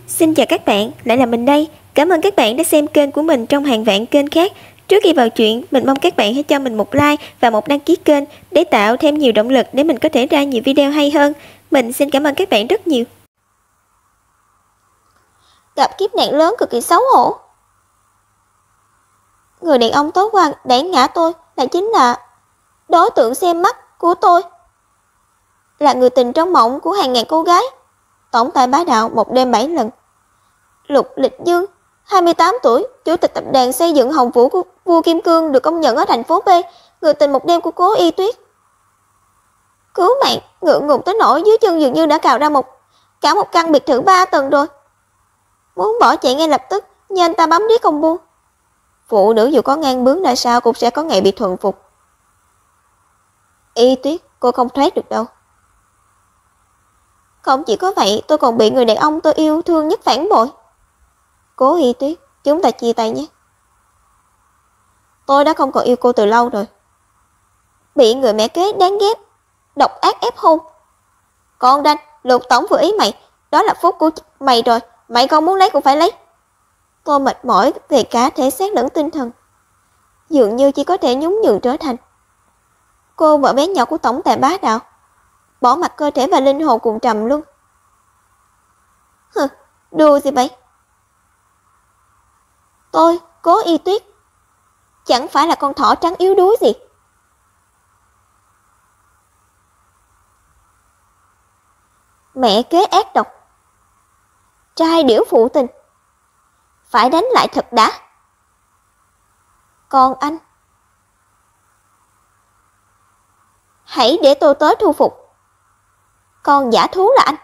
Xin chào các bạn, lại là mình đây. Cảm ơn các bạn đã xem kênh của mình trong hàng vạn kênh khác. Trước khi vào chuyện, mình mong các bạn hãy cho mình một like và một đăng ký kênh để tạo thêm nhiều động lực để mình có thể ra nhiều video hay hơn. Mình xin cảm ơn các bạn rất nhiều. Gặp kiếp nạn lớn cực kỳ xấu hổ. Người đàn ông tối qua đẩy ngã tôi là chính là đối tượng xem mắt của tôi. Là người tình trong mộng của hàng ngàn cô gái. Tổng tài bá đạo một đêm 7 lần. Lục Lịch Dương, 28 tuổi, chủ tịch tập đoàn xây dựng Hồng Vũ của vua Kim Cương được công nhận ở thành phố B, người tình một đêm của Cố Y Tuyết. Cứu mạng, ngượng ngùng tới nỗi dưới chân dường như đã cào ra cả một căn biệt thự 3 tầng rồi. Muốn bỏ chạy ngay lập tức, nhưng anh ta bấm điếc không buông. Phụ nữ dù có ngang bướng ra sao cũng sẽ có ngày bị thuần phục. Y Tuyết, cô không thoát được đâu. Không chỉ có vậy, tôi còn bị người đàn ông tôi yêu thương nhất phản bội. Cố Y Tuyết, chúng ta chia tay nhé. Tôi đã không còn yêu cô từ lâu rồi. Bị người mẹ kế đáng ghét, độc ác ép hôn. Con đanh, Lục tổng vừa ý mày, đó là phúc của mày rồi, mày không muốn lấy cũng phải lấy. Tôi mệt mỏi về cả thể xác lẫn tinh thần. Dường như chỉ có thể nhún nhường trở thành cô vợ bé nhỏ của tổng tài bá đạo, bỏ mặt cơ thể và linh hồn cùng trầm luôn. Đùa gì vậy? Tôi, Cố Y Tuyết, chẳng phải là con thỏ trắng yếu đuối gì. Mẹ kế ác độc, trai điểu phụ tình, phải đánh lại thật đã. Còn anh, hãy để tôi tới thu phục. Con giả thú là anh.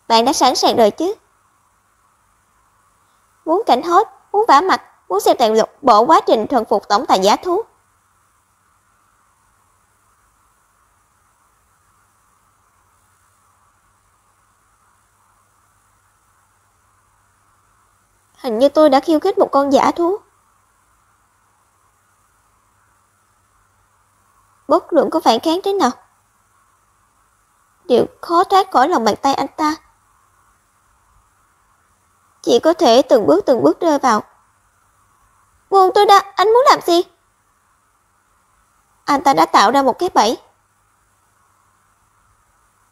Bạn đã sẵn sàng rồi chứ? Muốn cảnh hốt, muốn vả mặt, muốn xem toàn bộ quá trình thuần phục tổng tài giả thú. Hình như tôi đã khiêu khích một con giả thú. Bất luận có phản kháng thế nào, đều khó thoát khỏi lòng bàn tay anh ta. Chỉ có thể từng bước rơi vào. Buông tôi ra, anh muốn làm gì? Anh ta đã tạo ra một cái bẫy.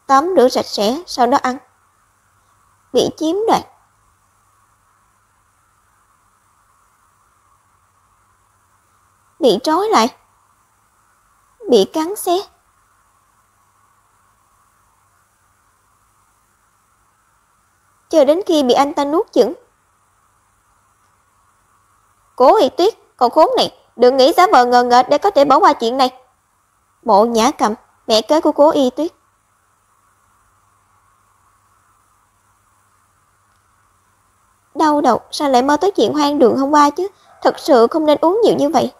Tắm rửa sạch sẽ, sau đó ăn. Bị chiếm đoạt. Bị trói lại. Bị cắn xé. Chờ đến khi bị anh ta nuốt chửng. Cố Y Tuyết, con khốn này, đừng nghĩ giả vờ ngờ nghệch để có thể bỏ qua chuyện này. Mộ Nhã Cầm, mẹ kế của Cố Y Tuyết. Đau đầu, sao lại mơ tới chuyện hoang đường hôm qua chứ? Thật sự không nên uống nhiều như vậy.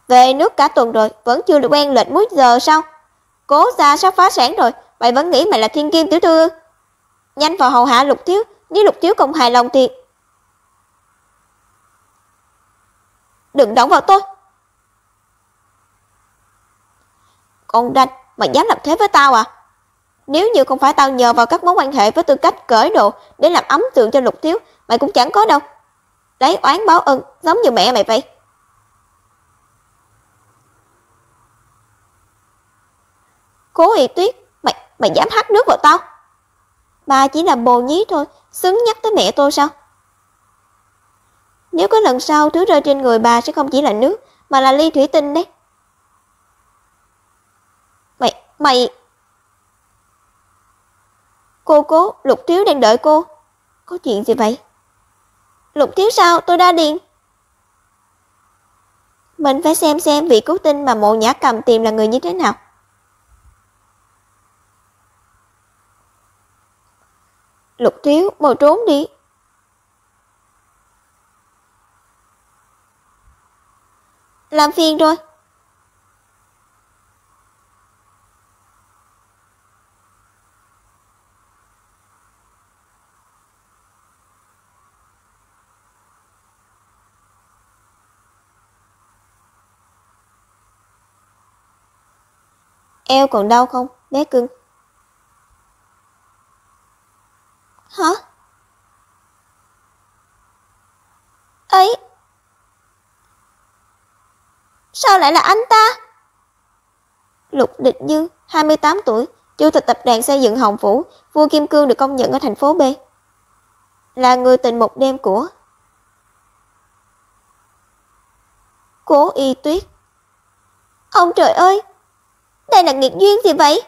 Về nước cả tuần rồi, vẫn chưa được quen lệch múi giờ sao? Cố gia sắp phá sản rồi, mày vẫn nghĩ mày là thiên kim tiểu thư? Nhanh vào hầu hạ Lục thiếu, nếu Lục thiếu không hài lòng thì... Đừng động vào tôi. Con đanh, mày dám làm thế với tao à? Nếu như không phải tao nhờ vào các mối quan hệ với tư cách cởi đồ để làm ấm tượng cho Lục thiếu, mày cũng chẳng có đâu. Lấy oán báo ân, giống như mẹ mày vậy. Cố Y Tuyết, mày dám hắt nước vào tao? Bà chỉ là bồ nhí thôi, xứng nhắc tới mẹ tôi sao? Nếu có lần sau, thứ rơi trên người bà sẽ không chỉ là nước, mà là ly thủy tinh đấy. Mày... Cô Cố, Lục thiếu đang đợi cô. Có chuyện gì vậy? Lục thiếu sao? Tôi đã điên. Mình phải xem vị cứu tinh mà Mộ Nhã Cầm tìm là người như thế nào. Lục thiếu, mau trốn đi. Làm phiền rồi. Eo còn đau không, bé cưng? Hả? Ấy, sao lại là anh ta? Lục Địch Như, 28 tuổi, chủ tịch tập đoàn xây dựng Hồng Vũ, vua Kim Cương được công nhận ở thành phố B. Là người tình một đêm của Cố Y Tuyết. Ông trời ơi, đây là nghiệt duyên gì vậy?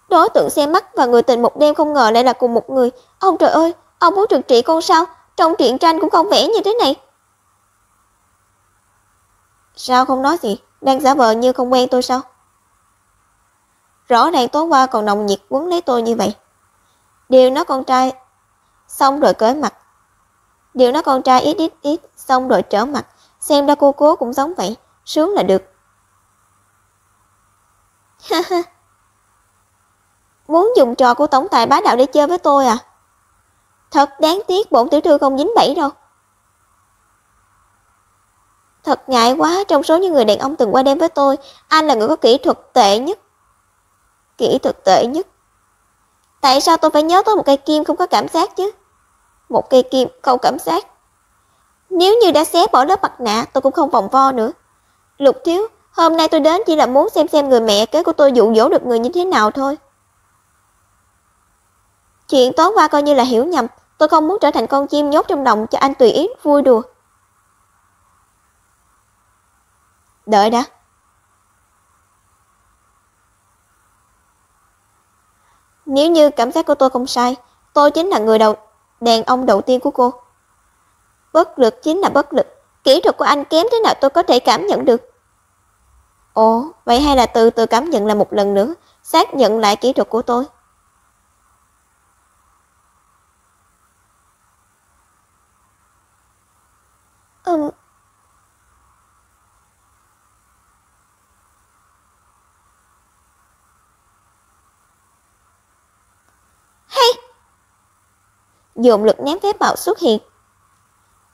Đối tượng xem mắt và người tình một đêm không ngờ lại là cùng một người. Ông trời ơi, ông muốn trừng trị con sao? Trong truyện tranh cũng không vẽ như thế này. Sao không nói gì? Đang giả vờ như không quen tôi sao? Rõ ràng tối qua còn nồng nhiệt quấn lấy tôi như vậy. Điều nó con trai, xong rồi cởi mặt. Điều nó con trai ít, xong rồi trở mặt. Xem ra cô Cố cũng giống vậy, sướng là được. Muốn dùng trò của tổng tài bá đạo để chơi với tôi à? Thật đáng tiếc bổn tiểu thư không dính bẫy đâu. Thật ngại quá, trong số những người đàn ông từng qua đêm với tôi, anh là người có kỹ thuật tệ nhất. Kỹ thuật tệ nhất? Tại sao tôi phải nhớ tới một cây kim không có cảm giác chứ? Một cây kim không cảm giác. Nếu như đã xé bỏ lớp mặt nạ, tôi cũng không vòng vo nữa. Lục thiếu, hôm nay tôi đến chỉ là muốn xem người mẹ kế của tôi dụ dỗ được người như thế nào thôi. Chuyện tối qua coi như là hiểu nhầm, tôi không muốn trở thành con chim nhốt trong đồng cho anh tùy ý vui đùa. Đợi đã. Nếu như cảm giác của tôi không sai, tôi chính là người đàn ông đầu tiên của cô. Bất lực chính là bất lực, kỹ thuật của anh kém thế nào tôi có thể cảm nhận được. Ồ, vậy hay là từ từ cảm nhận lại một lần nữa, xác nhận lại kỹ thuật của tôi. Hay! Dồn lực ném phép màu xuất hiện.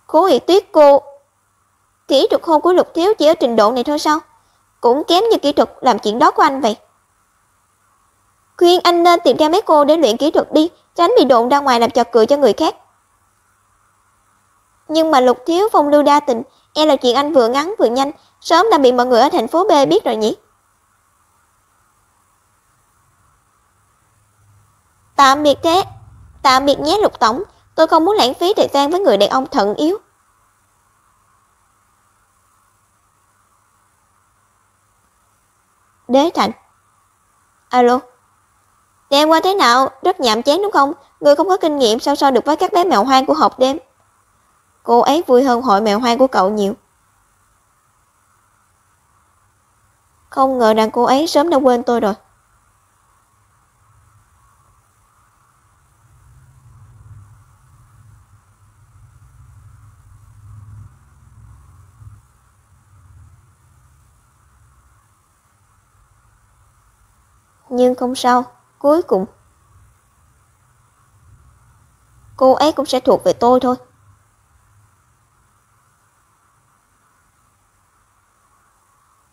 Cố Y Tuyết cô. Kỹ thuật hôn của Lục thiếu chỉ ở trình độ này thôi sao? Cũng kém như kỹ thuật làm chuyện đó của anh vậy. Khuyên anh nên tìm ra mấy cô để luyện kỹ thuật đi, tránh bị đồn ra ngoài làm trò cười cho người khác. Nhưng mà Lục thiếu phong lưu đa tình, e là chuyện anh vừa ngắn vừa nhanh, sớm đã bị mọi người ở thành phố B biết rồi nhỉ? Tạm biệt nhé Lục tổng, tôi không muốn lãng phí thời gian với người đàn ông thận yếu. Đế Thành. Alo. Đêm qua thế nào? Rất nhàm chán đúng không? Người không có kinh nghiệm sao so được với các bé mèo hoang của hộp đêm. Cô ấy vui hơn hội mèo hoang của cậu nhiều. Không ngờ rằng cô ấy sớm đã quên tôi rồi. Nhưng không sao, cuối cùng cô ấy cũng sẽ thuộc về tôi thôi.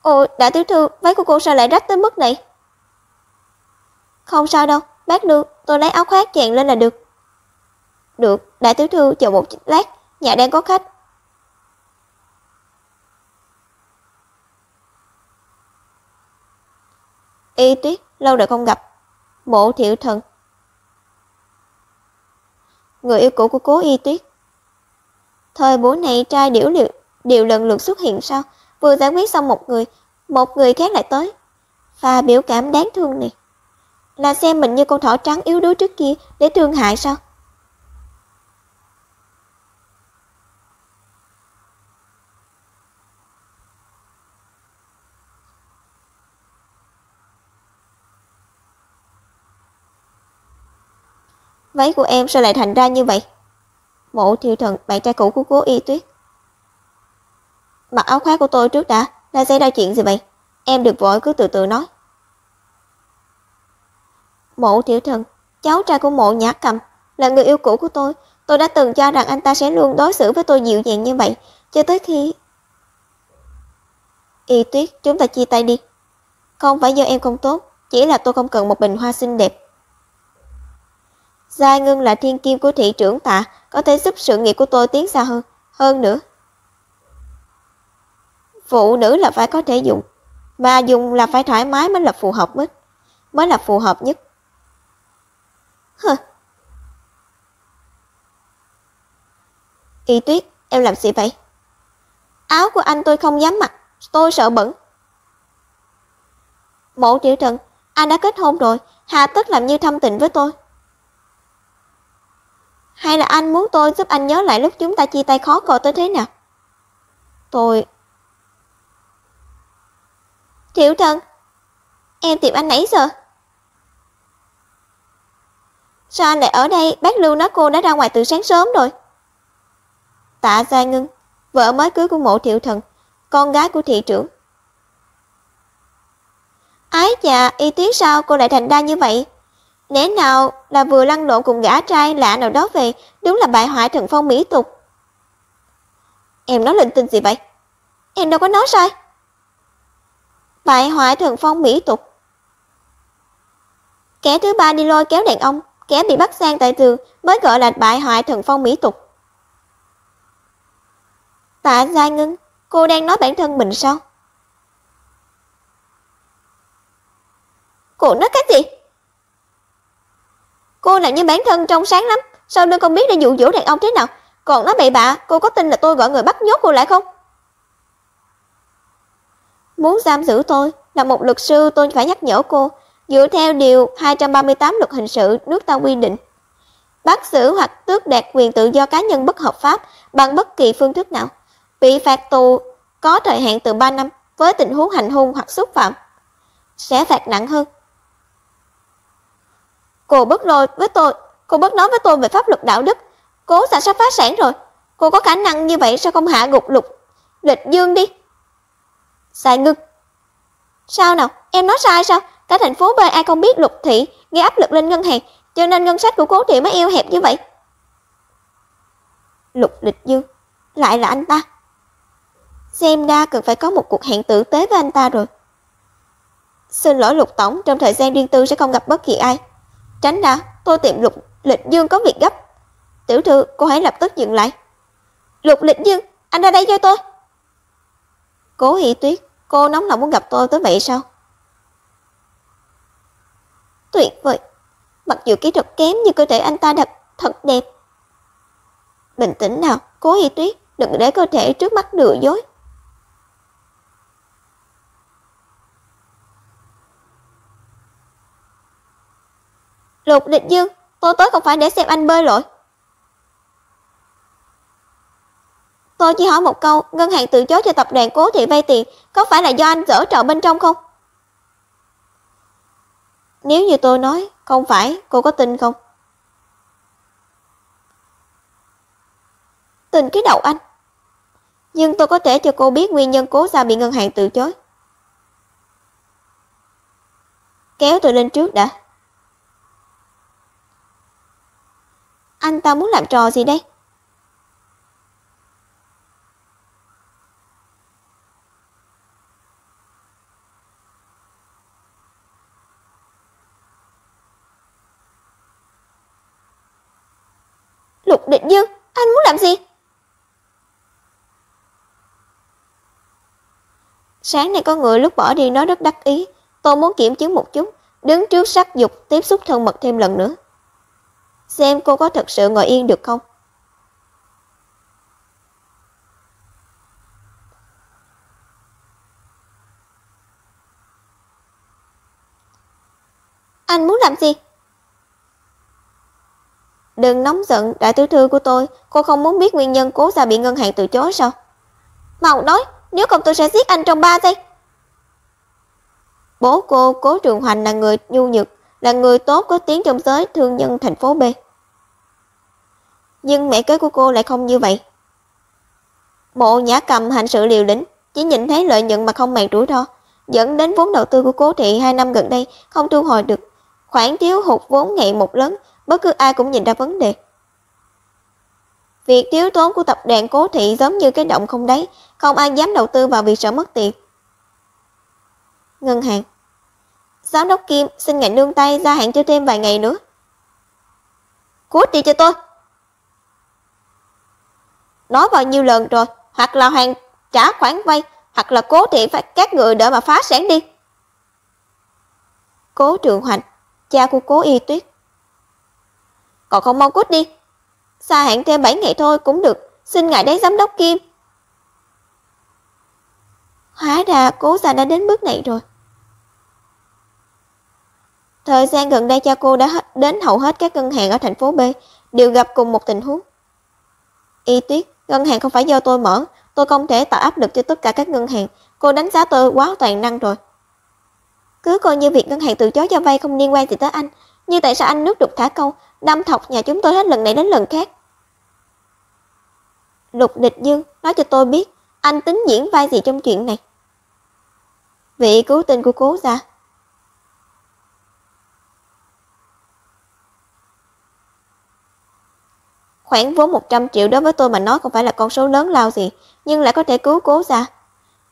Ôi, đại tiểu thư, váy của cô sao lại rách tới mức này? Không sao đâu, bác nương, tôi lấy áo khoác chèn lên là được. Được, đại tiểu thư chờ một lát, nhà đang có khách. Y Tuyết, lâu rồi không gặp. Mộ Thiệu Thần. Người yêu cũ của Cố Y Tuyết. Thời buổi này trai đều lần lượt xuất hiện sao? Vừa giải quyết xong một người khác lại tới. Và biểu cảm đáng thương này. Là xem mình như con thỏ trắng yếu đuối trước kia để thương hại sao? Váy của em sao lại thành ra như vậy? Mộ Thiệu Thần, bạn trai cũ của Cố Y Tuyết. Mặc áo khoác của tôi trước đã, đã xảy ra chuyện gì vậy? Em đừng vội, cứ từ từ nói. Mộ Thiệu Thần, cháu trai của Mộ Nhã Cầm, là người yêu cũ của tôi. Tôi đã từng cho rằng anh ta sẽ luôn đối xử với tôi dịu dàng như vậy, cho tới khi... Y Tuyết, chúng ta chia tay đi. Không phải do em không tốt, chỉ là tôi không cần một bình hoa xinh đẹp. Giai Ngân là thiên kim của thị trưởng Tạ, có thể giúp sự nghiệp của tôi tiến xa hơn nữa. Phụ nữ là phải có thể dùng, mà dùng là phải thoải mái mới là phù hợp nhất. Hừ. Y Tuyết, em làm gì vậy? Áo của anh tôi không dám mặc, tôi sợ bẩn. Mộ Tiểu Trần, anh đã kết hôn rồi, hà tất làm như thâm tình với tôi. Hay là anh muốn tôi giúp anh nhớ lại lúc chúng ta chia tay khó coi tới thế nào? Tiểu Trần, em tìm anh nãy giờ. Sao anh lại ở đây? Bác Lưu nói cô đã ra ngoài từ sáng sớm rồi. Tạ Giai Ngân, vợ mới cưới của Mộ Tiểu Trần, con gái của thị trưởng. Ái chà, Y Tuyết sao cô lại thành ra như vậy? Lẽ nào là vừa lăn lộn cùng gã trai lạ nào đó về, đúng là bại hoại thần phong mỹ tục. Em nói linh tinh gì vậy? Em đâu có nói sai. Bại hoại thần phong mỹ tục. Kẻ thứ ba đi lôi kéo đàn ông, kẻ bị bắt sang tại giường mới gọi là bại hoại thần phong mỹ tục. Tạ Giai Ngân, cô đang nói bản thân mình sao? Cô nói cái gì? Cô làm như bản thân trong sáng lắm, sao đương không biết để dụ dỗ đàn ông thế nào, còn nói bậy bạ. Cô có tin là tôi gọi người bắt nhốt cô lại không? Muốn giam giữ tôi, là một luật sư tôi phải nhắc nhở cô, dựa theo điều 238 luật hình sự nước ta quy định, bắt giữ hoặc tước đoạt quyền tự do cá nhân bất hợp pháp bằng bất kỳ phương thức nào, bị phạt tù có thời hạn từ 3 năm, với tình huống hành hung hoặc xúc phạm sẽ phạt nặng hơn. Cô bất nói với tôi về pháp luật đạo đức, cố xã sắp phá sản rồi. Cô có khả năng như vậy sao không hạ gục Lục Lịch Dương đi? Giai Ngân, sao nào, em nói sai sao? Cả thành phố B ai không biết Lục Thị gây áp lực lên ngân hàng, cho nên ngân sách của Cố Thị mới eo hẹp như vậy. Lục Lịch Dương, lại là anh ta. Xem ra cần phải có một cuộc hẹn tử tế với anh ta rồi. Xin lỗi Lục Tổng, trong thời gian riêng tư sẽ không gặp bất kỳ ai. Tránh ra, tôi tìm Lục Lịch Dương có việc gấp. Tiểu thư, cô hãy lập tức dừng lại. Lục Lịch Dương, anh ra đây cho tôi. Cố Y Tuyết, cô nóng lòng muốn gặp tôi tới vậy sao? Tuyệt vời, mặc dù kỹ thuật kém nhưng cơ thể anh ta thật đẹp. Bình tĩnh nào, Cố Y Tuyết, đừng để cơ thể trước mắt lừa dối. Lục Lịch Dương, tôi tới không phải để xem anh bơi lội. Tôi chỉ hỏi một câu, ngân hàng từ chối cho tập đoàn Cố Thị vay tiền, có phải là do anh giở trò bên trong không? Nếu như tôi nói không phải, cô có tin không? Tin cái đầu anh. Nhưng tôi có thể cho cô biết nguyên nhân Cố gia bị ngân hàng từ chối. Kéo tôi lên trước đã. Anh ta muốn làm trò gì đây? Lục Định Dương, anh muốn làm gì? Sáng nay có người lúc bỏ đi nói rất đắc ý. Tôi muốn kiểm chứng một chút, đứng trước sắc dục tiếp xúc thân mật thêm lần nữa. Xem cô có thật sự ngồi yên được không? Anh muốn làm gì? Đừng nóng giận, đại tiểu thư của tôi. Cô không muốn biết nguyên nhân Cố gia bị ngân hàng từ chối sao? Mau nói, nếu không tôi sẽ giết anh trong 3 giây. Bố cô, Cố Trường Hoành, là người nhu nhược, là người tốt có tiếng trong giới thương nhân thành phố B. Nhưng mẹ kế của cô lại không như vậy. Mộ Nhã Cầm hành sự liều lĩnh, chỉ nhìn thấy lợi nhuận mà không màng rủi ro, dẫn đến vốn đầu tư của Cố Thị 2 năm gần đây không thu hồi được. Khoản thiếu hụt vốn ngày một lớn, bất cứ ai cũng nhìn ra vấn đề. Việc thiếu thốn của tập đoàn Cố Thị giống như cái động không đáy, không ai dám đầu tư vào việc sợ mất tiền. Ngân hàng. Giám đốc Kim, xin ngài nương tay, gia hạn cho thêm vài ngày nữa. Cút đi cho tôi. Nói bao nhiêu lần rồi, hoặc là hoàn trả khoản vay, hoặc là Cố Thị phải các người đỡ mà phá sản đi. Cố Trường Hoành, cha của Cố Y Tuyết. Còn không mau cút đi. Gia hạn thêm 7 ngày thôi cũng được, xin ngài đấy giám đốc Kim. Hóa ra Cố gia đã đến bước này rồi. Thời gian gần đây cha cô đã đến hầu hết các ngân hàng ở thành phố B, đều gặp cùng một tình huống. Y Tuyết, ngân hàng không phải do tôi mở, tôi không thể tạo áp lực cho tất cả các ngân hàng, cô đánh giá tôi quá toàn năng rồi. Cứ coi như việc ngân hàng từ chối cho vay không liên quan gì tới anh, nhưng tại sao anh nước đục thả câu, đâm thọc nhà chúng tôi hết lần này đến lần khác? Lục Địch Dương, nói cho tôi biết, anh tính diễn vai gì trong chuyện này? Vị cứu tinh của Cố gia. Khoản vốn 100 triệu đối với tôi mà nói không phải là con số lớn lao gì, nhưng lại có thể cứu Cố gia.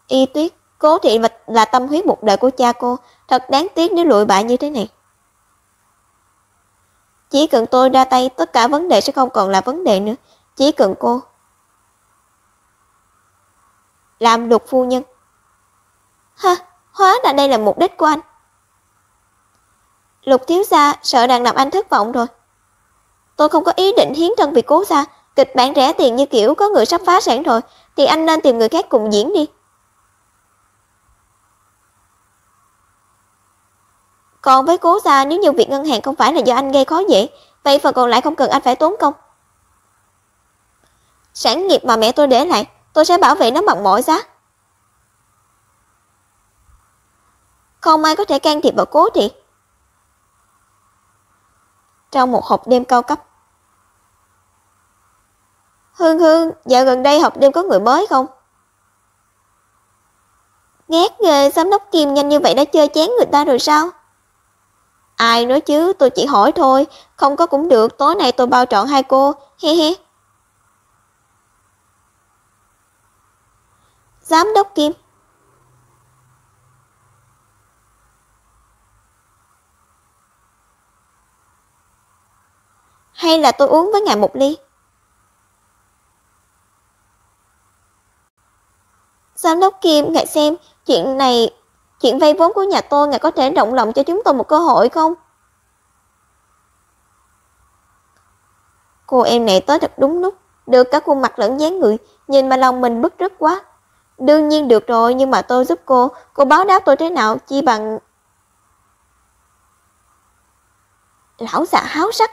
Y Tuyết, Cố Thị là tâm huyết một đời của cha cô, thật đáng tiếc nếu lụi bại như thế này. Chỉ cần tôi ra tay, tất cả vấn đề sẽ không còn là vấn đề nữa. Chỉ cần cô làm Lục phu nhân. Ha, hóa ra đây là mục đích của anh. Lục thiếu gia sợ rằng làm anh thất vọng rồi. Tôi không có ý định hiến thân vì Cố gia. Kịch bản rẻ tiền như kiểu có người sắp phá sản rồi, thì anh nên tìm người khác cùng diễn đi. Còn với Cố gia, nếu như việc ngân hàng không phải là do anh gây khó dễ, vậy phần còn lại không cần anh phải tốn công. Sản nghiệp mà mẹ tôi để lại, tôi sẽ bảo vệ nó bằng mọi giá. Không ai có thể can thiệp vào Cố Thị. Trong một hộp đêm cao cấp. Hương Hương, dạo gần đây hộp đêm có người mới không? Ghét ghê, giám đốc Kim nhanh như vậy đã chơi chén người ta rồi sao? Ai nói chứ, tôi chỉ hỏi thôi, không có cũng được, tối nay tôi bao trọn hai cô, he he. Giám đốc Kim. Hay là tôi uống với ngài một ly? Giám đốc Kim, ngài xem, chuyện vay vốn của nhà tôi, ngài có thể rộng lòng cho chúng tôi một cơ hội không? Cô em này tới thật đúng lúc, được cả khuôn mặt lẫn dáng người, nhìn mà lòng mình bứt rứt quá. Đương nhiên được rồi, nhưng mà tôi giúp cô báo đáp tôi thế nào, chi bằng... Lão già háo sắc.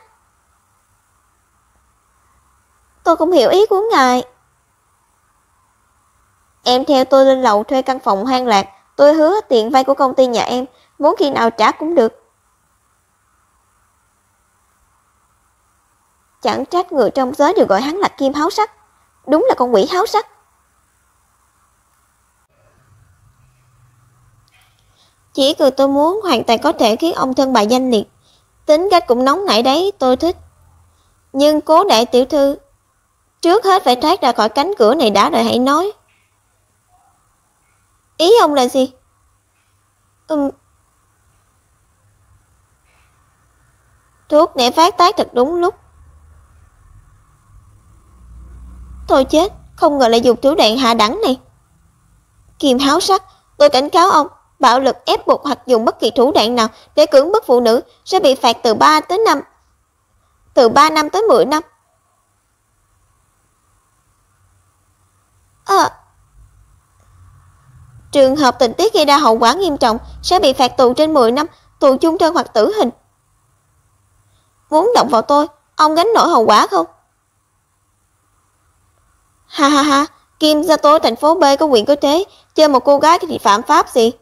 Tôi không hiểu ý của ngài. Em theo tôi lên lầu thuê căn phòng hoang lạc, tôi hứa tiền vay của công ty nhà em, muốn khi nào trả cũng được. Chẳng trách người trong giới đều gọi hắn là Kim háo sắc. Đúng là con quỷ háo sắc. Chỉ cần tôi muốn hoàn toàn có thể khiến ông thân bà danh liệt. Tính cách cũng nóng nảy đấy, tôi thích. Nhưng Cố đại tiểu thư, trước hết phải thoát ra khỏi cánh cửa này đã rồi hãy nói. Ý ông là gì? Thuốc để phát tác thật đúng lúc. Thôi chết, không ngờ lại dùng thủ đoạn hạ đẳng này. Kim háo sắc, tôi cảnh cáo ông, bạo lực ép buộc hoặc dùng bất kỳ thủ đoạn nào để cưỡng bức phụ nữ sẽ bị phạt từ 3 năm tới 10 năm. Trường hợp tình tiết gây ra hậu quả nghiêm trọng sẽ bị phạt tù trên 10 năm, tù chung thân hoặc tử hình. Muốn động vào tôi, ông gánh nổi hậu quả không? Ha ha ha, Kim gia tôi thành phố B có quyền có thế, chơi một cô gái thì phạm pháp gì?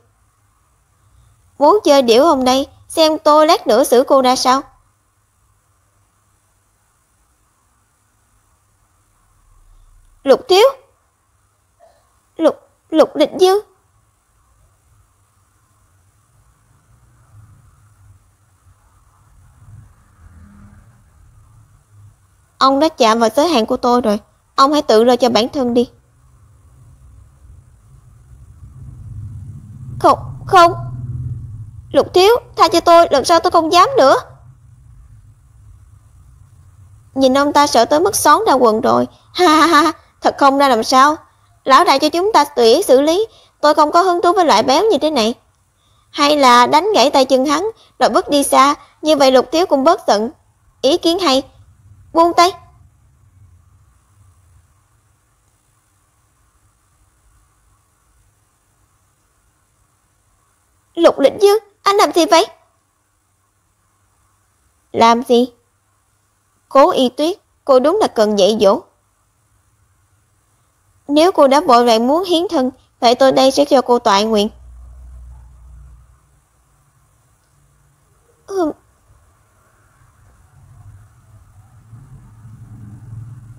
Muốn chơi điểu ông đây, xem tôi lát nữa xử cô ra sao? Lục thiếu. Lục Địch Dương. Ông đã chạm vào giới hạn của tôi rồi, ông hãy tự lo cho bản thân đi. Không. Lục thiếu, tha cho tôi, lần sau tôi không dám nữa. Nhìn ông ta sợ tới mức xón ra quần rồi. Ha ha ha, thật không ra làm sao. Lão đại cho chúng ta tùy ý xử lý, tôi không có hứng thú với loại béo như thế này. Hay là đánh gãy tay chân hắn, rồi bước đi xa, như vậy Lục thiếu cũng bớt giận. Ý kiến hay. Buông tay. Lục Lịch Dương, anh làm gì vậy? Làm gì? Cố Y Tuyết, cô đúng là cần dạy dỗ. Nếu cô đã vội vàng muốn hiến thân, vậy tôi đây sẽ cho cô tọa nguyện.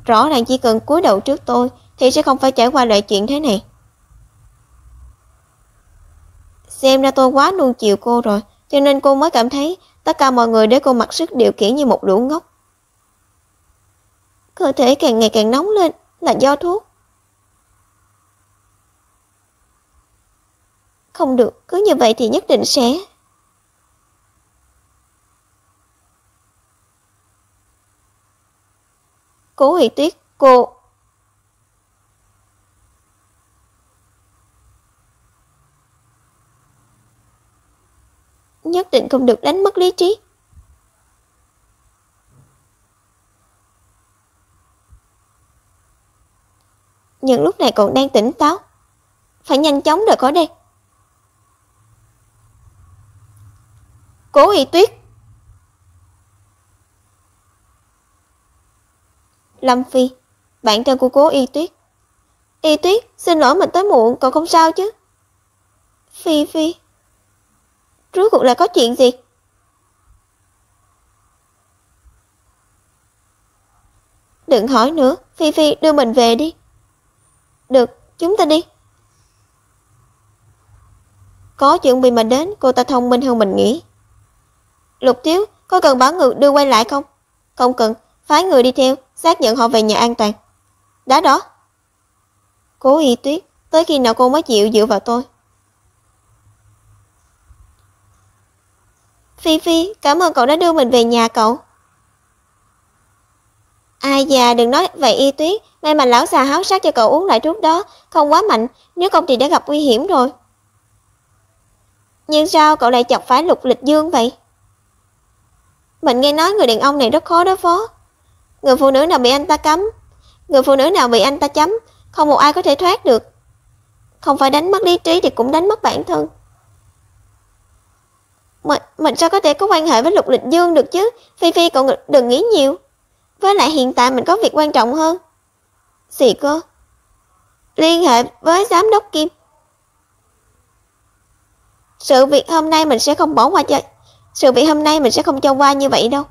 Rõ ràng chỉ cần cúi đầu trước tôi thì sẽ không phải trải qua loại chuyện thế này. Xem ra tôi quá nuông chiều cô rồi, cho nên cô mới cảm thấy tất cả mọi người để cô mặc sức điều khiển như một lũ ngốc. Cơ thể càng ngày càng nóng lên, là do thuốc. Không được, cứ như vậy thì nhất định sẽ... Cố Y Tuyết, cô... Nhất định không được đánh mất lý trí. Nhưng lúc này còn đang tỉnh táo, phải nhanh chóng rời khỏi đây. Cố Y Tuyết. Lâm Phi, bạn thân của Cố Y Tuyết. Y Tuyết, xin lỗi mình tới muộn, cậu không sao chứ? Phi Phi, rốt cuộc là có chuyện gì? Đừng hỏi nữa, Phi Phi đưa mình về đi. Được, chúng ta đi. Có chuẩn bị mà đến, cô ta thông minh hơn mình nghĩ. Lục thiếu, có cần bảo người đưa quay lại không? Không cần, phái người đi theo, xác nhận họ về nhà an toàn. Đã đó. Cố Y Tuyết, tới khi nào cô mới chịu dựa vào tôi? Phi Phi, cảm ơn cậu đã đưa mình về nhà cậu. Ai già, đừng nói vậy Y Tuyết, may mà lão già háo sắc cho cậu uống lại thuốc đó, không quá mạnh, nếu không thì đã gặp nguy hiểm rồi. Nhưng sao cậu lại chọc phải Lục Lịch Dương vậy? Mình nghe nói người đàn ông này rất khó đối phó. Người phụ nữ nào bị anh ta cấm, người phụ nữ nào bị anh ta chấm, không một ai có thể thoát được. Không phải đánh mất lý trí thì cũng đánh mất bản thân. Mình sao có thể có quan hệ với Lục Lịch Dương được chứ? Phi Phi cậu đừng nghĩ nhiều. Với lại hiện tại mình có việc quan trọng hơn. Gì cơ? Liên hệ với giám đốc Kim. Sự việc hôm nay mình sẽ không bỏ qua cho. Sự việc hôm nay mình sẽ không cho qua như vậy đâu.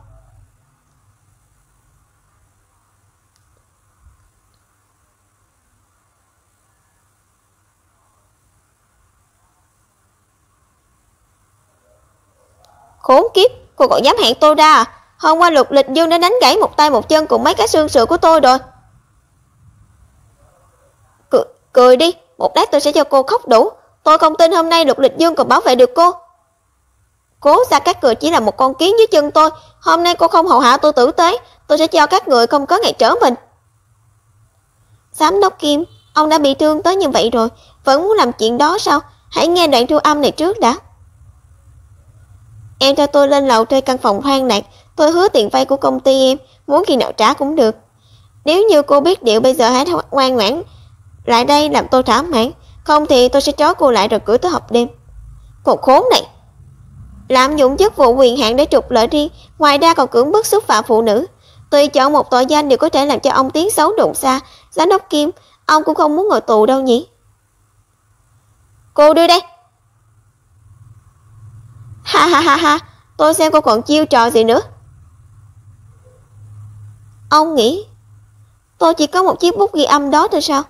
Khốn kiếp, cô còn dám hẹn tôi ra à? Hôm qua Lục Lịch Dương đã đánh gãy một tay một chân cùng mấy cái xương sườn của tôi rồi. Cười đi, một lát tôi sẽ cho cô khóc đủ. Tôi không tin hôm nay Lục Lịch Dương còn bảo vệ được cô. Cố Gia Cát Cười chỉ là một con kiến dưới chân tôi. Hôm nay cô không hầu hạ tôi tử tế, tôi sẽ cho các người không có ngày trở mình. Giám đốc Kim, ông đã bị thương tới như vậy rồi, vẫn muốn làm chuyện đó sao? Hãy nghe đoạn thu âm này trước đã. Em cho tôi lên lầu thuê căn phòng hoang lạc, tôi hứa tiền vay của công ty em, muốn khi nào trả cũng được. Nếu như cô biết điệu bây giờ hãy ngoan ngoãn lại đây làm tôi thỏa mãn, không thì tôi sẽ trói cô lại rồi gửi tới hộp đêm. Còn khốn này, lạm dụng chức vụ quyền hạn để trục lợi riêng, ngoài ra còn cưỡng bức xúc phạm phụ nữ. Tùy chọn một tội danh đều có thể làm cho ông tiếng xấu đồn xa. Giám đốc Kim, ông cũng không muốn ngồi tù đâu nhỉ? Cô đưa đây. Ha ha ha ha, tôi xem cô còn chiêu trò gì nữa. Ông nghĩ tôi chỉ có một chiếc bút ghi âm đó thôi sao?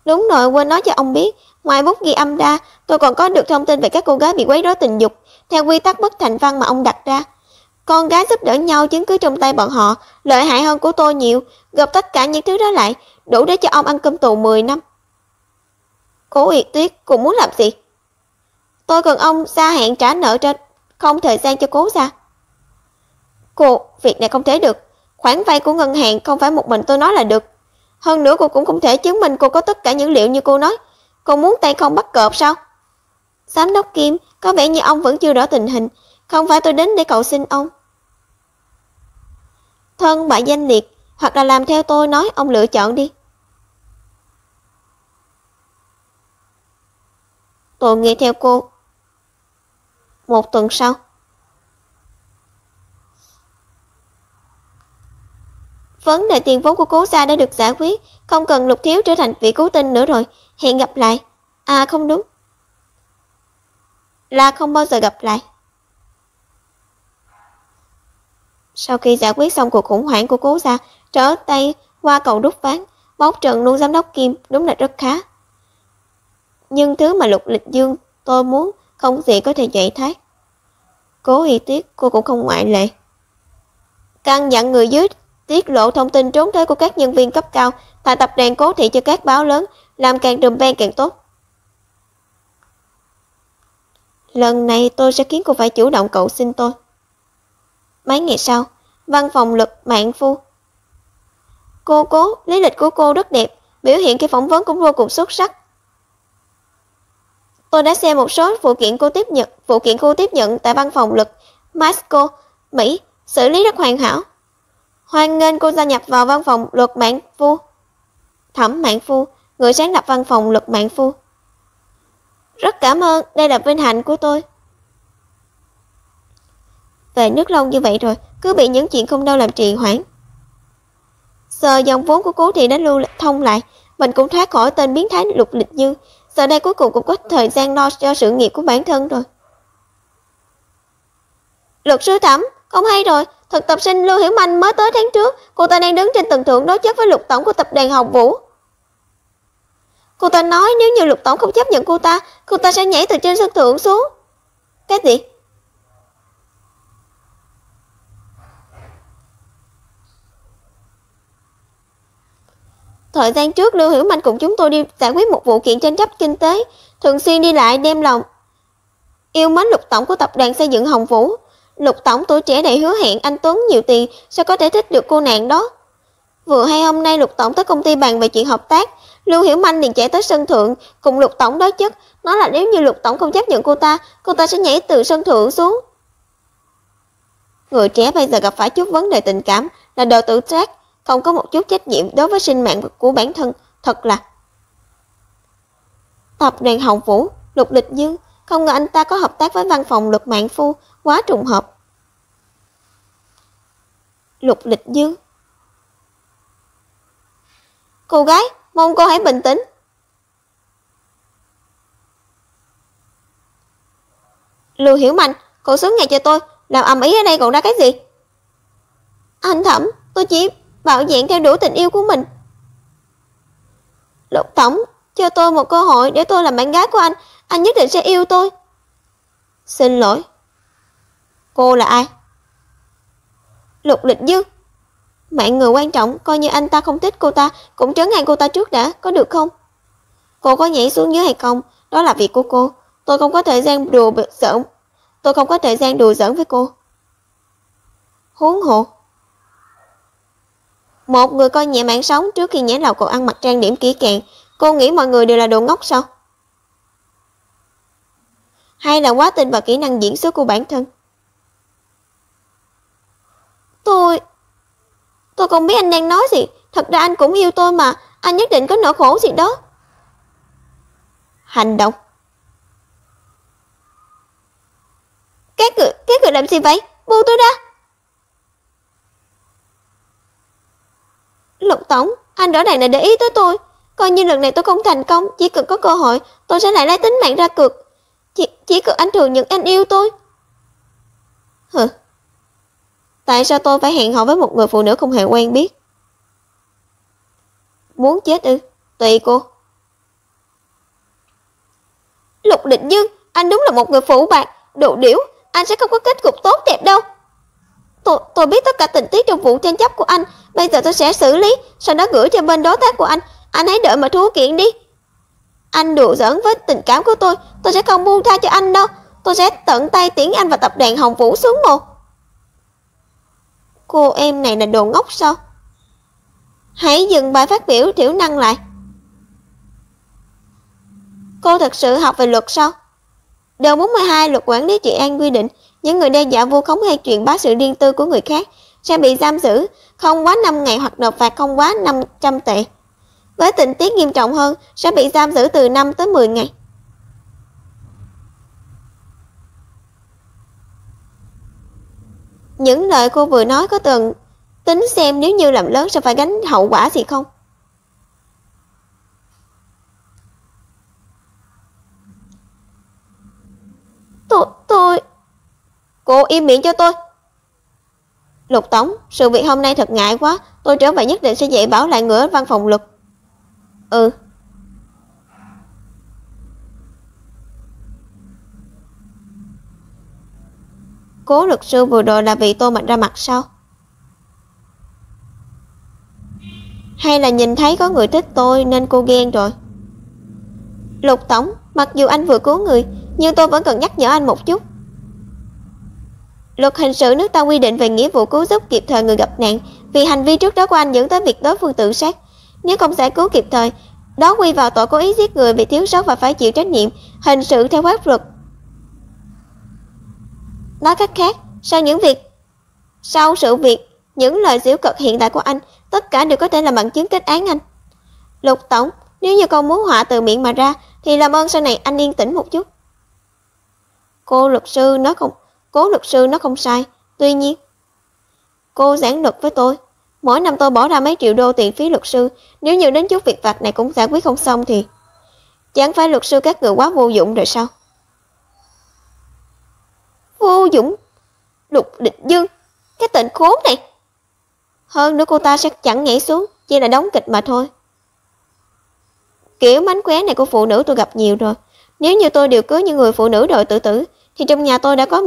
Đúng rồi, quên nói cho ông biết, ngoài bút ghi âm ra, tôi còn có được thông tin về các cô gái bị quấy rối tình dục, theo quy tắc bất thành văn mà ông đặt ra. Con gái giúp đỡ nhau, chứng cứ trong tay bọn họ, lợi hại hơn của tôi nhiều, gộp tất cả những thứ đó lại, đủ để cho ông ăn cơm tù 10 năm. Cố Uyển Tuyết, cô muốn làm gì? Tôi cần ông gia hạn trả nợ cho không thời gian cho Cố gia. Cô, việc này không thể được. Khoản vay của ngân hàng không phải một mình tôi nói là được. Hơn nữa cô cũng không thể chứng minh cô có tất cả những liệu như cô nói. Cô muốn tay không bắt cọp sao? Giám đốc Kim, có vẻ như ông vẫn chưa rõ tình hình. Không phải tôi đến để cầu xin ông. Thân bại danh liệt, hoặc là làm theo tôi nói, ông lựa chọn đi. Tôi nghe theo cô. Một tuần sau. Vấn đề tiền vốn của Cố gia đã được giải quyết, không cần Lục Thiếu trở thành vị cứu tinh nữa rồi. Hẹn gặp lại. À không đúng, là không bao giờ gặp lại. Sau khi giải quyết xong cuộc khủng hoảng của Cố gia, trở tay qua cầu đúc ván, bóc trần luôn giám đốc Kim, đúng là rất khá. Nhưng thứ mà Lục Lịch Dương tôi muốn không gì có thể giải thoát. Cố Y Tuyết, cô cũng không ngoại lệ. Căn dặn người dưới tiết lộ thông tin trốn thuế của các nhân viên cấp cao tại tập đoàn Cố thị cho các báo lớn, làm càng trùm ben càng tốt. Lần này tôi sẽ khiến cô phải chủ động cầu xin tôi. Mấy ngày sau, văn phòng Lực Mạn Phu. Cô Cố, lý lịch của cô rất đẹp, biểu hiện khi phỏng vấn cũng vô cùng xuất sắc. Tôi đã xem một số phụ kiện cô tiếp nhận tại văn phòng Lực Moscow, Mỹ, xử lý rất hoàn hảo. Hoan nghênh cô gia nhập vào văn phòng Luật Mạn Phu. Thẩm Mạn Phu, người sáng lập văn phòng Luật Mạn Phu. Rất cảm ơn, đây là vinh hạnh của tôi. Về nước lâu như vậy rồi, cứ bị những chuyện không đâu làm trì hoãn. Giờ dòng vốn của Cố thị đã lưu thông lại, mình cũng thoát khỏi tên biến thái Lục Lịch Dương. Giờ đây cuối cùng cũng có thời gian lo cho sự nghiệp của bản thân rồi. Luật sư Thẩm, không hay rồi, thực tập sinh Lưu Hiểu Manh mới tới tháng trước, cô ta đang đứng trên tầng thượng đối chất với Lục tổng của tập đoàn Hồng Vũ. Cô ta nói nếu như Lục tổng không chấp nhận cô ta sẽ nhảy từ trên sân thượng xuống. Cái gì? Thời gian trước Lưu Hiểu Manh cùng chúng tôi đi giải quyết một vụ kiện tranh chấp kinh tế, thường xuyên đi lại đem lòng yêu mến Lục tổng của tập đoàn xây dựng Hồng Vũ. Lục tổng tuổi trẻ đầy hứa hẹn, anh tuấn nhiều tiền, sao có thể thích được cô nàng đó. Vừa hay hôm nay Lục tổng tới công ty bàn về chuyện hợp tác, Lưu Hiểu Manh liền chạy tới sân thượng cùng Lục tổng đối chất, nói là nếu như Lục tổng không chấp nhận cô ta sẽ nhảy từ sân thượng xuống. Người trẻ bây giờ gặp phải chút vấn đề tình cảm là đồ tự sát, không có một chút trách nhiệm đối với sinh mạng của bản thân, thật là. Tập đoàn Hồng Vũ, Lục Lịch Dương, không ngờ anh ta có hợp tác với văn phòng Luật Mạn Phu, quá trùng hợp. Lục Lịch Dương. Cô gái, mong cô hãy bình tĩnh. Lưu Hiểu Manh, cô xuống ngay cho tôi, làm ầm ĩ ở đây còn ra cái gì? Anh Thẩm, tôi chỉ bạo dạn theo đuổi tình yêu của mình. Lục tổng, cho tôi một cơ hội để tôi làm bạn gái của anh nhất định sẽ yêu tôi. Xin lỗi. Cô là ai? Lục Lịch Dương. Mạng người quan trọng, coi như anh ta không thích cô ta, cũng trấn an cô ta trước đã, có được không? Cô có nhảy xuống dưới hay không, đó là việc của cô. Tôi không có thời gian đùa giỡn với cô. Huống hồ, một người coi nhẹ mạng sống trước khi nhảy lầu còn ăn mặc trang điểm kỹ càng, cô nghĩ mọi người đều là đồ ngốc sao? Hay là quá tin vào kỹ năng diễn xuất của bản thân? Tôi không biết anh đang nói gì, thật ra anh cũng yêu tôi mà, anh nhất định có nỗi khổ gì đó. Hành động. Các người làm gì vậy? Buông tôi ra. Lục tổng, anh rõ ràng là để ý tới tôi. Coi như lần này tôi không thành công, chỉ cần có cơ hội, tôi sẽ lại lấy tính mạng ra cược. Chỉ cần anh thừa nhận anh yêu tôi. Hừ. Tại sao tôi phải hẹn hò với một người phụ nữ không hề quen biết? Muốn chết ư? Tùy cô. Lục Định Dương, anh đúng là một người phụ bạc, đồ điểu, anh sẽ không có kết cục tốt đẹp đâu. Tôi biết tất cả tình tiết trong vụ tranh chấp của anh, bây giờ tôi sẽ xử lý, sau đó gửi cho bên đối tác của anh hãy đợi mà thua kiện đi. Anh đùa giỡn với tình cảm của tôi sẽ không buông tha cho anh đâu. Tôi sẽ tận tay tiễn anh và tập đoàn Hồng Vũ xuống mồ. Cô em này là đồ ngốc sao? Hãy dừng bài phát biểu thiểu năng lại. Cô thật sự học về luật sao? Điều 42 luật quản lý trị an quy định, những người đe dọa vu khống hay truyền bá sự riêng tư của người khác sẽ bị giam giữ không quá 5 ngày hoặc nộp phạt không quá 500 tệ. Với tình tiết nghiêm trọng hơn sẽ bị giam giữ từ 5 tới 10 ngày. Những lời cô vừa nói có từng tính xem nếu như làm lớn sẽ phải gánh hậu quả gì không? Tôi... Cô im miệng cho tôi. Lục Tổng, sự việc hôm nay thật ngại quá. Tôi trở về nhất định sẽ dạy bảo lại người ở văn phòng luật. Ừ. Cố luật sư vừa rồi là vì tôi mạnh ra mặt sao? Hay là nhìn thấy có người thích tôi nên cô ghen rồi? Lục Tổng, mặc dù anh vừa cứu người, nhưng tôi vẫn cần nhắc nhở anh một chút. Luật hình sự nước ta quy định về nghĩa vụ cứu giúp kịp thời người gặp nạn, vì hành vi trước đó của anh dẫn tới việc đối phương tự sát. Nếu không giải cứu kịp thời, đó quy vào tội cố ý giết người bị thiếu sót và phải chịu trách nhiệm hình sự theo pháp luật. Nói cách khác, sau sự việc, những lời giễu cợt hiện tại của anh, tất cả đều có thể là bằng chứng kết án anh. Lục Tổng, nếu như câu muốn họa từ miệng mà ra, thì làm ơn sau này anh yên tĩnh một chút. Cố luật sư nó không sai. Tuy nhiên, cô giảng luật với tôi. Mỗi năm tôi bỏ ra mấy triệu đô tiền phí luật sư. Nếu như đến chút việc vặt này cũng giải quyết không xong thì chẳng phải luật sư các người quá vô dụng rồi sao? Vô dụng? Lục Địch Dương, cái tên khốn này. Hơn nữa cô ta sẽ chẳng nhảy xuống, chỉ là đóng kịch mà thôi. Kiểu mánh khóe này của phụ nữ tôi gặp nhiều rồi. Nếu như tôi điều cưới những người phụ nữ đòi tự tử, thì trong nhà tôi đã có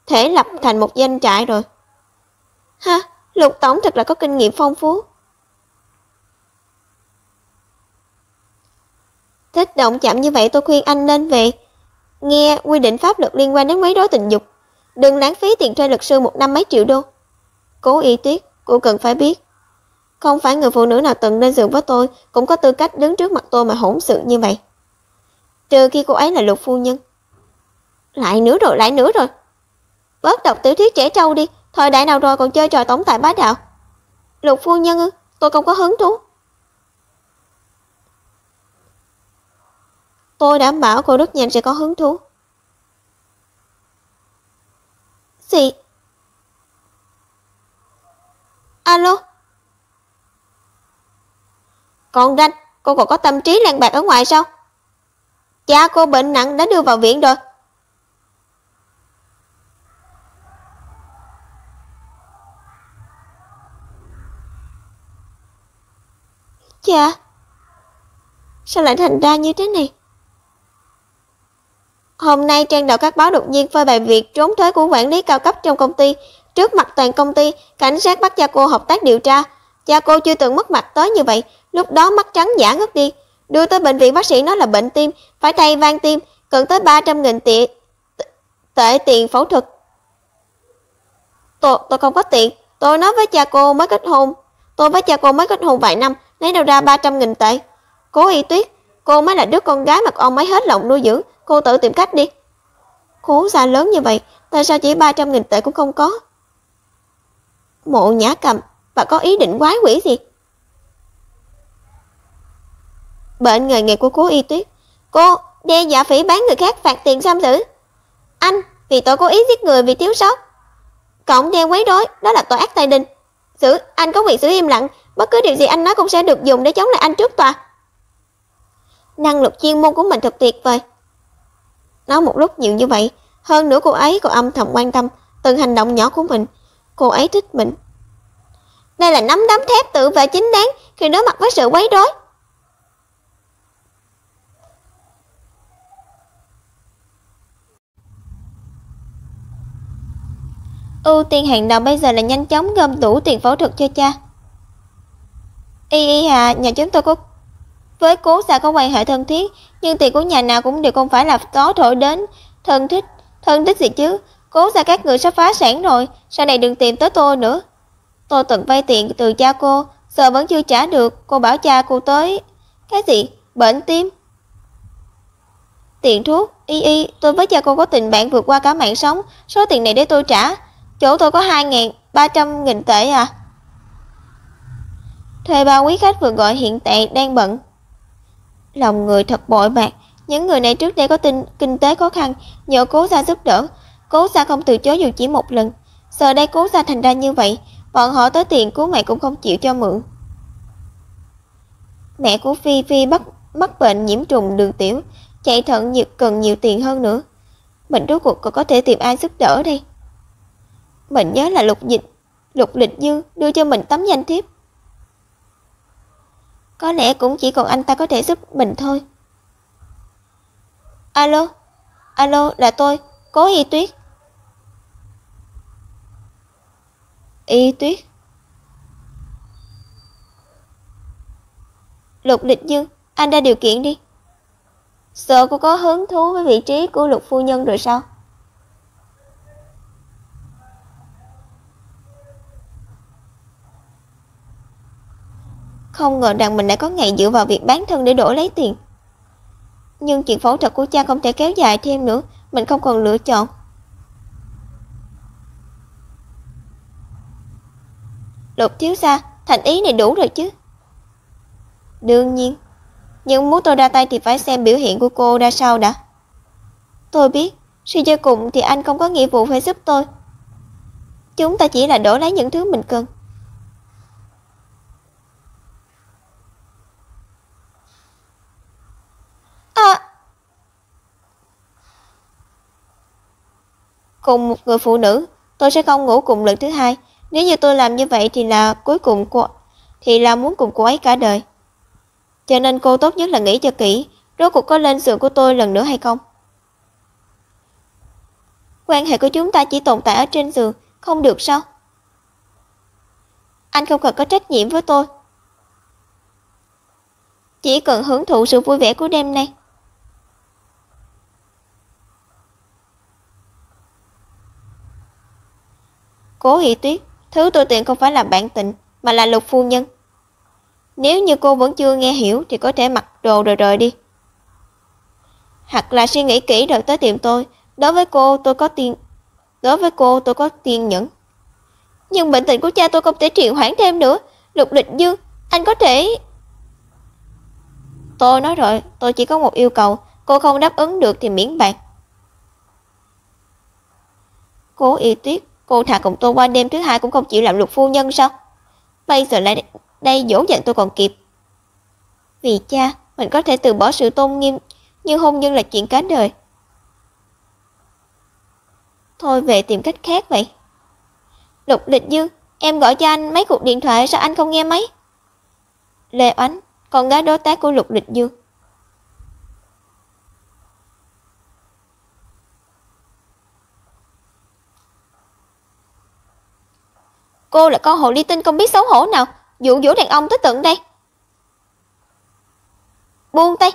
thể lập thành một doanh trại rồi. Ha, Lục Tổng thật là có kinh nghiệm phong phú. Thích động chạm như vậy tôi khuyên anh nên về nghe quy định pháp luật liên quan đến quấy rối tình dục. Đừng lãng phí tiền thuê luật sư một năm mấy triệu đô. Cố Y Tuyết, cô cần phải biết, không phải người phụ nữ nào từng lên giường với tôi cũng có tư cách đứng trước mặt tôi mà hỗn sự như vậy. Trừ khi cô ấy là Lục phu nhân. Lại nữa rồi. Bớt đọc tiểu thuyết trẻ trâu đi. Thời đại nào rồi còn chơi trò tổng tài bá đạo. Lục phu nhân ư? Tôi không có hứng thú. Tôi đảm bảo cô rất nhanh sẽ có hứng thú. Gì? Alo? Còn Ranh, cô còn có tâm trí lang bạc ở ngoài sao? Cha cô bệnh nặng đã đưa vào viện rồi. Cha, sao lại thành ra như thế này? Hôm nay trang đầu các báo đột nhiên phơi bày việc trốn thuế của quản lý cao cấp trong công ty. Trước mặt toàn công ty, cảnh sát bắt cha cô hợp tác điều tra. Cha cô chưa từng mất mặt tới như vậy. Lúc đó mắt trắng giả ngất đi. Đưa tới bệnh viện, bác sĩ nói là bệnh tim, phải thay van tim, cần tới 300.000 tệ tiền phẫu thuật. Tôi không có tiền. Tôi nói với cha cô mới kết hôn. Tôi với cha cô mới kết hôn vài năm, lấy đâu ra 300.000 tệ. Cố Y Tuyết, cô mới là đứa con gái mà ông ấy hết lòng nuôi dưỡng. Cô tự tìm cách đi. Cố gia lớn như vậy, tại sao chỉ 300.000 tệ cũng không có? Mộ Nhã Cầm, bà có ý định quái quỷ gì? Bệnh nghề nghiệp của Cố Y Tuyết. Cô đe dọa phỉ báng người khác, phạt tiền giam giữ. Anh vì tội cố ý giết người vì thiếu sót, cộng đeo quấy rối, đó là tội ác tày đình. Anh có quyền giữ im lặng, bất cứ điều gì anh nói cũng sẽ được dùng để chống lại anh trước tòa. Năng lực chuyên môn của mình thật tuyệt vời. Nói một lúc nhiều như vậy, hơn nữa cô ấy còn âm thầm quan tâm từng hành động nhỏ của mình. Cô ấy thích mình. Đây là nắm đấm thép tự vệ chính đáng khi đối mặt với sự quấy rối. Ưu tiên hàng đầu bây giờ là nhanh chóng gom đủ tiền phẫu thuật cho cha. Y Hà, nhà chúng tôi có với Cố gia có quan hệ thân thiết, nhưng tiền của nhà nào cũng đều không phải là gió thổi đến. Thân thích gì chứ? Cố gia các người sắp phá sản rồi, sau này đừng tìm tới tôi nữa. Tôi từng vay tiền từ cha cô, giờ vẫn chưa trả được. Cô bảo cha cô tới cái gì? Bệnh tim. Tiền thuốc, tôi với cha cô có tình bạn vượt qua cả mạng sống, số tiền này để tôi trả. Chỗ tôi có 2.300.000 tệ à? Thuê bao quý khách vừa gọi hiện tại đang bận. Lòng người thật bội bạc, những người này trước đây có kinh tế khó khăn, nhờ Cố gia giúp đỡ. Cố gia không từ chối dù chỉ một lần. Giờ đây Cố gia thành ra như vậy, bọn họ tới tiền cứu mẹ cũng không chịu cho mượn. Mẹ của Phi Phi mắc bệnh nhiễm trùng đường tiểu, chạy thận cần nhiều tiền hơn nữa. Mình rốt cuộc có thể tìm ai giúp đỡ đây? Mình nhớ là Lục Lịch Dương đưa cho mình tấm danh thiếp. Có lẽ cũng chỉ còn anh ta có thể giúp mình thôi. Alo, là tôi, Cố Y Tuyết. Y Tuyết. Lục Lịch Dương, anh ra điều kiện đi. Sợ cô có hứng thú với vị trí của Lục phu nhân rồi sao? Không ngờ rằng mình lại có ngày dựa vào việc bán thân để đổi lấy tiền. Nhưng chuyện phẫu thuật của cha không thể kéo dài thêm nữa, mình không còn lựa chọn. Lục thiếu gia, thành ý này đủ rồi chứ? Đương nhiên, nhưng muốn tôi ra tay thì phải xem biểu hiện của cô ra sao đã. Tôi biết, suy cho cùng thì anh không có nghĩa vụ phải giúp tôi. Chúng ta chỉ là đổi lấy những thứ mình cần. Cùng một người phụ nữ, tôi sẽ không ngủ cùng lần thứ hai. Nếu như tôi làm như vậy thì là muốn cùng cô ấy cả đời. Cho nên cô tốt nhất là nghĩ cho kỹ, rốt cuộc có lên giường của tôi lần nữa hay không. Quan hệ của chúng ta chỉ tồn tại ở trên giường, không được sao? Anh không cần có trách nhiệm với tôi, chỉ cần hưởng thụ sự vui vẻ của đêm nay. Cố Y Tuyết, thứ tôi tuyển không phải là bạn tình, mà là Lục phu nhân. Nếu như cô vẫn chưa nghe hiểu thì có thể mặc đồ rồi rời đi. Hoặc là suy nghĩ kỹ rồi tới tìm tôi. Đối với cô tôi có kiên nhẫn. Nhưng bệnh tình của cha tôi không thể trì hoãn thêm nữa. Lục Lịch Dương, anh có thể... Tôi nói rồi, tôi chỉ có một yêu cầu. Cô không đáp ứng được thì miễn bàn. Cố Y Tuyết, cô thà cùng tôi qua đêm thứ hai cũng không chịu làm Lục phu nhân sao? Bây giờ lại đây dỗ dành tôi còn kịp. Vì cha, mình có thể từ bỏ sự tôn nghiêm, nhưng hôn nhân là chuyện cả đời. Thôi về tìm cách khác vậy. Lục Lịch Dương, em gọi cho anh mấy cuộc điện thoại sao anh không nghe máy? Lê Oánh, con gái đối tác của Lục Lịch Dương. Cô là con hồ ly tinh không biết xấu hổ nào, dụ dỗ đàn ông tới tận đây. Buông tay.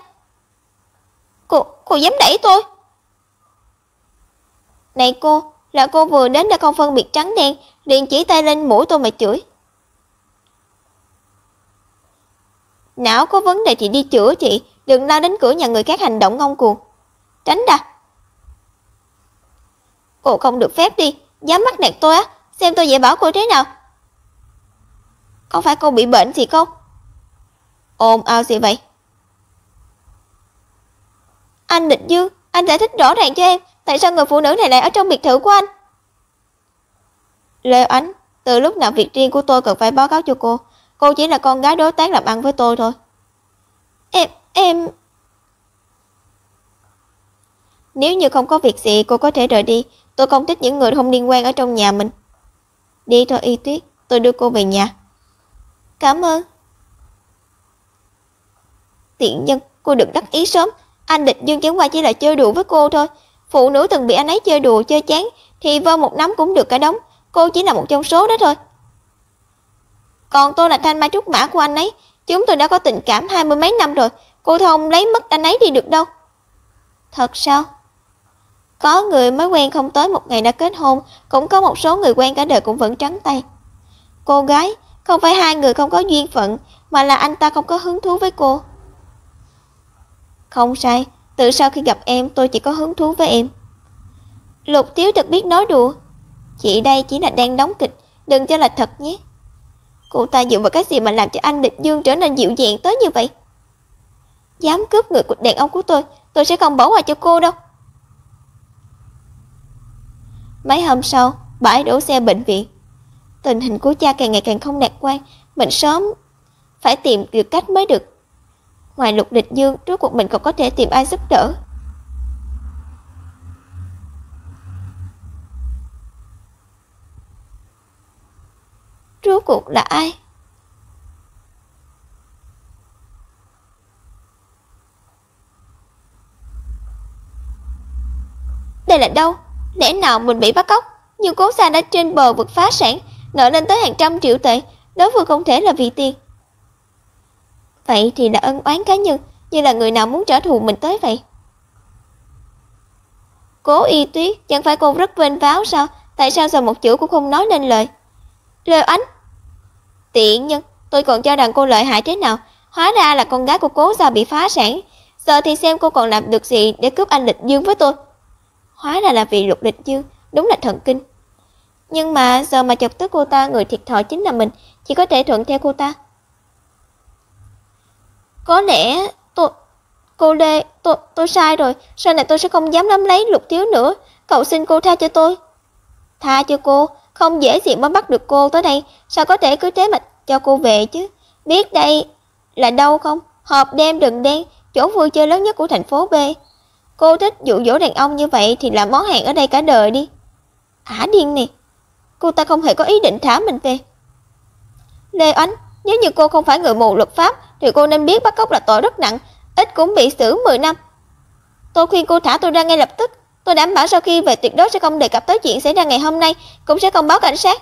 Cô dám đẩy tôi? Này cô, là cô vừa đến đã không phân biệt trắng đen, liền chỉ tay lên mũi tôi mà chửi. Não có vấn đề thì đi chữa chị, đừng lao đến cửa nhà người khác hành động ngông cuồng. Tránh ra. Cô không được phép đi, dám bắt nạt tôi á, xem tôi dạy bảo cô thế nào. Có phải cô bị bệnh gì không? Ồn ào gì vậy? Anh Lịch Dương, anh giải thích rõ ràng cho em, tại sao người phụ nữ này lại ở trong biệt thự của anh? Lê Ánh, từ lúc nào việc riêng của tôi cần phải báo cáo cho cô? Cô chỉ là con gái đối tác làm ăn với tôi thôi. Em... Nếu như không có việc gì cô có thể rời đi. Tôi không thích những người không liên quan ở trong nhà mình. Đi thôi Y Tuyết, tôi đưa cô về nhà. Cảm ơn. Tiện nhân, cô đừng đắc ý sớm. Anh Lịch Dương chẳng qua chỉ là chơi đùa với cô thôi. Phụ nữ từng bị anh ấy chơi đùa chơi chán thì vơ một nắm cũng được cả đống. Cô chỉ là một trong số đó thôi. Còn tôi là thanh mai trúc mã của anh ấy. Chúng tôi đã có tình cảm 20 mấy năm rồi, cô không lấy mất anh ấy đi được đâu. Thật sao? Có người mới quen không tới một ngày đã kết hôn, cũng có một số người quen cả đời cũng vẫn trắng tay. Cô gái, không phải hai người không có duyên phận, mà là anh ta không có hứng thú với cô. Không sai, từ sau khi gặp em tôi chỉ có hứng thú với em. Lục Thiếu thật biết nói đùa. Chị đây chỉ là đang đóng kịch, đừng cho là thật nhé. Cô ta dựa vào cái gì mà làm cho anh Địch Dương trở nên dịu dàng tới như vậy? Dám cướp người của đàn ông của tôi sẽ không bỏ qua cho cô đâu. Mấy hôm sau, bãi đổ xe bệnh viện. Tình hình của cha càng ngày càng không lạc quan, mình sớm phải tìm được cách mới được. Ngoài Lục Địch Dương, rốt cuộc mình còn có thể tìm ai giúp đỡ. Rốt cuộc là ai? Đây là đâu? Lẽ nào mình bị bắt cóc? Nhưng Cố Sa đã trên bờ vực phá sản, nợ lên tới hàng trăm triệu tệ, đối phương không thể là vì tiền. Vậy thì là ân oán cá nhân, như là người nào muốn trả thù mình tới vậy. Cố Y Tuyết, chẳng phải cô rất vênh váo sao? Tại sao giờ một chữ cũng không nói nên lời? Lê Ánh, tiện nhân, tôi còn cho rằng cô lợi hại thế nào, hóa ra là con gái của Cố Gia bị phá sản. Giờ thì xem cô còn làm được gì để cướp anh Địch Dương với tôi. Hóa ra là vì Lục Địch Dương, đúng là thần kinh. Nhưng mà giờ mà chọc tức cô ta, người thiệt thòi chính là mình, chỉ có thể thuận theo cô ta. Có lẽ cô Lê, tôi sai rồi, sau này tôi sẽ không dám nắm lấy Lục Thiếu nữa, cầu xin cô tha cho tôi. Tha cho cô, không dễ gì mới bắt được cô tới đây, sao có thể cứ thế mà cho cô về chứ? Biết đây là đâu không? Hộp đêm Rừng Đen, chỗ vui chơi lớn nhất của thành phố B. Cô thích dụ dỗ đàn ông như vậy thì làm món hàng ở đây cả đời đi. Hả điên nè, cô ta không hề có ý định thả mình về. Lê Ánh, nếu như cô không phải người mù luật pháp thì cô nên biết bắt cóc là tội rất nặng, ít cũng bị xử 10 năm. Tôi khuyên cô thả tôi ra ngay lập tức. Tôi đảm bảo sau khi về tuyệt đối sẽ không đề cập tới chuyện xảy ra ngày hôm nay, cũng sẽ không báo cảnh sát.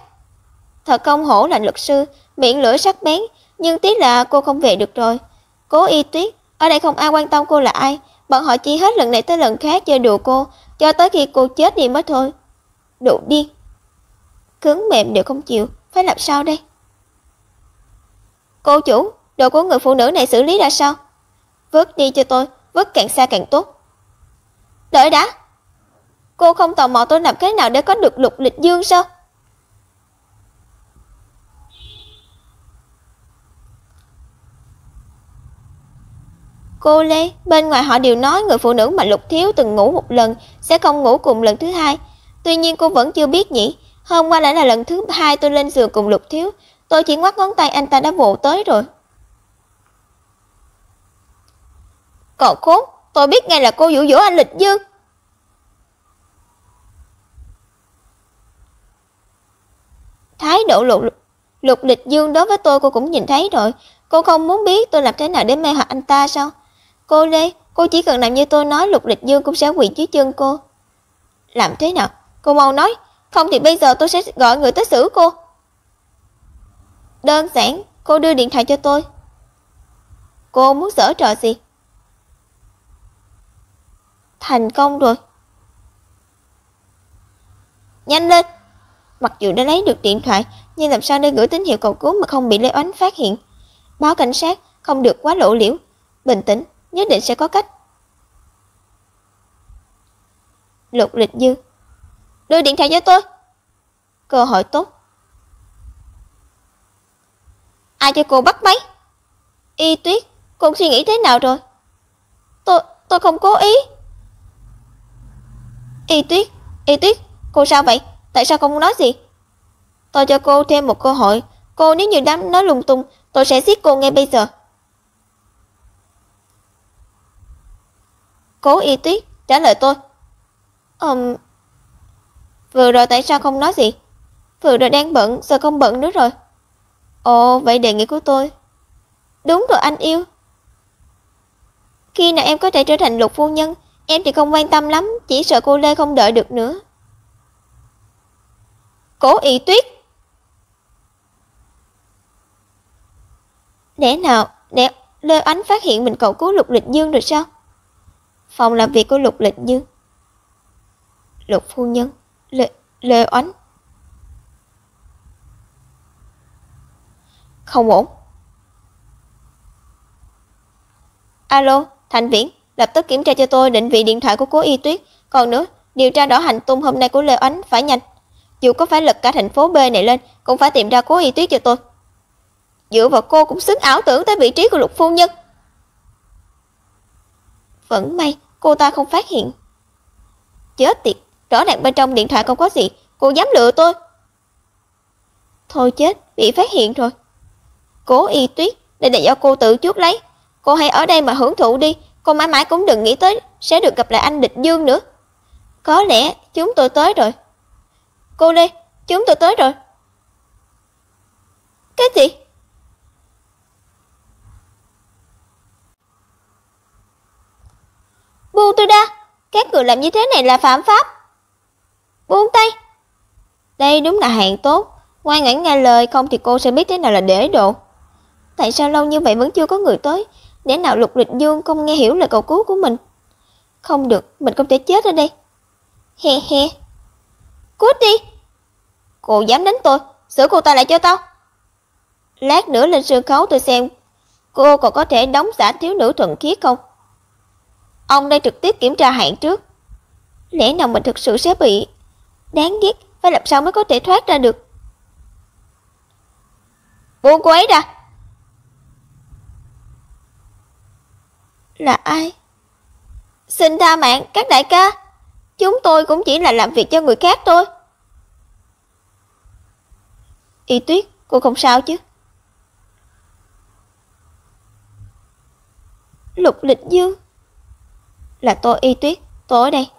Thật không hổ là luật sư, miệng lưỡi sắc bén, nhưng tiếc là cô không về được rồi. Cố Y Tuyết, ở đây không ai quan tâm cô là ai, bọn họ chỉ hết lần này tới lần khác chơi đùa cô, cho tới khi cô chết đi mới thôi. Đồ điên. Cứng mềm đều không chịu, phải làm sao đây? Cô chủ, đồ của người phụ nữ này xử lý ra sao? Vứt đi cho tôi, vứt càng xa càng tốt. Đợi đã. Cô không tò mò tôi làm thế nào để có được Lục Địch Dương sao? Cô Lê, bên ngoài họ đều nói người phụ nữ mà Lục Thiếu từng ngủ một lần sẽ không ngủ cùng lần thứ hai. Tuy nhiên cô vẫn chưa biết nhỉ. Hôm qua lại là lần thứ hai tôi lên giường cùng Lục Thiếu. Tôi chỉ ngoắc ngón tay anh ta đã vồ tới rồi. Còn khốn, tôi biết ngay là cô dụ dỗ anh Địch Dương. Thái độ Lục Địch Dương đối với tôi cô cũng nhìn thấy rồi. Cô không muốn biết tôi làm thế nào để mê hoặc anh ta sao? Cô Lê, cô chỉ cần làm như tôi nói, Lục Địch Dương cũng sẽ quỳ dưới chân cô. Làm thế nào? Cô mau nói, không thì bây giờ tôi sẽ gọi người tới xử cô. Đơn giản, cô đưa điện thoại cho tôi. Cô muốn giở trò gì? Thành công rồi. Nhanh lên. Mặc dù đã lấy được điện thoại, nhưng làm sao để gửi tín hiệu cầu cứu mà không bị Lê Oánh phát hiện? Báo cảnh sát, không được quá lộ liễu. Bình tĩnh, nhất định sẽ có cách. Lục Địch Dương, đưa điện thoại cho tôi. Cơ hội tốt. Ai cho cô bắt máy? Y Tuyết, cô suy nghĩ thế nào rồi? Tôi không cố ý. Y Tuyết, cô sao vậy? Tại sao không nói gì? Tôi cho cô thêm một cơ hội. Cô nếu như dám nói lung tung, tôi sẽ giết cô ngay bây giờ. Cố Y Tuyết, trả lời tôi. Vừa rồi tại sao không nói gì? Vừa rồi đang bận, giờ không bận nữa rồi. Ồ, vậy đề nghị của tôi. Đúng rồi anh yêu. Khi nào em có thể trở thành Lục phu nhân, em thì không quan tâm lắm, chỉ sợ cô Lê không đợi được nữa. Cố Y Tuyết. Lẽ nào Lê Ánh phát hiện mình cầu cứu Lục Lịch Dương rồi sao? Phòng làm việc của Lục Lịch Dương. Lục phu nhân, Lê Ánh. Không ổn. Alo, Thành Viễn, lập tức kiểm tra cho tôi định vị điện thoại của Cố Y Tuyết. Còn nữa, điều tra rõ hành tung hôm nay của Lê Ánh phải nhanh. Dù có phải lật cả thành phố B này lên, cũng phải tìm ra Cố Y Tuyết cho tôi. Dựa vào cô cũng xứng ảo tưởng tới vị trí của Lục phu nhân. Vẫn may cô ta không phát hiện. Chết tiệt, rõ ràng bên trong điện thoại không có gì, cô dám lừa tôi. Thôi chết, bị phát hiện rồi. Cố Y Tuyết, đây là do cô tự chuốc lấy. Cô hãy ở đây mà hưởng thụ đi, cô mãi mãi cũng đừng nghĩ tới sẽ được gặp lại anh Địch Dương nữa. Có lẽ chúng tôi tới rồi. Cô Lê, chúng tôi tới rồi. Cái gì? Buông tôi ra, các người làm như thế này là phạm pháp. Buông tay. Đây đúng là hàng tốt, ngoan ngoãn nghe lời, không thì cô sẽ biết thế nào là để độ. Tại sao lâu như vậy vẫn chưa có người tới? Để nào Lục Lịch Dương không nghe hiểu lời cầu cứu của mình? Không được, mình không thể chết ở đây. He he. Cút đi. Cô dám đánh tôi, xử cô ta lại cho tao. Lát nữa lên sân khấu tôi xem cô còn có thể đóng giả thiếu nữ thuần khiết không. Ông đây trực tiếp kiểm tra hạn trước. Lẽ nào mình thực sự sẽ bị đáng ghét, phải làm sao mới có thể thoát ra được. Buông cô ấy ra. Là ai? Xin tha mạng các đại ca, chúng tôi cũng chỉ là làm việc cho người khác thôi. Y Tuyết, cô không sao chứ? Lục Lịch Dương. Là tôi Y Tuyết, tôi ở đây.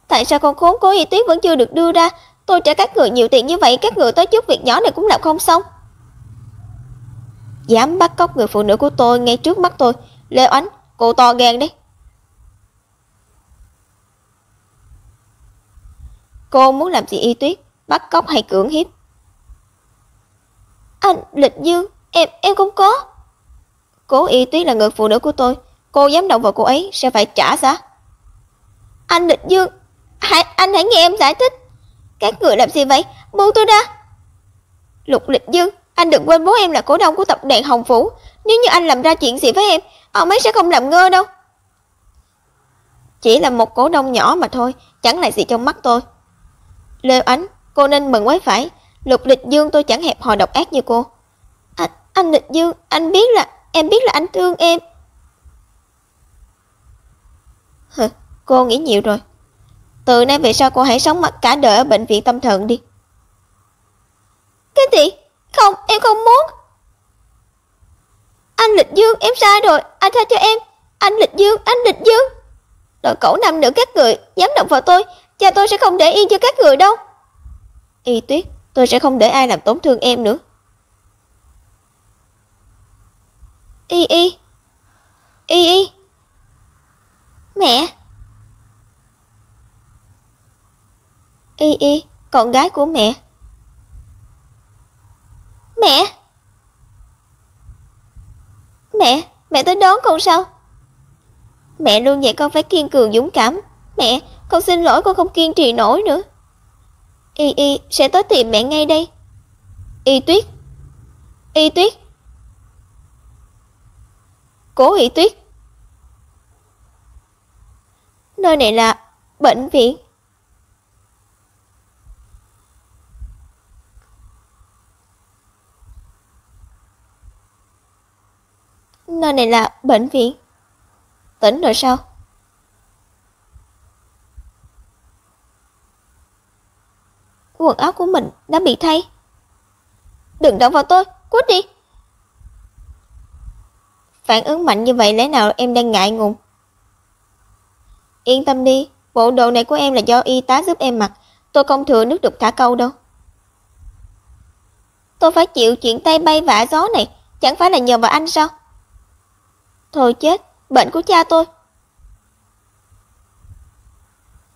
Tại sao con khốn Cố Y Tuyết vẫn chưa được đưa ra? Tôi trả các người nhiều tiền như vậy, các người tới chút việc nhỏ này cũng làm không xong. Dám bắt cóc người phụ nữ của tôi ngay trước mắt tôi. Lê Oánh, cô to gan đấy. Cô muốn làm gì Y Tuyết? Bắt cóc hay cưỡng hiếp? Anh Lịch Dương, em không có. Cố Y Tuyết là người phụ nữ của tôi, cô dám động vào cô ấy sẽ phải trả giá. Anh Lịch Dương, anh hãy nghe em giải thích. Các người làm gì vậy? Buông tôi ra. Lục Lịch Dương, anh đừng quên bố em là cổ đông của tập đoàn Hồng Phủ. Nếu như anh làm ra chuyện gì với em, ông ấy sẽ không làm ngơ đâu. Chỉ là một cổ đông nhỏ mà thôi, chẳng là gì trong mắt tôi. Lê Ánh, cô nên mừng quái phải. Lục Lịch Dương tôi chẳng hẹp hòi độc ác như cô. Anh Lịch Dương, em biết là anh thương em. Cô nghĩ nhiều rồi. Từ nay về sau cô hãy sống mặt cả đời ở bệnh viện tâm thần đi. Cái gì? Không, em không muốn. Anh Lịch Dương, em sai rồi, anh tha cho em. Anh Lịch Dương, anh Lịch Dương. Đội cẩu nam nữ các người dám động vào tôi, cha tôi sẽ không để yên cho các người đâu. Y Tuyết, tôi sẽ không để ai làm tổn thương em nữa. Y. Mẹ. Y, con gái của mẹ. Mẹ tới đón con sao? Mẹ luôn dạy con phải kiên cường dũng cảm. Mẹ, con xin lỗi, con không kiên trì nổi nữa. Y sẽ tới tìm mẹ ngay đây. Y Tuyết. Cố Y Tuyết. Nơi này là bệnh viện. Nơi này là bệnh viện. Tỉnh rồi sao? Quần áo của mình đã bị thay. Đừng động vào tôi, cút đi. Phản ứng mạnh như vậy lẽ nào em đang ngại ngùng? Yên tâm đi, bộ đồ này của em là do y tá giúp em mặc. Tôi không thừa nước đục thả câu đâu. Tôi phải chịu chuyện tay bay vạ gió này, chẳng phải là nhờ vào anh sao? Thôi chết, bệnh của cha tôi.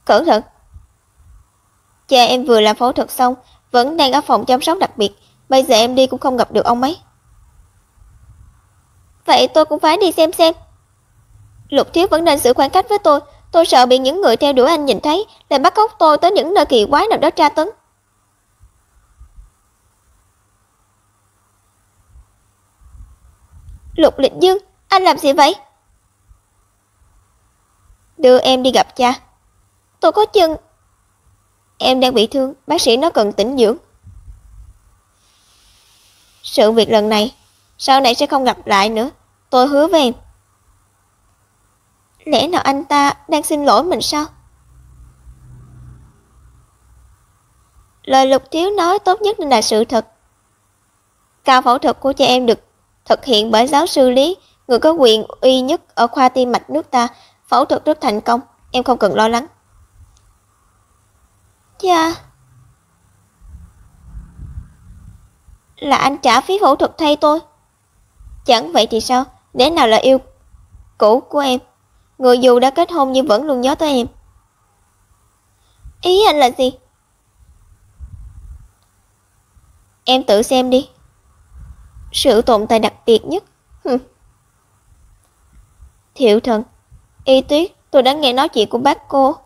Cẩn thận. Cha em vừa làm phẫu thuật xong, vẫn đang ở phòng chăm sóc đặc biệt. Bây giờ em đi cũng không gặp được ông ấy. Vậy tôi cũng phải đi xem. Lục Thiếu vẫn nên giữ khoảng cách với tôi sợ bị những người theo đuổi anh nhìn thấy, lại bắt cóc tôi tới những nơi kỳ quái nào đó tra tấn. Lục Lịch Dương, anh làm gì vậy? Đưa em đi gặp cha. Tôi có chân. Em đang bị thương, bác sĩ nói cần tĩnh dưỡng. Sự việc lần này, sau này sẽ không gặp lại nữa, tôi hứa với em. Lẽ nào anh ta đang xin lỗi mình sao? Lời Lục Thiếu nói tốt nhất nên là sự thật. Ca phẫu thuật của cha em được thực hiện bởi giáo sư Lý, người có quyền uy nhất ở khoa tim mạch nước ta. Phẫu thuật rất thành công, em không cần lo lắng. Cha, là anh trả phí phẫu thuật thay tôi. Chẳng vậy thì sao? Lẽ nào là yêu cũ của em? Người dù đã kết hôn nhưng vẫn luôn nhớ tới em. Ý anh là gì? Em tự xem đi. Sự tồn tại đặc biệt nhất. Thiệu Thần, Y Tuyết, tôi đã nghe nói chuyện của bác cô.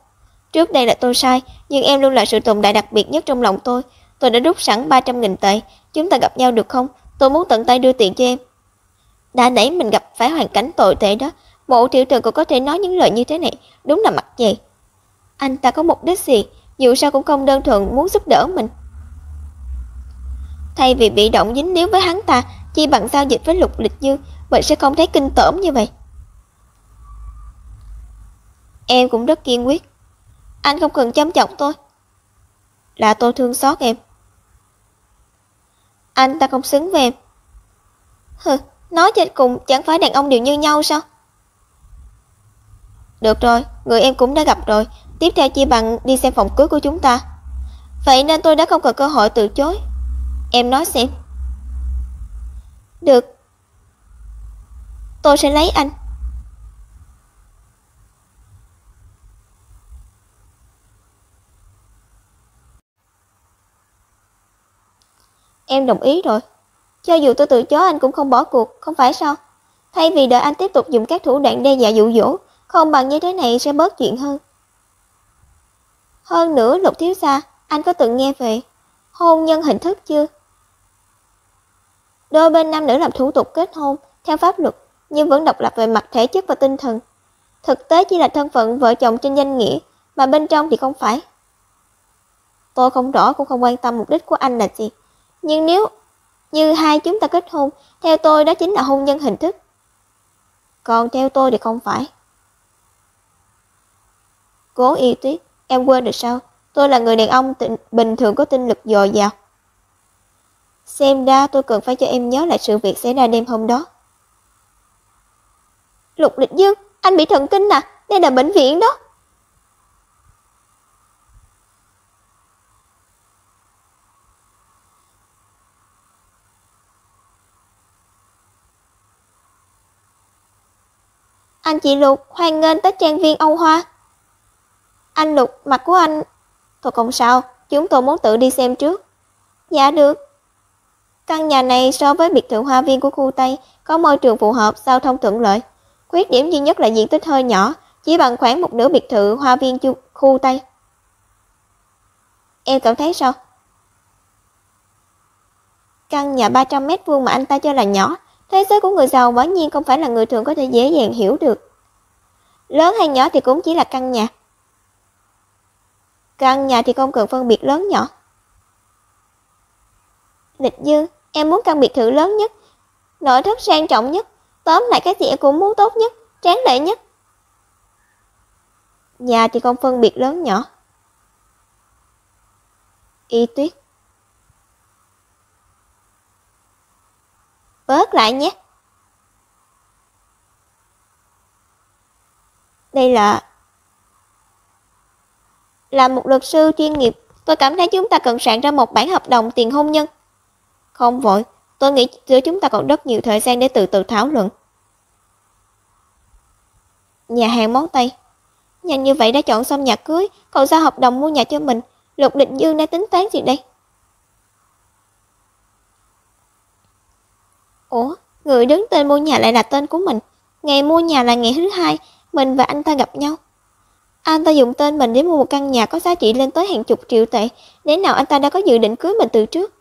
Trước đây là tôi sai, nhưng em luôn là sự tồn tại đặc biệt nhất trong lòng tôi. Tôi đã rút sẵn 300.000 tệ. Chúng ta gặp nhau được không? Tôi muốn tận tay đưa tiền cho em. Đã đẩy mình gặp phải hoàn cảnh tồi tệ đó, bộ Thiệu Thần còn có thể nói những lời như thế này, đúng là mặt dày. Anh ta có mục đích gì? Dù sao cũng không đơn thuần muốn giúp đỡ mình. Thay vì bị động dính líu với hắn ta, chi bằng giao dịch với Lục Lịch Dương, mình sẽ không thấy kinh tởm như vậy. Em cũng rất kiên quyết. Anh không cần chăm chọc tôi. Là tôi thương xót em. Anh ta không xứng với em. Nói cho cùng chẳng phải đàn ông đều như nhau sao? Được rồi, người em cũng đã gặp rồi. Tiếp theo chi bằng đi xem phòng cưới của chúng ta. Vậy nên tôi đã không còn cơ hội từ chối. Em nói xem. Được. Tôi sẽ lấy anh. Em đồng ý rồi. Cho dù tôi từ chối anh cũng không bỏ cuộc, không phải sao? Thay vì đợi anh tiếp tục dùng các thủ đoạn đe dọa dụ dỗ, không bằng như thế này sẽ bớt chuyện hơn. Hơn nữa, Lục thiếu gia, anh có từng nghe về hôn nhân hình thức chưa? Đôi bên nam nữ làm thủ tục kết hôn theo pháp luật, nhưng vẫn độc lập về mặt thể chất và tinh thần. Thực tế chỉ là thân phận vợ chồng trên danh nghĩa, mà bên trong thì không phải. Tôi không rõ cũng không quan tâm mục đích của anh là gì. Nhưng nếu như hai chúng ta kết hôn, theo tôi đó chính là hôn nhân hình thức. Còn theo tôi thì không phải. Cố Y Tuyết, em quên được sao? Tôi là người đàn ông bình thường có tinh lực dồi dào. Xem ra tôi cần phải cho em nhớ lại sự việc xảy ra đêm hôm đó. Lục Lịch Dương, anh bị thần kinh à? Đây là bệnh viện đó. Anh chị Lục, hoan nghênh tới trang viên Âu Hoa. Anh Lục, mặt của anh... Thôi không sao, chúng tôi muốn tự đi xem trước. Dạ được. Căn nhà này so với biệt thự hoa viên của khu Tây có môi trường phù hợp, giao thông thuận lợi. Khuyết điểm duy nhất là diện tích hơi nhỏ, chỉ bằng khoảng một nửa biệt thự hoa viên khu Tây. Em cảm thấy sao? Căn nhà 300 mét vuông mà anh ta cho là nhỏ, thế giới của người giàu quả nhiên không phải là người thường có thể dễ dàng hiểu được. Lớn hay nhỏ thì cũng chỉ là căn nhà. Căn nhà thì không cần phân biệt lớn nhỏ. Lịch Dư, em muốn căn biệt thự lớn nhất, nội thất sang trọng nhất, tóm lại cái gì em cũng muốn tốt nhất, tráng lệ nhất. Nhà thì không phân biệt lớn nhỏ. Y Tuyết, bớt lại nhé. Đây là một luật sư chuyên nghiệp. Tôi cảm thấy chúng ta cần soạn ra một bản hợp đồng tiền hôn nhân. Không vội, tôi nghĩ giữa chúng ta còn rất nhiều thời gian để từ từ thảo luận. Nhà hàng món Tây. Nhanh như vậy đã chọn xong nhà cưới, còn sao hợp đồng mua nhà cho mình? Lục Lịch Dương đang tính toán gì đây? Ủa, người đứng tên mua nhà lại là tên của mình. Ngày mua nhà là ngày thứ hai, mình và anh ta gặp nhau. Anh ta dùng tên mình để mua một căn nhà có giá trị lên tới hàng chục triệu tệ. Lẽ nào anh ta đã có dự định cưới mình từ trước?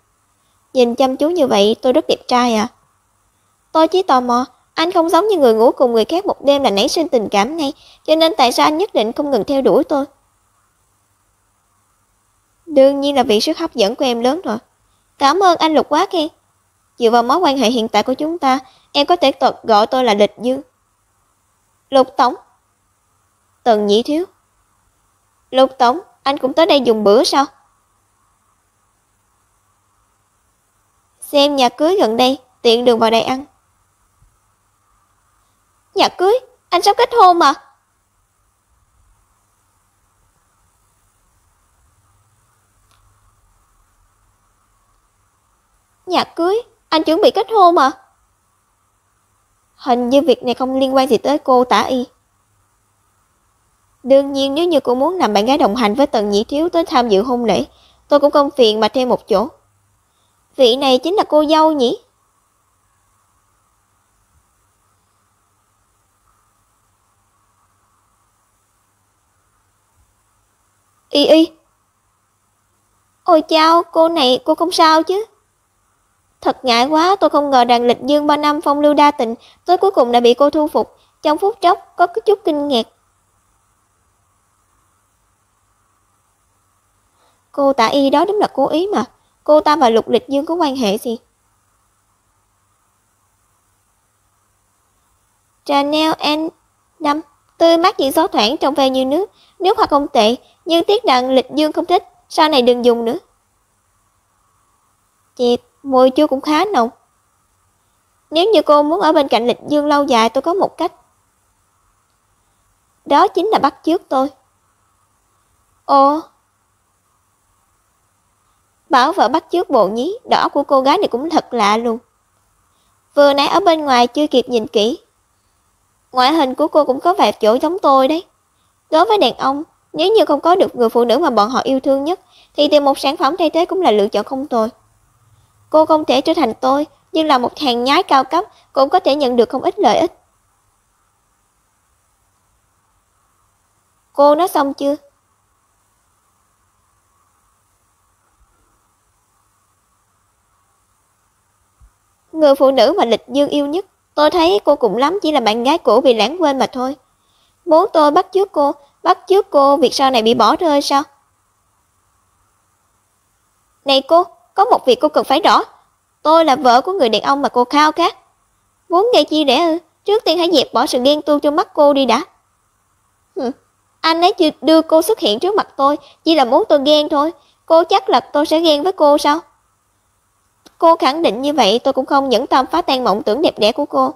Nhìn chăm chú như vậy, tôi rất đẹp trai à? Tôi chỉ tò mò, anh không giống như người ngủ cùng người khác một đêm là nảy sinh tình cảm ngay, cho nên tại sao anh nhất định không ngừng theo đuổi tôi? Đương nhiên là vì sức hấp dẫn của em lớn rồi. Cảm ơn anh Lục quá khen. Dựa vào mối quan hệ hiện tại của chúng ta, em có thể gọi tôi là Lịch Dương. Lục Tổng. Tần Nhĩ Thiếu. Lục Tổng, anh cũng tới đây dùng bữa sao? Xem nhà cưới gần đây, tiện đường vào đây ăn. Nhà cưới? Anh sắp kết hôn mà. Nhà cưới? Anh chuẩn bị kết hôn mà. Hình như việc này không liên quan gì tới cô Tả Y. Đương nhiên nếu như cô muốn làm bạn gái đồng hành với Tần Nhĩ Thiếu tới tham dự hôn lễ, tôi cũng không phiền mà thêm một chỗ. Vị này chính là cô dâu nhỉ? Y Y. Ôi chao, cô này cô không sao chứ? Thật ngại quá, tôi không ngờ rằng Lịch Dương 3 năm phong lưu đa tình, tới cuối cùng đã bị cô thu phục. Trong phút chốc có chút kinh ngạc. Cô Tả Y đó đúng là cố ý mà. Cô ta và Lục Lịch Dương có quan hệ gì? Chanel N5 tươi mắt như gió thoảng trong veo như nước. Nước hoa không tệ, nhưng tiếc rằng Lịch Dương không thích. Sau này đừng dùng nữa. Chẹp, mùi chua cũng khá nồng. Nếu như cô muốn ở bên cạnh Lịch Dương lâu dài, tôi có một cách. Đó chính là bắt chước tôi. Ồ, bảo vợ bắt chước bộ nhí, đỏ của cô gái này cũng thật lạ luôn. Vừa nãy ở bên ngoài chưa kịp nhìn kỹ. Ngoại hình của cô cũng có vài chỗ giống tôi đấy. Đối với đàn ông, nếu như không có được người phụ nữ mà bọn họ yêu thương nhất, thì tìm một sản phẩm thay thế cũng là lựa chọn không tồi. Cô không thể trở thành tôi, nhưng là một hàng nhái cao cấp cũng có thể nhận được không ít lợi ích. Cô nói xong chưa? Người phụ nữ mà Lịch Dương yêu nhất, tôi thấy cô cũng lắm chỉ là bạn gái cũ bị lãng quên mà thôi. Muốn tôi bắt chước cô việc sau này bị bỏ rơi sao? Này cô, có một việc cô cần phải rõ. Tôi là vợ của người đàn ông mà cô khao khát. Muốn nghe chi rẻ ư? Trước tiên hãy dẹp bỏ sự ghen tuông trong mắt cô đi đã. Anh ấy chưa đưa cô xuất hiện trước mặt tôi, chỉ là muốn tôi ghen thôi. Cô chắc là tôi sẽ ghen với cô sao? Cô khẳng định như vậy tôi cũng không nhẫn tâm phá tan mộng tưởng đẹp đẽ của cô.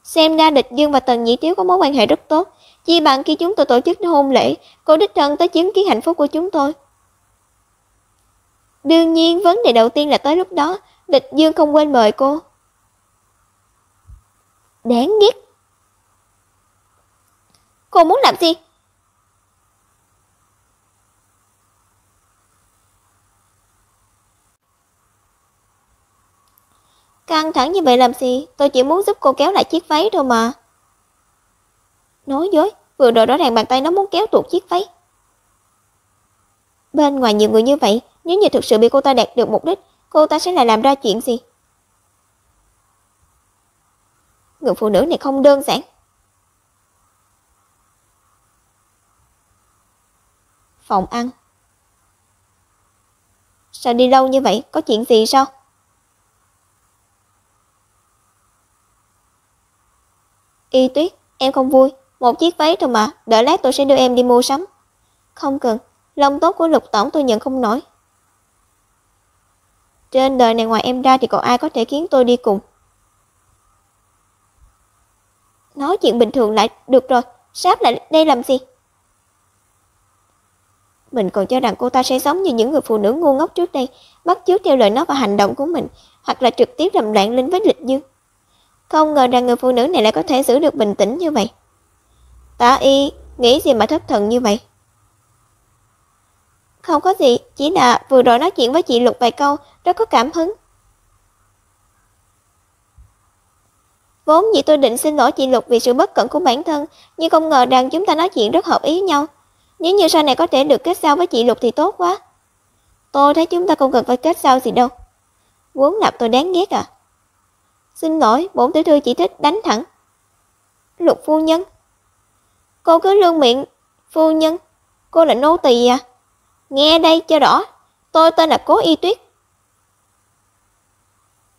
Xem ra Lịch Dương và Tần Nhĩ Tiếu có mối quan hệ rất tốt. Chi bằng khi chúng tôi tổ chức hôn lễ, cô đích thân tới chứng kiến hạnh phúc của chúng tôi. Đương nhiên vấn đề đầu tiên là tới lúc đó Lịch Dương không quên mời cô. Đáng ghét. Cô muốn làm gì? Căng thẳng như vậy làm gì? Tôi chỉ muốn giúp cô kéo lại chiếc váy thôi mà. Nói dối, vừa rồi rõ ràng bàn tay nó muốn kéo tuột chiếc váy. Bên ngoài nhiều người như vậy, nếu như thực sự bị cô ta đạt được mục đích, cô ta sẽ lại làm ra chuyện gì? Người phụ nữ này không đơn giản. Phòng ăn. Sao đi lâu như vậy? Có chuyện gì sao? Y Tuyết, em không vui. Một chiếc váy thôi mà, đợi lát tôi sẽ đưa em đi mua sắm. Không cần, lòng tốt của Lục Tổng tôi nhận không nổi. Trên đời này ngoài em ra thì còn ai có thể khiến tôi đi cùng. Nói chuyện bình thường lại được rồi, sáp lại đây làm gì? Mình còn cho rằng cô ta sẽ giống như những người phụ nữ ngu ngốc trước đây, bắt chước theo lời nói và hành động của mình, hoặc là trực tiếp làm loạn lên với Lịch Dương. Không ngờ rằng người phụ nữ này lại có thể giữ được bình tĩnh như vậy. Tả Y, nghĩ gì mà thất thần như vậy? Không có gì, chỉ là vừa rồi nói chuyện với chị Lục vài câu, rất có cảm hứng. Vốn dĩ tôi định xin lỗi chị Lục vì sự bất cẩn của bản thân, nhưng không ngờ rằng chúng ta nói chuyện rất hợp ý nhau. Nếu như sau này có thể được kết giao với chị Lục thì tốt quá. Tôi thấy chúng ta không cần phải kết giao gì đâu. Vốn lập tôi đáng ghét à. Xin lỗi, bổn tiểu thư chỉ thích đánh thẳng. Lục phu nhân. Cô cứ lương miệng, phu nhân. Cô là nô tỳ à? Nghe đây cho rõ, tôi tên là Cố Y Tuyết.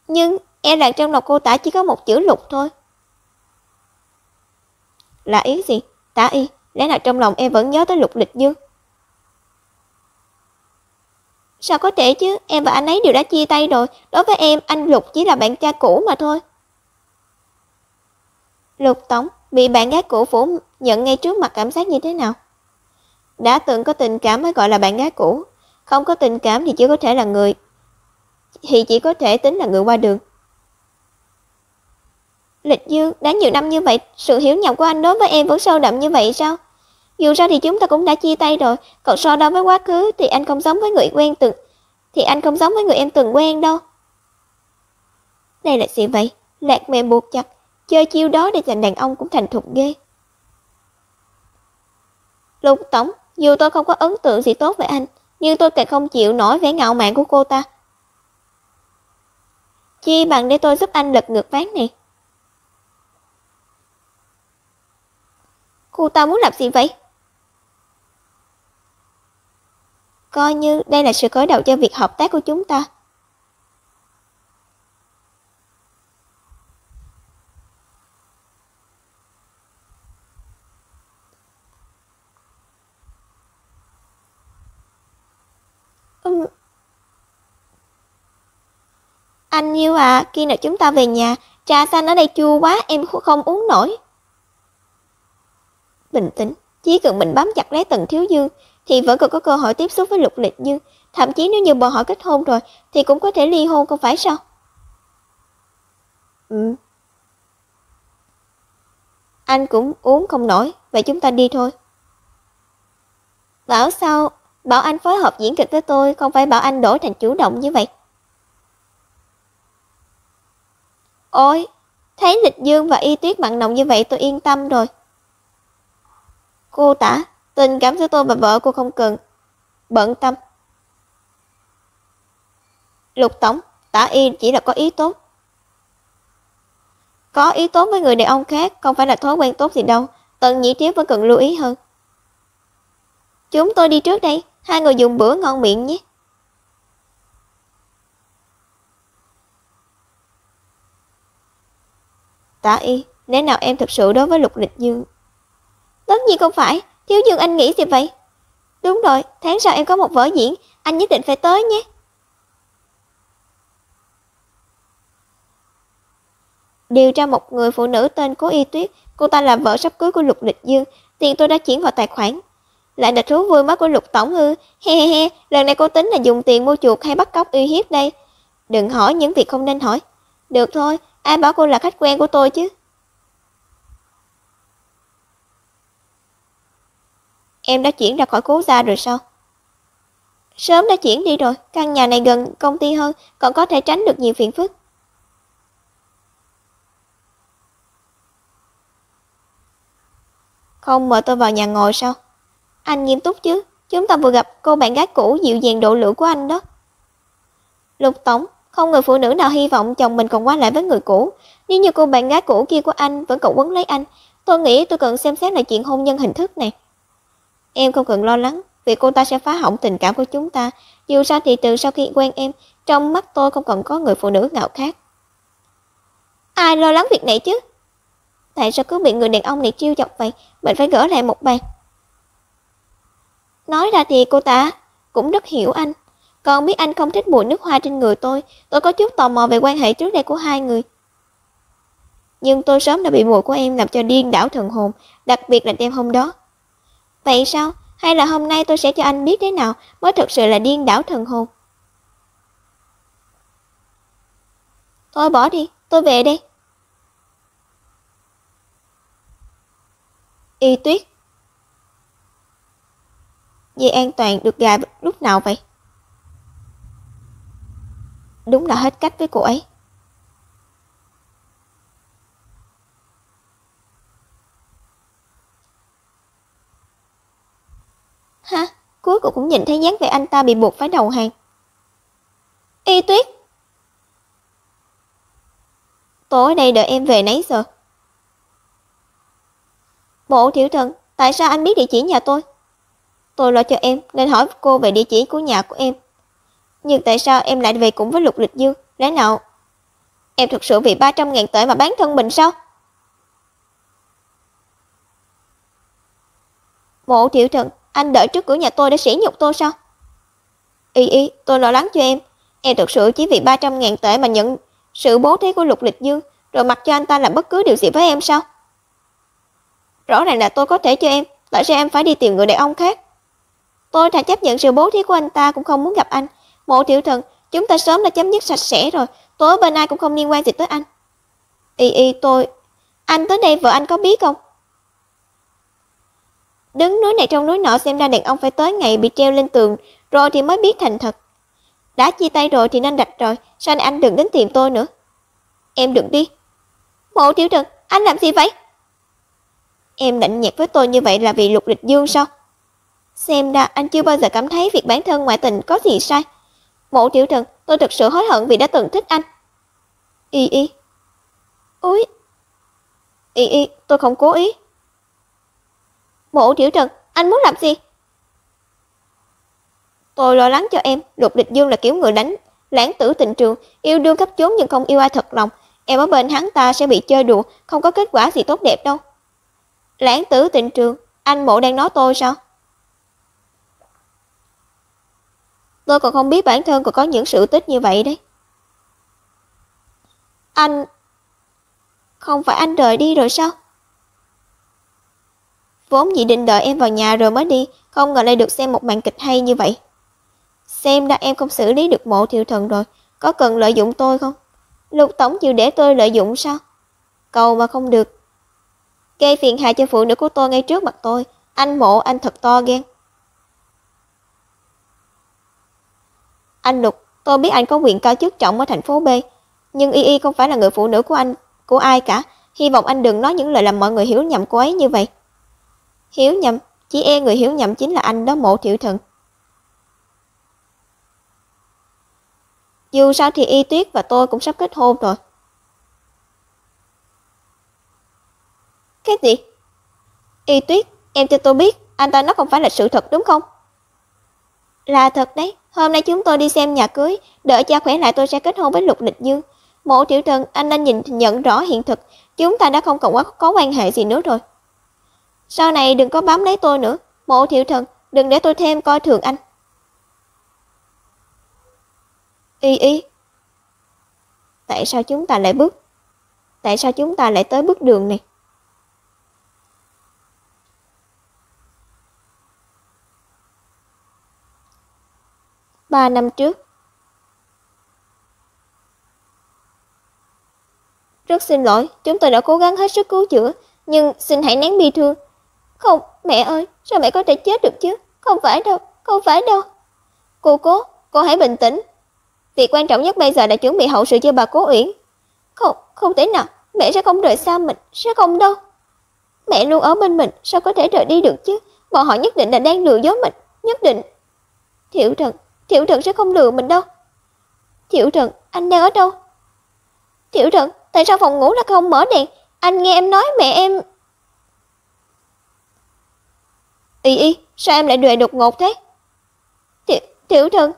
Nhưng e rằng trong lòng cô Tả chỉ có một chữ Lục thôi. Là ý gì? Tả Y, lẽ nào trong lòng em vẫn nhớ tới Lục Lịch Dương? Sao có thể chứ, em và anh ấy đều đã chia tay rồi. Đối với em, anh Lục chỉ là bạn trai cũ mà thôi. Lục tổng bị bạn gái cũ phủ nhận ngay trước mặt, cảm giác như thế nào? Đã từng có tình cảm mới gọi là bạn gái cũ, không có tình cảm thì chỉ có thể tính là người qua đường. Lịch Dương, đã nhiều năm như vậy, sự hiểu nhầm của anh đối với em vẫn sâu đậm như vậy sao? Dù sao thì chúng ta cũng đã chia tay rồi, còn so đo với quá khứ thì anh không giống với người em từng quen đâu. Đây là gì vậy? Lạc mềm buộc chặt, chơi chiêu đó để thành đàn ông cũng thành thục ghê. Lục tổng, dù tôi không có ấn tượng gì tốt với anh, nhưng tôi càng không chịu nổi vẻ ngạo mạn của cô ta. Chi bằng để tôi giúp anh lật ngược ván này. Cô ta muốn làm gì vậy? Coi như đây là sự khởi đầu cho việc hợp tác của chúng ta. Anh yêu à, khi nào chúng ta về nhà, trà xanh ở đây chua quá, em không uống nổi. Bình tĩnh, chỉ cần mình bám chặt lấy Tần Thiếu Dương thì vẫn còn có cơ hội tiếp xúc với Lục Lịch Dương. Thậm chí nếu như bọn họ kết hôn rồi thì cũng có thể ly hôn, không phải sao? Anh cũng uống không nổi, vậy chúng ta đi thôi. Bảo sao? Bảo anh phối hợp diễn kịch với tôi, không phải bảo anh đổi thành chủ động như vậy. Ôi, thấy Lịch Dương và Y Tuyết mặn nồng như vậy tôi yên tâm rồi. Cô Tả, tình cảm giữa tôi và vợ cô không cần bận tâm. Lục tổng, Tả Y chỉ là có ý tốt. Có ý tốt với người đàn ông khác không phải là thói quen tốt gì đâu, Tần Nhị Tiếu vẫn cần lưu ý hơn. Chúng tôi đi trước đây, hai người dùng bữa ngon miệng nhé. Tả Y, lẽ nào em thực sự đối với Lục Lịch Dương? Tất nhiên không phải, Thiếu Dương anh nghĩ gì vậy? Đúng rồi, tháng sau em có một vở diễn, anh nhất định phải tới nhé. Điều tra một người phụ nữ tên Cố Y Tuyết, cô ta là vợ sắp cưới của Lục Lịch Dương, tiền tôi đã chuyển vào tài khoản. Lại là thú vui mắt của Lục tổng ư? He he he, lần này cô tính là dùng tiền mua chuộc hay bắt cóc uy hiếp đây? Đừng hỏi những việc không nên hỏi. Được thôi, ai bảo cô là khách quen của tôi chứ? Em đã chuyển ra khỏi Cố gia rồi sao? Sớm đã chuyển đi rồi, căn nhà này gần công ty hơn, còn có thể tránh được nhiều phiền phức. Không mời tôi vào nhà ngồi sao? Anh nghiêm túc chứ, chúng ta vừa gặp cô bạn gái cũ dịu dàng độ lượng của anh đó. Lục tổng, không người phụ nữ nào hy vọng chồng mình còn quay lại với người cũ. Nếu như cô bạn gái cũ kia của anh vẫn còn quấn lấy anh, tôi nghĩ tôi cần xem xét lại chuyện hôn nhân hình thức này. Em không cần lo lắng, vì cô ta sẽ phá hỏng tình cảm của chúng ta. Dù sao thì từ sau khi quen em, trong mắt tôi không còn có người phụ nữ nào khác. Ai lo lắng việc này chứ? Tại sao cứ bị người đàn ông này trêu chọc vậy? Mình phải gỡ lại một bàn. Nói ra thì cô ta cũng rất hiểu anh. Còn biết anh không thích mùi nước hoa trên người tôi có chút tò mò về quan hệ trước đây của hai người. Nhưng tôi sớm đã bị mùi của em làm cho điên đảo thần hồn, đặc biệt là đêm hôm đó. Vậy sao? Hay là hôm nay tôi sẽ cho anh biết thế nào mới thực sự là điên đảo thần hồn? Thôi bỏ đi, tôi về đây. Y Tuyết, dây an toàn được gài lúc nào vậy? Đúng là hết cách với cô ấy. Ha, cuối cùng cũng nhìn thấy dáng vẻ anh ta bị buộc phải đầu hàng. Y Tuyết, tôi ở đây đợi em về nãy giờ. Bộ tiểu thần, tại sao anh biết địa chỉ nhà tôi? Tôi lo cho em nên hỏi cô về địa chỉ của nhà của em. Nhưng tại sao em lại về cùng với Lục Lịch Dương? Lẽ nào em thực sự vì 300.000 tệ mà bán thân mình sao? Bộ tiểu thần, anh đợi trước cửa nhà tôi để sỉ nhục tôi sao? Y, tôi lo lắng cho em. Em thực sự chỉ vì 300.000 tệ mà nhận sự bố thí của Lục Lịch Dương, rồi mặc cho anh ta làm bất cứ điều gì với em sao? Rõ ràng là tôi có thể cho em, tại sao em phải đi tìm người đàn ông khác? Tôi thà chấp nhận sự bố thí của anh ta cũng không muốn gặp anh. Mộ tiểu thần, chúng ta sớm đã chấm dứt sạch sẽ rồi, tôi ở bên ai cũng không liên quan gì tới anh. Anh tới đây vợ anh có biết không? Đứng núi này trong núi nọ xem ra đàn ông phải tới ngày bị treo lên tường rồi thì mới biết thành thật. Đã chia tay rồi thì nên rạch rồi, sau này anh đừng đến tìm tôi nữa. Em đừng đi. Mộ tiểu thần, anh làm gì vậy? Em lạnh nhạt với tôi như vậy là vì Lục Lịch Dương sao? Xem ra anh chưa bao giờ cảm thấy việc bản thân ngoại tình có gì sai. Mộ tiểu thần, tôi thực sự hối hận vì đã từng thích anh. Úi. Tôi không cố ý. Mộ tiểu thần, anh muốn làm gì? Tôi lo lắng cho em. Lục Lịch Dương là kiểu người lãng tử tình trường, yêu đương khắp chốn nhưng không yêu ai thật lòng. Em ở bên hắn ta sẽ bị chơi đùa, không có kết quả gì tốt đẹp đâu. Lãng tử tình trường, anh Mộ đang nói tôi sao? Tôi còn không biết bản thân còn có những sự tích như vậy đấy. Anh... Không phải anh rời đi rồi sao? Vốn dĩ định đợi em vào nhà rồi mới đi, không ngờ lại được xem một màn kịch hay như vậy. Xem ra em không xử lý được Mộ tiểu thần rồi, có cần lợi dụng tôi không? Lục tổng chịu để tôi lợi dụng sao? Cầu mà không được. Gây phiền hại cho phụ nữ của tôi ngay trước mặt tôi, anh Mộ anh thật to gan. Anh Lục, tôi biết anh có quyền cao chức trọng ở thành phố B, nhưng Y không phải là người phụ nữ của anh, của ai cả. Hy vọng anh đừng nói những lời làm mọi người hiểu nhầm cô ấy như vậy. Hiểu nhầm? Chỉ e người hiểu nhầm chính là anh đó Mộ tiểu thần. Dù sao thì Y Tuyết và tôi cũng sắp kết hôn rồi. Cái gì? Y Tuyết, em cho tôi biết, anh ta nói không phải là sự thật đúng không? Là thật đấy, hôm nay chúng tôi đi xem nhà cưới, đợi cha khỏe lại tôi sẽ kết hôn với Lục Lịch Dương. Mộ tiểu thần, anh nên nhận rõ hiện thực, chúng ta đã không còn có quan hệ gì nữa rồi. Sau này đừng có bám lấy tôi nữa, Mộ tiểu thần, đừng để tôi thêm coi thường anh. Y, tại sao chúng ta lại tới bước đường này? Ba năm trước. Rất xin lỗi, chúng tôi đã cố gắng hết sức cứu chữa, nhưng xin hãy nén bi thương. Không, mẹ ơi, sao mẹ có thể chết được chứ? Không phải đâu. Cô hãy bình tĩnh. Việc quan trọng nhất bây giờ là chuẩn bị hậu sự cho bà Cố Uyển. Không thể nào, mẹ sẽ không rời xa mình, sẽ không đâu. Mẹ luôn ở bên mình, sao có thể rời đi được chứ? Bọn họ nhất định là đang lừa dối mình, nhất định. Thiệu Thần sẽ không lừa mình đâu. Thiệu Thần, anh đang ở đâu? Thiệu Thần, tại sao phòng ngủ lại không mở đèn? Anh nghe em nói mẹ em... Sao em lại đuổi đột ngột thế? Thiệu Thần,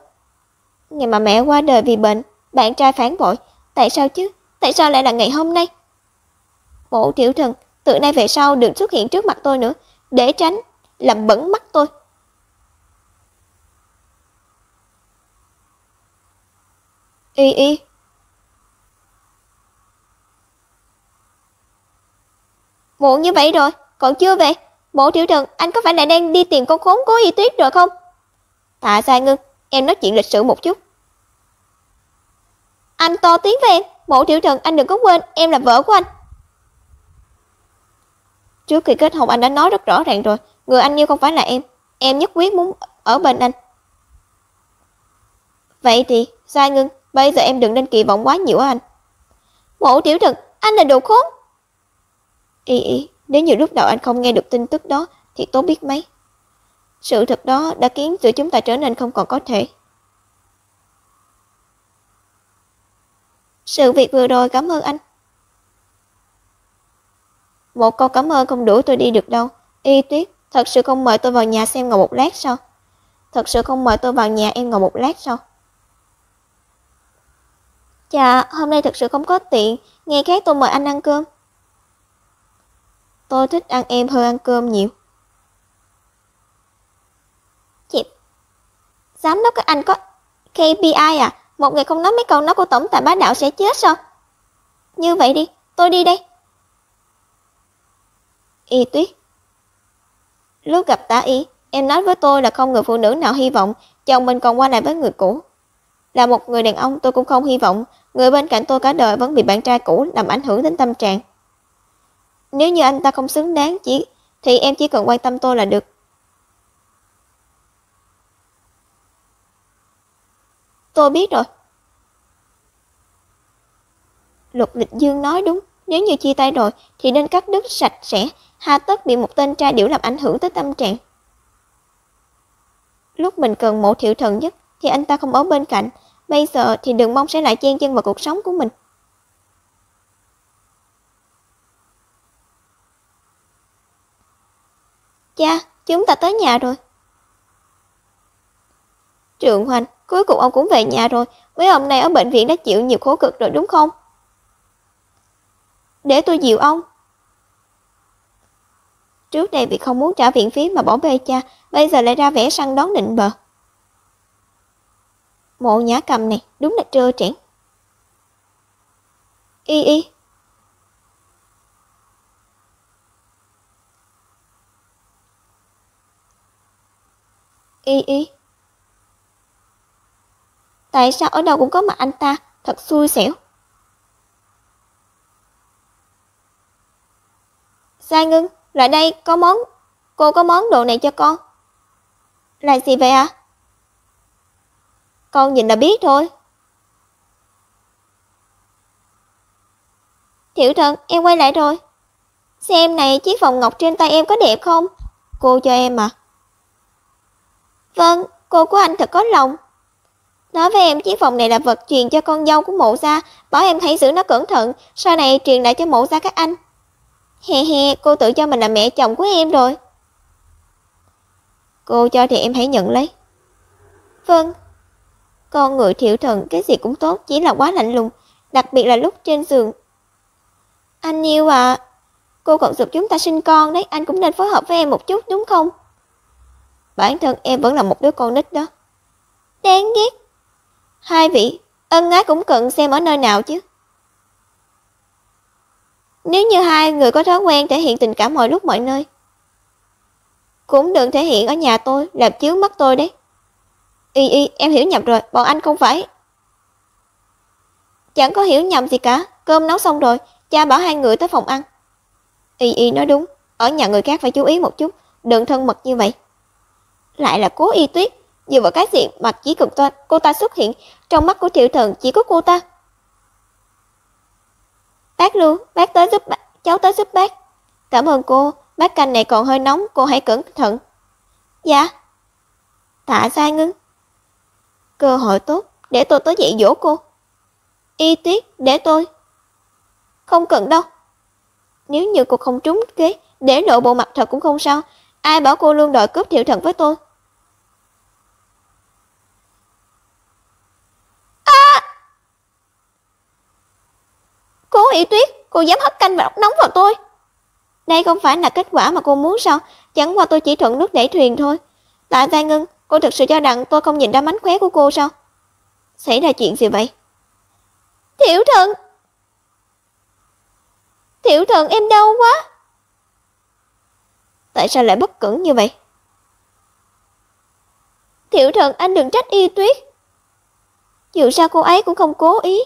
ngày mà mẹ qua đời vì bệnh, bạn trai phản bội. Tại sao chứ? Tại sao lại là ngày hôm nay? Mộ Thiệu Thần, từ nay về sau đừng xuất hiện trước mặt tôi nữa, để tránh làm bẩn mắt tôi. Muộn như vậy rồi, còn chưa về. Mộ Thiệu Thần, anh có phải là đang đi tìm con khốn Cố Y Tuyết rồi không? Tạ Sai Ngưng, em nói chuyện lịch sự một chút. Anh to tiếng với em. Mộ Thiệu Thần, anh đừng có quên, em là vợ của anh. Trước khi kết hôn anh đã nói rất rõ ràng rồi, người anh yêu không phải là em nhất quyết muốn ở bên anh. Vậy thì, Sai Ngưng, bây giờ em đừng nên kỳ vọng quá nhiều ở anh. Mộ Thiệu Thần, anh là đồ khốn. Nếu như lúc đầu anh không nghe được tin tức đó thì tốt biết mấy. Sự thật đó đã khiến giữa chúng ta trở nên không còn có thể. Sự việc vừa rồi cảm ơn anh. Một câu cảm ơn không đủ tôi đi được đâu. Y Tuyết, thật sự không mời tôi vào nhà xem ngồi một lát sao? Thật sự không mời tôi vào nhà em ngồi một lát sao? Dạ, hôm nay thật sự không có tiện, ngày khác tôi mời anh ăn cơm. Tôi thích ăn em hơn ăn cơm nhiều. Chị, giám đốc các anh có KPI à? Một ngày không nói mấy câu nói của tổng tài bá đạo sẽ chết sao? Như vậy đi, tôi đi đây. Y Tuyết, lúc gặp Tả Y, em nói với tôi là không người phụ nữ nào hy vọng chồng mình còn qua lại với người cũ. Là một người đàn ông tôi cũng không hy vọng người bên cạnh tôi cả đời vẫn bị bạn trai cũ làm ảnh hưởng đến tâm trạng. Nếu như anh ta không xứng đáng thì em chỉ cần quan tâm tôi là được. Tôi biết rồi. Lục Lịch Dương nói đúng, nếu như chia tay rồi thì nên cắt đứt sạch sẽ, hà tất bị một tên trai điểu làm ảnh hưởng tới tâm trạng. Lúc mình cần Mộ Thiệu Thần nhất thì anh ta không ở bên cạnh, bây giờ thì đừng mong sẽ lại chen chân vào cuộc sống của mình. Cha, chúng ta tới nhà rồi. Trượng Hoành, cuối cùng ông cũng về nhà rồi, mấy hôm nay ở bệnh viện đã chịu nhiều khổ cực rồi đúng không? Để tôi dìu ông. Trước đây vì không muốn trả viện phí mà bỏ bê cha, bây giờ lại ra vẻ săn đón định bợ. Mộ Nhã Cầm này đúng là trơ trẽn. Y Y. Y Y. Tại sao ở đâu cũng có mặt anh ta, thật xui xẻo. Giai Ngưng, lại đây, cô có món đồ này cho con. Là gì vậy ạ? Con nhìn là biết thôi. Thiệu Thần, em quay lại rồi. Xem này, chiếc vòng ngọc trên tay em có đẹp không? Cô cho em à? Vâng, cô của anh thật có lòng. Nói với em chiếc vòng này là vật truyền cho con dâu của Mộ gia, bảo em hãy giữ nó cẩn thận, sau này truyền lại cho Mộ gia các anh. He he, cô tự cho mình là mẹ chồng của em rồi. Cô cho thì em hãy nhận lấy. Vâng. Con người Thiệu Thần cái gì cũng tốt, chỉ là quá lạnh lùng, đặc biệt là lúc trên giường. Anh yêu à, cô còn giúp chúng ta sinh con đấy, anh cũng nên phối hợp với em một chút đúng không? Bản thân em vẫn là một đứa con nít đó. Đáng ghét. Hai vị, ân ái cũng cần xem ở nơi nào chứ. Nếu như hai người có thói quen thể hiện tình cảm mọi lúc mọi nơi, cũng đừng thể hiện ở nhà tôi, làm chướng mắt tôi đấy. Y Y, em hiểu nhầm rồi, bọn anh không phải. Chẳng có hiểu nhầm gì cả, cơm nấu xong rồi, cha bảo hai người tới phòng ăn. Y Y nói đúng, ở nhà người khác phải chú ý một chút, đừng thân mật như vậy. Lại là Cố Y Tuyết, dựa vào cái gì mà chỉ cần cô ta xuất hiện, trong mắt của Thiệu Thần chỉ có cô ta. Bác Lưu, bác tới giúp cháu tới giúp bác. Cảm ơn cô, bát canh này còn hơi nóng, cô hãy cẩn thận. Dạ. Tạ Giai Ngưng. Cơ hội tốt, để tôi tới dạy dỗ cô. Y Tuyết, để tôi. Không cần đâu. Nếu như cô không trúng kế, để lộ bộ mặt thật cũng không sao. Ai bảo cô luôn đòi cướp Thiệu Thần với tôi. Cố Y Tuyết, cô dám hất canh và nóng vào tôi. Đây không phải là kết quả mà cô muốn sao? Chẳng qua tôi chỉ thuận nước đẩy thuyền thôi. Tạ Giai Ngưng, cô thực sự cho rằng tôi không nhìn ra mánh khóe của cô sao? Xảy ra chuyện gì vậy? Thiệu Thần! Thiệu Thần, em đau quá. Tại sao lại bất cẩn như vậy? Thiệu Thần, anh đừng trách Y Tuyết. Dù sao cô ấy cũng không cố ý.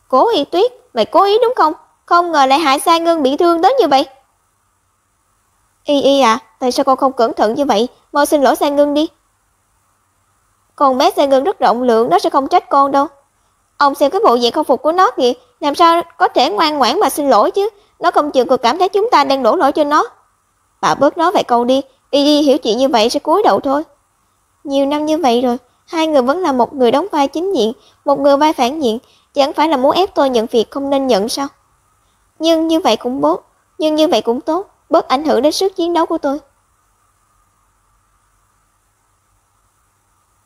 Cố Y Tuyết, mày cố ý đúng không? Không ngờ lại hại Giai Ngưng bị thương đến như vậy. Y Y à, tại sao con không cẩn thận như vậy? Mau xin lỗi Giai Ngưng đi. Con bé Giai Ngưng rất rộng lượng, nó sẽ không trách con đâu. Ông xem cái bộ dạng không phục của nó kìa, làm sao có thể ngoan ngoãn mà xin lỗi chứ, nó không chừng còn cảm thấy chúng ta đang đổ lỗi cho nó. Bà bớt nói vài câu đi, y hiểu chuyện như vậy sẽ cúi đầu thôi. Nhiều năm như vậy rồi, hai người vẫn là một người đóng vai chính diện, một người vai phản diện, chẳng phải là muốn ép tôi nhận việc không nên nhận sao? Nhưng như vậy cũng tốt, bớt ảnh hưởng đến sức chiến đấu của tôi.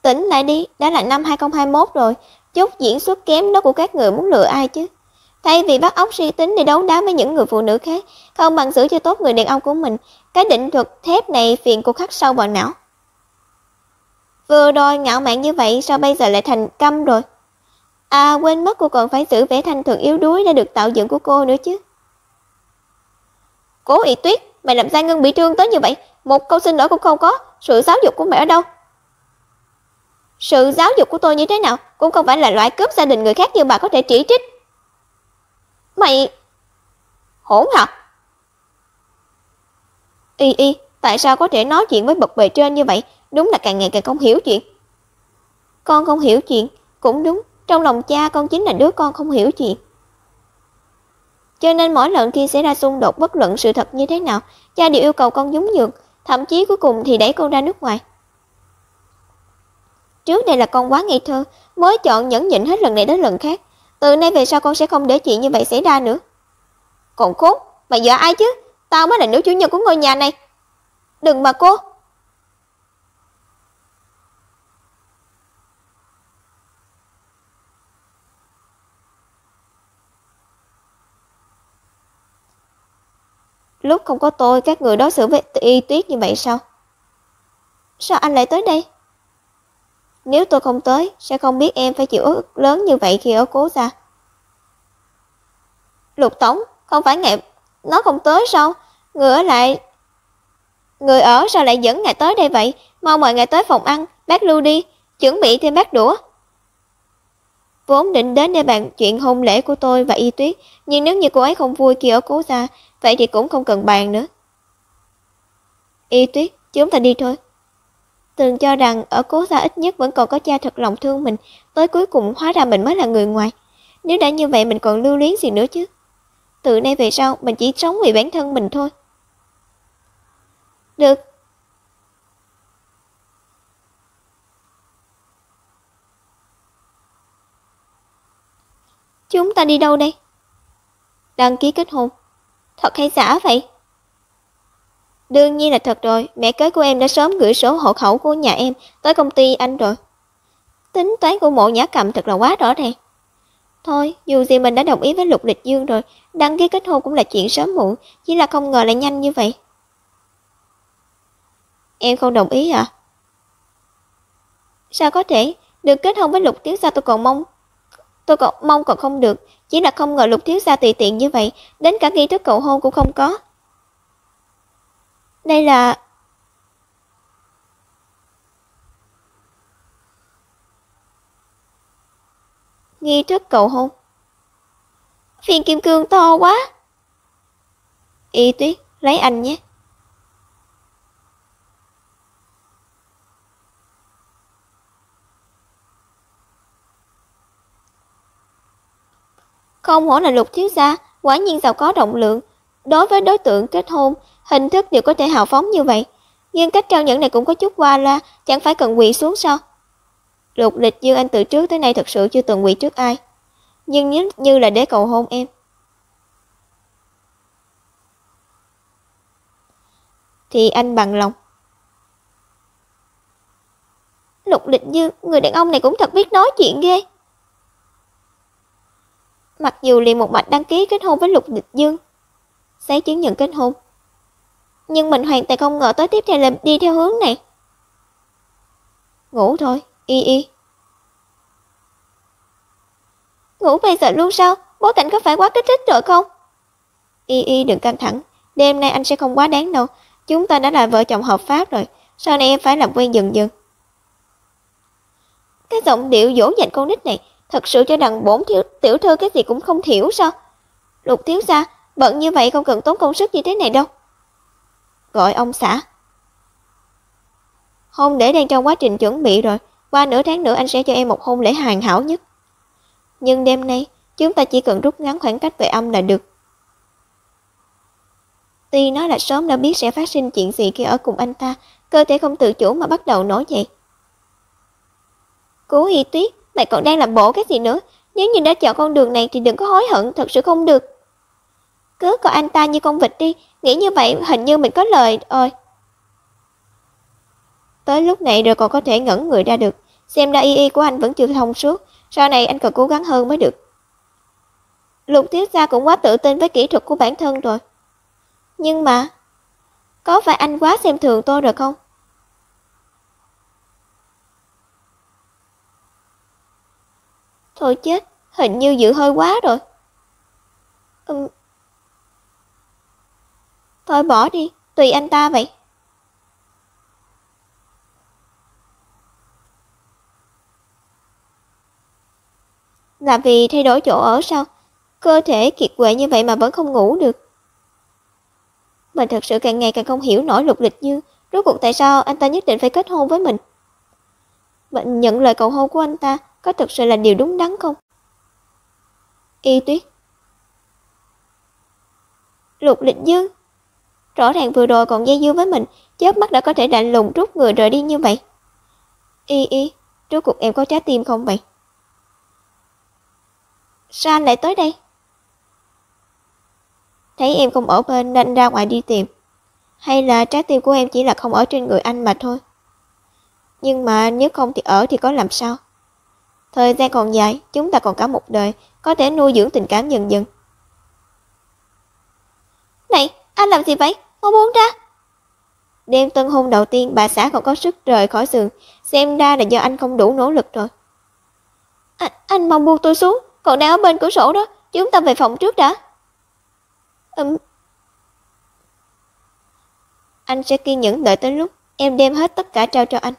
Tỉnh lại đi, đã là năm 2021 rồi, chút diễn xuất kém đó của các người muốn lừa ai chứ? Thay vì bắt óc suy tính để đấu đá với những người phụ nữ khác, không bằng giữ cho tốt người đàn ông của mình, cái định luật thép này phiền cô khắc sâu vào não. Vừa rồi ngạo mạn như vậy sao bây giờ lại thành câm rồi? À, quên mất cô còn phải giữ vẻ thanh thuần yếu đuối đã được tạo dựng của cô nữa chứ. Cố Ý Tuyết, mày làm Giai Ngân bị thương tới như vậy, một câu xin lỗi cũng không có, sự giáo dục của mẹ ở đâu? Sự giáo dục của tôi như thế nào cũng không phải là loại cướp gia đình người khác như bà có thể chỉ trích. Mày... hỗn hả? Y, tại sao có thể nói chuyện với bậc bề trên như vậy? Đúng là càng ngày càng không hiểu chuyện. Con không hiểu chuyện, cũng đúng, trong lòng cha con chính là đứa con không hiểu chuyện. Cho nên mỗi lần khi xảy ra xung đột bất luận sự thật như thế nào, cha đều yêu cầu con nhún nhường, thậm chí cuối cùng thì đẩy con ra nước ngoài. Trước đây là con quá ngây thơ, mới chọn nhẫn nhịn hết lần này đến lần khác. Từ nay về sau con sẽ không để chuyện như vậy xảy ra nữa. Còn khốn, mày dọa ai chứ? Tao mới là nữ chủ nhân của ngôi nhà này. Đừng mà cô. Lúc không có tôi, các người đối xử với Y Tuyết như vậy sao? Sao anh lại tới đây? Nếu tôi không tới, sẽ không biết em phải chịu ức lớn như vậy khi ở Cố gia. Lục Tổng, không phải ngài nó không tới sao? Người ở sao lại dẫn ngài tới đây vậy? Mau mời ngài tới phòng ăn, bác lưu đi, chuẩn bị thêm bát đũa. Vốn định đến để bàn chuyện hôn lễ của tôi và Y Tuyết, nhưng nếu như cô ấy không vui khi ở Cố gia, vậy thì cũng không cần bàn nữa. Y Tuyết, chúng ta đi thôi. Từng cho rằng ở Cố gia ít nhất vẫn còn có cha thật lòng thương mình, tới cuối cùng hóa ra mình mới là người ngoài. Nếu đã như vậy mình còn lưu luyến gì nữa chứ? Từ nay về sau mình chỉ sống vì bản thân mình thôi. Được. Chúng ta đi đâu đây? Đăng ký kết hôn. Thật hay giả vậy? Đương nhiên là thật rồi, mẹ kế của em đã sớm gửi sổ hộ khẩu của nhà em tới công ty anh rồi. Tính toán của Mộ Nhã Cầm thật là quá rõ ràng. Thôi, dù gì mình đã đồng ý với Lục Lịch Dương rồi, đăng ký kết hôn cũng là chuyện sớm muộn, chỉ là không ngờ lại nhanh như vậy. Em không đồng ý à? Sao có thể, được kết hôn với Lục thiếu gia tôi còn mong còn không được, chỉ là không ngờ Lục thiếu gia tùy tiện như vậy, đến cả nghi thức cầu hôn cũng không có. Đây là... nghi thức cầu hôn. Viên kim cương to quá. Y Tuyết, lấy anh nhé. Không hổ là Lục thiếu gia, quả nhiên giàu có rộng lượng. Đối với đối tượng kết hôn, hình thức đều có thể hào phóng như vậy. Nhưng cách trao nhẫn này cũng có chút qua loa, chẳng phải cần quỳ xuống sao? Lục Lịch Dương anh từ trước tới nay thật sự chưa từng quỳ trước ai. Nhưng như là để cầu hôn em. Thì anh bằng lòng. Lục Lịch Dương, người đàn ông này cũng thật biết nói chuyện ghê. Mặc dù liền một mạch đăng ký kết hôn với Lục Lịch Dương, giấy chứng nhận kết hôn, nhưng mình hoàn toàn không ngờ tới tiếp theo là đi theo hướng này. Ngủ thôi, Y. Ngủ bây giờ luôn sao? Bối cảnh có phải quá kích thích rồi không? Y đừng căng thẳng, đêm nay anh sẽ không quá đáng đâu. Chúng ta đã là vợ chồng hợp pháp rồi, sau này em phải làm quen dần dần. Cái giọng điệu dỗ dành con nít này thật sự cho rằng bổn tiểu thư cái gì cũng không hiểu sao? Lục thiếu gia, bận như vậy không cần tốn công sức như thế này đâu. Gọi ông xã. Hôn lễ đang trong quá trình chuẩn bị rồi, qua nửa tháng nữa anh sẽ cho em một hôn lễ hoàn hảo nhất. Nhưng đêm nay, chúng ta chỉ cần rút ngắn khoảng cách về âm là được. Tuy nói là sớm đã biết sẽ phát sinh chuyện gì khi ở cùng anh ta, cơ thể không tự chủ mà bắt đầu nổi dậy. Cố Y Tuyết, mày còn đang làm bộ cái gì nữa? Nếu như đã chọn con đường này thì đừng có hối hận, thật sự không được. Cứ coi anh ta như con vịt đi, nghĩ như vậy hình như mình có lời rồi. Tới lúc này rồi còn có thể ngẩn người ra được, xem ra y của anh vẫn chưa thông suốt, sau này anh cần cố gắng hơn mới được. Lục Thiếu Gia cũng quá tự tin với kỹ thuật của bản thân rồi. Nhưng mà, có phải anh quá xem thường tôi rồi không? Thôi chết, hình như dự hơi quá rồi. Thôi bỏ đi, tùy anh ta vậy. Là vì thay đổi chỗ ở sao? Cơ thể kiệt quệ như vậy mà vẫn không ngủ được. Mình thật sự càng ngày càng không hiểu nổi Lục Lịch Dương, rốt cuộc tại sao anh ta nhất định phải kết hôn với mình. Mình nhận lời cầu hôn của anh ta có thực sự là điều đúng đắn không? Y Tuyết. Lục Lịch Dương, rõ ràng vừa rồi còn dây dưa với mình, chớp mắt đã có thể lạnh lùng rút người rời đi như vậy. Y, rốt cuộc em có trái tim không vậy? Sao anh lại tới đây? Thấy em không ở bên nên ra ngoài đi tìm. Hay là trái tim của em chỉ là không ở trên người anh mà thôi? Nhưng mà nếu không thì ở thì có làm sao? Thời gian còn dài, chúng ta còn cả một đời, có thể nuôi dưỡng tình cảm dần dần. Này, anh làm gì vậy? Mau buông ra. Đêm tân hôn đầu tiên bà xã còn có sức rời khỏi giường, xem ra là do anh không đủ nỗ lực rồi. Anh mau buông tôi xuống, còn đang ở bên cửa sổ đó, chúng ta về phòng trước đã. Anh sẽ kiên nhẫn đợi tới lúc em đem hết tất cả trao cho anh.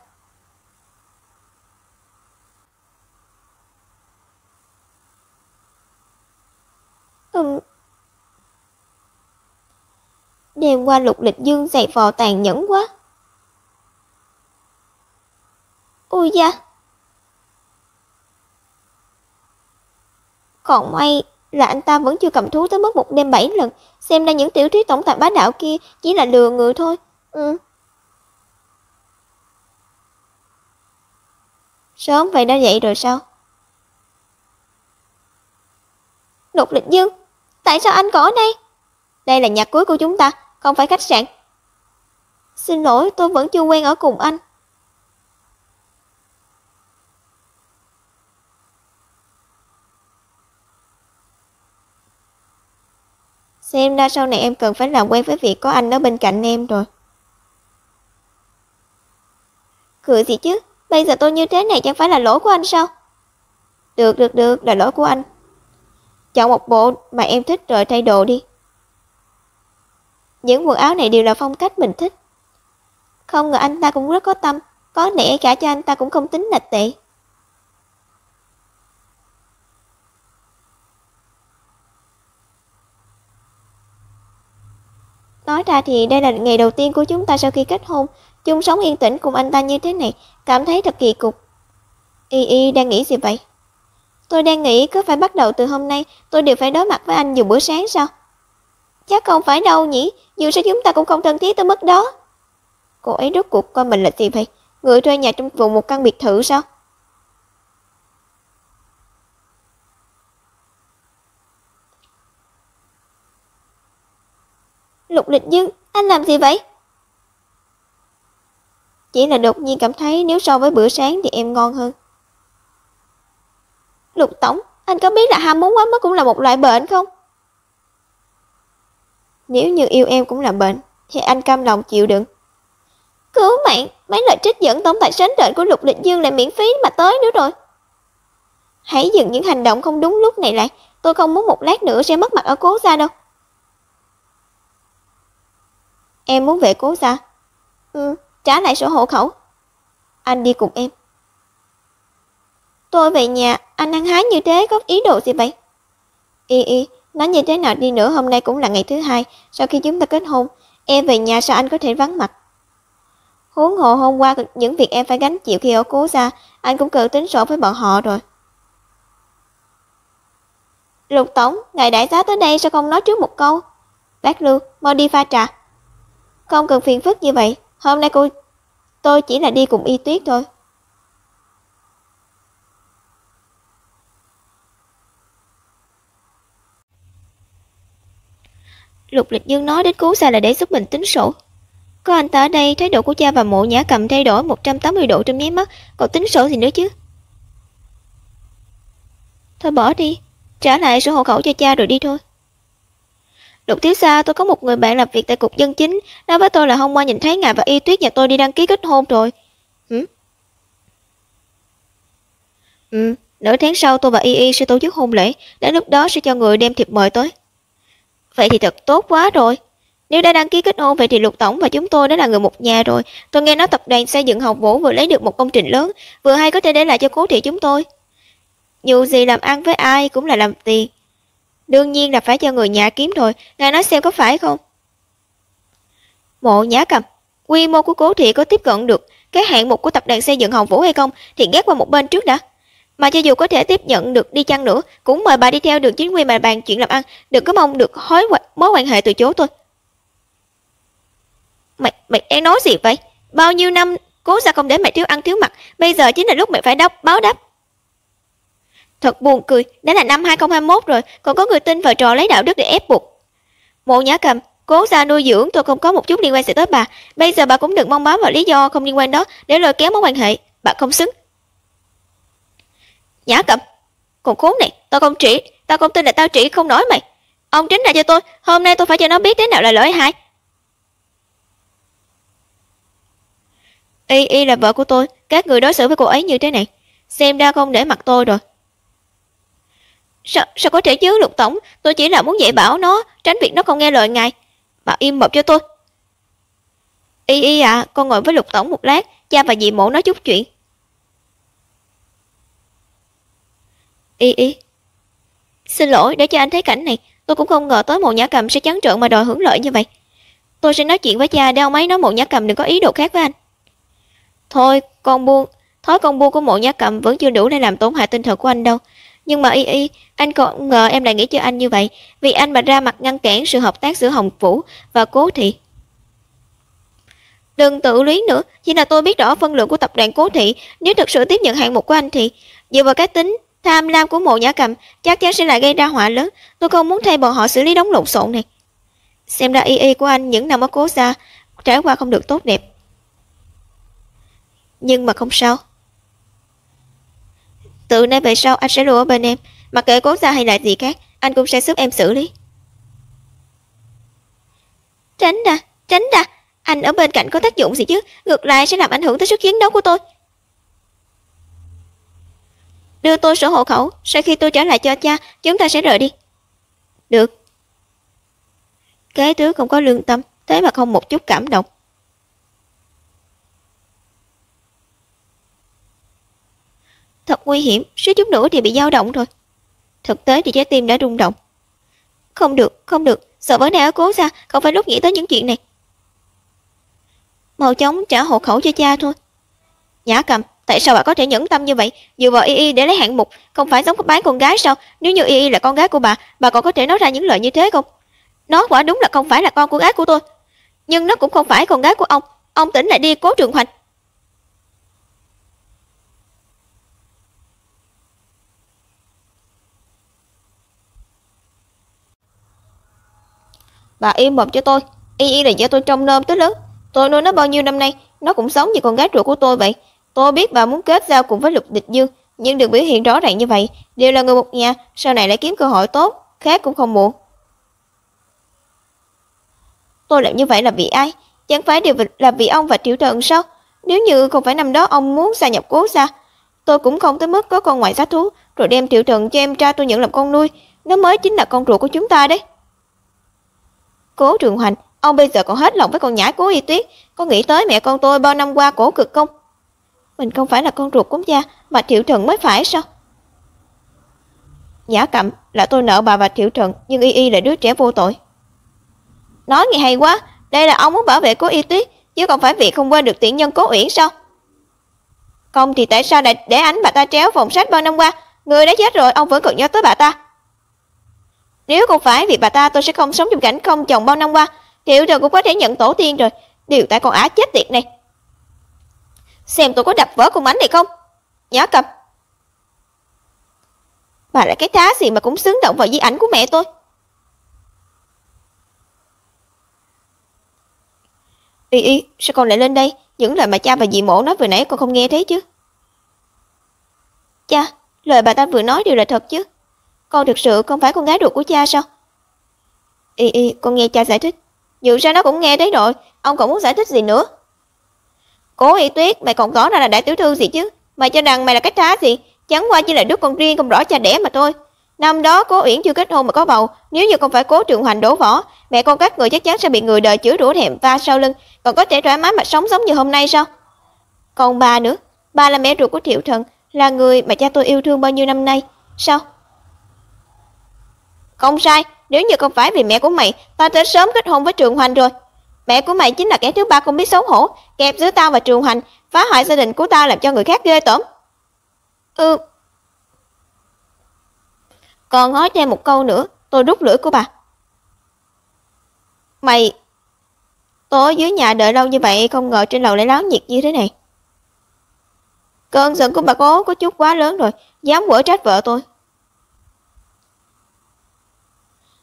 Đêm qua Lục Lịch Dương giày vò tàn nhẫn quá. Ui da. Còn may là anh ta vẫn chưa cầm thú tới mức một đêm 7 lần, xem ra những tiểu thuyết tổng tài bá đạo kia chỉ là lừa người thôi. Sớm vậy đã dậy rồi sao? Lục Lịch Dương, tại sao anh còn ở đây? Đây là nhà cưới của chúng ta, không phải khách sạn. Xin lỗi, tôi vẫn chưa quen ở cùng anh. Xem ra sau này em cần phải làm quen với việc có anh ở bên cạnh em rồi. Cười gì chứ, bây giờ tôi như thế này chẳng phải là lỗi của anh sao? Được, là lỗi của anh. Chọn một bộ mà em thích rồi thay đồ đi. Những quần áo này đều là phong cách mình thích. Không ngờ anh ta cũng rất có tâm, có lẽ cả cho anh ta cũng không tính là tệ. Nói ra thì đây là ngày đầu tiên của chúng ta sau khi kết hôn, chung sống yên tĩnh cùng anh ta như thế này, cảm thấy thật kỳ cục. Y đang nghĩ gì vậy? Tôi đang nghĩ cứ phải bắt đầu từ hôm nay tôi đều phải đối mặt với anh dùng bữa sáng sao? Chắc không phải đâu nhỉ, dù sao chúng ta cũng không thân thiết tới mức đó. Cô ấy rốt cuộc coi mình là gì vậy? Người thuê nhà trong vùng một căn biệt thự sao? Lục Lịch Dương, anh làm gì vậy? Chỉ là đột nhiên cảm thấy nếu so với bữa sáng thì em ngon hơn. Lục Tổng, anh có biết là ham muốn quá mức cũng là một loại bệnh không? Nếu như yêu em cũng là bệnh, thì anh cam lòng chịu đựng. Cứu mạng, mấy lời trích dẫn tổng tài sến rện của Lục Lịch Dương lại miễn phí mà tới nữa rồi. Hãy dừng những hành động không đúng lúc này lại, tôi không muốn một lát nữa sẽ mất mặt ở Cố Gia đâu. Em muốn về Cố Gia? Trả lại sổ hộ khẩu. Anh đi cùng em. Tôi về nhà, anh hăng hái như thế có ý đồ gì vậy? Y, nói như thế nào đi nữa hôm nay cũng là ngày thứ hai sau khi chúng ta kết hôn, em về nhà sao anh có thể vắng mặt? Huống hồ hôm qua những việc em phải gánh chịu khi ở Cố Gia, anh cũng cần tính sổ với bọn họ rồi. Lục tổng, ngài đại giá tới đây sao không nói trước một câu? Bác Lưu, mau đi pha trà. Không cần phiền phức như vậy, hôm nay tôi chỉ là đi cùng Y Tuyết thôi. Lục Lịch Dương nói đến Cố Gia là để giúp mình tính sổ. Có anh ta ở đây, thái độ của cha và Mộ Nhã Cầm thay đổi 180 độ trong nháy mắt, còn tính sổ gì nữa chứ? Thôi bỏ đi, trả lại sổ hộ khẩu cho cha rồi đi thôi. Lục thiếu gia, tôi có một người bạn làm việc tại cục dân chính, nói với tôi là hôm qua nhìn thấy ngài và Y Tuyết nhà tôi đi đăng ký kết hôn rồi. Nửa tháng sau tôi và Y sẽ tổ chức hôn lễ, đến lúc đó sẽ cho người đem thiệp mời tới. Vậy thì thật tốt quá rồi. Nếu đã đăng ký kết hôn vậy thì Lục tổng và chúng tôi đã là người một nhà rồi. Tôi nghe nói tập đoàn xây dựng Hồng Vũ vừa lấy được một công trình lớn, vừa hay có thể để lại cho Cố thị chúng tôi. Dù gì làm ăn với ai cũng là làm tiền. Đương nhiên là phải cho người nhà kiếm rồi, ngài nói xem có phải không? Mộ Nhã Cầm, quy mô của Cố thị có tiếp cận được cái hạng mục của tập đoàn xây dựng Hồng Vũ hay không thì gác qua một bên trước đã. Mà cho dù có thể tiếp nhận được đi chăng nữa, cũng mời bà đi theo đường chính quy mà bàn chuyện làm ăn, đừng có mong được mối quan hệ từ chối tôi. Mày đang nói gì vậy? Bao nhiêu năm Cố gia không để mày thiếu ăn thiếu mặc, bây giờ chính là lúc mày phải báo đáp. Thật buồn cười, đã là năm 2021 rồi, còn có người tin vào trò lấy đạo đức để ép buộc. Mộ Nhã Cầm, Cố gia nuôi dưỡng tôi không có một chút liên quan gì tới bà, bây giờ bà cũng đừng mong bám vào lý do không liên quan đó để lôi kéo mối quan hệ, bà không xứng. Nhã Cầm, còn khốn này, tao không tin là tao chỉ không nổi mày. Ông tránh ra cho tôi, hôm nay tôi phải cho nó biết thế nào là lợi hại. Y là vợ của tôi, các người đối xử với cô ấy như thế này, xem ra không để mặt tôi rồi. Sao có thể chứ Lục tổng, tôi chỉ là muốn dạy bảo nó, tránh việc nó không nghe lời ngài. Bà im mồm cho tôi. Y à, con ngồi với Lục tổng một lát, cha và dì Mộ nói chút chuyện. Y, xin lỗi để cho anh thấy cảnh này, tôi cũng không ngờ tới Mộ Nhã Cầm sẽ trắng trợn mà đòi hưởng lợi như vậy. Tôi sẽ nói chuyện với cha để ông ấy nói Mộ Nhã Cầm đừng có ý đồ khác với anh. Thôi, thói con buôn của Mộ Nhã Cầm vẫn chưa đủ để làm tổn hại tinh thần của anh đâu. Nhưng mà Y, anh không ngờ em lại nghĩ cho anh như vậy, vì anh mà ra mặt ngăn cản sự hợp tác giữa Hồng Vũ và Cố thị. Đừng tự luyến nữa, chỉ là tôi biết rõ phân lượng của tập đoàn Cố thị, nếu thực sự tiếp nhận hạng mục của anh thì dựa vào cái tính tham lam của Mộ Nhã Cầm chắc chắn sẽ lại gây ra họa lớn. Tôi không muốn thay bọn họ xử lý đống lộn xộn này. Xem ra Y của anh những năm ở Cố gia trải qua không được tốt đẹp. Nhưng mà không sao. Từ nay về sau anh sẽ luôn ở bên em, mặc kệ Cố gia hay là gì khác, anh cũng sẽ giúp em xử lý. Tránh ra, anh ở bên cạnh có tác dụng gì chứ, ngược lại sẽ làm ảnh hưởng tới sức chiến đấu của tôi. Đưa tôi sổ hộ khẩu, sau khi tôi trả lại cho cha, chúng ta sẽ rời đi. Được. Cái thứ không có lương tâm, thế mà không một chút cảm động. Thật nguy hiểm, suýt chút nữa thì bị dao động rồi. Thực tế thì trái tim đã rung động. Không được, sợ vấn đề ở Cố gia, không phải lúc nghĩ tới những chuyện này. Mau chóng trả hộ khẩu cho cha thôi. Nhã Cầm, tại sao bà có thể nhẫn tâm như vậy, dựa vào Y để lấy hạng mục, không phải giống bán con gái sao? Nếu như Y là con gái của bà còn có thể nói ra những lời như thế không? Nó quả đúng là không phải là con của gái của tôi, nhưng nó cũng không phải con gái của ông tỉnh lại đi Cố Trường Hoành. Bà im mồm cho tôi. Y là do tôi trông nom tới lớn, tôi nuôi nó bao nhiêu năm nay, nó cũng sống như con gái ruột của tôi vậy. Tôi biết bà muốn kết giao cùng với Lục Địch Dương, nhưng đừng biểu hiện rõ ràng như vậy, đều là người một nhà, sau này lại kiếm cơ hội tốt, khác cũng không muộn. Tôi làm như vậy là vì ai? Chẳng phải đều là vì ông và Triệu Trần sao? Nếu như không phải năm đó ông muốn gia nhập Cố gia, tôi cũng không tới mức có con ngoại giá thú, rồi đem Triệu Trần cho em trai tôi nhận làm con nuôi, nó mới chính là con ruột của chúng ta đấy. Cố Trường Hoành, ông bây giờ còn hết lòng với con nhãi Cố Y Tuyết, có nghĩ tới mẹ con tôi bao năm qua khổ cực không? Mình không phải là con ruột của cha, mà Triệu Trần mới phải sao? Nhã Cầm, là tôi nợ bà và Triệu Trần, nhưng Y là đứa trẻ vô tội. Nói nghe hay quá, đây là ông muốn bảo vệ Cố Y Tuyết, chứ không phải vì không quên được tiện nhân Cố Uyển sao? Không thì tại sao lại để ảnh bà ta tréo phòng sách bao năm qua? Người đã chết rồi, ông vẫn còn nhớ tới bà ta. Nếu không phải vì bà ta, tôi sẽ không sống trong cảnh không chồng bao năm qua. Tiểu Thư cũng có thể nhận tổ tiên rồi. Điều tại con ả chết tiệt này. Xem tôi có đập vỡ con mảnh này không? Nhã Cầm, bà là cái thá gì mà cũng xứng động vào di ảnh của mẹ tôi. Y, sao con lại lên đây? Những lời mà cha và dì Mổ nói vừa nãy con không nghe thấy chứ? Cha, lời bà ta vừa nói đều là thật chứ? Con thực sự không phải con gái ruột của cha sao? Y, con nghe cha giải thích. Dù sao nó cũng nghe thấy rồi, ông còn muốn giải thích gì nữa? Cố Y Tuyết, mày còn tỏ ra là đại tiểu thư gì chứ? Mày cho rằng mày là cái thá gì? Chẳng qua chỉ là đứa con riêng không rõ cha đẻ mà thôi. Năm đó Cố Uyển chưa kết hôn mà có bầu, nếu như không phải Cố Trường Hoành đổ vỏ, mẹ con các người chắc chắn sẽ bị người đời chửi rủa thèm va sau lưng, còn có thể thoải mái mà sống giống như hôm nay sao? Còn bà nữa, bà là mẹ ruột của Thiệu Thần, là người mà cha tôi yêu thương bao nhiêu năm nay, sao? Không sai, nếu như không phải vì mẹ của mày, tao đã sớm kết hôn với Trường Hoành rồi. Mẹ của mày chính là kẻ thứ ba không biết xấu hổ, kẹp giữa tao và Trường Hoành, phá hoại gia đình của tao làm cho người khác ghê tởm. Còn nói thêm một câu nữa, tôi rút lưỡi của bà. Tôi ở dưới nhà đợi lâu như vậy, không ngờ trên lầu lại náo nhiệt như thế này. Cơn giận của bà Cố có chút quá lớn rồi, dám quở trách vợ tôi.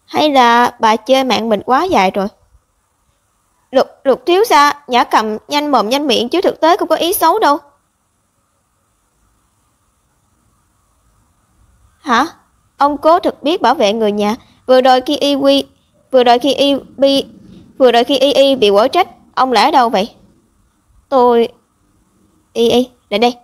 Hay là bà chơi mạng mình quá dài rồi? Lục thiếu gia, Nhã Cầm nhanh mồm nhanh miệng chứ thực tế không có ý xấu đâu. Hả? Ông Cố thực biết bảo vệ người nhà. Vừa rồi khi y bị quở trách, ông lại ở đâu vậy? Tôi... Y, lại đây.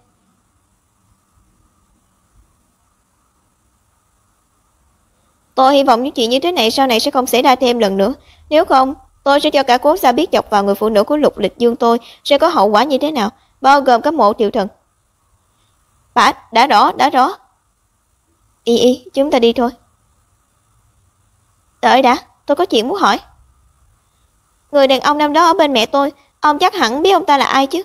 Tôi hy vọng những chuyện như thế này sau này sẽ không xảy ra thêm lần nữa. Nếu không, tôi sẽ cho cả Cố gia biết chọc vào người phụ nữ của Lục Lịch Dương tôi sẽ có hậu quả như thế nào, bao gồm cả mộ Thiệu Thần. Đã rõ. Y, chúng ta đi thôi. Đợi đã, tôi có chuyện muốn hỏi. Người đàn ông năm đó ở bên mẹ tôi, ông chắc hẳn biết ông ta là ai chứ?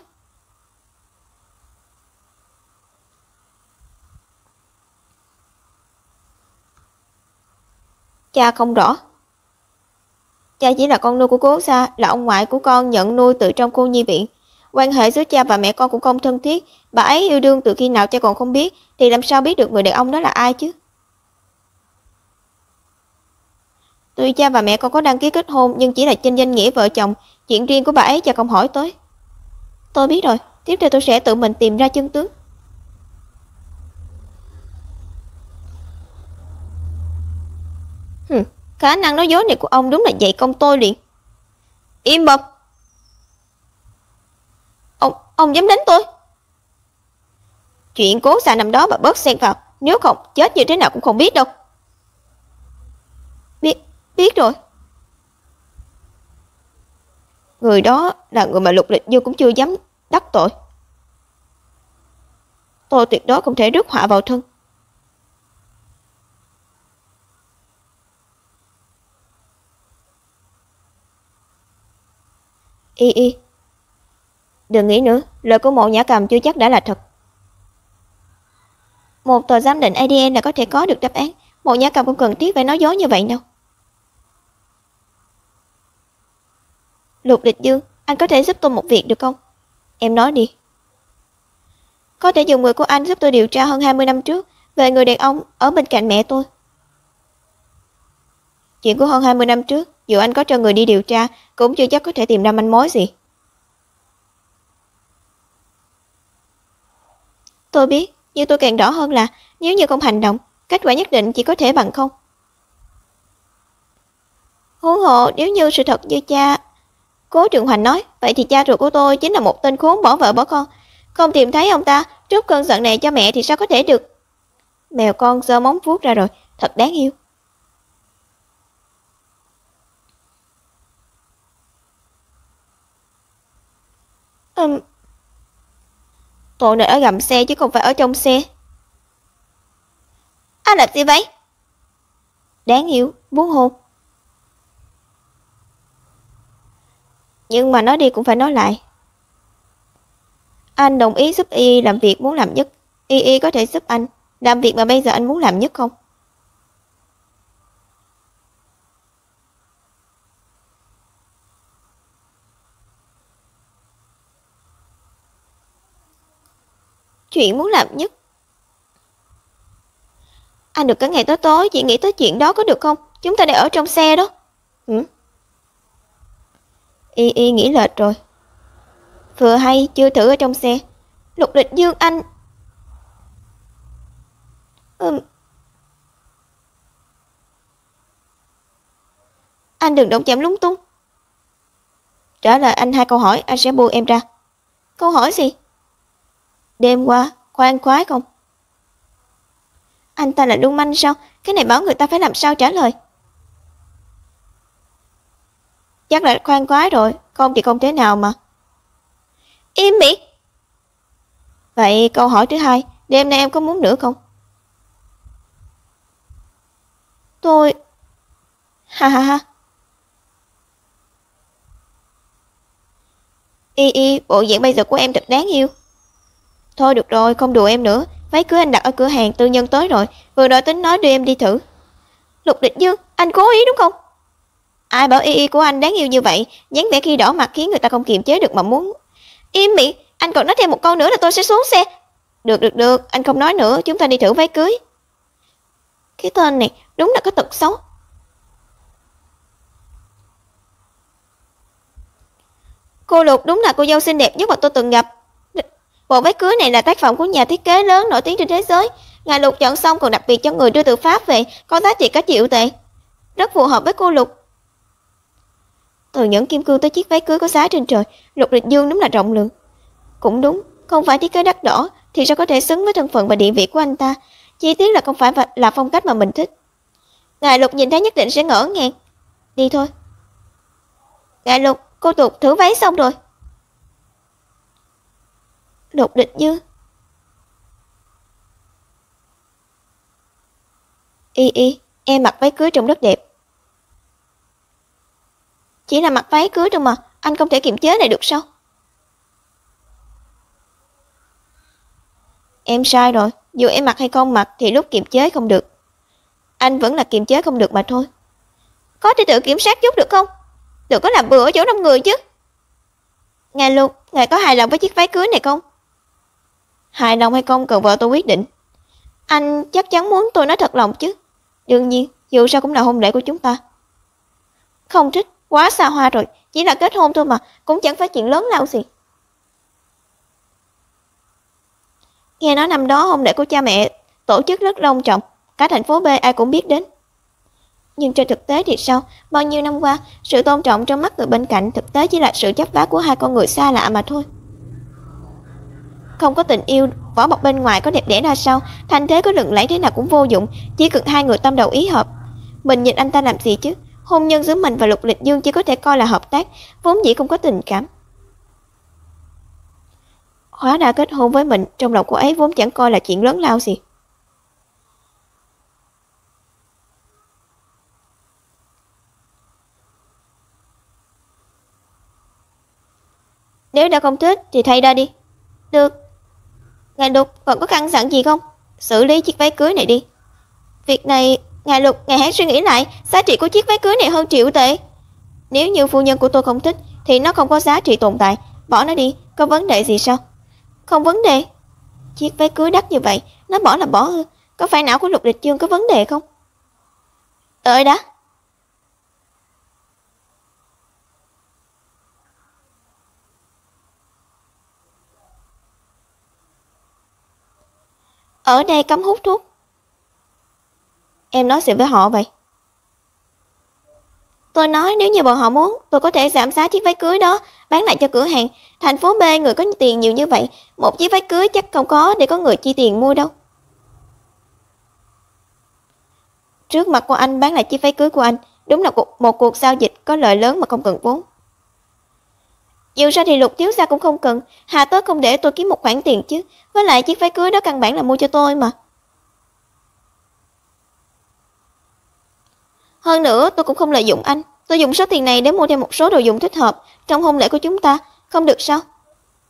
Cha không rõ. Cha chỉ là con nuôi của Cố gia, là ông ngoại của con nhận nuôi từ trong cô nhi viện. Quan hệ giữa cha và mẹ con cũng không thân thiết. Bà ấy yêu đương từ khi nào cha còn không biết, thì làm sao biết được người đàn ông đó là ai chứ? Tuy cha và mẹ con có đăng ký kết hôn, nhưng chỉ là trên danh nghĩa vợ chồng. Chuyện riêng của bà ấy cha không hỏi tới. Tôi biết rồi, tiếp theo tôi sẽ tự mình tìm ra chân tướng. Khả năng nói dối này của ông đúng là dạy công tôi liền. Im bập. Ông dám đánh tôi? Chuyện Cố gia năm đó bà bớt xen vào, nếu không chết như thế nào cũng không biết đâu. Biết rồi. Người đó là người mà Lục Lịch Dương cũng chưa dám đắc tội. Tôi tuyệt đối không thể rước họa vào thân. Y, đừng nghĩ nữa, lời của mộ Nhã Cầm chưa chắc đã là thật. Một tờ giám định ADN là có thể có được đáp án. Mộ Nhã Cầm không cần thiết phải nói dối như vậy đâu. Lục Lịch Dương, anh có thể giúp tôi một việc được không? Em nói đi. Có thể dùng người của anh giúp tôi điều tra hơn 20 năm trước về người đàn ông ở bên cạnh mẹ tôi. Chuyện của hơn 20 năm trước, dù anh có cho người đi điều tra, cũng chưa chắc có thể tìm ra manh mối gì. Tôi biết, nhưng tôi càng rõ hơn là nếu như không hành động, kết quả nhất định chỉ có thể bằng không. Huống hộ, nếu như sự thật như cha Cố Trường Hoành nói, vậy thì cha ruột của tôi chính là một tên khốn bỏ vợ bỏ con. Không tìm thấy ông ta, trút cơn giận này cho mẹ thì sao có thể được. Mèo con giơ móng vuốt ra rồi, thật đáng yêu. Tội này ở gầm xe chứ không phải ở trong xe. Anh làm gì vậy? Đáng yêu, muốn hôn. Nhưng mà nói đi cũng phải nói lại. Anh đồng ý giúp Y làm việc muốn làm nhất. Y có thể giúp anh làm việc mà bây giờ anh muốn làm nhất không? chuyện muốn làm nhất. Anh được cả ngày tới tối chỉ nghĩ tới chuyện đó có được không? Chúng ta đang ở trong xe đó. Y nghĩ lệch rồi. Vừa hay chưa thử ở trong xe. Lục Lịch Dương anh... Anh đừng động chạm lung tung. Trả lời anh 2 câu hỏi, anh sẽ buông em ra. Câu hỏi gì? Đêm qua, khoan khoái không? Anh ta là lưu manh sao? Cái này bảo người ta phải làm sao trả lời? Chắc là khoan khoái rồi, không thì không thế nào mà. Im miệng. Vậy câu hỏi thứ 2, đêm nay em có muốn nữa không? Tôi... Ha ha ha. Y, bộ dạng bây giờ của em thật đáng yêu. Thôi được rồi, không đùa em nữa. Váy cưới anh đặt ở cửa hàng tư nhân tới rồi. Vừa rồi tính nói đưa em đi thử. Lục Lịch Dương, anh cố ý đúng không? Ai bảo Y của anh đáng yêu như vậy? Dáng vẻ khi đỏ mặt khiến người ta không kiềm chế được mà muốn. Im miệng, anh còn nói thêm một câu nữa là tôi sẽ xuống xe. Được, anh không nói nữa, chúng ta đi thử váy cưới. Cái tên này đúng là có tật xấu. Cô Lục đúng là cô dâu xinh đẹp nhất mà tôi từng gặp. Bộ váy cưới này là tác phẩm của nhà thiết kế lớn nổi tiếng trên thế giới. Ngài Lục chọn xong còn đặc biệt cho người đưa từ Pháp về, có giá trị cả triệu tệ. Rất phù hợp với cô Lục. Từ nhẫn kim cương tới chiếc váy cưới có giá trên trời, Lục Lịch Dương đúng là rộng lượng. Cũng đúng, không phải thiết kế đắt đỏ thì sao có thể xứng với thân phận và địa vị của anh ta. Chi tiết là không phải là phong cách mà mình thích. Ngài Lục nhìn thấy nhất định sẽ ngỡ ngàng. Đi thôi. Ngài Lục, cô Lục thử váy xong rồi. Lục Lịch Dương. Y, em mặc váy cưới trông rất đẹp. Chỉ là mặc váy cưới thôi mà, anh không thể kiềm chế lại được sao? Em sai rồi, dù em mặc hay không mặc thì lúc kiềm chế không được. Anh vẫn là kiềm chế không được mà thôi. Có thể tự kiểm soát chút được không? Đừng có làm bừa ở chỗ đông người chứ. Ngài Lục, ngài có hài lòng với chiếc váy cưới này không? Hài lòng hay không cần vợ tôi quyết định. Anh chắc chắn muốn tôi nói thật lòng chứ. Đương nhiên, dù sao cũng là hôn lễ của chúng ta. Không thích, quá xa hoa rồi. Chỉ là kết hôn thôi mà, cũng chẳng phải chuyện lớn lao gì. Nghe nói năm đó hôn lễ của cha mẹ tổ chức rất long trọng, cả thành phố B ai cũng biết đến. Nhưng trên thực tế thì sao? Bao nhiêu năm qua, sự tôn trọng trong mắt người bên cạnh thực tế chỉ là sự chấp vá của 2 con người xa lạ mà thôi. Không có tình yêu, vỏ bọc bên ngoài có đẹp đẽ ra sao, thành thế có lừng lẫy thế nào cũng vô dụng, chỉ cần 2 người tâm đầu ý hợp. Mình nhìn anh ta làm gì chứ? Hôn nhân giữa mình và Lục Lịch Dương chỉ có thể coi là hợp tác, vốn dĩ không có tình cảm. Hóa ra kết hôn với mình, trong lòng cô ấy vốn chẳng coi là chuyện lớn lao gì. Nếu đã không thích thì thay ra đi. Được. Ngài Lục còn có căn dặn gì không? Xử lý chiếc váy cưới này đi. Việc này, Ngài Lục, ngài hãy suy nghĩ lại, giá trị của chiếc váy cưới này hơn triệu tệ. Nếu như phu nhân của tôi không thích thì nó không có giá trị tồn tại. Bỏ nó đi, có vấn đề gì sao? Không vấn đề. Chiếc váy cưới đắt như vậy, nó bỏ là bỏ hư. Có phải não của Lục Lịch Dương có vấn đề không? Đợi đã. Ở đây cấm hút thuốc. Em nói gì với họ vậy? Tôi nói nếu như bọn họ muốn, tôi có thể giảm giá chiếc váy cưới đó, bán lại cho cửa hàng. Thành phố B người có tiền nhiều như vậy, một chiếc váy cưới chắc không có để có người chi tiền mua đâu. Trước mặt của anh bán lại chiếc váy cưới của anh, đúng là một cuộc giao dịch có lợi lớn mà không cần vốn. Dù sao thì Lục thiếu gia cũng không cần, hà tất không để tôi kiếm một khoản tiền chứ. Với lại chiếc váy cưới đó căn bản là mua cho tôi mà. Hơn nữa tôi cũng không lợi dụng anh. Tôi dùng số tiền này để mua thêm một số đồ dùng thích hợp trong hôn lễ của chúng ta, không được sao?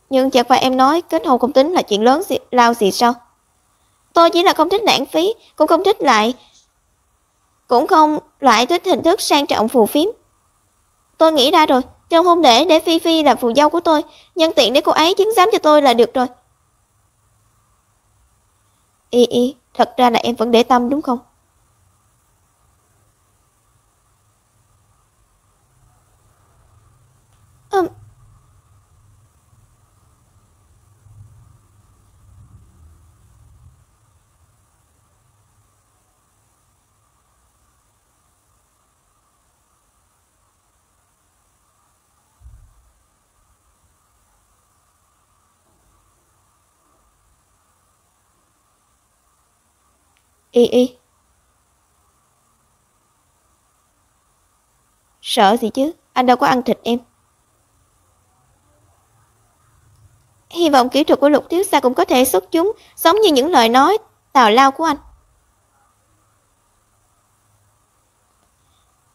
Nhưng chẳng phải em nói kết hôn không tính là chuyện lớn lao gì sao? Tôi chỉ là không thích lãng phí, cũng không lại thích hình thức sang trọng phù phiếm. Tôi nghĩ ra rồi, trong hôn lễ để Phi Phi làm phù dâu của tôi, nhân tiện để cô ấy chứng giám cho tôi là được rồi. Y, thật ra là em vẫn để tâm đúng không? Ừm. Y. Sợ gì chứ, anh đâu có ăn thịt em. Hy vọng kỹ thuật của Lục thiếu gia cũng có thể xuất chúng, giống như những lời nói tào lao của anh.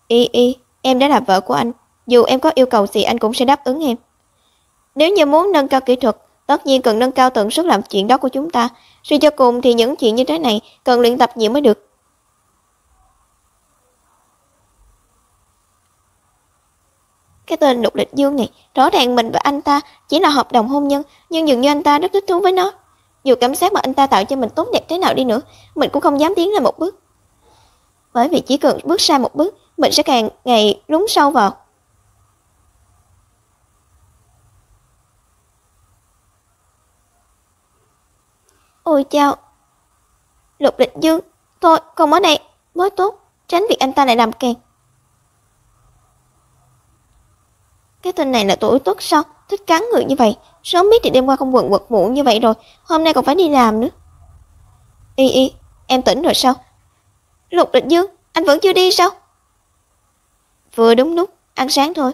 Y, em đã là vợ của anh, dù em có yêu cầu gì anh cũng sẽ đáp ứng em. Nếu như muốn nâng cao kỹ thuật, tất nhiên cần nâng cao tần suất làm chuyện đó của chúng ta. Suy cho cùng thì những chuyện như thế này cần luyện tập nhiều mới được. Cái tên Lục Lịch Dương này, rõ ràng mình và anh ta chỉ là hợp đồng hôn nhân, nhưng dường như anh ta rất thích thú với nó. Dù cảm giác mà anh ta tạo cho mình tốt đẹp thế nào đi nữa, mình cũng không dám tiến lên một bước. Bởi vì chỉ cần bước sai một bước, mình sẽ càng ngày lún sâu vào. Ôi chao! Lục Lịch Dương, thôi, không ở đây mới tốt, tránh việc anh ta lại làm càng. Cái tên này là tuổi tuất sao? Thích cắn người như vậy. Sớm biết thì đêm qua không quần quật muộn như vậy rồi, hôm nay còn phải đi làm nữa. Y, em tỉnh rồi sao? Lục Lịch Dương, anh vẫn chưa đi sao? Vừa đúng lúc, ăn sáng thôi.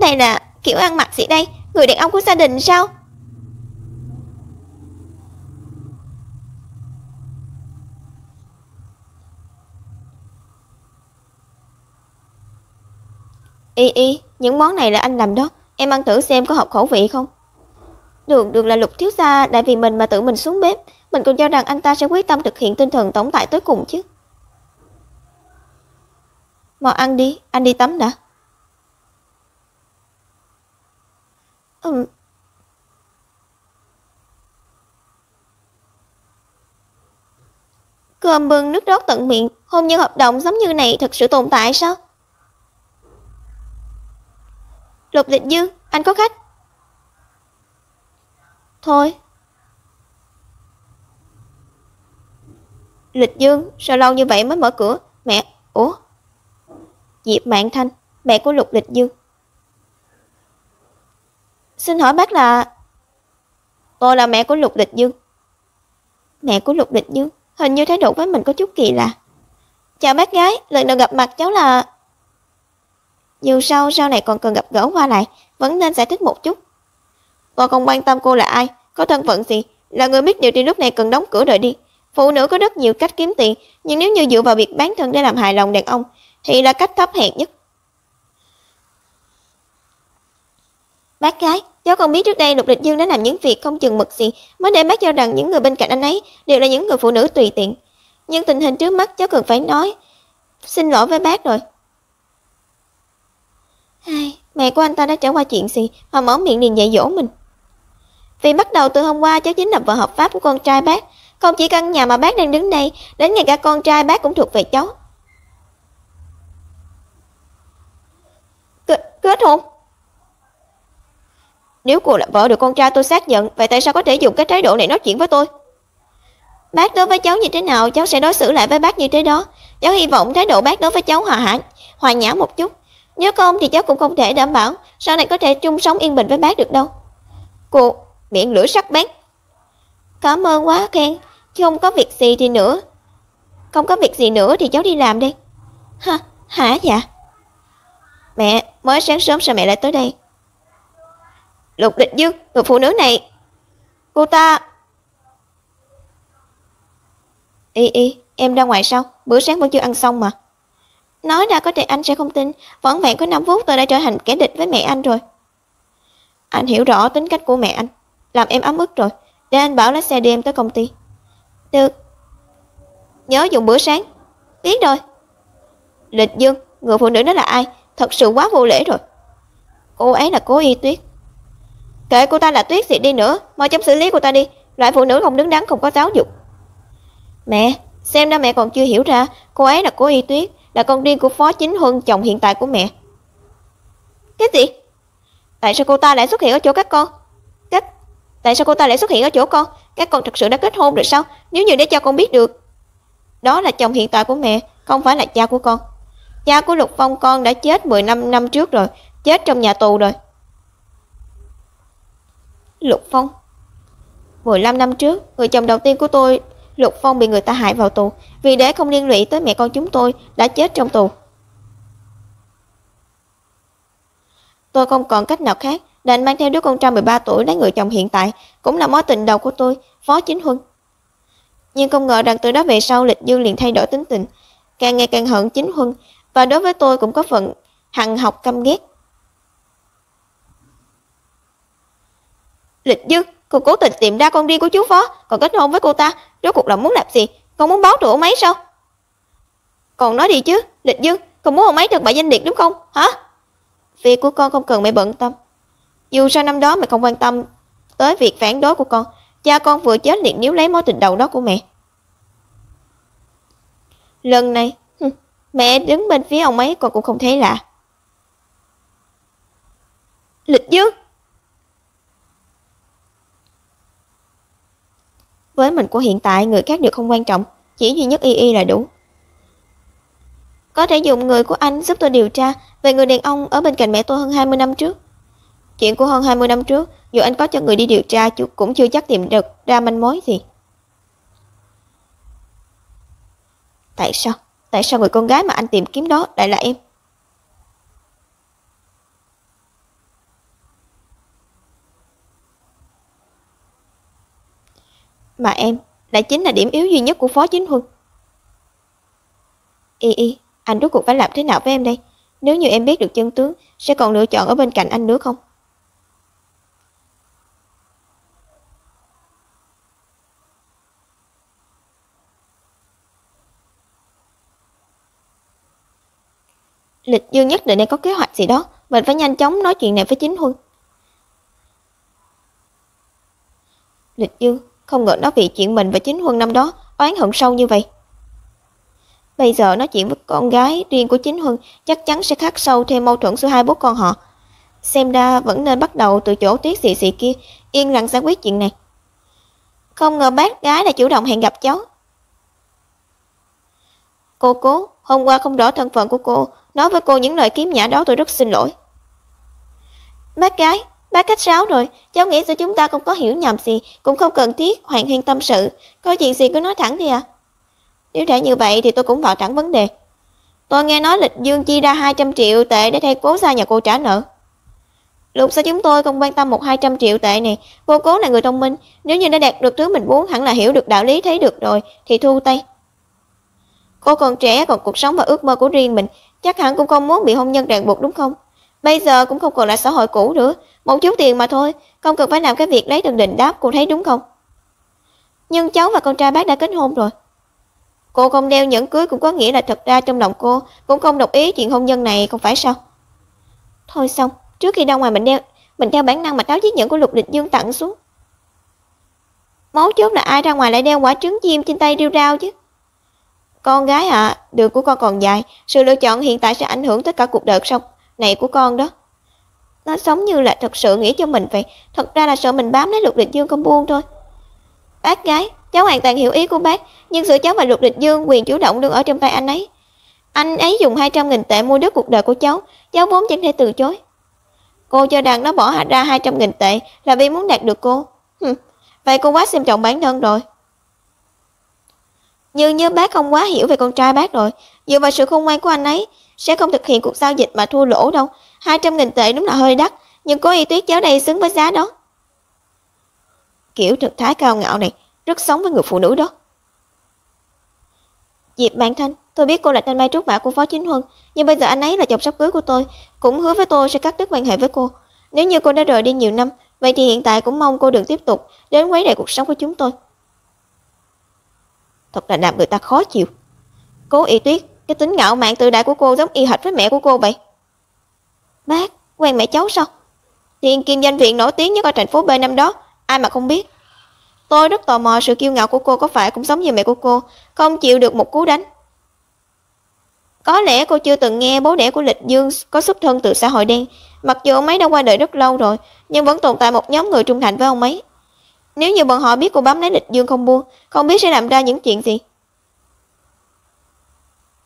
Đây là kiểu ăn mặc gì đây? Người đàn ông của gia đình sao? Y, những món này là anh làm đó. Em ăn thử xem có hợp khẩu vị không? Được là Lục thiếu gia đã vì mình mà tự mình xuống bếp. Mình còn cho rằng anh ta sẽ quyết tâm thực hiện tinh thần tổng tài tới cùng chứ. Mau ăn đi, anh đi tắm đã. Cơm bưng nước rót tận miệng, hôn nhân hợp đồng giống như này thật sự tồn tại sao? Lục Lịch Dương, anh có khách. Thôi. Lịch Dương, sao lâu như vậy mới mở cửa? Mẹ, ủa? Diệp Mạn Thanh, mẹ của Lục Lịch Dương. Xin hỏi bác là... Tôi là mẹ của Lục Lịch Dương. Mẹ của Lục Lịch Dương, hình như thái độ với mình có chút kỳ lạ. Chào bác gái, lần đầu gặp mặt cháu là... Dù sau này còn cần gặp gỡ qua lại, vẫn nên giải thích một chút. Tôi không quan tâm cô là ai, có thân phận gì, là người biết điều thì lúc này cần đóng cửa rời đi. Phụ nữ có rất nhiều cách kiếm tiền, nhưng nếu như dựa vào việc bán thân để làm hài lòng đàn ông, thì là cách thấp hèn nhất. Bác gái, cháu không biết trước đây Lục Lịch Dương đã làm những việc không chừng mực gì, mới để bác cho rằng những người bên cạnh anh ấy đều là những người phụ nữ tùy tiện. Nhưng tình hình trước mắt cháu cần phải nói xin lỗi với bác rồi. Mẹ của anh ta đã trải qua chuyện gì mà mở miệng liền dạy dỗ mình? Vì bắt đầu từ hôm qua cháu chính là vợ hợp pháp của con trai bác. Không chỉ căn nhà mà bác đang đứng đây, đến ngay cả con trai bác cũng thuộc về cháu. Kết hôn? Nếu cô là vợ được con trai tôi xác nhận, vậy tại sao có thể dùng cái thái độ này nói chuyện với tôi? Bác đối với cháu như thế nào, cháu sẽ đối xử lại với bác như thế đó. Cháu hy vọng thái độ bác đối với cháu hòa nhã một chút. Nếu không thì cháu cũng không thể đảm bảo sau này có thể chung sống yên bình với bác được đâu. Cô, miệng lưỡi sắc bén. Cảm ơn quá khen, chứ không có việc gì thì nữa. Không có việc gì nữa thì cháu đi làm đi. Hả dạ? Mẹ, mới sáng sớm sao mẹ lại tới đây? Lục Lịch Dương, người phụ nữ này, cô ta... Y, em ra ngoài sao? Bữa sáng vẫn chưa ăn xong mà. Nói ra có thể anh sẽ không tin, vỏn vẹn có 5 phút tôi đã trở thành kẻ địch với mẹ anh rồi. Anh hiểu rõ tính cách của mẹ anh, làm em ấm ức rồi, để anh bảo lái xe đưa em tới công ty. Được. Nhớ dùng bữa sáng. Biết rồi. Lịch Dương, người phụ nữ đó là ai? Thật sự quá vô lễ rồi. Cô ấy là Cố Y Tuyết. Kệ cô ta là Tuyết gì đi nữa, mau chóng xử lý cô ta đi, loại phụ nữ không đứng đắn không có giáo dục. Mẹ, xem ra mẹ còn chưa hiểu ra, cô ấy là Cố Y Tuyết, là con riêng của Phó Chính Huân, chồng hiện tại của mẹ. Cái gì? Tại sao cô ta lại xuất hiện ở chỗ các con? Tại sao cô ta lại xuất hiện ở chỗ con? Các con thật sự đã kết hôn rồi sao? Nếu như để cho con biết được. Đó là chồng hiện tại của mẹ, không phải là cha của con. Cha của Lục Phong con đã chết 15 năm trước rồi, chết trong nhà tù rồi. Lục Phong 15 năm trước, người chồng đầu tiên của tôi, Lục Phong, bị người ta hại vào tù, vì để không liên lụy tới mẹ con chúng tôi, đã chết trong tù. Tôi không còn cách nào khác, đành mang theo đứa con trai 13 tuổi lấy người chồng hiện tại, cũng là mối tình đầu của tôi, Phó Chính Huân. Nhưng không ngờ rằng từ đó về sau Lịch Dương liền thay đổi tính tình, càng ngày càng hận Chính Huân, và đối với tôi cũng có phần hằn học căm ghét. Lịch Dương, cô cố tình tìm ra con riêng của chú Phó, còn kết hôn với cô ta, rốt cuộc là muốn làm gì? Con muốn báo thù ông ấy sao? Còn nói đi chứ, Lịch Dương, con muốn ông ấy thật bại danh liệt đúng không? Hả? Việc của con không cần mẹ bận tâm. Dù sao năm đó mẹ không quan tâm tới việc phản đối của con, cha con vừa chết liền níu lấy mối tình đầu đó của mẹ. Lần này, mẹ đứng bên phía ông ấy con cũng không thấy lạ. Lịch Dương, với mình của hiện tại, người khác đều không quan trọng, chỉ duy nhất Y Y là đủ. Có thể dùng người của anh giúp tôi điều tra về người đàn ông ở bên cạnh mẹ tôi hơn 20 năm trước. Chuyện của hơn 20 năm trước, dù anh có cho người đi điều tra cũng chưa chắc tìm được ra manh mối gì. Tại sao? Tại sao người con gái mà anh tìm kiếm đó lại là em? Mà em lại chính là điểm yếu duy nhất của Phó Chính Huân. Y Y, anh rốt cuộc phải làm thế nào với em đây? Nếu như em biết được chân tướng, sẽ còn lựa chọn ở bên cạnh anh nữa không? Lịch Dương nhất định đang có kế hoạch gì đó, mình phải nhanh chóng nói chuyện này với Chính Huân. Lịch Dương, không ngờ nó vì chuyện mình và Chính Huân năm đó oán hận sâu như vậy. Bây giờ nói chuyện với con gái riêng của Chính Huân chắc chắn sẽ khắc sâu thêm mâu thuẫn giữa hai bố con họ. Xem ra vẫn nên bắt đầu từ chỗ Tuyết xì xì kia, yên lặng giải quyết chuyện này. Không ngờ bác gái lại chủ động hẹn gặp cháu. Cô Cố, hôm qua không rõ thân phận của cô, nói với cô những lời kiếm nhã đó, tôi rất xin lỗi. Bác gái, bác khách sáo rồi, cháu nghĩ giữa chúng ta không có hiểu nhầm gì, cũng không cần thiết hoàn huyên tâm sự, có chuyện gì cứ nói thẳng đi à. Nếu đã như vậy thì tôi cũng vào thẳng vấn đề. Tôi nghe nói Lịch Dương chi ra 200 triệu tệ để thay Cố ra nhà cô trả nợ. Lục sao chúng tôi không quan tâm 100-200 triệu tệ này, cô Cố là người thông minh, nếu như đã đạt được thứ mình muốn hẳn là hiểu được đạo lý, thấy được rồi thì thu tay. Cô còn trẻ, còn cuộc sống và ước mơ của riêng mình, chắc hẳn cũng không muốn bị hôn nhân ràng buộc đúng không? Bây giờ cũng không còn là xã hội cũ nữa, một chút tiền mà thôi, không cần phải làm cái việc lấy từng đền đáp, cô thấy đúng không? Nhưng cháu và con trai bác đã kết hôn rồi. Cô không đeo nhẫn cưới cũng có nghĩa là thật ra trong lòng cô cũng không đồng ý chuyện hôn nhân này, không phải sao? Thôi xong, trước khi ra ngoài mình theo bản năng mà tháo chiếc nhẫn của Lục Lịch Dương tặng xuống. Mấu chốt là ai ra ngoài lại đeo quả trứng chim trên tay riêu rao chứ? Con gái à, đường của con còn dài, sự lựa chọn hiện tại sẽ ảnh hưởng tới cả cuộc đời sau này của con đó. Nó giống như là thật sự nghĩ cho mình vậy, thật ra là sợ mình bám lấy Lục Lịch Dương không buông thôi. Bác gái, cháu hoàn toàn hiểu ý của bác, nhưng giữa cháu và Lục Lịch Dương quyền chủ động đương ở trong tay anh ấy. Anh ấy dùng 200.000 tệ mua đứt cuộc đời của cháu vốn chẳng thể từ chối. Cô cho rằng nó bỏ ra 200.000 tệ là vì muốn đạt được cô. Vậy cô quá xem trọng bản thân rồi. Nhưng như bác không quá hiểu về con trai bác rồi, dựa vào sự khôn ngoan của anh ấy, sẽ không thực hiện cuộc giao dịch mà thua lỗ đâu. 200.000 tệ đúng là hơi đắt, nhưng Cố Y Tuyết cháu đây xứng với giá đó. Kiểu thực thái cao ngạo này, rất sống với người phụ nữ đó. Diệp Mạn Thanh, tôi biết cô là thanh mai trúc mã của Phó Chính Huân, nhưng bây giờ anh ấy là chồng sắp cưới của tôi, cũng hứa với tôi sẽ cắt đứt quan hệ với cô. Nếu như cô đã rời đi nhiều năm, vậy thì hiện tại cũng mong cô đừng tiếp tục đến quấy rầy cuộc sống của chúng tôi. Thật là làm người ta khó chịu. Cố Y Tuyết, cái tính ngạo mạn tự đại của cô giống y hệt với mẹ của cô vậy. Bác, quen mẹ cháu sao? Thiên kim danh viện nổi tiếng nhất ở thành phố B năm đó, ai mà không biết. Tôi rất tò mò sự kiêu ngạo của cô có phải cũng giống như mẹ của cô, không chịu được một cú đánh. Có lẽ cô chưa từng nghe bố đẻ của Lịch Dương có xuất thân từ xã hội đen, mặc dù ông ấy đã qua đời rất lâu rồi, nhưng vẫn tồn tại một nhóm người trung thành với ông ấy. Nếu như bọn họ biết cô bám lấy Lịch Dương không buông, không biết sẽ làm ra những chuyện gì.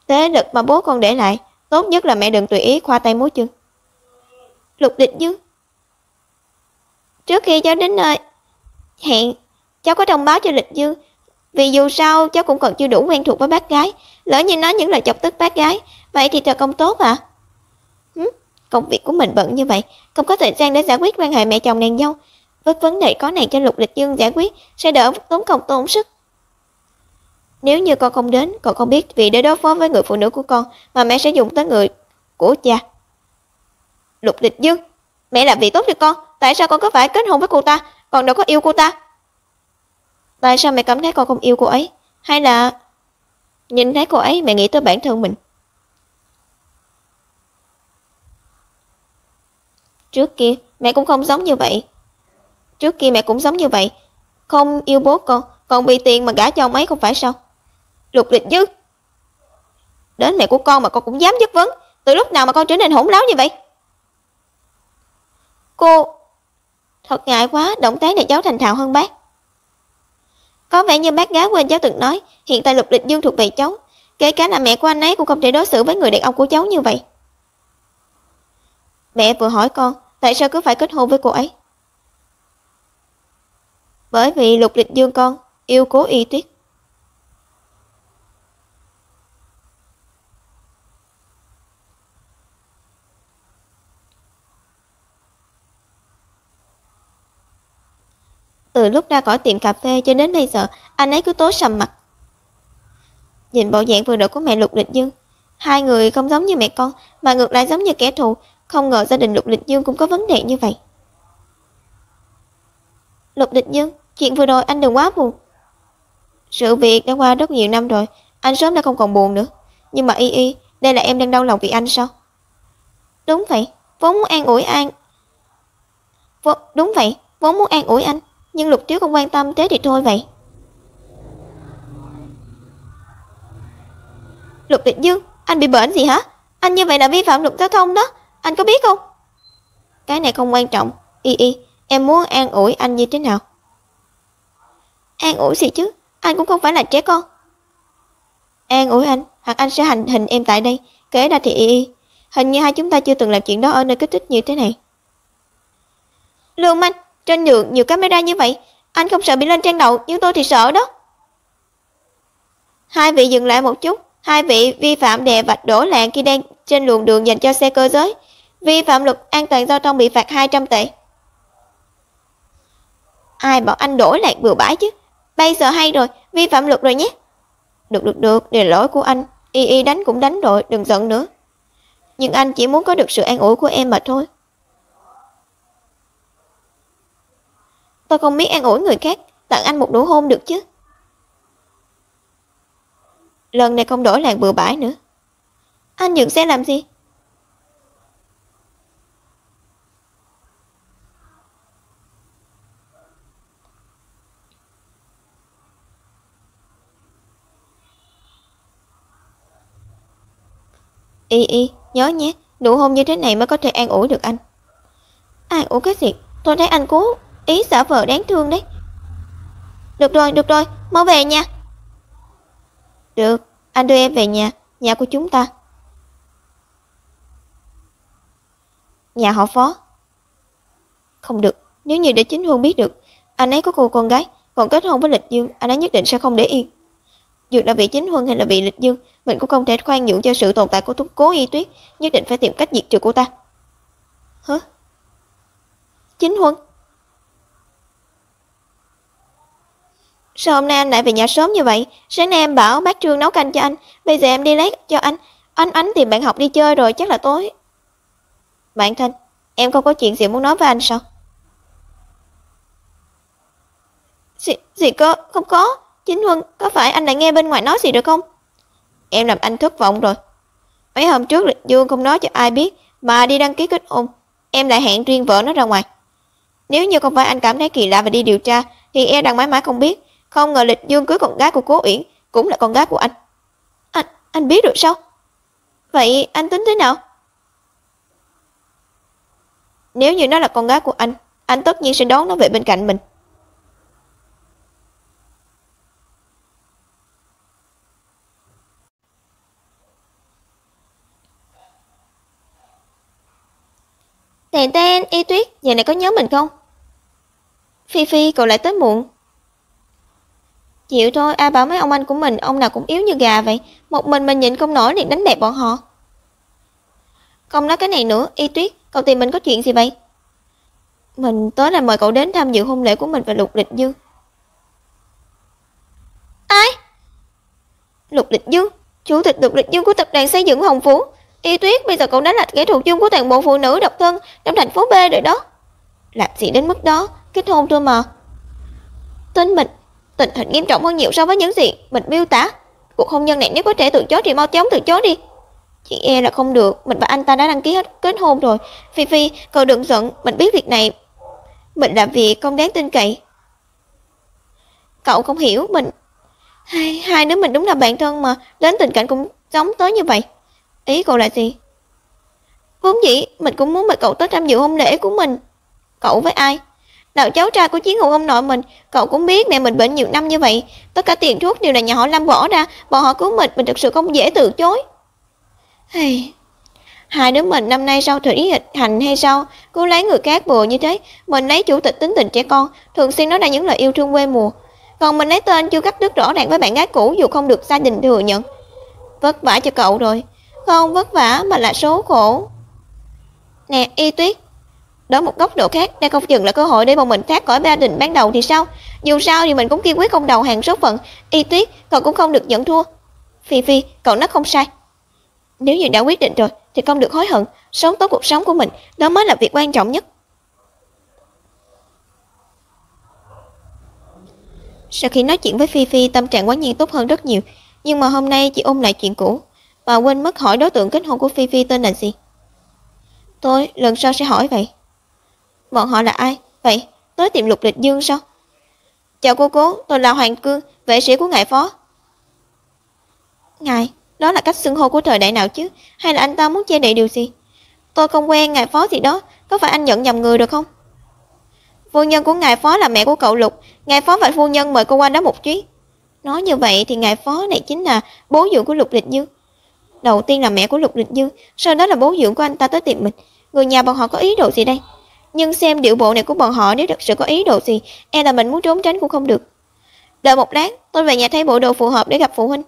Thế lực mà bố con để lại, tốt nhất là mẹ đừng tùy ý khoa tay múa chân. Lục Lịch Dương. Trước khi cháu đến nơi hẹn, cháu có thông báo cho Lịch Dương, vì dù sao cháu cũng còn chưa đủ quen thuộc với bác gái, lỡ như nói những lời chọc tức bác gái, vậy thì thật không tốt à? Công việc của mình bận như vậy, không có thời gian để giải quyết quan hệ mẹ chồng nàng dâu. Với vấn đề có này cho Lục Lịch Dương giải quyết sẽ đỡ tốn công tốn sức. Nếu như con không đến, con không biết vì để đối phó với người phụ nữ của con mà mẹ sẽ dùng tới người của cha. Lục Lịch Dương, mẹ làm việc tốt cho con, tại sao con có phải kết hôn với cô ta, còn đâu có yêu cô ta? Tại sao mẹ cảm thấy con không yêu cô ấy? Hay là nhìn thấy cô ấy mẹ nghĩ tới bản thân mình? Trước kia mẹ cũng không giống như vậy. Trước kia mẹ cũng giống như vậy, không yêu bố con, còn vì tiền mà gả cho ông ấy không phải sao? Lục Lịch Dương, đến mẹ của con mà con cũng dám chất vấn, từ lúc nào mà con trở nên hỗn láo như vậy? Cô, thật ngại quá, động tác này cháu thành thạo hơn bác. Có vẻ như bác gái quên cháu từng nói, hiện tại Lục Lịch Dương thuộc về cháu, kể cả là mẹ của anh ấy cũng không thể đối xử với người đàn ông của cháu như vậy. Mẹ vừa hỏi con, tại sao cứ phải kết hôn với cô ấy? Bởi vì Lục Lịch Dương con yêu Cố Y Tuyết. Từ lúc ra khỏi tiệm cà phê cho đến bây giờ, anh ấy cứ tối sầm mặt. Nhìn bộ dạng vừa rồi của mẹ Lục Lịch Dương, hai người không giống như mẹ con, mà ngược lại giống như kẻ thù. Không ngờ gia đình Lục Lịch Dương cũng có vấn đề như vậy. Lục Lịch Dương, chuyện vừa rồi anh đừng quá buồn. Sự việc đã qua rất nhiều năm rồi, anh sớm đã không còn buồn nữa. Nhưng mà Y, đây là em đang đau lòng vì anh sao? Đúng vậy, vốn muốn an ủi anh. Đúng vậy, vốn muốn an ủi anh, nhưng Lục Tiếu không quan tâm, thế thì thôi vậy. Lục Lịch Dương, anh bị bệnh gì hả? Anh như vậy là vi phạm luật giao thông đó, anh có biết không? Cái này không quan trọng. Y, em muốn an ủi anh như thế nào? An ủi gì chứ, anh cũng không phải là trẻ con. An ủi anh, hoặc anh sẽ hành hình em tại đây. Kể ra thì Y, hình như hai chúng ta chưa từng làm chuyện đó ở nơi kích thích như thế này. Lưu manh, trên đường nhiều camera như vậy, anh không sợ bị lên trang đầu, nhưng tôi thì sợ đó. Hai vị dừng lại một chút. Hai vị vi phạm đè vạch đổ làng khi đang trên luồng đường dành cho xe cơ giới. Vi phạm luật an toàn giao thông bị phạt 200 tệ. Ai bảo anh đổi làng bừa bãi chứ? Bây giờ hay rồi, vi phạm luật rồi nhé. Được, đây là lỗi của anh. Y đánh cũng đánh rồi, đừng giận nữa. Nhưng anh chỉ muốn có được sự an ủi của em mà thôi. Tôi không biết an ủi người khác, tặng anh một nụ hôn được chứ. Lần này không đổi làng bừa bãi nữa. Anh dừng xe làm gì? Y, nhớ nhé, nụ hôn như thế này mới có thể an ủi được anh. An ủi cái gì? Tôi thấy anh cố ý giả vờ đáng thương đấy. Được rồi, mau về nha. Được, anh đưa em về nhà, nhà của chúng ta. Nhà họ Phó. Không được, nếu như để Chính Huân biết được anh ấy có cô con gái, còn kết hôn với Lịch Dương, anh ấy nhất định sẽ không để yên. Dù là vì Chính Huân hay là vì Lịch Dương, mình cũng không thể khoan nhượng cho sự tồn tại của Cố Y Tuyết, nhất định phải tìm cách diệt trừ cô ta. Hả? Chính Huân? Sao hôm nay anh lại về nhà sớm như vậy? Sáng nay em bảo bác Trương nấu canh cho anh, bây giờ em đi lấy cho anh. Anh Ánh tìm bạn học đi chơi rồi, chắc là tối. Bạn Thanh, em không có chuyện gì muốn nói với anh sao? Gì cơ? Không có. Chính Huân, có phải anh lại nghe bên ngoài nói gì được không? Em làm anh thất vọng rồi. Mấy hôm trước Lịch Dương không nói cho ai biết mà đi đăng ký kết hôn. em lại hẹn riêng vợ nó ra ngoài. Nếu như không phải anh cảm thấy kỳ lạ và đi điều tra, thì em đang mãi mãi không biết. Không ngờ Lịch Dương cưới con gái của Cố Uyển, cũng là con gái của anh. Anh biết được sao? Vậy anh tính thế nào? Nếu như nó là con gái của anh tất nhiên sẽ đón nó về bên cạnh mình. Tèn ten, Y Tuyết, giờ này có nhớ mình không? Phi Phi, cậu lại tới muộn. Chịu thôi, ai bảo mấy ông anh của mình, ông nào cũng yếu như gà vậy. Một mình nhịn không nổi liền đánh bẹp bọn họ. Không nói cái này nữa, Y Tuyết, cậu tìm mình có chuyện gì vậy? Mình tới là mời cậu đến tham dự hôn lễ của mình và Lục Lịch Dương. Ai? Lục Lịch Dương, chủ tịch Lục Lịch Dương của tập đoàn xây dựng Hồng Phú. Y Tuyết, bây giờ cậu đã là kẻ thù chung của toàn bộ phụ nữ độc thân trong thành phố B rồi đó. Làm gì đến mức đó, kết hôn thôi mà. Tình hình nghiêm trọng hơn nhiều so với những gì mình miêu tả. Cuộc hôn nhân này nếu có thể từ chối thì mau chóng từ chối đi. Chỉ e là không được, mình và anh ta đã đăng ký kết hôn rồi. Phi Phi, cậu đừng giận, mình biết việc này. Mình làm việc không đáng tin cậy. Cậu không hiểu mình. Hai đứa mình đúng là bạn thân mà, đến tình cảnh cũng giống tới như vậy. Ý cậu là gì? Vốn dĩ mình cũng muốn mời cậu tới tham dự hôn lễ của mình. Cậu với ai? Là cháu trai của Chiến Hữu ông nội mình. Cậu cũng biết mẹ mình bệnh nhiều năm như vậy, tất cả tiền thuốc đều là nhà họ Lâm bỏ ra. Bọn họ cứu mình thực sự không dễ từ chối. Hai đứa mình năm nay sau thủy hành hay sao, cứ lấy người khác bừa như thế. Mình lấy chủ tịch tính tình trẻ con, thường xuyên nói ra những lời yêu thương quê mùa. Còn mình lấy tên chưa cắt đứt rõ ràng với bạn gái cũ, dù không được gia đình thừa nhận. Vất vả cho cậu rồi. Không vất vả mà là số khổ. Nè Y Tuyết, đó một góc độ khác, đây không chừng là cơ hội để bọn mình thoát khỏi gia đình ban đầu thì sao? Dù sao thì mình cũng kiên quyết không đầu hàng số phận. Y Tuyết, cậu cũng không được nhận thua. Phi Phi, cậu nói không sai. Nếu như đã quyết định rồi thì không được hối hận. Sống tốt cuộc sống của mình, đó mới là việc quan trọng nhất. Sau khi nói chuyện với Phi Phi, tâm trạng quả nhiên tốt hơn rất nhiều. Nhưng mà hôm nay chị ôn lại chuyện cũ và quên mất hỏi đối tượng kết hôn của Phi Phi tên là gì. Tôi lần sau sẽ hỏi vậy. Bọn họ là ai? Vậy tới tìm Lục Lịch Dương sao? Chào cô cố, tôi là Hoàng Cương, vệ sĩ của ngài phó. Ngài, đó là cách xưng hô của thời đại nào chứ? Hay là anh ta muốn che đậy điều gì? Tôi không quen ngài phó gì đó, có phải anh nhận nhầm người được không? Phu nhân của ngài phó là mẹ của cậu Lục, ngài phó và phu nhân mời cô qua đó một chuyến. Nói như vậy thì ngài phó này chính là bố dưỡng của Lục Lịch Dương. Đầu tiên là mẹ của Lục Lịch Dương, sau đó là bố dưỡng của anh ta tới tìm mình. Người nhà bọn họ có ý đồ gì đây? Nhưng xem điệu bộ này của bọn họ, nếu thật sự có ý đồ gì, e là mình muốn trốn tránh cũng không được. Đợi một lát, tôi về nhà thay bộ đồ phù hợp để gặp phụ huynh.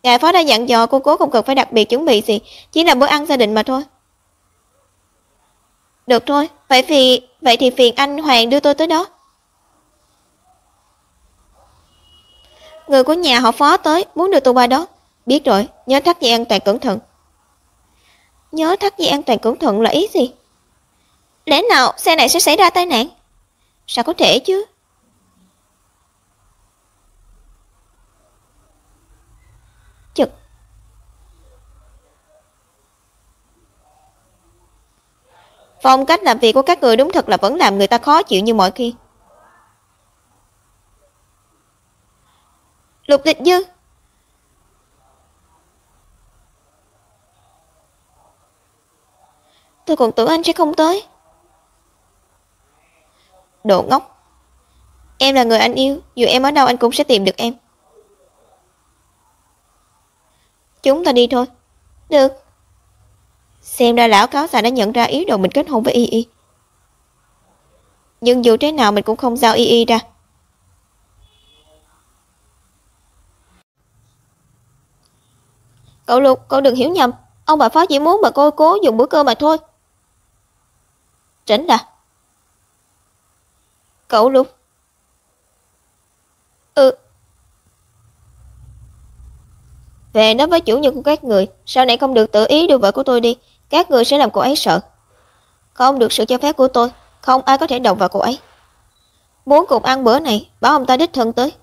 Ngài phó đã dặn dò cô cố không cần phải đặc biệt chuẩn bị gì, chỉ là bữa ăn gia đình mà thôi. Được thôi, vậy thì phiền anh Hoàng đưa tôi tới đó. Người của nhà họ phó tới, muốn đưa tôi qua đó. Biết rồi, nhớ thắt dây an toàn cẩn thận. Nhớ thắt dây an toàn cẩn thận là ý gì? Lẽ nào xe này sẽ xảy ra tai nạn? Sao có thể chứ? Chực. Phong cách làm việc của các người đúng thật là vẫn làm người ta khó chịu như mọi khi. Lục Lịch Dương. Tôi còn tưởng anh sẽ không tới. Đồ ngốc. Em là người anh yêu, dù em ở đâu anh cũng sẽ tìm được em. Chúng ta đi thôi. Được. Xem ra lão cáo già đã nhận ra ý đồ mình kết hôn với Y Y. Nhưng dù thế nào mình cũng không giao Y Y ra. Cậu Lục, cậu đừng hiểu nhầm. Ông bà phó chỉ muốn bà cô cố dùng bữa cơm mà thôi. Tránh ra. Cậu Lục. Về nói với chủ nhân của các người, sau này không được tự ý đưa vợ của tôi đi. Các người sẽ làm cô ấy sợ. Không được sự cho phép của tôi, không ai có thể động vào cô ấy. Muốn cùng ăn bữa này, bảo ông ta đích thân tới.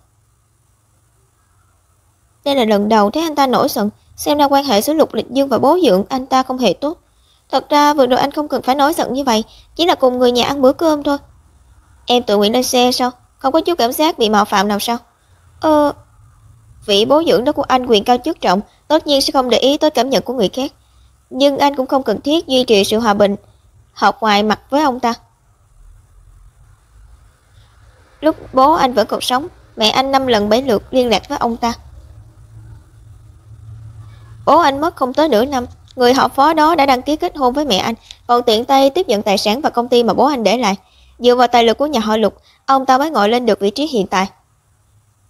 Đây là lần đầu thấy anh ta nổi giận, xem ra quan hệ giữa Lục Lịch Dương và bố dưỡng anh ta không hề tốt. Thật ra vừa rồi anh không cần phải nói giận như vậy, chỉ là cùng người nhà ăn bữa cơm thôi. Em tự nguyện lên xe sao? Không có chút cảm giác bị mạo phạm nào sao? Vị bố dưỡng đó của anh quyền cao chức trọng, tất nhiên sẽ không để ý tới cảm nhận của người khác. Nhưng anh cũng không cần thiết duy trì sự hòa bình, học ngoài mặt với ông ta. Lúc bố anh vẫn còn sống, mẹ anh 5 lần 7 lượt liên lạc với ông ta. Bố anh mất không tới nửa năm, người họ Phó đó đã đăng ký kết hôn với mẹ anh, còn tiện tay tiếp nhận tài sản và công ty mà bố anh để lại. Dựa vào tài lực của nhà họ Lục, ông ta mới ngồi lên được vị trí hiện tại.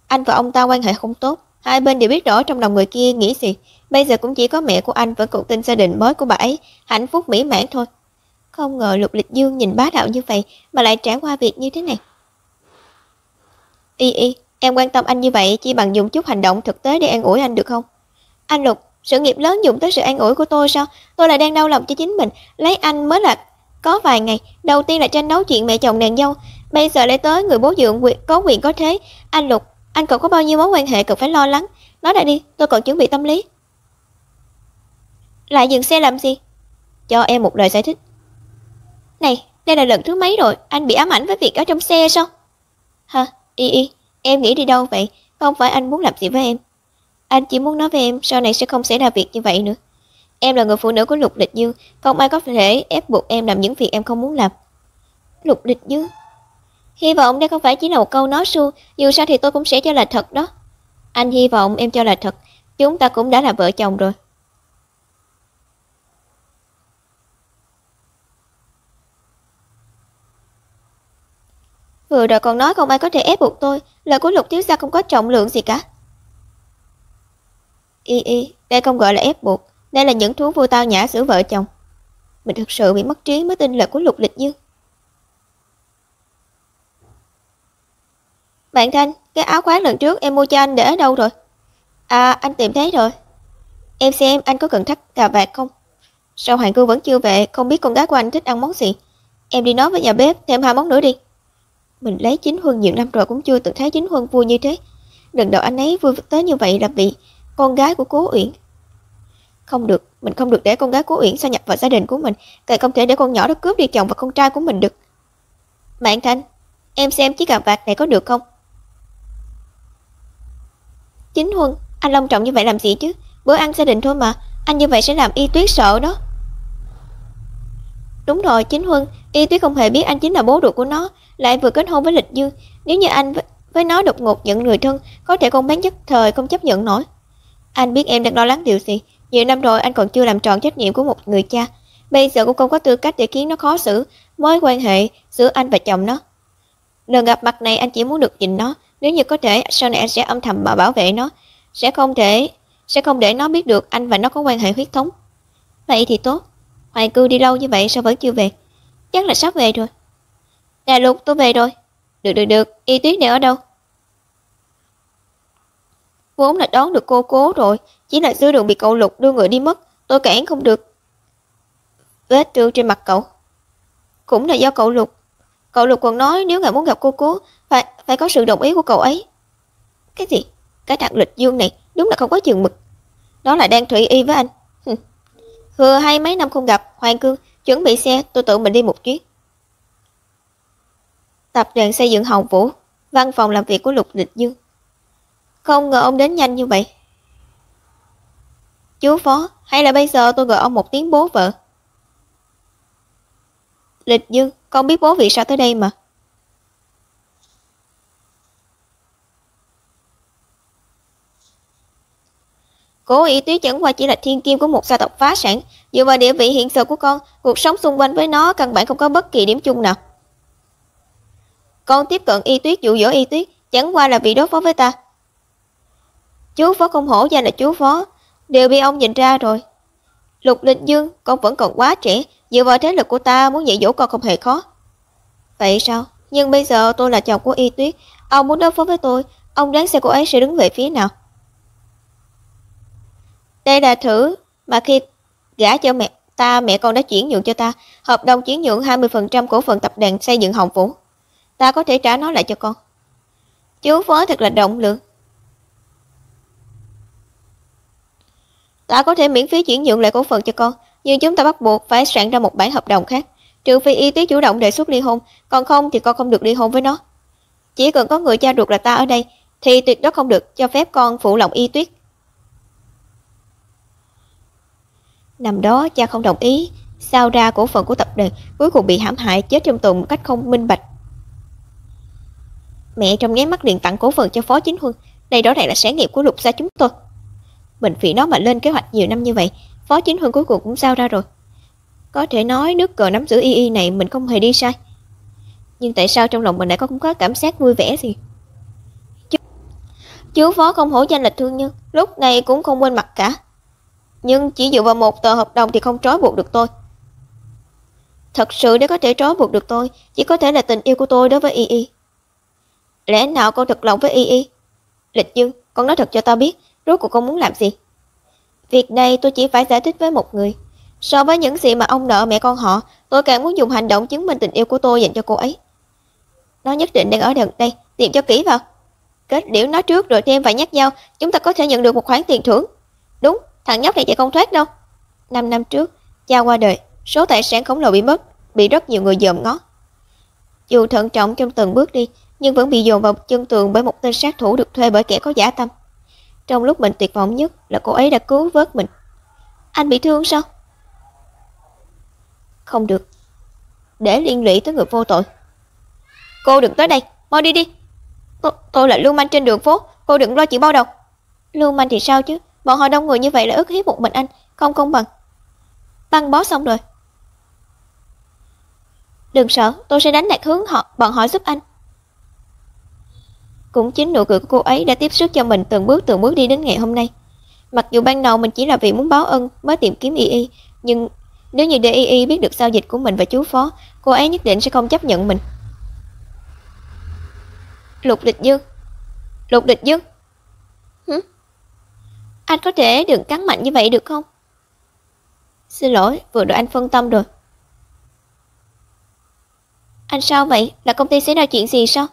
Anh và ông ta quan hệ không tốt, hai bên đều biết rõ trong lòng người kia nghĩ gì. Bây giờ cũng chỉ có mẹ của anh vẫn còn tin gia đình mới của bà ấy hạnh phúc mỹ mãn thôi. Không ngờ Lục Lịch Dương nhìn bá đạo như vậy mà lại trải qua việc như thế này. Y, em quan tâm anh như vậy chỉ bằng dùng chút hành động thực tế để an ủi anh được không? Anh Lục, sự nghiệp lớn dùng tới sự an ủi của tôi sao? Tôi là đang đau lòng cho chính mình, lấy anh mới là có vài ngày, đầu tiên là tranh đấu chuyện mẹ chồng nàng dâu, bây giờ lại tới người bố dượng có quyền có thế. Anh Lục, anh còn có bao nhiêu mối quan hệ cần phải lo lắng? Nói ra đi, tôi còn chuẩn bị tâm lý. Lại dừng xe làm gì? Cho em một lời giải thích. Này, đây là lần thứ mấy rồi, anh bị ám ảnh với việc ở trong xe sao? Hả? Y, em nghĩ đi đâu vậy? Không phải anh muốn làm gì với em. Anh chỉ muốn nói với em sau này sẽ không xảy ra việc như vậy nữa. Em là người phụ nữ của Lục Lịch Dương, không ai có thể ép buộc em làm những việc em không muốn làm. Lục Lịch Dương? Hy vọng đây không phải chỉ là một câu nói suông, dù sao thì tôi cũng sẽ cho là thật đó. Anh hy vọng em cho là thật, chúng ta cũng đã là vợ chồng rồi. Vừa rồi còn nói không ai có thể ép buộc tôi, lời của Lục thiếu gia không có trọng lượng gì cả. Y, đây không gọi là ép buộc, đây là những thú vui tao nhã giữa vợ chồng. Mình thực sự bị mất trí mới tin lời của Lục Lịch Dương. Bạn Thanh, cái áo khoác lần trước em mua cho anh để ở đâu rồi? À, anh tìm thấy rồi. Em xem anh có cần thắt cà vạt không? Sao Hoàng Cương vẫn chưa về, không biết con gái của anh thích ăn món gì. Em đi nói với nhà bếp thêm 2 món nữa đi. Mình lấy Chính Huân nhiều năm rồi cũng chưa từng thấy Chính Huân vui như thế. Lần đầu anh ấy vui tới như vậy là vì con gái của Cố Uyển. Không được, mình không được để con gái Cố Uyển sa nhập vào gia đình của mình, càng không thể để con nhỏ đó cướp đi chồng và con trai của mình được. Bạn Thanh, em xem chiếc cà vạt này có được không? Chính Huân, anh long trọng như vậy làm gì chứ? Bữa ăn gia đình thôi mà, anh như vậy sẽ làm Y Tuyết sợ đó. Đúng rồi, Chính Huân, Y Tuyết không hề biết anh chính là bố ruột của nó, lại vừa kết hôn với Lịch Dương. Nếu như anh với nó đột ngột nhận người thân, có thể con bán nhất thời không chấp nhận nổi. Anh biết em đang lo lắng điều gì. Nhiều năm rồi anh còn chưa làm tròn trách nhiệm của một người cha. Bây giờ cũng không có tư cách để khiến nó khó xử mối quan hệ giữa anh và chồng nó. Lần gặp mặt này anh chỉ muốn được nhìn nó. Nếu như có thể, sau này anh sẽ âm thầm bảo vệ nó. Sẽ không để nó biết được anh và nó có quan hệ huyết thống. Vậy thì tốt. Hoàng Cư đi lâu như vậy sao vẫn chưa về? Chắc là sắp về rồi. Nè Lục, tôi về rồi. Được, Y Tuyết này ở đâu? Vốn là đón được cô Cố rồi, chỉ là giữa đường bị cậu Lục đưa người đi mất, tôi cản không được. Vết thương trên mặt cậu cũng là do cậu Lục. Cậu Lục còn nói nếu ngài muốn gặp cô Cố phải có sự đồng ý của cậu ấy. Cái gì? Cái thằng Lịch Dương này đúng là không có chừng mực. Đó là đang thủy y với anh. Vừa hay mấy năm không gặp, Hoàng Cương chuẩn bị xe, tôi tự mình đi một chuyến. Tập đoàn xây dựng Hồng Vũ, văn phòng làm việc của Lục Lịch Dương. Không ngờ ông đến nhanh như vậy. Chú Phó, hay là bây giờ tôi gọi ông một tiếng bố vợ? Lịch Dương, con biết bố vì sao tới đây mà. Cố Y Tuyết chẳng qua chỉ là thiên kim của một gia tộc phá sản. Dựa vào địa vị hiện giờ của con, cuộc sống xung quanh với nó căn bản không có bất kỳ điểm chung nào. Con tiếp cận Y Tuyết, dụ dỗ Y Tuyết chẳng qua là vì đối phó với ta. Chú Phó không hổ danh là chú Phó, đều bị ông nhìn ra rồi. Lục Lịch Dương, con vẫn còn quá trẻ, dựa vào thế lực của ta muốn dạy dỗ con không hề khó. Vậy sao? Nhưng bây giờ tôi là chồng của Y Tuyết, ông muốn đối phó với tôi, ông đoán xem cô ấy sẽ đứng về phía nào? Đây là thử mà khi gả cho mẹ con đã chuyển nhượng cho ta, hợp đồng chuyển nhượng 20% cổ phần tập đoàn xây dựng Hồng Vũ. Ta có thể trả nó lại cho con. Chú Phó thật là rộng lượng. Ta có thể miễn phí chuyển nhượng lại cổ phần cho con, nhưng chúng ta bắt buộc phải soạn ra một bản hợp đồng khác. Trừ phi Y Tuyết chủ động đề xuất ly hôn, còn không thì con không được ly hôn với nó. Chỉ cần có người cha ruột là ta ở đây, thì tuyệt đối không được cho phép con phụ lòng Y Tuyết. Năm đó cha không đồng ý, sao ra cổ phần của tập đoàn cuối cùng bị hãm hại chết trong tù một cách không minh bạch. Mẹ trong nháy mắt liền tặng cổ phần cho Phó Chính Huân, đây rõ ràng là sản nghiệp của Lục gia chúng tôi. Mình vì nó mà lên kế hoạch nhiều năm như vậy, Phó Chính Huân cuối cùng cũng sao ra rồi. Có thể nói nước cờ nắm giữ y này mình không hề đi sai. Nhưng tại sao trong lòng mình lại không có cảm giác vui vẻ gì? Chú Phó không hổ danh là thương nhân, lúc này cũng không quên mặt cả. Nhưng chỉ dựa vào một tờ hợp đồng thì không trói buộc được tôi. Thật sự để có thể trói buộc được tôi, chỉ có thể là tình yêu của tôi đối với Y. Lẽ nào con thật lòng với Y? Lịch Dương, con nói thật cho tao biết, rốt cuộc con muốn làm gì? Việc này tôi chỉ phải giải thích với một người. So với những gì mà ông nợ mẹ con họ, tôi càng muốn dùng hành động chứng minh tình yêu của tôi dành cho cô ấy. Nó nhất định đang ở gần đây, tìm cho kỹ vào. Kết liễu nó trước rồi thêm vài nhát dao, chúng ta có thể nhận được một khoản tiền thưởng. Đúng, thằng nhóc này chạy không thoát đâu. 5 năm trước, cha qua đời, số tài sản khổng lồ bị mất, bị rất nhiều người dòm ngó. Dù thận trọng trong từng bước đi, nhưng vẫn bị dồn vào chân tường bởi một tên sát thủ được thuê bởi kẻ có dã tâm. Trong lúc mình tuyệt vọng nhất là cô ấy đã cứu vớt mình. Anh bị thương sao? Không được, để liên lụy tới người vô tội. Cô đừng tới đây, mau đi đi. Tôi là lưu manh trên đường phố, cô đừng lo chịu bao đầu. Lưu manh thì sao chứ, bọn họ đông người như vậy là ức hiếp một mình anh, không công bằng. Băng bó xong rồi. Đừng sợ, tôi sẽ đánh lạc hướng bọn họ giúp anh. Cũng chính nụ cười của cô ấy đã tiếp sức cho mình từng bước đi đến ngày hôm nay. Mặc dù ban đầu mình chỉ là vì muốn báo ân mới tìm kiếm Y, nhưng nếu như để Y biết được giao dịch của mình và chú Phó, cô ấy nhất định sẽ không chấp nhận mình. Lục Địch Dương. Lục Địch Dương. Anh có thể đừng cắn mạnh như vậy được không? Xin lỗi, vừa rồi anh phân tâm rồi. Anh sao vậy? Là công ty xảy ra chuyện gì sao?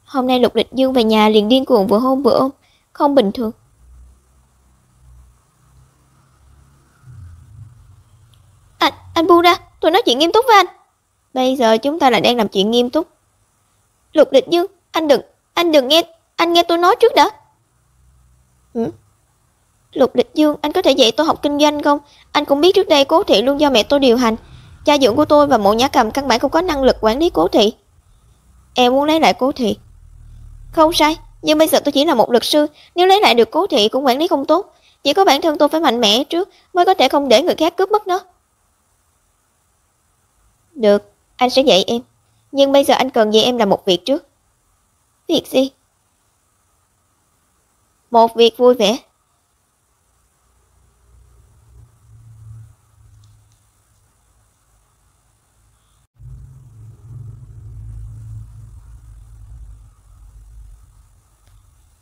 Hôm nay Lục Địch Dương về nhà liền điên cuồng vừa hôn vừa ôm, không bình thường. Anh buông ra, tôi nói chuyện nghiêm túc với anh. Bây giờ chúng ta là đang làm chuyện nghiêm túc. Lục Địch Dương, anh đừng nghe, anh nghe tôi nói trước đã. Lục Địch Dương, anh có thể dạy tôi học kinh doanh không? Anh cũng biết trước đây Cố Thị luôn do mẹ tôi điều hành. Cha dưỡng của tôi và Mộ Nhã Cầm căn bản không có năng lực quản lý Cố Thị. Em muốn lấy lại Cố Thị. Không sai, nhưng bây giờ tôi chỉ là một luật sư, nếu lấy lại được Cố Thị cũng quản lý không tốt. Chỉ có bản thân tôi phải mạnh mẽ trước mới có thể không để người khác cướp mất nó. Được, anh sẽ dạy em. Nhưng bây giờ anh cần dạy em làm một việc trước. Việc gì? Một việc vui vẻ.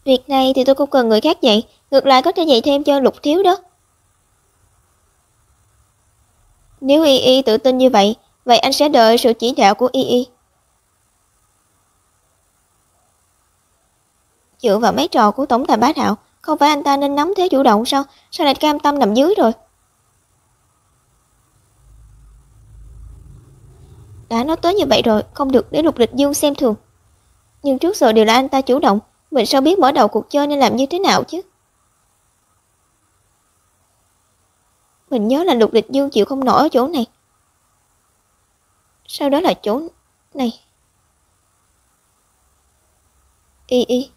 Việc này thì tôi không cần người khác dạy, ngược lại có thể dạy thêm cho Lục Thiếu đó. Nếu Y tự tin như vậy, vậy anh sẽ đợi sự chỉ đạo của Y. Dựa vào mấy trò của tổng tài bá đạo, không phải anh ta nên nắm thế chủ động sao? Sao lại cam tâm nằm dưới rồi? Đã nói tới như vậy rồi, không được để Lục Địch Dương xem thường. Nhưng trước giờ đều là anh ta chủ động, mình sao biết mở đầu cuộc chơi nên làm như thế nào chứ? Mình nhớ là Lục Địch Dương chịu không nổi ở chỗ này. Sau đó là chỗ này. Y.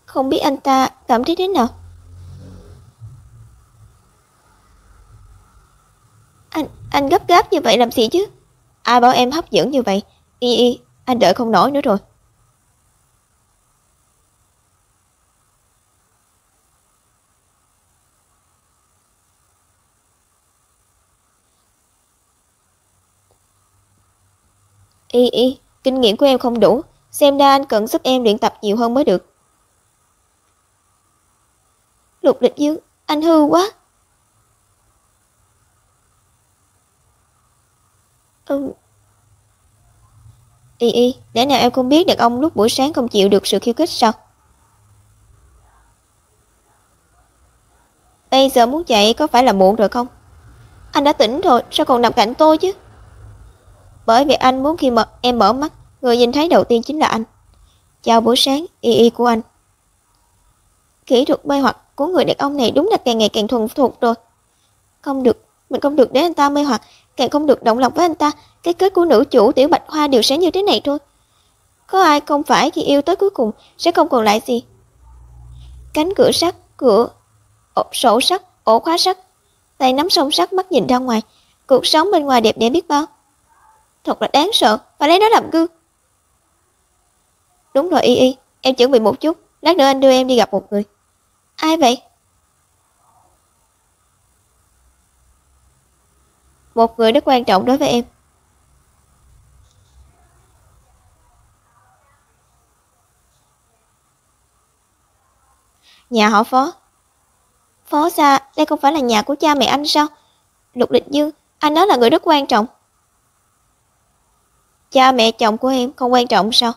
Không biết anh ta cảm thấy thế nào? Anh gấp gáp như vậy làm gì chứ? Ai bảo em hấp dẫn như vậy? Y, anh đợi không nổi nữa rồi. Y, kinh nghiệm của em không đủ, xem ra anh cần giúp em luyện tập nhiều hơn mới được. Lục Địch Dương, anh hư quá. Y, lẽ nào em không biết đàn ông lúc buổi sáng không chịu được sự khiêu khích sao? Bây giờ muốn chạy có phải là muộn rồi không? Anh đã tỉnh rồi, sao còn nằm cạnh tôi chứ? Bởi vì anh muốn khi mà em mở mắt, người nhìn thấy đầu tiên chính là anh. Chào buổi sáng, y của anh. Kỹ thuật mê hoặc của người đàn ông này đúng là càng ngày càng thuần thục rồi. Không được, mình không được để anh ta mê hoặc, càng không được động lòng với anh ta. Cái kết của nữ chủ Tiểu Bạch Hoa đều sẽ như thế này thôi. Có ai không phải khi yêu tới cuối cùng sẽ không còn lại gì. Cánh cửa sắt, sổ sắt, ổ khóa sắt, tay nắm song sắt, mắt nhìn ra ngoài. Cuộc sống bên ngoài đẹp đẽ biết bao. Thật là đáng sợ, phải lấy nó làm gương. Đúng rồi Y, em chuẩn bị một chút, lát nữa anh đưa em đi gặp một người. Ai vậy? Một người rất quan trọng đối với em. Nhà họ Phó. Phó Sa, đây không phải là nhà của cha mẹ anh sao? Lục Lịch Dương, anh nói là người rất quan trọng. Cha mẹ chồng của em không quan trọng sao?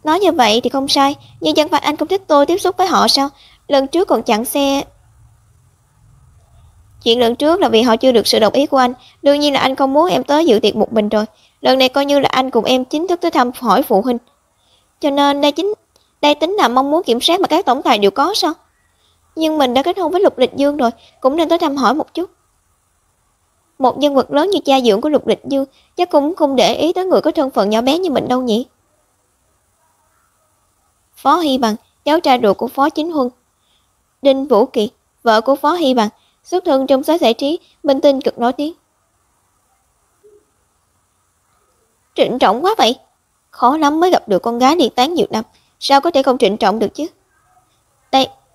Nói như vậy thì không sai, nhưng chẳng phải anh không thích tôi tiếp xúc với họ sao? Lần trước còn chặn xe. Chuyện lần trước là vì họ chưa được sự đồng ý của anh. Đương nhiên là anh không muốn em tới dự tiệc một mình rồi. Lần này coi như là anh cùng em chính thức tới thăm hỏi phụ huynh. Cho nên đây tính là mong muốn kiểm soát mà các tổng tài đều có sao? Nhưng mình đã kết hôn với Lục Lịch Dương rồi, cũng nên tới thăm hỏi một chút. Một nhân vật lớn như cha dưỡng của Lục Lịch Dương chắc cũng không để ý tới người có thân phận nhỏ bé như mình đâu nhỉ. Phó Hy Bằng, cháu trai ruột của Phó Chính Huân. Đinh Vũ Kỳ, vợ của Phó Hy Bằng, xuất thân trong giới giải trí, minh tinh cực nổi tiếng. Trịnh trọng quá vậy. Khó lắm mới gặp được con gái ly tán nhiều năm, sao có thể không trịnh trọng được chứ?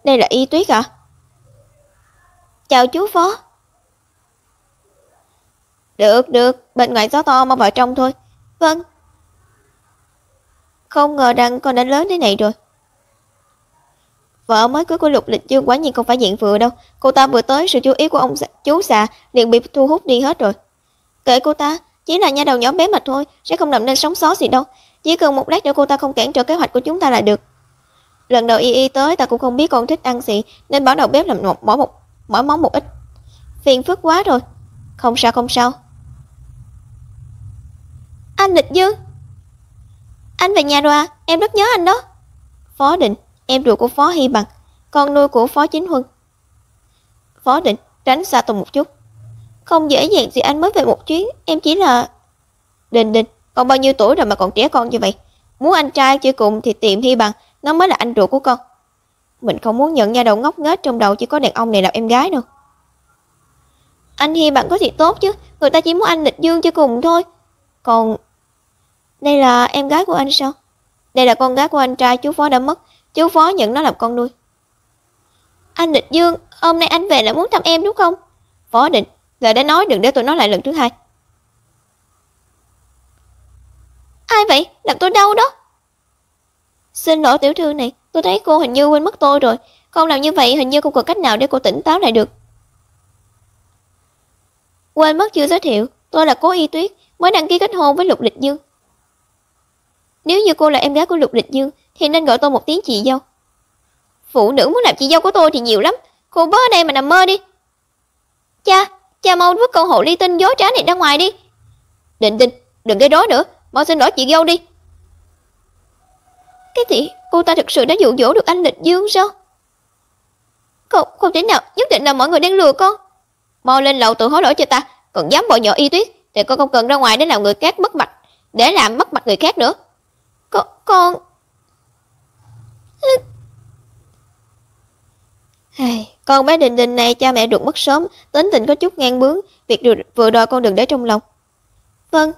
Đây là Y Tuyết à? Chào chú Phó. Được, bên ngoài gió to mau vào trong thôi. Vâng. Không ngờ rằng con đã lớn thế này rồi. Vợ mới cưới của Lục Lịch Dương quả nhiên không phải diện vừa đâu. Cô ta vừa tới, sự chú ý của ông chú già liền bị thu hút đi hết rồi. Kệ cô ta, chỉ là nha đầu nhỏ bé mà thôi, sẽ không làm nên sóng gió gì đâu. Chỉ cần một lát nữa cô ta không cản trở kế hoạch của chúng ta là được. Lần đầu Y tới ta cũng không biết con thích ăn gì, nên bảo đầu bếp làm mỗi món một ít. Phiền phức quá rồi. Không sao. Anh Lịch Dương, anh về nhà rồi à? Em rất nhớ anh đó. Phó Định, em ruột của Phó Hy Bằng, con nuôi của Phó Chính Huân. Phó Định, tránh xa tôi một chút. Không dễ dàng gì anh mới về một chuyến, em chỉ là... Định, con bao nhiêu tuổi rồi mà còn trẻ con như vậy? Muốn anh trai chơi cùng thì tìm Hy Bằng, nó mới là anh ruột của con. Mình không muốn nhận nha đầu ngốc nghếch trong đầu chỉ có đàn ông này làm em gái đâu. Anh Hy Bằng có gì tốt chứ, người ta chỉ muốn anh Lịch Dương chơi cùng thôi. Còn... Đây là em gái của anh sao? Đây là con gái của anh trai chú Phó đã mất, chú Phó nhận nó làm con nuôi. Anh Lịch Dương, hôm nay anh về là muốn thăm em đúng không? Phó Định, lời đã nói đừng để tôi nói lại lần thứ hai. Ai vậy? Làm tôi đau đó. Xin lỗi tiểu thư này, tôi thấy cô hình như quên mất tôi rồi. Không làm như vậy hình như không còn cách nào để cô tỉnh táo lại được. Quên mất chưa giới thiệu, tôi là Cố Y Tuyết, mới đăng ký kết hôn với Lục Lịch Dương. Nếu như cô là em gái của Lục Lịch Dương thì nên gọi tôi một tiếng chị dâu. Phụ nữ muốn làm chị dâu của tôi thì nhiều lắm, cô bớt ở đây mà nằm mơ đi. Cha mau vứt con hồ ly tinh dối trá này ra ngoài đi. Định, đừng gây rối nữa, mau xin lỗi chị dâu đi. Cái gì? Cô ta thực sự đã dụ dỗ được anh Lịch Dương sao? Không thể nào, nhất định là mọi người đang lừa con. Mau lên lầu tự hối lỗi cho ta, còn dám bội nhọ Y Tuyết thì con không cần ra ngoài để làm người khác mất mặt, để làm mất mặt người khác nữa. Con... Con bé Định này cha mẹ ruột mất sớm, tính tình có chút ngang bướng, việc vừa rồi con đừng để trong lòng. Vâng.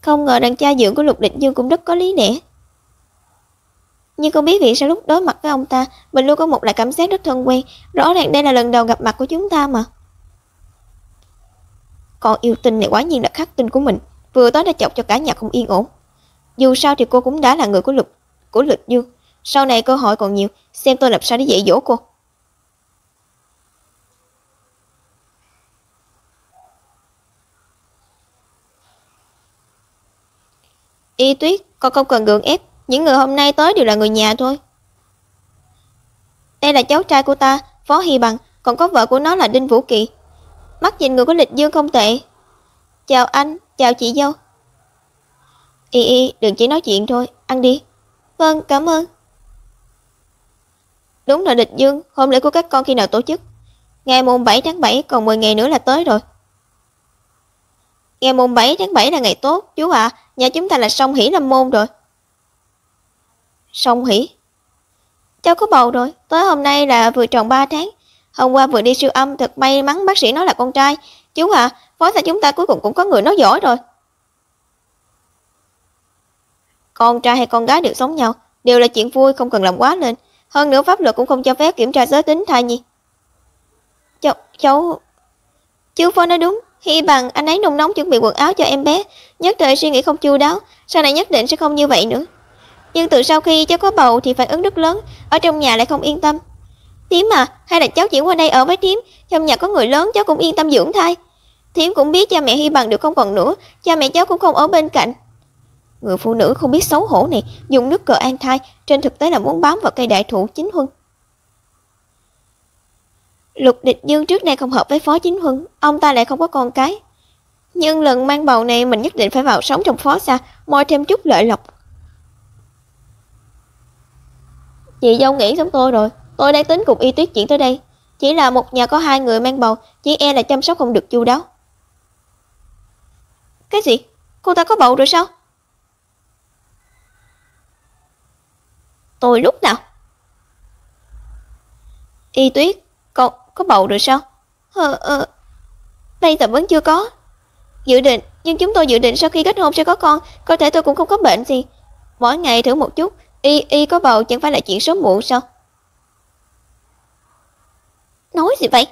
Không ngờ đàn cha dưỡng của Lục Lịch Dương cũng rất có lý lẽ. Nhưng không biết vì sao lúc đối mặt với ông ta, mình luôn có một loại cảm giác rất thân quen. Rõ ràng đây là lần đầu gặp mặt của chúng ta mà. Con yêu tinh này quả nhiên là khắc tinh của mình, vừa tới đã chọc cho cả nhà không yên ổn. Dù sao thì cô cũng đã là người của Lịch Dương, sau này cơ hội còn nhiều, xem tôi làm sao để dạy dỗ cô. Y Tuyết, con không cần gượng ép, những người hôm nay tới đều là người nhà thôi. Đây là cháu trai của ta, Phó Hy Bằng, còn có vợ của nó là Đinh Vũ Kỳ. Mắt nhìn người của Lịch Dương không tệ. Chào anh, chào chị dâu. Y, đừng chỉ nói chuyện thôi, ăn đi. Vâng, cảm ơn. Đúng rồi Lịch Dương, hôn lễ của các con khi nào tổ chức? Ngày mùng 7 tháng 7, còn 10 ngày nữa là tới rồi. Ngày mùng 7 tháng 7 là ngày tốt, chú ạ. Nhà chúng ta là Song Hỷ Lâm Môn rồi. Song Hỷ? Cháu có bầu rồi, tới hôm nay là vừa tròn 3 tháng. Hôm qua vừa đi siêu âm, thật may mắn bác sĩ nói là con trai. Chú ạ, phó xã chúng ta cuối cùng cũng có người nói giỏi rồi. Con trai hay con gái được sống nhau, đều là chuyện vui, không cần làm quá lên. Hơn nữa pháp luật cũng không cho phép kiểm tra giới tính thai nhi. Cháu... Chú Phó nói đúng, Hy Bằng anh ấy nôn nóng chuẩn bị quần áo cho em bé, nhất thời suy nghĩ không chu đáo, sau này nhất định sẽ không như vậy nữa. Nhưng từ sau khi cháu có bầu thì phản ứng rất lớn, ở trong nhà lại không yên tâm. Thím à, hay là cháu chuyển qua đây ở với thím, trong nhà có người lớn cháu cũng yên tâm dưỡng thai. Thím cũng biết cha mẹ Hy Bằng được không còn nữa, cha mẹ cháu cũng không ở bên cạnh. Người phụ nữ không biết xấu hổ này dùng nước cờ an thai, trên thực tế là muốn bám vào cây đại thụ Chính Huân. Lục Địch Dương trước đây không hợp với Phó Chính Huân, ông ta lại không có con cái. Nhưng lần mang bầu này mình nhất định phải vào sống trong Phó gia, moi thêm chút lợi lộc. Chị dâu nghĩ giống tôi rồi, tôi đang tính cùng Y Tuyết chuyển tới đây. Chỉ là một nhà có 2 người mang bầu, chỉ e là chăm sóc không được chu đáo. Cái gì? Cô ta có bầu rồi sao? Tôi lúc nào? Y Tuyết, con có bầu rồi sao? Bây giờ vẫn chưa có. Dự định, nhưng chúng tôi dự định sau khi kết hôn sẽ có con, cơ thể tôi cũng không có bệnh gì. Mỗi ngày thử một chút, y có bầu chẳng phải là chuyện sớm muộn sao? Nói gì vậy?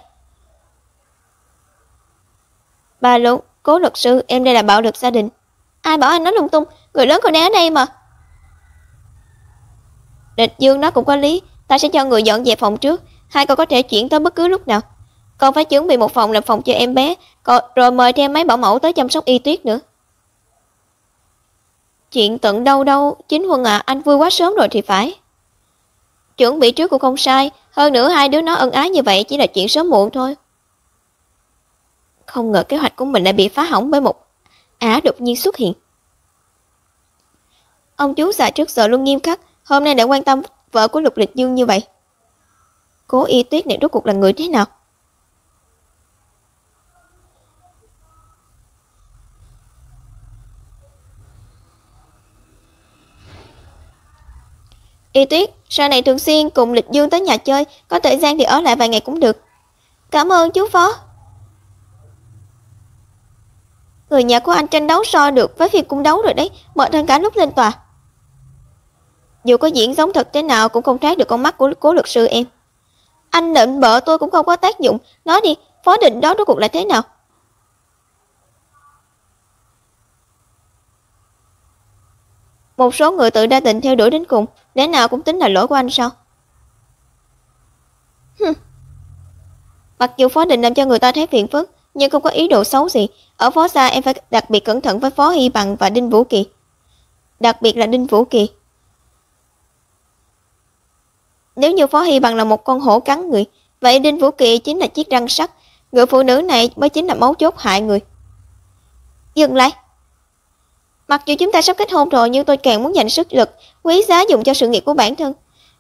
Bà Lục, Cố luật sư, em đây là bạo lực gia đình. Ai bảo anh nói lung tung, người lớn còn đang ở đây mà. Địch Dương nói cũng có lý, ta sẽ cho người dọn dẹp phòng trước, 2 con có thể chuyển tới bất cứ lúc nào. Còn phải chuẩn bị một phòng làm phòng cho em bé, rồi mời thêm mấy bảo mẫu tới chăm sóc Y Tuyết nữa. Chuyện tận đâu, Chính Huân à, anh vui quá sớm rồi thì phải. Chuẩn bị trước cũng không sai, hơn nữa 2 đứa nó ân ái như vậy chỉ là chuyện sớm muộn thôi. Không ngờ kế hoạch của mình lại bị phá hỏng bởi một ả đột nhiên xuất hiện. Ông chú già trước giờ luôn nghiêm khắc, hôm nay đã quan tâm vợ của Lục Lịch Dương như vậy. Cố Y Tuyết này rốt cuộc là người thế nào? Y Tuyết, sau này thường xuyên cùng Lịch Dương tới nhà chơi, có thời gian thì ở lại vài ngày cũng được. Cảm ơn chú Phó. Người nhà của anh tranh đấu so được với phim cung đấu rồi đấy, mệt hơn cả lúc lên tòa. Dù có diễn giống thật thế nào cũng không thoát được con mắt của Cố luật sư em. Anh định bợ tôi cũng không có tác dụng, nói đi, Phó định đó rốt cuộc là thế nào? Một số người tự đa tình theo đuổi đến cùng, lẽ nào cũng tính là lỗi của anh sao? Mặc dù Phó định làm cho người ta thấy phiền phức, nhưng không có ý đồ xấu gì. Ở Phó gia em phải đặc biệt cẩn thận với Phó Hy Bằng và Đinh Vũ Kỳ. Đặc biệt là Đinh Vũ Kỳ. Nếu như Phó Hy Bằng là một con hổ cắn người, vậy Đinh Vũ Kỳ chính là chiếc răng sắt. Người phụ nữ này mới chính là mấu chốt hại người. Dừng lại. Mặc dù chúng ta sắp kết hôn rồi, nhưng tôi càng muốn dành sức lực quý giá dùng cho sự nghiệp của bản thân.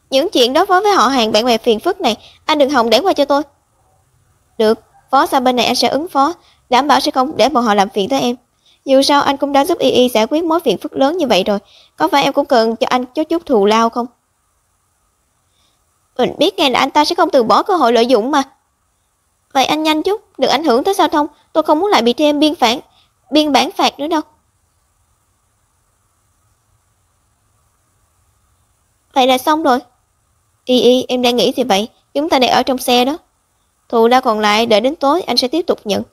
Những chuyện đối phó với họ hàng bạn bè phiền phức này, anh đừng hòng để qua cho tôi. Được, Phó gia bên này anh sẽ ứng phó, đảm bảo sẽ không để bọn họ làm phiền tới em. Dù sao anh cũng đã giúp Y giải quyết mối phiền phức lớn như vậy rồi, có phải em cũng cần cho anh chút thù lao không? Mình biết ngay là anh ta sẽ không từ bỏ cơ hội lợi dụng mà. Vậy anh nhanh chút, đừng ảnh hưởng tới giao thông, tôi không muốn lại bị thêm biên bản phạt nữa đâu. Vậy là xong rồi. Y, em đang nghĩ gì vậy? Chúng ta đang ở trong xe đó. Thù lao còn lại đợi đến tối anh sẽ tiếp tục nhận.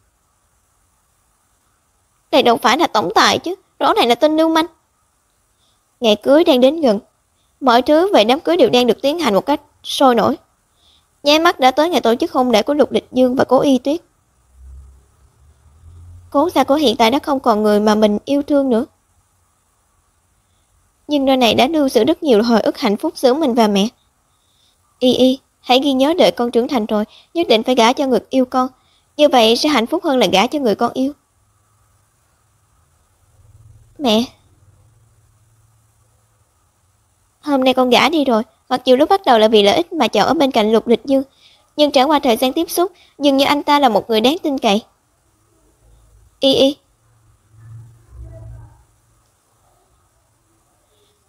Đây đâu phải là tổng tài chứ, rõ ràng là tên lưu manh. Ngày cưới đang đến gần, mọi thứ về đám cưới đều đang được tiến hành một cách sôi nổi. Nháy mắt đã tới ngày tổ chức hôn lễ của Lục Lịch Dương và Cố Y Tuyết. Cố gia của hiện tại đã không còn người mà mình yêu thương nữa. Nhưng nơi này đã lưu giữ rất nhiều hồi ức hạnh phúc giữa mình và mẹ. Y, Hãy ghi nhớ đợi con trưởng thành rồi, nhất định phải gả cho người yêu con. Như vậy sẽ hạnh phúc hơn là gả cho người con yêu. Mẹ, hôm nay con gả đi rồi, mặc dù lúc bắt đầu là vì lợi ích mà chọn ở bên cạnh Lục Lịch Dương, nhưng trải qua thời gian tiếp xúc, dường như anh ta là một người đáng tin cậy. Y Y,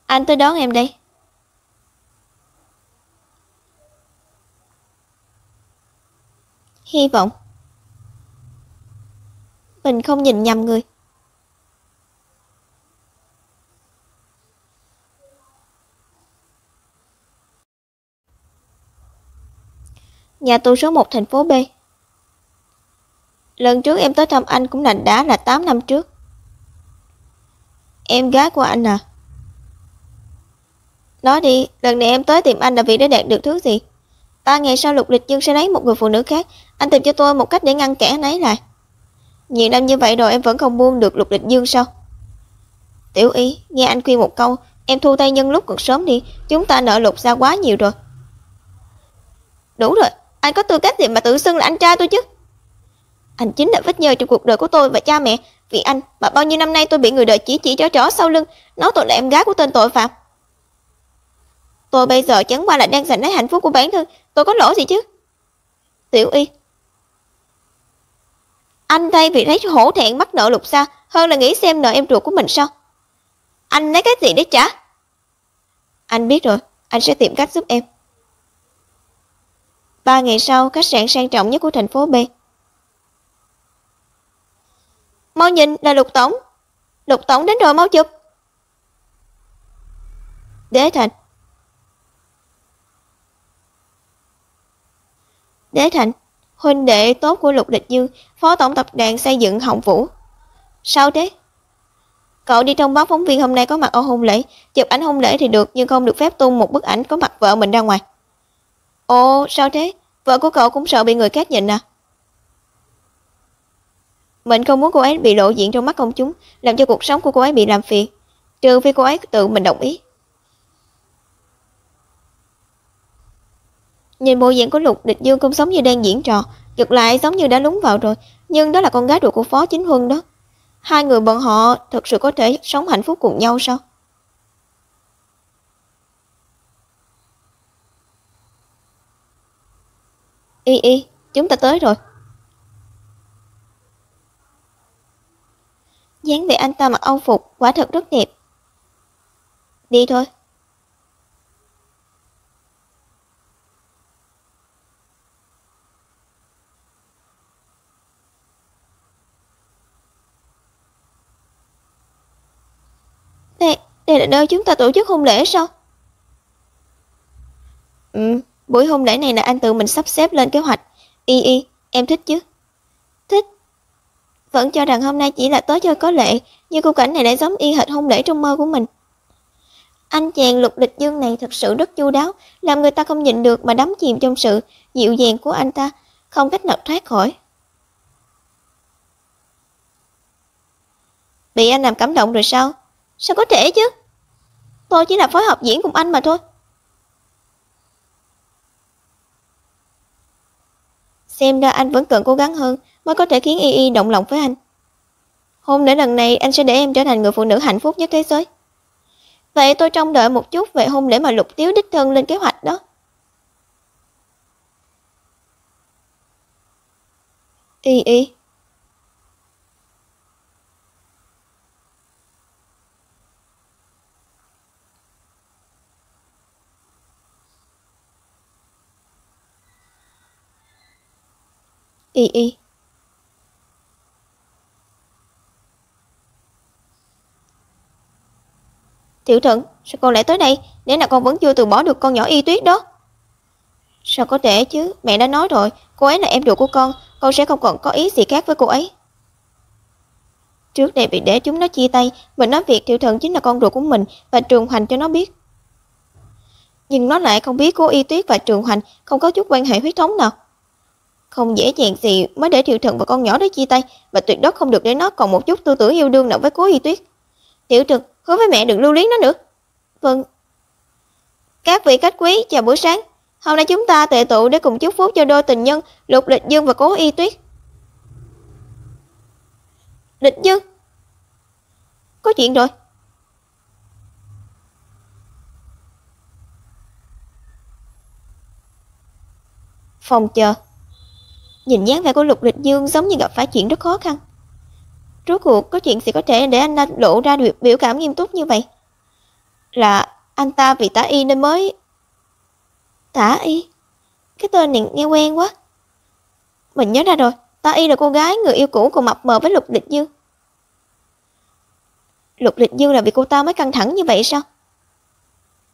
anh tới đón em đây. Hy vọng mình không nhìn nhầm người. Nhà tù số 1 thành phố B. Lần trước em tới thăm anh cũng đã là 8 năm trước. Em gái của anh à? Nói đi, lần này em tới tìm anh là vì để đạt được thứ gì? 3 ngày sau Lục Lịch Dương sẽ lấy một người phụ nữ khác. Anh tìm cho tôi một cách để ngăn cản anh ấy lại. Nhiều năm như vậy rồi em vẫn không buông được Lục Lịch Dương sao? Tiểu Y, nghe anh khuyên một câu, em thu tay nhân lúc còn sớm đi. Chúng ta nợ Lục gia quá nhiều rồi. Đủ rồi, anh có tư cách gì mà tự xưng là anh trai tôi chứ? Anh chính là vết nhơ trong cuộc đời của tôi và cha mẹ. Vì anh mà bao nhiêu năm nay tôi bị người đời chỉ trỏ sau lưng, nói tôi là em gái của tên tội phạm. Tôi bây giờ chẳng qua là đang giành lấy hạnh phúc của bản thân. Tôi có lỗi gì chứ? Tiểu Y, anh thay vì thấy hổ thẹn mắc nợ Lục gia hơn là nghĩ xem nợ em ruột của mình sao? Anh lấy cái gì để trả? Anh biết rồi, anh sẽ tìm cách giúp em. 3 ngày sau, khách sạn sang trọng nhất của thành phố B. Mau nhìn, là Lục tổng. Lục tổng đến rồi, mau chụp. Đế Thành. Đế Thành, huynh đệ tốt của Lục Lịch Dương, phó tổng tập đoàn xây dựng Hồng Vũ. Sao thế? Cậu đi thông báo phóng viên hôm nay có mặt ở hôn lễ. Chụp ảnh hôn lễ thì được, nhưng không được phép tung một bức ảnh có mặt vợ mình ra ngoài. Ồ, sao thế? Vợ của cậu cũng sợ bị người khác nhìn à? Mình không muốn cô ấy bị lộ diện trong mắt công chúng, làm cho cuộc sống của cô ấy bị làm phiền. Trừ phi cô ấy tự mình đồng ý. Nhìn bộ dạng của Lục Lịch Dương không giống như đang diễn trò, ngược lại giống như đã lún vào rồi. Nhưng đó là con gái ruột của Phó Chính Huân đó. Hai người bọn họ thật sự có thể sống hạnh phúc cùng nhau sao? Y Y, chúng ta tới rồi. Dáng vẻ anh ta mặc âu phục quả thật rất đẹp. Đi thôi. Đây là nơi chúng ta tổ chức hôn lễ sao? Buổi hôn lễ này là anh tự mình sắp xếp lên kế hoạch. Y Y, em thích chứ? Thích. Vẫn cho rằng hôm nay chỉ là tới chơi có lệ, nhưng khung cảnh này lại giống y hệt hôn lễ trong mơ của mình. Anh chàng Lục Lịch Dương này thật sự rất chu đáo, làm người ta không nhịn được mà đắm chìm trong sự dịu dàng của anh ta, không cách nào thoát khỏi. Bị anh làm cảm động rồi sao? Sao có thể chứ? Tôi chỉ là phối hợp diễn cùng anh mà thôi. Xem ra anh vẫn cần cố gắng hơn mới có thể khiến Y Y động lòng với anh. Hôn lễ lần này anh sẽ để em trở thành người phụ nữ hạnh phúc nhất thế giới. Vậy tôi trông đợi một chút về hôn lễ mà Lục Tiếu đích thân lên kế hoạch đó. Y Y. Y Y. Tiểu Thuận, sao con lại tới đây? Để nào con vẫn chưa từ bỏ được con nhỏ Y Tuyết đó. Sao có thể chứ, mẹ đã nói rồi, cô ấy là em ruột của con sẽ không còn có ý gì khác với cô ấy. Trước đây vì để chúng nó chia tay, mình nói việc Tiểu Thuận chính là con ruột của mình và Trường Hoành cho nó biết. Nhưng nó lại không biết cô Y Tuyết và Trường Hoành không có chút quan hệ huyết thống nào. Không dễ dàng gì mới để Tiểu Thuận và con nhỏ đó chia tay, và tuyệt đối không được để nó còn một chút tư tưởng yêu đương nào với cô Y Tuyết. Tiểu Thuận, hứa với mẹ đừng lưu luyến nó nữa. Vâng. Các vị khách quý, chào buổi sáng. Hôm nay chúng ta tề tụ để cùng chúc phúc cho đôi tình nhân Lục Lịch Dương và Cố Y Tuyết. Lịch Dương, có chuyện rồi. Phòng chờ. Nhìn dáng vẻ của Lục Lịch Dương giống như gặp phải chuyện rất khó khăn. Rốt cuộc có chuyện gì có thể để anh ta lộ ra biểu cảm nghiêm túc như vậy? Là anh ta vì Tả Y nên mới... Tả Y? Cái tên này nghe quen quá. Mình nhớ ra rồi, Tả Y là cô gái người yêu cũ còn mập mờ với Lục Lịch Dương. Lục Lịch Dương là vì cô ta mới căng thẳng như vậy sao?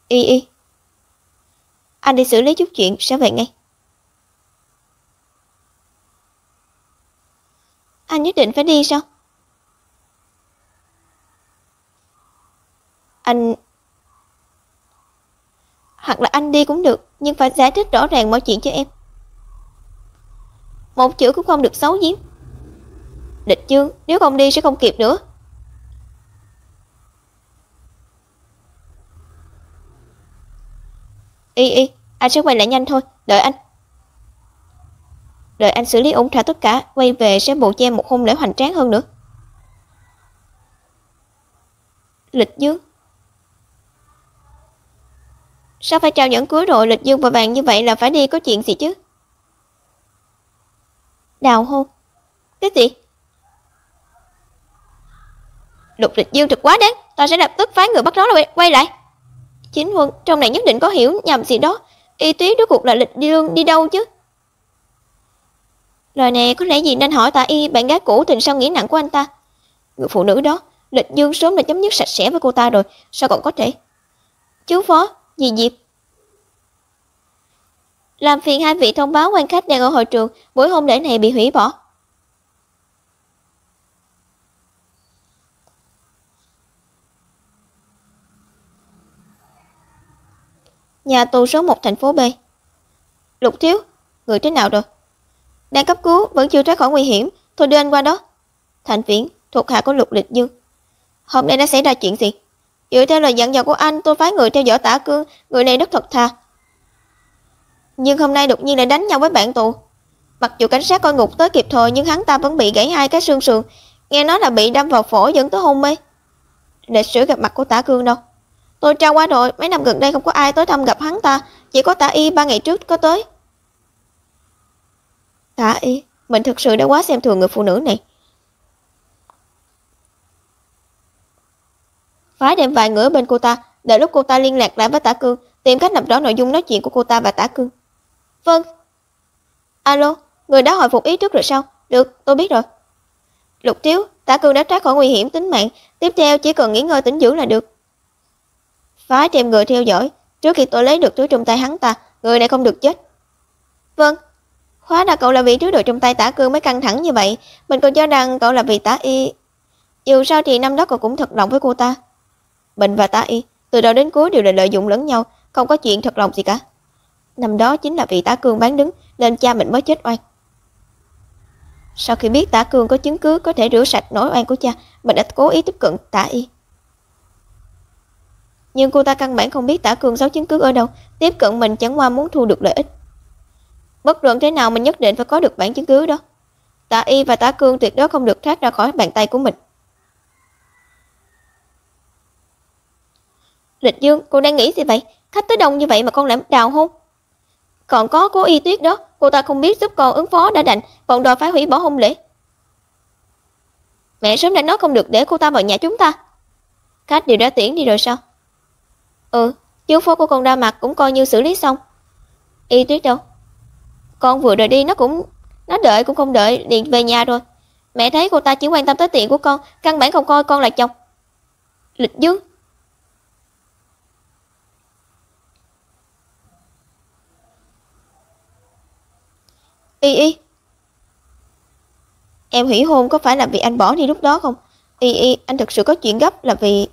Y, anh đi xử lý chút chuyện, sẽ về ngay. Anh nhất định phải đi sao? Anh... Hoặc là anh đi cũng được, nhưng phải giải thích rõ ràng mọi chuyện cho em. Một chữ cũng không được xấu giếm. Lịch Dương, nếu không đi sẽ không kịp nữa. Y, anh sẽ quay lại nhanh thôi, đợi anh. Đợi anh xử lý ổn thỏa tất cả, quay về sẽ bù cho em một hôn lễ hoành tráng hơn nữa. Lịch Dương, sao phải trao nhẫn cưới rồi? Lịch Dương vội vàng như vậy là phải đi, có chuyện gì chứ? Đào hôn? Cái gì? Lục Lịch Dương thật quá đáng, ta sẽ lập tức phái người bắt nó quay lại. Chính Huân, trong này nhất định có hiểu nhầm gì đó. Y Tuyết rốt cuộc là Lịch Dương đi đâu chứ? Lời này có lẽ gì nên hỏi Tạ Y, bạn gái cũ tình sao nghĩ nặng của anh ta. Người phụ nữ đó, Lịch Dương sớm đã chấm dứt sạch sẽ với cô ta rồi, sao còn có thể? Chú Phó, dì Diệp, làm phiền hai vị thông báo quan khách đang ở hội trường, buổi hôn lễ này bị hủy bỏ. Nhà tù số 1 thành phố B. Lục Thiếu, người thế nào rồi? Đang cấp cứu, vẫn chưa thoát khỏi nguy hiểm, thôi đưa anh qua đó. Thành Viễn, thuộc hạ của Lục Lịch Dương. Hôm nay đã xảy ra chuyện gì? Dựa theo lời dặn dò của anh, tôi phái người theo dõi Tả Cương, người này rất thật thà. Nhưng hôm nay đột nhiên lại đánh nhau với bạn tù. Mặc dù cảnh sát coi ngục tới kịp thời, nhưng hắn ta vẫn bị gãy hai cái xương sườn, nghe nói là bị đâm vào phổi dẫn tới hôn mê. Lịch sử gặp mặt của Tả Cương đâu? Tôi tra qua rồi, mấy năm gần đây không có ai tới thăm gặp hắn ta, chỉ có Tả Y 3 ngày trước có tới. Tả Y, mình thực sự đã quá xem thường người phụ nữ này. Phái đem vài người ở bên cô ta, đợi lúc cô ta liên lạc lại với Tả Cương, tìm cách làm rõ nội dung nói chuyện của cô ta và Tả Cương. Vâng. Alo, người đã hồi phục ý thức rồi sao? Được, tôi biết rồi. Lục Thiếu, Tả Cương đã thoát khỏi nguy hiểm tính mạng, tiếp theo chỉ cần nghỉ ngơi tĩnh dưỡng là được. Phái thêm người theo dõi, trước khi tôi lấy được túi trong tay hắn ta, người này không được chết. Vâng. Hóa ra cậu là vì thứ đồ trong tay Tả Cương mới căng thẳng như vậy, mình còn cho rằng cậu là vì Tả Y. Dù sao thì năm đó cậu cũng thật lòng với cô ta. Mình và Tả Y, từ đầu đến cuối đều là lợi dụng lẫn nhau, không có chuyện thật lòng gì cả. Năm đó chính là vì Tả Cương bán đứng, nên cha mình mới chết oan. Sau khi biết Tả Cương có chứng cứ có thể rửa sạch nỗi oan của cha, mình đã cố ý tiếp cận Tả Y. Nhưng cô ta căn bản không biết Tả Cương giấu chứng cứ ở đâu, tiếp cận mình chẳng qua muốn thu được lợi ích. Bất luận thế nào mình nhất định phải có được bản chứng cứ đó. Tả Y và Tả Cương tuyệt đối không được thoát ra khỏi bàn tay của mình. Lịch Dương, cô đang nghĩ gì vậy? Khách tới đông như vậy mà con lại đào hôn. Còn có Cố Y Tuyết đó, cô ta không biết giúp con ứng phó đã đành, còn đòi phải hủy bỏ hôn lễ. Mẹ sớm đã nói không được để cô ta vào nhà chúng ta. Khách đều đã tiễn đi rồi sao? Chú Phó của con ra mặt cũng coi như xử lý xong. Y Tuyết đâu? Con vừa rời đi nó đợi cũng không đợi liền về nhà rồi. Mẹ thấy cô ta chỉ quan tâm tới tiền của con, căn bản không coi con là chồng. Lịch Dương. Y, em hủy hôn có phải là vì anh bỏ đi lúc đó không? Y, anh thực sự có chuyện gấp là vì...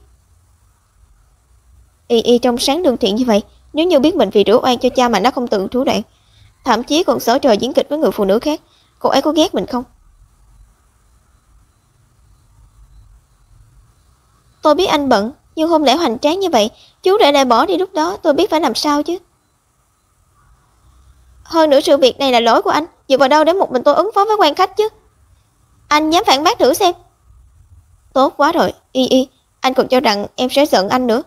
Y trong sáng lương thiện như vậy, nếu như biết mình vì rửa oan cho cha mà nó không tự thủ đoạn, thậm chí còn sở trời diễn kịch với người phụ nữ khác, cô ấy có ghét mình không? Tôi biết anh bận, nhưng hôn lễ hoành tráng như vậy, chú để lại bỏ đi lúc đó, tôi biết phải làm sao chứ. Hơn nữa sự việc này là lỗi của anh, dựa vào đâu để một mình tôi ứng phó với quan khách chứ? Anh dám phản bác thử xem. Tốt quá rồi, Y, anh còn cho rằng em sẽ giận anh nữa.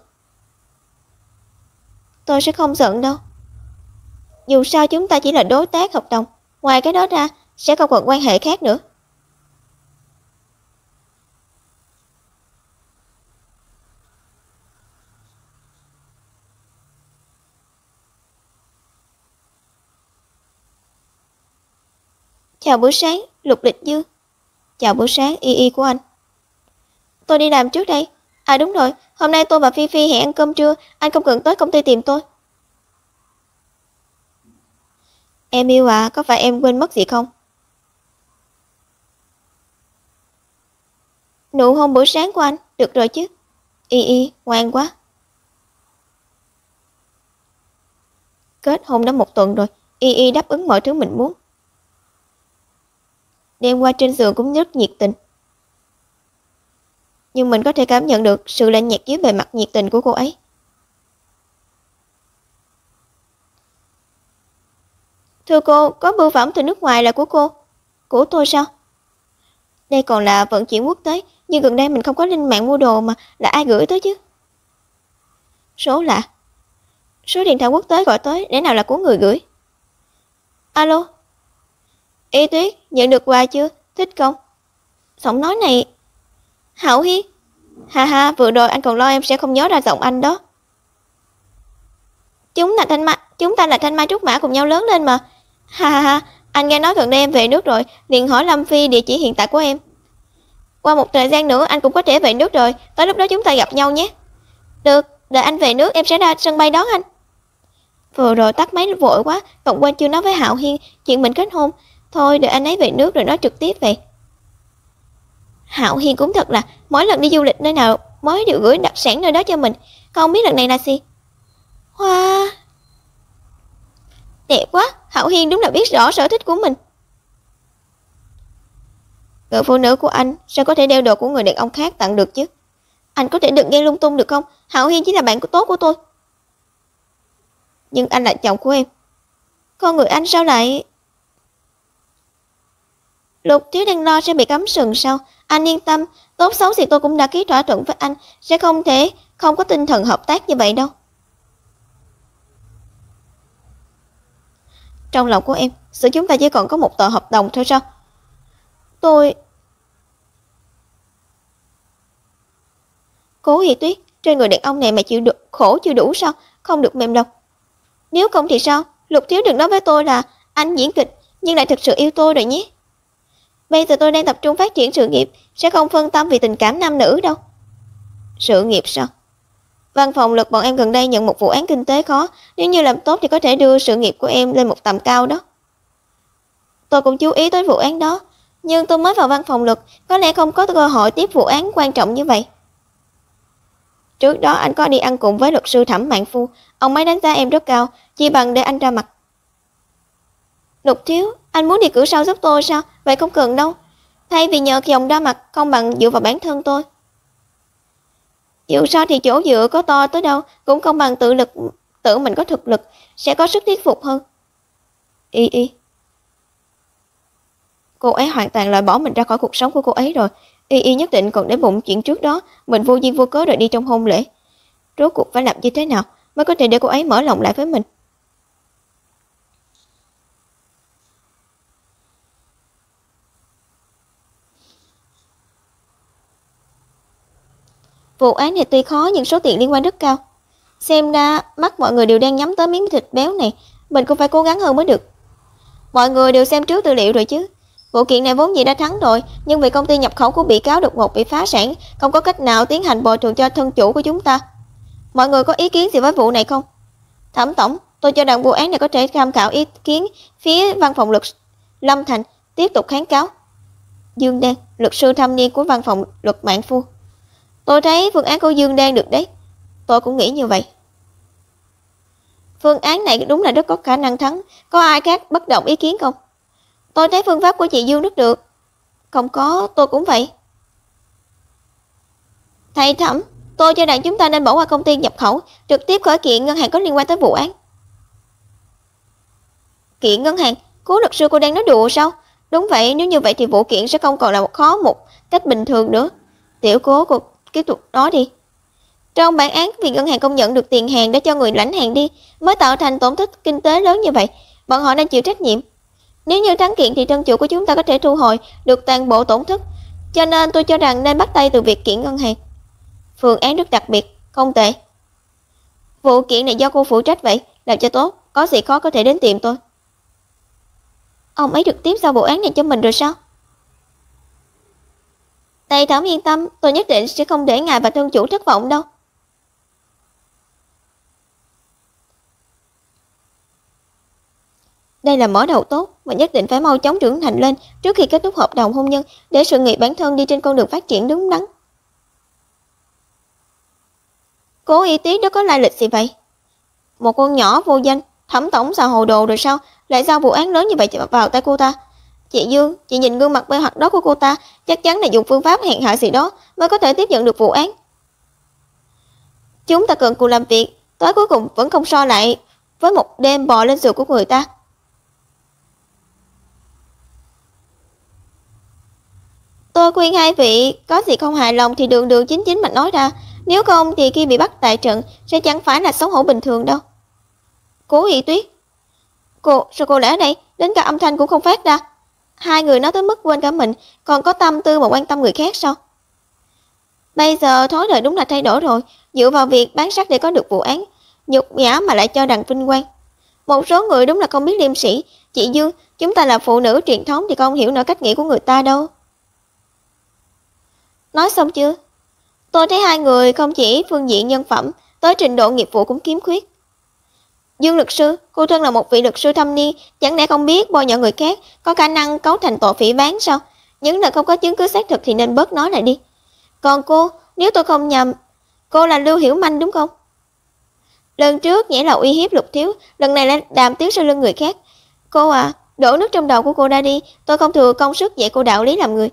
Tôi sẽ không giận đâu. Dù sao chúng ta chỉ là đối tác hợp đồng, ngoài cái đó ra sẽ không còn quan hệ khác nữa. Chào buổi sáng, Lục Lịch Dư. Chào buổi sáng, Y của anh. Tôi đi làm trước đây. À đúng rồi, hôm nay tôi và Phi Phi hẹn ăn cơm trưa, anh không cần tới công ty tìm tôi. Em yêu à, có phải em quên mất gì không? Nụ hôn buổi sáng của anh, được rồi chứ. Y, ngoan quá. Kết hôn đã 1 tuần rồi, Y đáp ứng mọi thứ mình muốn. Đêm qua trên giường cũng rất nhiệt tình. Nhưng mình có thể cảm nhận được sự lạnh nhạt dưới bề mặt nhiệt tình của cô ấy. Thưa cô, có bưu phẩm từ nước ngoài là của cô. Của tôi sao? Đây còn là vận chuyển quốc tế, nhưng gần đây mình không có lên mạng mua đồ mà, là ai gửi tới chứ? Số lạ. Số điện thoại quốc tế gọi tới, để nào là của người gửi? Alo? Y Tuyết, nhận được quà chưa? Thích không? Giọng nói này... Hảo Hiên. Ha, vừa rồi anh còn lo em sẽ không nhớ ra giọng anh đó. Chúng ta là Thanh Mai Trúc Mã cùng nhau lớn lên mà. Ha, anh nghe nói gần đây em về nước rồi, liền hỏi Lâm Phi địa chỉ hiện tại của em. Qua một thời gian nữa anh cũng có thể về nước rồi, tới lúc đó chúng ta gặp nhau nhé. Được, đợi anh về nước em sẽ ra sân bay đón anh. Vừa rồi tắt máy vội quá, còn quên chưa nói với Hạo Hiên chuyện mình kết hôn. Thôi đợi anh ấy về nước rồi nói trực tiếp về. Hạo Hiên cũng thật là mỗi lần đi du lịch nơi nào mới đều gửi đặc sản nơi đó cho mình. Không biết lần này là gì? Hoa đẹp quá, Hạo Hiên đúng là biết rõ sở thích của mình. Người phụ nữ của anh sao có thể đeo đồ của người đàn ông khác tặng được chứ? Anh có thể đừng nghe lung tung được không? Hạo Hiên chỉ là bạn tốt của tôi. Nhưng anh là chồng của em. Con người anh sao lại... Lục Thiếu đang lo sẽ bị cắm sừng sao? Anh yên tâm, tốt xấu gì tôi cũng đã ký thỏa thuận với anh, sẽ không có tinh thần hợp tác như vậy đâu. Trong lòng của em, giữa chúng ta chỉ còn có một tờ hợp đồng thôi sao? Cố Y Tuyết, trên người đàn ông này mà chịu được khổ chưa đủ sao? Không được mềm lòng. Nếu không thì sao? Lục Thiếu đừng nói với tôi là anh diễn kịch, nhưng lại thực sự yêu tôi rồi nhé. Bây giờ tôi đang tập trung phát triển sự nghiệp, sẽ không phân tâm vì tình cảm nam nữ đâu. Sự nghiệp sao? Văn phòng Lực bọn em gần đây nhận một vụ án kinh tế khó, nếu như làm tốt thì có thể đưa sự nghiệp của em lên một tầm cao đó. Tôi cũng chú ý tới vụ án đó, nhưng tôi mới vào văn phòng Lực, có lẽ không có cơ hội tiếp vụ án quan trọng như vậy. Trước đó anh có đi ăn cùng với luật sư Thẩm Mạn Phu, ông ấy đánh giá em rất cao, chỉ bằng để anh ra mặt. Lục Thiếu, anh muốn đi cửa sau giúp tôi sao? Vậy không cần đâu. Thay vì nhờ chồng ra mặt, không bằng dựa vào bản thân tôi. Dù sao thì chỗ dựa có to tới đâu, cũng không bằng tự mình có thực lực, sẽ có sức thuyết phục hơn. Y. Cô ấy hoàn toàn loại bỏ mình ra khỏi cuộc sống của cô ấy rồi. Y nhất định còn để bụng chuyện trước đó, mình vô duyên vô cớ rời đi trong hôn lễ. Rốt cuộc phải làm như thế nào mới có thể để cô ấy mở lòng lại với mình? Vụ án này tuy khó nhưng số tiền liên quan rất cao. Xem ra mắt mọi người đều đang nhắm tới miếng thịt béo này, mình cũng phải cố gắng hơn mới được. Mọi người đều xem trước tư liệu rồi chứ. Vụ kiện này vốn dĩ đã thắng rồi, nhưng vì công ty nhập khẩu của bị cáo đột ngột bị phá sản, không có cách nào tiến hành bồi thường cho thân chủ của chúng ta. Mọi người có ý kiến gì với vụ này không? Thẩm tổng, tôi cho rằng vụ án này có thể tham khảo ý kiến phía văn phòng luật Lâm Thành, tiếp tục kháng cáo. Dương Đan, luật sư thâm niên của văn phòng luật Mạn Phu. Tôi thấy phương án của Dương Đan được đấy. Tôi cũng nghĩ như vậy. Phương án này đúng là rất có khả năng thắng. Có ai khác bất động ý kiến không? Tôi thấy phương pháp của chị Dương rất được. Không có, tôi cũng vậy. Thầy Thẩm, tôi cho rằng chúng ta nên bỏ qua công ty nhập khẩu, trực tiếp khởi kiện ngân hàng có liên quan tới vụ án. Kiện ngân hàng, Cố luật sư cô đang nói đùa sao? Đúng vậy, nếu như vậy thì vụ kiện sẽ không còn là một cách bình thường nữa. Tiểu Cố, cô tiếp tục nói đi. Trong bản án, vì ngân hàng công nhận được tiền hàng đã cho người lãnh hàng đi, mới tạo thành tổn thất kinh tế lớn như vậy, bọn họ đang chịu trách nhiệm. Nếu như thắng kiện thì thân chủ của chúng ta có thể thu hồi được toàn bộ tổn thất, cho nên tôi cho rằng nên bắt tay từ việc kiện ngân hàng. Phương án rất đặc biệt, không tệ. Vụ kiện này do cô phụ trách vậy, làm cho tốt, có gì khó có thể đến tìm tôi. Ông ấy trực tiếp giao vụ án này cho mình rồi sao? Tây Thẩm yên tâm, tôi nhất định sẽ không để ngài và thân chủ thất vọng đâu. Đây là mở đầu tốt và nhất định phải mau chóng trưởng thành lên trước khi kết thúc hợp đồng hôn nhân để sự nghiệp bản thân đi trên con đường phát triển đúng đắn. Cố Y Tuyết đó có lai lịch gì vậy? Một con nhỏ vô danh, Thẩm tổng xà hồ đồ rồi sao? Lại giao vụ án lớn như vậy vào tay cô ta? Chị Dương, chị nhìn gương mặt bê hoặc đó của cô ta, chắc chắn là dùng phương pháp hèn hạ gì đó mới có thể tiếp nhận được vụ án. Chúng ta cần cùng làm việc, tới cuối cùng vẫn không so lại với một đêm bò lên giường của người ta. Tôi khuyên hai vị, có gì không hài lòng thì đường đường chính chính mà nói ra, nếu không thì khi bị bắt tại trận sẽ chẳng phải là xấu hổ bình thường đâu. Cố Y Tuyết, sao cô lại ở đây, đến cả âm thanh cũng không phát ra. Hai người nói tới mức quên cả mình, còn có tâm tư mà quan tâm người khác sao? Bây giờ thói đời đúng là thay đổi rồi, dựa vào việc bán sắc để có được vụ án, nhục nhã mà lại cho rằng vinh quang. Một số người đúng là không biết liêm sỉ. Chị Dương, chúng ta là phụ nữ truyền thống thì không hiểu nổi cách nghĩ của người ta đâu. Nói xong chưa? Tôi thấy hai người không chỉ phương diện nhân phẩm, tới trình độ nghiệp vụ cũng khiếm khuyết. Dương luật sư, cô thân là một vị luật sư thâm niên, chẳng lẽ không biết bôi nhọ người khác có khả năng cấu thành tội phỉ báng sao? Những lời không có chứng cứ xác thực thì nên bớt nói lại đi. Còn cô, nếu tôi không nhầm, cô là Lưu Hiểu Manh đúng không? Lần trước nhảy lầu uy hiếp Lục Thiếu, lần này lại đàm tiếu sau lưng người khác. Cô à, đổ nước trong đầu của cô ra đi, tôi không thừa công sức dạy cô đạo lý làm người.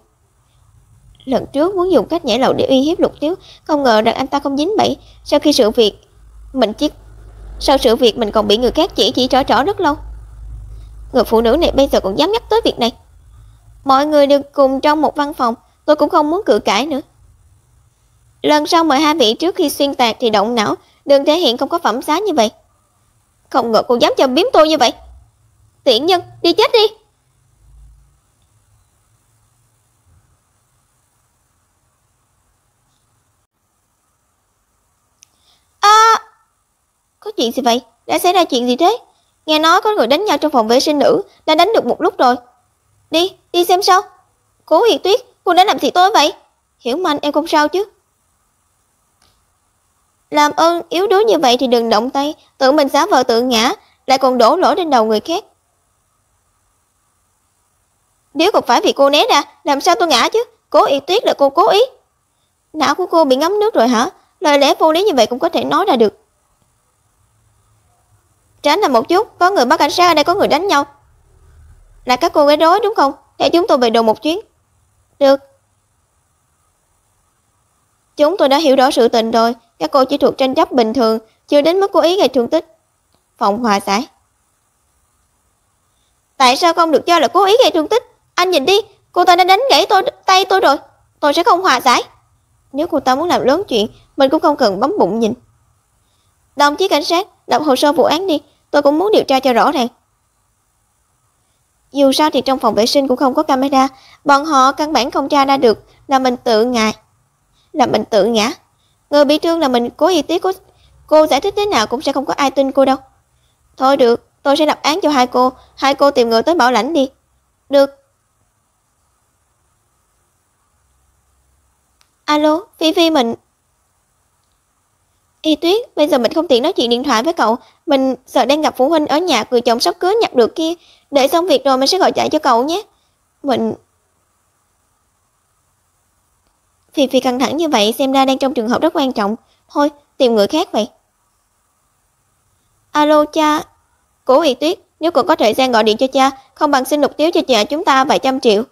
Lần trước muốn dùng cách nhảy lầu để uy hiếp Lục Thiếu, không ngờ rằng anh ta không dính bẫy. Sau sự việc mình còn bị người khác chỉ trỏ rất lâu. Người phụ nữ này bây giờ còn dám nhắc tới việc này. Mọi người đều cùng trong một văn phòng, tôi cũng không muốn cự cãi nữa. Lần sau mời hai vị trước khi xuyên tạc thì động não, đừng thể hiện không có phẩm giá như vậy. Không ngờ cô dám châm biếm tôi như vậy. Tiện nhân, đi chết đi. Có chuyện gì vậy? Đã xảy ra chuyện gì thế? Nghe nói có người đánh nhau trong phòng vệ sinh nữ, đã đánh được một lúc rồi. Đi xem sao. Cố Y Tuyết, cô đã làm gì tôi vậy? Hiểu Manh, em không sao chứ? Làm ơn yếu đuối như vậy thì đừng động tay, tự mình giả vờ tự ngã, lại còn đổ lỗi lên đầu người khác. Nếu không phải vì cô né ra, làm sao tôi ngã chứ? Cố Y Tuyết là cô cố ý. Não của cô bị ngấm nước rồi hả? Lời lẽ vô lý như vậy cũng có thể nói ra được. Tránh là một chút, có người báo cảnh sát ở đây có người đánh nhau. Là các cô gái rối đúng không? Để chúng tôi về đồn một chuyến. Được. Chúng tôi đã hiểu rõ sự tình rồi, các cô chỉ thuộc tranh chấp bình thường, chưa đến mức cố ý gây thương tích. Phòng hòa giải. Tại sao không được cho là cố ý gây thương tích? Anh nhìn đi, cô ta đã đánh gãy tay tôi rồi. Tôi sẽ không hòa giải. Nếu cô ta muốn làm lớn chuyện, mình cũng không cần bấm bụng nhìn. Đồng chí cảnh sát, đọc hồ sơ vụ án đi, tôi cũng muốn điều tra cho rõ ràng. Dù sao thì trong phòng vệ sinh cũng không có camera, bọn họ căn bản không tra ra được là mình tự ngã. Người bị thương là mình. Cố Y Tuyết, cô giải thích thế nào cũng sẽ không có ai tin cô đâu. Thôi được, tôi sẽ lập án cho hai cô tìm người tới bảo lãnh đi. Được. Alo, Phi mình. Y Tuyết, bây giờ mình không tiện nói chuyện điện thoại với cậu, mình sợ đang gặp phụ huynh ở nhà người chồng sắp cưới nhặt được kia. Để xong việc rồi mình sẽ gọi chạy cho cậu nhé. Phi căng thẳng như vậy xem ra đang trong trường hợp rất quan trọng. Thôi, tìm người khác vậy. Alo cha. Cố Y Tuyết, nếu cậu có thời gian gọi điện cho cha, không bằng xin Lục Tiếu cho nhà chúng ta vài trăm triệu.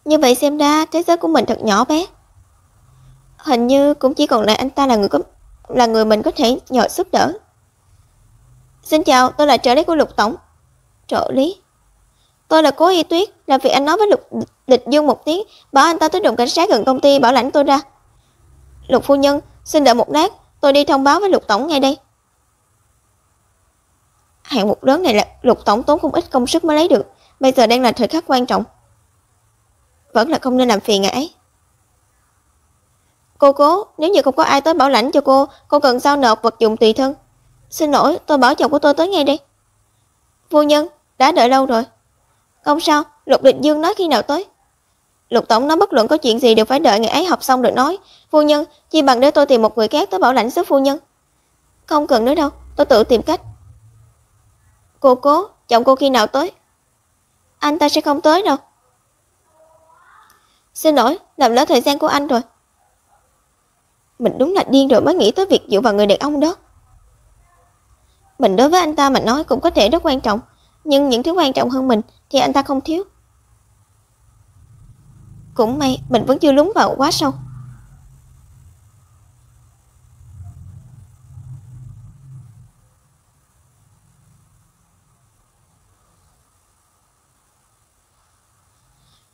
Như vậy xem ra thế giới của mình thật nhỏ bé. Hình như cũng chỉ còn lại anh ta là người mình có thể nhờ giúp đỡ. Xin chào, tôi là trợ lý của Lục tổng. Trợ lý? Tôi là Cố Y Tuyết, làm việc anh nói với Lục Lịch Dương một tiếng, bảo anh ta tới đồn cảnh sát gần công ty bảo lãnh tôi ra. Lục phu nhân, xin đợi một lát, tôi đi thông báo với Lục tổng ngay đây. Hạng mục lớn này là Lục tổng tốn không ít công sức mới lấy được, bây giờ đang là thời khắc quan trọng. Vẫn là không nên làm phiền ngài ấy. Cô Cố, nếu như không có ai tới bảo lãnh cho cô cần giao nộp vật dụng tùy thân. Xin lỗi, tôi bảo chồng của tôi tới ngay đây. Phu nhân, đã đợi lâu rồi. Không sao, Lục Lịch Dương nói khi nào tới. Lục tổng nói bất luận có chuyện gì đều phải đợi ngày ấy học xong rồi nói. Phu nhân, chỉ bằng để tôi tìm một người khác tới bảo lãnh giúp phu nhân. Không cần nữa đâu, tôi tự tìm cách. Cô Cố, chồng cô khi nào tới? Anh ta sẽ không tới đâu. Xin lỗi, làm lỡ thời gian của anh rồi. Mình đúng là điên rồi mới nghĩ tới việc dựa vào người đàn ông đó. Mình đối với anh ta mà nói cũng có thể rất quan trọng, nhưng những thứ quan trọng hơn mình thì anh ta không thiếu. Cũng may mình vẫn chưa lún vào quá sâu.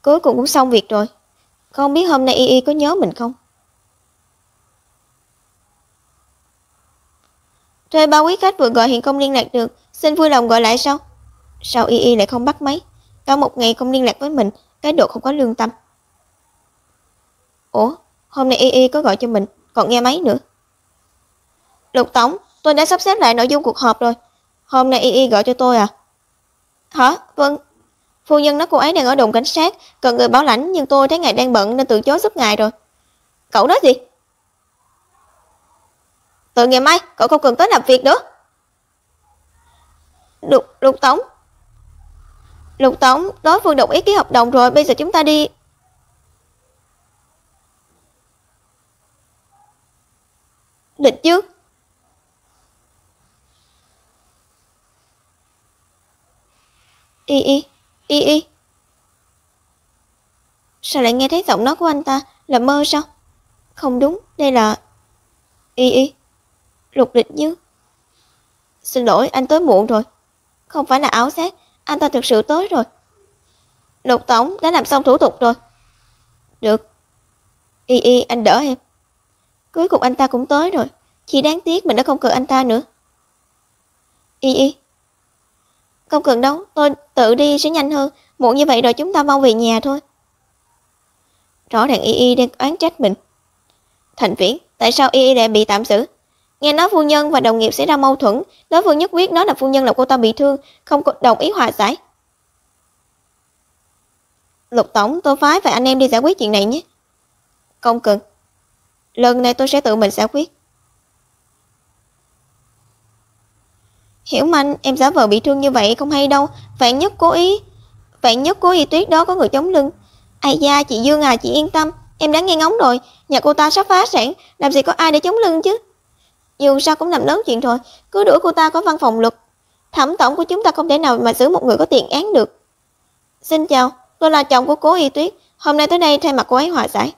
Cuối cùng cũng xong việc rồi. Không biết hôm nay Y có nhớ mình không? Thuê bao quý khách vừa gọi hiện không liên lạc được, xin vui lòng gọi lại sau. Sao Y lại không bắt máy? Cả một ngày không liên lạc với mình, cái độ không có lương tâm. Ủa, hôm nay Y có gọi cho mình, còn nghe máy nữa. Lục tổng, tôi đã sắp xếp lại nội dung cuộc họp rồi. Hôm nay Y gọi cho tôi à? Hả? Vâng. Phu nhân nói cô ấy đang ở đồn cảnh sát, cần người bảo lãnh, nhưng tôi thấy ngài đang bận nên từ chối giúp ngài rồi. Cậu nói gì? Từ ngày mai, cậu không cần tới làm việc nữa. Lục tổng. Lục tổng, đối phương đồng ý ký hợp đồng rồi, bây giờ chúng ta đi. Lịch Dương. Y. Sao lại nghe thấy giọng nói của anh ta? Là mơ sao? Không đúng, đây là Y. Lục Lịch Dương. Xin lỗi, anh tới muộn rồi. Không phải là ảo giác, anh ta thực sự tới rồi. Lục tổng đã làm xong thủ tục rồi. Được. Y, anh đỡ em. Cuối cùng anh ta cũng tới rồi. Chỉ đáng tiếc mình đã không cần anh ta nữa. Y. Không cần đâu, tôi tự đi sẽ nhanh hơn. Muộn như vậy rồi chúng ta mau về nhà thôi. Rõ ràng Y đang oán trách mình. Thành Viễn, tại sao Y lại bị tạm xử? Nghe nói phu nhân và đồng nghiệp xảy ra mâu thuẫn, đối phương nhất quyết nói là phu nhân làm cô ta bị thương, không đồng ý hòa giải. Lục tổng, tôi phái vài anh em đi giải quyết chuyện này nhé. Không cần. Lần này tôi sẽ tự mình giải quyết. Hiểu Manh, em giả vờ bị thương như vậy không hay đâu. Vạn nhất cố ý Tuyết đó có người chống lưng. Ai da, chị Dương à, chị yên tâm. Em đã nghe ngóng rồi, nhà cô ta sắp phá sản, làm gì có ai để chống lưng chứ. Dù sao cũng làm lớn chuyện rồi, cứ đuổi cô ta có văn phòng luật. Thẩm tổng của chúng ta không thể nào mà xử một người có tiền án được. Xin chào, tôi là chồng của Cố Y Tuyết, hôm nay tới đây thay mặt cô ấy hòa giải.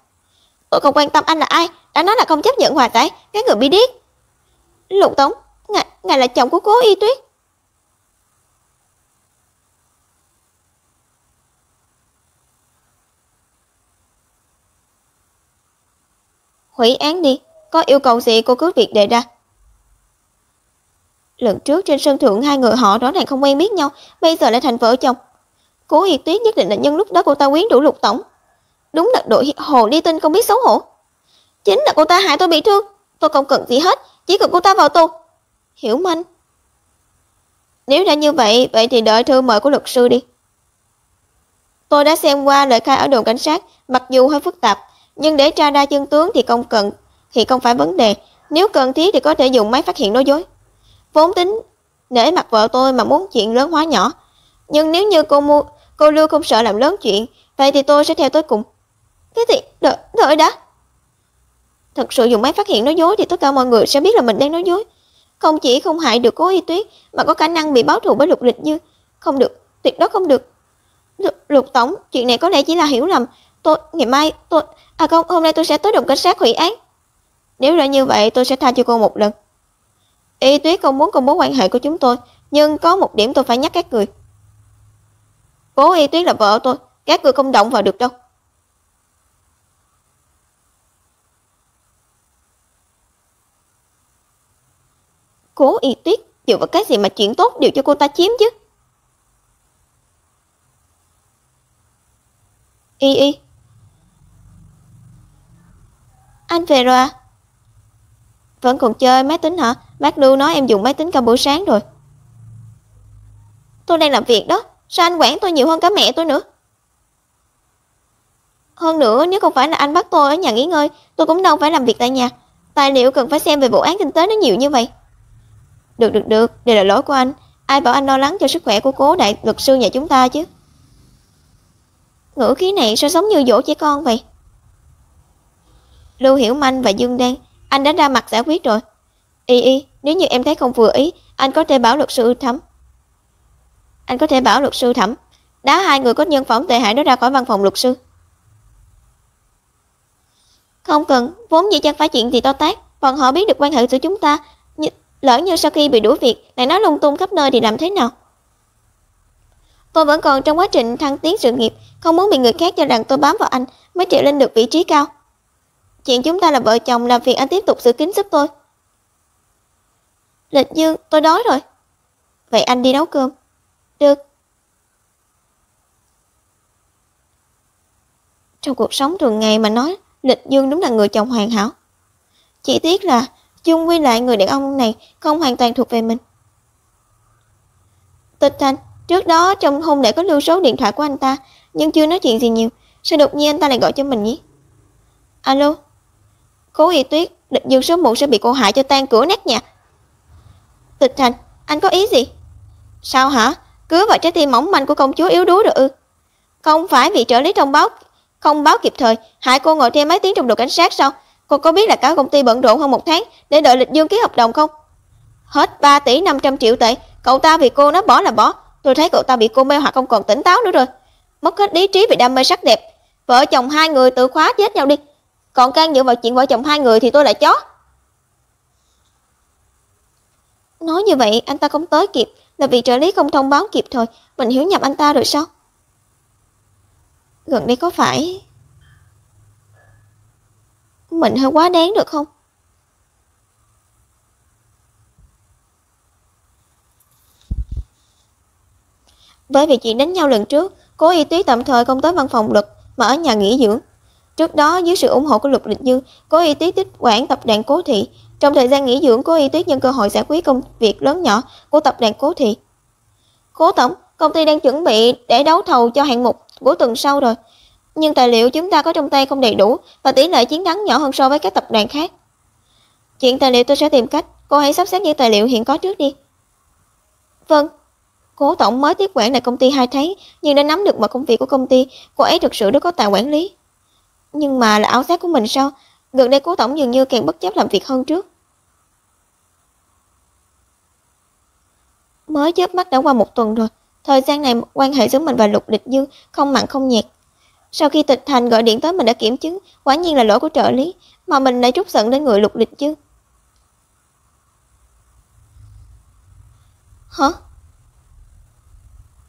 Tôi không quan tâm anh là ai, đã nói là không chấp nhận hòa giải, cái người bị điếc. Lục tổng, ngài là chồng của Cố Y Tuyết. Hủy án đi, có yêu cầu gì cô cứ việc đề ra. Lần trước trên sân thượng hai người họ rõ ràng không quen biết nhau, bây giờ lại thành vợ chồng. Cố Y Tuyết nhất định là nhân lúc đó cô ta quyến rũ Lục tổng. Đúng là đội hồ ly tinh không biết xấu hổ. Chính là cô ta hại tôi bị thương, tôi không cần gì hết, chỉ cần cô ta vào tù. Hiểu Manh. Nếu đã như vậy, vậy thì đợi thư mời của luật sư đi. Tôi đã xem qua lời khai ở đồn cảnh sát, mặc dù hơi phức tạp, nhưng để tra ra chân tướng thì không phải vấn đề. Nếu cần thiết thì có thể dùng máy phát hiện nói dối. Vốn tính để mặt vợ tôi mà muốn chuyện lớn hóa nhỏ, nhưng nếu như cô Lưu không sợ làm lớn chuyện, vậy thì tôi sẽ theo tới cùng. Cái gì? Đợi đã. Thật sự dùng máy phát hiện nói dối thì tất cả mọi người sẽ biết là mình đang nói dối. Không chỉ không hại được Cố Y Tuyết mà có khả năng bị báo thù với Lục Lịch Dương. Không được, tuyệt đối không được. Lục tổng, chuyện này có lẽ chỉ là hiểu lầm. Hôm nay tôi sẽ tới đồn cảnh sát hủy án. Nếu là như vậy tôi sẽ tha cho cô một lần. Y Tuyết không muốn công bố quan hệ của chúng tôi, nhưng có một điểm tôi phải nhắc các người. Cố Y Tuyết là vợ tôi, các người không động vào được đâu. Cố Y Tuyết dựa vào cái gì mà chuyện tốt đều cho cô ta chiếm chứ? Y, anh về rồi à? Vẫn còn chơi máy tính hả? Bác Lưu nói em dùng máy tính cả buổi sáng rồi. Tôi đang làm việc đó, sao anh quản tôi nhiều hơn cả mẹ tôi nữa? Hơn nữa, nếu không phải là anh bắt tôi ở nhà nghỉ ngơi, tôi cũng đâu phải làm việc tại nhà. Tài liệu cần phải xem về vụ án kinh tế nó nhiều như vậy. Được, đây là lỗi của anh. Ai bảo anh lo lắng cho sức khỏe của cố đại luật sư nhà chúng ta chứ? Ngữ khí này sao giống như dỗ trẻ con vậy? Lưu Hiểu Manh và Dương Đan, anh đã ra mặt giải quyết rồi. Y, nếu như em thấy không vừa ý, anh có thể bảo luật sư Thẩm. Đá hai người có nhân phẩm tệ hại đó ra khỏi văn phòng luật sư. Không cần, vốn dĩ chẳng phải chuyện gì to tát, bọn họ biết được quan hệ giữa chúng ta, lỡ như sau khi bị đuổi việc lại nói lung tung khắp nơi thì làm thế nào? Tôi vẫn còn trong quá trình thăng tiến sự nghiệp, không muốn bị người khác cho rằng tôi bám vào anh mới trèo lên được vị trí cao. Chuyện chúng ta là vợ chồng, làm việc anh tiếp tục giữ kín giúp tôi. Lịch Dương, tôi đói rồi. Vậy anh đi nấu cơm. Được. Trong cuộc sống thường ngày mà nói, Lịch Dương đúng là người chồng hoàn hảo. Chỉ tiếc là chung quy lại người đàn ông này không hoàn toàn thuộc về mình. Tịch Thành, trước đó trong hôn lễ có lưu số điện thoại của anh ta, nhưng chưa nói chuyện gì nhiều. Sao đột nhiên anh ta lại gọi cho mình nhỉ? Alo? Cố Y Tuyết, Lịch Dương số 1 sẽ bị cô hại cho tan cửa nát nhà. Tịch Thành, anh có ý gì? Sao hả? Cứa vào trái tim mỏng manh của công chúa yếu đuối rồi ư? Không phải vì trợ lý không báo kịp thời, hại cô ngồi theo mấy tiếng trong đội cảnh sát sao? Cô có biết là cả công ty bận rộn hơn 1 tháng để đợi Lịch Dương ký hợp đồng không? Hết 3 tỷ 500 triệu tệ, cậu ta vì cô nói bỏ là bỏ. Tôi thấy cậu ta bị cô mê hoặc không còn tỉnh táo nữa rồi. Mất hết lý trí vì đam mê sắc đẹp. Vợ chồng hai người tự khóa chết nhau đi. Còn can dự vào chuyện vợ chồng hai người thì tôi là chó. Nói như vậy anh ta không tới kịp là vì trợ lý không thông báo kịp thời. Mình hiểu nhầm anh ta rồi sao? Gần đây có phải mình hơi quá đáng được không? Bởi vì chuyện đánh nhau lần trước, Cố Y Tuyết tạm thời không tới văn phòng luật mà ở nhà nghỉ dưỡng. Trước đó dưới sự ủng hộ của Lục Lịch Dương, Cố Y Tuyết tiếp quản tập đoàn Cố Thị. Trong thời gian nghỉ dưỡng, Cố Y Tuyết nhân cơ hội giải quyết công việc lớn nhỏ của tập đoàn Cố Thị. Cố tổng, công ty đang chuẩn bị để đấu thầu cho hạng mục của tuần sau rồi. Nhưng tài liệu chúng ta có trong tay không đầy đủ và tỷ lệ chiến thắng nhỏ hơn so với các tập đoàn khác. Chuyện tài liệu tôi sẽ tìm cách, cô hãy sắp xếp những tài liệu hiện có trước đi. Vâng. Cố tổng mới tiếp quản lại công ty 2 tháng nhưng đã nắm được mọi công việc của công ty. Cô ấy thực sự rất có tài quản lý. Nhưng mà là ảo giác của mình sao? Gần đây Cố tổng dường như càng bất chấp làm việc hơn trước. Mới chớp mắt đã qua 1 tuần rồi. Thời gian này quan hệ giữa mình và Lục Lịch Dương không mặn không nhạt. Sau khi Tịch Thành gọi điện tới mình đã kiểm chứng, quả nhiên là lỗi của trợ lý, mà mình lại trút giận lên người Lục Lịch Dương. Hả?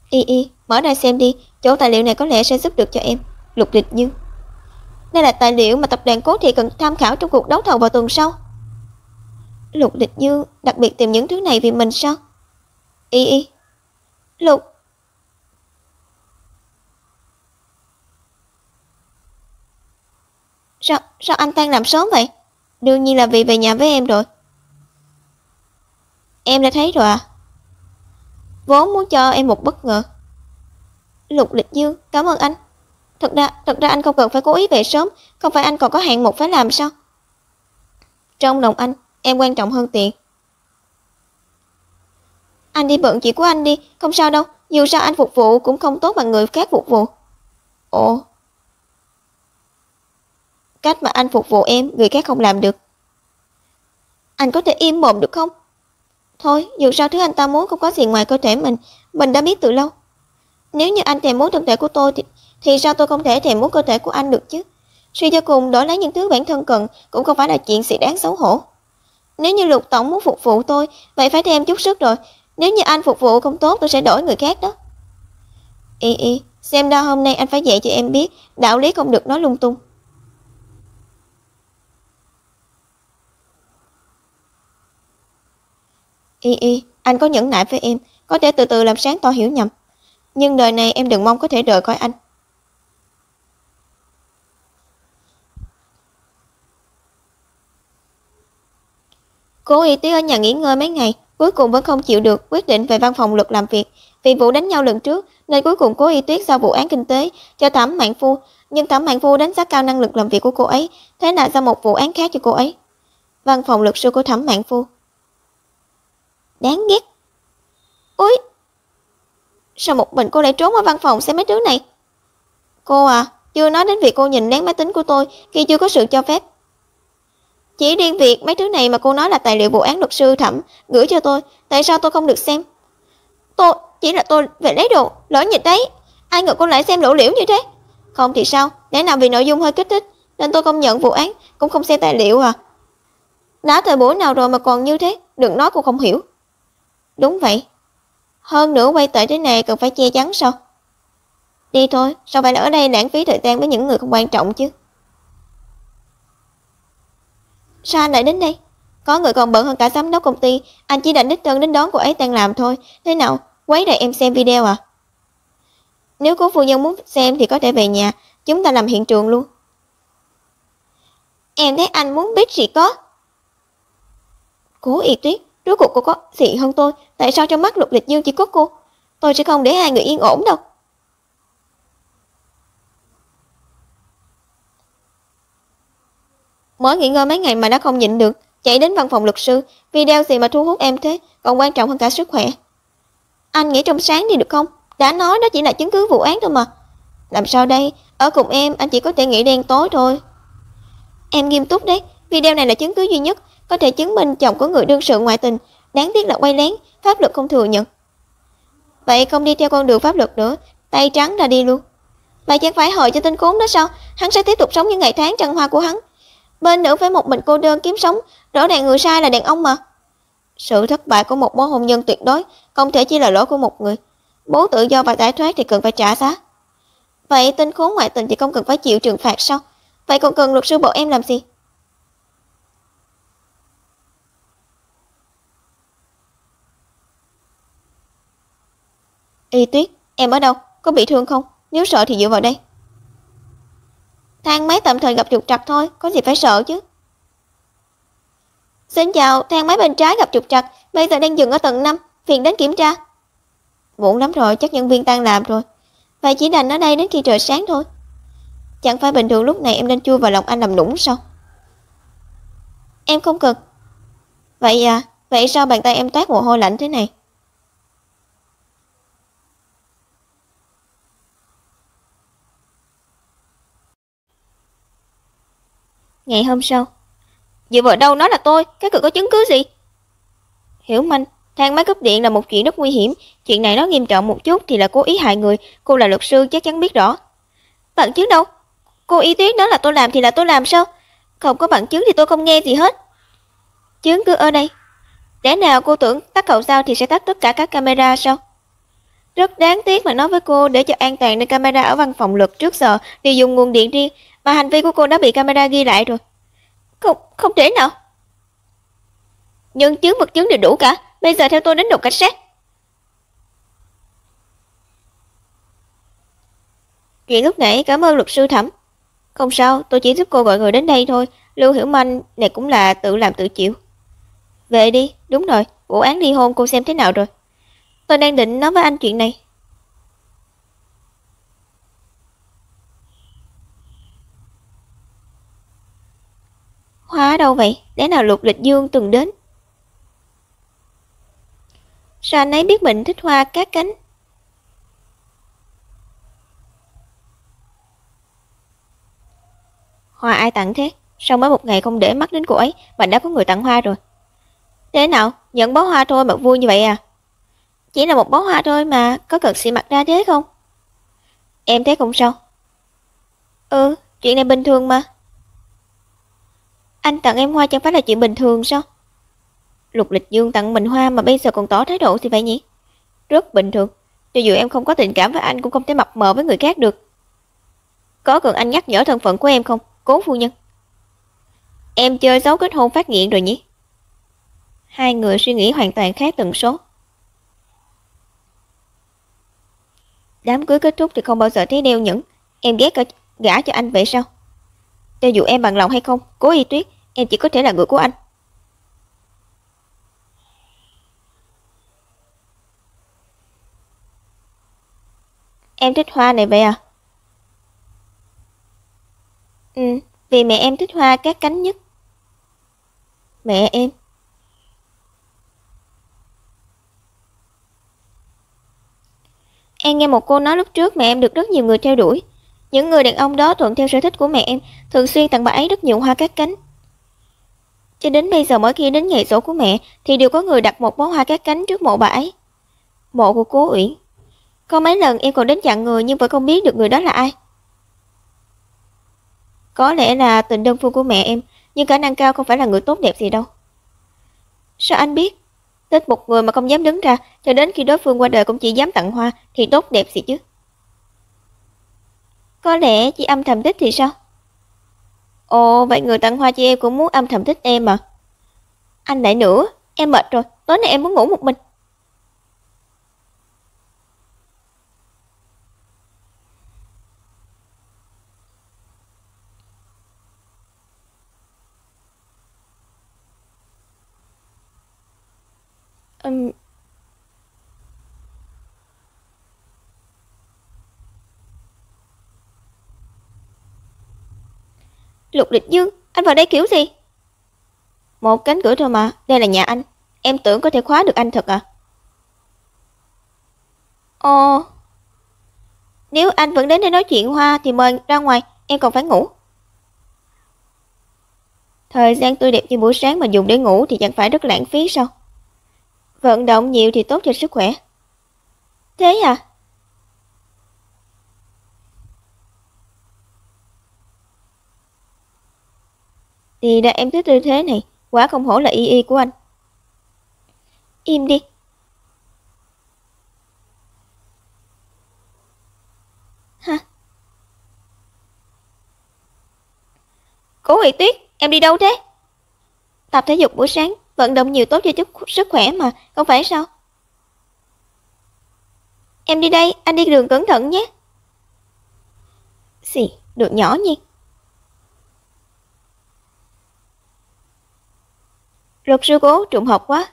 Y, mở ra xem đi, chỗ tài liệu này có lẽ sẽ giúp được cho em. Lục Lịch Dương. Đây là tài liệu mà tập đoàn Cố Thị cần tham khảo trong cuộc đấu thầu vào tuần sau. Lục Lịch Dương đặc biệt tìm những thứ này vì mình sao? Y. Lục. Sao anh tan làm sớm vậy? Đương nhiên là vì về nhà với em rồi. Em đã thấy rồi à? Vốn muốn cho em một bất ngờ. Lục Lịch Dương, cảm ơn anh. Thật ra anh không cần phải cố ý về sớm, không phải anh còn có hạng mục phải làm sao? Trong lòng anh, em quan trọng hơn tiền. Anh đi bận chuyện của anh đi, không sao đâu, dù sao anh phục vụ cũng không tốt bằng người khác phục vụ. Ồ. Cách mà anh phục vụ em, người khác không làm được. Anh có thể im mồm được không? Thôi, dù sao thứ anh ta muốn không có gì ngoài cơ thể mình đã biết từ lâu. Nếu như anh thèm muốn thân thể của tôi thì sao tôi không thể thèm muốn cơ thể của anh được chứ? Suy cho cùng đổi lấy những thứ bản thân cần cũng không phải là chuyện gì đáng xấu hổ. Nếu như Lục tổng muốn phục vụ tôi, vậy phải thêm chút sức rồi. Nếu như anh phục vụ không tốt, tôi sẽ đổi người khác đó. Y, xem ra hôm nay anh phải dạy cho em biết, đạo lý không được nói lung tung. Y, anh có nhẫn nại với em, có thể từ từ làm sáng tỏ hiểu nhầm. Nhưng đời này em đừng mong có thể rời khỏi anh. Cố Y Tuyết ở nhà nghỉ ngơi mấy ngày, cuối cùng vẫn không chịu được, quyết định về văn phòng luật làm việc. Vì vụ đánh nhau lần trước, nên cuối cùng Cố Y Tuyết giao vụ án kinh tế cho Thẩm Mạn Phu, nhưng Thẩm Mạn Phu đánh giá cao năng lực làm việc của cô ấy, thế là giao một vụ án khác cho cô ấy. Văn phòng luật sư của Thẩm Mạn Phu. Đáng ghét. Ôi, sao một mình cô lại trốn ở văn phòng xem mấy thứ này? Cô à, chưa nói đến việc cô nhìn lén máy tính của tôi khi chưa có sự cho phép. Chỉ riêng việc mấy thứ này mà cô nói là tài liệu vụ án luật sư Thẩm gửi cho tôi, tại sao tôi không được xem? Chỉ là tôi về lấy đồ, lỡ nhịp đấy. Ai ngờ cô lại xem lộ liễu như thế. Không thì sao, lẽ nào vì nội dung hơi kích thích nên tôi không nhận vụ án, cũng không xem tài liệu à? Đã thời buổi nào rồi mà còn như thế, đừng nói cô không hiểu. Đúng vậy. Hơn nữa quay tệ thế này cần phải che chắn sao? Đi thôi, sao phải ở đây lãng phí thời gian với những người không quan trọng chứ? Sao anh lại đến đây? Có người còn bận hơn cả giám đốc công ty, anh chỉ định đích thân đến đón cô ấy tan làm thôi. Thế nào, quấy rầy em xem video à? Nếu cố phu nhân muốn xem thì có thể về nhà, chúng ta làm hiện trường luôn. Em thấy anh muốn biết gì có. Cố Y Tuyết, rốt cuộc cô có gì hơn tôi, tại sao trong mắt Lục Lịch Dương chỉ có cô? Tôi sẽ không để hai người yên ổn đâu. Mới nghỉ ngơi mấy ngày mà đã không nhịn được, chạy đến văn phòng luật sư, video gì mà thu hút em thế, còn quan trọng hơn cả sức khỏe. Anh nghĩ trong sáng đi được không? Đã nói đó chỉ là chứng cứ vụ án thôi mà. Làm sao đây, ở cùng em anh chỉ có thể nghĩ đen tối thôi. Em nghiêm túc đấy, video này là chứng cứ duy nhất có thể chứng minh chồng của người đương sự ngoại tình, đáng tiếc là quay lén, pháp luật không thừa nhận. Vậy không đi theo con đường pháp luật nữa, tay trắng ra đi luôn. Vậy chẳng phải hỏi cho tên khốn đó sao? Hắn sẽ tiếp tục sống những ngày tháng trăng hoa của hắn. Bên nữ phải một mình cô đơn kiếm sống, rõ ràng người sai là đàn ông mà. Sự thất bại của một mối hôn nhân tuyệt đối không thể chỉ là lỗi của một người. Bố tự do và giải thoát thì cần phải trả giá. Vậy tên khốn ngoại tình thì không cần phải chịu trừng phạt sao? Vậy còn cần luật sư bộ em làm gì? Y Tuyết, em ở đâu? Có bị thương không? Nếu sợ thì dựa vào đây. Thang máy tạm thời gặp trục trặc thôi, có gì phải sợ chứ. Xin chào, thang máy bên trái gặp trục trặc, bây giờ đang dừng ở tầng 5, phiền đến kiểm tra. Muộn lắm rồi, chắc nhân viên tan làm rồi. Vậy chỉ đành ở đây đến khi trời sáng thôi. Chẳng phải bình thường lúc này em nên chui vào lòng anh làm nũng sao? Em không cần. Vậy à, vậy sao bàn tay em toát mồ hôi lạnh thế này? Ngày hôm sau. Dựa vào đâu nói là tôi, các cậu có chứng cứ gì? Hiểu Manh, thang máy cúp điện là một chuyện rất nguy hiểm. Chuyện này nó nghiêm trọng một chút thì là cố ý hại người. Cô là luật sư chắc chắn biết rõ. Bằng chứng đâu? Cô Y Tuyết nói là tôi làm thì là tôi làm sao? Không có bằng chứng thì tôi không nghe gì hết. Chứng cứ ở đây. Lẽ nào cô tưởng tắt cầu dao thì sẽ tắt tất cả các camera sao? Rất đáng tiếc mà nói với cô, để cho an toàn nên camera ở văn phòng luật trước giờ đều dùng nguồn điện riêng, mà hành vi của cô đã bị camera ghi lại rồi. Không thể nào. Nhân chứng vật chứng đều đủ cả, bây giờ theo tôi đến đồn cảnh sát. Chuyện lúc nãy cảm ơn luật sư Thẩm. Không sao, tôi chỉ giúp cô gọi người đến đây thôi. Lưu Hiểu Manh này cũng là tự làm tự chịu. Về đi, đúng rồi, vụ án ly hôn cô xem thế nào rồi? Tôi đang định nói với anh chuyện này. Hoa ở đâu vậy? Lẽ nào Lục Lịch Dương từng đến? Sao anh ấy biết mình thích hoa cát cánh? Hoa ai tặng thế? Sao mới một ngày không để mắt đến cô ấy mà đã có người tặng hoa rồi? Thế nào? Nhận bó hoa thôi mà vui như vậy à? Chỉ là một bó hoa thôi mà, có cần xị mặt ra thế không? Em thấy không sao? Ừ, chuyện này bình thường mà. Anh tặng em hoa chẳng phải là chuyện bình thường sao? Lục Lịch Dương tặng mình hoa mà bây giờ còn tỏ thái độ thì vậy nhỉ? Rất bình thường, cho dù em không có tình cảm với anh cũng không thể mập mờ với người khác được. Có cần anh nhắc nhở thân phận của em không, Cố phu nhân? Em chơi xấu kết hôn phát nghiện rồi nhỉ? Hai người suy nghĩ hoàn toàn khác tần số. Đám cưới kết thúc thì không bao giờ thấy đeo nhẫn. Em ghét cả gả cho anh vậy sao? Cho dù em bằng lòng hay không, Cố Y Tuyết, em chỉ có thể là người của anh. Em thích hoa này vậy à? Ừ, vì mẹ em thích hoa các cánh nhất. Mẹ em? Em nghe một cô nói lúc trước mẹ em được rất nhiều người theo đuổi. Những người đàn ông đó thuận theo sở thích của mẹ em, thường xuyên tặng bà ấy rất nhiều hoa cát cánh. Cho đến bây giờ mỗi khi đến ngày giỗ của mẹ thì đều có người đặt một bó hoa cát cánh trước mộ bà ấy. Mộ của Cố Uyển. Có mấy lần em còn đến chặn người nhưng vẫn không biết được người đó là ai. Có lẽ là tình đơn phương của mẹ em, nhưng khả năng cao không phải là người tốt đẹp gì đâu. Sao anh biết? Thích một người mà không dám đứng ra, cho đến khi đối phương qua đời cũng chỉ dám tặng hoa thì tốt đẹp gì chứ? Có lẽ chỉ âm thầm thích thì sao? Ồ, vậy người tặng hoa cho em cũng muốn âm thầm thích em à? Anh lại nữa, em mệt rồi, tối nay em muốn ngủ một mình. Ừm. Lục Lịch Dương, anh vào đây kiểu gì? Một cánh cửa thôi mà, đây là nhà anh. Em tưởng có thể khóa được anh thật à? Ồ, nếu anh vẫn đến để nói chuyện hoa thì mời ra ngoài, em còn phải ngủ. Thời gian tươi đẹp như buổi sáng mà dùng để ngủ thì chẳng phải rất lãng phí sao? Vận động nhiều thì tốt cho sức khỏe. Thế à? Thì đã em thích tư thế này, quả không hổ là y y của anh. Im đi. Ha. Cố Thị Tuyết, em đi đâu thế? Tập thể dục buổi sáng, vận động nhiều tốt cho sức khỏe mà, không phải sao? Em đi đây, anh đi đường cẩn thận nhé. Xì, đường nhỏ nhi. Luật sư Cố trùng hợp quá.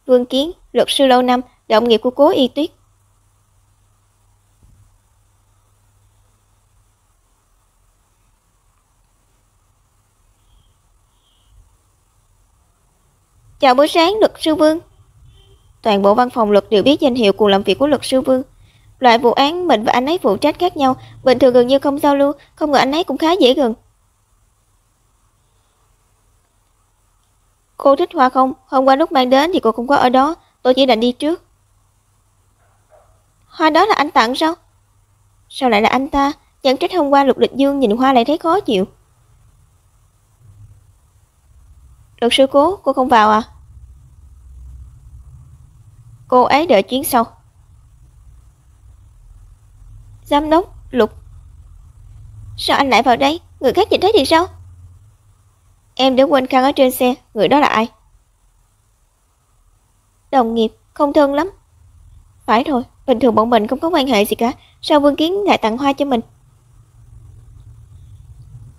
Vương Kiến, luật sư lâu năm, đồng nghiệp của Cố Y Tuyết. Chào buổi sáng, luật sư Vương. Toàn bộ văn phòng luật đều biết danh hiệu cùng làm việc của luật sư Vương. Loại vụ án mình và anh ấy phụ trách khác nhau, bình thường gần như không giao lưu, không ngờ anh ấy cũng khá dễ gần. Cô thích hoa không? Hôm qua lúc mang đến thì cô không có ở đó, tôi chỉ định đi trước. Hoa đó là anh tặng sao? Sao lại là anh ta? Chẳng trách hôm qua Lục Lịch Dương nhìn hoa lại thấy khó chịu. Luật sư Cố, cô không vào à? Cô ấy đợi chuyến sau. Giám đốc, Lục. Sao anh lại vào đây? Người khác nhìn thấy thì sao? Em đã quên khăn ở trên xe, người đó là ai? Đồng nghiệp, không thân lắm. Phải rồi, bình thường bọn mình không có quan hệ gì cả, sao Vương Kiến lại tặng hoa cho mình?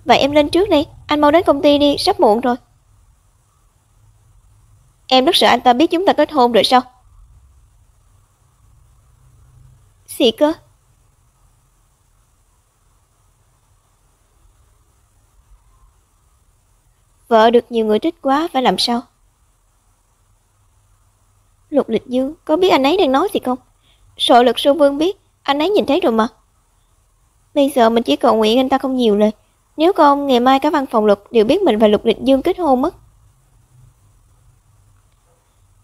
Vậy em lên trước đi, anh mau đến công ty đi, sắp muộn rồi. Em rất sợ anh ta biết chúng ta kết hôn rồi sao? Gì cơ? Vợ được nhiều người thích quá, phải làm sao? Lục Lịch Dương, có biết anh ấy đang nói gì không? Sợ luật sư Vương biết, anh ấy nhìn thấy rồi mà. Bây giờ mình chỉ cầu nguyện anh ta không nhiều lời. Nếu không, ngày mai cả văn phòng luật đều biết mình và Lục Lịch Dương kết hôn mất.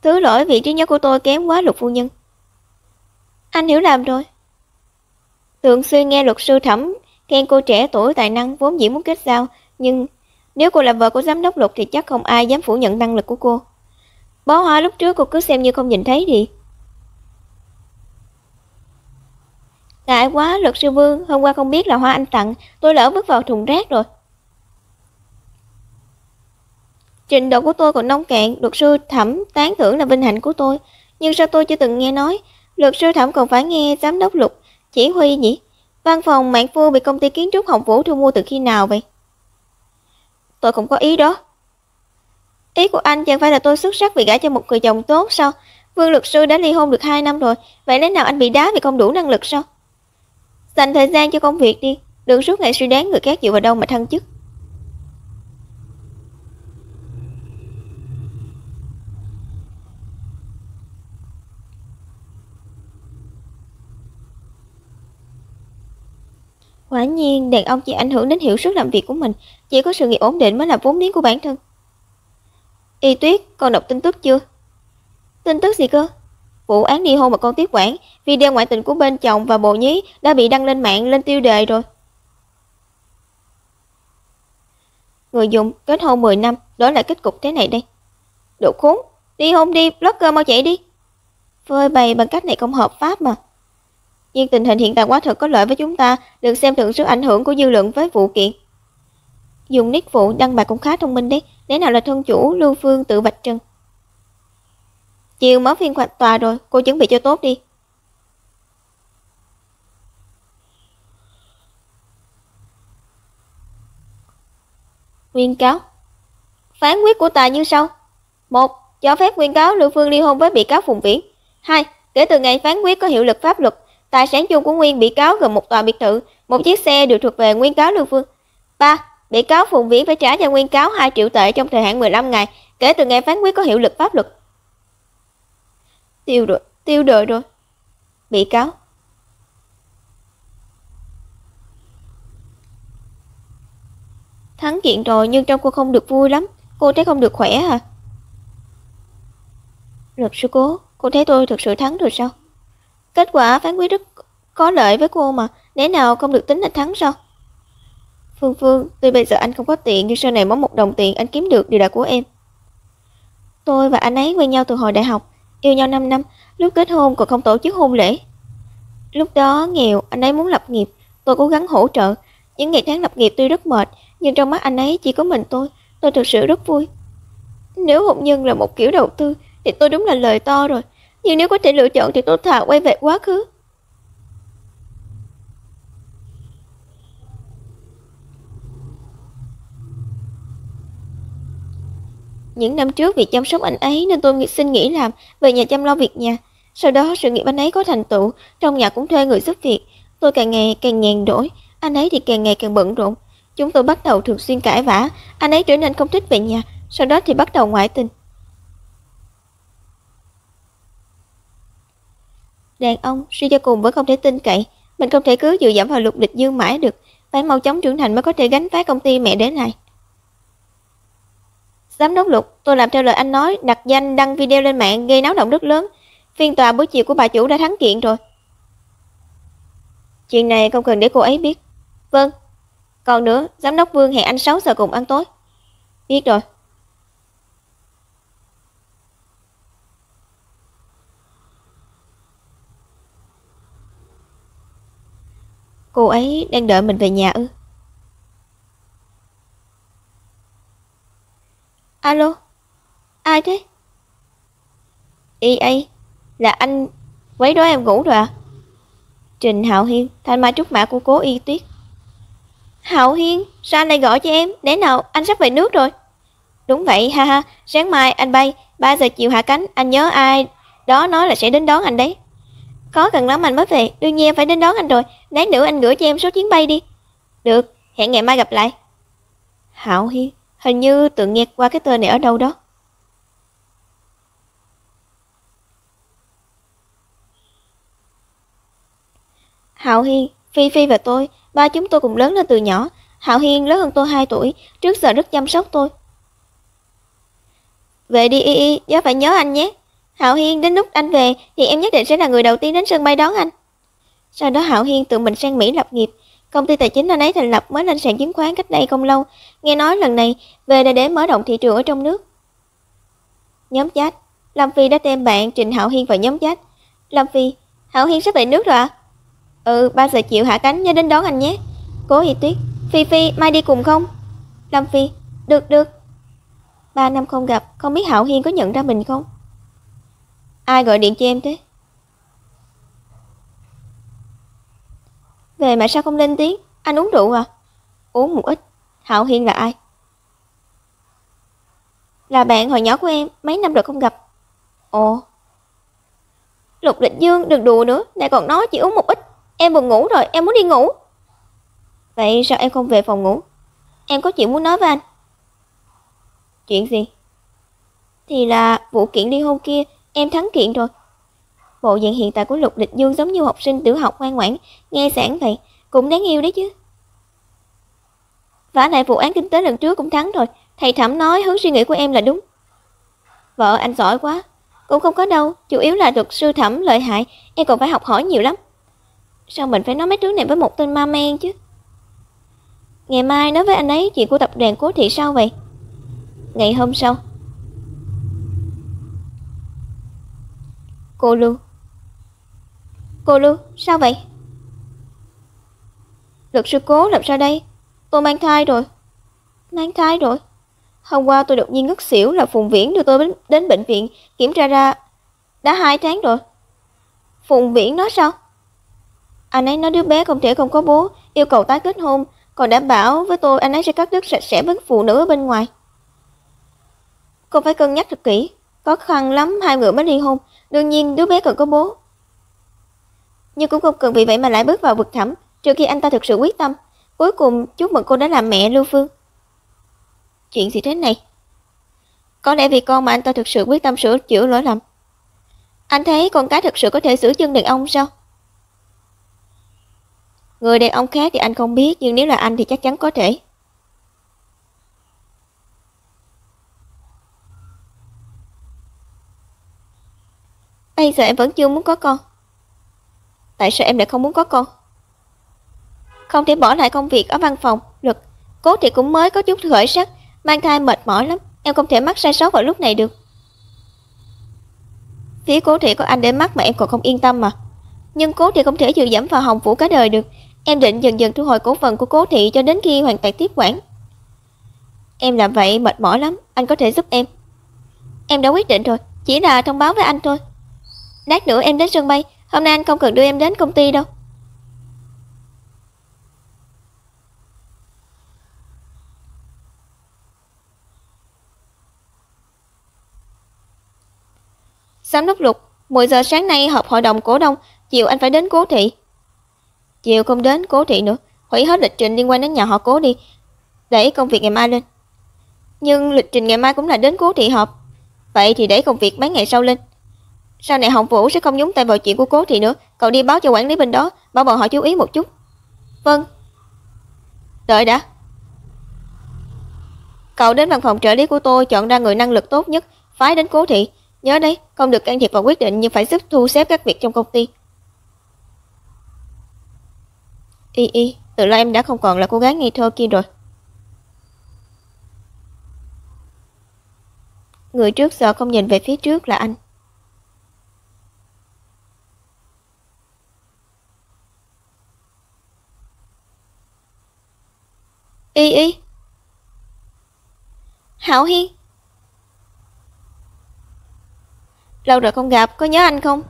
Thứ lỗi vị trí nhớ của tôi kém quá, Lục phu nhân. Anh hiểu lầm rồi. Thường xuyên nghe luật sư Thẩm khen cô trẻ tuổi tài năng vốn dĩ muốn kết giao, nhưng nếu cô là vợ của giám đốc Lục thì chắc không ai dám phủ nhận năng lực của cô. Bó hoa lúc trước cô cứ xem như không nhìn thấy đi. Ngại quá, luật sư Vương, hôm qua không biết là hoa anh tặng, tôi lỡ vứt vào thùng rác rồi. Trình độ của tôi còn nông cạn, luật sư Thẩm tán thưởng là vinh hạnh của tôi, nhưng sao tôi chưa từng nghe nói, luật sư Thẩm còn phải nghe giám đốc Lục chỉ huy nhỉ? Văn phòng Mạn Phu bị công ty kiến trúc Hồng Vũ thu mua từ khi nào vậy? Tôi không có ý đó. Ý của anh chẳng phải là tôi xuất sắc vì gả cho một người chồng tốt sao? Vương luật sư đã ly hôn được 2 năm rồi, vậy lẽ nào anh bị đá vì không đủ năng lực sao? Dành thời gian cho công việc đi, đừng suốt ngày suy đoán người khác dựa vào đâu mà thăng chức. Quả nhiên, đàn ông chỉ ảnh hưởng đến hiệu suất làm việc của mình, chỉ có sự nghiệp ổn định mới là vốn liếng của bản thân. Y Tuyết, con đọc tin tức chưa? Tin tức gì cơ? Vụ án ly hôn mà con tiếp quản, video ngoại tình của bên chồng và bồ nhí đã bị đăng lên mạng lên tiêu đề rồi. Người dùng kết hôn 10 năm, đó là kết cục thế này đây. Đồ khốn, ly hôn đi, blogger mau chạy đi. Phơi bày bằng cách này không hợp pháp mà. Nhưng tình hình hiện tại quá thật có lợi với chúng ta, đừng xem thường sự ảnh hưởng của dư luận với vụ kiện. Dùng nick phụ đăng bài cũng khá thông minh đấy, lẽ nào là thân chủ Lưu Phương tự vạch trần. Chiều mở phiên tòa rồi, cô chuẩn bị cho tốt đi. Nguyên cáo. Phán quyết của tòa như sau. 1. Cho phép nguyên cáo Lưu Phương ly hôn với bị cáo Phùng Viễn. 2. Kể từ ngày phán quyết có hiệu lực pháp luật, tài sản chung của nguyên bị cáo gồm một tòa biệt thự, một chiếc xe được thuộc về nguyên cáo Lưu Phương. 3. Bị cáo Phùng Viễn phải trả cho nguyên cáo 2 triệu tệ trong thời hạn 15 ngày, kể từ ngày phán quyết có hiệu lực pháp luật. Tiêu đời rồi. Bị cáo. Thắng kiện rồi nhưng trông cô không được vui lắm, cô thấy không được khỏe hả? Luật sư Cố, cô thấy tôi thực sự thắng rồi sao? Kết quả phán quyết rất có lợi với cô mà, lẽ nào không được tính là thắng sao? Phương, tuy bây giờ anh không có tiền nhưng sau này mỗi một đồng tiền anh kiếm được đều là của em. Tôi và anh ấy quen nhau từ hồi đại học, yêu nhau 5 năm, lúc kết hôn còn không tổ chức hôn lễ. Lúc đó nghèo, anh ấy muốn lập nghiệp, tôi cố gắng hỗ trợ. Những ngày tháng lập nghiệp tuy rất mệt, nhưng trong mắt anh ấy chỉ có mình tôi thực sự rất vui. Nếu hôn nhân là một kiểu đầu tư thì tôi đúng là lời to rồi, nhưng nếu có thể lựa chọn thì tôi thà quay về quá khứ. Những năm trước vì chăm sóc anh ấy nên tôi xin nghỉ làm, về nhà chăm lo việc nhà. Sau đó sự nghiệp anh ấy có thành tựu, trong nhà cũng thuê người giúp việc. Tôi càng ngày càng nhàn rỗi, anh ấy thì càng ngày càng bận rộn. Chúng tôi bắt đầu thường xuyên cãi vã, anh ấy trở nên không thích về nhà, sau đó thì bắt đầu ngoại tình. Đàn ông suy cho cùng vẫn không thể tin cậy, mình không thể cứ dựa dẫm vào Lục Địch Dương mãi được, phải mau chóng trưởng thành mới có thể gánh vác công ty mẹ đẻ này. Giám đốc Lục, tôi làm theo lời anh nói, đặt danh đăng video lên mạng gây náo động rất lớn. Phiên tòa buổi chiều của bà chủ đã thắng kiện rồi. Chuyện này không cần để cô ấy biết. Vâng. Còn nữa, giám đốc Vương hẹn anh 6 giờ cùng ăn tối. Biết rồi. Cô ấy đang đợi mình về nhà ư? Alo? Ai thế? EA, là anh quấy rối em ngủ rồi à? Trình Hạo Hiên, thanh mai trúc mã của cố Y Tuyết. Hạo Hiên, sao anh lại gọi cho em? Để nào, anh sắp về nước rồi. Đúng vậy, ha ha, sáng mai anh bay, 3 giờ chiều hạ cánh, anh nhớ ai đó nói là sẽ đến đón anh đấy. Có cần lắm anh mới về, đương nhiên em phải đến đón anh rồi, lát nữa anh gửi cho em số chuyến bay đi. Được, hẹn ngày mai gặp lại. Hạo Hiên, hình như tự nghe qua cái tên này ở đâu đó. Hạo Hiên, Phi Phi và tôi, ba chúng tôi cùng lớn lên từ nhỏ. Hạo Hiên lớn hơn tôi 2 tuổi, trước giờ rất chăm sóc tôi. Về đi Y, nhớ phải nhớ anh nhé. Hạo Hiên, đến lúc anh về thì em nhất định sẽ là người đầu tiên đến sân bay đón anh. Sau đó Hạo Hiên tự mình sang Mỹ lập nghiệp. Công ty tài chính anh ấy thành lập mới lên sàn chứng khoán cách đây không lâu. Nghe nói lần này về là để mở rộng thị trường ở trong nước. Nhóm chat, Lâm Phi đã thêm bạn Trình Hạo Hiên vào nhóm chat. Lâm Phi, Hạo Hiên sắp về nước rồi à? 3 giờ chiều hạ cánh, nhớ đến đón anh nhé. Cố Y Tuyết, Phi Phi, mai đi cùng không? Lâm Phi, được. 3 năm không gặp, không biết Hạo Hiên có nhận ra mình không? Ai gọi điện cho em thế? Về mà sao không lên tiếng? Anh uống rượu à? Uống một ít. Hạo Hiên là ai? Là bạn hồi nhỏ của em, mấy năm rồi không gặp. Ồ. Lục Lịch Dương, đừng đùa nữa, lại còn nói chỉ uống một ít. Em buồn ngủ rồi, em muốn đi ngủ. Vậy sao em không về phòng ngủ? Em có chuyện muốn nói với anh. Chuyện gì? Thì là vụ kiện ly hôn kia, em thắng kiện rồi. Bộ dạng hiện tại của Lục Lịch Dương giống như học sinh tiểu học ngoan ngoãn, nghe giảng vậy, cũng đáng yêu đấy chứ. Vả lại vụ án kinh tế lần trước cũng thắng rồi, thầy Thẩm nói hướng suy nghĩ của em là đúng. Vợ anh giỏi quá, cũng không có đâu, chủ yếu là luật sư Thẩm lợi hại, em còn phải học hỏi nhiều lắm. Sao mình phải nói mấy thứ này với một tên ma men chứ? Ngày mai nói với anh ấy chuyện của tập đoàn Cố Thị sao vậy? Ngày hôm sau. Cô Lưu, sao vậy? Luật sư Cố làm sao đây? Tôi mang thai rồi. Mang thai rồi? Hôm qua tôi đột nhiên ngất xỉu là Phùng Viễn đưa tôi đến bệnh viện, kiểm tra ra đã 2 tháng rồi. Phùng Viễn nói sao? Anh ấy nói đứa bé không thể không có bố, yêu cầu tái kết hôn, còn đảm bảo với tôi anh ấy sẽ cắt đứt sạch sẽ với phụ nữ ở bên ngoài. Cô phải cân nhắc thật kỹ, khó khăn lắm 2 người mới ly hôn, đương nhiên đứa bé cần có bố. Nhưng cũng không cần vì vậy mà lại bước vào vực thẳm, trừ khi anh ta thực sự quyết tâm. Cuối cùng chúc mừng cô đã làm mẹ Lưu Phương. Chuyện gì thế này? Có lẽ vì con mà anh ta thực sự quyết tâm sửa chữa lỗi lầm. Anh thấy con cái thực sự có thể sửa chân đàn ông sao? Người đàn ông khác thì anh không biết, nhưng nếu là anh thì chắc chắn có thể. Bây giờ em vẫn chưa muốn có con. Tại sao em lại không muốn có con? Không thể bỏ lại công việc ở văn phòng, Luật. Cố thì cũng mới có chút khởi sắc, mang thai mệt mỏi lắm, em không thể mắc sai sót vào lúc này được. Phía Cố Thị có anh để mắt mà em còn không yên tâm mà. Nhưng Cố Thị không thể dựa dẫm vào Hồng Vũ cả đời được. Em định dần dần thu hồi cổ phần của Cố Thị cho đến khi hoàn toàn tiếp quản. Em làm vậy mệt mỏi lắm, anh có thể giúp em. Em đã quyết định rồi, chỉ là thông báo với anh thôi. Lát nữa em đến sân bay, hôm nay anh không cần đưa em đến công ty đâu. Giám đốc Lục, 10 giờ sáng nay họp hội đồng cổ đông, chiều anh phải đến Cố Thị. Chiều không đến Cố Thị nữa, hủy hết lịch trình liên quan đến nhà họ Cố đi, để công việc ngày mai lên. Nhưng lịch trình ngày mai cũng là đến Cố Thị họp. Vậy thì để công việc mấy ngày sau lên. Sau này Hồng Vũ sẽ không nhúng tay vào chuyện của Cố Thị nữa, cậu đi báo cho quản lý bên đó, bảo bọn họ chú ý một chút. Vâng. Đợi đã. Cậu đến văn phòng trợ lý của tôi chọn ra người năng lực tốt nhất, phái đến Cố Thị. Nhớ đấy, không được can thiệp vào quyết định nhưng phải giúp thu xếp các việc trong công ty. Y, từ lâu em đã không còn là cô gái ngây thơ kia rồi. Người trước giờ không nhìn về phía trước là anh. Y. Hạo Hiên. Lâu rồi không gặp, có nhớ anh không?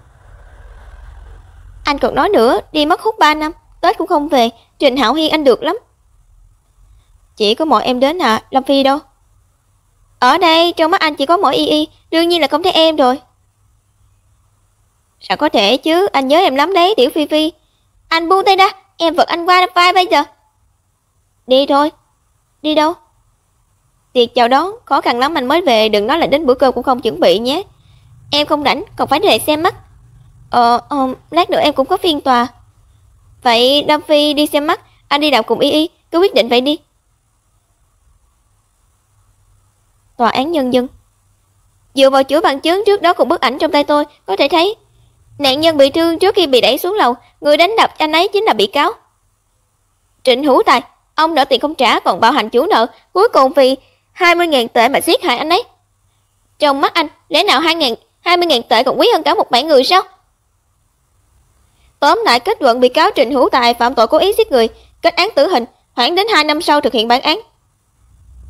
Anh còn nói nữa, đi mất hút 3 năm, Tết cũng không về, Trình Hạo Hiên anh được lắm. Chỉ có mỗi em đến à, Lâm Phi đâu? Ở đây, trong mắt anh chỉ có mỗi Y, đương nhiên là không thấy em rồi. Sao có thể chứ, anh nhớ em lắm đấy, Tiểu Phi Phi. Anh buông tay ra, em vật anh qua vai bây giờ. Đi thôi. Đi đâu? Tiệc chào đón, khó khăn lắm anh mới về, đừng nói là đến bữa cơm cũng không chuẩn bị nhé. Em không rảnh, còn phải đi lại xem mắt. Lát nữa em cũng có phiên tòa. Vậy Lâm Phi đi xem mắt, anh đi đọc cùng Y, cứ quyết định vậy đi. Tòa án nhân dân. Dựa vào chuỗi bằng chứng trước đó cùng bức ảnh trong tay tôi, có thể thấy nạn nhân bị thương trước khi bị đẩy xuống lầu, người đánh đập anh ấy chính là bị cáo Trịnh Hữu Tài. Ông nợ tiền không trả còn bạo hành chủ nợ, cuối cùng vì 20.000 tệ mà giết hại anh ấy. Trong mắt anh, lẽ nào 20.000 tệ còn quý hơn cả một mạng người sao? Tóm lại kết luận bị cáo Trịnh Hữu Tài phạm tội cố ý giết người, kết án tử hình, hoãn đến 2 năm sau thực hiện bản án.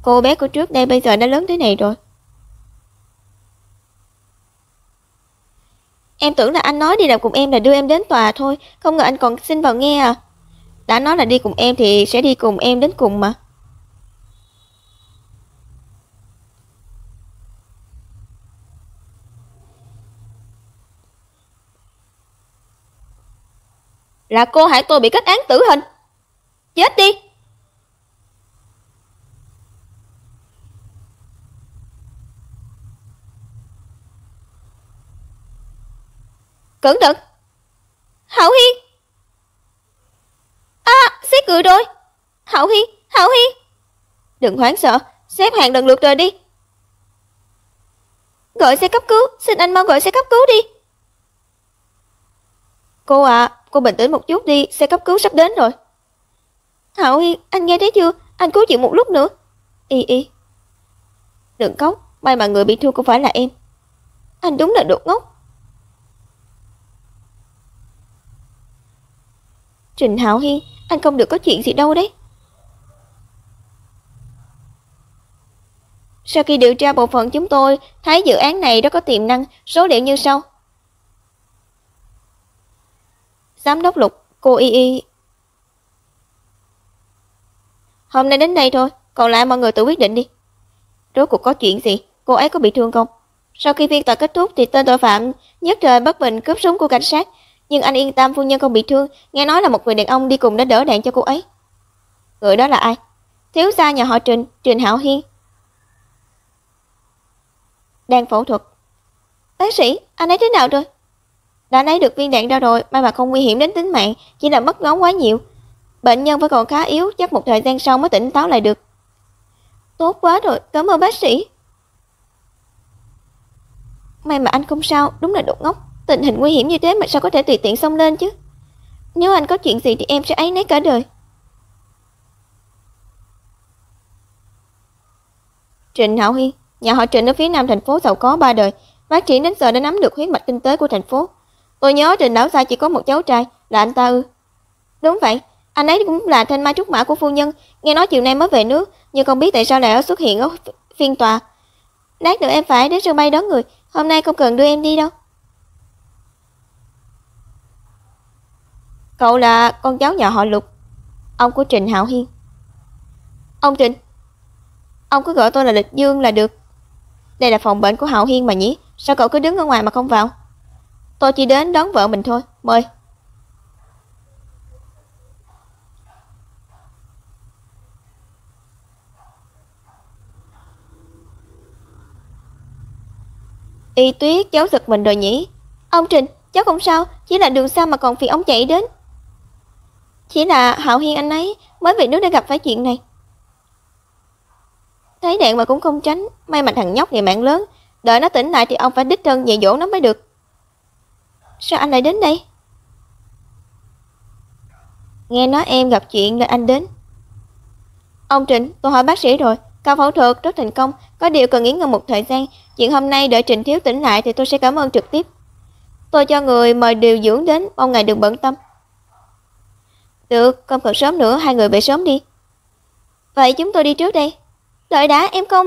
Cô bé của trước đây bây giờ đã lớn thế này rồi. Em tưởng là anh nói đi làm cùng em là đưa em đến tòa thôi, không ngờ anh còn xin vào nghe à. Đã nói là đi cùng em thì sẽ đi cùng em đến cùng mà. Là cô hại tôi bị kết án tử hình. Chết đi. Cẩn thận. Hạo Hiên. Xếp cười rồi. Hạo Hiên, Hạo Hiên. Đừng hoảng sợ, xếp hàng lần lượt rời đi. Gọi xe cấp cứu, xin anh mau gọi xe cấp cứu đi. Cô à, cô bình tĩnh một chút đi, xe cấp cứu sắp đến rồi. Hạo Hiên, anh nghe thấy chưa? Anh cố chịu một lúc nữa. Y. Đừng khóc, may mà người bị thương không phải là em. Anh đúng là đồ ngốc. Trịnh Hạo Hiên, anh không được có chuyện gì đâu đấy. Sau khi điều tra bộ phận chúng tôi thấy dự án này rất có tiềm năng, số liệu như sau. Giám đốc Lục, cô Y. Hôm nay đến đây thôi, còn lại mọi người tự quyết định đi. Rốt cuộc có chuyện gì, cô ấy có bị thương không? Sau khi phiên tòa kết thúc thì tên tội phạm nhất thời bất bình cướp súng của cảnh sát. Nhưng anh yên tâm, phu nhân không bị thương, nghe nói là một người đàn ông đi cùng đã đỡ đạn cho cô ấy. Người đó là ai? Thiếu gia nhà họ Trịnh, Trịnh Hạo Hiên. Đang phẫu thuật. Bác sĩ, anh ấy thế nào rồi? Đã lấy được viên đạn ra rồi, may mà không nguy hiểm đến tính mạng, chỉ là mất máu quá nhiều. Bệnh nhân vẫn còn khá yếu, chắc một thời gian sau mới tỉnh táo lại được. Tốt quá rồi, cảm ơn bác sĩ. May mà anh không sao, đúng là đồ ngốc. Tình hình nguy hiểm như thế mà sao có thể tùy tiện xông lên chứ? Nếu anh có chuyện gì thì em sẽ áy náy cả đời. Trịnh Hạo Hiên, nhà họ Trịnh ở phía nam thành phố giàu có 3 đời, phát triển đến giờ đã nắm được huyết mạch kinh tế của thành phố. Tôi nhớ Trịnh lão gia chỉ có một cháu trai, là anh ta ư? Đúng vậy, anh ấy cũng là thanh mai trúc mã của phu nhân, nghe nói chiều nay mới về nước, nhưng không biết tại sao lại xuất hiện ở phiên tòa. Lát nữa em phải đến sân bay đón người, hôm nay không cần đưa em đi đâu. Cậu là con cháu nhà họ Lục, ông của Trịnh Hạo Hiên. Ông Trịnh, ông cứ gọi tôi là Lịch Dương là được. Đây là phòng bệnh của Hạo Hiên mà nhỉ, sao cậu cứ đứng ở ngoài mà không vào? Tôi chỉ đến đón vợ mình thôi, mời. Y Tuyết, cháu giật mình rồi nhỉ? Ông Trịnh, cháu không sao, chỉ là đường xa mà còn phiền ông chạy đến. Chỉ là Hạo Hiên anh ấy mới về nước đã gặp phải chuyện này. Thấy đạn mà cũng không tránh, may mà thằng nhóc này mạng lớn, đợi nó tỉnh lại thì ông phải đích thân dạy dỗ nó mới được. Sao anh lại đến đây? Nghe nói em gặp chuyện nên anh đến. Ông Trịnh, tôi hỏi bác sĩ rồi, ca phẫu thuật rất thành công, có điều cần nghỉ ngơi một thời gian. Chuyện hôm nay đợi Trịnh thiếu tỉnh lại thì tôi sẽ cảm ơn trực tiếp. Tôi cho người mời điều dưỡng đến, mong ngài đừng bận tâm. Được, không cần sớm nữa, hai người về sớm đi. Vậy chúng tôi đi trước đây. Đợi đã, em không...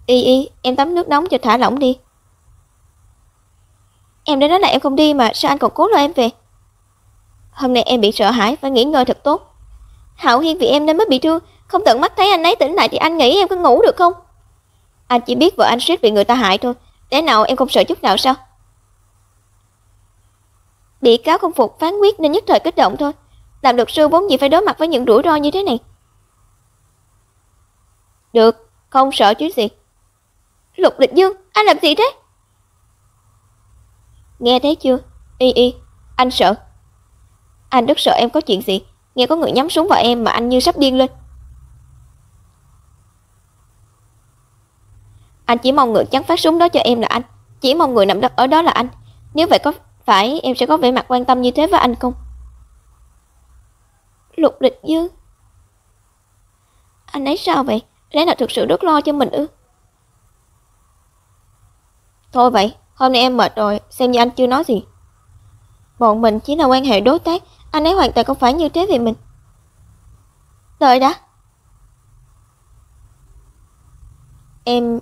Y, em tắm nước nóng cho thả lỏng đi. Em đã nói là em không đi mà, sao anh còn cố lôi em về? Hôm nay em bị sợ hãi, phải nghỉ ngơi thật tốt. Hạo Hiên vì em nên mới bị thương, không tận mắt thấy anh ấy tỉnh lại thì anh nghĩ em có ngủ được không? Anh chỉ biết vợ anh suýt bị người ta hại thôi, lẽ nào em không sợ chút nào sao? Bị cáo không phục phán quyết nên nhất thời kích động thôi. Làm luật sư vốn gì phải đối mặt với những rủi ro như thế này. Được, không sợ chứ gì. Lục Lịch Dương, anh làm gì thế? Nghe thấy chưa? Y, anh sợ. Anh rất sợ em có chuyện gì. Nghe có người nhắm súng vào em mà anh như sắp điên lên. Anh chỉ mong người chắn phát súng đó cho em là anh. Chỉ mong người nằm ở đó là anh. Nếu vậy có phải em sẽ có vẻ mặt quan tâm như thế với anh không? Lục Lịch Dương, anh ấy sao vậy? Lẽ nào thực sự rất lo cho mình ư? Thôi vậy, hôm nay em mệt rồi, xem như anh chưa nói gì. Bọn mình chỉ là quan hệ đối tác, anh ấy hoàn toàn không phải như thế về mình. Đợi đã. Em...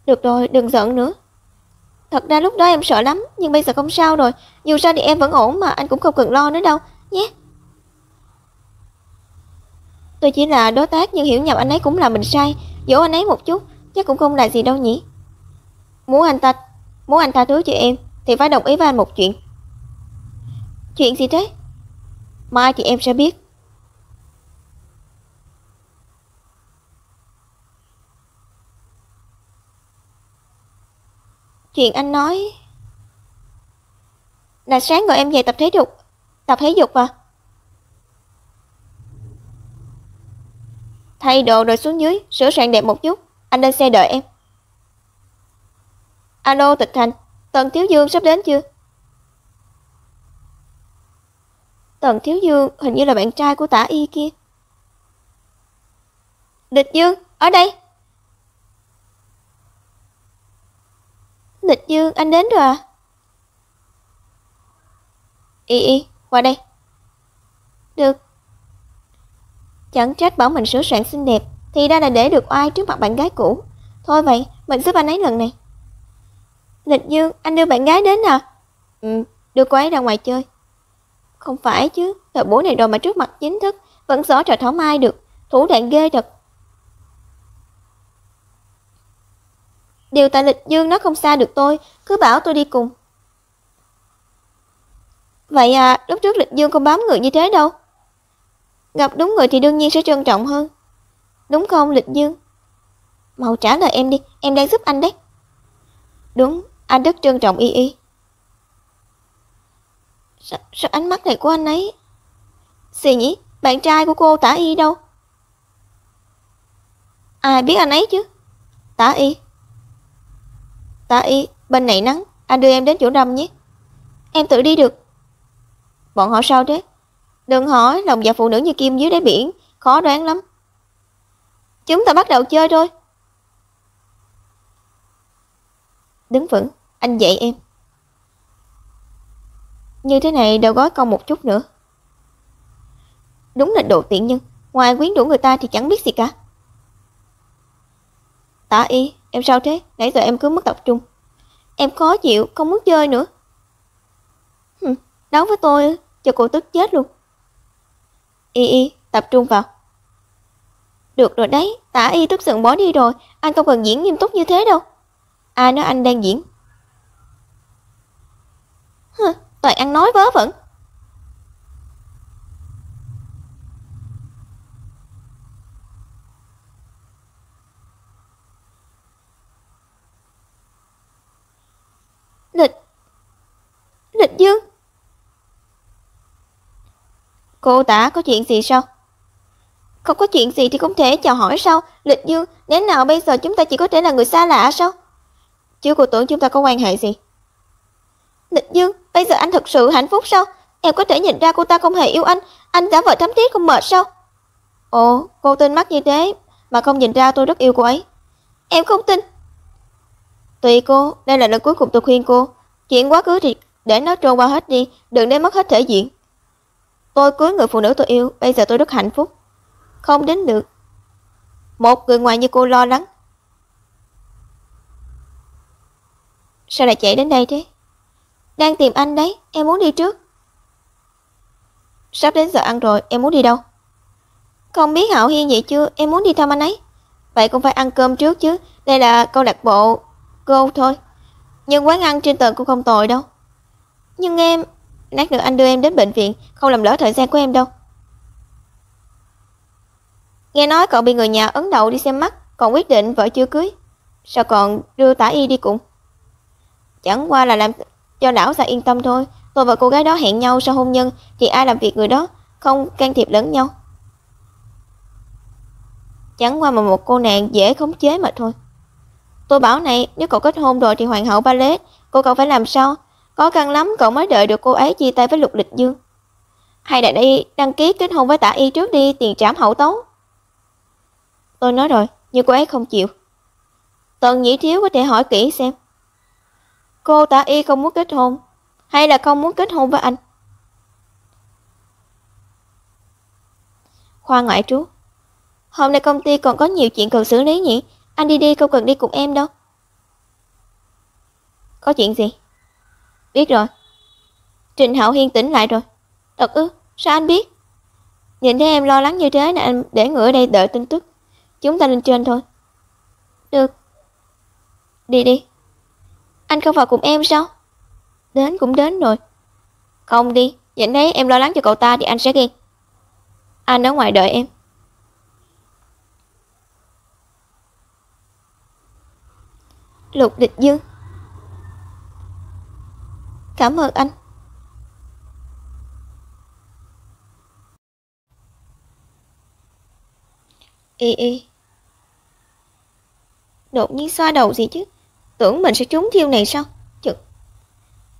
Được rồi, đừng giận nữa. Thật ra lúc đó em sợ lắm, nhưng bây giờ không sao rồi. Dù sao thì em vẫn ổn mà, anh cũng không cần lo nữa đâu, nhé. Tôi chỉ là đối tác nhưng hiểu nhầm anh ấy cũng là mình sai. Dỗ anh ấy một chút, chắc cũng không là gì đâu nhỉ. Muốn anh tha thứ cho em thì phải đồng ý với anh một chuyện. Chuyện gì thế? Mai thì em sẽ biết. Chuyện anh nói là sáng gọi em về tập thể dục à? Thay đồ rồi xuống dưới, sửa soạn đẹp một chút, anh lên xe đợi em. Alo Tịch Thành, Tần Thiếu Dương sắp đến chưa? Tần Thiếu Dương hình như là bạn trai của Tả Y kia. Lịch Dương, ở đây. Lịch Dương, anh đến rồi à? Y, qua đây. Được. Chẳng trách bảo mình sửa soạn xinh đẹp, thì ra là để được oai trước mặt bạn gái cũ. Thôi vậy, mình giúp anh ấy lần này. Lịch Dương, anh đưa bạn gái đến à? Đưa cô ấy ra ngoài chơi. Không phải chứ, thời buổi này rồi mà trước mặt chính thức, vẫn xỏ trò thỏ mai được, thủ đoạn ghê thật. Điều tại Lịch Dương nó không xa được tôi, cứ bảo tôi đi cùng. Vậy à, lúc trước Lịch Dương không bám người như thế đâu. Gặp đúng người thì đương nhiên sẽ trân trọng hơn. Đúng không Lịch Dương? Mau trả lời em đi, em đang giúp anh đấy. Đúng, anh rất trân trọng Y. Sao ánh mắt này của anh ấy? Gì nhỉ? Bạn trai của cô Tả Y đâu? Ai biết anh ấy chứ? Tả Y. Tả Y, bên này nắng, anh đưa em đến chỗ Đâm nhé. Em tự đi được. Bọn họ sao thế? Đừng hỏi, lòng dạ phụ nữ như kim dưới đáy biển, khó đoán lắm. Chúng ta bắt đầu chơi thôi. Đứng vững, anh dạy em. Như thế này đâu gói cong một chút nữa. Đúng là đồ tiện nhân, ngoài quyến rũ người ta thì chẳng biết gì cả. Tả Y, em sao thế? Nãy giờ em cứ mất tập trung. Em khó chịu, không muốn chơi nữa. Đấu với tôi, cho cô tức chết luôn. Y, tập trung vào. Được rồi đấy, Tả Y tức giận bỏ đi rồi, anh không cần diễn nghiêm túc như thế đâu. Ai nói anh đang diễn? Toàn ăn nói vớ vẩn. Lịch Dương. Cô Tả có chuyện gì sao? Không có chuyện gì thì không thể chào hỏi sao? Lịch Dương, đến nào bây giờ chúng ta chỉ có thể là người xa lạ sao? Chứ cô tưởng chúng ta có quan hệ gì? Lịch Dương, bây giờ anh thật sự hạnh phúc sao? Em có thể nhìn ra cô ta không hề yêu anh giả vờ thắm thiết không mệt sao? Ồ, cô tin mắt như thế mà không nhìn ra tôi rất yêu cô ấy. Em không tin. Tùy cô, đây là lần cuối cùng tôi khuyên cô. Chuyện quá khứ thì để nó trôi qua hết đi, đừng để mất hết thể diện. Tôi cưới người phụ nữ tôi yêu, bây giờ tôi rất hạnh phúc. Không đến được. Một người ngoài như cô lo lắng. Sao lại chạy đến đây thế? Đang tìm anh đấy, em muốn đi trước. Sắp đến giờ ăn rồi, em muốn đi đâu? Không biết Hạo Hiên vậy chưa, em muốn đi thăm anh ấy. Vậy cũng phải ăn cơm trước chứ, đây là câu lạc bộ golf thôi. Nhưng quán ăn trên tầng cũng không tồi đâu. Nhưng em... Lát nữa anh đưa em đến bệnh viện, không làm lỡ thời gian của em đâu. Nghe nói cậu bị người nhà ấn đậu đi xem mắt, còn quyết định vợ chưa cưới. Sao còn đưa Tả Y đi cùng? Chẳng qua là làm cho lão già yên tâm thôi. Tôi và cô gái đó hẹn nhau sau hôn nhân thì ai làm việc người đó, không can thiệp lẫn nhau. Chẳng qua mà một cô nàng dễ khống chế mà thôi. Tôi bảo này, nếu cậu kết hôn rồi thì hoàng hậu Ballet, cậu phải làm sao? Khó khăn lắm cậu mới đợi được cô ấy chia tay với Lục Lịch Dương. Hay là đi đăng ký kết hôn với Tả Y trước đi, tiền trảm hậu tấu. Tôi nói rồi, nhưng cô ấy không chịu. Tần Nhĩ Thiếu có thể hỏi kỹ xem. Cô Tạ Y không muốn kết hôn, hay là không muốn kết hôn với anh? Khoa ngoại trú. Hôm nay công ty còn có nhiều chuyện cần xử lý nhỉ? Anh đi không cần đi cùng em đâu. Có chuyện gì? Biết rồi. Trình Hạo Hiên tỉnh lại rồi. Thật ư? Sao anh biết? Nhìn thấy em lo lắng như thế nên anh để người ở đây đợi tin tức. Chúng ta lên trên thôi. Được. Đi. Anh không vào cùng em sao? Đến cũng đến rồi. Không đi, nhìn thấy em lo lắng cho cậu ta thì anh sẽ ghen. Anh ở ngoài đợi em. Lục Địch Dương. Cảm ơn anh. Y. Đột nhiên xoa đầu gì chứ? Tưởng mình sẽ trúng thiêu này sao? Chực.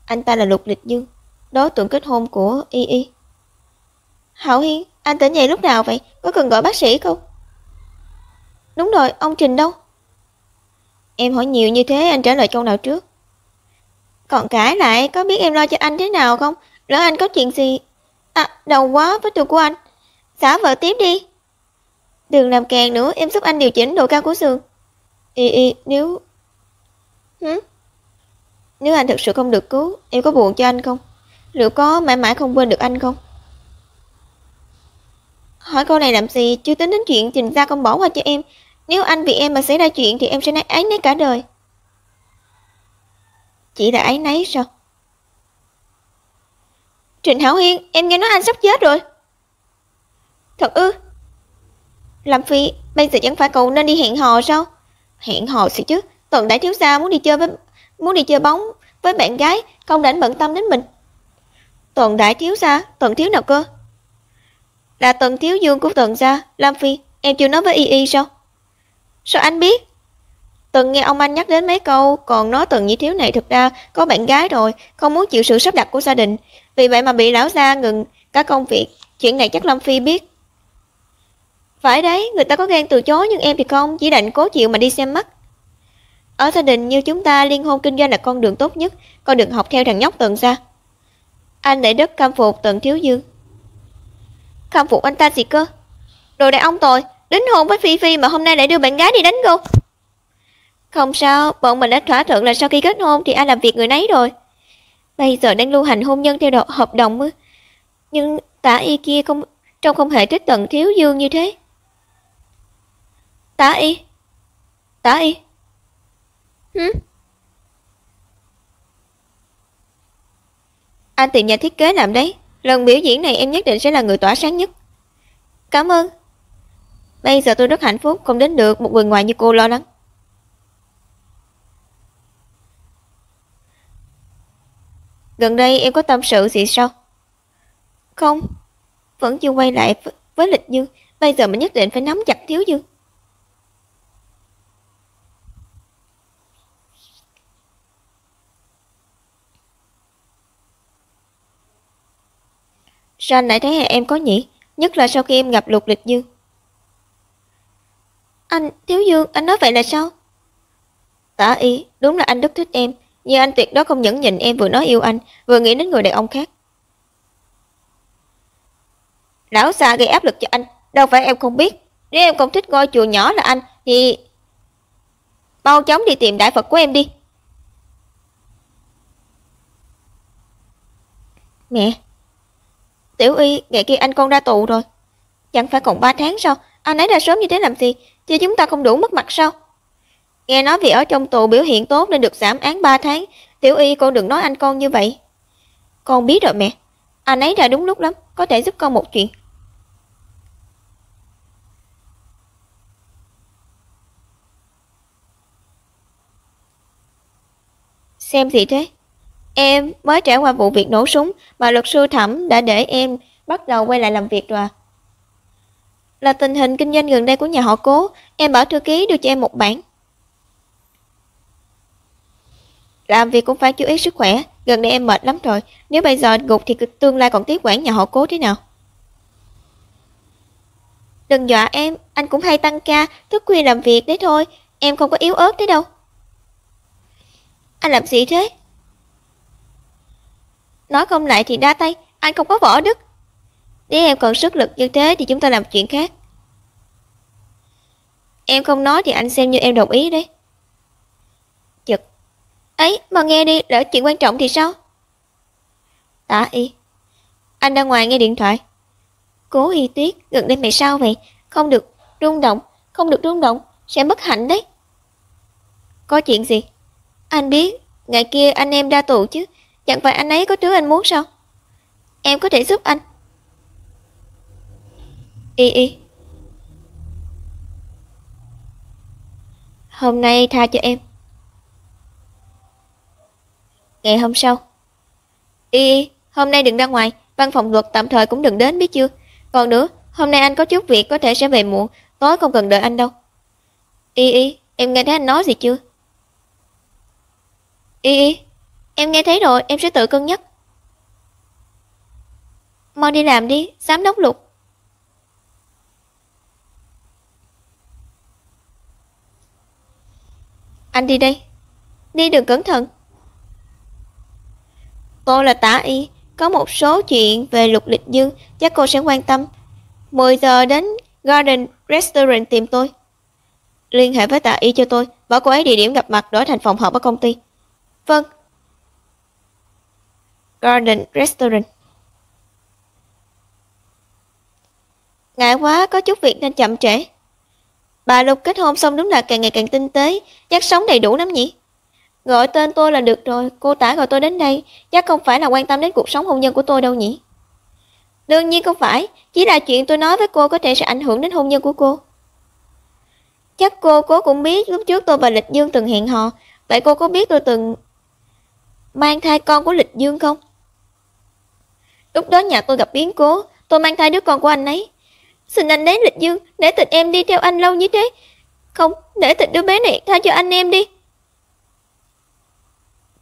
Anh ta là Lục Địch Dương, đối tượng kết hôn của Y. Hạo Hiên, anh tỉnh dậy lúc nào vậy? Có cần gọi bác sĩ không? Đúng rồi, ông Trình đâu? Em hỏi nhiều như thế, anh trả lời câu nào trước? Còn cãi lại, có biết em lo cho anh thế nào không? Lỡ anh có chuyện gì? Đầu quá với tụi của anh. Xả vợ tiếp đi. Đừng làm càng nữa, em giúp anh điều chỉnh độ cao của giường. Y, nếu... Nếu anh thực sự không được cứu, em có buồn cho anh không? Liệu có mãi mãi không quên được anh không? Hỏi câu này làm gì, chưa tính đến chuyện Trình Gia không bỏ qua cho em. Nếu anh vì em mà xảy ra chuyện thì em sẽ áy náy cả đời. Chỉ là áy náy sao? Trịnh Hạo Hiên, em nghe nói anh sắp chết rồi. Thật ư? Lâm Phi, bây giờ chẳng phải cậu nên đi hẹn hò sao? Hẹn hò gì chứ? Tần đại thiếu gia muốn đi chơi bóng với bạn gái, không rảnh bận tâm đến mình. Tần đại thiếu gia, Tần thiếu nào cơ? Là Tần thiếu dương của Tần gia. Lâm Phi, em chưa nói với Y sao? Sao anh biết? Từng nghe ông anh nhắc đến mấy câu, còn nói Tần Nhĩ Thiếu này thực ra có bạn gái rồi, không muốn chịu sự sắp đặt của gia đình, vì vậy mà bị lão gia ngừng cả công việc. Chuyện này chắc Lâm Phi biết. Phải đấy, người ta có gan từ chối nhưng em thì không, chỉ định cố chịu mà đi xem mắt. Ở gia đình như chúng ta, liên hôn kinh doanh là con đường tốt nhất, con đừng học theo thằng nhóc Tần gia. Anh lại rất khâm phục Tần Thiếu Dương. Khâm phục anh ta gì cơ? Đồ đàn ông tồi, đính hôn với Phi Phi mà hôm nay lại đưa bạn gái đi đánh gôn. Không sao, bọn mình đã thỏa thuận là sau khi kết hôn thì ai làm việc người nấy rồi. Bây giờ đang lưu hành hôn nhân theo hợp đồng ư? Nhưng Tả Y kia không hề thích Tần Thiếu Dương như thế. Tả Y. Anh tìm nhà thiết kế làm đấy. Lần biểu diễn này em nhất định sẽ là người tỏa sáng nhất. Cảm ơn. Bây giờ tôi rất hạnh phúc không đến được một người ngoài như cô lo lắng. Gần đây em có tâm sự gì sao? Không, vẫn chưa quay lại với Lịch Dương. Bây giờ mình nhất định phải nắm chặt Thiếu Dương. Sao anh lại thấy em có nhỉ? Nhất là sau khi em gặp Lục Lịch Dương. Anh, Thiếu Dương, anh nói vậy là sao? Tả Y, đúng là anh rất thích em, nhưng anh tuyệt đối không nhẫn nhịn em vừa nói yêu anh, vừa nghĩ đến người đàn ông khác. Lão già gây áp lực cho anh, đâu phải em không biết. Nếu em không thích ngôi chùa nhỏ là anh, thì mau chóng đi tìm đại Phật của em đi. Mẹ, Tiểu Y, ngày kia anh con ra tù rồi. Chẳng phải còn 3 tháng sao? Anh ấy ra sớm như thế làm gì? Chứ chúng ta không đủ mất mặt sao? Nghe nói vì ở trong tù biểu hiện tốt nên được giảm án 3 tháng. Tiểu Y, con đừng nói anh con như vậy. Con biết rồi mẹ. Anh ấy ra đúng lúc lắm, có thể giúp con một chuyện. Xem gì thế? Em mới trải qua vụ việc nổ súng mà luật sư Thẩm đã để em bắt đầu quay lại làm việc rồi. Là tình hình kinh doanh gần đây của nhà họ Cố. Em bảo thư ký đưa cho em một bản. Làm việc cũng phải chú ý sức khỏe. Gần đây em mệt lắm rồi. Nếu bây giờ gục thì tương lai còn tiếp quản nhà họ Cố thế nào? Đừng dọa em. Anh cũng hay tăng ca, thức khuya làm việc đấy thôi. Em không có yếu ớt thế đâu. Anh làm gì thế? Nói không lại thì đa tay, anh không có võ đức. Nếu em còn sức lực như thế thì chúng ta làm chuyện khác. Em không nói thì anh xem như em đồng ý đấy. Chật. Ấy, mà nghe đi, lỡ chuyện quan trọng thì sao? Tả Y. Anh ra ngoài nghe điện thoại. Cố Y Tuyết, gần đây mày sao vậy? Không được rung động, không được rung động, sẽ bất hạnh đấy. Có chuyện gì? Anh biết, ngày kia anh em ra tù chứ, chẳng phải anh ấy có thứ anh muốn sao? Em có thể giúp anh. Y. Hôm nay tha cho em. Ngày hôm sau. Y, hôm nay đừng ra ngoài, văn phòng luật tạm thời cũng đừng đến biết chưa. Còn nữa, hôm nay anh có chút việc có thể sẽ về muộn, tối không cần đợi anh đâu. Y, em nghe thấy anh nói gì chưa? Y, em nghe thấy rồi, em sẽ tự cân nhắc. Mau đi làm đi, giám đốc Lục. Anh đi đây. Đi đường cẩn thận. Tôi là Tả Y, có một số chuyện về Lục Lịch Dương, chắc cô sẽ quan tâm. 10 giờ đến Garden Restaurant tìm tôi. Liên hệ với Tả Y cho tôi, bảo cô ấy địa điểm gặp mặt đổi thành phòng họp ở công ty. Vâng. Garden Restaurant. Ngại quá, có chút việc nên chậm trễ. Bà Lục kết hôn xong đúng là càng ngày càng tinh tế, chắc sống đầy đủ lắm nhỉ? Gọi tên tôi là được rồi, cô Tả gọi tôi đến đây, chắc không phải là quan tâm đến cuộc sống hôn nhân của tôi đâu nhỉ? Đương nhiên không phải, chỉ là chuyện tôi nói với cô có thể sẽ ảnh hưởng đến hôn nhân của cô. Chắc cô cũng biết lúc trước tôi và Lịch Dương từng hẹn hò, vậy cô có biết tôi từng mang thai con của Lịch Dương không? Lúc đó nhà tôi gặp biến cố, tôi mang thai đứa con của anh ấy. Xin anh lấy Lịch Dương, để tình em đi theo anh lâu như thế. Không, để tình đứa bé này tha cho anh em đi.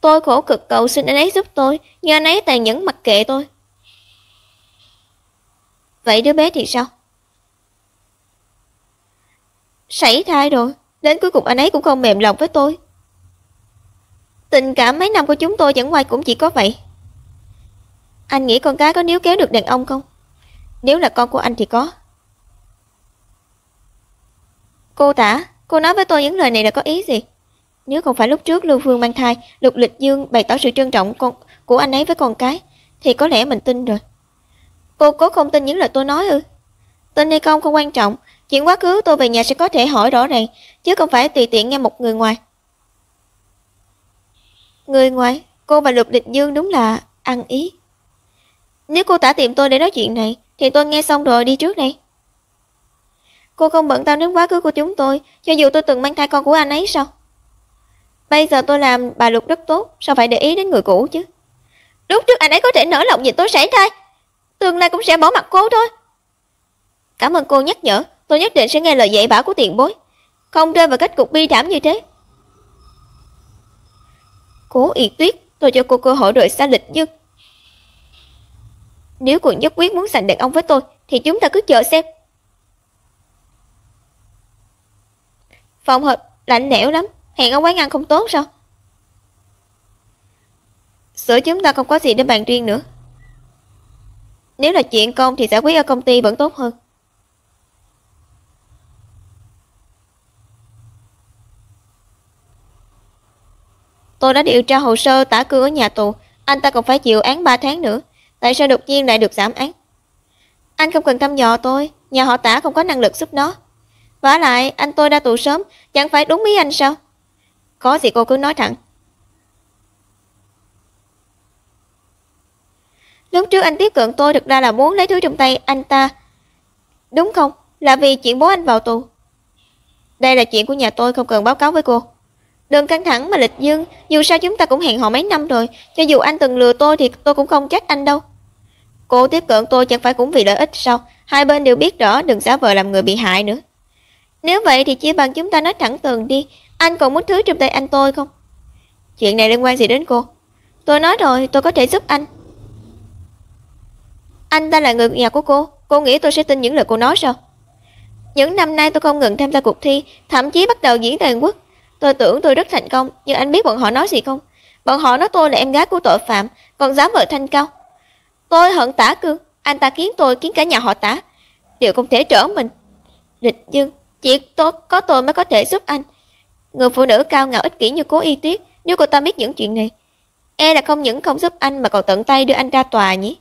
Tôi khổ cực cầu xin anh ấy giúp tôi, nhưng anh ấy tàn nhẫn mặc kệ tôi. Vậy đứa bé thì sao? Sảy thai rồi, đến cuối cùng anh ấy cũng không mềm lòng với tôi. Tình cảm mấy năm của chúng tôi chẳng qua cũng chỉ có vậy. Anh nghĩ con cái có níu kéo được đàn ông không? Nếu là con của anh thì có. Cô Tả, cô nói với tôi những lời này là có ý gì? Nếu không phải lúc trước Lưu Phương mang thai, Lục Lịch Dương bày tỏ sự trân trọng của anh ấy với con cái, thì có lẽ mình tin rồi. Cô có không tin những lời tôi nói ư? Tin hay không không quan trọng, chuyện quá khứ tôi về nhà sẽ có thể hỏi rõ ràng, chứ không phải tùy tiện nghe một người ngoài. Người ngoài? Cô và Lục Lịch Dương đúng là ăn ý. Nếu cô Tả tìm tôi để nói chuyện này, thì tôi nghe xong rồi đi trước đây. Cô không bận tâm đến quá khứ của chúng tôi, cho dù tôi từng mang thai con của anh ấy sao? Bây giờ tôi làm bà Lục rất tốt, sao phải để ý đến người cũ chứ? Lúc trước anh ấy có thể nở lòng nhìn tôi sảy thai, tương lai cũng sẽ bỏ mặt cô thôi. Cảm ơn cô nhắc nhở, tôi nhất định sẽ nghe lời dạy bảo của tiền bối, không rơi vào kết cục bi thảm như thế. Cố Y Tuyết, tôi cho cô cơ hội rời xa Lịch Dương. Nếu cô nhất quyết muốn giành đàn ông với tôi, thì chúng ta cứ chờ xem. Phòng họp lạnh lẽo lắm, hẹn ở quán ăn không tốt sao? Giữa chúng ta không có gì để bàn riêng nữa. Nếu là chuyện công thì giải quyết ở công ty vẫn tốt hơn. Tôi đã điều tra hồ sơ Tả Cương ở nhà tù, anh ta còn phải chịu án 3 tháng nữa. Tại sao đột nhiên lại được giảm án? Anh không cần thăm dò tôi, nhà họ Tả không có năng lực giúp nó. Vả lại, anh tôi ra tù sớm, chẳng phải đúng ý anh sao? Có gì cô cứ nói thẳng. Lúc trước anh tiếp cận tôi thực ra là muốn lấy thứ trong tay anh ta, đúng không? Là vì chuyện bố anh vào tù. Đây là chuyện của nhà tôi, không cần báo cáo với cô. Đừng căng thẳng mà Lịch Dương, dù sao chúng ta cũng hẹn hò mấy năm rồi, cho dù anh từng lừa tôi thì tôi cũng không trách anh đâu. Cô tiếp cận tôi chẳng phải cũng vì lợi ích sao? Hai bên đều biết rõ, đừng giả vờ làm người bị hại nữa. Nếu vậy thì chia bằng chúng ta nói thẳng thừng đi, anh còn muốn thứ trong tay anh tôi không? Chuyện này liên quan gì đến cô? Tôi nói rồi, tôi có thể giúp anh. Anh ta là người nhà của cô nghĩ tôi sẽ tin những lời cô nói sao? Những năm nay tôi không ngừng tham gia cuộc thi, thậm chí bắt đầu diễn toàn quốc. Tôi tưởng tôi rất thành công, nhưng anh biết bọn họ nói gì không? Bọn họ nói tôi là em gái của tội phạm, còn dám vợ thanh cao. Tôi hận Tả Cương, anh ta khiến tôi, khiến cả nhà họ Tả đều không thể trở mình. Lịch Dương, chỉ có tôi mới có thể giúp anh. Người phụ nữ cao ngạo ích kỷ như Cố Y Tuyết, nếu cô ta biết những chuyện này, e là không những không giúp anh mà còn tận tay đưa anh ra tòa nhỉ.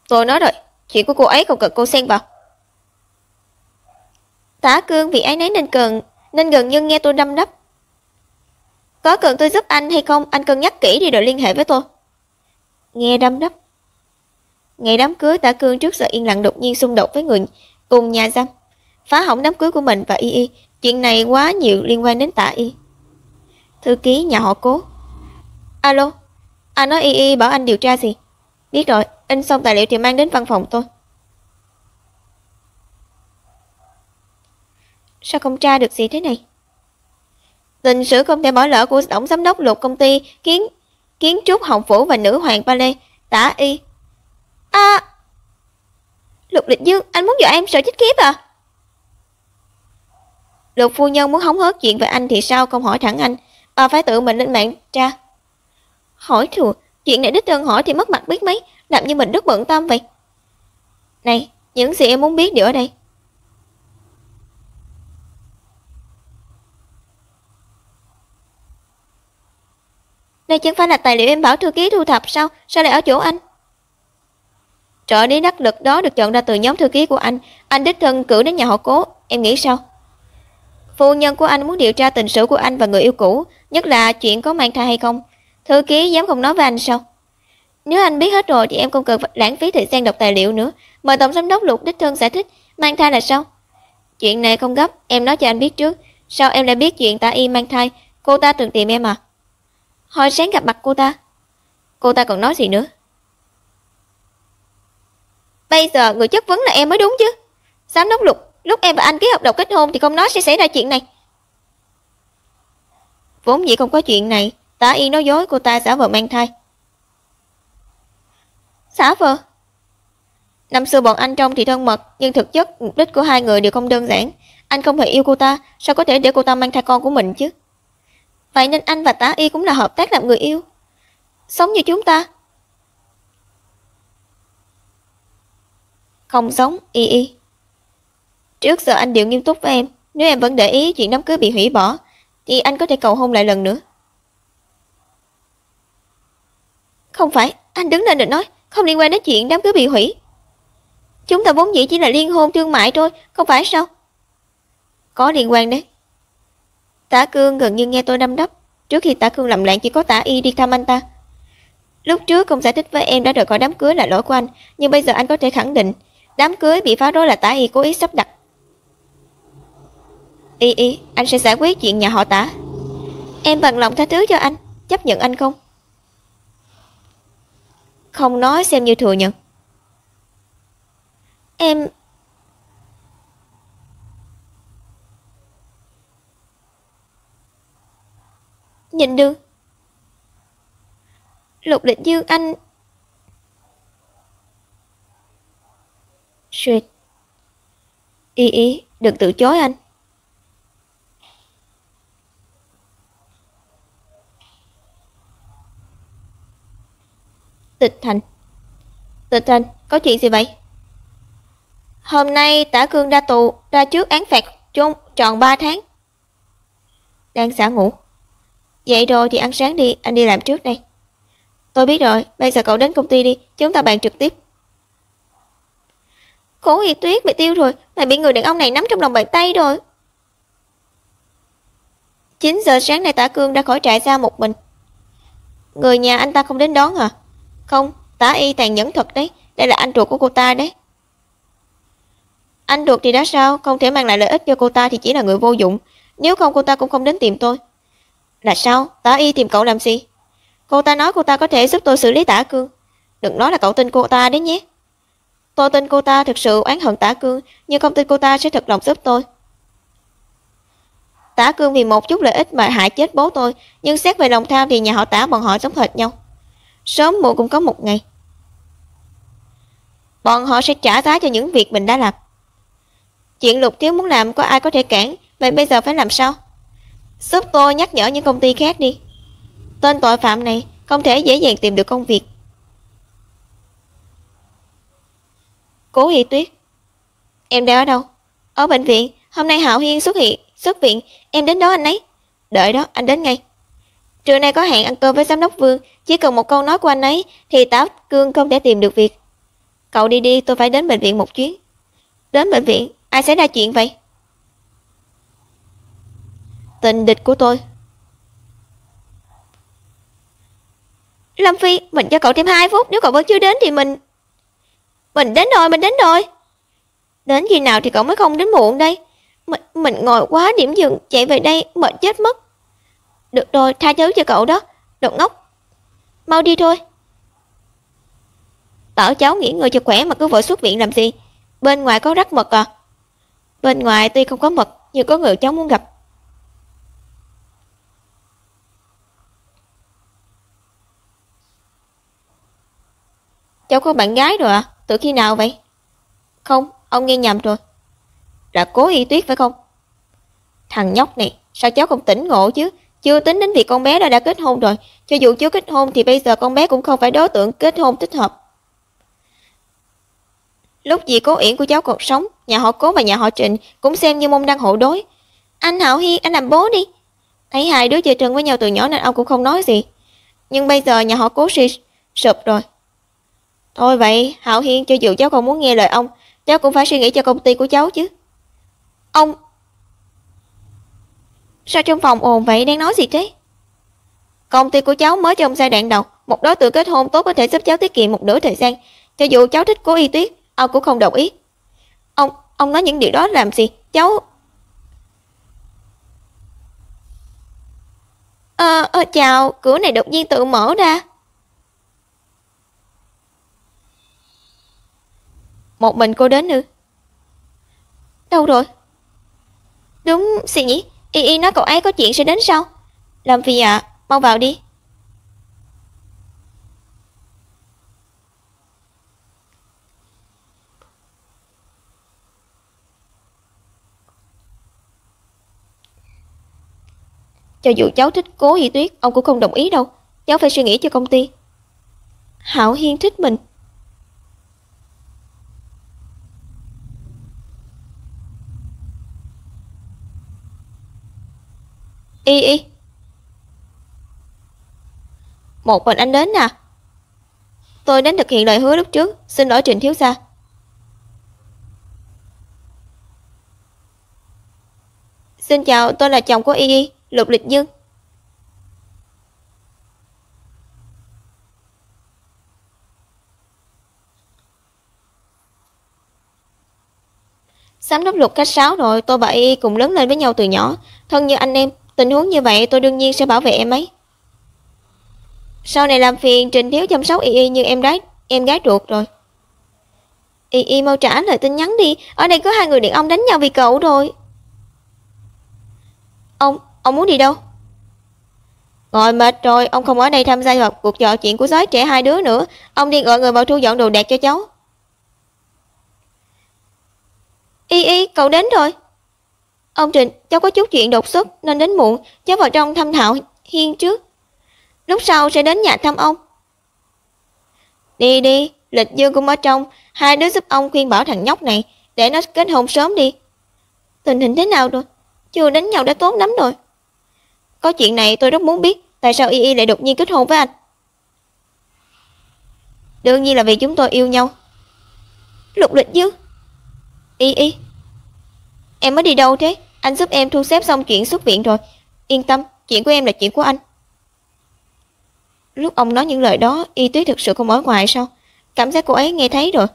Tôi nói rồi, chuyện của cô ấy không cần cô xen vào. Tả Cương vì áy náy nên gần như nghe tôi đăm đắp. Có cần tôi giúp anh hay không, anh cân nhắc kỹ đi rồi liên hệ với tôi. Nghe đăm đắp. Ngày đám cưới, Tả Cương trước giờ yên lặng đột nhiên xung đột với người cùng nhà giam, phá hỏng đám cưới của mình và Y. Chuyện này quá nhiều liên quan đến Tả Y. Thư ký nhà họ Cố. Alo, anh nói Y bảo anh điều tra gì? Biết rồi, in xong tài liệu thì mang đến văn phòng tôi. Sao không tra được gì thế này? Tình sử không thể bỏ lỡ của tổng giám đốc Lục công ty kiến trúc Hồng Phủ và nữ hoàng Palais, Tả Y. Lục Lịch Dương, anh muốn dọa em sợ chết khiếp à? Lục phu nhân muốn hóng hớt chuyện về anh thì sao không hỏi thẳng anh, bà phải tự mình lên mạng tra. Hỏi thùa, chuyện này đích thân hỏi thì mất mặt biết mấy, làm như mình rất bận tâm vậy. Này, những gì em muốn biết đều ở đây. Đây chẳng phải là tài liệu em bảo thư ký thu thập sao? Sao lại ở chỗ anh? Trợ lý đắc lực đó được chọn ra từ nhóm thư ký của anh đích thân cử đến nhà họ Cố, em nghĩ sao? Phu nhân của anh muốn điều tra tình sử của anh và người yêu cũ, nhất là chuyện có mang thai hay không. Thư ký dám không nói với anh sao? Nếu anh biết hết rồi thì em không cần lãng phí thời gian đọc tài liệu nữa. Mời tổng giám đốc Lục đích thân giải thích. Mang thai là sao? Chuyện này không gấp, em nói cho anh biết trước. Sao em lại biết chuyện Tả Y mang thai? Cô ta từng tìm em à? Hồi sáng gặp mặt cô ta còn nói gì nữa? Bây giờ người chất vấn là em mới đúng chứ. Giám đốc Lục, lúc em và anh ký hợp đồng kết hôn thì không nói sẽ xảy ra chuyện này. Vốn dĩ không có chuyện này, Tả Y nói dối cô ta giả vờ mang thai. Giả vờ? Năm xưa bọn anh trông thì thân mật, nhưng thực chất mục đích của hai người đều không đơn giản. Anh không hề yêu cô ta, sao có thể để cô ta mang thai con của mình chứ? Vậy nên anh và Tả Y cũng là hợp tác làm người yêu, sống như chúng ta. Không giống, Y. Trước giờ anh đều nghiêm túc với em. Nếu em vẫn để ý chuyện đám cưới bị hủy bỏ thì anh có thể cầu hôn lại lần nữa. Không phải, anh đứng lên được nói, không liên quan đến chuyện đám cưới bị hủy. Chúng ta vốn dĩ chỉ là liên hôn thương mại thôi, không phải sao? Có liên quan đấy. Tả Cương gần như nghe tôi đăm đắp. Trước khi Tả Cương lầm lạng chỉ có Tả Y đi thăm anh ta. Lúc trước không giải thích với em đã rời khỏi đám cưới là lỗi của anh, nhưng bây giờ anh có thể khẳng định đám cưới bị phá rối là Tả Y cố ý sắp đặt. Y, anh sẽ giải quyết chuyện nhà họ Tả. Em bằng lòng tha thứ cho anh, chấp nhận anh không? Không nói xem như thừa nhận. Em... Nhìn đường. Lục Lịch Dương anh... Suyệt. Y, đừng từ chối anh. Tịch Thành, có chuyện gì vậy? Hôm nay Tả Cương ra tù, ra trước án phạt tròn 3 tháng. Đang xả ngủ. Vậy rồi thì ăn sáng đi, anh đi làm trước đây. Tôi biết rồi, bây giờ cậu đến công ty đi, chúng ta bàn trực tiếp. Cố Y Tuyết bị tiêu rồi, mày bị người đàn ông này nắm trong lòng bàn tay rồi. 9 giờ sáng nay Tả Cương ra khỏi trại ra một mình. Người nhà anh ta không đến đón à? Không, Tả Y tàn nhẫn thật đấy, đây là anh ruột của cô ta đấy. Anh ruột thì đã sao, không thể mang lại lợi ích cho cô ta thì chỉ là người vô dụng. Nếu không cô ta cũng không đến tìm tôi. Là sao? Tả Y tìm cậu làm gì? Cô ta nói cô ta có thể giúp tôi xử lý Tả Cương. Đừng nói là cậu tin cô ta đấy nhé. Tôi tin cô ta thực sự oán hận Tả Cương, nhưng không tin cô ta sẽ thật lòng giúp tôi. Tả Cương vì một chút lợi ích mà hại chết bố tôi, nhưng xét về lòng tham thì nhà họ Tả bọn họ giống hệt nhau. Sớm muộn cũng có một ngày bọn họ sẽ trả giá cho những việc mình đã làm. Chuyện Lục Thiếu muốn làm có ai có thể cản, vậy bây giờ phải làm sao? Giúp tôi nhắc nhở những công ty khác đi. Tên tội phạm này không thể dễ dàng tìm được công việc. Cố Y Tuyết, em đang ở đâu? Ở bệnh viện. Hôm nay Hạo Hiên xuất viện, em đến đó anh ấy. Đợi đó, anh đến ngay. Trưa nay có hẹn ăn cơm với giám đốc Vương, chỉ cần một câu nói của anh ấy thì Táo Cương không thể tìm được việc. Cậu đi đi, tôi phải đến bệnh viện một chuyến. Đến bệnh viện? Ai xảy ra chuyện vậy? Tình địch của tôi. Lâm Phi, mình cho cậu thêm 2 phút, nếu cậu vẫn chưa đến thì mình đến rồi, mình đến rồi. Đến khi nào thì cậu mới không đến muộn đây? Mình ngồi quá điểm dừng, chạy về đây mệt chết mất. Được rồi, tha thứ cho cậu đó, đồ ngốc. Mau đi thôi. Tỏ cháu nghỉ ngơi cho khỏe mà cứ vội xuất viện làm gì? Bên ngoài có rắc mật à? Bên ngoài tuy không có mật, nhưng có người cháu muốn gặp. Cháu có bạn gái rồi à? Từ khi nào vậy? Không, ông nghe nhầm rồi. Là Cố Y Tuyết phải không? Thằng nhóc này, sao cháu không tỉnh ngộ chứ? Chưa tính đến việc con bé đã kết hôn rồi. Cho dù chưa kết hôn thì bây giờ con bé cũng không phải đối tượng kết hôn thích hợp. Lúc dì Cố Uyển của cháu còn sống, nhà họ Cố và nhà họ Trịnh cũng xem như môn đăng hộ đối. Anh Hạo Hiên, anh làm bố đi. Thấy hai đứa chơi thân với nhau từ nhỏ nên ông cũng không nói gì. Nhưng bây giờ nhà họ Cố suy sụp rồi. Thôi vậy, Hạo Hiên, cho dù cháu không muốn nghe lời ông, cháu cũng phải suy nghĩ cho công ty của cháu chứ. Ông... Sao trong phòng ồn vậy, đang nói gì thế? Công ty của cháu mới trong giai đoạn đầu, một đối tượng kết hôn tốt có thể giúp cháu tiết kiệm một nửa thời gian. Cho dù cháu thích Cố Y Tuyết, ông cũng không đồng ý. Ông nói những điều đó làm gì? Cháu... Chào, cửa này đột nhiên tự mở ra. Một mình cô đến ư? Đâu rồi? Đúng, gì nhỉ? Y nói cậu ấy có chuyện sẽ đến sau. Làm gì ạ? Mau vào đi. Cho dù cháu thích Cố Y Tuyết, ông cũng không đồng ý đâu. Cháu phải suy nghĩ cho công ty. Hạo Hiên thích mình. Y một mình anh đến à? Tôi đến thực hiện lời hứa lúc trước. Xin lỗi Trịnh thiếu gia. Xin chào, tôi là chồng của Y, Lục Lịch Dương. Giám đốc Lục khách sáo rồi, tôi và Y cùng lớn lên với nhau từ nhỏ, thân như anh em. Tình huống như vậy tôi đương nhiên sẽ bảo vệ em ấy. Sau này làm phiền Trình thiếu chăm sóc Y như em gái ruột rồi. Y mau trả lời tin nhắn đi, ở đây có 2 người đàn ông đánh nhau vì cậu rồi. Ông muốn đi đâu? Ngồi mệt rồi, ông không ở đây tham gia vào cuộc trò chuyện của giới trẻ 2 đứa nữa. Ông đi gọi người vào thu dọn đồ đạc cho cháu. Y, cậu đến rồi. Ông Trịnh, cháu có chút chuyện đột xuất nên đến muộn, cháu vào trong thăm Hạo Hiên trước. Lúc sau sẽ đến nhà thăm ông. Đi, Lịch Dương cũng ở trong, 2 đứa giúp ông khuyên bảo thằng nhóc này để nó kết hôn sớm đi. Tình hình thế nào rồi? Chưa đánh nhau đã tốt lắm rồi. Có chuyện này tôi rất muốn biết, tại sao Y lại đột nhiên kết hôn với anh? Đương nhiên là vì chúng tôi yêu nhau. Lục Lịch Dương. Y, em mới đi đâu thế? Anh giúp em thu xếp xong chuyện xuất viện rồi. Yên tâm, chuyện của em là chuyện của anh. Lúc ông nói những lời đó, Y Tuyết thực sự không ở ngoài sao? Cảm giác cô ấy nghe thấy rồi.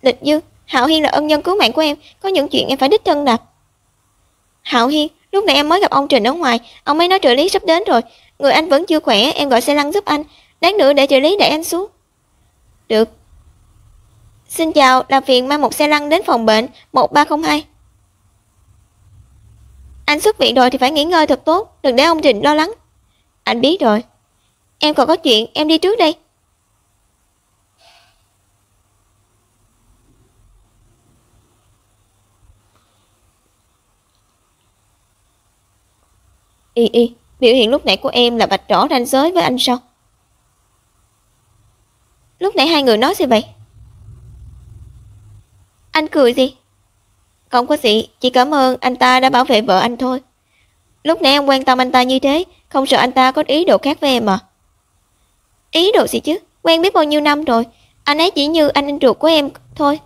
Lịch Dương, Hạo Hiên là ân nhân cứu mạng của em, có những chuyện em phải đích thân làm. Hạo Hiên, lúc nãy em mới gặp ông Trình ở ngoài, ông ấy nói trợ lý sắp đến rồi. Người anh vẫn chưa khỏe, em gọi xe lăn giúp anh. Lát nữa để trợ lý đẩy anh xuống. Được. Xin chào, làm phiền mang một xe lăn đến phòng bệnh 1302. Anh xuất viện rồi thì phải nghỉ ngơi thật tốt, đừng để ông Trình lo lắng. Anh biết rồi. Em còn có chuyện, em đi trước đây. Y, biểu hiện lúc nãy của em là vạch rõ ranh giới với anh sao? Lúc nãy hai người nói gì vậy? Anh cười gì? Không có gì, chỉ cảm ơn anh ta đã bảo vệ vợ anh thôi. Lúc nãy em quan tâm anh ta như thế, không sợ anh ta có ý đồ khác với em à? Ý đồ gì chứ? Quen biết bao nhiêu năm rồi, anh ấy chỉ như anh ruột của em thôi.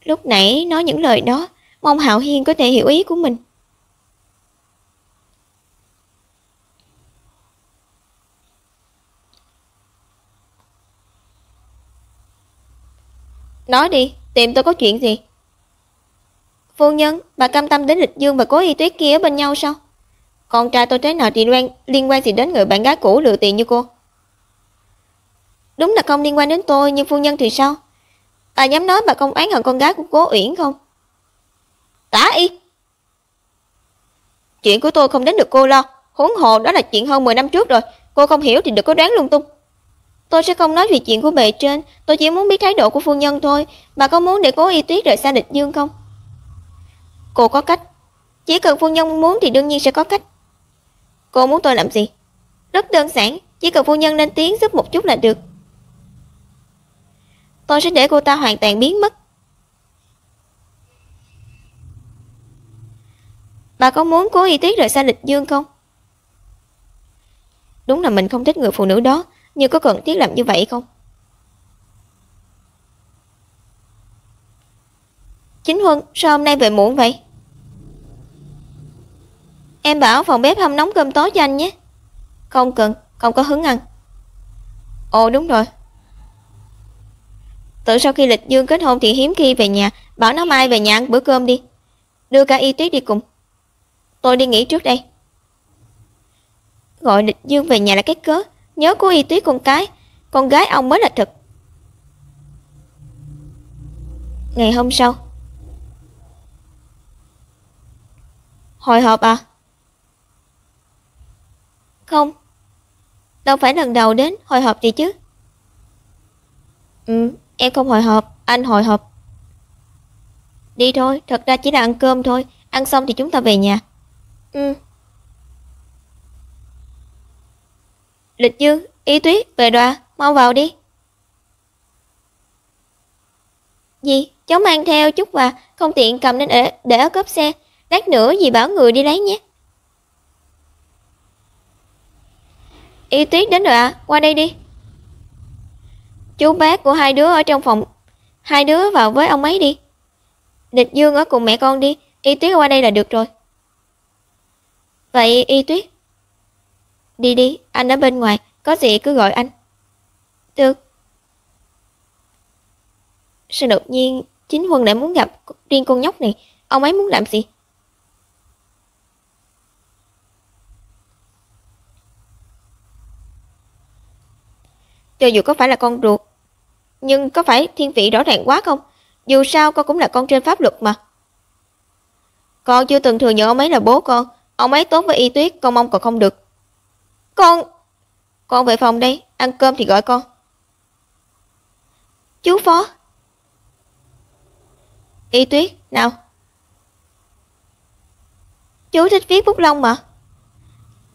Lúc nãy nói những lời đó, mong Hạo Hiên có thể hiểu ý của mình. Nói đi, tìm tôi có chuyện gì? Phu nhân, bà cam tâm đến Lịch Dương và Cố Y Tuyết kia ở bên nhau sao? Con trai tôi thế nào thì liên quan gì đến người bạn gái cũ lừa tiền như cô? Đúng là không liên quan đến tôi, nhưng phu nhân thì sao? Bà dám nói bà không oán hận con gái của Cố Uyển không? Tả y! Chuyện của tôi không đến được cô lo, huống hồ đó là chuyện hơn 10 năm trước rồi, cô không hiểu thì đừng có đoán lung tung. Tôi sẽ không nói về chuyện của bề trên, tôi chỉ muốn biết thái độ của phu nhân thôi. Bà có muốn để Cố Y Tuyết rời xa Lịch Dương không? Cô có cách. Chỉ cần phu nhân muốn thì đương nhiên sẽ có cách. Cô muốn tôi làm gì? Rất đơn giản, chỉ cần phu nhân lên tiếng giúp một chút là được. Tôi sẽ để cô ta hoàn toàn biến mất. Bà có muốn Cố Y Tuyết rời xa Lịch Dương không? Đúng là mình không thích người phụ nữ đó, nhưng có cần thiết làm như vậy không? Chính Huân, sao hôm nay về muộn vậy? Em bảo phòng bếp hâm nóng cơm tối cho anh nhé. Không cần, không có hứng ăn. Ồ đúng rồi. Từ sau khi Lịch Dương kết hôn thì hiếm khi về nhà, bảo nó mai về nhà ăn bữa cơm đi. Đưa cả Y Tuyết đi cùng. Tôi đi nghỉ trước đây. Gọi Lịch Dương về nhà là cái cớ, nhớ của Y Tuyết con gái ông mới là thật. Ngày hôm sau. Hồi hộp à? Không. Đâu phải lần đầu đến, hồi hộp gì chứ? Em không hồi hộp, anh hồi hộp. Đi thôi, thật ra chỉ là ăn cơm thôi, ăn xong thì chúng ta về nhà. Lịch Dương, Y Tuyết, về đoà, mau vào đi. Gì? Cháu mang theo chút quà, không tiện cầm nên để ở cốp xe. Lát nữa dì bảo người đi lấy nhé. Y Tuyết đến rồi ạ, qua đây đi. Chú bác của hai đứa ở trong phòng, hai đứa vào với ông ấy đi. Lịch Dương ở cùng mẹ con đi, Y Tuyết qua đây là được rồi. Vậy Y Tuyết? Đi đi, anh ở bên ngoài, có gì cứ gọi anh. Được. Sao đột nhiên Chính Huân lại muốn gặp riêng con nhóc này? Ông ấy muốn làm gì? Cho dù có phải là con ruột, nhưng có phải thiên vị rõ ràng quá không? Dù sao con cũng là con trên pháp luật mà. Con chưa từng thừa nhận ông ấy là bố con. Ông ấy tốt với Y Tuyết, con mong còn không được. Con về phòng đây, ăn cơm thì gọi con. Chú Phó. Y Tuyết, nào. Chú thích viết bút lông mà.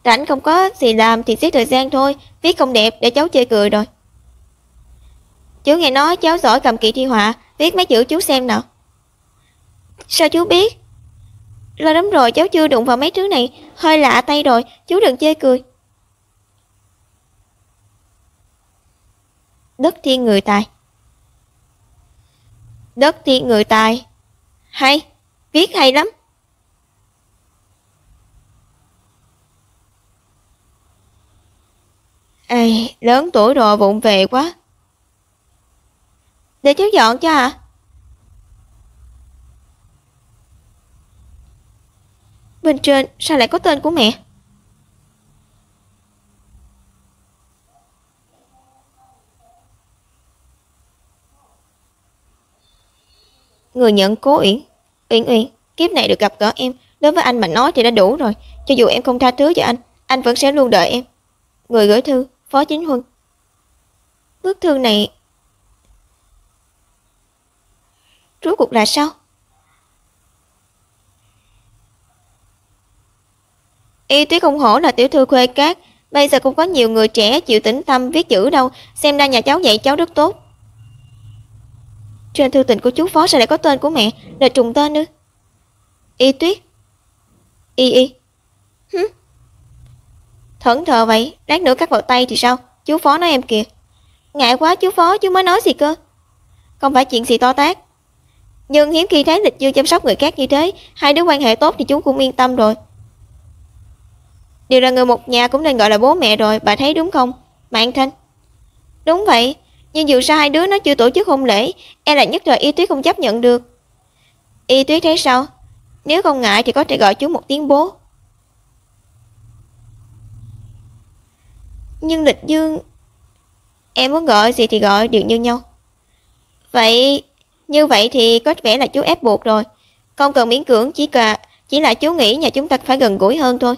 Rảnh không có gì làm thì giết thời gian thôi, viết không đẹp để cháu chê cười rồi. Chú nghe nói cháu giỏi cầm kỳ thi họa, viết mấy chữ chú xem nào. Sao chú biết? Lâu lắm rồi cháu chưa đụng vào mấy thứ này, hơi lạ tay rồi, chú đừng chê cười. Đất thiên người tài. Đất thiên người tài. Hay, viết hay lắm. Ây, lớn tuổi rồi vụng về quá. Để cháu dọn cho hả? Bên trên sao lại có tên của mẹ? Người nhận Cố Uyển. Uyển, kiếp này được gặp gỡ em, đối với anh mà nói thì đã đủ rồi. Cho dù em không tha thứ cho anh vẫn sẽ luôn đợi em. Người gửi thư, Phó Chính Huân. Bức thư này rốt cuộc là sao? Y Tuyết không hổ là tiểu thư Khuê Cát, bây giờ cũng có nhiều người trẻ chịu tĩnh tâm viết chữ đâu, xem ra nhà cháu dạy cháu rất tốt. Trên thư tình của chú Phó sao lại có tên của mẹ, là trùng tên nữa. Y Tuyết. Y. Hứ. Thẫn thờ vậy, lát nữa cắt vào tay thì sao? Chú Phó nói em kìa. Ngại quá chú Phó, chú mới nói gì cơ? Không phải chuyện gì to tát. Nhưng hiếm khi thấy Lịch Dương chăm sóc người khác như thế, hai đứa quan hệ tốt thì chú cũng yên tâm rồi. Đều là người một nhà cũng nên gọi là bố mẹ rồi, bà thấy đúng không? Mạng Thanh. Đúng vậy, nhưng dù sao hai đứa nó chưa tổ chức hôn lễ, em là nhất thời Y Tuyết không chấp nhận được. Y Tuyết thấy sao? Nếu không ngại thì có thể gọi chú một tiếng bố. Nhưng Lịch Dương... Em muốn gọi gì thì gọi, đều như nhau. Vậy... Như vậy thì có vẻ là chú ép buộc rồi. Không cần miễn cưỡng, chỉ là chú nghĩ nhà chúng ta phải gần gũi hơn thôi.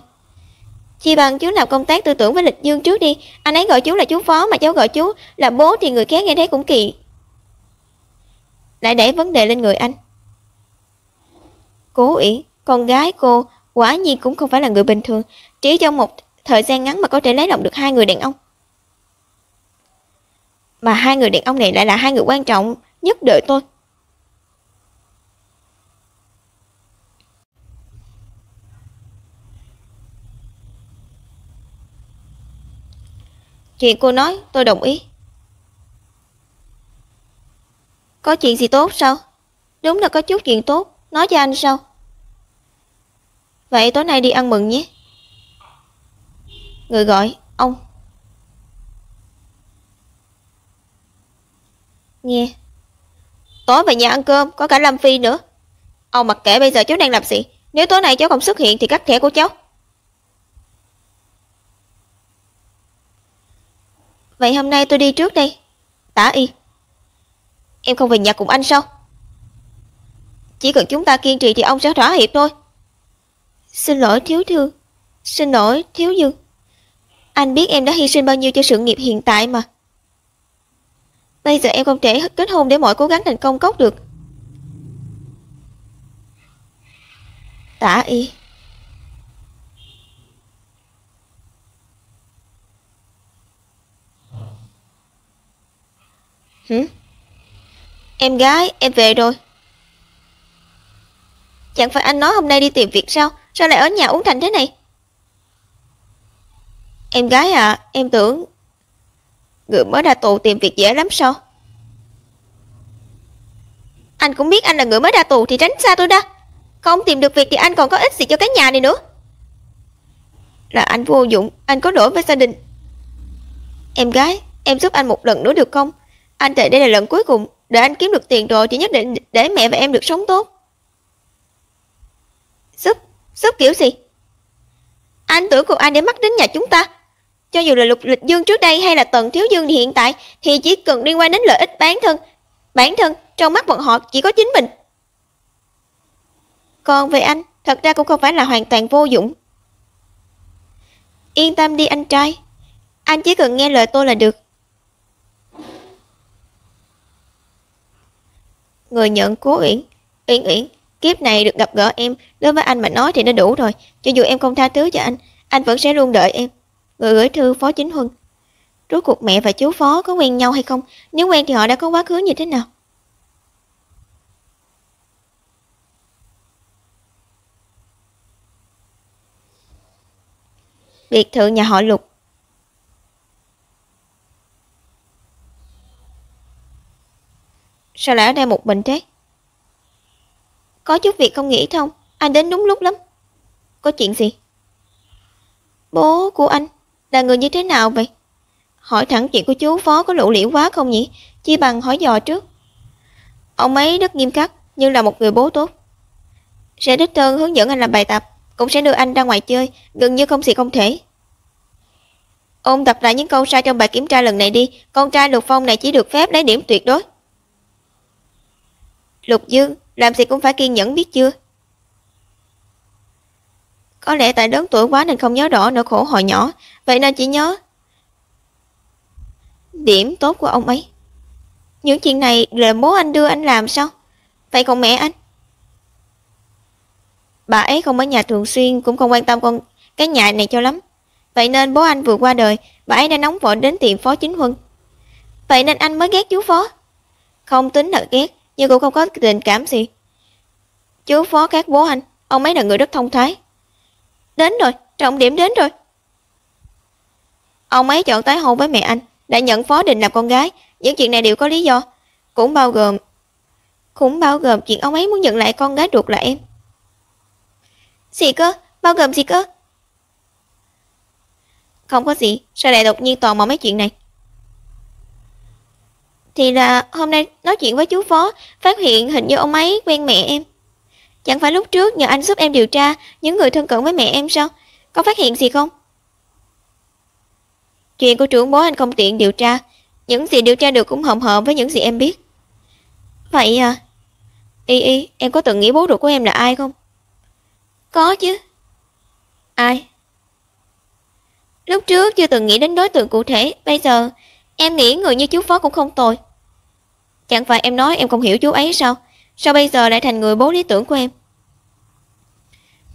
Chỉ bằng chú làm công tác tư tưởng với Lịch Dương trước đi. Anh ấy gọi chú là chú Phó mà cháu gọi chú là bố thì người khác nghe thấy cũng kỳ. Lại đẩy vấn đề lên người anh. Cố Uyển, con gái cô quả nhiên cũng không phải là người bình thường. Chỉ trong một thời gian ngắn mà có thể lấy lòng được hai người đàn ông. Mà hai người đàn ông này lại là hai người quan trọng nhất đời tôi. Chuyện cô nói tôi đồng ý. Có chuyện gì tốt sao? Đúng là có chút chuyện tốt. Nói cho anh sao? Vậy tối nay đi ăn mừng nhé. Người gọi ông. Nghe. Tối về nhà ăn cơm, có cả Lâm Phi nữa. Ông mặc kệ bây giờ cháu đang làm gì. Nếu tối nay cháu không xuất hiện thì cắt thẻ của cháu. Vậy hôm nay tôi đi trước đây. Tả Y. Em không về nhà cùng anh sao? Chỉ cần chúng ta kiên trì thì ông sẽ thỏa hiệp thôi. Xin lỗi thiếu thư. Xin lỗi thiếu Dương. Anh biết em đã hy sinh bao nhiêu cho sự nghiệp hiện tại mà. Bây giờ em không thể kết hôn để mọi cố gắng thành công cốc được. Tả Y. Em gái, em về rồi. Chẳng phải anh nói hôm nay đi tìm việc sao? Sao lại ở nhà uống thành thế này? Em gái à, em tưởng người mới ra tù tìm việc dễ lắm sao? Anh cũng biết anh là người mới ra tù thì tránh xa tôi ra. Không tìm được việc thì anh còn có ích gì cho cái nhà này nữa. Là anh vô dụng, anh có lỗi với gia đình. Em gái, em giúp anh một lần nữa được không? Anh thề đây là lần cuối cùng. Để anh kiếm được tiền rồi thì nhất định để mẹ và em được sống tốt. Giúp kiểu gì? Anh tưởng cuộc ai để mắt đến nhà chúng ta. Cho dù là Lục Lịch Dương trước đây hay là Tần Thiếu Dương thì hiện tại thì chỉ cần liên quan đến lợi ích bản thân trong mắt bọn họ chỉ có chính mình. Còn về anh, thật ra cũng không phải là hoàn toàn vô dụng. Yên tâm đi anh trai. Anh chỉ cần nghe lời tôi là được. Người nhận Cố Uyển. Uyển, kiếp này được gặp gỡ em, đối với anh mà nói thì đã đủ rồi. Cho dù em không tha thứ cho anh vẫn sẽ luôn đợi em. Người gửi thư Phó Chính Huân. Rốt cuộc mẹ và chú Phó có quen nhau hay không? Nếu quen thì họ đã có quá khứ như thế nào? Biệt thự nhà họ Lục. Sao lại ở đây một mình thế? Có chút việc không nghĩ thông. Anh đến đúng lúc lắm. Có chuyện gì? Bố của anh là người như thế nào vậy? Hỏi thẳng chuyện của chú Phó có lộ liễu quá không nhỉ? Chi bằng hỏi dò trước. Ông ấy rất nghiêm khắc, nhưng là một người bố tốt. Sẽ đích thân hướng dẫn anh làm bài tập, cũng sẽ đưa anh ra ngoài chơi, gần như không gì không thể. Ôn tập lại những câu sai trong bài kiểm tra lần này đi. Con trai Lục Phong này chỉ được phép lấy điểm tuyệt đối. Lục Dương, làm gì cũng phải kiên nhẫn biết chưa? Có lẽ tại lớn tuổi quá nên không nhớ rõ nỗi khổ hồi nhỏ, vậy nên chỉ nhớ điểm tốt của ông ấy. Những chuyện này là bố anh đưa anh làm sao? Vậy còn mẹ anh? Bà ấy không ở nhà thường xuyên, cũng không quan tâm cái nhà này cho lắm. Vậy nên bố anh vừa qua đời, bà ấy đã nóng vội đến tìm Phó Chính Huân. Vậy nên anh mới ghét chú Phó. Không tính là ghét, nhưng cũng không có tình cảm gì. Chú Phó khác bố anh, ông ấy là người rất thông thái. Đến rồi, trọng điểm đến rồi. Ông ấy chọn tái hôn với mẹ anh, đã nhận Phó Đình làm con gái. Những chuyện này đều có lý do, cũng bao gồm chuyện ông ấy muốn nhận lại con gái ruột là em. Gì cơ? Bao gồm gì cơ? Không có gì, sao lại đột nhiên tò mò mấy chuyện này? Thì là hôm nay nói chuyện với chú Phó, phát hiện hình như ông ấy quen mẹ em. Chẳng phải lúc trước nhờ anh giúp em điều tra những người thân cận với mẹ em sao? Có phát hiện gì không? Chuyện của trưởng bố anh không tiện điều tra. Những gì điều tra được cũng hợp với những gì em biết. Vậy à? Y, em có từng nghĩ bố ruột của em là ai không? Có chứ. Ai? Lúc trước chưa từng nghĩ đến đối tượng cụ thể, bây giờ em nghĩ người như chú Phó cũng không tồi. Chẳng phải em nói em không hiểu chú ấy sao? Sao bây giờ lại thành người bố lý tưởng của em?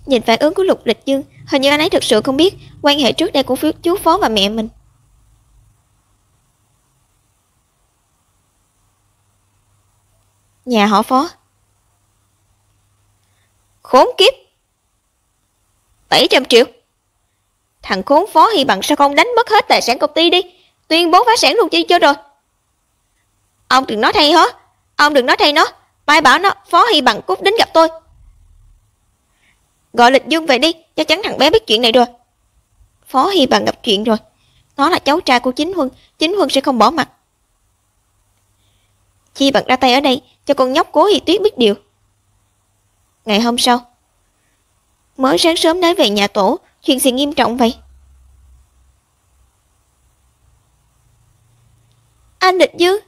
Nhìn phản ứng của Lục Lịch Dương, hình như anh ấy thực sự không biết quan hệ trước đây của chú Phó và mẹ mình. Nhà họ Phó. Khốn kiếp. 700 triệu. Thằng khốn Phó Hy Bằng sao không đánh mất hết tài sản công ty đi, tuyên bố phá sản luôn cho rồi. Ông đừng nói thay hả? Ông đừng nói thay nó. Mai bảo nó Phó Hy Bằng cút đến gặp tôi. Gọi Lịch Dương về đi, chắc chắn thằng bé biết chuyện này rồi. Phó Hy Bằng gặp chuyện rồi. Nó là cháu trai của Chính Huân sẽ không bỏ mặt. Chi Bằng ra tay ở đây cho con nhóc Cố Hi Tuyết biết điều. Ngày hôm sau, mới sáng sớm đến về nhà tổ, chuyện gì nghiêm trọng vậy? Anh Lịch Dương.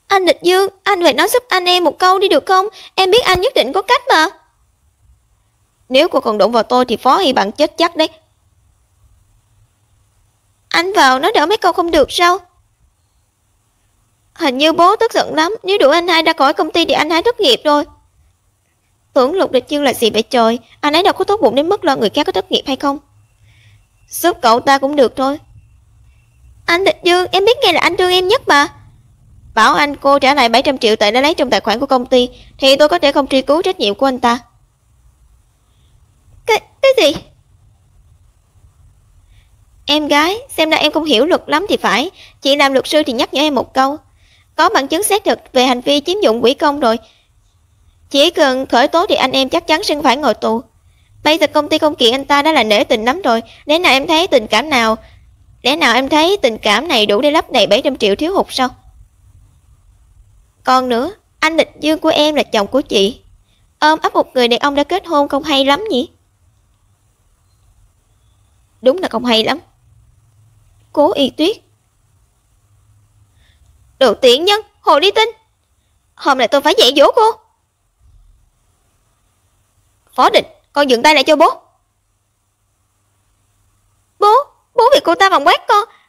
Anh Lịch Dương, anh phải nói giúp anh em một câu đi được không? Em biết anh nhất định có cách mà. Nếu cô còn đụng vào tôi thì Phó Hy Bằng chết chắc đấy. Anh vào nói đỡ mấy câu không được sao? Hình như bố tức giận lắm, nếu đuổi anh hai ra khỏi công ty thì anh hai thất nghiệp rồi. Tưởng Lục Lịch Dương là gì vậy trời, anh ấy đâu có tốt bụng đến mức lo người khác có thất nghiệp hay không. Giúp cậu ta cũng được thôi. Anh Lịch Dương, em biết ngay là anh thương em nhất mà. Bảo anh cô trả lại 700 triệu tệ đã lấy trong tài khoản của công ty thì tôi có thể không truy cứu trách nhiệm của anh ta. Cái gì? Em gái, xem ra em không hiểu luật lắm thì phải. Chị làm luật sư thì nhắc nhở em một câu. Có bằng chứng xác thực về hành vi chiếm dụng quỹ công rồi. Chỉ cần khởi tố thì anh em chắc chắn sẽ phải ngồi tù. Bây giờ công ty không kiện anh ta đã là nể tình lắm rồi. Lẽ nào em thấy tình cảm này đủ để lấp đầy 700 triệu thiếu hụt sao? Còn nữa, anh Lịch Dương của em là chồng của chị. Ôm ấp một người đàn ông đã kết hôn không hay lắm nhỉ? Đúng là không hay lắm. Cố Hi Tuyết. Đồ tiện nhân, hồ ly tinh. Hôm nay tôi phải dạy dỗ cô. Phó Định, con dừng tay lại cho bố. Bố bị cô ta vòng quát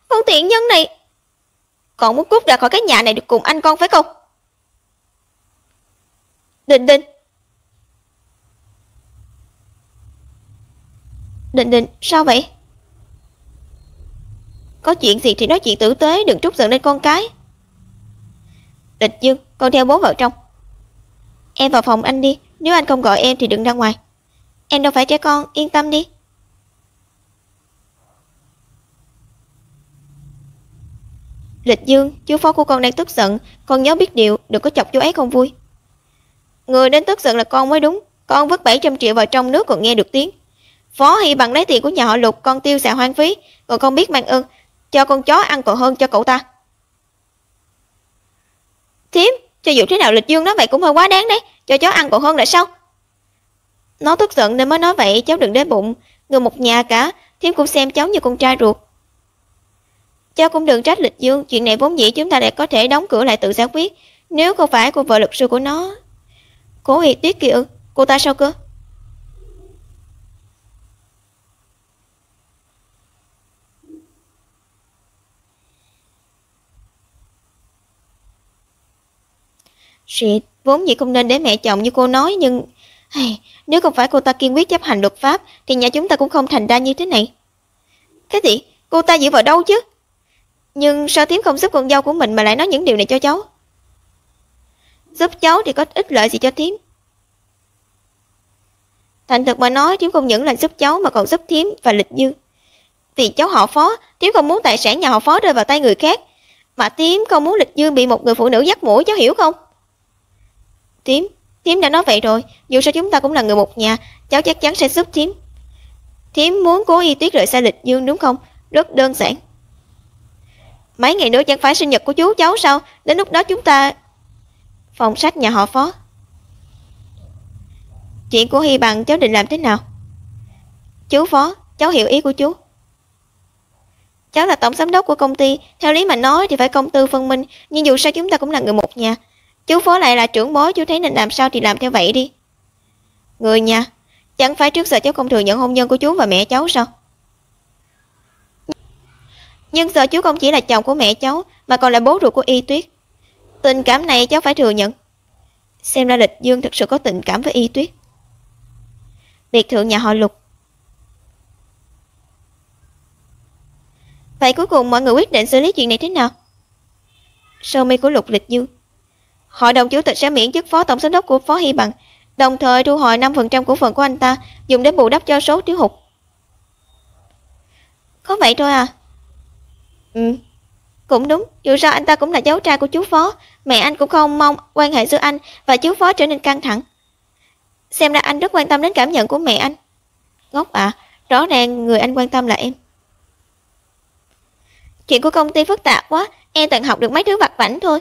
con tiện nhân này. Con muốn cút ra khỏi cái nhà này được cùng anh con phải không? Định, sao vậy? Có chuyện gì thì nói chuyện tử tế, đừng trút giận lên con cái. Lịch Dương, con theo bố vào trong. Em vào phòng anh đi, nếu anh không gọi em thì đừng ra ngoài. Em đâu phải trẻ con, yên tâm đi. Lịch Dương, chú Phó của con đang tức giận, con nhớ biết điều, đừng có chọc chú ấy không vui. Người đến tức giận là con mới đúng, con vứt 700 triệu vào trong nước còn nghe được tiếng. Phó Hy Bằng lấy tiền của nhà họ Lục con tiêu xài hoang phí, còn không biết mang ơn, cho con chó ăn còn hơn cho cậu ta. Thím, cho dù thế nào Lịch Dương nói vậy cũng hơi quá đáng đấy, cho chó ăn còn hơn là sao? Nó tức giận nên mới nói vậy, cháu đừng để bụng, người một nhà cả, thím cũng xem cháu như con trai ruột. Cháu cũng đừng trách Lịch Dương, chuyện này vốn dĩ chúng ta lại có thể đóng cửa lại tự giải quyết, nếu không phải cô vợ luật sư của nó. Cố Hi Tuyết kia ư, cô ta sao cơ? Shit, Vốn dĩ không nên để mẹ chồng như cô nói, nhưng nếu không phải cô ta kiên quyết chấp hành luật pháp thì nhà chúng ta cũng không thành ra như thế này. Cái gì? Cô ta dựa vào đâu chứ? Nhưng sao thím không giúp con dâu của mình mà lại nói những điều này cho cháu? Giúp cháu thì có ích lợi gì cho thím? Thành thực mà nói, thím không những là giúp cháu mà còn giúp thím và Lịch Dương. Vì cháu họ Phó, thím không muốn tài sản nhà họ Phó rơi vào tay người khác, mà thím không muốn Lịch Dương bị một người phụ nữ dắt mũi, cháu hiểu không? Thím đã nói vậy rồi, dù sao chúng ta cũng là người một nhà, cháu chắc chắn sẽ giúp thím. Thím muốn Cố Y Tuyết rời xa Lịch Dương đúng không? Rất đơn giản. Mấy ngày nữa chẳng phải sinh nhật của chú cháu sao? Đến lúc đó chúng ta... Phòng sách nhà họ Phó. Chuyện của Hy Bằng cháu định làm thế nào? Chú Phó, cháu hiểu ý của chú. Cháu là tổng giám đốc của công ty, theo lý mà nói thì phải công tư phân minh, nhưng dù sao chúng ta cũng là người một nhà. Chú Phó lại là trưởng bối, chú thấy nên làm sao thì làm theo vậy đi. Người nhà, chẳng phải trước giờ cháu không thừa nhận hôn nhân của chú và mẹ cháu sao? Nhưng giờ chú không chỉ là chồng của mẹ cháu, mà còn là bố ruột của Y Tuyết. Tình cảm này cháu phải thừa nhận. Xem ra Lịch Dương thực sự có tình cảm với Y Tuyết. Biệt thự nhà họ Lục. Vậy cuối cùng mọi người quyết định xử lý chuyện này thế nào? Sơ mi của Lục Lịch Dương. Hội đồng chủ tịch sẽ miễn chức phó tổng giám đốc của Phó Hy Bằng, đồng thời thu hồi 5% cổ phần của anh ta, dùng để bù đắp cho số thiếu hụt. Có vậy thôi à? Cũng đúng, dù sao anh ta cũng là cháu trai của chú Phó, mẹ anh cũng không mong quan hệ giữa anh và chú Phó trở nên căng thẳng. Xem ra anh rất quan tâm đến cảm nhận của mẹ anh. Ngốc à, rõ ràng người anh quan tâm là em. Chuyện của công ty phức tạp quá, em tận học được mấy thứ vặt vãnh thôi.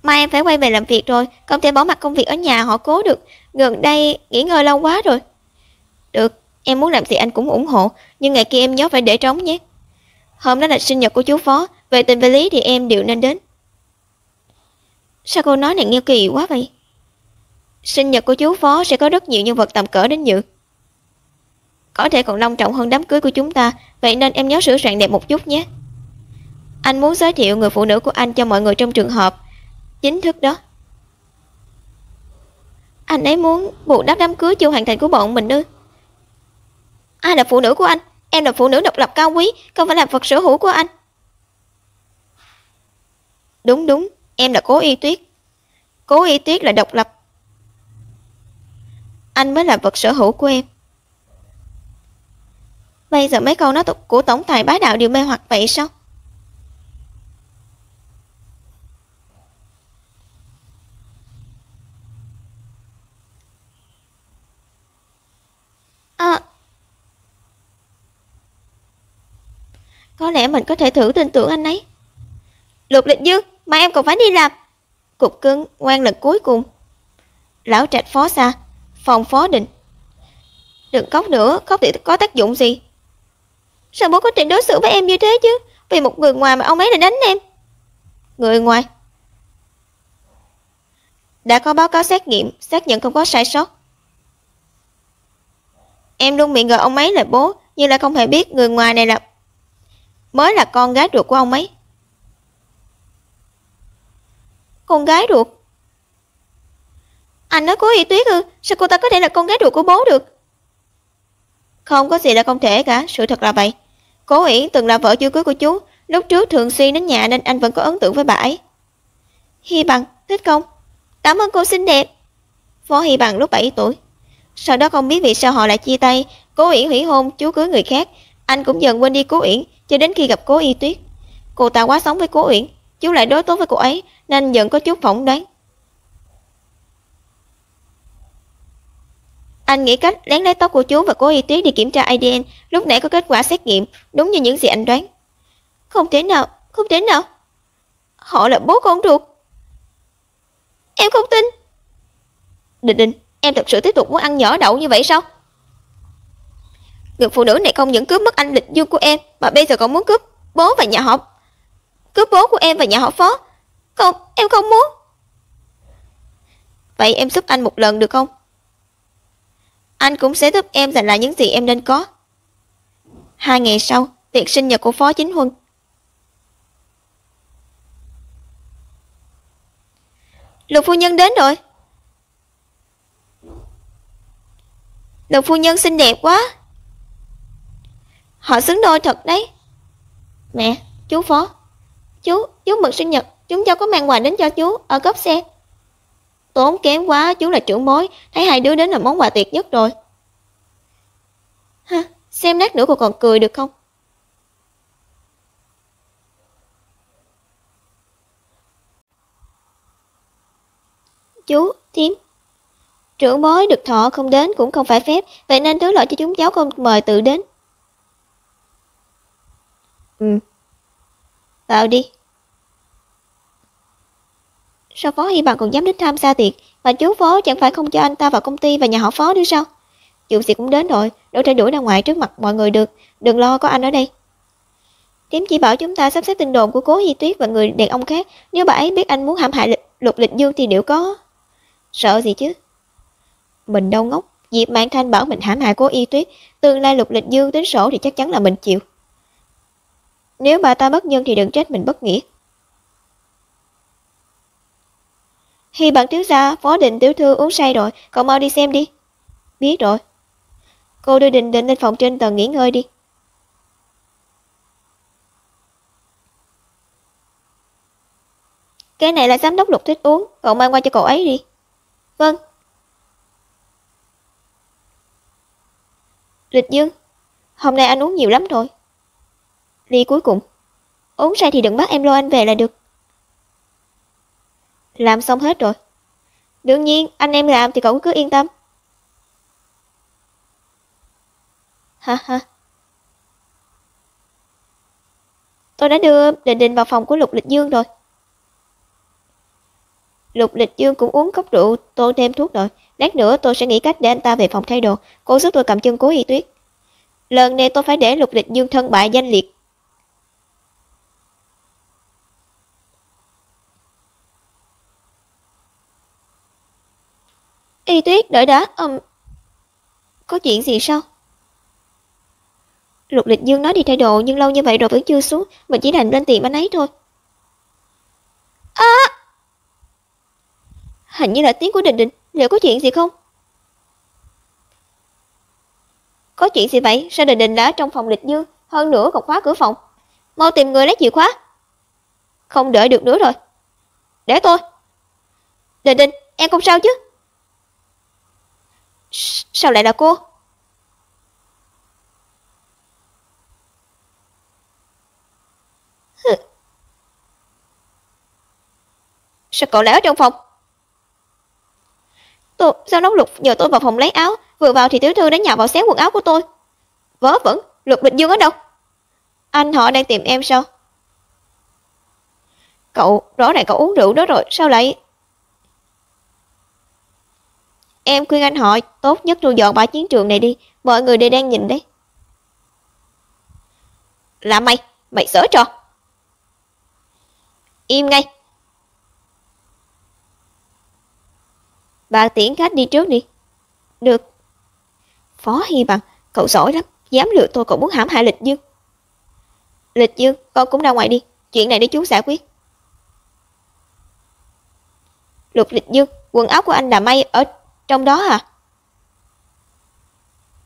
Mai em phải quay về làm việc rồi, không thể bỏ mặc công việc ở nhà họ Cố được. Gần đây nghỉ ngơi lâu quá rồi. Được, em muốn làm gì anh cũng ủng hộ, nhưng ngày kia em nhớ phải để trống nhé. Hôm đó là sinh nhật của chú Phó, về tình về lý thì em đều nên đến. Sao cô nói này nghe kỳ quá vậy? Sinh nhật của chú Phó sẽ có rất nhiều nhân vật tầm cỡ đến dự. Có thể còn long trọng hơn đám cưới của chúng ta, vậy nên em nhớ sửa soạn đẹp một chút nhé. Anh muốn giới thiệu người phụ nữ của anh cho mọi người trong trường hợp chính thức đó. Anh ấy muốn bù đắp đám cưới chưa hoàn thành của bọn mình ư? Ai là phụ nữ của anh? Em là phụ nữ độc lập cao quý, không phải là vật sở hữu của anh. Đúng, em là Cố Y Tuyết. Cố Y Tuyết là độc lập. Anh mới là vật sở hữu của em. Bây giờ mấy câu nói của tổng tài bá đạo đều mê hoặc vậy sao? Có lẽ mình có thể thử tin tưởng anh ấy. Lục Lịch Dương, mà em còn phải đi làm. Cục cưng ngoan lần cuối cùng. Lão Trạch Phó Xa, phòng Phó Định. Đừng khóc nữa, khóc thì có tác dụng gì? Sao bố có thể đối xử với em như thế chứ? Vì một người ngoài mà ông ấy lại đánh em. Người ngoài? Đã có báo cáo xét nghiệm, xác nhận không có sai sót. Em luôn miệng gọi ông ấy là bố, nhưng lại không hề biết người ngoài này mới là con gái ruột của ông ấy. Con gái ruột? Anh nói Cố Y Tuyết ư? Sao cô ta có thể là con gái ruột của bố được? Không có gì là không thể cả, sự thật là vậy. Cố Uyển từng là vợ chưa cưới của chú, lúc trước thường xuyên đến nhà nên anh vẫn có ấn tượng với bà ấy. Hy Bằng, thích không? Cảm ơn cô xinh đẹp. Phó Hy Bằng lúc 7 tuổi. Sau đó không biết vì sao họ lại chia tay, Cố Uyển hủy hôn, chú cưới người khác. Anh cũng dần quên đi Cố Uyển, cho đến khi gặp Cố Y Tuyết. Cô ta quá sống với Cố Uyển, chú lại đối tốt với cô ấy, nên dần có chút phỏng đoán. Anh nghĩ cách lén lấy tóc của chú và Cố Y Tuyết đi kiểm tra ADN, lúc nãy có kết quả xét nghiệm, đúng như những gì anh đoán. Không thể nào, không thể nào. Họ là bố con ruột. Em không tin. Định, em thật sự tiếp tục muốn ăn nhỏ đậu như vậy sao? Người phụ nữ này không những cướp mất anh Lịch Dương của em, mà bây giờ còn muốn cướp bố và nhà họ. Cướp bố của em và nhà họ Phó. Không, em không muốn. Vậy em giúp anh một lần được không? Anh cũng sẽ giúp em giành lại những gì em nên có. 2 ngày sau, tiệc sinh nhật của Phó Chính Huân. Lục phu nhân đến rồi. Lục phu nhân xinh đẹp quá. Họ xứng đôi thật đấy. Mẹ, chú Phó. Chú mừng sinh nhật, chúng cháu có mang quà đến cho chú ở cốp xe. Tốn kém quá, chú là trưởng bối, thấy hai đứa đến là món quà tuyệt nhất rồi. Ha, xem lát nữa cô còn cười được không? Chú, thím. Trưởng bối được thọ không đến cũng không phải phép, vậy nên thứ lỗi cho chúng cháu không mời tự đến. Vào đi. Sao Phó Hy Bằng còn dám đến tham gia tiệc, mà chú Phó chẳng phải không cho anh ta vào công ty và nhà họ Phó nữa sao? Chuyện gì cũng đến rồi, đâu thể đuổi ra ngoài trước mặt mọi người được, đừng lo có anh ở đây. Thím chỉ bảo chúng ta sắp xếp tin đồn của Cố Hi Tuyết và người đàn ông khác, nếu bà ấy biết anh muốn hãm hại Lục Lịch Dương thì liệu có sợ gì chứ? Mình đâu ngốc, Diệp Mạn Thanh bảo mình hãm hại Cố Hi Tuyết, tương lai Lục Lịch Dương tính sổ thì chắc chắn là mình chịu. Nếu bà ta bất nhân thì đừng trách mình bất nghĩa. Hy Bằng thiếu gia, Phó Định tiểu thư uống say rồi, cậu mau đi xem đi. Biết rồi. Cô đưa Định Định lên phòng trên tầng nghỉ ngơi đi. Cái này là giám đốc Lục thích uống, cậu mang qua cho cậu ấy đi. Vâng. Lịch Dương, hôm nay anh uống nhiều lắm rồi. Ly cuối cùng. Uống say thì đừng bắt em lôi anh về là được. Làm xong hết rồi. Đương nhiên, anh em làm thì cậu cứ yên tâm. Ha ha. Tôi đã đưa Định Định vào phòng của Lục Lịch Dương rồi. Lục Lịch Dương cũng uống cốc rượu, tôi thêm thuốc rồi. Lát nữa tôi sẽ nghĩ cách để anh ta về phòng thay đồ. Cô giúp tôi cầm chân Cố Hi Tuyết. Lần này tôi phải để Lục Lịch Dương thân bại danh liệt. Hi Tuyết, đợi đã. Có chuyện gì sao? Lục Lịch Dương nói đi thay đồ nhưng lâu như vậy rồi vẫn chưa xuống. Mình chỉ đành lên tìm anh ấy thôi. Hình như là tiếng của Định Định. Liệu có chuyện gì không? Có chuyện gì vậy? Sao Định Định đã ở trong phòng Lịch Dương, hơn nữa còn khóa cửa phòng? Mau tìm người lấy chìa khóa. Không đợi được nữa rồi. Để tôi. Định Định, em không sao chứ? Sao lại là cô? Sao cậu lại ở trong phòng? Sao Nóng Lục nhờ tôi vào phòng lấy áo, vừa vào thì tiểu thư đã nhào vào xé quần áo của tôi. Vớ vẩn, Lục Lịch Dương ở đâu? Anh họ đang tìm em sao? Cậu, rõ ràng cậu uống rượu đó rồi, sao lại... Em khuyên anh họ tốt nhất thu dọn bãi chiến trường này đi, mọi người đều đang nhìn đấy. Là mày xở trò. Im ngay. Bà tiễn khách đi trước đi. Được. Phó Hy Bằng, cậu giỏi lắm, dám lừa tôi còn muốn hãm hại Lịch Dương. Lịch Dương, con cũng ra ngoài đi, chuyện này để chú giải quyết. Lục Lịch Dương, quần áo của anh là may ở trong đó à?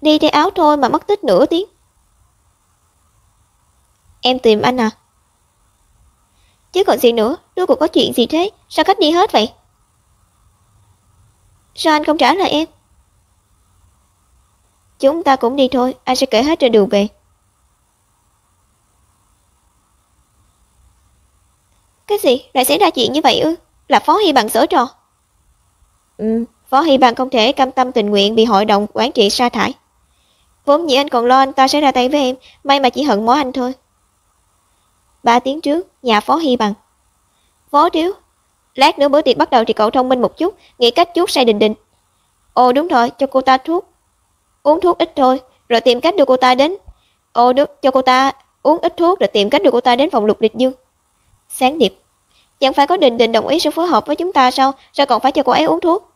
Đi thay áo thôi mà mất tích nửa tiếng. Em tìm anh à? Chứ còn gì nữa, rốt cuộc có chuyện gì thế? Sao khách đi hết vậy? Sao anh không trả lời em? Chúng ta cũng đi thôi, anh sẽ kể hết trên đường về. Cái gì? Lại xảy ra chuyện như vậy ư? Là Phó Hy Bằng giở trò? Phó Hy Bằng không thể cam tâm tình nguyện bị hội đồng quản trị sa thải. Vốn dĩ anh còn lo anh ta sẽ ra tay với em, may mà chỉ hận mỏ anh thôi. 3 tiếng trước, nhà Phó Hy Bằng. Phó thiếu, lát nữa bữa tiệc bắt đầu thì cậu thông minh một chút, nghĩ cách chuốc say Định Định. Ồ đúng rồi, cho cô ta thuốc. Uống thuốc ít thôi, rồi tìm cách đưa cô ta đến. Ồ đúng, cho cô ta uống ít thuốc rồi tìm cách đưa cô ta đến phòng Lục Lịch Dương. Sáng điệp, chẳng phải có Định Định đồng ý sẽ phối hợp với chúng ta sao? Sao còn phải cho cô ấy uống thuốc?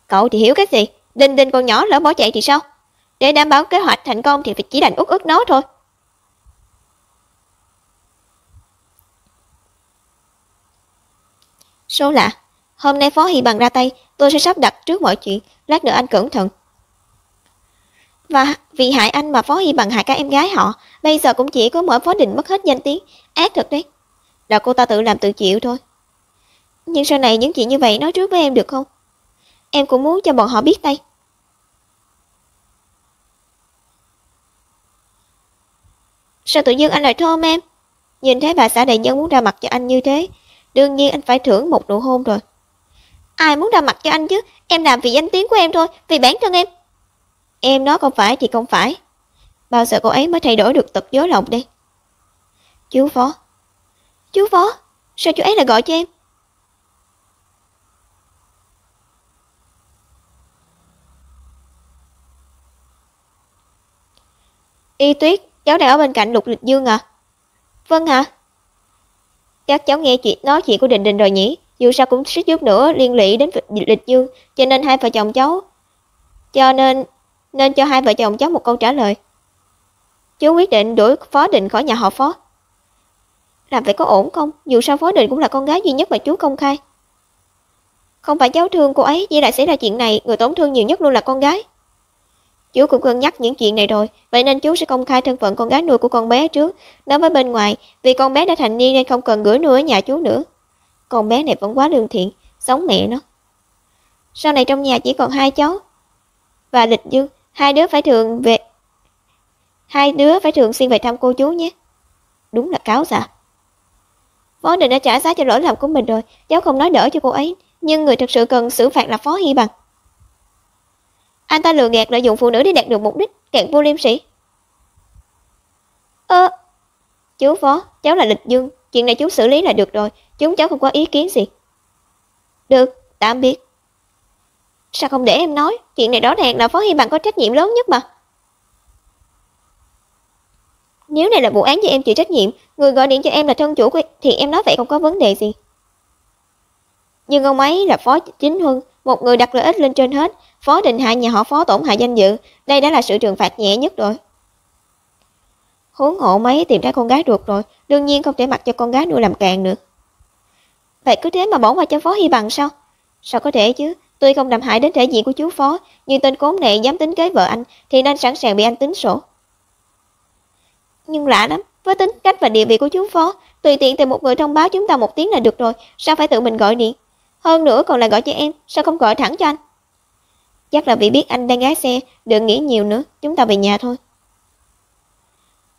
Cậu thì hiểu cái gì? Định Định còn nhỏ lỡ bỏ chạy thì sao? Để đảm bảo kế hoạch thành công thì phải chỉ đành uất nó thôi. Số lạ, Hôm nay Phó Hy Bằng ra tay, tôi sẽ sắp đặt trước mọi chuyện, lát nữa anh cẩn thận. Và vì hại anh mà Phó Hy Bằng hại các em gái họ, bây giờ cũng chỉ có mỗi Phó Đình mất hết danh tiếng, ác thật đấy. Là cô ta tự làm tự chịu thôi. Nhưng sau này những chuyện như vậy nói trước với em được không? Em cũng muốn cho bọn họ biết tay. Sao tự dưng anh lại thơm em? Nhìn thấy bà xã đại nhân muốn ra mặt cho anh như thế, đương nhiên anh phải thưởng một nụ hôn rồi. Ai muốn ra mặt cho anh chứ? Em làm vì danh tiếng của em thôi, vì bản thân em. Em nói không phải thì không phải. Bao giờ cô ấy mới thay đổi được tật dối lòng đây? Chú Phó. Chú Phó, sao chú ấy lại gọi cho em? Y Tuyết, cháu đang ở bên cạnh Lục Lịch Dương à? Vâng hả? Chắc cháu nghe nói chuyện của Đình Đình rồi nhỉ? Dù sao cũng suýt chút nữa liên lụy đến Lịch Dương, cho nên hai vợ chồng cháu nên cho hai vợ chồng cháu một câu trả lời. Chú quyết định đuổi Phó Đình khỏi nhà họ Phó. Làm vậy có ổn không? Dù sao Phó Đình cũng là con gái duy nhất mà chú công khai. Không phải cháu thương cô ấy, chỉ lại xảy ra chuyện này, người tổn thương nhiều nhất luôn là con gái. Chú cũng cân nhắc những chuyện này rồi, vậy nên chú sẽ công khai thân phận con gái nuôi của con bé trước, nói với bên ngoài, vì con bé đã thành niên nên không cần gửi nuôi ở nhà chú nữa. Con bé này vẫn quá lương thiện, giống mẹ nó. Sau này trong nhà chỉ còn hai cháu và Lịch Dương, hai đứa phải thường xuyên về thăm cô chú nhé. Đúng là cáo già. Phó Đình đã trả giá cho lỗi lầm của mình rồi, cháu không nói đỡ cho cô ấy, nhưng người thật sự cần xử phạt là Phó Hy Bằng. Anh ta lừa gạt lợi dụng phụ nữ để đạt được mục đích, kẹt vô liêm sỉ. Chú Phó, cháu là Lịch Dương, chuyện này chú xử lý là được rồi, chúng cháu không có ý kiến gì. Được, tạm biệt. Sao không để em nói, chuyện này rõ ràng là Phó Hy Bằng có trách nhiệm lớn nhất mà. Nếu này là vụ án do em chịu trách nhiệm, người gọi điện cho em là thân chủ của em, thì em nói vậy không có vấn đề gì. Nhưng ông ấy là Phó Chính Huân, một người đặt lợi ích lên trên hết. Phó Đình hại nhà họ Phó tổn hại danh dự, đây đã là sự trừng phạt nhẹ nhất rồi. Huống hộ mấy tìm ra con gái ruột rồi, đương nhiên không thể mặc cho con gái nuôi làm càng nữa. Vậy cứ thế mà bỏ qua cho Phó Hy Bằng sao? Sao có thể chứ? Tuy không làm hại đến thể diện của chú Phó, nhưng tên khốn này dám tính kế vợ anh thì nên sẵn sàng bị anh tính sổ. Nhưng lạ lắm, với tính cách và địa vị của chú Phó, tùy tiện tìm một người thông báo chúng ta một tiếng là được rồi, sao phải tự mình gọi điện? Hơn nữa còn là gọi cho em, sao không gọi thẳng cho anh? Chắc là vì biết anh đang lái xe, đừng nghĩ nhiều nữa, chúng ta về nhà thôi.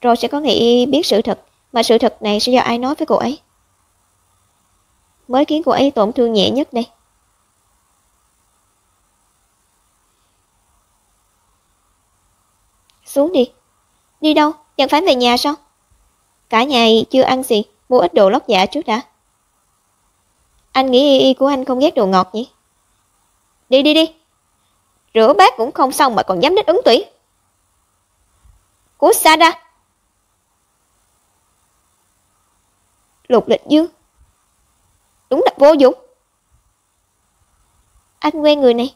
Rồi sẽ có ngày biết sự thật, mà sự thật này sẽ do ai nói với cô ấy? Mới khiến cô ấy tổn thương nhẹ nhất đây. Xuống đi. Đi đâu? Chẳng phải về nhà sao? Cả nhà chưa ăn gì, mua ít đồ lót dạ trước đã. Anh nghĩ y của anh không ghét đồ ngọt nhỉ? Đi. Rửa bát cũng không xong mà còn dám đến ứng tuyển. Cút xa ra. Lục Lịch Dương. Đúng là vô dụng. Anh quen người này?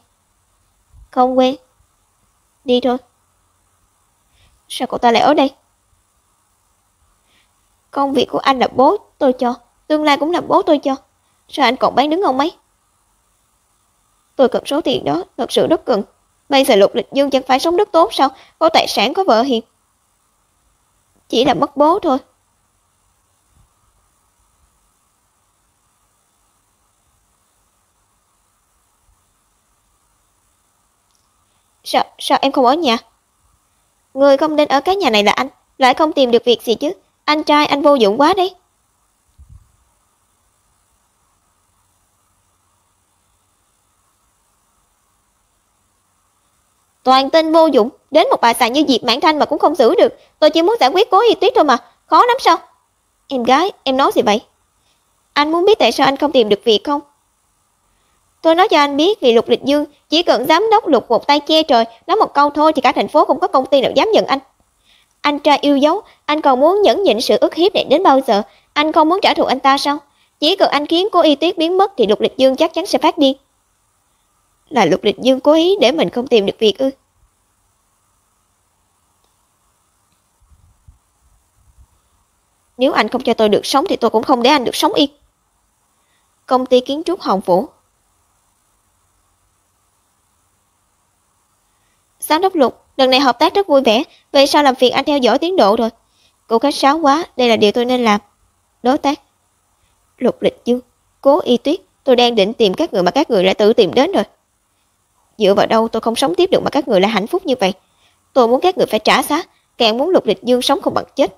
Không quen. Đi thôi. Sao cậu ta lại ở đây? Công việc của anh là bố tôi cho, tương lai cũng là bố tôi cho. Sao anh còn bán đứng ông ấy? Tôi cần số tiền đó, thật sự rất cần. Bây giờ Lục Lịch Dương chẳng phải sống rất tốt sao? Có tài sản, có vợ hiền. Chỉ là mất bố thôi. Sao em không ở nhà? Người không nên ở cái nhà này là anh, lại không tìm được việc gì chứ. Anh trai anh vô dụng quá đấy. Toàn tên vô dụng, đến một bà xà như Diệp Mãn Thanh mà cũng không giữ được. Tôi chỉ muốn giải quyết Cố Y Tuyết thôi mà, khó lắm sao? Em gái, em nói gì vậy? Anh muốn biết tại sao anh không tìm được việc không? Tôi nói cho anh biết vì Lục Lịch Dương chỉ cần giám đốc Lục một tay che trời, nói một câu thôi thì cả thành phố không có công ty nào dám nhận anh. Anh trai yêu dấu, anh còn muốn nhẫn nhịn sự ức hiếp này đến bao giờ? Anh không muốn trả thù anh ta sao? Chỉ cần anh khiến Cố Y Tuyết biến mất thì Lục Lịch Dương chắc chắn sẽ phát điên. Là Lục Lịch Dương cố ý để mình không tìm được việc ư? Nếu anh không cho tôi được sống thì tôi cũng không để anh được sống yên. Công ty kiến trúc Hồng Vũ, Giám đốc Lục, lần này hợp tác rất vui vẻ, về sau làm phiền anh theo dõi tiến độ rồi. Cô khách sáo quá, đây là điều tôi nên làm. Đối tác. Lục Lịch Dương, Cố Y Tuyết, tôi đang định tìm các người mà các người lại tự tìm đến rồi. Dựa vào đâu tôi không sống tiếp được mà các người lại hạnh phúc như vậy. Tôi muốn các người phải trả giá, càng muốn Lục Lịch Dương sống không bằng chết.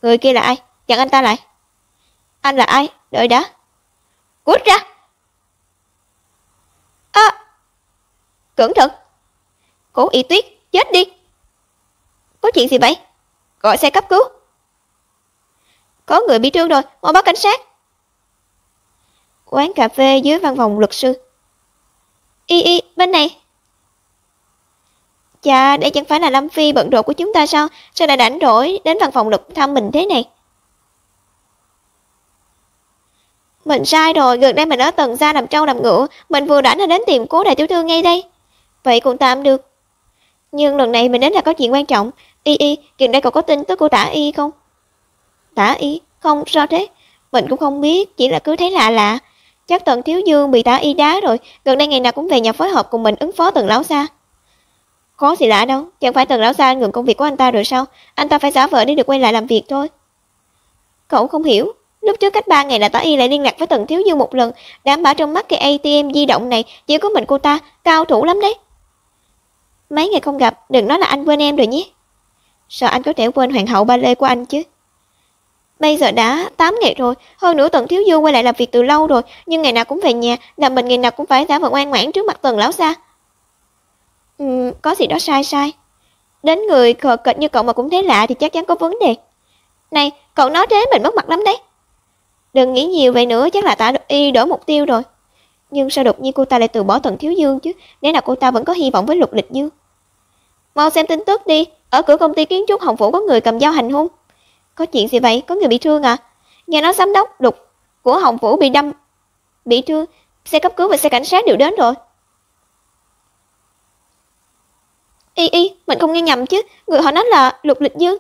Người kia là ai? Chặn anh ta lại. Anh là ai? Đợi đã. Cút ra. Cẩn thận. Cố Y Tuyết, chết đi. Có chuyện gì vậy? Gọi xe cấp cứu. Có người bị thương rồi, mau báo cảnh sát. Quán cà phê dưới văn phòng luật sư. Y, bên này. Chà, đây chẳng phải là Lâm Phi bận rộn của chúng ta sao? Sao lại rảnh rỗi đến văn phòng luật thăm mình thế này? Mình sai rồi, gần đây mình ở tầng ra làm trâu làm ngựa, mình vừa rảnh là đến tìm Cố đại tiểu thư ngay đây. Vậy cũng tạm được. Nhưng lần này mình đến là có chuyện quan trọng. Y, gần đây cậu có tin tức của Tả Y không? Tả Y? Không, sao thế? Mình cũng không biết, chỉ là cứ thấy lạ lạ. Chắc Tần Thiếu Dương bị Tả Y đá rồi, gần đây ngày nào cũng về nhà phối hợp cùng mình ứng phó Tần lão gia. Có gì lạ đâu, chẳng phải Tần lão gia ngừng công việc của anh ta rồi sao? Anh ta phải giả vờ để được quay lại làm việc thôi. Cậu không hiểu, lúc trước cách 3 ngày là Tả Y lại liên lạc với Tần Thiếu Dương một lần, đảm bảo trong mắt cái ATM di động này chỉ có mình cô ta, cao thủ lắm đấy. Mấy ngày không gặp, đừng nói là anh quên em rồi nhé. Sao anh có thể quên hoàng hậu ba lê của anh chứ? Bây giờ đã 8 ngày rồi, hơn nữa Tần Thiếu Dương quay lại làm việc từ lâu rồi, nhưng ngày nào cũng về nhà, làm mình ngày nào cũng phải giả vờ ngoan ngoãn trước mặt Tần lão gia. Có gì đó sai. Đến người khờ kịch như cậu mà cũng thấy lạ thì chắc chắn có vấn đề. Này, cậu nói thế mình mất mặt lắm đấy. Đừng nghĩ nhiều vậy nữa, chắc là Tả Y đổi mục tiêu rồi. Nhưng sao đột nhiên cô ta lại từ bỏ Tần Thiếu Dương chứ? Nếu là cô ta vẫn có hy vọng với Lục Lịch Dương. Mau xem tin tức đi, ở cửa công ty kiến trúc Hồng Phủ có người cầm dao hành hung. Có chuyện gì vậy? Có người bị thương à? Nghe nói giám đốc Lục của Hồng Phủ bị thương, xe cấp cứu và xe cảnh sát đều đến rồi. Y, mình không nghe nhầm chứ, người họ nói là Lục Lịch Dương.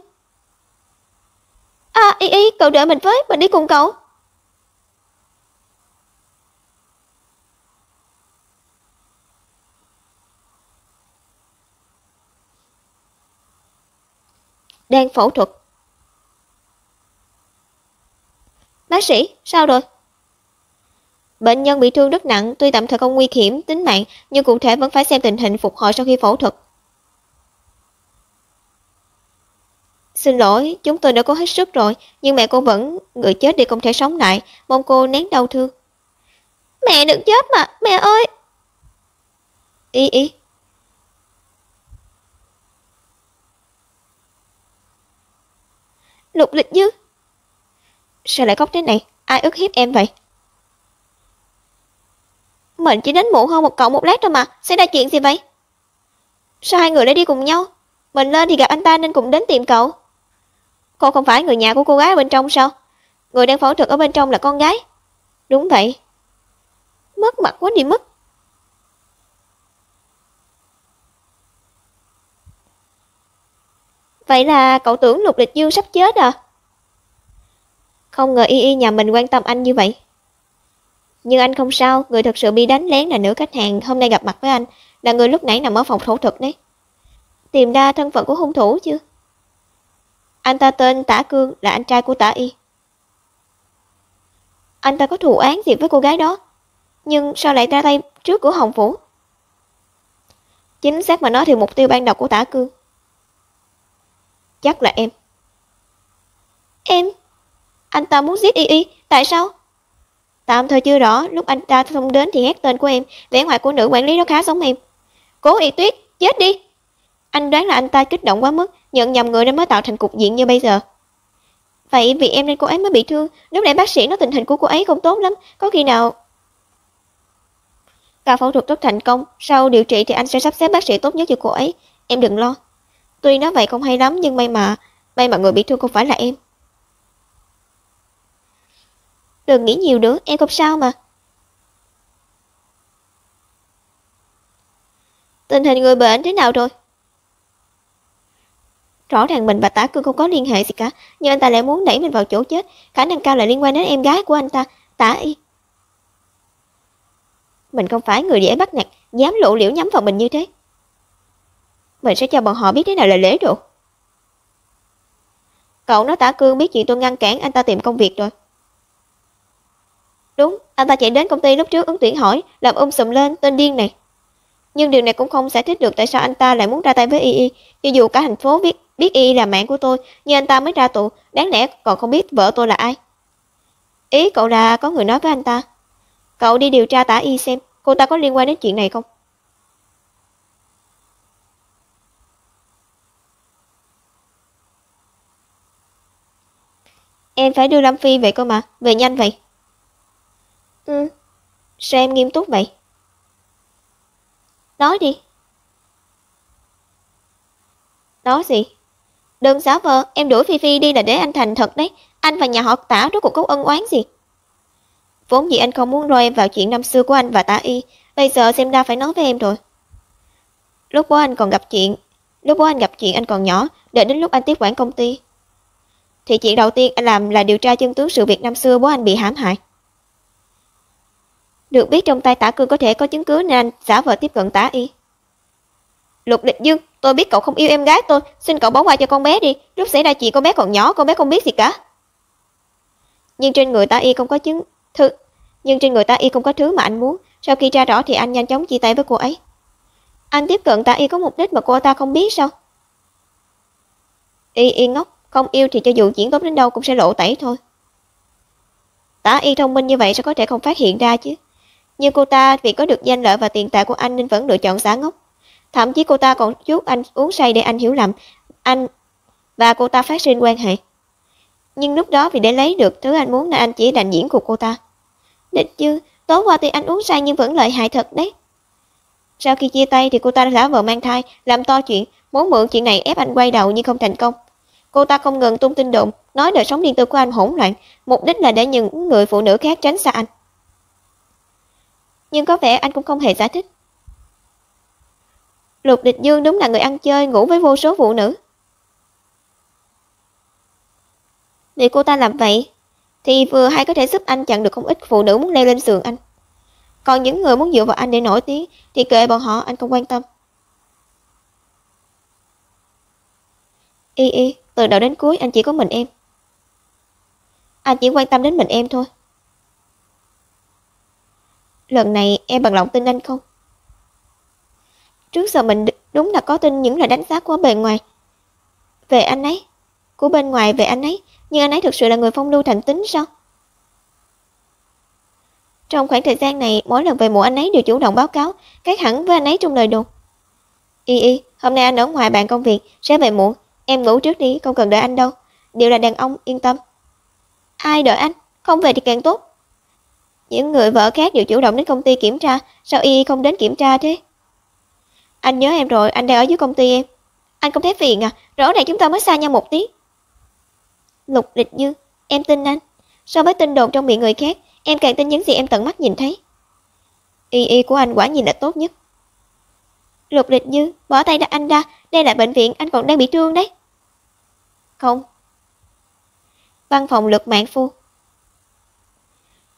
Y, cậu đợi mình với, mình đi cùng cậu. Đang phẫu thuật. Bác sĩ, sao rồi? Bệnh nhân bị thương rất nặng, tuy tạm thời không nguy hiểm tính mạng, nhưng cụ thể vẫn phải xem tình hình phục hồi sau khi phẫu thuật. Xin lỗi, chúng tôi đã cố hết sức rồi, nhưng mẹ cô vẫn, người chết đi không thể sống lại, mong cô nén đau thương. Mẹ đừng chết mà, mẹ ơi! Y. Lục Lịch Dương. Sao lại khóc thế này? Ai ức hiếp em vậy? Mình chỉ đến muộn hơn cậu một lát thôi mà, xảy ra chuyện gì vậy? Sao hai người lại đi cùng nhau? Mình lên thì gặp anh ta nên cùng đến tìm cậu. Cô không phải người nhà của cô gái ở bên trong sao? Người đang phẫu thuật ở bên trong là con gái. Đúng vậy. Mất mặt quá đi mất. Vậy là cậu tưởng Lục Lịch Dương sắp chết à? Không ngờ Y nhà mình quan tâm anh như vậy. Nhưng anh không sao, người thật sự bị đánh lén là nữ khách hàng hôm nay gặp mặt với anh, là người lúc nãy nằm ở phòng phẫu thuật đấy. Tìm ra thân phận của hung thủ chưa? Anh ta tên Tả Cương, là anh trai của Tả Y. Anh ta có thù oán gì với cô gái đó, nhưng sao lại ra tay trước của Hồng Phủ? Chính xác mà nói thì mục tiêu ban đầu của Tả Cương chắc là em. Em? Anh ta muốn giết Y, tại sao? Tạm thời chưa rõ, lúc anh ta không đến thì hét tên của em, vẻ ngoài của nữ quản lý đó khá giống em. Cố Y Tuyết, chết đi! Anh đoán là anh ta kích động quá mức, nhận nhầm người nên mới tạo thành cục diện như bây giờ. Vậy vì em nên cô ấy mới bị thương, lúc nãy bác sĩ nói tình hình của cô ấy không tốt lắm, có khi nào... Ca phẫu thuật rất thành công, sau điều trị thì anh sẽ sắp xếp bác sĩ tốt nhất cho cô ấy, em đừng lo. Tuy nói vậy không hay lắm nhưng may mà người bị thương không phải là em. Đừng nghĩ nhiều nữa, em không sao mà. Tình hình người bệnh thế nào rồi? Rõ ràng mình và Tả Cương không có liên hệ gì cả, nhưng anh ta lại muốn đẩy mình vào chỗ chết, khả năng cao là liên quan đến em gái của anh ta, Tả Y. Mình không phải người dễ bắt nạt, dám lộ liễu nhắm vào mình như thế. Mình sẽ cho bọn họ biết thế nào là lễ độ. Cậu nói Tả Cương biết chuyện tôi ngăn cản anh ta tìm công việc rồi. Đúng, anh ta chạy đến công ty lúc trước ứng tuyển hỏi, làm sùm lên tên điên này. Nhưng điều này cũng không giải thích được tại sao anh ta lại muốn ra tay với Y. Cho dù cả thành phố biết Y là bạn của tôi, nhưng anh ta mới ra tù, đáng lẽ còn không biết vợ tôi là ai. Ý cậu là có người nói với anh ta. Cậu đi điều tra Tả Y xem, cô ta có liên quan đến chuyện này không? Em phải đưa Lâm Phi về cơ mà, về nhanh vậy. Ừ, sao em nghiêm túc vậy? Nói đi. Nói gì? Đừng giả vờ, em đuổi Phi Phi đi là để anh thành thật đấy. Anh và nhà họ Tả rốt cuộc có ân oán gì? Vốn dĩ anh không muốn roi em vào chuyện năm xưa của anh và Tả Y, bây giờ xem ra phải nói với em rồi. Lúc bố anh gặp chuyện anh còn nhỏ, đợi đến lúc anh tiếp quản công ty. Thì chuyện đầu tiên anh làm là điều tra chân tướng sự việc năm xưa bố anh bị hãm hại. Được biết trong tay Tả Cương có thể có chứng cứ nên anh giả vờ tiếp cận Tả Y. Lục Địch Dương, tôi biết cậu không yêu em gái tôi, xin cậu bỏ qua cho con bé đi. Lúc xảy ra chuyện con bé còn nhỏ, con bé không biết gì cả. Nhưng trên người Tả Y không có thứ mà anh muốn. Sau khi tra rõ thì anh nhanh chóng chia tay với cô ấy. Anh tiếp cận Tả Y có mục đích mà cô ta không biết sao? Y ngốc, không yêu thì cho dù chuyện tốt đến đâu cũng sẽ lộ tẩy thôi. Tả Y thông minh như vậy sao có thể không phát hiện ra chứ? Nhưng cô ta vì có được danh lợi và tiền tài của anh nên vẫn lựa chọn xả ngốc. Thậm chí cô ta còn chuốc anh uống say để anh hiểu lầm anh và cô ta phát sinh quan hệ. Nhưng lúc đó vì để lấy được thứ anh muốn nên anh chỉ đành diễn cùng cô ta. Địch chứ, tối qua thì anh uống say nhưng vẫn lợi hại thật đấy. Sau khi chia tay thì cô ta đã giả vờ mang thai, làm to chuyện, muốn mượn chuyện này ép anh quay đầu nhưng không thành công. Cô ta không ngừng tung tin đồn, nói đời sống riêng tư của anh hỗn loạn, mục đích là để những người phụ nữ khác tránh xa anh. Nhưng có vẻ anh cũng không hề giải thích. Lục Địch Dương đúng là người ăn chơi, ngủ với vô số phụ nữ. Vì cô ta làm vậy, thì vừa hay có thể giúp anh chặn được không ít phụ nữ muốn leo lên giường anh. Còn những người muốn dựa vào anh để nổi tiếng, thì kệ bọn họ, anh không quan tâm. Từ đầu đến cuối anh chỉ có mình em. Anh chỉ quan tâm đến mình em thôi. Lần này em bằng lòng tin anh không? Trước giờ mình đúng là có tin những lời đánh giá của bề ngoài về anh ấy, của bên ngoài về anh ấy, nhưng anh ấy thực sự là người phong lưu thành tính sao? Trong khoảng thời gian này, mỗi lần về muộn anh ấy đều chủ động báo cáo, khác hẳn với anh ấy trong lời đồn. Hôm nay anh ở ngoài bàn công việc, sẽ về muộn, em ngủ trước đi, không cần đợi anh đâu. Đều là đàn ông, yên tâm. Ai đợi anh? Không về thì càng tốt. Những người vợ khác đều chủ động đến công ty kiểm tra, sao không đến kiểm tra thế? Anh nhớ em rồi, anh đang ở dưới công ty em. Anh không thấy phiền à, rõ ràng chúng ta mới xa nhau một tiếng. Lục Địch Dương, em tin anh. So với tin đồn trong miệng người khác, em càng tin những gì em tận mắt nhìn thấy. Của anh quả nhiên là tốt nhất. Lục Địch Dương, bỏ tay anh ra, đây là bệnh viện, anh còn đang bị thương đấy. Không. Văn phòng Lực Mạn Phu.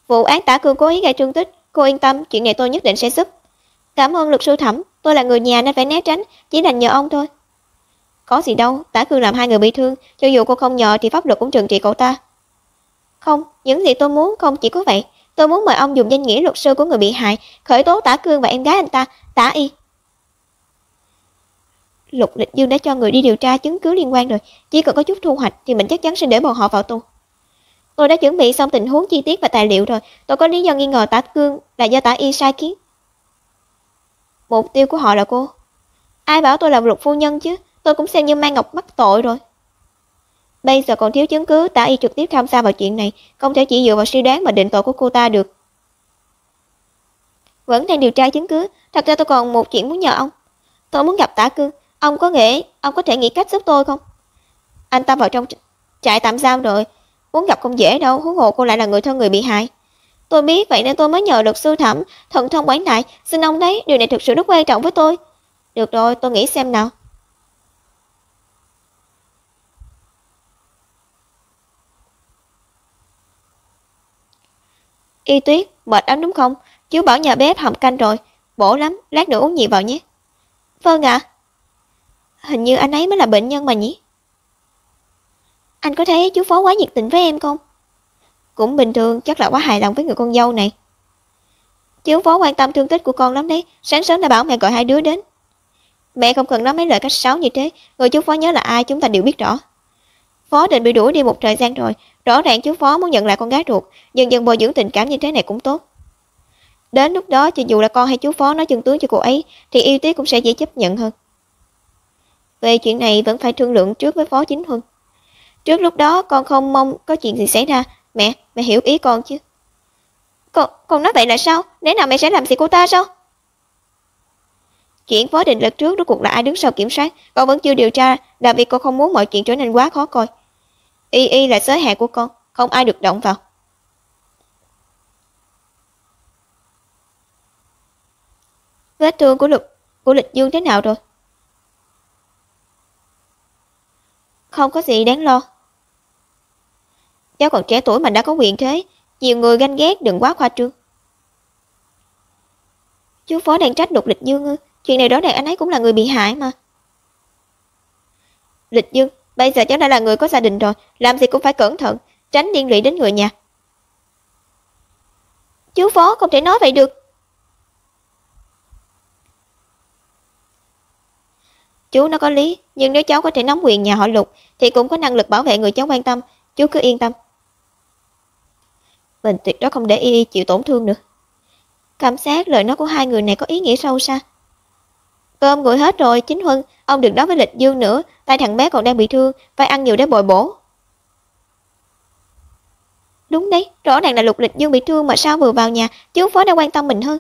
Vụ án Tả Cương cố ý gây thương tích, cô yên tâm, chuyện này tôi nhất định sẽ giúp. Cảm ơn luật sư Thẩm, tôi là người nhà nên phải né tránh, chỉ đành nhờ ông thôi. Có gì đâu, Tả Cương làm hai người bị thương, cho dù cô không nhờ thì pháp luật cũng trừng trị cậu ta. Không, những gì tôi muốn không chỉ có vậy, tôi muốn mời ông dùng danh nghĩa luật sư của người bị hại, khởi tố Tả Cương và em gái anh ta, Tả Y. Lục Địch Dương đã cho người đi điều tra chứng cứ liên quan rồi, chỉ cần có chút thu hoạch thì mình chắc chắn sẽ để bọn họ vào tù. Tôi đã chuẩn bị xong tình huống chi tiết và tài liệu rồi, tôi có lý do nghi ngờ Tả Cương là do Tả Y sai khiến. Mục tiêu của họ là cô. Ai bảo tôi là Lục phu nhân chứ, tôi cũng xem như mang ngọc mắc tội rồi. Bây giờ còn thiếu chứng cứ, Tả Y trực tiếp tham gia vào chuyện này, không thể chỉ dựa vào suy đoán mà định tội của cô ta được. Vẫn đang điều tra chứng cứ, thật ra tôi còn một chuyện muốn nhờ ông. Tôi muốn gặp Tả Cương, ông có thể nghĩ cách giúp tôi không? Anh ta vào trong trại tạm giam rồi, muốn gặp không dễ đâu, huống hồ cô lại là người thân người bị hại. Tôi biết vậy nên tôi mới nhờ luật sư Thẩm, thần thông quảng đại, xin ông đấy, điều này thực sự rất quan trọng với tôi. Được rồi, tôi nghĩ xem nào. Y Tuyết, mệt lắm đúng không? Chú bảo nhà bếp hầm canh rồi, bổ lắm, lát nữa uống nhiều vào nhé. Vâng ạ. Hình như anh ấy mới là bệnh nhân mà nhỉ? Anh có thấy chú Phó quá nhiệt tình với em không? Cũng bình thường, chắc là quá hài lòng với người con dâu này. Chú Phó quan tâm thương tích của con lắm đấy, sáng sớm đã bảo mẹ gọi hai đứa đến. Mẹ không cần nói mấy lời khách sáo như thế, người chú Phó nhớ là ai chúng ta đều biết rõ. Phó định bị đuổi đi một thời gian rồi, rõ ràng chú Phó muốn nhận lại con gái ruột, dần dần bồi dưỡng tình cảm như thế này cũng tốt. Đến lúc đó cho dù là con hay chú Phó nói chân tướng cho cô ấy, thì Y Tuyết cũng sẽ dễ chấp nhận hơn. Về chuyện này vẫn phải thương lượng trước với Phó Chính Huân. Trước lúc đó con không mong có chuyện gì xảy ra, mẹ hiểu ý con chứ. Con nói vậy là sao? Lẽ nào mẹ sẽ làm gì cô ta sao? Chuyện Phó Định lật trước rốt cuộc là ai đứng sau kiểm soát, con vẫn chưa điều tra, là vì con không muốn mọi chuyện trở nên quá khó coi. Y là giới hạn của con, không ai được động vào. Vết thương của Lịch Dương thế nào rồi? Không có gì đáng lo. Cháu còn trẻ tuổi mà đã có quyền thế, nhiều người ganh ghét đừng quá khoa trương. Chú Phó đang trách Lục Lịch Dương ư? Chuyện này rõ ràng anh ấy cũng là người bị hại mà. Lịch Dương, bây giờ cháu đã là người có gia đình rồi, làm gì cũng phải cẩn thận, tránh liên lụy đến người nhà. Chú Phó không thể nói vậy được. Chú nó có lý, nhưng nếu cháu có thể nắm quyền nhà họ Lục thì cũng có năng lực bảo vệ người cháu quan tâm, chú cứ yên tâm. Mình tuyệt đối không để Y chịu tổn thương nữa. Cảm giác lời nói của hai người này có ý nghĩa sâu xa. Cơm nguội hết rồi, Chính Huân, ông đừng nói với Lịch Dương nữa, tay thằng bé còn đang bị thương, phải ăn nhiều để bồi bổ. Đúng đấy, rõ ràng là Lịch Dương bị thương mà sao vừa vào nhà, chú Phó đã quan tâm mình hơn.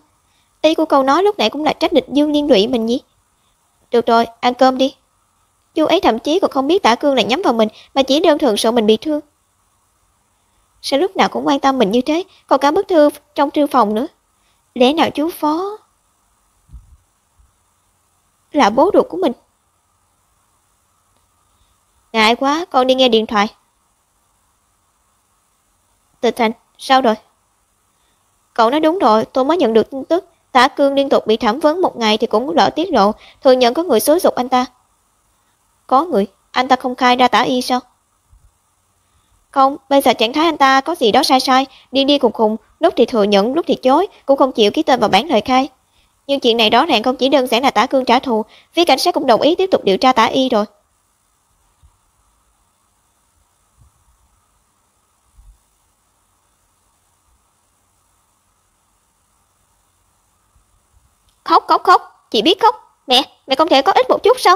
Ý của câu nói lúc nãy cũng là trách Lịch Dương liên lụy mình nhỉ? Được rồi, ăn cơm đi. Chú ấy thậm chí còn không biết Tả Cương là nhắm vào mình, mà chỉ đơn thuần sợ mình bị thương. Sao lúc nào cũng quan tâm mình như thế, còn cả bức thư trong thư phòng nữa. Lẽ nào chú Phó là bố ruột của mình? Ngại quá, con đi nghe điện thoại. Từ Thành, sao rồi? Cậu nói đúng rồi, tôi mới nhận được tin tức. Tả Cương liên tục bị thẩm vấn một ngày thì cũng lỡ tiết lộ, thừa nhận có người xúi giục anh ta. Có người? Anh ta không khai ra Tả Y sao? Không, bây giờ trạng thái anh ta có gì đó sai, điên khùng khùng, lúc thì thừa nhận, lúc thì chối, cũng không chịu ký tên vào bản lời khai. Nhưng chuyện này rõ ràng không chỉ đơn giản là Tả Cương trả thù, phía cảnh sát cũng đồng ý tiếp tục điều tra Tả Y rồi. Khóc, chỉ biết khóc. Mẹ không thể có ích một chút sao?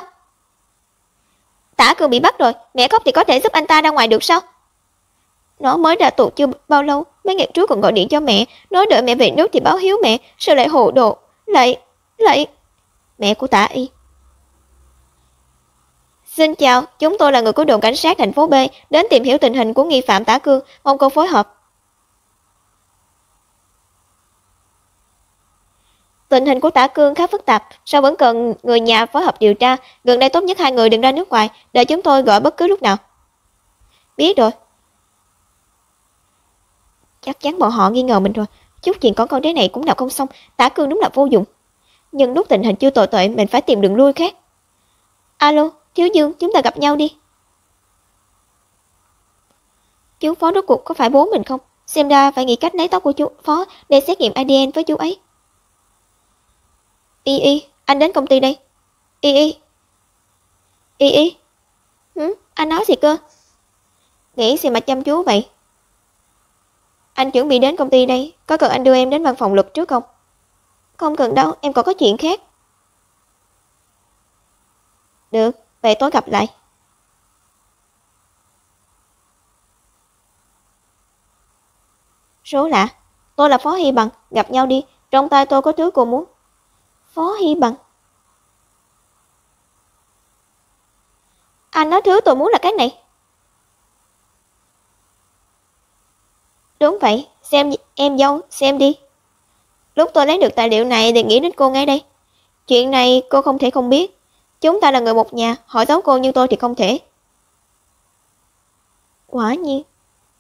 Tả Cương bị bắt rồi, mẹ khóc thì có thể giúp anh ta ra ngoài được sao? Nó mới ra tù chưa bao lâu, mấy ngày trước còn gọi điện cho mẹ, nói đợi mẹ về nước thì báo hiếu mẹ, sao lại hồ đồ, lại... Mẹ của Tả Y. Xin chào, chúng tôi là người của đồn cảnh sát thành phố B, đến tìm hiểu tình hình của nghi phạm Tả Cương, mong cô phối hợp. Tình hình của Tả Cương khá phức tạp, sao vẫn cần người nhà phối hợp điều tra, gần đây tốt nhất hai người đừng ra nước ngoài, để chúng tôi gọi bất cứ lúc nào. Biết rồi. Chắc chắn bọn họ nghi ngờ mình rồi, chút chuyện con đế này cũng nào không xong, Tả Cương đúng là vô dụng. Nhưng lúc tình hình chưa tồi tệ mình phải tìm đường lui khác. Alo, Thiếu Dương, chúng ta gặp nhau đi. Chú Phó rốt cuộc có phải bố mình không? Xem ra phải nghĩ cách lấy tóc của chú Phó để xét nghiệm ADN với chú ấy. Y, anh đến công ty đây. Y. Anh nói gì cơ? Nghĩ gì mà chăm chú vậy? Anh chuẩn bị đến công ty đây, có cần anh đưa em đến văn phòng Luật trước không? Không cần đâu, em còn có chuyện khác. Được, vậy tối gặp lại. Số lạ, tôi là Phó Hy Bằng, gặp nhau đi, trong tay tôi có thứ cô muốn. Phó Hy Bằng. Anh nói thứ tôi muốn là cái này. Đúng vậy, xem em dâu, xem đi. Lúc tôi lấy được tài liệu này thì nghĩ đến cô ngay đây. Chuyện này cô không thể không biết. Chúng ta là người một nhà, họ giấu cô như tôi thì không thể. Quả nhiên,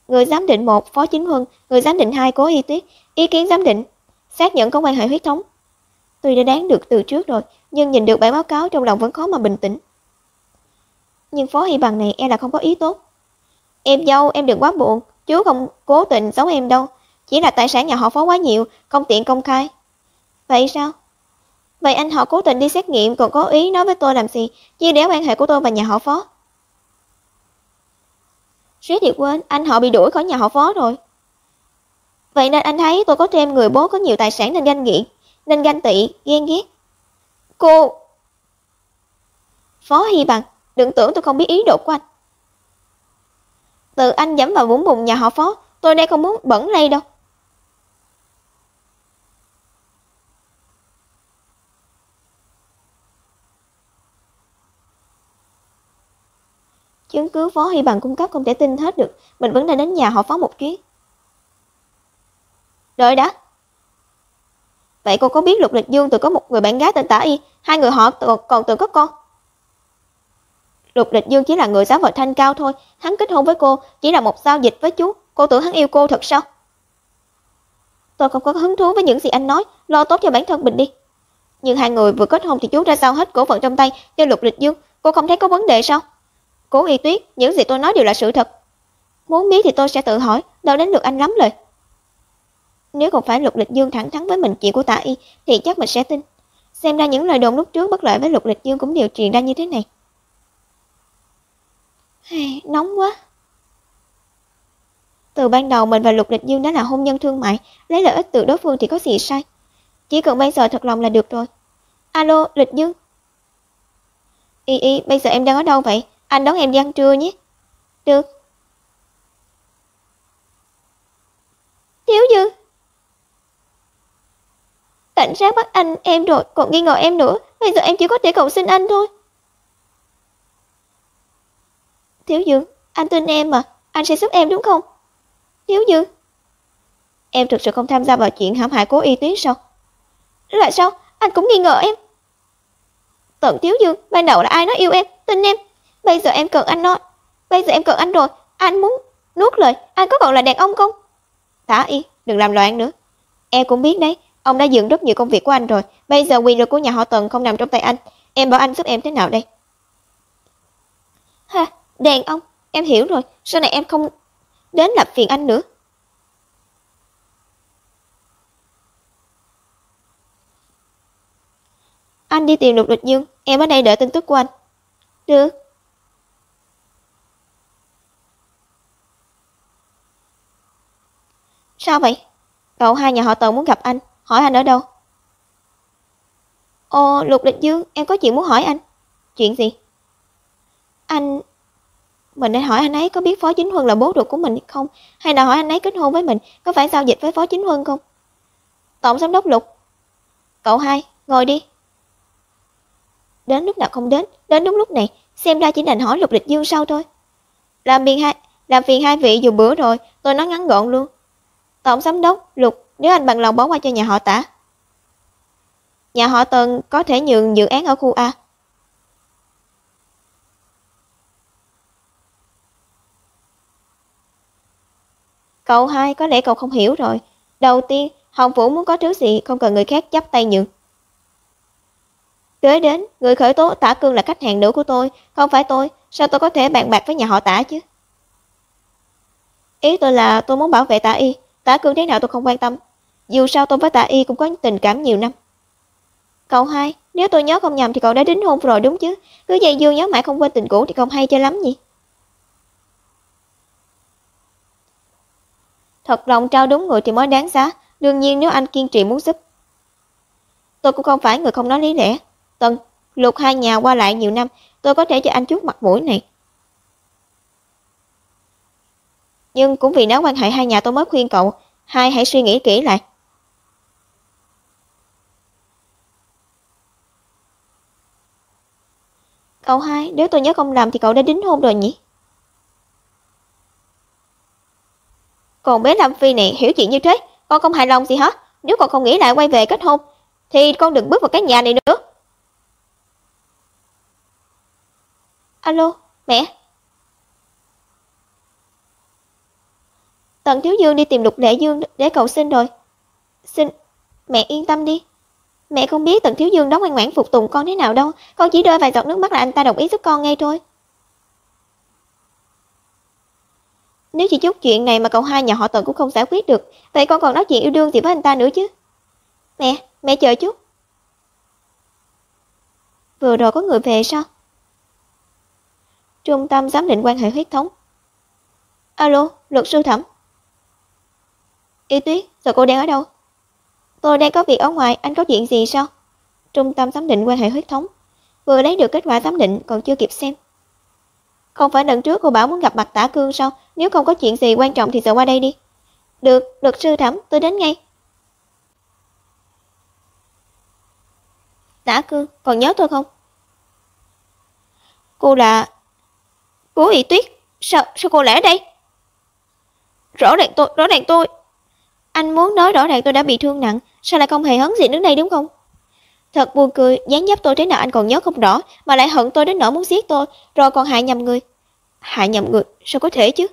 người giám định 1 Phó Chính Huân, người giám định 2 Cố Y Tuyết, ý kiến giám định xác nhận có quan hệ huyết thống. Tuy đã đoán được từ trước rồi, nhưng nhìn được bản báo cáo trong lòng vẫn khó mà bình tĩnh. Nhưng Phó Hy Bằng này e là không có ý tốt. Em dâu, em đừng quá buồn, chú không cố tình giấu em đâu, chỉ là tài sản nhà họ Phó quá nhiều, không tiện công khai. Vậy sao? Vậy anh họ cố tình đi xét nghiệm còn có ý nói với tôi làm gì, chia đéo quan hệ của tôi và nhà họ Phó. Suýt thì quên, anh họ bị đuổi khỏi nhà họ Phó rồi. Vậy nên anh thấy tôi có thêm người bố có nhiều tài sản nên ganh nghiện, nên ganh tị, ghen ghét. Cô... Phó Hy Bằng, đừng tưởng tôi không biết ý đồ của anh. Tự anh dẫm vào vũng bùn nhà họ Phó, tôi đây không muốn bẩn lây đâu. Chứng cứ Phó Hy Bằng cung cấp không thể tin hết được, mình vẫn đã đến nhà họ Phó một chuyến. Đợi đã. Vậy cô có biết Lục Lịch Dương từng có một người bạn gái tên Tả Y, hai người họ còn từng có con? Lục Lịch Dương chỉ là người giáo vợ thanh cao thôi, hắn kết hôn với cô chỉ là một giao dịch với chú, cô tưởng hắn yêu cô thật sao? Tôi không có hứng thú với những gì anh nói, lo tốt cho bản thân mình đi. Nhưng hai người vừa kết hôn thì chú ra giao hết cổ phận trong tay cho Lục Lịch Dương, cô không thấy có vấn đề sao? Cố Y Tuyết, những gì tôi nói đều là sự thật. Muốn biết thì tôi sẽ tự hỏi, đâu đến lượt anh lắm lời. Nếu không phải Lục Lịch Dương thẳng thắn với mình chuyện của Tả Y thì chắc mình sẽ tin. Xem ra những lời đồn lúc trước bất lợi với Lục Lịch Dương cũng đều truyền ra như thế này. Nóng quá. Từ ban đầu mình và Lục Lịch Dương đã là hôn nhân thương mại, lấy lợi ích từ đối phương thì có gì sai. Chỉ cần bây giờ thật lòng là được rồi. Alo, Lịch Dương. Y, bây giờ em đang ở đâu vậy? Anh đón em đi ăn trưa nhé. Được. Thiếu Dương. Cảnh sát bắt anh em rồi, còn nghi ngờ em nữa. Bây giờ em chỉ có thể cầu xin anh thôi. Thiếu Dương, anh tin em mà, anh sẽ giúp em đúng không? Thiếu Dương. Em thực sự không tham gia vào chuyện hãm hại Cố Y Tuyết sao? Là sao? Anh cũng nghi ngờ em. Tận Thiếu Dương, ban đầu là ai nói yêu em, tin em. Bây giờ em cần anh nói. Bây giờ em cần anh rồi, anh muốn nuốt lời, anh có còn là đàn ông không? Tả Y, đừng làm loạn nữa. Em cũng biết đấy, ông đã dừng rất nhiều công việc của anh rồi. Bây giờ quyền lực của nhà họ Tần không nằm trong tay anh. Em bảo anh giúp em thế nào đây? Ha, đàn ông, em hiểu rồi. Sau này em không đến làm phiền anh nữa. Anh đi tìm Lục Lịch Dương, em ở đây đợi tin tức của anh. Được. Sao vậy? Cậu hai nhà họ Tần muốn gặp anh, hỏi anh ở đâu? Ồ, Lục Lịch Dương, em có chuyện muốn hỏi anh. Chuyện gì? Mình đã hỏi anh ấy có biết Phó Chính Huân là bố ruột của mình không? Hay là hỏi anh ấy kết hôn với mình, có phải giao dịch với Phó Chính Huân không? Tổng giám đốc Lục. Cậu hai, ngồi đi. Đến lúc nào không đến, đến đúng lúc này, xem ra chỉ đành hỏi Lục Lịch Dương sau thôi. Làm phiền hai vị dùng bữa rồi, tôi nói ngắn gọn luôn. Tổng giám đốc Lục, nếu anh bằng lòng bỏ qua cho nhà họ Tả, nhà họ Tần có thể nhường dự án ở khu A. Cậu hai, có lẽ cậu không hiểu rồi. Đầu tiên, Hồng Vũ muốn có thứ gì không cần người khác chấp tay nhường. Kế đến, người khởi tố Tả Cương là khách hàng nữ của tôi, không phải tôi, sao tôi có thể bàn bạc với nhà họ Tả chứ? Ý tôi là tôi muốn bảo vệ Tả Y, Tả Cương thế nào tôi không quan tâm. Dù sao tôi với Tả Y cũng có tình cảm nhiều năm. Cậu hai, nếu tôi nhớ không nhầm thì cậu đã đính hôn rồi đúng chứ? Cứ dây dưa nhớ mãi không quên tình cũ thì không hay cho lắm nhỉ? Thật lòng trao đúng người thì mới đáng giá. Đương nhiên nếu anh kiên trì muốn giúp. Tôi cũng không phải người không nói lý lẽ. Tần, Lục hai nhà qua lại nhiều năm, tôi có thể cho anh chút mặt mũi này. Nhưng cũng vì nó quan hệ hai nhà tôi mới khuyên cậu, hai hãy suy nghĩ kỹ lại. Cậu hai, nếu tôi nhớ không lầm thì cậu đã đính hôn rồi nhỉ? Còn bé Lâm Phi này hiểu chuyện như thế, con không hài lòng gì hả? Nếu con không nghĩ lại quay về kết hôn, thì con đừng bước vào cái nhà này nữa. Alo, mẹ. Tần Thiếu Dương đi tìm Lục Lệ Dương để cầu xin rồi. Xin, mẹ yên tâm đi. Mẹ không biết Tần Thiếu Dương đó ngoan ngoãn phục tùng con thế nào đâu. Con chỉ rơi vài giọt nước mắt là anh ta đồng ý giúp con ngay thôi. Nếu chỉ chút chuyện này mà cậu hai nhà họ Tần cũng không giải quyết được, vậy con còn nói chuyện yêu đương gì với anh ta nữa chứ? Mẹ chờ chút. Vừa rồi có người về sao? Trung tâm giám định quan hệ huyết thống. Alo, luật sư Thẩm. Y Tuyết, giờ cô đang ở đâu? Tôi đang có việc ở ngoài, anh có chuyện gì sao? Trung tâm giám định quan hệ huyết thống. Vừa lấy được kết quả giám định còn chưa kịp xem. Không phải lần trước cô bảo muốn gặp mặt Tả Cương sao? Nếu không có chuyện gì quan trọng thì giờ qua đây đi. Được, luật sư Thẩm, tôi đến ngay. Tả Cương, còn nhớ tôi không? Cô là... Cố Y Tuyết, sao cô lại ở đây? Rõ ràng tôi... Anh muốn nói rõ ràng tôi đã bị thương nặng, sao lại không hề hấn gì đứng đây đúng không? Thật buồn cười, dáng dấp tôi thế nào anh còn nhớ không rõ, mà lại hận tôi đến nỗi muốn giết tôi, rồi còn hại nhầm người. Hại nhầm người, sao có thể chứ?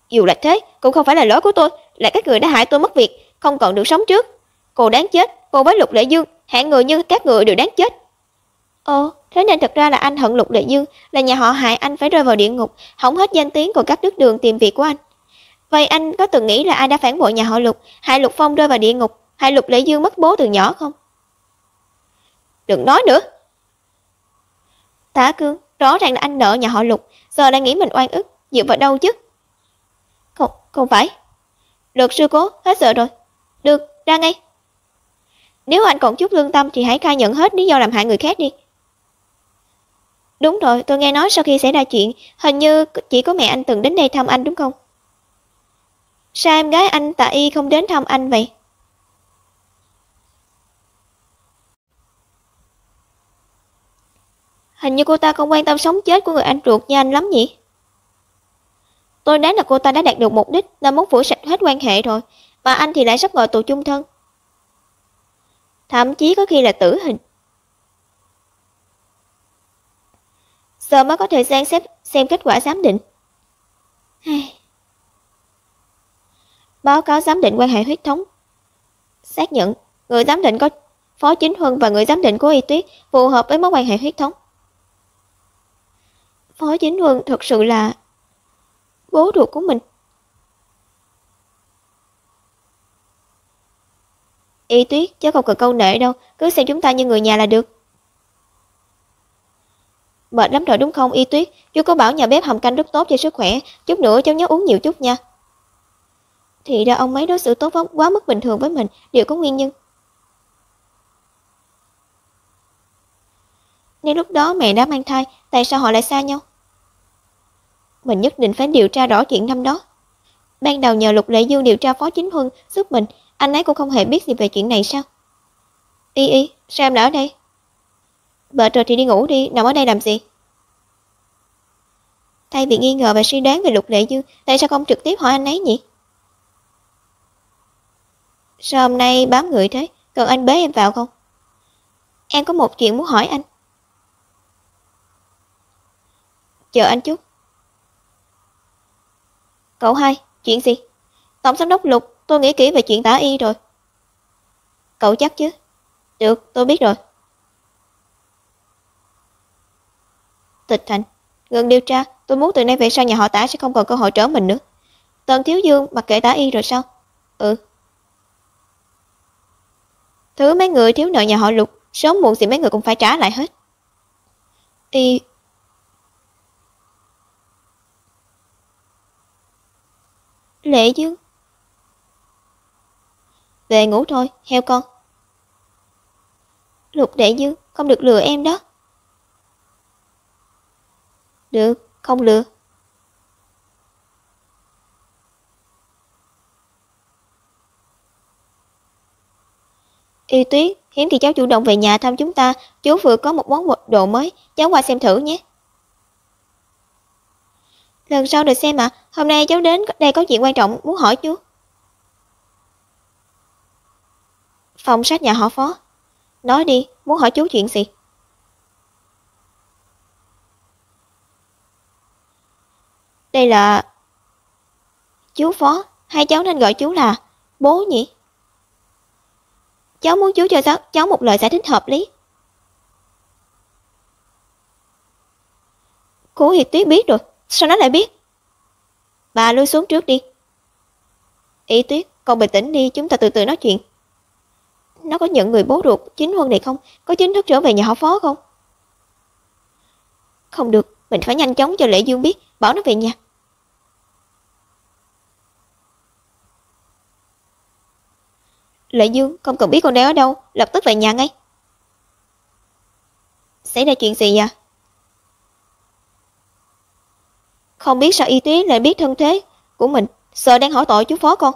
Dù là thế, cũng không phải là lỗi của tôi, là các người đã hại tôi mất việc, không còn được sống trước. Cô đáng chết, cô với Lục Lệ Dương, hạng người như các người đều đáng chết. Thế nên thật ra là anh hận Lục Lệ Dương, là nhà họ hại anh phải rơi vào địa ngục, hỏng hết danh tiếng, còn cắt đứt đường tìm việc của anh. Vậy anh có từng nghĩ là ai đã phản bội nhà họ Lục, hại Lục Phong rơi vào địa ngục, hại Lục Lệ Dương mất bố từ nhỏ không? Đừng nói nữa. Tả Cương, rõ ràng là anh nợ nhà họ Lục, giờ lại nghĩ mình oan ức, dựa vào đâu chứ? Không phải. Luật sư Cố, hết giờ rồi. Được, ra ngay. Nếu anh còn chút lương tâm thì hãy khai nhận hết lý do làm hại người khác đi. Đúng rồi, tôi nghe nói sau khi xảy ra chuyện, hình như chỉ có mẹ anh từng đến đây thăm anh đúng không? Sao em gái anh Tạ Y không đến thăm anh vậy? Hình như cô ta không quan tâm sống chết của người anh ruột như anh lắm nhỉ? Tôi đoán là cô ta đã đạt được mục đích nên muốn phủi sạch hết quan hệ rồi, mà anh thì lại sắp ngồi tù chung thân. Thậm chí có khi là tử hình. Giờ mới có thời gian xem kết quả giám định. Báo cáo giám định quan hệ huyết thống. Xác nhận, người giám định có Phó Chính Huân và người giám định của Y Tuyết phù hợp với mối quan hệ huyết thống. Phó Chính Huân thật sự là bố ruột của mình. Y Tuyết, chứ không cần câu nệ đâu, cứ xem chúng ta như người nhà là được. Mệt lắm rồi đúng không Y Tuyết? Chú có bảo nhà bếp hầm canh rất tốt cho sức khỏe, chút nữa cháu nhớ uống nhiều chút nha. Thì ra ông ấy đối xử tốt quá mức bình thường với mình, đều có nguyên nhân. Nếu lúc đó mẹ đã mang thai, tại sao họ lại xa nhau? Mình nhất định phải điều tra rõ chuyện năm đó. Ban đầu nhờ Lục Lệ Dương điều tra Phó Chính Huân giúp mình, anh ấy cũng không hề biết gì về chuyện này sao? Y, sao em đã ở đây? Mệt rồi thì đi ngủ đi, nằm ở đây làm gì? Thay vì nghi ngờ và suy đoán về Lục Lệ Dương, tại sao không trực tiếp hỏi anh ấy nhỉ? Sao hôm nay bám người thế, cần anh bế em vào không? Em có một chuyện muốn hỏi anh. Chờ anh chút. Cậu hai, chuyện gì? Tổng giám đốc Lục, tôi nghĩ kỹ về chuyện Tả Y rồi. Cậu chắc chứ? Được, tôi biết rồi. Tịch Thành, ngừng điều tra, tôi muốn từ nay về sau nhà họ Tả sẽ không còn cơ hội trở mình nữa. Tần Thiếu Dương mặc kệ Tả Y rồi sao? Thứ mấy người thiếu nợ nhà họ Lục, sớm muộn gì mấy người cũng phải trả lại hết. Lệ Dương. Về ngủ thôi, heo con. Lục Lệ Dương, không được lừa em đó. Được, không lừa. Y Tuyết, hiếm thì cháu chủ động về nhà thăm chúng ta, chú vừa có một món đồ mới, cháu qua xem thử nhé. Lần sau được xem ạ, hôm nay cháu đến đây có chuyện quan trọng muốn hỏi chú. Phòng sách nhà họ Phó. Nói đi, muốn hỏi chú chuyện gì? Đây là... Chú Phó, Hai cháu nên gọi chú là bố nhỉ? Cháu muốn chú cho cháu một lời giải thích hợp lý. Cố Hiệp Tuyết biết rồi, sao nó lại biết? Bà lui xuống trước đi. Y Tuyết, con bình tĩnh đi, chúng ta từ từ nói chuyện. Nó có nhận người bố ruột chính Huân này không? Có chính thức trở về nhà họ Phó không? Không được, mình phải nhanh chóng cho Lệ Dương biết, bảo nó về nhà. Lệ Dương, không cần biết con đang ở đâu, lập tức về nhà ngay. Xảy ra chuyện gì à? Không biết sao Y Tuyết lại biết thân thế của mình, sợ đang hỏi tội chú Phó con.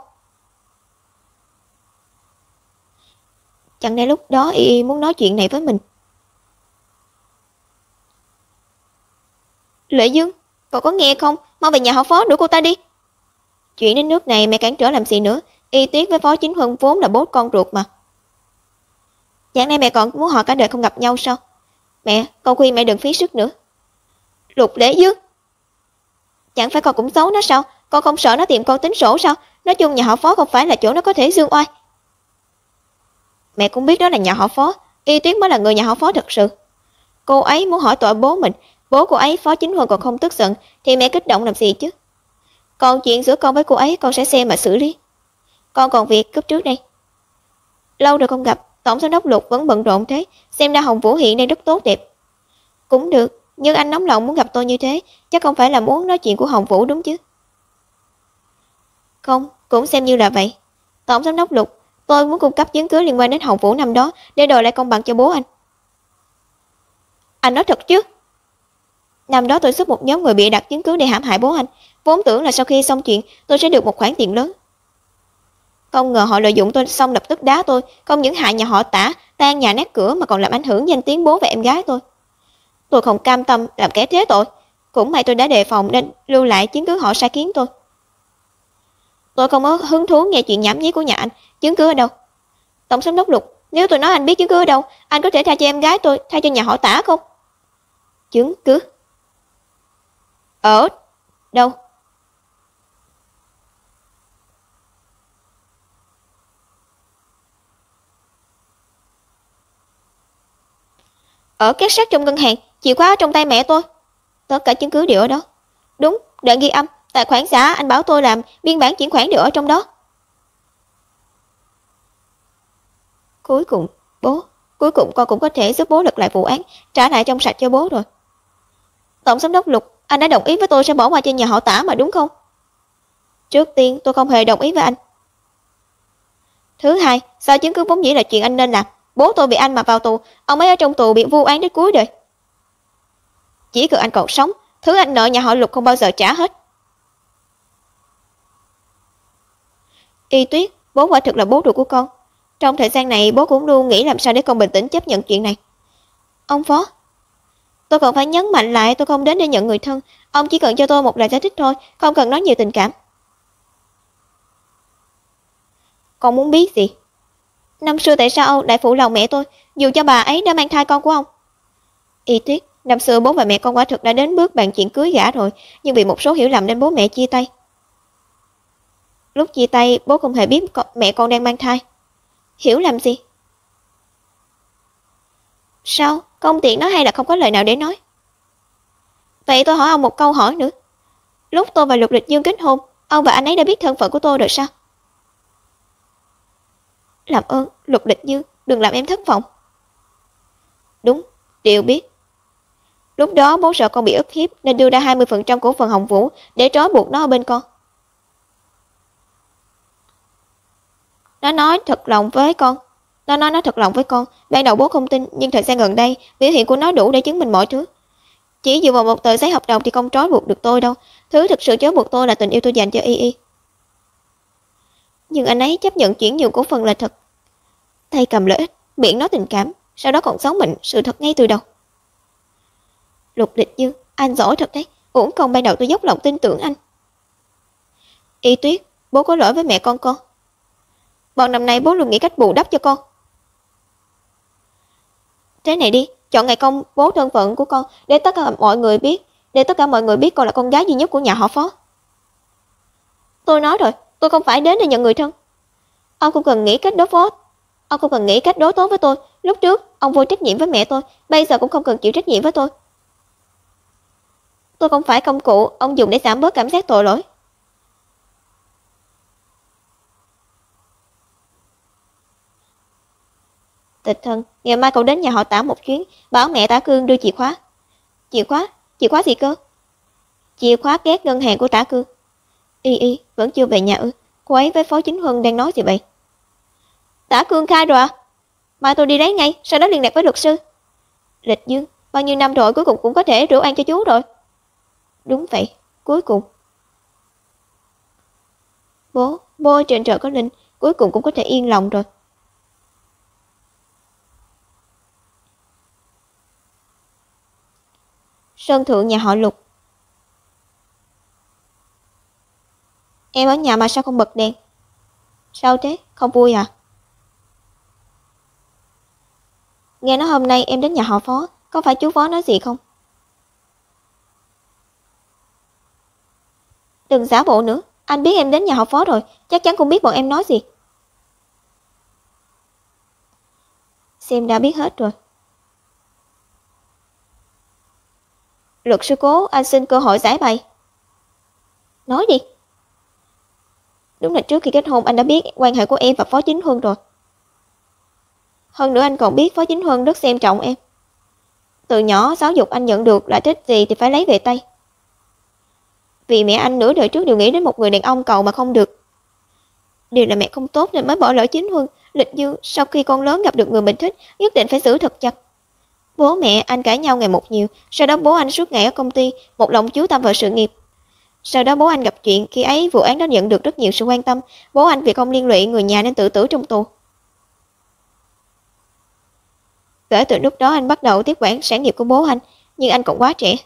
Chẳng lẽ lúc đó Y muốn nói chuyện này với mình? Lệ Dương, cậu có nghe không? Mau về nhà họ Phó đuổi cô ta đi. Chuyện đến nước này mẹ cản trở làm gì nữa? Y Tuyết với Phó Chính Huân vốn là bố con ruột mà. Chẳng lẽ mẹ còn muốn họ cả đời không gặp nhau sao? Mẹ, con khuyên mẹ đừng phí sức nữa. Lục Lễ Dương, chẳng phải con cũng xấu nó sao? Con không sợ nó tìm con tính sổ sao? Nói chung nhà họ Phó không phải là chỗ nó có thể dương oai. Mẹ cũng biết đó là nhà họ Phó, Y Tuyết mới là người nhà họ Phó thật sự. Cô ấy muốn hỏi tội bố mình, bố cô ấy Phó Chính Huân còn không tức giận thì mẹ kích động làm gì chứ? Còn chuyện giữa con với cô ấy con sẽ xem mà xử lý. Con còn việc cúp trước đây. Lâu rồi không gặp, tổng giám đốc Lục vẫn bận rộn thế, xem ra Hồng Vũ hiện đang rất tốt đẹp. Cũng được, nhưng anh nóng lòng muốn gặp tôi như thế, chắc không phải là muốn nói chuyện của Hồng Vũ đúng chứ? Không, cũng xem như là vậy. Tổng giám đốc Lục, tôi muốn cung cấp chứng cứ liên quan đến Hồng Vũ năm đó để đòi lại công bằng cho bố anh. Anh nói thật chứ? Năm đó tôi giúp một nhóm người bịa đặt chứng cứ để hãm hại bố anh, vốn tưởng là sau khi xong chuyện tôi sẽ được một khoản tiền lớn. Không ngờ họ lợi dụng tôi xong lập tức đá tôi, không những hại nhà họ Tả, tan nhà nát cửa mà còn làm ảnh hưởng danh tiếng bố và em gái tôi. Tôi không cam tâm làm kẻ thế tội, cũng may tôi đã đề phòng nên lưu lại chứng cứ họ sai khiến tôi. Tôi không có hứng thú nghe chuyện nhảm nhí của nhà anh, chứng cứ ở đâu? Tổng giám đốc Lục, nếu tôi nói anh biết chứng cứ ở đâu, anh có thể tha cho em gái tôi, tha cho nhà họ Tả không? Chứng cứ? Ở đâu? Ở két sắt trong ngân hàng, chìa khóa ở trong tay mẹ tôi. Tất cả chứng cứ đều ở đó. Đúng, đoạn ghi âm, tài khoản xã anh bảo tôi làm, biên bản chuyển khoản đều ở trong đó. Cuối cùng, cuối cùng con cũng có thể giúp bố lật lại vụ án, trả lại trong sạch cho bố rồi. Tổng giám đốc Lục, anh đã đồng ý với tôi sẽ bỏ qua cho nhà họ Tả mà đúng không? Trước tiên tôi không hề đồng ý với anh. Thứ hai, sao chứng cứ vốn dĩ là chuyện anh nên làm. Bố tôi bị anh mà vào tù, ông ấy ở trong tù bị vu oan đến cuối đời. Chỉ cần anh còn sống, thứ anh nợ nhà họ Lục không bao giờ trả hết. Y Tuyết, bố quả thực là bố ruột của con. Trong thời gian này bố cũng luôn nghĩ làm sao để con bình tĩnh chấp nhận chuyện này. Ông Phó, tôi còn phải nhấn mạnh lại tôi không đến để nhận người thân. Ông chỉ cần cho tôi một lời giải thích thôi, không cần nói nhiều tình cảm. Con muốn biết gì? Năm xưa tại sao ông lại phụ lòng mẹ tôi, dù cho bà ấy đã mang thai con của ông? Y Tuyết, năm xưa bố và mẹ con quả thực đã đến bước bàn chuyện cưới gả rồi, nhưng vì một số hiểu lầm nên bố mẹ chia tay. Lúc chia tay, bố không hề biết mẹ con đang mang thai. Hiểu lầm gì? Sao? Không tiện nói hay là không có lời nào để nói? Vậy tôi hỏi ông một câu hỏi nữa. Lúc tôi và Lục Lịch Dương kết hôn, ông và anh ấy đã biết thân phận của tôi rồi sao? Làm ơn, Lục Lịch Dương, đừng làm em thất vọng. Đúng, đều biết. Lúc đó bố sợ con bị ức hiếp nên đưa ra 20% cổ phần Hồng Vũ để trói buộc nó ở bên con. Nó nói thật lòng với con. Ban đầu bố không tin, nhưng thời gian gần đây, biểu hiện của nó đủ để chứng minh mọi thứ. Chỉ dựa vào một tờ giấy hợp đồng thì không trói buộc được tôi đâu. Thứ thực sự trói buộc tôi là tình yêu tôi dành cho Y. Nhưng anh ấy chấp nhận chuyển nhượng cổ phần là thật. Tay cầm lợi ích, miệng nói tình cảm, sau đó còn giấu mình sự thật ngay từ đầu. Lục Lịch Dương, anh giỏi thật đấy, uổng công ban đầu tôi dốc lòng tin tưởng anh. Y Tuyết, bố có lỗi với mẹ con. Bọn năm nay bố luôn nghĩ cách bù đắp cho con. Thế này đi, chọn ngày công bố thân phận của con để tất cả mọi người biết con là con gái duy nhất của nhà họ Phó. Tôi nói rồi, tôi không phải đến để nhận người thân. Ông không cần nghĩ cách đối phó. Ông không cần nghĩ cách đối tốt với tôi. Lúc trước, ông vô trách nhiệm với mẹ tôi, bây giờ cũng không cần chịu trách nhiệm với tôi. Tôi không phải công cụ ông dùng để giảm bớt cảm giác tội lỗi. Tịch Thân, ngày mai cậu đến nhà họ Tả một chuyến, bảo mẹ Tả Cương đưa chìa khóa. Chìa khóa gì cơ? Chìa khóa két ngân hàng của Tả Cương. Y vẫn chưa về nhà ư? Cô ấy với Phó Chính Huân đang nói gì vậy? Tả Cương khai rồi à? Mai tôi đi lấy ngay, sau đó liên lạc với luật sư. Lịch Dương, bao nhiêu năm rồi cuối cùng cũng có thể rượu ăn cho chú rồi. Đúng vậy, cuối cùng. Bố ở trên trời có linh, cuối cùng cũng có thể yên lòng rồi. Sân thượng nhà họ Lục. Em ở nhà mà sao không bật đèn? Sao thế, không vui à? Nghe nói hôm nay em đến nhà họ Phó, có phải chú Phó nói gì không? Đừng giả bộ nữa, anh biết em đến nhà họ Phó rồi, chắc chắn cũng biết bọn em nói gì. Xem đã biết hết rồi. Luật sư Cố, anh xin cơ hội giải bày. Nói đi. Đúng là trước khi kết hôn anh đã biết quan hệ của em và Phó Chính Huân rồi. Hơn nữa anh còn biết Phó Chính Huân rất xem trọng em. Từ nhỏ giáo dục anh nhận được là thích gì thì phải lấy về tay. Vì mẹ anh nửa đời trước đều nghĩ đến một người đàn ông cầu mà không được. Đều là mẹ không tốt nên mới bỏ lỡ Chính Huân. Lịch Dương sau khi con lớn gặp được người mình thích nhất định phải giữ thật chặt. Bố mẹ anh cãi nhau ngày một nhiều, sau đó bố anh suốt ngày ở công ty, một lòng chú tâm vào sự nghiệp. Sau đó bố anh gặp chuyện, khi ấy vụ án đó nhận được rất nhiều sự quan tâm, bố anh vì không liên lụy người nhà nên tự tử trong tù. Kể từ lúc đó anh bắt đầu tiếp quản sản nghiệp của bố anh, nhưng anh còn quá trẻ.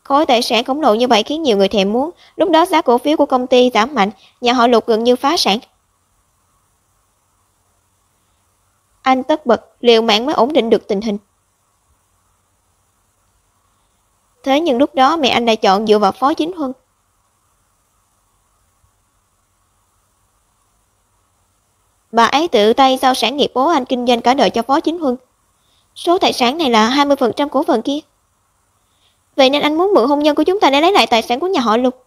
Khối tài sản khổng lồ như vậy khiến nhiều người thèm muốn, lúc đó giá cổ phiếu của công ty giảm mạnh, nhà họ Lục gần như phá sản. Anh tất bật, liều mạng mới ổn định được tình hình. Thế nhưng lúc đó mẹ anh lại chọn dựa vào Phó Chính Huân. Bà ấy tự tay giao sản nghiệp bố anh kinh doanh cả đời cho Phó Chính Huân. Số tài sản này là 20% cổ phần kia. Vậy nên anh muốn mượn hôn nhân của chúng ta để lấy lại tài sản của nhà họ Lục.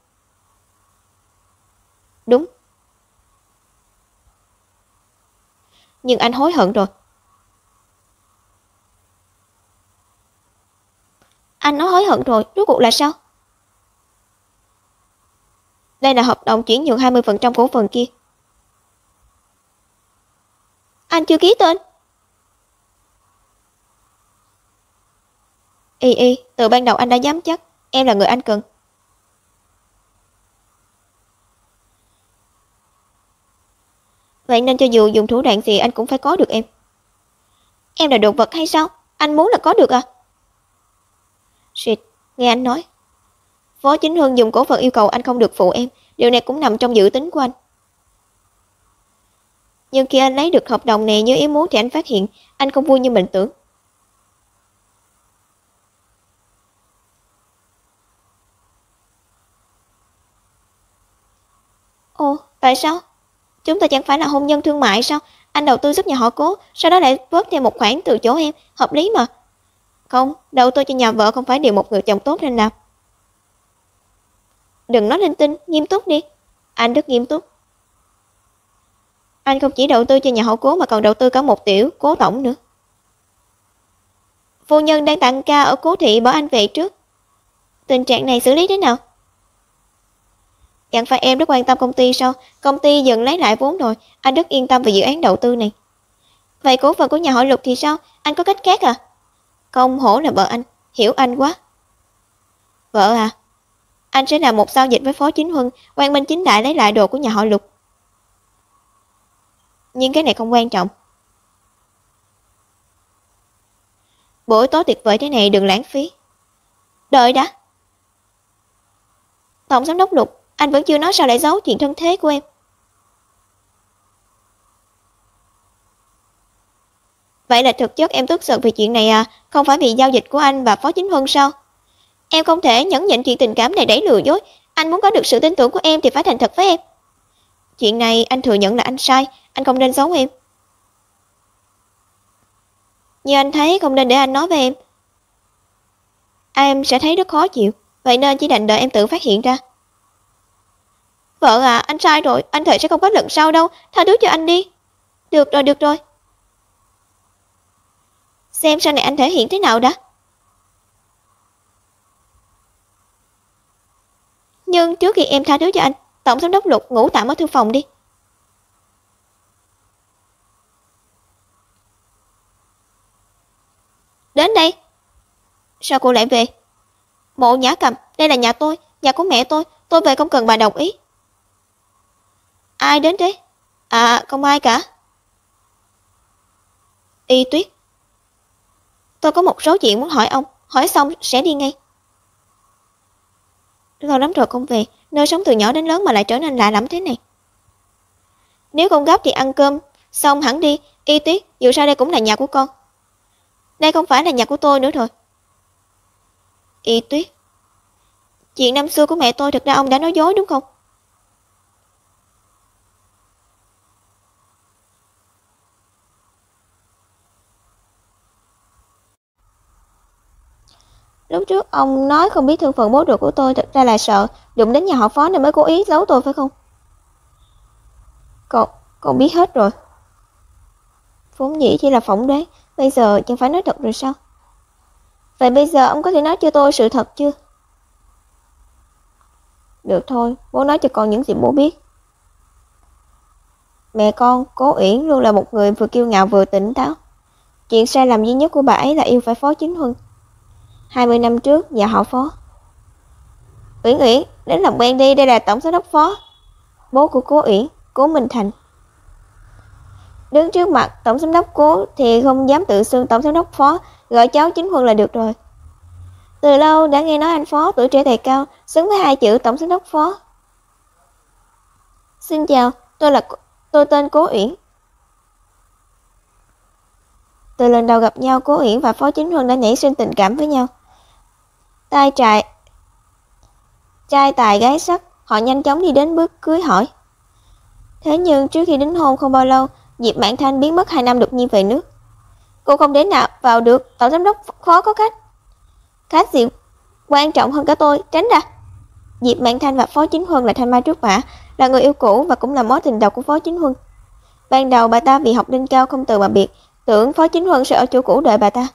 Đúng. Nhưng anh hối hận rồi. Anh nói hối hận rồi, rốt cuộc là sao? Đây là hợp đồng chuyển nhượng 20% cổ phần kia. Anh chưa ký tên. Từ ban đầu anh đã dám chắc em là người anh cần. Vậy nên cho dù dùng thủ đoạn gì anh cũng phải có được em. Em là đồ vật hay sao? Anh muốn là có được à? Shit, nghe anh nói. Phó Chính Huân dùng cổ phần yêu cầu anh không được phụ em. Điều này cũng nằm trong dự tính của anh. Nhưng khi anh lấy được hợp đồng này như ý muốn thì anh phát hiện anh không vui như mình tưởng. Ồ, tại sao? Chúng ta chẳng phải là hôn nhân thương mại sao? Anh đầu tư giúp nhà họ Cố, sau đó lại vớt thêm một khoản từ chỗ em, hợp lý mà. Không, đầu tư cho nhà vợ không phải điều một người chồng tốt nên làm. Đừng nói linh tinh, nghiêm túc đi. Anh rất nghiêm túc. Anh không chỉ đầu tư cho nhà họ Cố mà còn đầu tư cả một tiểu Cố tổng nữa. Phu nhân đang tặng ca ở Cố thị bảo anh về trước. Tình trạng này xử lý thế nào? Chẳng phải em rất quan tâm công ty sao? Công ty dần lấy lại vốn rồi, anh rất yên tâm về dự án đầu tư này. Vậy cổ phần của nhà họ Lục thì sao? Anh có cách khác à? Không hổ là vợ anh, hiểu anh quá. Vợ à? Anh sẽ làm một giao dịch với Phó Chính Huân, quang minh chính đại lấy lại đồ của nhà họ Lục. Nhưng cái này không quan trọng. Buổi tối tuyệt vời thế này đừng lãng phí. Đợi đã. Tổng giám đốc Lục, anh vẫn chưa nói sao lại giấu chuyện thân thế của em. Vậy là thực chất em tức giận vì chuyện này à? Không phải vì giao dịch của anh và Phó Chính Huân sao? Em không thể nhẫn nhịn chuyện tình cảm này đẩy lừa dối. Anh muốn có được sự tin tưởng của em thì phải thành thật với em. Chuyện này anh thừa nhận là anh sai, anh không nên giấu em. Nhưng anh thấy không nên để anh nói với em sẽ thấy rất khó chịu, vậy nên chỉ đành đợi em tự phát hiện ra. Vợ à, anh sai rồi, anh thề sẽ không có lần sau đâu, tha thứ cho anh đi. Được rồi, được rồi. Xem sau này anh thể hiện thế nào đã. Nhưng trước khi em tha thứ cho anh, Tổng giám đốc Lục ngủ tạm ở thư phòng đi. Đến đây. Sao cô lại về? Mộ Nhã Cầm, đây là nhà tôi, nhà của mẹ tôi về không cần bà đồng ý. Ai đến thế? À, không ai cả. Y Tuyết. Tôi có một số chuyện muốn hỏi ông, hỏi xong sẽ đi ngay. Lâu lắm rồi không về, nơi sống từ nhỏ đến lớn mà lại trở nên lạ lẫm thế này. Nếu không gấp thì ăn cơm, xong hẳn đi. Y Tuyết, dù sao đây cũng là nhà của con. Đây không phải là nhà của tôi nữa rồi. Y Tuyết. Chuyện năm xưa của mẹ tôi thực ra ông đã nói dối đúng không? Lúc trước ông nói không biết thân phận bố ruột của tôi, thực ra là sợ đụng đến nhà họ Phó nên mới cố ý giấu tôi phải không? Con biết hết rồi. Vốn dĩ chỉ là phỏng đoán, bây giờ chẳng phải nói thật rồi sao? Vậy bây giờ ông có thể nói cho tôi sự thật chưa? Được thôi, bố nói cho con những gì bố biết. Mẹ con, Cố Uyển luôn là một người vừa kiêu ngạo vừa tỉnh táo. Chuyện sai lầm duy nhất của bà ấy là yêu phải Phó Chính Huân. 20 năm trước, nhà họ Phó. Uyển Uyển, đến làm quen đi, đây là tổng giám đốc Phó. Bố của Cố Uyển, Cố Minh Thành. Đứng trước mặt tổng giám đốc Cố thì không dám tự xưng tổng giám đốc Phó, gọi cháu Chính Huân là được rồi. Từ lâu đã nghe nói anh Phó tuổi trẻ tài cao, xứng với hai chữ tổng giám đốc Phó. Xin chào, tôi tên Cố Uyển. Từ lần đầu gặp nhau, Cố Uyển và Phó Chính Huân đã nảy sinh tình cảm với nhau. Trai tài gái sắc, họ nhanh chóng đi đến bước cưới hỏi. Thế nhưng trước khi đính hôn không bao lâu, Diệp Mạn Thanh biến mất 2 năm đột nhiên về nước. Cô không đến nào vào được, tổng giám đốc Phó có khách. Khách gì quan trọng hơn cả tôi, tránh ra. Diệp Mạn Thanh và Phó Chính Huân là thanh mai trúc mã, là người yêu cũ và cũng là mối tình đầu của Phó Chính Huân. Ban đầu bà ta vì học lên cao không từ mà biệt, tưởng Phó Chính Huân sẽ ở chỗ cũ đợi bà ta.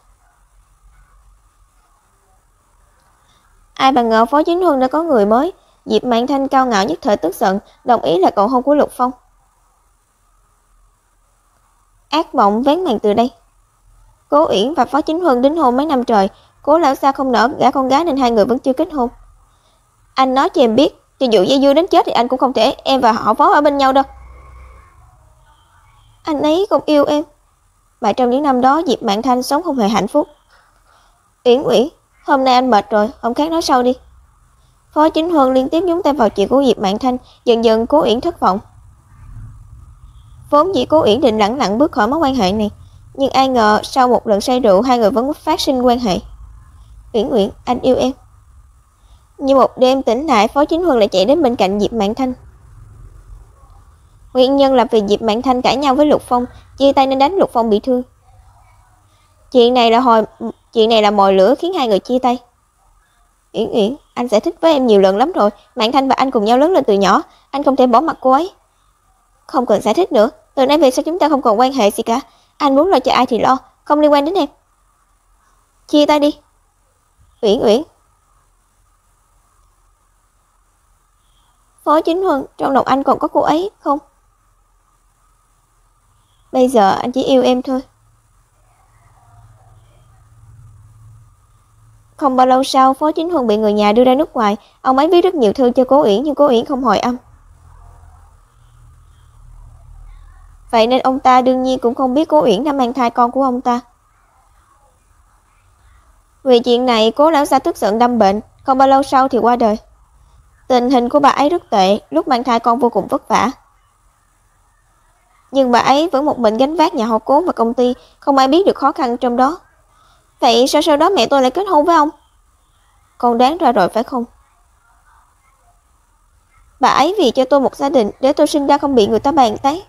Ai mà ngờ Phó Chính Huân đã có người mới. Diệp Mạn Thanh cao ngạo nhất thời tức giận, đồng ý là cậu hôn của Lục Phong. Ác mộng vén màn từ đây. Cố Uyển và Phó Chính Huân đính hôn mấy năm trời, Cố lão gia không nỡ gả con gái nên hai người vẫn chưa kết hôn. Anh nói cho em biết, cho dù dây dưa đến chết thì anh cũng không thể em và họ Phó ở bên nhau đâu. Anh ấy không yêu em. Mà trong những năm đó Diệp Mạn Thanh sống không hề hạnh phúc. Uyển Uyển, hôm nay anh mệt rồi, hôm khác nói sau đi. Phó Chính Huân liên tiếp nhúng tay vào chuyện của Diệp Mạn Thanh, dần dần Cố Uyển thất vọng. Vốn dĩ Cố Uyển định lẳng lặng bước khỏi mối quan hệ này, nhưng ai ngờ sau một lần say rượu hai người vẫn phát sinh quan hệ. Uyển Uyển, anh yêu em. Nhưng một đêm tỉnh lại, Phó Chính Huân lại chạy đến bên cạnh Diệp Mạn Thanh. Nguyên nhân là vì Diệp Mạn Thanh cãi nhau với Lục Phong, chia tay nên đánh Lục Phong bị thương. Chuyện này là mồi lửa khiến hai người chia tay. Uyển Uyển, anh giải thích với em nhiều lần lắm rồi, Mạn Thanh và anh cùng nhau lớn lên từ nhỏ, anh không thể bỏ mặc cô ấy. Không cần giải thích nữa, từ nay về sau chúng ta không còn quan hệ gì cả, anh muốn lo cho ai thì lo, không liên quan đến em. Chia tay đi. Uyển Uyển. Phó Chính Huân, trong lòng anh còn có cô ấy không? Bây giờ anh chỉ yêu em thôi. Không bao lâu sau, Phó Chính Huân bị người nhà đưa ra nước ngoài. Ông ấy viết rất nhiều thư cho Cố Uyển nhưng Cố Uyển không hồi âm. Vậy nên ông ta đương nhiên cũng không biết Cố Uyển đã mang thai con của ông ta. Vì chuyện này, Cố lão gia tức giận đâm bệnh, không bao lâu sau thì qua đời. Tình hình của bà ấy rất tệ, lúc mang thai con vô cùng vất vả. Nhưng bà ấy vẫn một mình gánh vác nhà họ Cố và công ty, không ai biết được khó khăn trong đó. Vậy sao sau đó mẹ tôi lại kết hôn với ông? Con đoán ra rồi phải không? Bà ấy vì cho tôi một gia đình để tôi sinh ra không bị người ta bàn tán.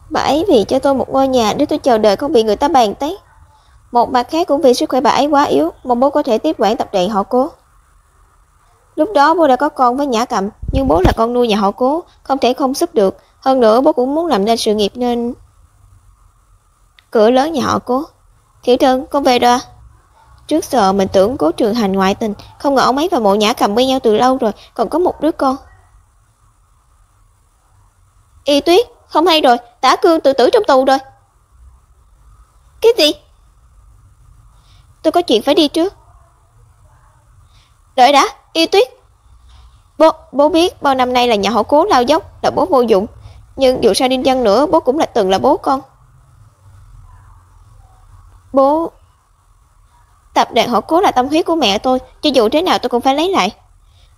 Bà ấy vì cho tôi một ngôi nhà để tôi chờ đợi không bị người ta bàn tán. Một mặt khác cũng vì sức khỏe bà ấy quá yếu, mong bố có thể tiếp quản tập đoàn họ Cố. Lúc đó bố đã có con với Nhã Cầm, nhưng bố là con nuôi nhà họ Cố, không thể không giúp được. Hơn nữa bố cũng muốn làm nên sự nghiệp nên... Cửa lớn nhà họ Cố. Tiểu Trân, con về rồi à? Trước giờ mình tưởng Cố Trường Hành ngoại tình, không ngờ ông ấy và Mộ Nhã Cầm quen nhau từ lâu rồi, còn có một đứa con. Y Tuyết, không hay rồi, Tả Cương tự tử trong tù rồi. Cái gì? Tôi có chuyện phải đi trước. Đợi đã, Y Tuyết. Bố biết bao năm nay là nhà họ Cố lao dốc, là bố vô dụng. Nhưng dù sao đi chăng nữa, bố cũng từng là bố con. Bố... Tập đoàn họ Cố là tâm huyết của mẹ tôi, cho dù thế nào tôi cũng phải lấy lại.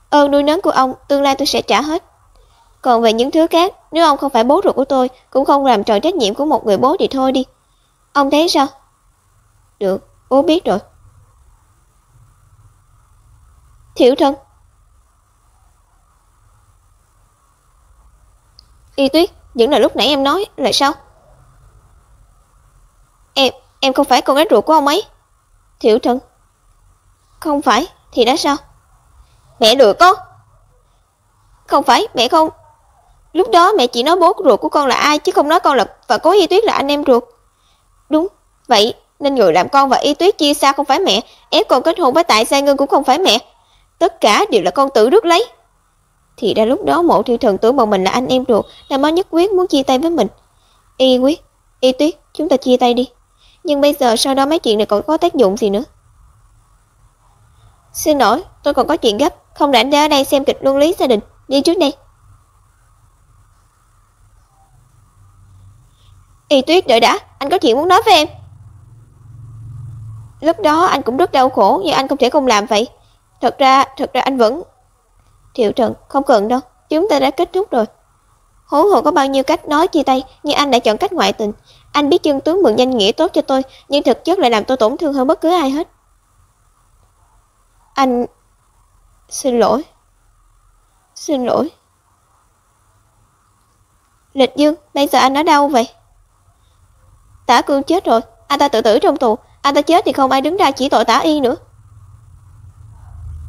Ơn nuôi nấng của ông, tương lai tôi sẽ trả hết. Còn về những thứ khác, nếu ông không phải bố ruột của tôi, cũng không làm tròn trách nhiệm của một người bố thì thôi đi. Ông thấy sao? Được, bố biết rồi. Thiệu Trân. Y Tuyết, những lời lúc nãy em nói là sao? Em không phải con gái ruột của ông ấy. Thiệu Trân. Không phải, thì đã sao? Mẹ lừa con. Không phải, mẹ không. Lúc đó mẹ chỉ nói bố ruột của con là ai, chứ không nói con là và Cố Y Tuyết là anh em ruột. Đúng, vậy nên người làm con và Y Tuyết chia xa không phải mẹ, ép con kết hôn với Tại Gia Ngân cũng không phải mẹ. Tất cả đều là con tự rước lấy. Thì ra lúc đó Mộ Thiệu Thần tưởng bọn mình là anh em ruột, là mới nhất quyết muốn chia tay với mình. Y Tuyết, chúng ta chia tay đi. Nhưng bây giờ sau đó mấy chuyện này còn có tác dụng gì nữa? Xin lỗi, tôi còn có chuyện gấp, không rảnh để ở đây xem kịch luân lý gia đình. Đi trước đây. Y Tuyết, đợi đã, anh có chuyện muốn nói với em. Lúc đó anh cũng rất đau khổ, nhưng anh không thể không làm vậy. Thật ra anh vẫn... Thiệu Trần, không cần đâu, chúng ta đã kết thúc rồi. Huống hồ có bao nhiêu cách nói chia tay, nhưng anh đã chọn cách ngoại tình. Anh biết chân tướng mượn danh nghĩa tốt cho tôi, nhưng thực chất lại làm tôi tổn thương hơn bất cứ ai hết. Anh... Xin lỗi. Lịch Dương, bây giờ anh ở đâu vậy? Tả Cương chết rồi, anh ta tự tử trong tù. Anh ta chết thì không ai đứng ra chỉ tội Tả Y nữa.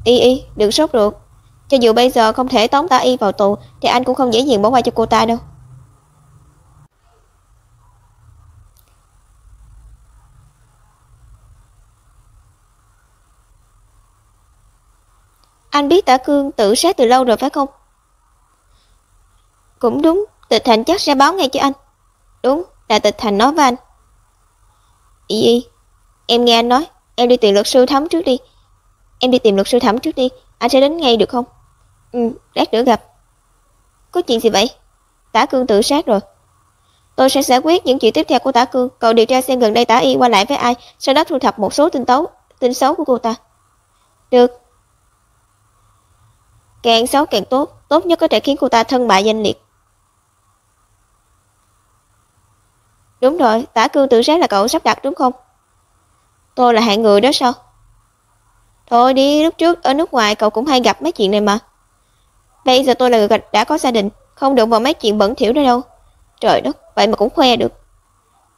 Y, đừng sốt ruột. Cho dù bây giờ không thể tống Tả Y vào tù, thì anh cũng không dễ dàng bỏ qua cho cô ta đâu. Anh biết Tả Cương tự sát từ lâu rồi phải không? Cũng đúng, Tịch Thành chắc sẽ báo ngay cho anh. Đúng, là Tịch Thành nói với anh. Y, em nghe anh nói, em đi tìm luật sư Thẩm trước đi. Anh sẽ đến ngay được không? Lát nữa gặp. Có chuyện gì vậy? Tả Cương tự sát rồi. Tôi sẽ giải quyết những chuyện tiếp theo của Tả Cương. Cậu điều tra xem gần đây Tả Y qua lại với ai, sau đó thu thập một số tin xấu của cô ta. Được. Càng xấu càng tốt, tốt nhất có thể khiến cô ta thân bại danh liệt. Đúng rồi, Tả Cương tự sát là cậu sắp đặt đúng không? Tôi là hạng người đó sao? Thôi đi, lúc trước ở nước ngoài cậu cũng hay gặp mấy chuyện này mà. Bây giờ tôi là người đã có gia đình, không đụng vào mấy chuyện bẩn thỉu đó đâu. Trời đất, vậy mà cũng khoe được.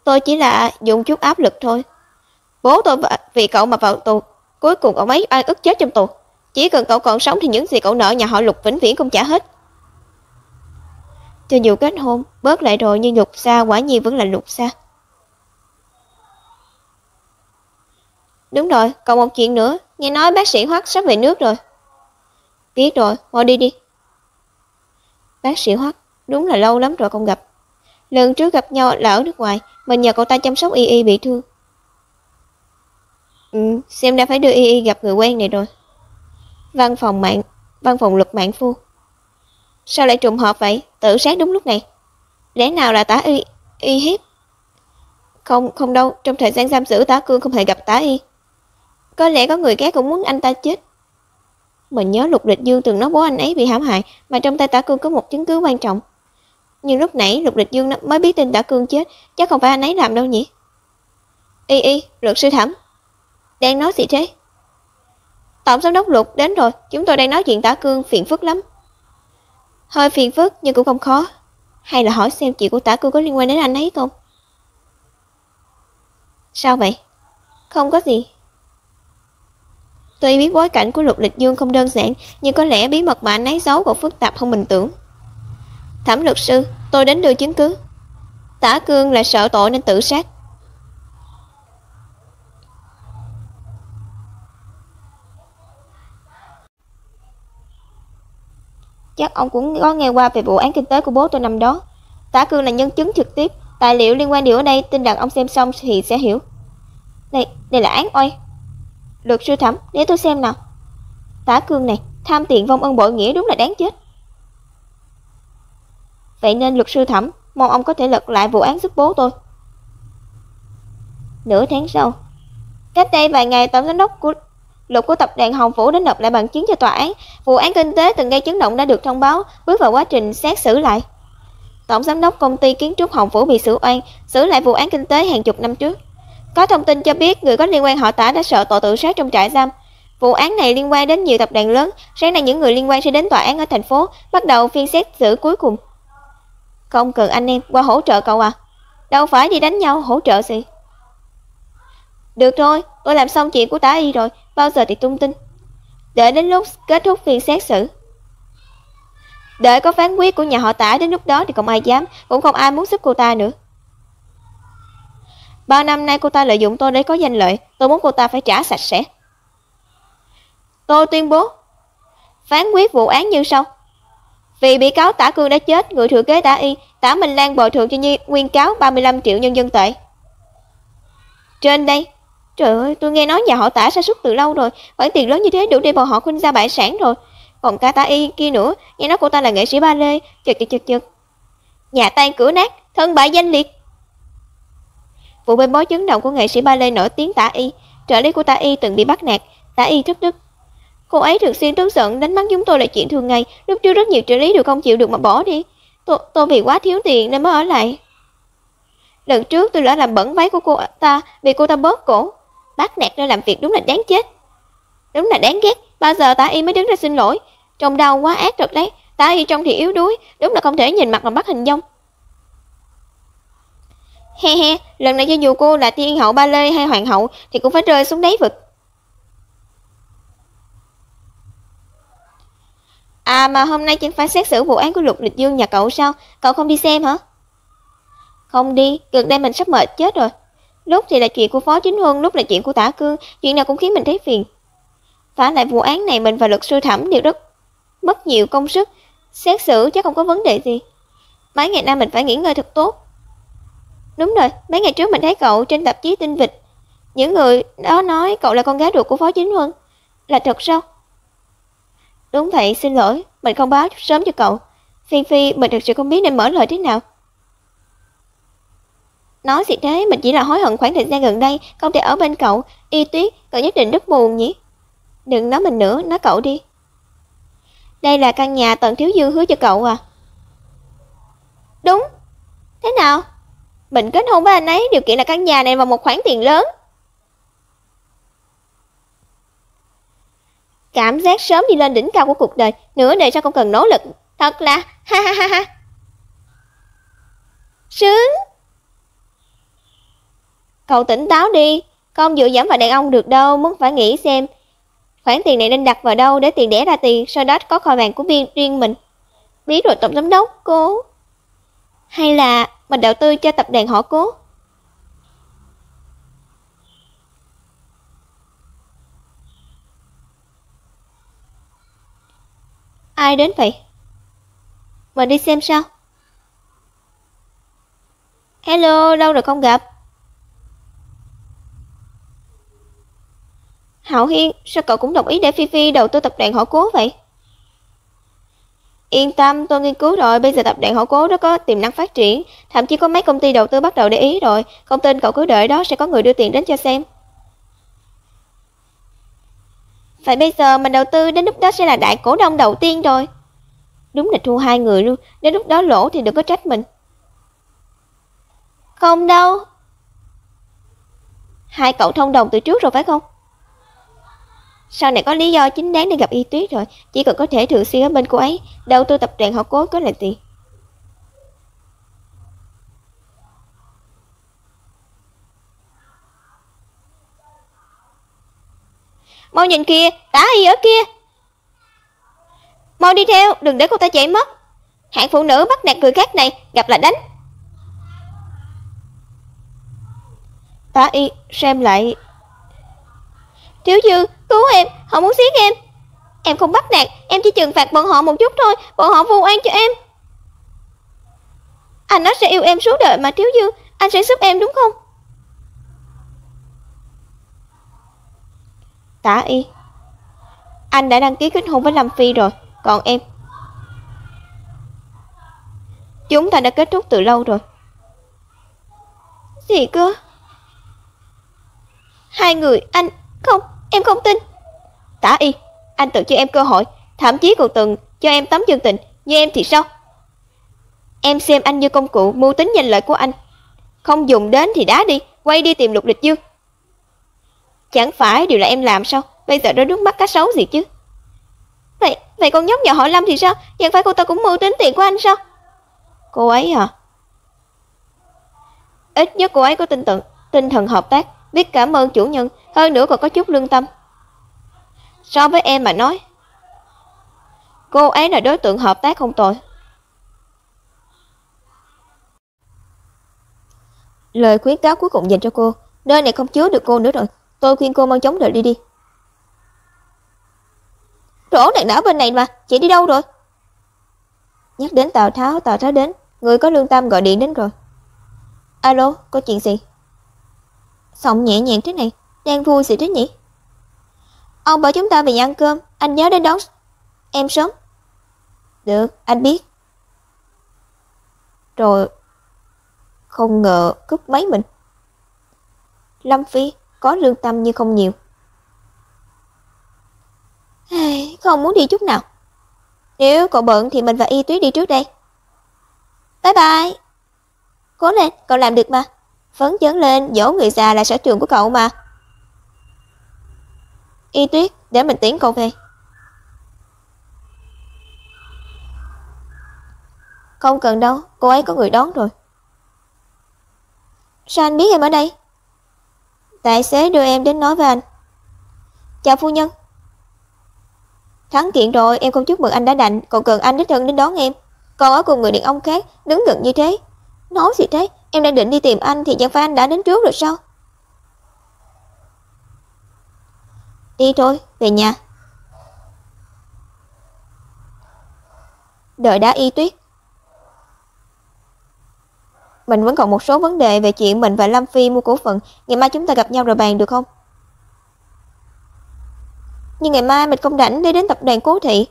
Tôi chỉ là dùng chút áp lực thôi. Bố tôi vì cậu mà vào tù, cuối cùng ông ấy oan ức chết trong tù. Chỉ cần cậu còn sống thì những gì cậu nợ nhà họ Lục vĩnh viễn không trả hết. Cho dù kết hôn, bớt lại rồi nhưng Lục Sa quả nhiên vẫn là Lục Sa. Đúng rồi, còn một chuyện nữa, nghe nói bác sĩ Hoắc sắp về nước rồi. Biết rồi, mau đi đi. Bác sĩ Hoắc, đúng là lâu lắm rồi không gặp. Lần trước gặp nhau là ở nước ngoài, mình nhờ cậu ta chăm sóc Y bị thương. Xem ra phải đưa Y gặp người quen này rồi. Văn phòng Lục Mạn Phu. Sao lại trùng hợp vậy? Tự sát đúng lúc này. Lẽ nào là Tả Y hiếp? Không đâu, trong thời gian giam giữ Tả Cương không hề gặp Tả Y. Có lẽ có người khác cũng muốn anh ta chết. Mình nhớ Lục Lịch Dương từng nói bố anh ấy bị hãm hại, mà trong tay Tả Cương có một chứng cứ quan trọng. Nhưng lúc nãy Lục Lịch Dương mới biết tin Tả Cương chết, chắc không phải anh ấy làm đâu nhỉ? Y, luật sư Thẩm. Đang nói gì thế? Tổng giám đốc Lục đến rồi, chúng tôi đang nói chuyện Tả Cương, phiền phức lắm. Hơi phiền phức nhưng cũng không khó. Hay là hỏi xem chuyện của Tả Cương có liên quan đến anh ấy không? Sao vậy? Không có gì. Tuy biết bối cảnh của Lục Lịch Dương không đơn giản, nhưng có lẽ bí mật mà anh ấy giấu còn phức tạp hơn mình tưởng. Thẩm luật sư, tôi đến đưa chứng cứ. Tả Cương là sợ tội nên tự sát. Chắc ông cũng có nghe qua về vụ án kinh tế của bố tôi năm đó. Tả Cương là nhân chứng trực tiếp. Tài liệu liên quan điều ở đây, tin rằng ông xem xong thì sẽ hiểu. Đây là án oan. Luật sư Thẩm, để tôi xem nào. Tả Cương này, tham tiền vong ân bội nghĩa đúng là đáng chết. Vậy nên luật sư Thẩm, mong ông có thể lật lại vụ án giúp bố tôi. Nửa tháng sau, cách đây vài ngày, tổng giám đốc của Lục của tập đoàn Hồng Vũ đến nộp lại bằng chứng cho tòa án. Vụ án kinh tế từng gây chấn động đã được thông báo, bước vào quá trình xét xử lại. Tổng giám đốc công ty kiến trúc Hồng Vũ bị xử oan, xử lại vụ án kinh tế hàng chục năm trước. Có thông tin cho biết người có liên quan họ Tả đã sợ tội tự sát trong trại giam. Vụ án này liên quan đến nhiều tập đoàn lớn. Sáng nay những người liên quan sẽ đến tòa án ở thành phố, bắt đầu phiên xét xử cuối cùng. Không cần anh em qua hỗ trợ cậu à? Đâu phải đi đánh nhau, hỗ trợ gì. Được thôi, tôi làm xong chuyện của Tả Y rồi, bao giờ thì tung tin. Đợi đến lúc kết thúc phiên xét xử. Đợi có phán quyết của nhà họ Tả, đến lúc đó thì không ai dám, cũng không ai muốn giúp cô ta nữa. Bao năm nay cô ta lợi dụng tôi để có danh lợi, tôi muốn cô ta phải trả sạch sẽ. Tôi tuyên bố, phán quyết vụ án như sau. Vì bị cáo Tả Cương đã chết, người thừa kế Tả Y, Tả Minh Lan bồi thường cho nguyên cáo 35 triệu nhân dân tệ. Trên đây, trời ơi, tôi nghe nói nhà họ Tả sa sút từ lâu rồi, khoản tiền lớn như thế đủ để bọn họ khuynh ra bại sản rồi. Còn cả Tả Y kia nữa, nghe nói cô ta là nghệ sĩ ba lê, chật. Nhà tan cửa nát, thân bại danh liệt. Vụ bê bối chấn động của nghệ sĩ ba lê nổi tiếng Tả Y, trợ lý của Tả Y từng bị bắt nạt, Tả Y rất tức. Cô ấy thường xuyên tức giận, đánh mắng chúng tôi là chuyện thường ngày, lúc trước rất nhiều trợ lý đều không chịu được mà bỏ đi. Tôi vì quá thiếu tiền nên mới ở lại. Lần trước tôi đã làm bẩn váy của cô ta, vì cô ta bớt cổ. Bắt nạt nơi làm việc đúng là đáng chết. Đúng là đáng ghét, bao giờ Tả Y mới đứng ra xin lỗi. Trông đau quá ác thật đấy, Tả Y trông thì yếu đuối, đúng là không thể nhìn mặt mà bắt hình dong. He, lần này cho dù cô là thiên hậu ba lê hay hoàng hậu thì cũng phải rơi xuống đáy vực. À mà hôm nay chính phải xét xử vụ án của Lục Lịch Dương nhà cậu sao? Cậu không đi xem hả? Không đi, gần đây mình sắp mệt chết rồi. Lúc thì là chuyện của Phó Chính Huân, lúc là chuyện của Tả Cương, chuyện nào cũng khiến mình thấy phiền. Phải lại vụ án này mình và luật sư Thẩm đều rất mất nhiều công sức, xét xử chắc không có vấn đề gì. Mấy ngày nay mình phải nghỉ ngơi thật tốt. Đúng rồi, mấy ngày trước mình thấy cậu trên tạp chí Tinh Vịt. Những người đó nói cậu là con gái ruột của Phó Chính Huân. Là thật sao? Đúng vậy, xin lỗi, mình không báo sớm cho cậu. Phi, mình thực sự không biết nên mở lời thế nào. Nói gì thế, mình chỉ là hối hận khoảng thời gian gần đây không thể ở bên cậu. Y Tuyết, cậu nhất định rất buồn nhỉ? Đừng nói mình nữa, nói cậu đi. Đây là căn nhà Tần Thiếu Dương hứa cho cậu à? Đúng. Thế nào? Mình kết hôn với anh ấy, điều kiện là căn nhà này và một khoản tiền lớn. Cảm giác sớm đi lên đỉnh cao của cuộc đời, nửa đời sau không cần nỗ lực. Thật là ha. Sướng. Cậu tỉnh táo đi, không dựa dẫm vào đàn ông được đâu, muốn phải nghĩ xem khoản tiền này nên đặt vào đâu để tiền đẻ ra tiền, sau đó có kho vàng của riêng mình. Biết rồi tổng giám đốc, Cố. Hay là mình đầu tư cho tập đoàn họ Cố. Ai đến vậy? Mình đi xem sao? Hello, lâu rồi không gặp. Hạo Hiên, sao cậu cũng đồng ý để Phi đầu tư tập đoàn họ Cố vậy? Yên tâm, tôi nghiên cứu rồi, bây giờ tập đoàn họ Cố đó có tiềm năng phát triển, thậm chí có mấy công ty đầu tư bắt đầu để ý rồi, không tin cậu cứ đợi đó sẽ có người đưa tiền đến cho xem. Vậy bây giờ mình đầu tư, đến lúc đó sẽ là đại cổ đông đầu tiên rồi. Đúng là thua hai người luôn, đến lúc đó lỗ thì đừng có trách mình. Không đâu. Hai cậu thông đồng từ trước rồi phải không? Sau này có lý do chính đáng để gặp Y Tuyết rồi, chỉ cần có thể thường xuyên ở bên cô ấy, đầu tư tập đoàn họ Cố có là gì. Mau nhìn kìa, Tả Y ở kia. Mau đi theo, đừng để cô ta chạy mất. Hạng phụ nữ bắt nạt người khác này, gặp là đánh. Tả Y xem lại. Tiểu Dư, cứu em, họ muốn giết em. Em không bắt nạt, em chỉ trừng phạt bọn họ một chút thôi, bọn họ vu oan cho em. Anh nói sẽ yêu em suốt đời mà Tiểu Dư, anh sẽ giúp em đúng không? Tả Y, anh đã đăng ký kết hôn với Lâm Phi rồi, còn em? Chúng ta đã kết thúc từ lâu rồi. Gì cơ? Hai người, anh... Không, em không tin. Tả Y, anh tự cho em cơ hội, thậm chí còn từng cho em tấm chân tình, như em thì sao? Em xem anh như công cụ mưu tính danh lợi của anh. Không dùng đến thì đá đi, quay đi tìm Lục Lịch Dương. Chẳng phải đều là em làm sao? Bây giờ đó nước mắt cá sấu gì chứ? Vậy con nhóc nhỏ họ Lâm thì sao? Chẳng phải cô ta cũng mưu tính tiền của anh sao? Cô ấy hả? Ít nhất cô ấy có tinh thần hợp tác, biết cảm ơn chủ nhân, hơn nữa còn có chút lương tâm. So với em mà nói, cô ấy là đối tượng hợp tác không tồi. Lời khuyến cáo cuối cùng dành cho cô. Nơi này không chứa được cô nữa rồi. Tôi khuyên cô mau chóng rời đi đi. Rõ ràng đã ở bên này mà, chị đi đâu rồi? Nhắc đến Tào Tháo đến. Người có lương tâm gọi điện đến rồi. Alo, có chuyện gì? Giọng nhẹ nhàng thế này, đang vui gì thế nhỉ? Ông bảo chúng ta về nhà ăn cơm, anh nhớ đến đón em sớm. Được, anh biết. Rồi, không ngờ cướp máy mình. Lâm Phi có lương tâm nhưng không nhiều. Không muốn đi chút nào. Nếu cậu bận thì mình và Y Tuyết đi trước đây. Bye bye. Cố lên, cậu làm được mà. Phấn chấn lên, dỗ người già là sở trường của cậu mà. Y Tuyết, để mình tiễn cậu về. Không cần đâu, cô ấy có người đón rồi. Sao anh biết em ở đây? Tài xế đưa em đến nói với anh. Chào phu nhân. Thắng kiện rồi, em không chúc mừng anh đã đành, còn cần anh đích thân đến đón em. Còn ở cùng người đàn ông khác, đứng gần như thế. Nói gì thế, em đang định đi tìm anh thì chẳng phải anh đã đến trước rồi sao? Đi thôi, về nhà. Đợi đã Y Tuyết. Mình vẫn còn một số vấn đề về chuyện mình và Lâm Phi mua cổ phần. Ngày mai chúng ta gặp nhau rồi bàn được không? Nhưng ngày mai mình không rảnh để đến tập đoàn Cố Thị.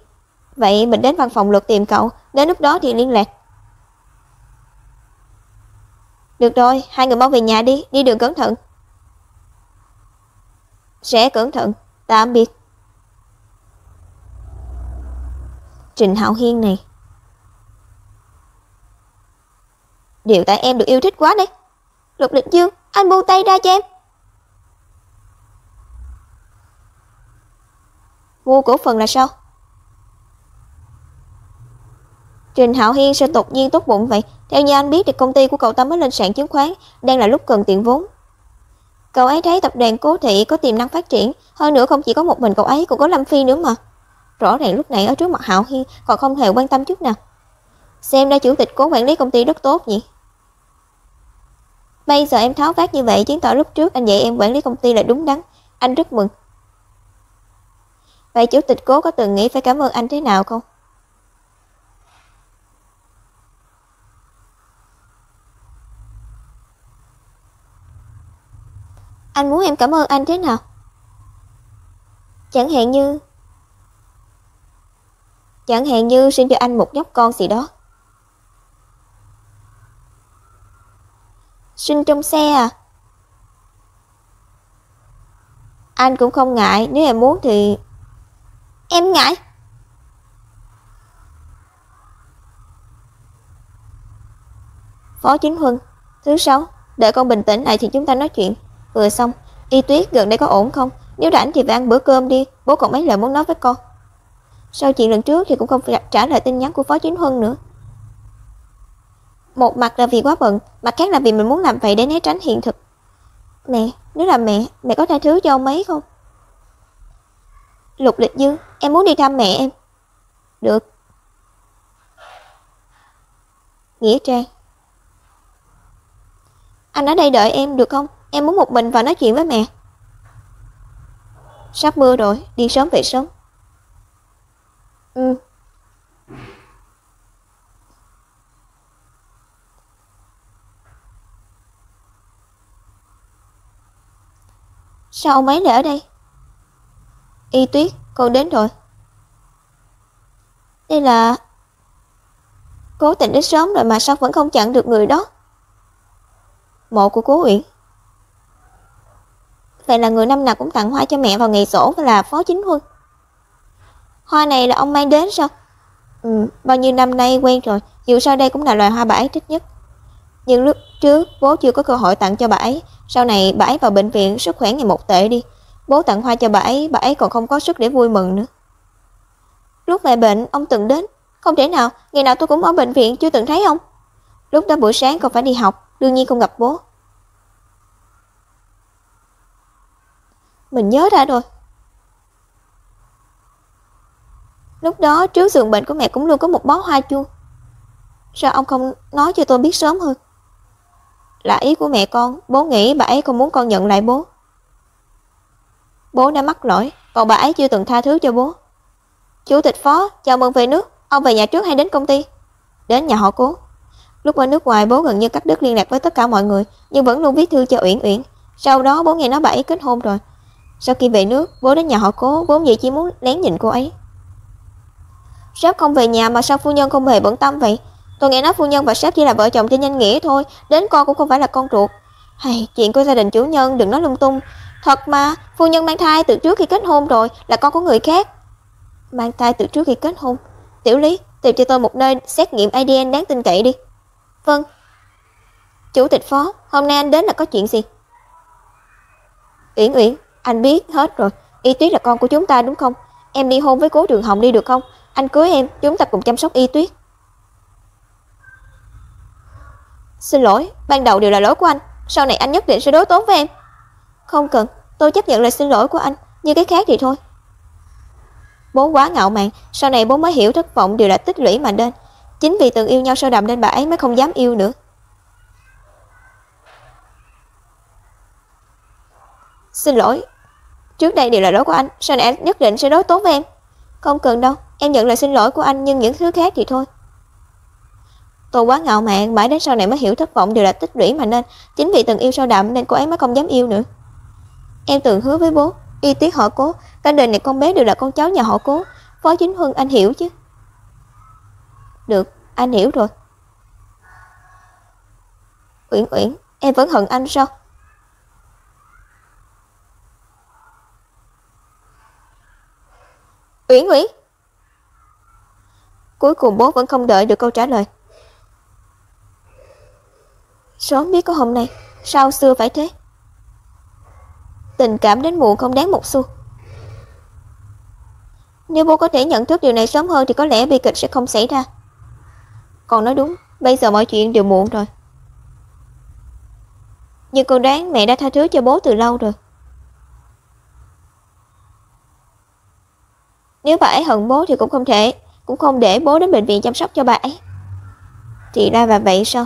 Vậy mình đến văn phòng Luật tìm cậu. Đến lúc đó thì liên lạc. Được rồi, hai người mau về nhà đi. Đi đường cẩn thận. Sẽ cẩn thận. Tạm biệt. Trình Hạo Hiên này. Điều tại em được yêu thích quá đấy. Lục Lịch Dương, anh buông tay ra cho em. Mua cổ phần là sao? Trình Hạo Hiên sao đột nhiên tốt bụng vậy? Theo như anh biết thì công ty của cậu ta mới lên sàn chứng khoán, đang là lúc cần tiền vốn. Cậu ấy thấy tập đoàn Cố Thị có tiềm năng phát triển, hơn nữa không chỉ có một mình cậu ấy, còn có Lâm Phi nữa mà. Rõ ràng lúc này ở trước mặt Hạo Hiên còn không hề quan tâm chút nào. Xem ra chủ tịch Cố quản lý công ty rất tốt nhỉ. Bây giờ em tháo vát như vậy chứng tỏ lúc trước anh dạy em quản lý công ty là đúng đắn. Anh rất mừng. Vậy chủ tịch Cố có từng nghĩ phải cảm ơn anh thế nào không? Anh muốn em cảm ơn anh thế nào? Chẳng hạn như sinh cho anh một nhóc con gì đó. Sinh trong xe à? Anh cũng không ngại, nếu em muốn thì... Em ngại. Phó Chính Huân, thứ 6, đợi con bình tĩnh lại thì chúng ta nói chuyện. Vừa xong, Y Tuyết gần đây có ổn không? Nếu rảnh thì về ăn bữa cơm đi, bố còn mấy lời muốn nói với con. Sau chuyện lần trước thì cũng không trả lời tin nhắn của Phó Chính Huân nữa. Một mặt là vì quá bận, mặt khác là vì mình muốn làm vậy để né tránh hiện thực. Mẹ, nếu là mẹ có tha thứ cho ông ấy không? Lục Lịch Dương, em muốn đi thăm mẹ em. Được. Nghĩa Trang. Anh ở đây đợi em được không? Em muốn một mình vào nói chuyện với mẹ. Sắp mưa rồi, đi sớm về sớm. Sao ông ấy lại ở đây? Y Tuyết, con đến rồi. Đây là... Cố Tình đến sớm rồi mà sao vẫn không chặn được người đó? Mộ của Cố Uyển. Vậy là người năm nào cũng tặng hoa cho mẹ vào ngày giỗ và là Phó Chính Huân. Hoa này là ông mang đến sao? Bao nhiêu năm nay quen rồi, dù sao đây cũng là loài hoa bà ấy thích nhất. Nhưng lúc trước bố chưa có cơ hội tặng cho bà ấy, sau này bà ấy vào bệnh viện sức khỏe ngày một tệ đi. Bố tặng hoa cho bà ấy còn không có sức để vui mừng nữa. Lúc mẹ bệnh, ông từng đến. Không thể nào, ngày nào tôi cũng ở bệnh viện chưa từng thấy ông. Lúc đó buổi sáng con phải đi học, đương nhiên không gặp bố. Mình nhớ ra rồi. Lúc đó trước giường bệnh của mẹ cũng luôn có một bó hoa chuông. Sao ông không nói cho tôi biết sớm hơn? Là ý của mẹ con, bố nghĩ bà ấy không muốn con nhận lại bố. Bố đã mắc lỗi, còn bà ấy chưa từng tha thứ cho bố. Chủ tịch Phó, chào mừng về nước. Ông về nhà trước hay đến công ty? Đến nhà họ Cố. Lúc ở nước ngoài bố gần như cắt đứt liên lạc với tất cả mọi người, nhưng vẫn luôn viết thư cho Uyển Uyển. Sau đó bố nghe nói bà ấy kết hôn rồi. Sau khi về nước, bố đến nhà họ Cố, vốn dĩ chỉ muốn lén nhìn cô ấy. Sếp không về nhà mà sao phu nhân không hề bận tâm vậy? Tôi nghe nói phu nhân và sếp chỉ là vợ chồng trên danh nghĩa thôi, đến con cũng không phải là con ruột. Hay, chuyện của gia đình chủ nhân đừng nói lung tung. Thật mà, phu nhân mang thai từ trước khi kết hôn rồi, là con của người khác. Mang thai từ trước khi kết hôn. Tiểu Lý, tìm cho tôi một nơi xét nghiệm ADN đáng tin cậy đi. Vâng. Chủ tịch Phó, hôm nay anh đến là có chuyện gì? Uyển Uyển, anh biết hết rồi. Y Tuyết là con của chúng ta đúng không? Em ly hôn với Cố Trường Hồng đi được không? Anh cưới em, chúng ta cùng chăm sóc Y Tuyết. Xin lỗi, ban đầu đều là lỗi của anh. Sau này anh nhất định sẽ đối tốt với em. Không cần, tôi chấp nhận lời xin lỗi của anh. Nhưng cái khác thì thôi. Bố quá ngạo mạn, sau này bố mới hiểu thất vọng đều là tích lũy mà nên. Chính vì từng yêu nhau sâu đậm nên bà ấy mới không dám yêu nữa. Xin lỗi, trước đây đều là lỗi của anh, sau này anh nhất định sẽ đối tốt với em. Không cần đâu, em nhận lời xin lỗi của anh, nhưng những thứ khác thì thôi. Tôi quá ngạo mạn, mãi đến sau này mới hiểu thất vọng đều là tích lũy mà nên. Chính vì từng yêu sâu đậm nên cô ấy mới không dám yêu nữa. Em từng hứa với bố, Y Tuyết họ Cố, cả đời này con bé đều là con cháu nhà họ Cố. Phó Chính Huân, anh hiểu chứ? Được, anh hiểu rồi. Uyển Uyển, em vẫn hận anh sao? Uyển Uyển. Cuối cùng bố vẫn không đợi được câu trả lời. Sớm biết có hôm nay, sao xưa phải thế? Tình cảm đến muộn không đáng một xu. Nếu bố có thể nhận thức điều này sớm hơn thì có lẽ bi kịch sẽ không xảy ra. Con nói đúng, bây giờ mọi chuyện đều muộn rồi. Nhưng con đoán mẹ đã tha thứ cho bố từ lâu rồi. Nếu bà ấy hận bố thì cũng không để bố đến bệnh viện chăm sóc cho bà ấy. Thì ra là vậy sao?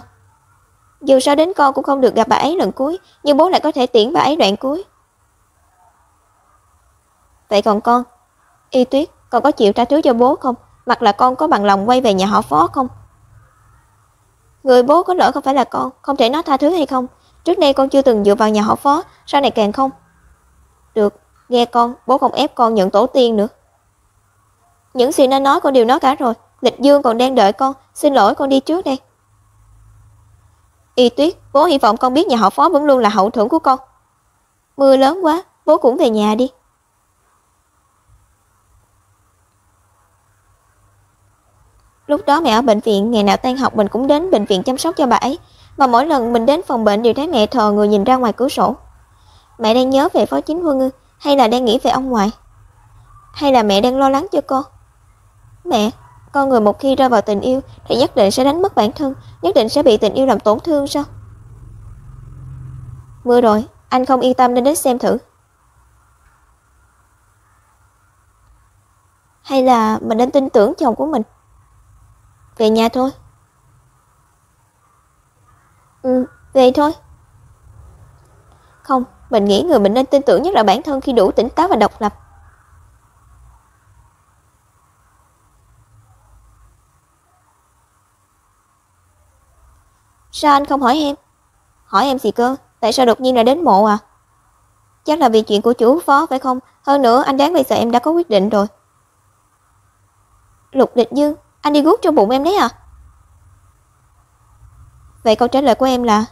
Dù sao đến con cũng không được gặp bà ấy lần cuối, nhưng bố lại có thể tiễn bà ấy đoạn cuối. Vậy còn con, Y Tuyết, con có chịu tha thứ cho bố không? Hoặc là con có bằng lòng quay về nhà họ Phó không? Người bố có lỗi không phải là con, không thể nói tha thứ hay không. Trước đây con chưa từng dựa vào nhà họ Phó, sau này càng không. Được, nghe con, bố không ép con nhận tổ tiên nữa. Những gì nên nói con đều nói cả rồi. Lịch Dương còn đang đợi con, xin lỗi con đi trước đây. Y Tuyết, bố hy vọng con biết nhà họ Phó vẫn luôn là hậu thuẫn của con. Mưa lớn quá, bố cũng về nhà đi. Lúc đó mẹ ở bệnh viện, ngày nào tan học mình cũng đến bệnh viện chăm sóc cho bà ấy. Mà mỗi lần mình đến phòng bệnh đều thấy mẹ thờ người nhìn ra ngoài cửa sổ. Mẹ đang nhớ về Phó Chính Huân ư? Hay là đang nghĩ về ông ngoại? Hay là mẹ đang lo lắng cho con? Mẹ, con người một khi rơi vào tình yêu thì nhất định sẽ đánh mất bản thân, nhất định sẽ bị tình yêu làm tổn thương sao? Mưa rồi, anh không yên tâm nên đến xem thử. Hay là mình nên tin tưởng chồng của mình? Về nhà thôi. Về thôi. Không, mình nghĩ người mình nên tin tưởng nhất là bản thân khi đủ tỉnh táo và độc lập. Sao anh không hỏi em? Hỏi em gì cơ? Tại sao đột nhiên lại đến mộ à? Chắc là vì chuyện của chủ phó phải không? Hơn nữa anh đoán bây giờ em đã có quyết định rồi. Lục Địch Dương, anh đi guốc trong bụng em đấy à? Vậy câu trả lời của em là?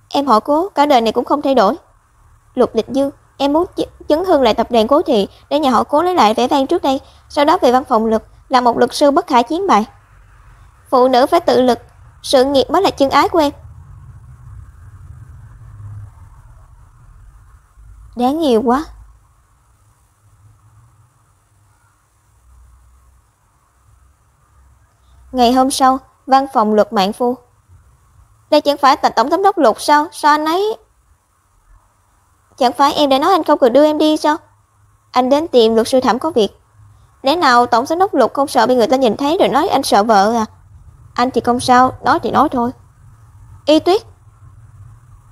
Em họ Cố, cả đời này cũng không thay đổi. Lục Địch Dương, em muốn chấn hưng lại tập đoàn Cố Thị để nhà họ Cố lấy lại vẻ vang trước đây, sau đó về văn phòng Lực là một luật sư bất khả chiến bại. Phụ nữ phải tự lực, sự nghiệp mới là chân ái của em. Đáng yêu quá. Ngày hôm sau, văn phòng Luật Mạn Phu. Đây chẳng phải là tổng giám đốc Lục sao? Sao anh ấy? Chẳng phải em đã nói anh không cần đưa em đi sao? Anh đến tìm luật sư Thẩm có việc. Lẽ nào tổng giám đốc Lục không sợ bị người ta nhìn thấy rồi nói anh sợ vợ à? Anh thì không sao, nói thì nói thôi. Y Tuyết,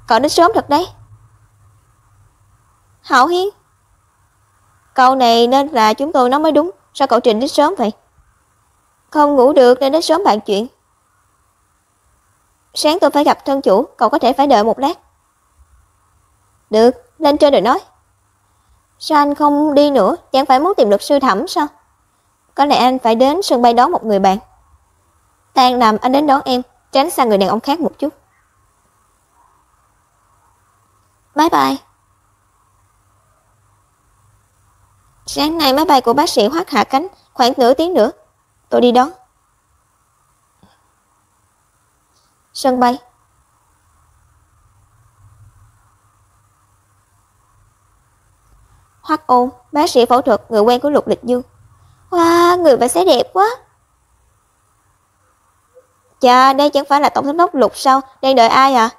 cậu đến sớm thật đấy. Hạo Hiên, câu này nên là chúng tôi nói mới đúng. Sao cậu Trình đến sớm vậy? Không ngủ được nên đến sớm bàn chuyện. Sáng tôi phải gặp thân chủ, cậu có thể phải đợi một lát. Được, lên trên rồi nói. Sao anh không đi nữa? Chẳng phải muốn tìm luật sư Thẩm sao? Có lẽ anh phải đến sân bay đón một người bạn. Tan làm anh đến đón em, tránh xa người đàn ông khác một chút. Bye bye. Sáng nay máy bay của bác sĩ Hoắc hạ cánh, khoảng nửa tiếng nữa. Tôi đi đón. Sân bay. Hoắc Ôn, bác sĩ phẫu thuật, người quen của Lục Địch Dương. Wow, người và sẽ đẹp quá. Chà, đây chẳng phải là tổng giám đốc Lục sao? Đang đợi ai à?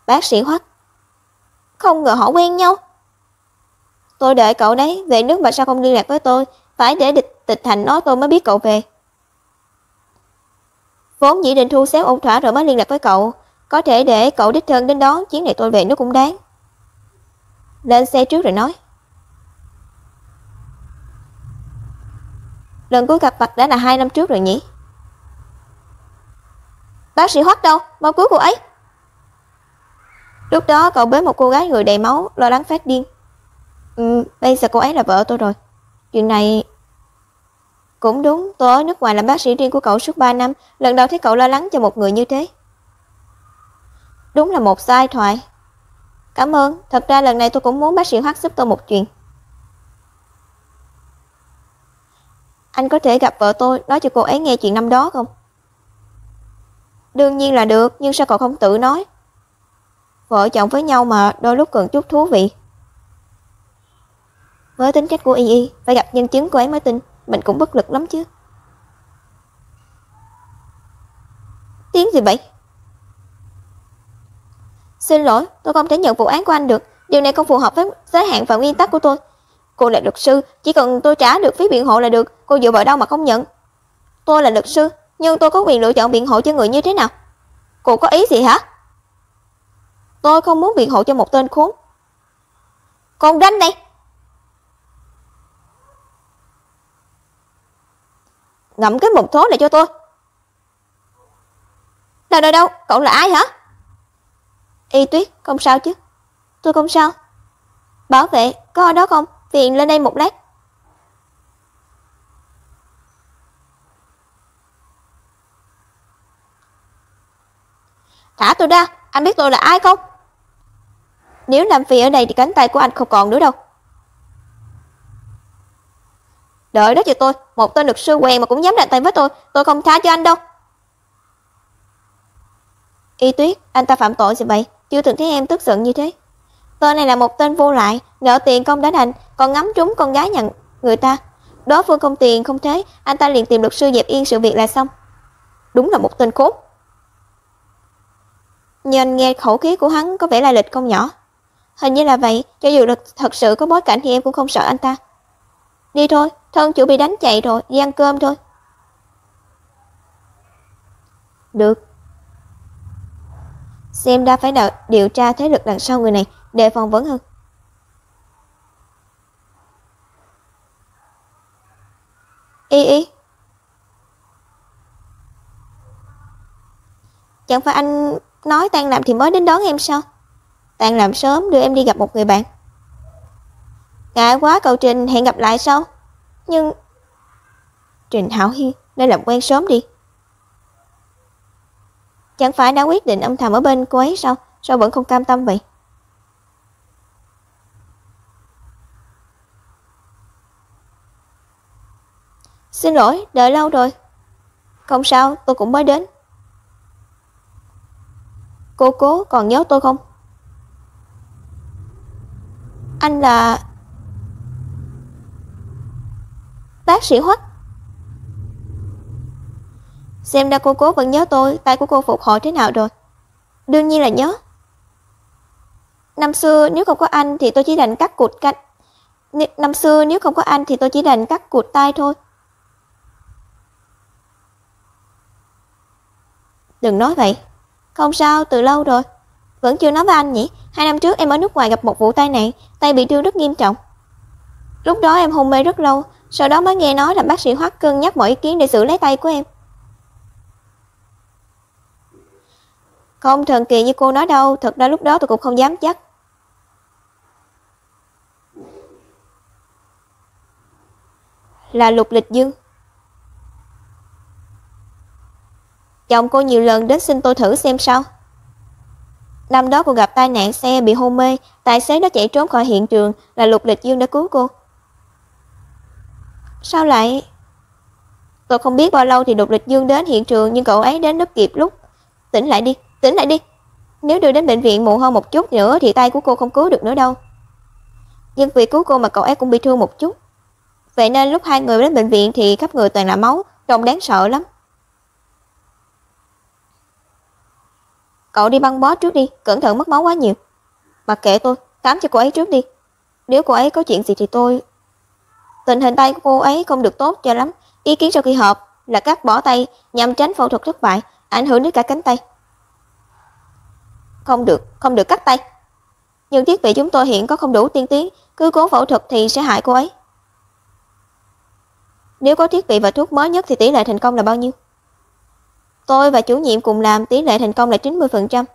Bác sĩ Hoắc. Không ngờ họ quen nhau. Tôi đợi cậu đấy, về nước mà sao không liên lạc với tôi? Phải để Tịch Thành nói tôi mới biết cậu về. Vốn dĩ định thu xếp ổn thỏa rồi mới liên lạc với cậu. Có thể để cậu đích thân đến đón, chuyến này tôi về nước cũng đáng. Lên xe trước rồi nói. Lần cuối gặp mặt đã là 2 năm trước rồi nhỉ? Bác sĩ Hoắc đâu? Mau cứu cô ấy. Lúc đó cậu bế một cô gái người đầy máu, lo lắng phát điên. Bây giờ cô ấy là vợ tôi rồi. Chuyện này... Cũng đúng, tôi ở nước ngoài làm bác sĩ riêng của cậu suốt 3 năm, lần đầu thấy cậu lo lắng cho một người như thế. Đúng là một sai thoại. Cảm ơn, thật ra lần này tôi cũng muốn bác sĩ Hoắc giúp tôi một chuyện. Anh có thể gặp vợ tôi, nói cho cô ấy nghe chuyện năm đó không? Đương nhiên là được, nhưng sao cậu không tự nói? Vợ chồng với nhau mà, đôi lúc cần chút thú vị. Với tính cách của Y, phải gặp nhân chứng cô ấy mới tin, mình cũng bất lực lắm chứ. Tiếng gì vậy? Xin lỗi, tôi không thể nhận vụ án của anh được. Điều này không phù hợp với giới hạn và nguyên tắc của tôi. Cô là luật sư, chỉ cần tôi trả được phí biện hộ là được. Cô dựa vào đâu mà không nhận? Tôi là luật sư, nhưng tôi có quyền lựa chọn biện hộ cho người như thế nào? Cô có ý gì hả? Tôi không muốn biện hộ cho một tên khốn. Con ranh đây! Ngậm cái mồm thối lại cho tôi. Đâu, cậu là ai hả? Y Tuyết, không sao chứ? Tôi không sao. Bảo vệ, có ở đó không? Phiền lên đây một lát. Thả tôi ra, anh biết tôi là ai không? Nếu làm phiền ở đây thì cánh tay của anh không còn nữa đâu. Đợi đó cho tôi, một tên luật sư quen mà cũng dám ra tay với tôi không tha cho anh đâu. Y Tuyết, anh ta phạm tội gì vậy? Chưa từng thấy em tức giận như thế. Tên này là một tên vô lại, nợ tiền công đã đành, còn ngắm trúng con gái nhà người ta. Đối phương không tiền không thế, anh ta liền tìm luật sư dẹp yên sự việc là xong. Đúng là một tên khốn. Nhưng anh nghe khẩu khí của hắn có vẻ lai lịch không nhỏ. Hình như là vậy, cho dù là thật sự có bối cảnh thì em cũng không sợ anh ta. Đi thôi, thân chủ bị đánh chạy rồi, đi ăn cơm thôi. Được. Xem ra phải điều tra thế lực đằng sau người này, đề phòng vẫn hơn. Y. Chẳng phải anh nói tan làm thì mới đến đón em sao? Tan làm sớm đưa em đi gặp một người bạn. Ngại quá cậu Trình, hẹn gặp lại sau. Nhưng... Trình Hảo Hiên, nên làm quen sớm đi. Chẳng phải đã quyết định âm thầm ở bên cô ấy sao? Sao vẫn không cam tâm vậy? Xin lỗi, đợi lâu rồi. Không sao, tôi cũng mới đến. Cô Cố còn nhớ tôi không? Anh là... bác sĩ Hoắc. Xem ra cô Cố vẫn nhớ tôi, tay của cô phục hồi thế nào rồi? Đương nhiên là nhớ. Năm xưa nếu không có anh thì tôi chỉ đành cắt cụt cánh. Năm xưa nếu không có anh thì tôi chỉ đành cắt cụt tay thôi. Đừng nói vậy. Không sao, từ lâu rồi. Vẫn chưa nói với anh nhỉ? 2 năm trước em ở nước ngoài gặp một vụ tai nạn, tay bị thương rất nghiêm trọng. Lúc đó em hôn mê rất lâu, sau đó mới nghe nói là bác sĩ Hoắc cân nhắc mọi ý kiến để xử lấy tay của em. Không thần kỳ như cô nói đâu, thật ra lúc đó tôi cũng không dám chắc. Là Lục Lịch Dương. Chồng cô nhiều lần đến xin tôi thử xem sao. Năm đó cô gặp tai nạn xe bị hôn mê, tài xế đó chạy trốn khỏi hiện trường, là Lục Lịch Dương đã cứu cô. Sao lại... Tôi không biết bao lâu thì Lục Lịch Dương đến hiện trường, nhưng cậu ấy đến rất kịp lúc. Tỉnh lại đi, tỉnh lại đi. Nếu đưa đến bệnh viện muộn hơn một chút nữa thì tay của cô không cứu được nữa đâu. Nhưng vì cứu cô mà cậu ấy cũng bị thương một chút. Vậy nên lúc hai người đến bệnh viện thì khắp người toàn là máu, trông đáng sợ lắm. Cậu đi băng bó trước đi, cẩn thận mất máu quá nhiều. Mặc kệ tôi, khám cho cô ấy trước đi. Nếu cô ấy có chuyện gì thì tôi... Tình hình tay của cô ấy không được tốt cho lắm. Ý kiến sau khi họp là cắt bỏ tay nhằm tránh phẫu thuật thất bại, ảnh hưởng đến cả cánh tay. Không được cắt tay. Nhưng thiết bị chúng tôi hiện có không đủ tiên tiến, cứ cố phẫu thuật thì sẽ hại cô ấy. Nếu có thiết bị và thuốc mới nhất thì tỷ lệ thành công là bao nhiêu? Tôi và chủ nhiệm cùng làm, tỷ lệ thành công là 90%.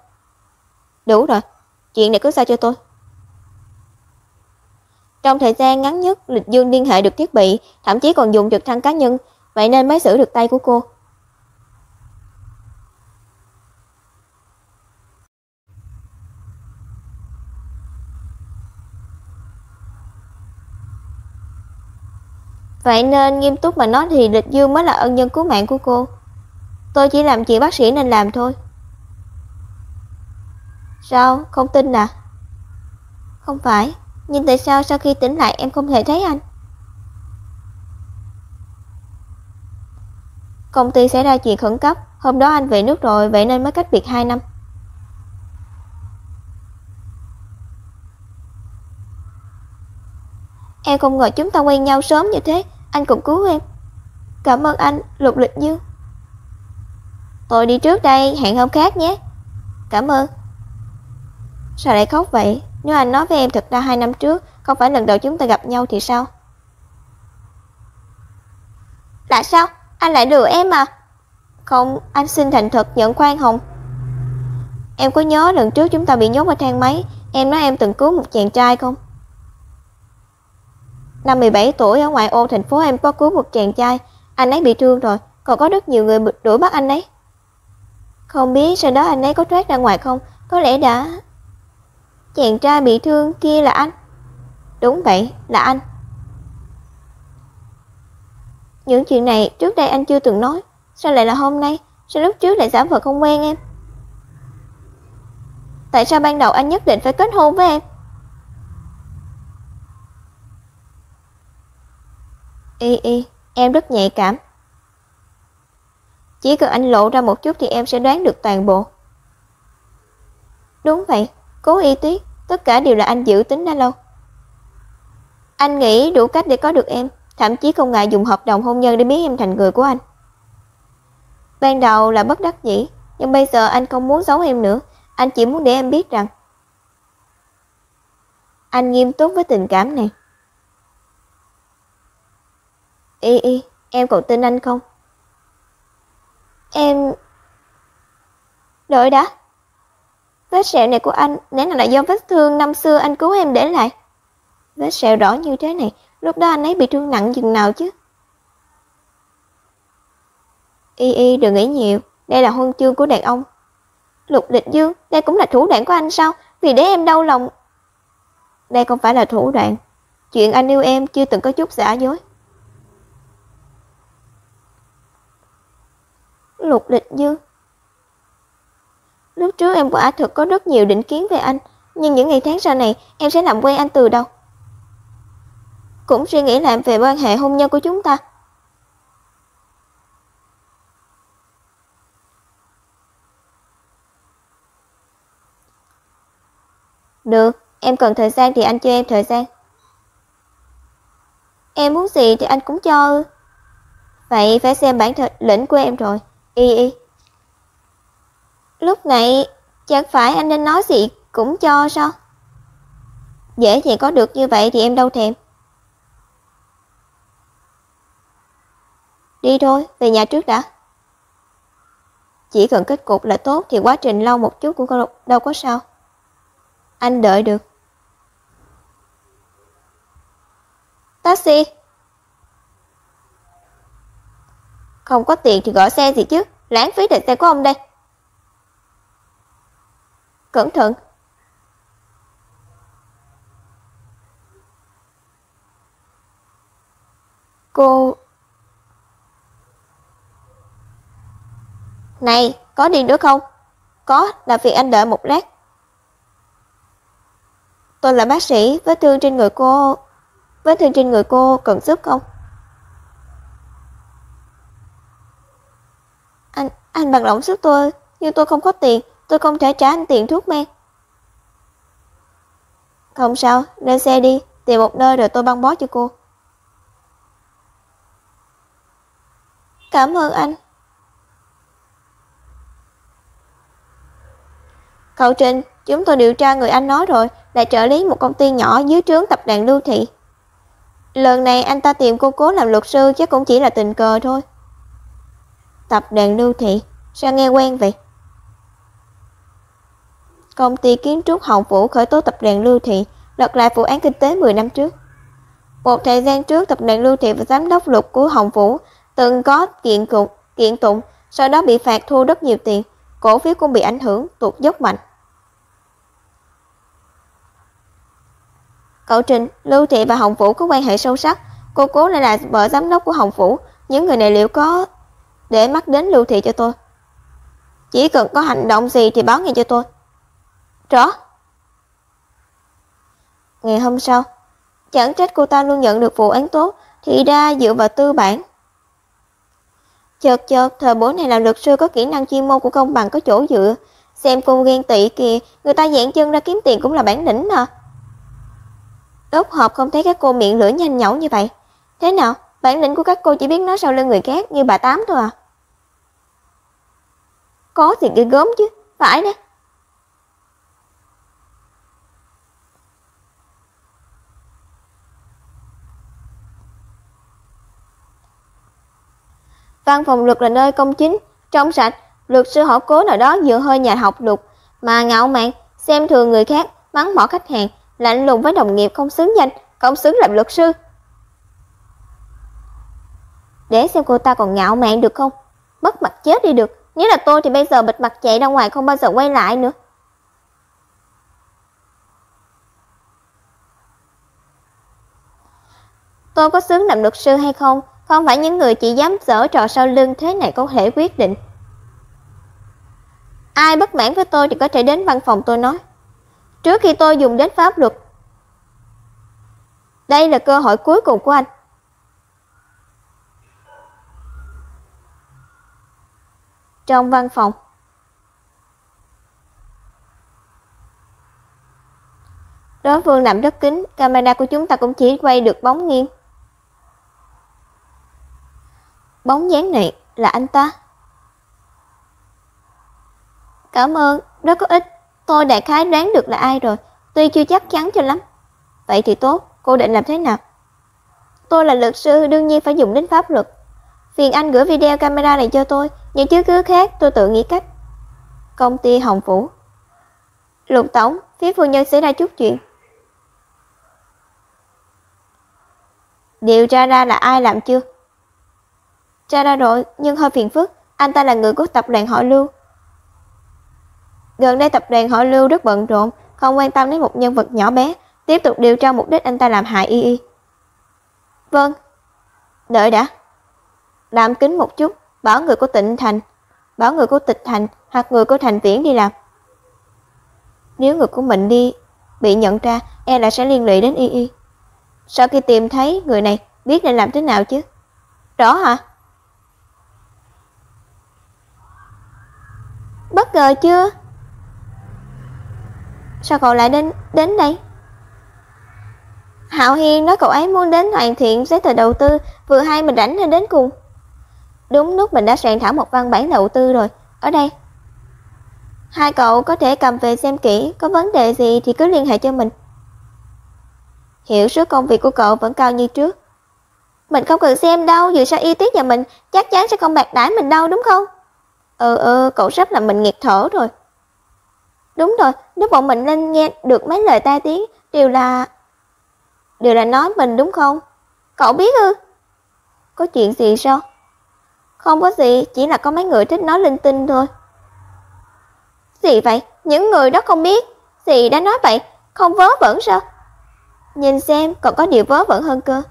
Đủ rồi, chuyện này cứ giao cho tôi. Trong thời gian ngắn nhất, Lịch Dương liên hệ được thiết bị, thậm chí còn dùng trực thăng cá nhân, vậy nên mới xử được tay của cô. Vậy nên nghiêm túc mà nói thì Lịch Dương mới là ân nhân cứu mạng của cô. Tôi chỉ làm chuyện bác sĩ nên làm thôi. Sao, không tin à? Không phải, nhưng tại sao sau khi tỉnh lại em không thể thấy anh? Công ty xảy ra chuyện khẩn cấp, hôm đó anh về nước rồi, vậy nên mới cách biệt 2 năm. Em không ngờ chúng ta quen nhau sớm như thế, anh cũng cứu em. Cảm ơn anh, Lục Lịch Dương. Tôi đi trước đây, hẹn hôm khác nhé. Cảm ơn. Sao lại khóc vậy? Nếu anh nói với em thật ra 2 năm trước không phải lần đầu chúng ta gặp nhau thì sao? Là sao? Anh lại lừa em à? Không, anh xin thành thật nhận khoan hồng. Em có nhớ lần trước chúng ta bị nhốt ở thang máy, em nói em từng cứu một chàng trai không? Năm 17 tuổi ở ngoại ô thành phố em có cứu một chàng trai, anh ấy bị thương rồi, còn có rất nhiều người đuổi bắt anh ấy. Không biết sau đó anh ấy có thoát ra ngoài không? Có lẽ đã... Chàng trai bị thương kia là anh. Đúng vậy, là anh. Những chuyện này trước đây anh chưa từng nói. Sao lại là hôm nay? Sao lúc trước lại giả vờ không quen em? Tại sao ban đầu anh nhất định phải kết hôn với em? Y, em rất nhạy cảm. Chỉ cần anh lộ ra một chút thì em sẽ đoán được toàn bộ. Đúng vậy, Cố Y Tuyết, tất cả đều là anh dự tính đã lâu. Anh nghĩ đủ cách để có được em, thậm chí không ngại dùng hợp đồng hôn nhân để biến em thành người của anh. Ban đầu là bất đắc dĩ, nhưng bây giờ anh không muốn giấu em nữa, anh chỉ muốn để em biết rằng anh nghiêm túc với tình cảm này. Y, em còn tin anh không? Em... Đợi đã. Vết sẹo này của anh lẽ nào là do vết thương năm xưa anh cứu em để lại? Vết sẹo đỏ như thế này, lúc đó anh ấy bị thương nặng chừng nào chứ? Y, đừng nghĩ nhiều, đây là huân chương của đàn ông. Lục Lịch Dương, đây cũng là thủ đoạn của anh sao? Vì để em đau lòng. Đây không phải là thủ đoạn. Chuyện anh yêu em chưa từng có chút giả dối. Lục Lịch Dương. Lúc trước em quả thực có rất nhiều định kiến về anh, nhưng những ngày tháng sau này em sẽ làm quen anh từ đâu. Cũng suy nghĩ lại về quan hệ hôn nhân của chúng ta. Được, em cần thời gian thì anh cho em thời gian. Em muốn gì thì anh cũng cho. Vậy phải xem bản lĩnh của em rồi. Y. Lúc này chẳng phải anh nên nói gì cũng cho sao? Dễ dàng có được như vậy thì em đâu thèm. Đi thôi, về nhà trước đã. Chỉ cần kết cục là tốt thì quá trình lâu một chút cũng đâu có sao. Anh đợi được. Taxi. Không có tiền thì gọi xe gì chứ, lãng phí tiền xe của ông đây. Cẩn thận. Cô... Này, có đi nữa không? Có, là việc anh đợi một lát. Tôi là bác sĩ, vết thương trên người cô cần giúp không? Anh bằng lòng giúp tôi, nhưng tôi không có tiền, tôi không thể trả anh tiền thuốc men. Không sao, lên xe đi, tìm một nơi rồi tôi băng bó cho cô. Cảm ơn anh. Cậu Trình, chúng tôi điều tra người anh nói rồi, là trợ lý một công ty nhỏ dưới trướng tập đoàn Lưu Thị. Lần này anh ta tìm cô Cố làm luật sư chắc cũng chỉ là tình cờ thôi. Tập đoàn Lưu Thị, sao nghe quen vậy? Công ty kiến trúc Hồng Vũ khởi tố tập đoàn Lưu Thị, lật lại vụ án kinh tế 10 năm trước. Một thời gian trước, tập đoàn Lưu Thị và giám đốc Lục của Hồng Vũ từng có kiện tụng, sau đó bị phạt thu rất nhiều tiền, cổ phiếu cũng bị ảnh hưởng, tụt dốc mạnh. Cậu Trình, Lưu Thị và Hồng Vũ có quan hệ sâu sắc, cô Cố lại là vợ giám đốc của Hồng Vũ, những người này liệu có để mắt đến Lưu Thị cho tôi? Chỉ cần có hành động gì thì báo ngay cho tôi. Rõ. Ngày hôm sau, chẳng trách cô ta luôn nhận được vụ án tốt, thì ra dựa vào tư bản. Chợt thời buổi này làm luật sư có kỹ năng chuyên môn của công bằng có chỗ dựa. Xem cô ghen tị kìa, người ta dạn chân ra kiếm tiền cũng là bản lĩnh mà. Đốt hộp không thấy các cô miệng lưỡi nhanh nhẩu như vậy. Thế nào, bản lĩnh của các cô chỉ biết nói sau lưng người khác như bà Tám thôi à? Có thì ghê gớm chứ, phải đấy. Văn phòng luật là nơi công chính, trong sạch. Luật sư họ Cố nào đó dựa hơi nhà học luật, mà ngạo mạn, xem thường người khác, mắng mỏ khách hàng, lạnh lùng với đồng nghiệp không xứng danh, không xứng làm luật sư. Để xem cô ta còn ngạo mạn được không? Mất mặt chết đi được. Nếu là tôi thì bây giờ bịt mặt chạy ra ngoài không bao giờ quay lại nữa. Tôi có xứng làm luật sư hay không, không phải những người chỉ dám giở trò sau lưng thế này có thể quyết định. Ai bất mãn với tôi thì có thể đến văn phòng tôi nói. Trước khi tôi dùng đến pháp luật. Đây là cơ hội cuối cùng của anh. Trong văn phòng. Đối phương nằm rất kín, camera của chúng ta cũng chỉ quay được bóng nghiêng. Bóng dáng này là anh ta. Cảm ơn, rất có ích. Tôi đại khái đoán được là ai rồi, tuy chưa chắc chắn cho lắm. Vậy thì tốt, cô định làm thế nào? Tôi là luật sư, đương nhiên phải dùng đến pháp luật. Phiền anh gửi video camera này cho tôi, những chứng cứ khác tôi tự nghĩ cách. Công ty Hồng Phủ. Lục tổng, phía phu nhân xảy ra chút chuyện. Điều tra ra là ai làm chưa? Tra ra rồi, nhưng hơi phiền phức. Anh ta là người của tập đoàn họ Lưu. Gần đây tập đoàn họ Lưu rất bận rộn, không quan tâm đến một nhân vật nhỏ bé. Tiếp tục điều tra mục đích anh ta làm hại Y. Vâng. Đợi đã. Làm kính một chút, bảo người của Tịch Thành hoặc người của Thành Viễn đi làm. Nếu người của mình đi bị nhận ra, e là sẽ liên lụy đến Y. Sau khi tìm thấy người này, biết nên làm thế nào chứ? Rõ hả? Bất ngờ chưa? Sao cậu lại đến đây? Hạo Hiên nói cậu ấy muốn đến hoàn thiện giấy tờ đầu tư, vừa hay mình rảnh nên đến cùng. Đúng lúc mình đã soạn thảo một văn bản đầu tư rồi, ở đây. Hai cậu có thể cầm về xem kỹ, có vấn đề gì thì cứ liên hệ cho mình. Hiệu suất công việc của cậu vẫn cao như trước. Mình không cần xem đâu, dù sao Y Tuyết nhà mình chắc chắn sẽ không bạc đãi mình đâu, đúng không? Cậu sắp làm mình nghẹt thở rồi. Đúng rồi, nếu bọn mình nên nghe được mấy lời tai tiếng, đều là nói mình đúng không? Cậu biết ư? Có chuyện gì sao? Không có gì, chỉ là có mấy người thích nói linh tinh thôi. Gì vậy? Những người đó không biết. Gì đã nói vậy? Không vớ vẩn sao? Nhìn xem, còn có điều vớ vẩn hơn cơ.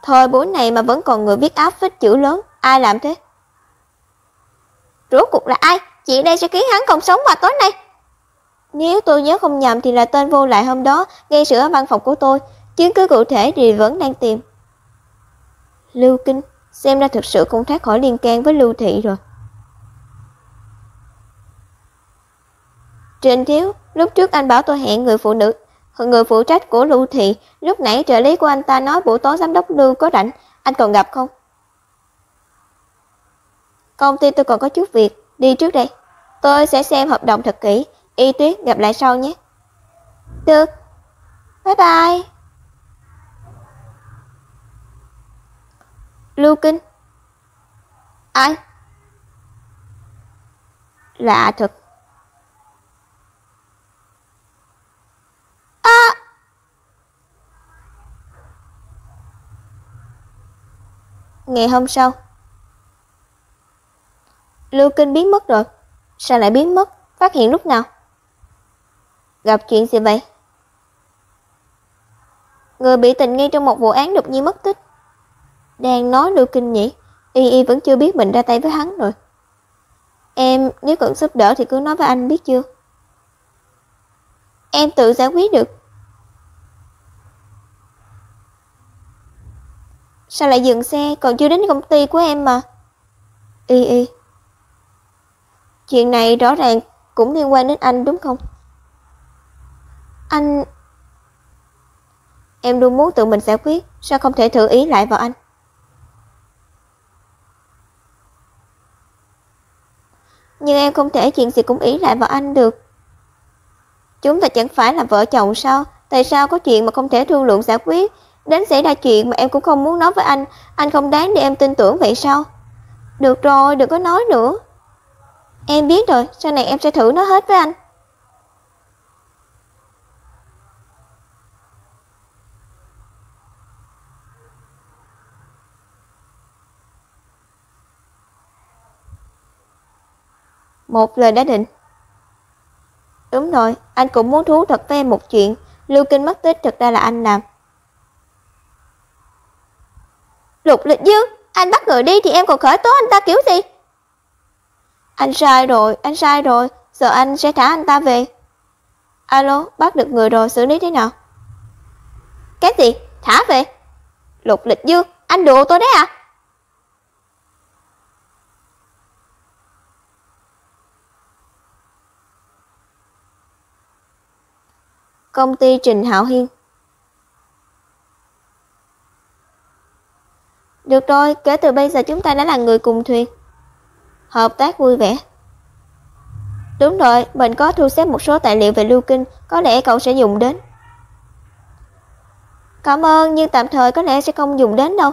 Thời buổi này mà vẫn còn người viết áp phích chữ lớn, ai làm thế? Rốt cuộc là ai? Chị đây sẽ khiến hắn không sống vào tối nay. Nếu tôi nhớ không nhầm thì là tên vô lại hôm đó gây sự ở văn phòng của tôi. Chứng cứ cụ thể thì vẫn đang tìm. Lưu Kinh, xem ra thực sự không thoát khỏi liên can với Lưu Thị rồi. Trình Thiếu, lúc trước anh bảo tôi hẹn người phụ trách của Lưu Thị. Lúc nãy trợ lý của anh ta nói buổi tối giám đốc Lưu có rảnh, anh còn gặp không? Công ty tôi còn có chút việc, đi trước đây. Tôi sẽ xem hợp đồng thật kỹ. Y Tuyết, gặp lại sau nhé. Được. Bye bye. Lưu Kinh. Ai? Lạ thật. Ngày hôm sau, Lưu Kinh biến mất rồi. Sao lại biến mất? Phát hiện lúc nào? Gặp chuyện gì vậy? Người bị tình nghi trong một vụ án đột nhiên mất tích. Đang nói Lưu Kinh nhỉ? Y vẫn chưa biết mình ra tay với hắn rồi. Em nếu cần giúp đỡ thì cứ nói với anh biết chưa? Em tự giải quyết được. Sao lại dừng xe, còn chưa đến công ty của em mà. Y chuyện này rõ ràng cũng liên quan đến anh đúng không? Anh... Em luôn muốn tự mình giải quyết, sao không thể thử ý lại vào anh? Nhưng em không thể chuyện gì cũng ý lại vào anh được. Chúng ta chẳng phải là vợ chồng sao? Tại sao có chuyện mà không thể thương lượng giải quyết? Đến xảy ra chuyện mà em cũng không muốn nói với anh không đáng để em tin tưởng vậy sao? Được rồi, đừng có nói nữa. Em biết rồi, sau này em sẽ thử nói hết với anh. Một lời đã định. Đúng rồi, anh cũng muốn thú thật với em một chuyện. Lưu Kinh mất tích thực ra là anh làm. Lục Lịch Dương, anh bắt người đi thì em còn khởi tố anh ta kiểu gì? Anh sai rồi, giờ anh sẽ thả anh ta về. Alo, bắt được người rồi, xử lý thế nào? Cái gì? Thả về. Lục Lịch Dương, anh đùa tôi đấy à? Công ty Trình Hạo Hiên. Được rồi, kể từ bây giờ chúng ta đã là người cùng thuyền. Hợp tác vui vẻ. Đúng rồi, mình có thu xếp một số tài liệu về Lưu Kinh, có lẽ cậu sẽ dùng đến. Cảm ơn, nhưng tạm thời có lẽ sẽ không dùng đến đâu.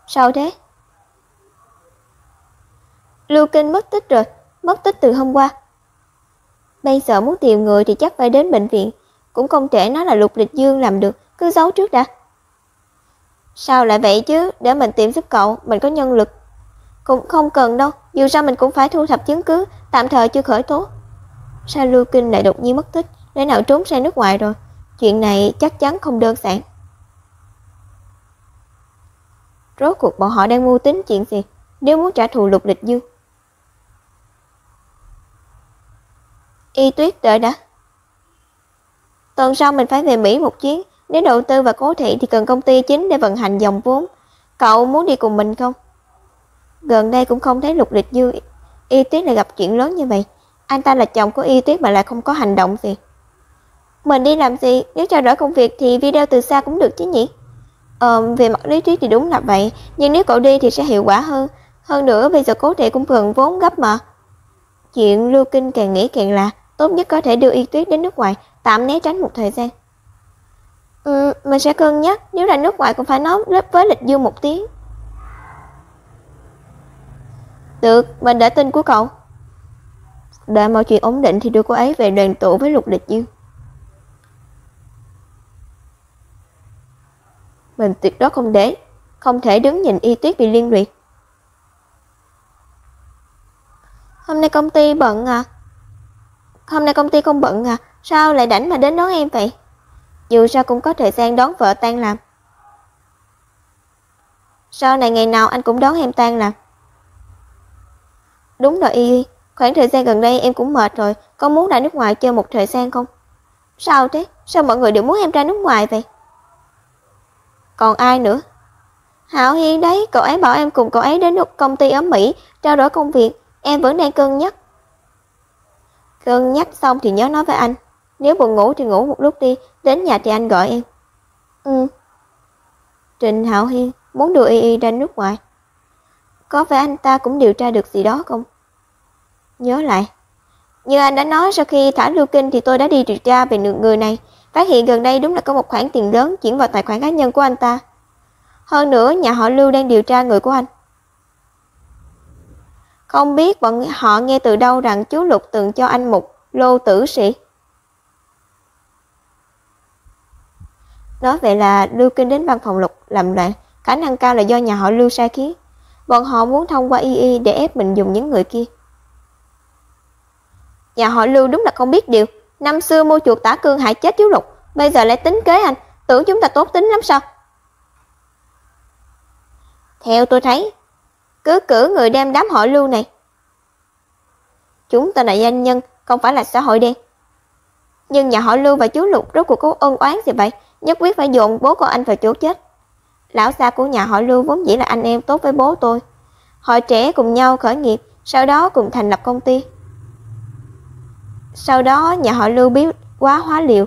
Sao thế? Lưu Kinh mất tích rồi, mất tích từ hôm qua. Bây giờ muốn tìm người thì chắc phải đến bệnh viện, cũng không thể nói là Lục Lịch Dương làm được, cứ giấu trước đã. Sao lại vậy chứ, để mình tìm giúp cậu, mình có nhân lực. Cũng không cần đâu, dù sao mình cũng phải thu thập chứng cứ, tạm thời chưa khởi tố. Sao Lưu Kinh lại đột nhiên mất tích, lẽ nào trốn sang nước ngoài rồi? Chuyện này chắc chắn không đơn giản. Rốt cuộc bọn họ đang mưu tính chuyện gì, nếu muốn trả thù Lục Lịch Dương? Y Tuyết đợi đã. Tuần sau mình phải về Mỹ một chuyến, nếu đầu tư và cố thị thì cần công ty chính để vận hành dòng vốn. Cậu muốn đi cùng mình không? Gần đây cũng không thấy Lục Lịch Dương. Y Tuyết lại gặp chuyện lớn như vậy. Anh ta là chồng của Y Tuyết mà lại không có hành động gì. Mình đi làm gì? Nếu trao đổi công việc thì video từ xa cũng được chứ nhỉ? Về mặt lý trí thì đúng là vậy, nhưng nếu cậu đi thì sẽ hiệu quả hơn. Hơn nữa bây giờ cố thị cũng cần vốn gấp mà. Chuyện Lưu Kinh càng nghĩ càng lạ. Tốt nhất có thể đưa Y Tuyết đến nước ngoài, tạm né tránh một thời gian. Mình sẽ cân nhắc, nếu là nước ngoài cũng phải nói với Lịch Dương một tiếng. Được, mình đã tin của cậu. Đợi mọi chuyện ổn định thì đưa cô ấy về đoàn tụ với Lục Lịch Dương. Mình tuyệt đối không thể đứng nhìn Y Tuyết bị liên lụy. Hôm nay công ty bận à? Hôm nay công ty không bận à? Sao lại rảnh mà đến đón em vậy? Dù sao cũng có thời gian đón vợ tan làm. Sau này ngày nào anh cũng đón em tan làm. Đúng rồi Y, khoảng thời gian gần đây em cũng mệt rồi, có muốn ra nước ngoài chơi một thời gian không? Sao thế? Sao mọi người đều muốn em ra nước ngoài vậy? Còn ai nữa? Hạo Hiên đấy, cậu ấy bảo em cùng cậu ấy đến công ty ở Mỹ trao đổi công việc, em vẫn đang cân nhắc. Cân nhắc xong thì nhớ nói với anh, nếu buồn ngủ thì ngủ một lúc đi, đến nhà thì anh gọi em. Trình Hạo Hiên muốn đưa Y ra nước ngoài. Có phải anh ta cũng điều tra được gì đó không? Nhớ lại, như anh đã nói, sau khi thả Lưu Kinh thì tôi đã đi điều tra về người này, phát hiện gần đây đúng là có một khoản tiền lớn chuyển vào tài khoản cá nhân của anh ta. Hơn nữa, nhà họ Lưu đang điều tra người của anh. Không biết bọn họ nghe từ đâu rằng chú Lục từng cho anh một lô tử sĩ. Nói vậy là Lưu Kinh đến văn phòng Lục làm loạn, khả năng cao là do nhà họ Lưu sai khiến. Bọn họ muốn thông qua Y để ép mình dùng những người kia. Nhà họ Lưu đúng là không biết điều. Năm xưa mua chuột Tả Cương hại chết chú Lục, bây giờ lại tính kế anh, tưởng chúng ta tốt tính lắm sao? Theo tôi thấy, cứ cử người đem đám họ Lưu này. Chúng ta là doanh nhân, không phải là xã hội đen. Nhưng nhà họ Lưu và chú Lục rốt cuộc có ân oán gì vậy? Nhất quyết phải dồn bố con anh vào chỗ chết. Lão gia của nhà họ Lưu vốn dĩ là anh em tốt với bố tôi. Họ trẻ cùng nhau khởi nghiệp, sau đó cùng thành lập công ty. Sau đó nhà họ Lưu biết quá hóa liều,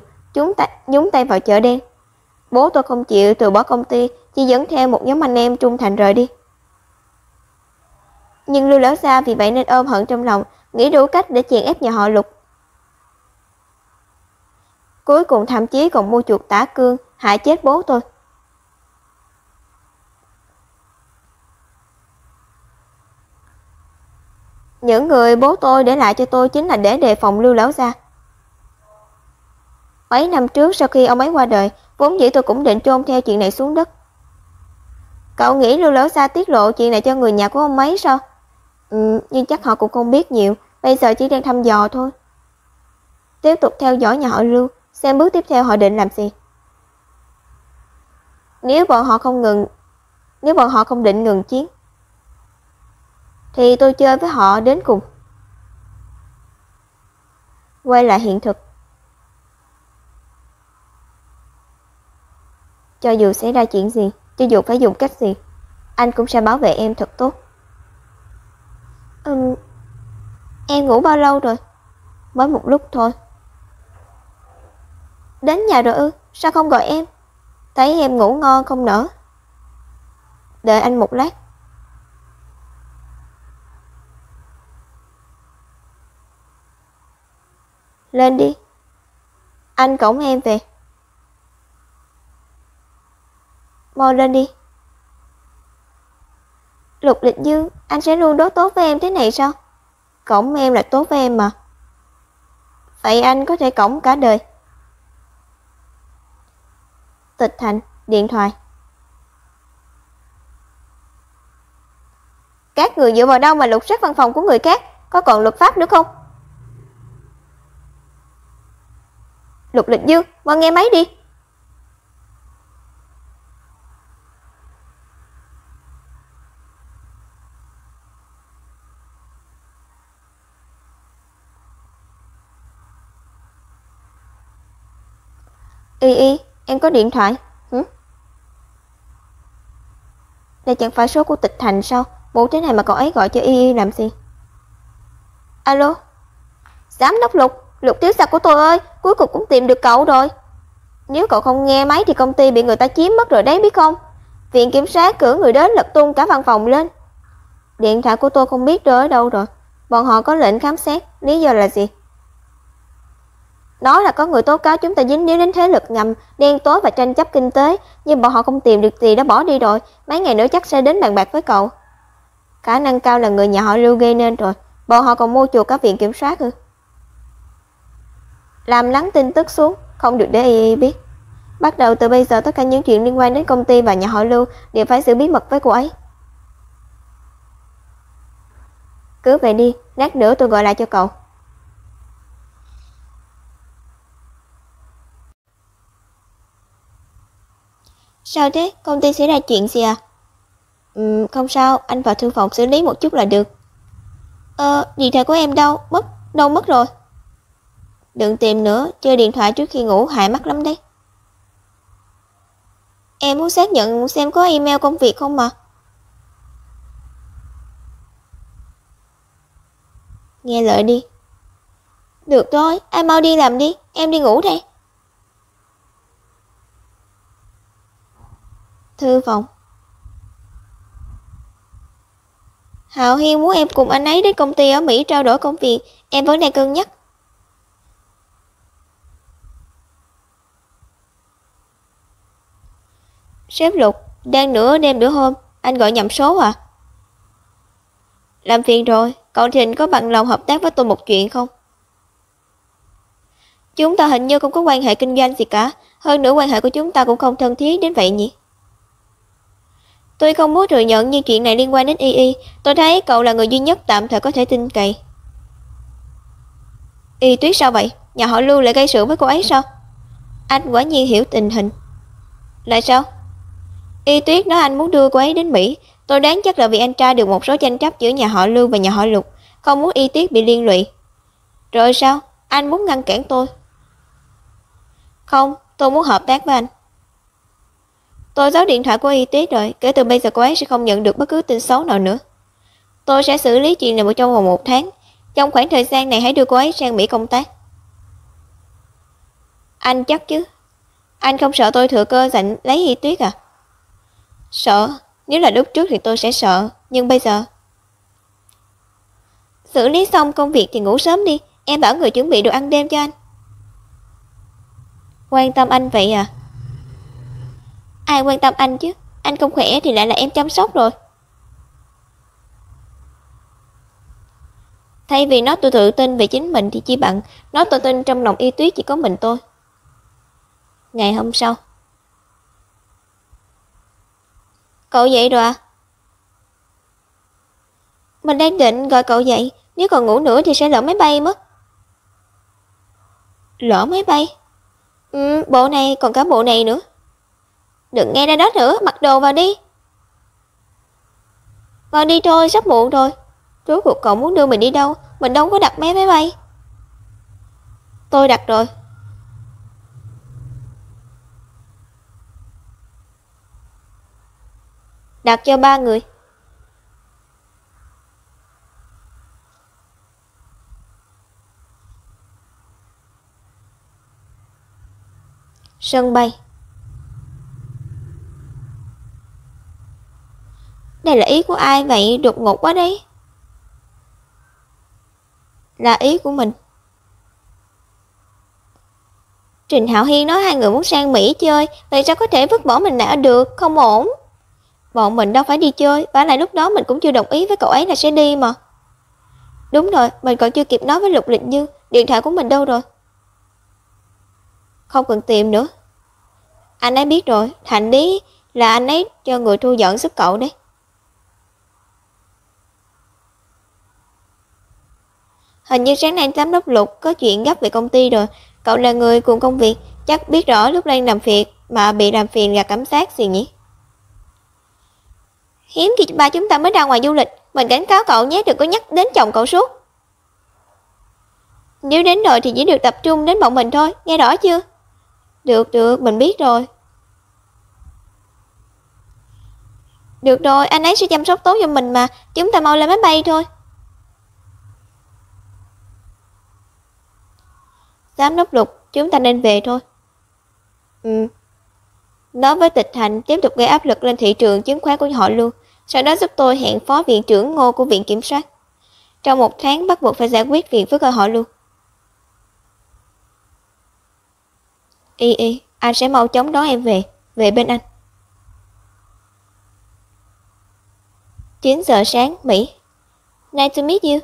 nhúng tay vào chợ đen. Bố tôi không chịu từ bỏ công ty, chỉ dẫn theo một nhóm anh em trung thành rời đi. Nhưng Lưu lão gia vì vậy nên ôm hận trong lòng, nghĩ đủ cách để chèn ép nhà họ Lục. Cuối cùng thậm chí còn mua chuột Tả Cương hại chết bố tôi. Những người bố tôi để lại cho tôi chính là để đề phòng Lưu lão gia. Mấy năm trước sau khi ông ấy qua đời, vốn dĩ tôi cũng định chôn theo chuyện này xuống đất. Cậu nghĩ Lưu lão gia tiết lộ chuyện này cho người nhà của ông ấy sao? Nhưng chắc họ cũng không biết nhiều, bây giờ chỉ đang thăm dò thôi. Tiếp tục theo dõi nhà họ Lưu, xem bước tiếp theo họ định làm gì. Nếu bọn họ không định ngừng chiến, thì tôi chơi với họ đến cùng. Quay lại hiện thực. Cho dù xảy ra chuyện gì, cho dù phải dùng cách gì, anh cũng sẽ bảo vệ em thật tốt. Em ngủ bao lâu rồi? Mới một lúc thôi. Đến nhà rồi ư? Sao không gọi em? Thấy em ngủ ngon không nở. Đợi anh một lát. Lên đi. Anh cõng em về. Mau lên đi. Lục Lịch Dương, anh sẽ luôn đối tốt với em thế này sao? Cõng em là tốt với em mà. Vậy anh có thể cõng cả đời. Tịch Thành, điện thoại. Các người dựa vào đâu mà lục soát văn phòng của người khác? Có còn luật pháp nữa không? Lục Lịch Dương, mau nghe máy đi. Y, em có điện thoại. Đây chẳng phải số của Tịch Thành sao? Bộ thế này mà cậu ấy gọi cho Y làm gì? Alo? Giám đốc Lục, Lục thiếu gia của tôi ơi, cuối cùng cũng tìm được cậu rồi. Nếu cậu không nghe máy thì công ty bị người ta chiếm mất rồi đấy biết không? Viện kiểm sát cử người đến lật tung cả văn phòng lên. Điện thoại của tôi không biết rơi ở đâu rồi. Bọn họ có lệnh khám xét, lý do là gì? Đó là có người tố cáo chúng ta dính líu đến thế lực ngầm, đen tối và tranh chấp kinh tế, nhưng bọn họ không tìm được gì đã bỏ đi rồi, mấy ngày nữa chắc sẽ đến bàn bạc với cậu. Khả năng cao là người nhà họ Lưu gây nên rồi, bọn họ còn mua chuộc cả viện kiểm soát ư? Làm lắng tin tức xuống, không được để Y biết. Bắt đầu từ bây giờ tất cả những chuyện liên quan đến công ty và nhà họ Lưu đều phải giữ bí mật với cô ấy. Cứ về đi, lát nữa tôi gọi lại cho cậu. Sao thế? Công ty xảy ra chuyện gì à? Không sao, anh vào thư phòng xử lý một chút là được. Điện thoại của em đâu? Đâu mất rồi? Đừng tìm nữa, chơi điện thoại trước khi ngủ hại mắt lắm đấy. Em muốn xác nhận xem có email công việc không mà. Nghe lời đi. Được thôi, anh mau đi làm đi, em đi ngủ đây. Thư phòng. Hạo Hiên muốn em cùng anh ấy đến công ty ở Mỹ trao đổi công việc, em vẫn đang cân nhắc. Sếp Lục, đang nửa đêm nửa hôm, anh gọi nhầm số à? Làm phiền rồi, cậu Thịnh có bằng lòng hợp tác với tôi một chuyện không? Chúng ta hình như không có quan hệ kinh doanh gì cả, hơn nữa quan hệ của chúng ta cũng không thân thiết đến vậy nhỉ? Tôi không muốn thừa nhận như chuyện này liên quan đến Y, tôi thấy cậu là người duy nhất tạm thời có thể tin cậy. Y Tuyết sao vậy? Nhà họ Lưu lại gây sự với cô ấy sao? Anh quả nhiên hiểu tình hình. Lại sao? Y Tuyết nói anh muốn đưa cô ấy đến Mỹ, tôi đoán chắc là vì anh tra được một số tranh chấp giữa nhà họ Lưu và nhà họ Lục, không muốn Y Tuyết bị liên lụy. Rồi sao? Anh muốn ngăn cản tôi? Không, tôi muốn hợp tác với anh. Tôi giấu điện thoại của Y Tuyết rồi, kể từ bây giờ cô ấy sẽ không nhận được bất cứ tin xấu nào nữa. Tôi sẽ xử lý chuyện này trong vòng 1 tháng. Trong khoảng thời gian này hãy đưa cô ấy sang Mỹ công tác. Anh chắc chứ? Anh không sợ tôi thừa cơ giành lấy Y Tuyết à? Sợ, nếu là lúc trước thì tôi sẽ sợ, nhưng bây giờ... Xử lý xong công việc thì ngủ sớm đi, em bảo người chuẩn bị đồ ăn đêm cho anh. Quan tâm anh vậy à? Ai quan tâm anh chứ, anh không khỏe thì lại là em chăm sóc rồi. Thay vì nói tôi tự tin về chính mình thì chi bằng nói tôi tin trong lòng Y Tuyết chỉ có mình tôi. Ngày hôm sau. Cậu dậy rồi à? Mình đang định gọi cậu dậy, nếu còn ngủ nữa thì sẽ lỡ máy bay mất. Lỡ máy bay? Bộ này còn cả bộ này nữa. Đừng nghe ra đó nữa, mặc đồ vào đi. Vào đi thôi, sắp muộn rồi. Rốt cuộc cậu muốn đưa mình đi đâu? Mình đâu có đặt vé máy bay. Tôi đặt rồi. đặt cho 3 người. Sân bay. Đây là ý của ai vậy? Đột ngột quá đấy. Là ý của mình. Trình Hạo Hiên nói hai người muốn sang Mỹ chơi, vậy sao có thể vứt bỏ mình lại được, không ổn. Bọn mình đâu phải đi chơi, vả lại lúc đó mình cũng chưa đồng ý với cậu ấy là sẽ đi mà. Đúng rồi, mình còn chưa kịp nói với Lục Lịch Dương, điện thoại của mình đâu rồi? Không cần tìm nữa. Anh ấy biết rồi, thành lý là anh ấy cho người thu dọn giúp cậu đấy. Hình như sáng nay giám đốc Lục có chuyện gấp về công ty rồi. Cậu là người cùng công việc, chắc biết rõ lúc đang làm việc mà bị làm phiền gặp cảnh sát gì nhỉ? Hiếm khi ba chúng ta mới ra ngoài du lịch, mình cảnh cáo cậu nhé, đừng có nhắc đến chồng cậu suốt. Nếu đến rồi thì chỉ được tập trung đến bọn mình thôi, nghe rõ chưa? Được, mình biết rồi. Được rồi, anh ấy sẽ chăm sóc tốt cho mình mà, chúng ta mau lên máy bay thôi. Giám đốc Lục, chúng ta nên về thôi. Nói với Tịch Hành tiếp tục gây áp lực lên thị trường chứng khoán của họ luôn. Sau đó giúp tôi hẹn phó viện trưởng Ngô của viện kiểm soát. Trong 1 tháng bắt buộc phải giải quyết việc với họ luôn. Anh sẽ mau chóng đón em về bên anh. 9 giờ sáng, Mỹ. Nice to meet you.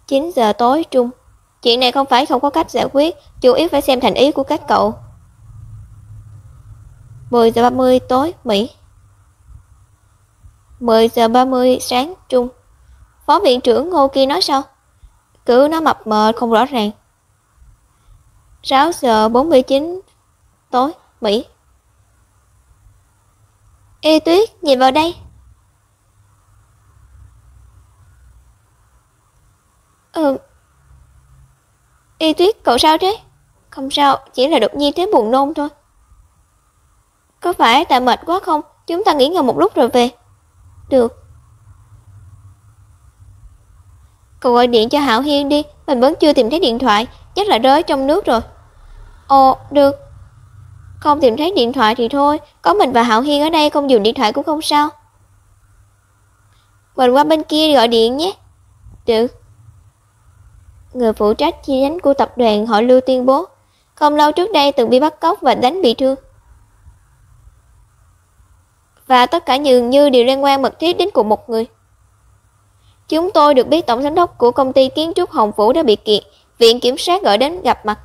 9 giờ tối, Trung. Chuyện này không phải không có cách giải quyết, chủ yếu phải xem thành ý của các cậu. 10 giờ 30 tối, Mỹ. 10 giờ 30 sáng, Trung. Phó viện trưởng Ngô kia nói sao? Cứ nó mập mờ không rõ ràng. 6 giờ 49 tối, Mỹ. Ê Tuyết, nhìn vào đây. Ê Tuyết, cậu sao thế? Không sao, chỉ là đột nhiên thấy buồn nôn thôi. Có phải tại mệt quá không? Chúng ta nghỉ ngơi một lúc rồi về. Được. Cậu gọi điện cho Hạo Hiên đi, mình vẫn chưa tìm thấy điện thoại, chắc là rơi trong nước rồi. Ồ, được. Không tìm thấy điện thoại thì thôi, có mình và Hạo Hiên ở đây không dùng điện thoại cũng không sao. Mình qua bên kia gọi điện nhé. Được. Người phụ trách chi nhánh của tập đoàn họ Lưu tuyên bố, không lâu trước đây từng bị bắt cóc và đánh bị thương. Và tất cả dường như đều liên quan mật thiết đến cùng một người. Chúng tôi được biết tổng giám đốc của công ty kiến trúc Hồng Vũ đã bị kiện, viện kiểm sát gọi đến gặp mặt.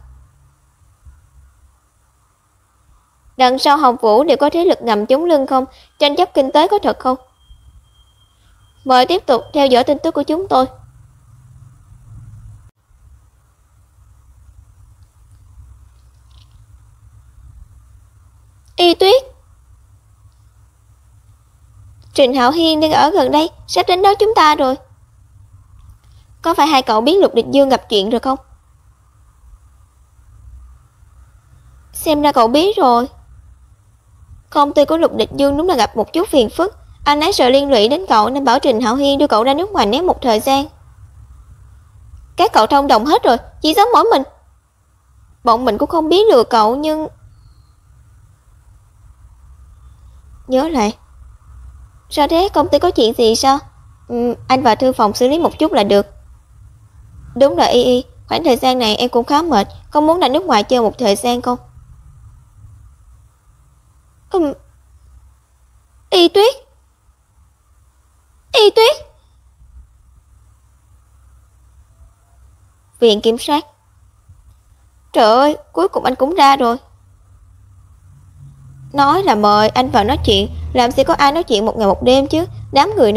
Đằng sau Hồng Vũ đều có thế lực ngầm chống lưng không? Tranh chấp kinh tế có thật không? Mời tiếp tục theo dõi tin tức của chúng tôi. Y Tuyết. Trình Hạo Hiên đang ở gần đây, sắp đến đó chúng ta rồi. Có phải hai cậu biết Lục Địch Dương gặp chuyện rồi không? Xem ra cậu biết rồi. Công ty của Lục Địch Dương đúng là gặp một chút phiền phức. Anh ấy sợ liên lụy đến cậu nên bảo Trình Hạo Hiên đưa cậu ra nước ngoài né một thời gian. Các cậu thông đồng hết rồi, chỉ giống mỗi mình. Bọn mình cũng không biết lừa cậu nhưng... Nhớ lại. Sao thế, công ty có chuyện gì sao? Anh vào thư phòng xử lý một chút là được. Đúng rồi Y, khoảng thời gian này em cũng khá mệt, có muốn ra nước ngoài chơi một thời gian không? Y Tuyết. Y Tuyết. Viện kiểm soát. Trời ơi, cuối cùng anh cũng ra rồi. Nói là mời anh vào nói chuyện, làm gì có ai nói chuyện một ngày một đêm chứ. Đám người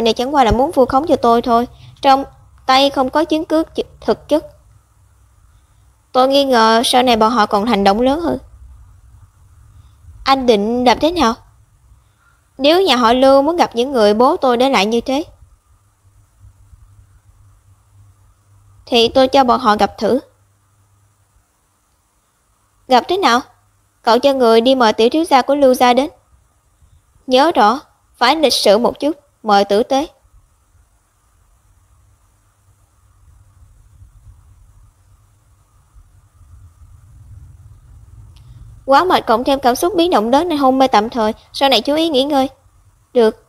này chẳng qua là muốn vu khống cho tôi thôi. Trong tay không có chứng cứ thực chất. Tôi nghi ngờ sau này bọn họ còn hành động lớn hơn. Anh định làm thế nào? Nếu nhà họ Lưu muốn gặp những người bố tôi để lại như thế, thì tôi cho bọn họ gặp thử. Gặp thế nào? Cậu cho người đi mời tiểu thiếu gia của Lưu gia đến. Nhớ rõ, phải lịch sự một chút, mời tử tế. Quá mệt cộng thêm cảm xúc biến động lớn nên hôn mê tạm thời, sau này chú ý nghỉ ngơi. Được,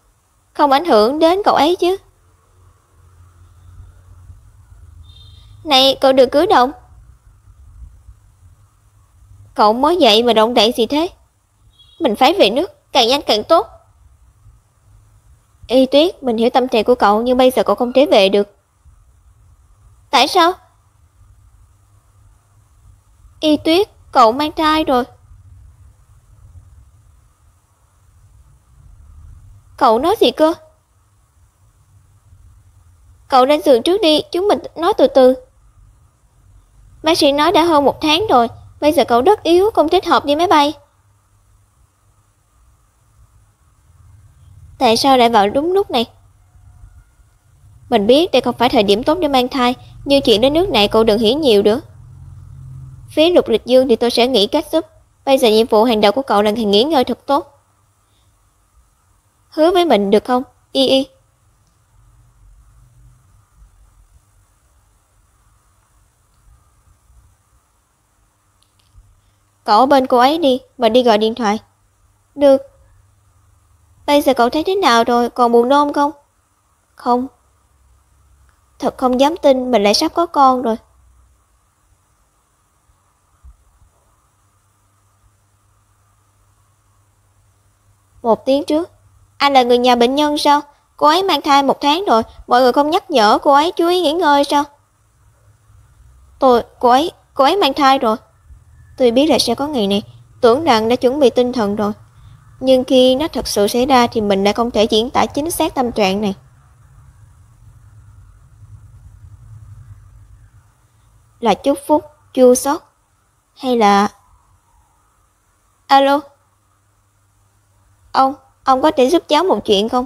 không ảnh hưởng đến cậu ấy chứ. Này, cậu đừng cử động. Cậu mới dậy mà động đậy gì thế? Mình phải về nước, càng nhanh càng tốt. Y Tuyết, mình hiểu tâm trạng của cậu nhưng bây giờ cậu không thể về được. Tại sao? Y Tuyết, cậu mang thai rồi. Cậu nói gì cơ? Cậu lên giường trước đi, chúng mình nói từ từ. Bác sĩ nói đã hơn 1 tháng rồi, bây giờ cậu rất yếu, không thích hợp đi máy bay. Tại sao lại vào đúng lúc này? Mình biết đây không phải thời điểm tốt để mang thai, nhưng chuyện đến nước này cậu đừng nghĩ nhiều nữa. Phía Lục Lịch Dương thì tôi sẽ nghĩ cách giúp. Bây giờ nhiệm vụ hàng đầu của cậu là nghỉ ngơi thật tốt. Hứa với mình được không, Y Y? Cậu ở bên cô ấy đi, mình đi gọi điện thoại. Được. Bây giờ cậu thấy thế nào rồi, còn buồn nôn không? Không. Thật không dám tin mình lại sắp có con rồi. Một tiếng trước. Anh là người nhà bệnh nhân sao? Cô ấy mang thai 1 tháng rồi, mọi người không nhắc nhở cô ấy chú ý nghỉ ngơi sao? Cô ấy mang thai rồi. Tôi biết là sẽ có ngày này, tưởng rằng đã chuẩn bị tinh thần rồi. Nhưng khi nó thật sự xảy ra thì mình đã không thể diễn tả chính xác tâm trạng này. Là chúc phúc, chua xót, hay là... Alo? Ông có thể giúp cháu một chuyện không?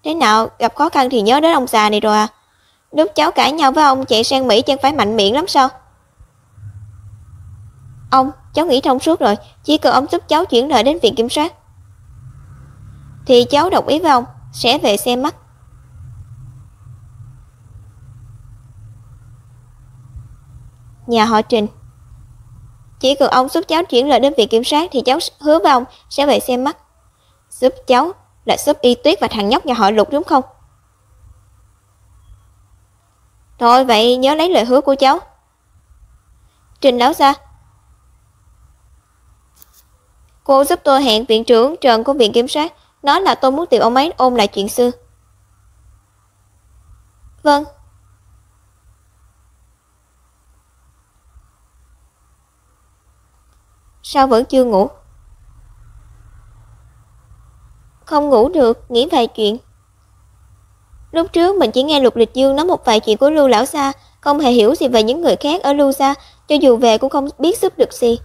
Thế nào, gặp khó khăn thì nhớ đến ông già này rồi à? Lúc cháu cãi nhau với ông chạy sang Mỹ chẳng phải mạnh miệng lắm sao? Cháu nghĩ thông suốt rồi, chỉ cần ông giúp cháu chuyển lời đến viện kiểm soát. Thì cháu đồng ý với ông, sẽ về xem mắt. Nhà họ Trình. Chỉ cần ông giúp cháu chuyển lời đến viện kiểm soát thì cháu hứa với ông sẽ về xem mắt. Giúp cháu là giúp Y Tuyết và thằng nhóc nhà họ Lục đúng không? Thôi vậy nhớ lấy lời hứa của cháu. Trình lão gia, cô giúp tôi hẹn viện trưởng Trần của viện kiểm soát, nói là tôi muốn tìm ông ấy ôn lại chuyện xưa. Vâng. Sao vẫn chưa ngủ? Không ngủ được, nghĩ vài chuyện. Lúc trước mình chỉ nghe Lục Lịch Dương nói một vài chuyện của Lưu lão gia, không hề hiểu gì về những người khác ở Lưu gia, cho dù về cũng không biết giúp được gì.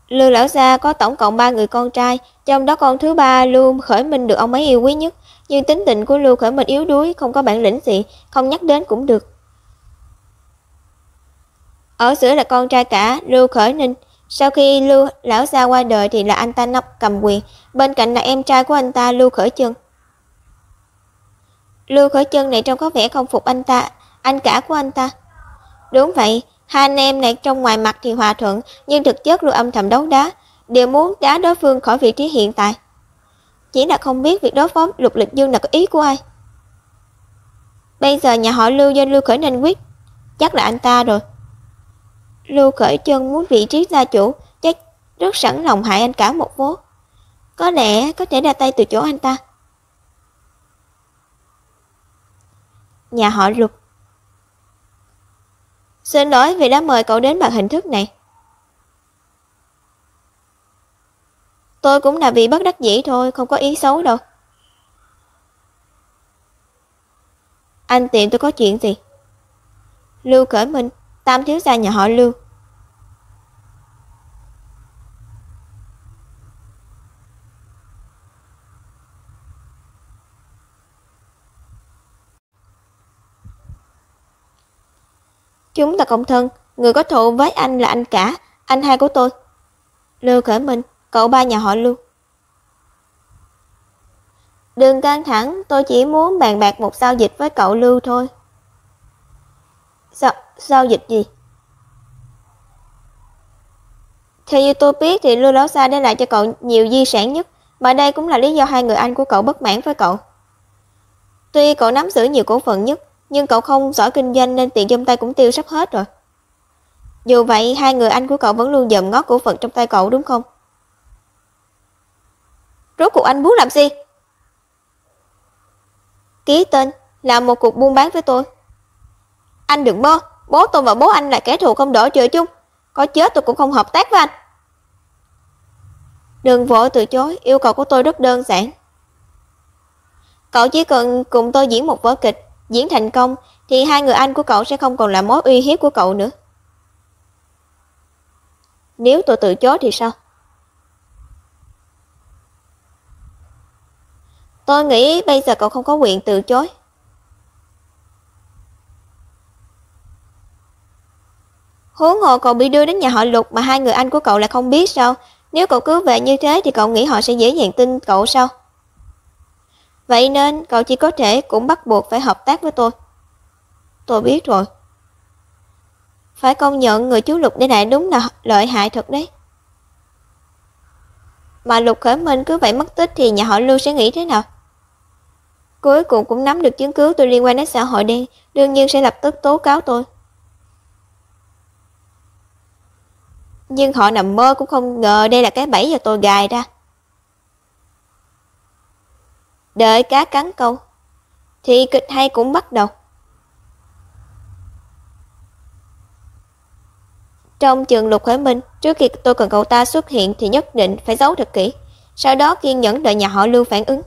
Lưu lão gia có tổng cộng 3 người con trai, trong đó con thứ 3 Lưu Khởi Minh được ông ấy yêu quý nhất, nhưng tính tình của Lưu Khởi Minh yếu đuối, không có bản lĩnh gì, không nhắc đến cũng được. Ở giữa là con trai cả Lưu Khởi Ninh, sau khi Lưu lão gia qua đời thì là anh ta cầm quyền, bên cạnh là em trai của anh ta Lưu Khởi Chân. Lưu Khởi Chân này trông có vẻ không phục anh ta, anh cả của anh ta. Đúng vậy, hai anh em này trong ngoài mặt thì hòa thuận, nhưng thực chất luôn âm thầm đấu đá, đều muốn đá đối phương khỏi vị trí hiện tại. Chỉ là không biết việc đối phó Lục Lịch Dương là có ý của ai. Bây giờ nhà họ Lưu do Lưu Khởi Ninh quyết, chắc là anh ta rồi. Lưu Khởi Chân muốn vị trí gia chủ, chắc rất sẵn lòng hại anh cả một vố. Có lẽ có thể ra tay từ chỗ anh ta. Nhà họ Lục. Xin lỗi vì đã mời cậu đến bằng hình thức này. Tôi cũng là vì bất đắc dĩ thôi, không có ý xấu đâu. Anh tìm tôi có chuyện gì? Lưu Khởi Minh, tam thiếu gia nhà họ Lưu. Chúng ta cộng thân, người có thù với anh là anh cả. Anh hai của tôi. Lưu Khởi Minh, cậu ba nhà họ Lưu. Đừng căng thẳng, tôi chỉ muốn bàn bạc một giao dịch với cậu Lưu thôi. Giao dịch gì? Theo như tôi biết thì Lưu lão gia để lại cho cậu nhiều di sản nhất, mà đây cũng là lý do hai người anh của cậu bất mãn với cậu. Tuy cậu nắm giữ nhiều cổ phần nhất, nhưng cậu không giỏi kinh doanh nên tiền trong tay cũng tiêu sắp hết rồi. Dù vậy, hai người anh của cậu vẫn luôn dòm ngó cổ phần trong tay cậu đúng không? Rốt cuộc anh muốn làm gì? Ký tên, làm một cuộc buôn bán với tôi. Anh đừng mơ, bố tôi và bố anh là kẻ thù không đỡ chơi chung. Có chết tôi cũng không hợp tác với anh. Đừng vội từ chối, yêu cầu của tôi rất đơn giản. Cậu chỉ cần cùng tôi diễn một vở kịch, diễn thành công thì hai người anh của cậu sẽ không còn là mối uy hiếp của cậu nữa. Nếu tôi từ chối thì sao? Tôi nghĩ bây giờ cậu không có quyền từ chối. Huống hồ cậu bị đưa đến nhà họ Lục mà hai người anh của cậu lại không biết sao? Nếu cậu cứ về như thế thì cậu nghĩ họ sẽ dễ dàng tin cậu sao? Vậy nên cậu chỉ có thể cũng bắt buộc phải hợp tác với tôi. Tôi biết rồi. Phải công nhận người chú Lục đây này đúng là lợi hại thật đấy. Mà Lục Khởi Minh cứ vậy mất tích thì nhà họ Lưu sẽ nghĩ thế nào? Cuối cùng cũng nắm được chứng cứ tôi liên quan đến xã hội đen, đương nhiên sẽ lập tức tố cáo tôi. Nhưng họ nằm mơ cũng không ngờ đây là cái bẫy do tôi gài ra. Đợi cá cắn câu thì kịch hay cũng bắt đầu. Trong trường Lục Khởi Minh, trước khi tôi cần cậu ta xuất hiện thì nhất định phải giấu thật kỹ, sau đó kiên nhẫn đợi nhà họ Lưu phản ứng.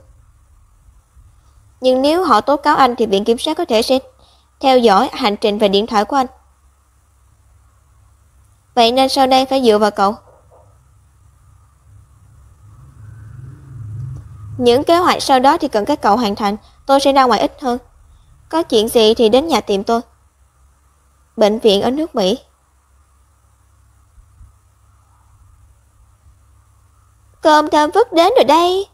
Nhưng nếu họ tố cáo anh thì viện kiểm sát có thể sẽ theo dõi hành trình và điện thoại của anh. Vậy nên sau đây phải dựa vào cậu. Những kế hoạch sau đó thì cần các cậu hoàn thành, tôi sẽ ra ngoài ít hơn. Có chuyện gì thì đến nhà tìm tôi. Bệnh viện ở nước Mỹ. Cơm thơm vứt đến rồi đây.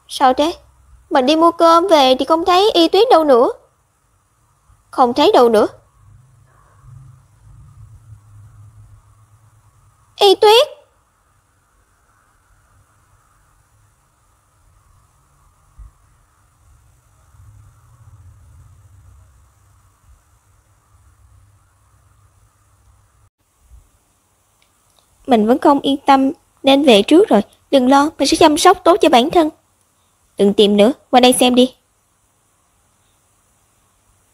Sao thế? Mình đi mua cơm về thì không thấy Y Tuyết đâu nữa. Không thấy đâu nữa. Y Tuyết. Mình vẫn không yên tâm nên về trước rồi. Đừng lo, mình sẽ chăm sóc tốt cho bản thân. Đừng tìm nữa, qua đây xem đi.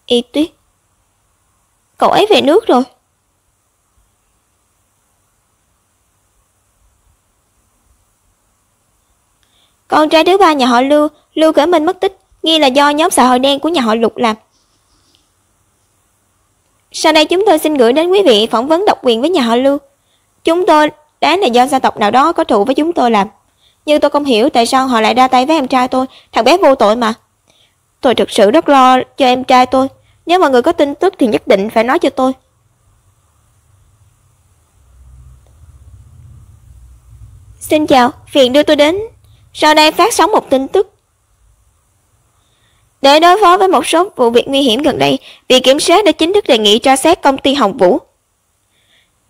Y Tuyết. Cậu ấy về nước rồi. Con trai thứ ba nhà họ Lưu, Lưu Khởi Minh mất tích, nghi là do nhóm xã hội đen của nhà họ Lục làm. Sau đây chúng tôi xin gửi đến quý vị phỏng vấn độc quyền với nhà họ Lưu. Chúng tôi đoán là do gia tộc nào đó có thù với chúng tôi làm. Nhưng tôi không hiểu tại sao họ lại ra tay với em trai tôi, thằng bé vô tội mà. Tôi thực sự rất lo cho em trai tôi. Nếu mọi người có tin tức thì nhất định phải nói cho tôi. Xin chào, phiền đưa tôi đến. Sau đây phát sóng một tin tức. Để đối phó với một số vụ việc nguy hiểm gần đây, Viện Kiểm sát đã chính thức đề nghị tra xét công ty Hồng Vũ.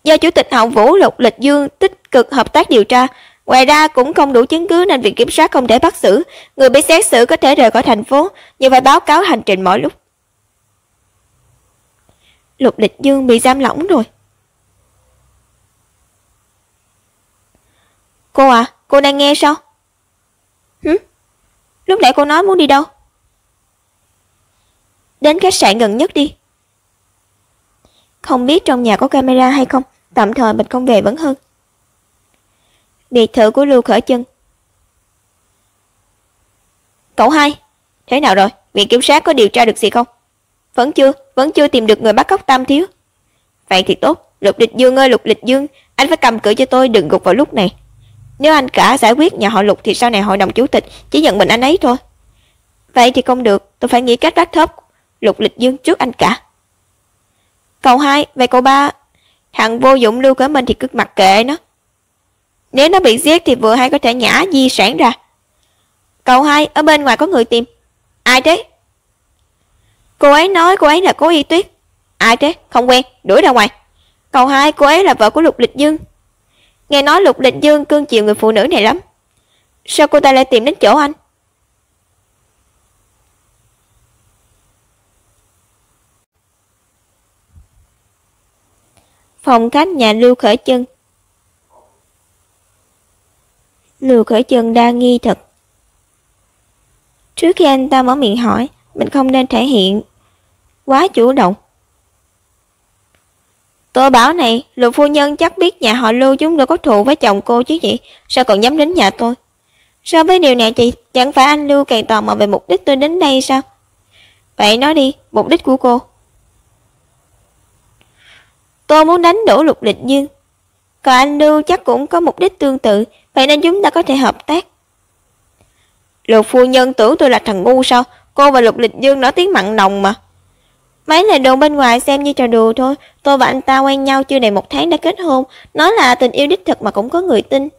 Do Chủ tịch Hồng Vũ Lục Lịch Dương tích cực hợp tác điều tra, ngoài ra cũng không đủ chứng cứ nên Viện Kiểm sát không thể bắt xử. Người bị xét xử có thể rời khỏi thành phố, nhưng phải báo cáo hành trình mỗi lúc. Lục Lịch Dương bị giam lỏng rồi. Cô à, cô đang nghe sao? Lúc nãy cô nói muốn đi đâu? Đến khách sạn gần nhất đi. Không biết trong nhà có camera hay không, tạm thời mình không về vẫn hơn. Biệt thự của Lưu Khởi Chân. Cậu hai, thế nào rồi? Viện Kiểm sát có điều tra được gì không? Vẫn chưa tìm được người bắt cóc Tam Thiếu. Vậy thì tốt, Lục Lịch Dương ơi Lục Lịch Dương, anh phải cầm cự cho tôi đừng gục vào lúc này. Nếu anh cả giải quyết nhà họ Lục thì sau này hội đồng chủ tịch chỉ nhận mình anh ấy thôi. Vậy thì không được, tôi phải nghĩ cách bắt thớp Lục Lịch Dương trước anh cả. Cậu hai, vậy cậu ba, thằng vô dụng Lưu Khởi Minh thì cứ mặc kệ nó. Nếu nó bị giết thì vừa hay có thể nhả di sản ra. Cậu hai, ở bên ngoài có người tìm. Ai thế? Cô ấy nói cô ấy là Cố Y Tuyết. Ai thế? Không quen, đuổi ra ngoài. Cậu hai, cô ấy là vợ của Lục Lịch Dương. Nghe nói Lục Lịch Dương cưng chiều người phụ nữ này lắm. Sao cô ta lại tìm đến chỗ anh? Phòng khách nhà Lưu Khởi Chân. Lưu Khởi Chân đa nghi thật. Trước khi anh ta mở miệng hỏi, mình không nên thể hiện quá chủ động. Tôi bảo này, Lục phu nhân chắc biết nhà họ Lưu chúng tôi có thù với chồng cô chứ gì, sao còn dám đến nhà tôi? So với điều này chị, chẳng phải anh Lưu càng tò mò về mục đích tôi đến đây sao? Vậy nói đi, mục đích của cô. Tôi muốn đánh đổ Lục Lịch Dương. Còn anh Lưu chắc cũng có mục đích tương tự, vậy nên chúng ta có thể hợp tác. Lục phu nhân tưởng tôi là thằng ngu sao? Cô và Lục Lịch Dương nói tiếng mặn nồng mà. Mấy lời đồn bên ngoài xem như trò đùa thôi. Tôi và anh ta quen nhau chưa đầy 1 tháng đã kết hôn. Nói là tình yêu đích thực mà cũng có người tin.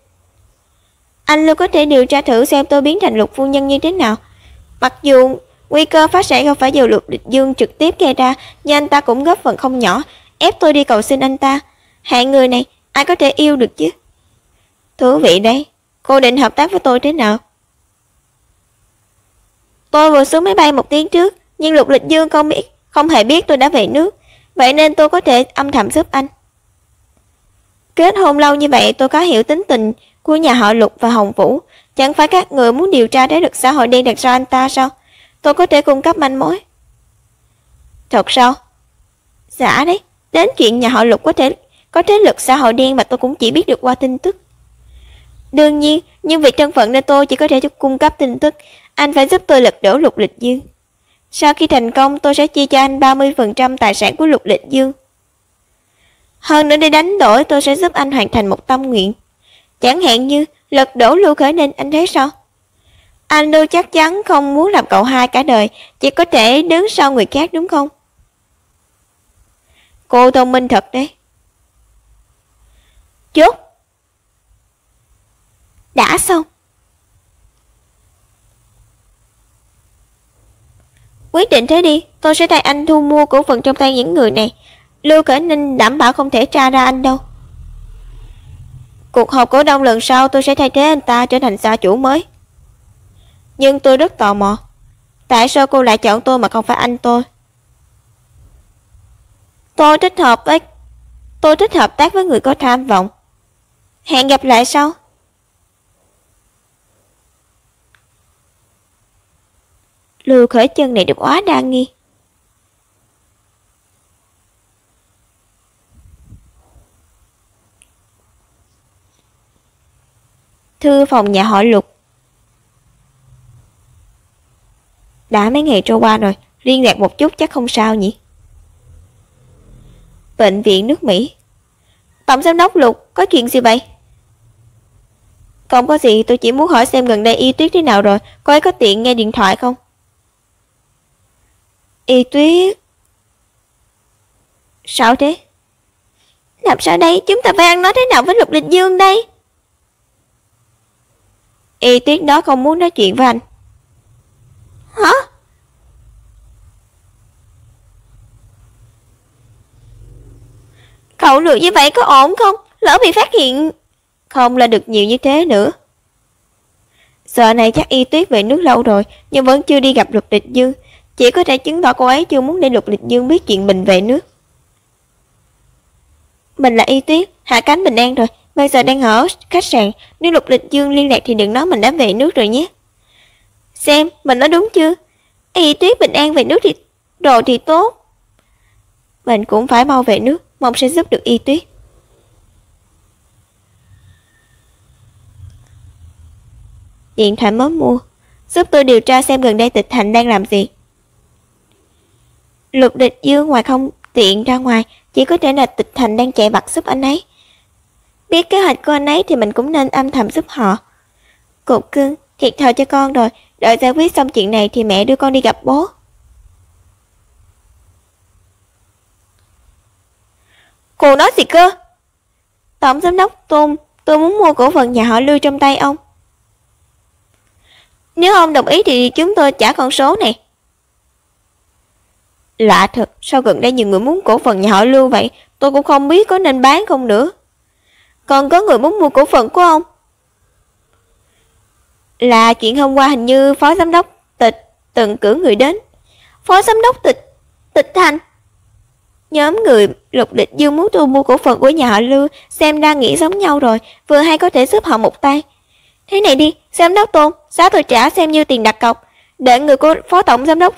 Anh Lưu có thể điều tra thử xem tôi biến thành Lục phu nhân như thế nào. Mặc dù nguy cơ phát sinh không phải do Lục Lịch Dương trực tiếp gây ra, nhưng anh ta cũng góp phần không nhỏ, ép tôi đi cầu xin anh ta. Hạng người này ai có thể yêu được chứ? Thú vị đấy. Cô định hợp tác với tôi thế nào? Tôi vừa xuống máy bay 1 tiếng trước, nhưng Lục Lịch Dương không hề biết tôi đã về nước, vậy nên tôi có thể âm thầm giúp anh. Kết hôn lâu như vậy, tôi có hiểu tính tình của nhà họ Lục và Hồng Vũ. Chẳng phải các người muốn điều tra thế lực xã hội đen đặt ra anh ta sao? Tôi có thể cung cấp manh mối. Thật sao? Dạ đấy, đến chuyện nhà họ Lục có thế lực xã hội đen mà tôi cũng chỉ biết được qua tin tức. Đương nhiên, nhưng vì thân phận nên tôi chỉ có thể cung cấp tin tức. Anh phải giúp tôi lật đổ Lục Lịch Dương. Sau khi thành công, tôi sẽ chia cho anh 30% tài sản của Lục Lịch Dương. Hơn nữa để đánh đổi, tôi sẽ giúp anh hoàn thành một tâm nguyện. Chẳng hạn như lật đổ Lưu Khởi Ninh, anh thấy sao? Anh Lưu chắc chắn không muốn làm cậu hai cả đời, chỉ có thể đứng sau người khác đúng không? Cô thông minh thật đấy. Chốt. Đã xong. Quyết định thế đi, tôi sẽ thay anh thu mua cổ phần trong tay những người này. Lưu Khởi Ninh đảm bảo không thể tra ra anh đâu. Cuộc họp cổ đông lần sau tôi sẽ thay thế anh ta trở thành gia chủ mới. Nhưng tôi rất tò mò, tại sao cô lại chọn tôi mà không phải anh tôi? Tôi thích hợp tác với người có tham vọng. Hẹn gặp lại sau. Lưu Khởi Chân này được quá đa nghi. Thư phòng nhà họ Lục. Đã mấy ngày trôi qua rồi, liên lạc một chút chắc không sao nhỉ? Bệnh viện nước Mỹ. Tổng giám đốc Lục, có chuyện gì vậy? Không có gì, tôi chỉ muốn hỏi xem gần đây Y Tuyết thế nào rồi, cô ấy có tiện nghe điện thoại không? Y Tuyết... Sao thế? Làm sao đây? Chúng ta phải ăn nói thế nào với Lục Lịch Dương đây? Y Tuyết đó không muốn nói chuyện với anh. Hả? Cậu lừa như vậy có ổn không? Lỡ bị phát hiện... Không là được nhiều như thế nữa. Giờ này chắc Y Tuyết về nước lâu rồi, nhưng vẫn chưa đi gặp Lục Lịch Dương. Chỉ có thể chứng tỏ cô ấy chưa muốn để Lục Lịch Dương biết chuyện mình về nước. Mình là Y Tuyết, hạ cánh bình an rồi, bây giờ đang ở khách sạn. Nếu Lục Lịch Dương liên lạc thì đừng nói mình đã về nước rồi nhé. Xem, mình nói đúng chưa? Y Tuyết bình an về nước thì rồi thì tốt. Mình cũng phải mau về nước, mong sẽ giúp được Y Tuyết. Điện thoại mới mua, giúp tôi điều tra xem gần đây Tịch Thành đang làm gì. Lục Lịch Dương ngoài không tiện ra ngoài, chỉ có thể là Tịch Thành đang chạy vặt giúp anh ấy. Biết kế hoạch của anh ấy thì mình cũng nên âm thầm giúp họ. Cục cưng, thiệt thòi cho con rồi, đợi giải quyết xong chuyện này thì mẹ đưa con đi gặp bố. Cô nói gì cơ? Tổng giám đốc Tôn, tôi muốn mua cổ phần nhà họ Lưu trong tay ông. Nếu ông đồng ý thì chúng tôi trả con số này. Lạ thật, sao gần đây nhiều người muốn cổ phần nhà họ Lưu vậy? Tôi cũng không biết có nên bán không nữa. Còn có người muốn mua cổ phần của ông? Là chuyện hôm qua hình như phó giám đốc Tịch từng cử người đến. Phó giám đốc Tịch Thành? Nhóm người Lục Địch Dương muốn tôi mua cổ phần của nhà họ Lưu, xem đang nghĩ giống nhau rồi, vừa hay có thể giúp họ một tay. Thế này đi, giám đốc Tôn, giá tôi trả xem như tiền đặt cọc. Đợi người của phó tổng giám đốc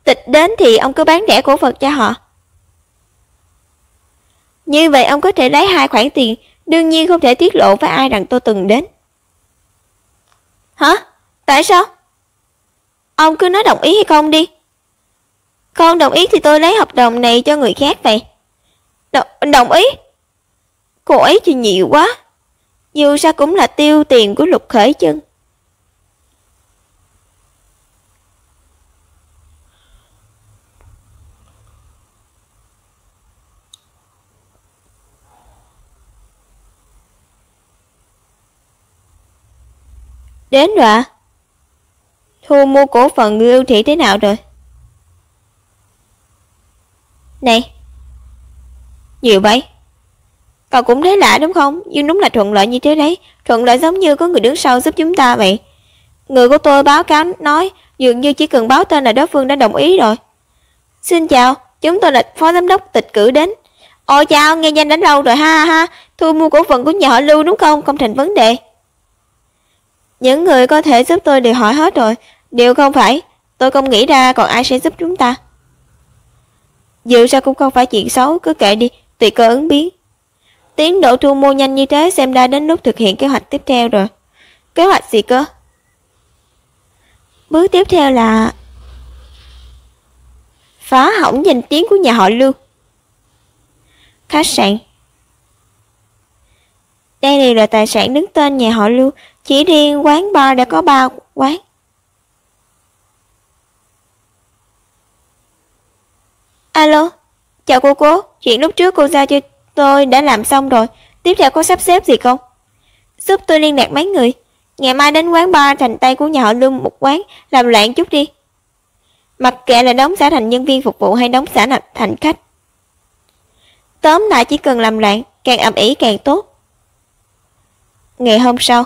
Tịch đến thì ông cứ bán rẻ cổ phần cho họ. Như vậy ông có thể lấy 2 khoản tiền, đương nhiên không thể tiết lộ với ai rằng tôi từng đến. Hả? Tại sao? Ông cứ nói đồng ý hay không đi. Không đồng ý thì tôi lấy hợp đồng này cho người khác vậy. Đồng ý? Cô ấy thì nhiều quá. Dù sao cũng là tiêu tiền của Lục Khởi Chân. Đến rồi ạ. Thu mua cổ phần Lưu Thị thế nào rồi? Này, nhiều vậy? Cậu cũng thấy lạ đúng không? Nhưng đúng là thuận lợi như thế đấy. Thuận lợi giống như có người đứng sau giúp chúng ta vậy. Người của tôi báo cáo nói dường như chỉ cần báo tên là đối phương đã đồng ý rồi. Xin chào, chúng tôi là phó giám đốc Tịch cử đến. Ôi chào, nghe danh đánh lâu rồi ha ha. Thu mua cổ phần của nhà họ Lưu đúng không? Không thành vấn đề. Những người có thể giúp tôi đều hỏi hết rồi. Điều không phải, tôi không nghĩ ra còn ai sẽ giúp chúng ta. Dù sao cũng không phải chuyện xấu, cứ kệ đi, tùy cơ ứng biến. Tiến độ thu mua nhanh như thế xem ra đến lúc thực hiện kế hoạch tiếp theo rồi. Kế hoạch gì cơ? Bước tiếp theo là phá hỏng danh tiếng của nhà họ Lưu. Khách sạn. Đây đều là tài sản đứng tên nhà họ Lưu. Chỉ riêng quán bar đã có 3 quán. Alo, chào cô. Chuyện lúc trước cô giao cho tôi đã làm xong rồi. Tiếp theo có sắp xếp gì không? Giúp tôi liên lạc mấy người. Ngày mai đến quán bar Thành Tây của nhà họ Lưu một quán, làm loạn chút đi. Mặc kệ là đóng giả thành nhân viên phục vụ hay đóng giả thành khách. Tóm lại chỉ cần làm loạn, càng ầm ĩ càng tốt. Ngày hôm sau.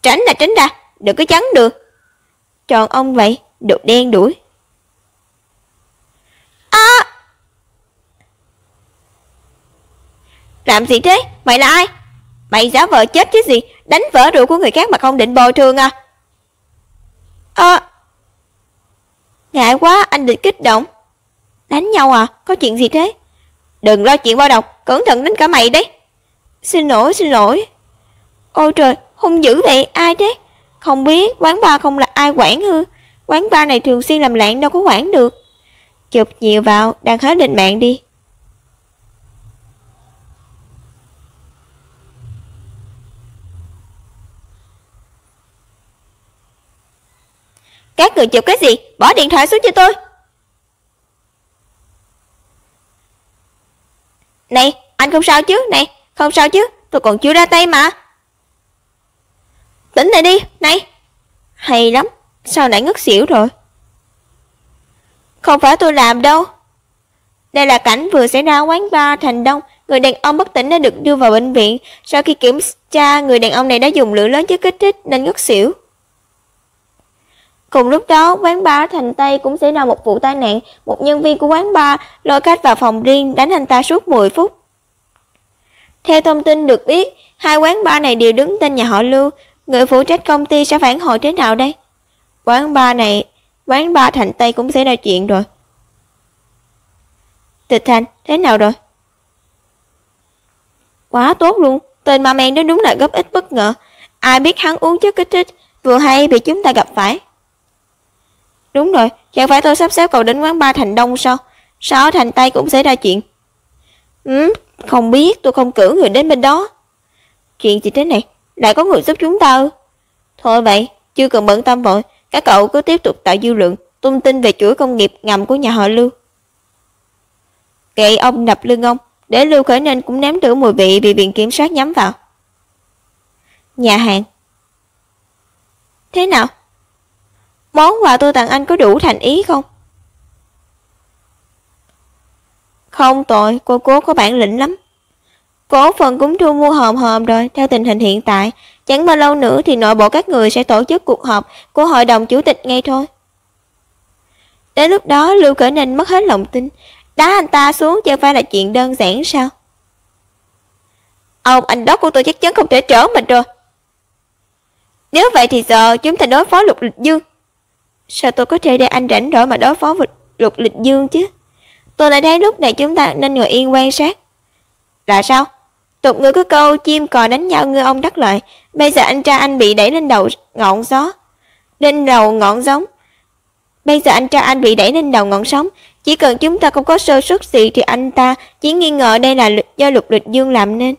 Tránh ra, đừng có chắn được. Tròn ông vậy, đồ đen đuổi. Làm gì thế? Mày là ai? Mày giả vờ chết chứ gì? Đánh vỡ rượu của người khác mà không định bồi thường à? Ngại quá, anh định kích động. Đánh nhau à? Có chuyện gì thế? Đừng lo chuyện bao độc, cẩn thận đến cả mày đấy. Xin lỗi. Ôi trời, hung dữ vậy, ai thế? Không biết, quán bar không là ai quản hư. Quán bar này thường xuyên làm loạn đâu có quản được. Chụp nhiều vào, đăng hết lên mạng đi. Các người chụp cái gì? Bỏ điện thoại xuống cho tôi. Này, anh không sao chứ? Này, không sao chứ? Tôi còn chưa ra tay mà. Tỉnh lại đi, này. Hay lắm, sao lại ngất xỉu rồi? Không phải tôi làm đâu. Đây là cảnh vừa xảy ra quán bar Thành Đông. Người đàn ông bất tỉnh đã được đưa vào bệnh viện. Sau khi kiểm tra, người đàn ông này đã dùng lượng lớn chất kích thích nên ngất xỉu. Cùng lúc đó, quán bar Thành Tây cũng xảy ra một vụ tai nạn. Một nhân viên của quán bar lôi khách vào phòng riêng đánh anh ta suốt 10 phút. Theo thông tin được biết, 2 quán bar này đều đứng tên nhà họ Lưu. Người phụ trách công ty sẽ phản hồi thế nào đây? Quán bar Thành Tây cũng xảy ra chuyện rồi. Tịch Thành, thế nào rồi? Quá tốt luôn, tên ma men đó đúng là góp ích bất ngờ. Ai biết hắn uống chất kích thích, vừa hay bị chúng ta gặp phải. Đúng rồi, chẳng phải tôi sắp xếp cậu đến quán bar Thành Đông sao? Sao ở Thành Tây cũng xảy ra chuyện? Không biết, tôi không cử người đến bên đó. Chuyện gì thế này? Lại có người giúp chúng ta ư? Thôi vậy, chưa cần bận tâm vội. Các cậu cứ tiếp tục tạo dư lượng, tung tin về chuỗi công nghiệp ngầm của nhà họ Lưu. Gậy ông đập lưng ông, để Lưu Khởi Ninh cũng nếm thử mùi vị bị viện kiểm sát nhắm vào. Nhà hàng. Thế nào? Món quà tôi tặng anh có đủ thành ý không? Không tồi, cô Cố có bản lĩnh lắm. Cổ phần cũng thu mua hòm hòm rồi. Theo tình hình hiện tại, chẳng bao lâu nữa thì nội bộ các người sẽ tổ chức cuộc họp của hội đồng chủ tịch ngay thôi. Đến lúc đó Lưu Khởi Ninh mất hết lòng tin. Đá anh ta xuống chẳng phải là chuyện đơn giản sao? Ông anh đó của tôi chắc chắn không thể trở mình rồi. Nếu vậy thì giờ chúng ta đối phó Lục Lịch Dương. Sao tôi có thể để anh rảnh rỗi mà đối phó với Lục Lịch Dương chứ? Tôi lại thấy lúc này chúng ta nên ngồi yên quan sát. Là sao? Tục người có câu chim cò đánh nhau ngư ông đắc lợi. Bây giờ anh trai anh bị đẩy lên đầu ngọn gió, lên đầu ngọn gióng. Bây giờ anh trai anh bị đẩy lên đầu ngọn sóng. Chỉ cần chúng ta không có sơ suất gì thì anh ta chỉ nghi ngờ đây là do Lục Lịch Dương làm nên.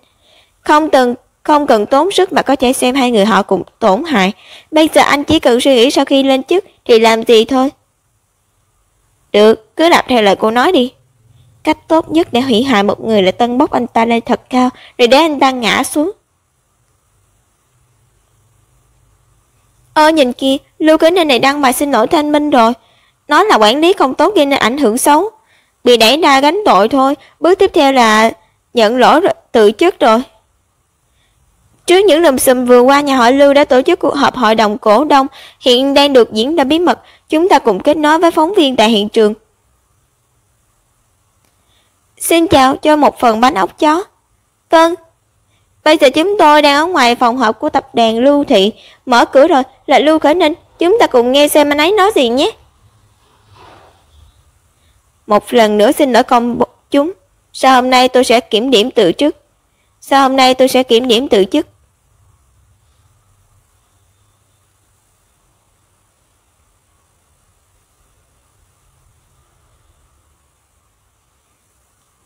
Không cần tốn sức mà có thể xem hai người họ cùng tổn hại. Bây giờ anh chỉ cần suy nghĩ sau khi lên chức thì làm gì thôi. Được, cứ làm theo lời cô nói đi. Cách tốt nhất để hủy hại một người là tâng bốc anh ta lên thật cao, rồi để anh ta ngã xuống. Nhìn kìa, Lưu Khởi Ninh này đăng bài xin lỗi Thanh Minh rồi. Nói là quản lý không tốt gây nên ảnh hưởng xấu. Bị đẩy ra gánh tội thôi. Bước tiếp theo là nhận lỗi rồi, tự chức rồi. Trước những lùm xùm vừa qua, nhà họ Lưu đã tổ chức cuộc họp hội đồng cổ đông, hiện đang được diễn ra bí mật. Chúng ta cùng kết nối với phóng viên tại hiện trường. Xin chào, cho một phần bánh ốc chó. Vâng. Bây giờ chúng tôi đang ở ngoài phòng họp của tập đoàn Lưu Thị. Mở cửa rồi, là Lưu Khởi Ninh. Chúng ta cùng nghe xem anh ấy nói gì nhé. Một lần nữa xin lỗi công chúng. Sau hôm nay tôi sẽ kiểm điểm từ chức.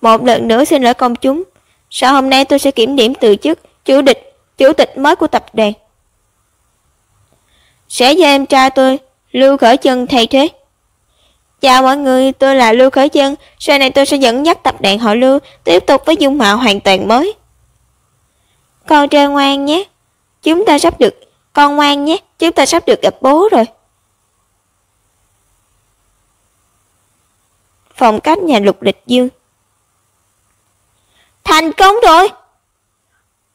Một lần nữa xin lỗi công chúng. Sau hôm nay tôi sẽ kiểm điểm từ chức chủ tịch mới của tập đoàn. Sẽ do em trai tôi, Lưu Khởi Chân thay thế. Chào mọi người, tôi là Lưu Khởi Chân. Sau này tôi sẽ dẫn dắt tập đoàn họ Lưu tiếp tục với dung mạo hoàn toàn mới. Con ngoan nhé, chúng ta sắp được gặp bố rồi. Phòng cách nhà Lục Lịch Dương. Thành công rồi.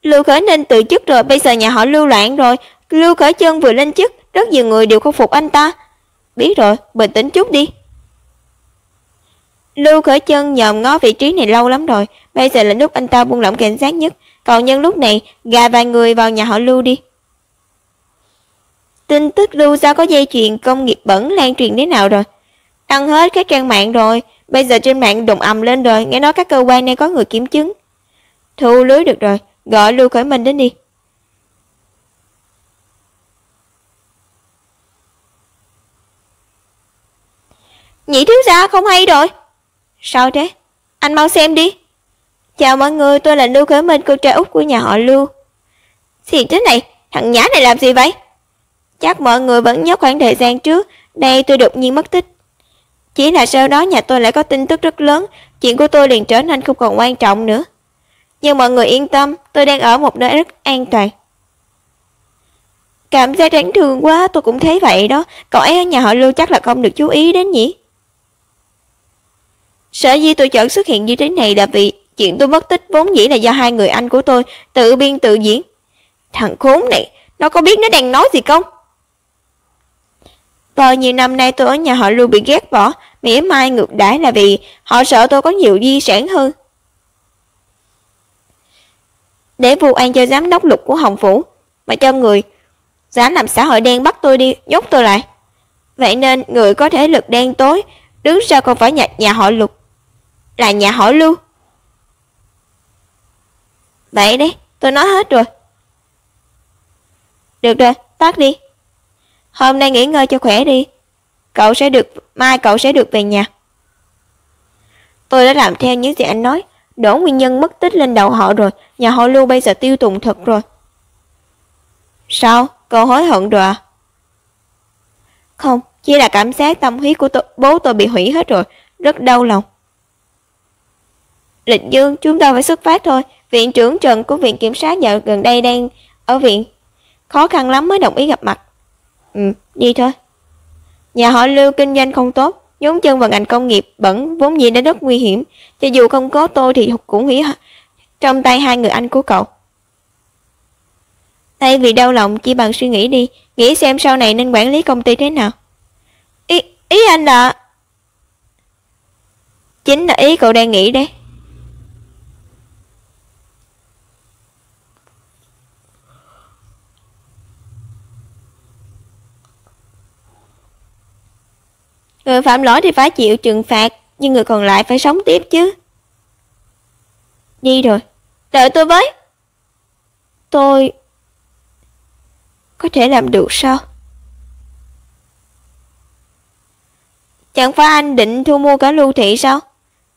Lưu Khởi Ninh từ chức rồi, bây giờ nhà họ Lưu loạn rồi. Lưu Khởi Chân vừa lên chức, rất nhiều người đều không phục anh ta. Biết rồi, bình tĩnh chút đi. Lưu Khởi Chân nhòm ngó vị trí này lâu lắm rồi, bây giờ là lúc anh ta buông lỏng cảnh giác nhất. Còn nhân lúc này, gà vài người vào nhà họ Lưu đi. Tin tức Lưu gia có dây chuyền công nghiệp bẩn lan truyền thế nào rồi? Đăng hết các trang mạng rồi. Bây giờ trên mạng đồn ầm lên rồi, nghe nói các cơ quan này có người kiểm chứng. Thu lưới được rồi, gọi Lưu Khởi Minh đến đi. Nhị thiếu gia không hay rồi. Sao thế? Anh mau xem đi. Chào mọi người, tôi là Lưu Khởi Minh, cô trai út của nhà họ Lưu. Gì thế này, thằng nhãi này làm gì vậy? Chắc mọi người vẫn nhớ khoảng thời gian trước, đây tôi đột nhiên mất tích. Chỉ là sau đó nhà tôi lại có tin tức rất lớn, chuyện của tôi liền trở nên không còn quan trọng nữa. Nhưng mọi người yên tâm, tôi đang ở một nơi rất an toàn. Cảm giác đáng thương quá, tôi cũng thấy vậy đó. Cậu ấy ở nhà họ Lưu chắc là không được chú ý đến nhỉ? Sở dĩ tôi chọn xuất hiện như thế này là vì chuyện tôi mất tích vốn dĩ là do hai người anh của tôi tự biên tự diễn. Thằng khốn này, nó có biết nó đang nói gì không? Bao nhiêu năm nay tôi ở nhà họ Lưu bị ghét bỏ, mỉa mai ngược đãi là vì họ sợ tôi có nhiều di sản hơn. Để vu oan cho giám đốc Lục của Hồng Phủ, mà cho người dám làm xã hội đen bắt tôi đi, nhốt tôi lại. Vậy nên người có thể lực đen tối đứng sau không phải nhà họ Lục, là nhà họ Lưu. Vậy đấy, tôi nói hết rồi. Được rồi, tắt đi. Hôm nay nghỉ ngơi cho khỏe đi. Mai cậu sẽ được về nhà. Tôi đã làm theo những gì anh nói, đổ nguyên nhân mất tích lên đầu họ rồi. Nhà họ Lưu bây giờ tiêu tùng thật rồi. Sao? Cậu hối hận rồi à? Không, chỉ là cảm giác tâm huyết của bố tôi bị hủy hết rồi. Rất đau lòng. Lịch Dương, chúng ta phải xuất phát thôi. Viện trưởng Trần của viện kiểm sát dạo gần đây đang ở viện, khó khăn lắm mới đồng ý gặp mặt. Đi thôi. Nhà họ Lưu kinh doanh không tốt, nhúng chân vào ngành công nghiệp bẩn vốn dĩ đã rất nguy hiểm. Cho dù không có tôi thì cũng hủy trong tay hai người anh của cậu. Thay vì đau lòng, chỉ bằng suy nghĩ đi, nghĩ xem sau này nên quản lý công ty thế nào. Ý anh là... Chính là ý cậu đang nghĩ đấy. Người phạm lỗi thì phải chịu trừng phạt, nhưng người còn lại phải sống tiếp chứ. Đi rồi. Đợi tôi với. Tôi... có thể làm được sao? Chẳng phải anh định thu mua cả Lưu Thị sao?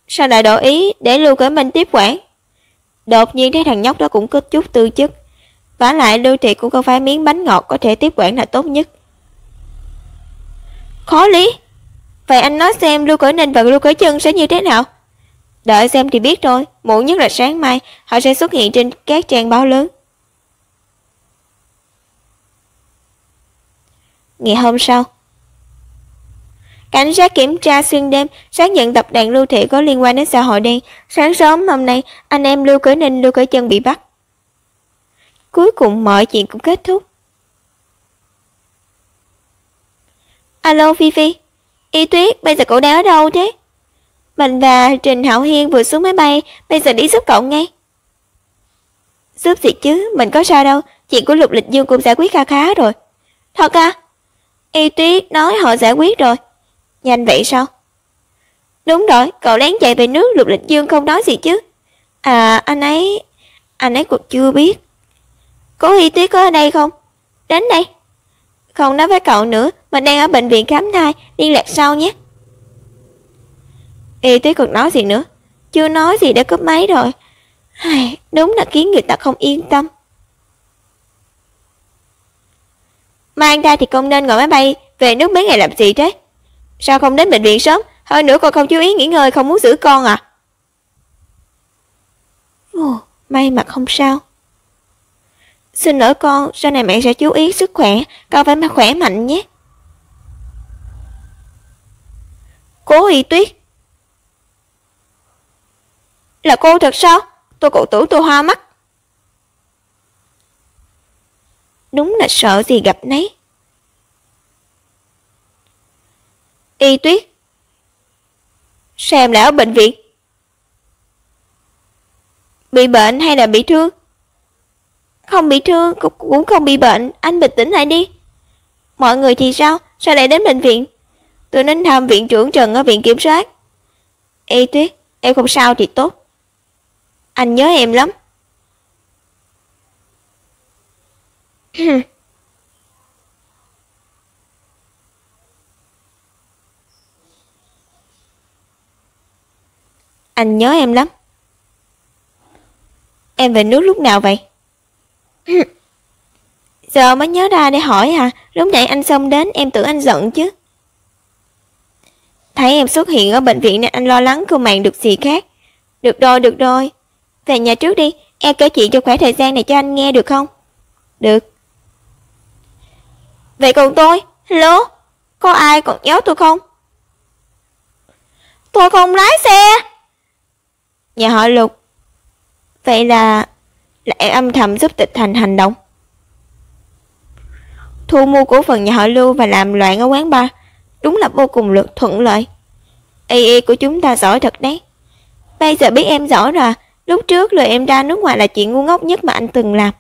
Sao lại đổi ý để Lưu Cẩm Minh tiếp quản? Đột nhiên thấy thằng nhóc đó cũng có chút tư chức. Vả lại Lưu Thị cũng không phải miếng bánh ngọt có thể tiếp quản là tốt nhất. Khó lý. Vậy anh nói xem Lưu Cẩm Ninh và Lưu Cẩm Chân sẽ như thế nào? Đợi xem thì biết thôi. Muộn nhất là sáng mai họ sẽ xuất hiện trên các trang báo lớn. Ngày hôm sau, cảnh sát kiểm tra xuyên đêm xác nhận tập đoàn Lưu Thị có liên quan đến xã hội đen. Sáng sớm hôm nay, anh em Lưu Cẩm Ninh, Lưu Cẩm Chân bị bắt. Cuối cùng mọi chuyện cũng kết thúc. Alo Phi Phi, Y Tuyết, bây giờ cậu đang ở đâu thế? Mình và Trình Hạo Hiên vừa xuống máy bay, bây giờ đi giúp cậu ngay. Giúp gì chứ, mình có sao đâu, chuyện của Lục Lịch Dương cũng giải quyết kha khá rồi. Thật à? Y Tuyết nói họ giải quyết rồi. Nhanh vậy sao? Đúng rồi, cậu lén chạy về nước, Lục Lịch Dương không nói gì chứ? À, anh ấy cũng chưa biết. Cố Y Tuyết có ở đây không? Đến đây. Không nói với cậu nữa, mình đang ở bệnh viện khám thai, liên lạc sau nhé. Y Tuyết còn nói gì nữa? Chưa nói gì đã cúp máy rồi. Đúng là khiến người ta không yên tâm. Mang thai thì không nên ngồi máy bay về nước mấy ngày làm gì thế? Sao không đến bệnh viện sớm? Hơn nữa còn không chú ý nghỉ ngơi, không muốn giữ con à? Ồ, may mà không sao. Xin lỗi con, sau này mẹ sẽ chú ý sức khỏe, con phải khỏe mạnh nhé. Cố Y Tuyết. Là cô thật sao? Tôi cậu tưởng tôi hoa mắt. Đúng là sợ gì gặp nấy. Y Tuyết, sao em lại ở bệnh viện? Bị bệnh hay là bị thương? Không bị thương, cũng không bị bệnh, anh bình tĩnh lại đi. Mọi người thì sao? Sao lại đến bệnh viện? Tôi đến thăm viện trưởng Trần ở viện kiểm soát. Y Tuyết, em không sao thì tốt. Anh nhớ em lắm. Anh nhớ em lắm. Em về nước lúc nào vậy? Giờ mới nhớ ra để hỏi hả? Lúc nãy anh xông đến em tưởng anh giận chứ. Thấy em xuất hiện ở bệnh viện nên anh lo lắng không màng được gì khác. Được rồi. Về nhà trước đi, em kể chuyện cho khoảng thời gian này cho anh nghe được không? Được. Vậy còn tôi? Hello? Có ai còn nhớ tôi không? Tôi không lái xe. Nhà họ Lục. Vậy là lại âm thầm giúp Tịch Thành hành động. Thu mua cổ phần nhà họ Lưu và làm loạn ở quán bar. Đúng là vô cùng thuận lợi. Y của chúng ta giỏi thật đấy. Bây giờ biết em giỏi rồi. Lúc trước lời em ra nước ngoài là chuyện ngu ngốc nhất mà anh từng làm.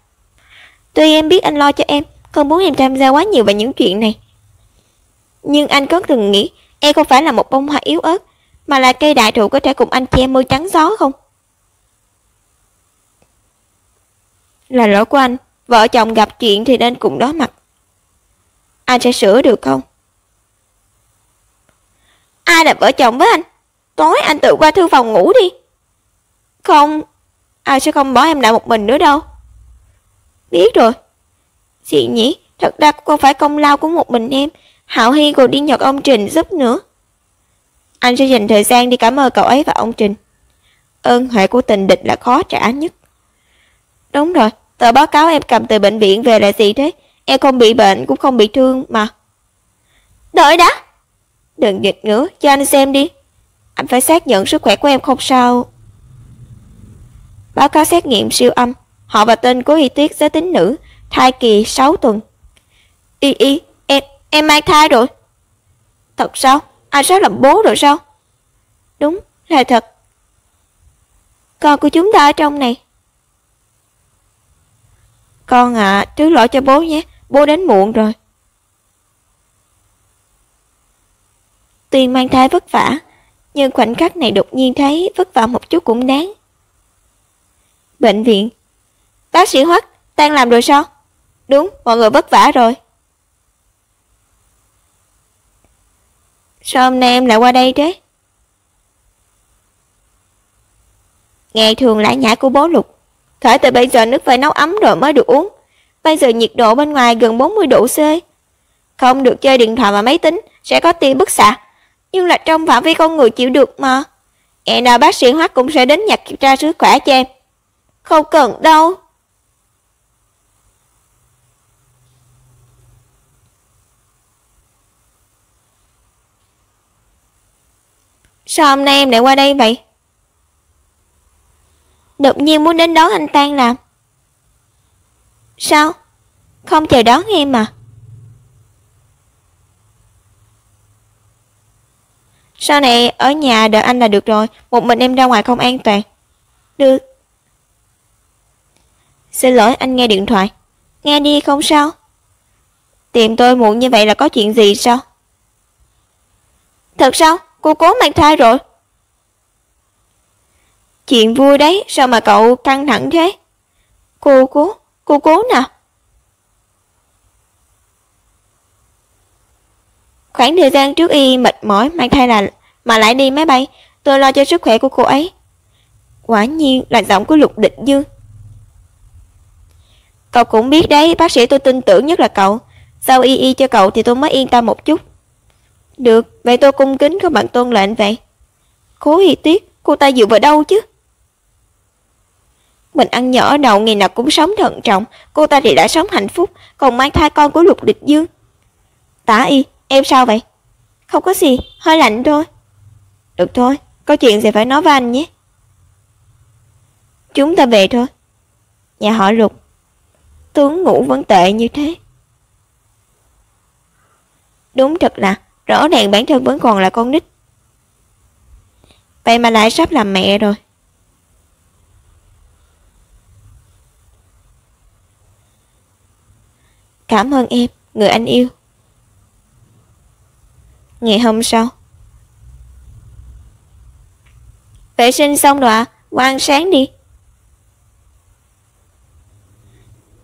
Tuy em biết anh lo cho em, không muốn em tham gia quá nhiều vào những chuyện này. Nhưng anh có từng nghĩ em không phải là một bông hoa yếu ớt, mà là cây đại thụ có thể cùng anh che mưa chắn gió không? Là lỗi của anh. Vợ chồng gặp chuyện thì nên cùng đối mặt. Anh sẽ sửa được không? Ai là vợ chồng với anh? Tối anh tự qua thư phòng ngủ đi. Không, ai sẽ không bỏ em lại một mình nữa đâu. Biết rồi. Chị nhỉ, thật ra cũng không phải công lao của một mình em. Hạo Hy còn đi nhờ ông Trình giúp nữa. Anh sẽ dành thời gian đi cảm ơn cậu ấy và ông Trình. ơn huệ của tình địch là khó trả nhất. Đúng rồi, tờ báo cáo em cầm từ bệnh viện về là gì thế? Em không bị bệnh cũng không bị thương mà. Đợi đã. Đừng dịch ngữ, cho anh xem đi. Anh phải xác nhận sức khỏe của em không sao. Báo cáo xét nghiệm siêu âm. Họ và tên Cố Y Tuyết, giới tính nữ, thai kỳ 6 tuần. Em mang thai rồi. Thật sao? Anh sắp làm bố rồi sao? Đúng, là thật. Con của chúng ta ở trong này. Con à, thứ lỗi cho bố nhé, bố đến muộn rồi. Tuy mang thai vất vả, nhưng khoảnh khắc này đột nhiên thấy vất vả một chút cũng đáng. Bệnh viện. Bác sĩ Hoắc, tan làm rồi sao? Đúng, mọi người vất vả rồi. Sao hôm nay em lại qua đây thế? Ngày thường lãi nhãi của bố Lục. Khởi từ bây giờ nước phải nấu ấm rồi mới được uống. Bây giờ nhiệt độ bên ngoài gần 40 độ C. Không được chơi điện thoại và máy tính, sẽ có tia bức xạ. Nhưng là trong phạm vi con người chịu được mà. Ngày nào bác sĩ Hoắc cũng sẽ đến nhặt kiểm tra sức khỏe cho em. Không cần đâu. Sao hôm nay em lại qua đây vậy? Đột nhiên muốn đến đón anh tan làm. Sao? Không chờ đón em mà. Sau này ở nhà đợi anh là được rồi. Một mình em ra ngoài không an toàn. Được. Xin lỗi, anh nghe điện thoại. Nghe đi, không sao. Tìm tôi muộn như vậy là có chuyện gì sao? Thật sao? Cô Cố mang thai rồi. Chuyện vui đấy, sao mà cậu căng thẳng thế? Cô Cố nào? Khoảng thời gian trước y mệt mỏi mang thai mà lại đi máy bay, tôi lo cho sức khỏe của cô ấy. Quả nhiên là giọng của Lục Địch Dương. Cậu cũng biết đấy, bác sĩ tôi tin tưởng nhất là cậu. Sau y cho cậu thì tôi mới yên tâm một chút. Được, vậy tôi cung kính các bạn tôn lệnh vậy. Cố Y Tuyết, cô ta dựa vào đâu chứ? Mình ăn nhỏ ở đầu ngày nào cũng sống thận trọng, cô ta thì đã sống hạnh phúc, còn mang thai con của Lục Địch Dương. Tả Y, em sao vậy? Không có gì, hơi lạnh thôi. Được thôi, có chuyện gì phải nói với anh nhé. Chúng ta về thôi. Nhà họ Lục, tướng ngủ vẫn tệ như thế. Đúng thật là, rõ ràng bản thân vẫn còn là con nít. Vậy mà lại sắp làm mẹ rồi. Cảm ơn em, người anh yêu. Ngày hôm sau. Vệ sinh xong rồi ạ, qua ăn sáng đi.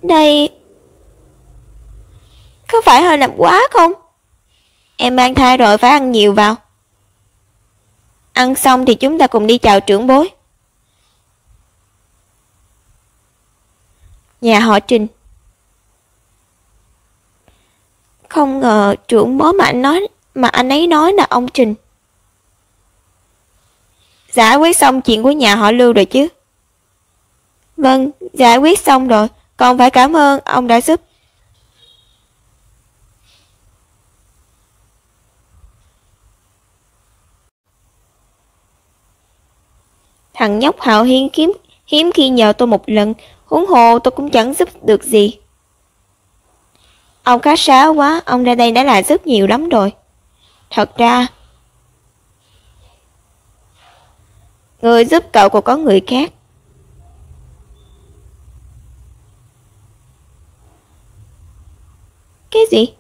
Đây... Có phải hơi làm quá không? Em mang thai rồi phải ăn nhiều vào. Ăn xong thì chúng ta cùng đi chào trưởng bối. Nhà họ Trình. Không ngờ trưởng bối mà anh ấy nói là ông Trình. Giải quyết xong chuyện của nhà họ Lưu rồi chứ? Vâng, giải quyết xong rồi, còn phải cảm ơn ông đã giúp. Thằng nhóc Hạo Hiên hiếm khi nhờ tôi một lần, huống hồ tôi cũng chẳng giúp được gì. Ông khách sáo quá, ông ra đây đã là rất nhiều lắm rồi. Thật ra, người giúp cậu còn có người khác. Cái gì?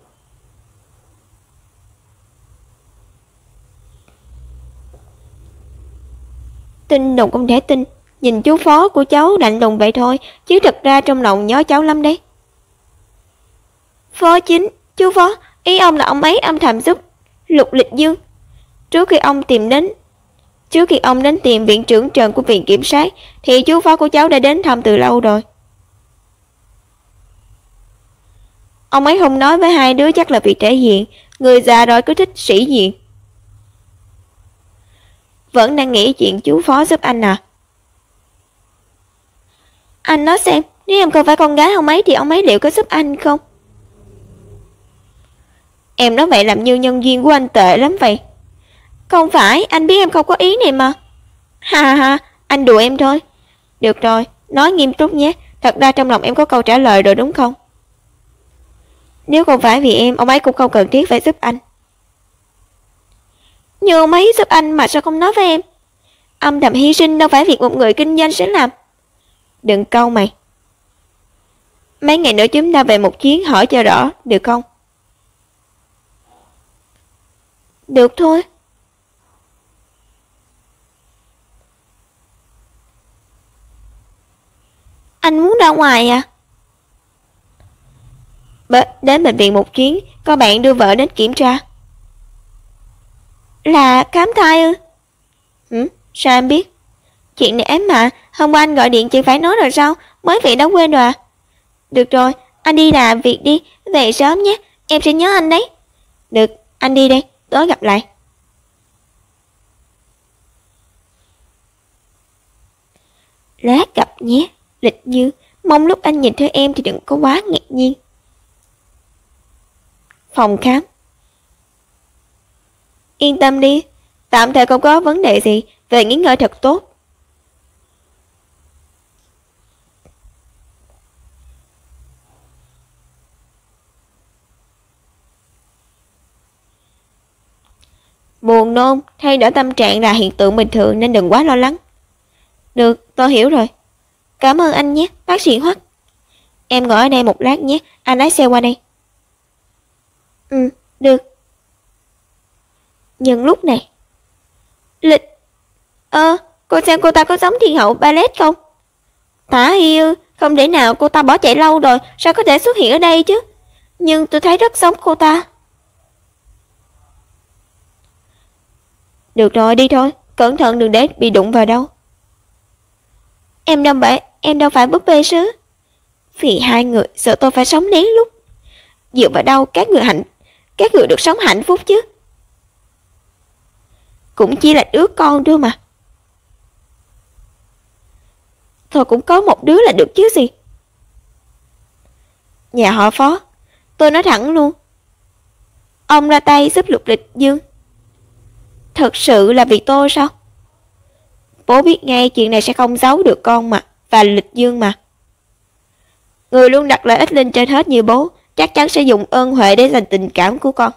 Tin đồn không thể tin. Nhìn chú phó của cháu lạnh lùng vậy thôi, chứ thật ra trong lòng nhớ cháu lắm đấy. Phó Chính, chú phó, ý ông là ông ấy âm thầm giúp Lục Lịch Dương. Trước khi ông đến tìm viện trưởng Trần của viện kiểm sát, thì chú phó của cháu đã đến thăm từ lâu rồi. Ông ấy không nói với hai đứa chắc là vì thể diện, người già rồi cứ thích sĩ diện. Vẫn đang nghĩ chuyện chú phó giúp anh à? Anh nói xem, nếu em không phải con gái ông ấy thì ông ấy liệu có giúp anh không? Em nói vậy làm như nhân duyên của anh tệ lắm vậy. Không phải, anh biết em không có ý này mà. Ha ha, anh đùa em thôi. Được rồi, nói nghiêm túc nhé. Thật ra trong lòng em có câu trả lời rồi đúng không? Nếu không phải vì em, ông ấy cũng không cần thiết phải giúp anh. Nhưng ông ấy giúp anh mà sao không nói với em? Âm thầm hy sinh đâu phải việc một người kinh doanh sẽ làm. Đừng câu mày. Mấy ngày nữa chúng ta về một chuyến hỏi cho rõ, được không? Được thôi. Anh muốn ra ngoài à? Đến bệnh viện một chuyến, có bạn đưa vợ đến kiểm tra. Là khám thai ư? Sao em biết? Chuyện này em mà, hôm qua anh gọi điện chị phải nói rồi sao? Mới vậy đã quên rồi à? Được rồi, anh đi làm việc đi, về sớm nhé, em sẽ nhớ anh đấy. Được, anh đi đây, tối gặp lại. Lát gặp nhé, Lịch Như, mong lúc anh nhìn thấy em thì đừng có quá ngạc nhiên. Phòng khám. Yên tâm đi, tạm thời không có vấn đề gì, về nghỉ ngơi thật tốt. Buồn nôn, thay đổi tâm trạng là hiện tượng bình thường nên đừng quá lo lắng. Được, tôi hiểu rồi. Cảm ơn anh nhé, bác sĩ Hoắc. Em ngồi ở đây một lát nhé, anh lái xe qua đây. Được. Nhưng lúc này, Lịch... cô xem cô ta có giống thiên hậu ballet không? Thả Hiêu, không thể nào, cô ta bỏ chạy lâu rồi, sao có thể xuất hiện ở đây chứ? Nhưng tôi thấy rất giống cô ta. Được rồi, đi thôi, cẩn thận đừng để bị đụng vào đâu. Em đâu phải búp bê sứ. Vì hai người sợ tôi phải sống lén lúc. Dựa vào đâu các người được sống hạnh phúc chứ? Cũng chỉ là đứa con thôi mà. Thôi cũng có một đứa là được chứ gì. Nhà họ Phó, tôi nói thẳng luôn. Ông ra tay giúp Lục Lịch Dương. Thật sự là vì tôi sao? Bố biết ngay chuyện này sẽ không giấu được con mà, và Lịch Dương mà. Người luôn đặt lợi ích lên trên hết như bố, chắc chắn sẽ dùng ơn huệ để giành tình cảm của con.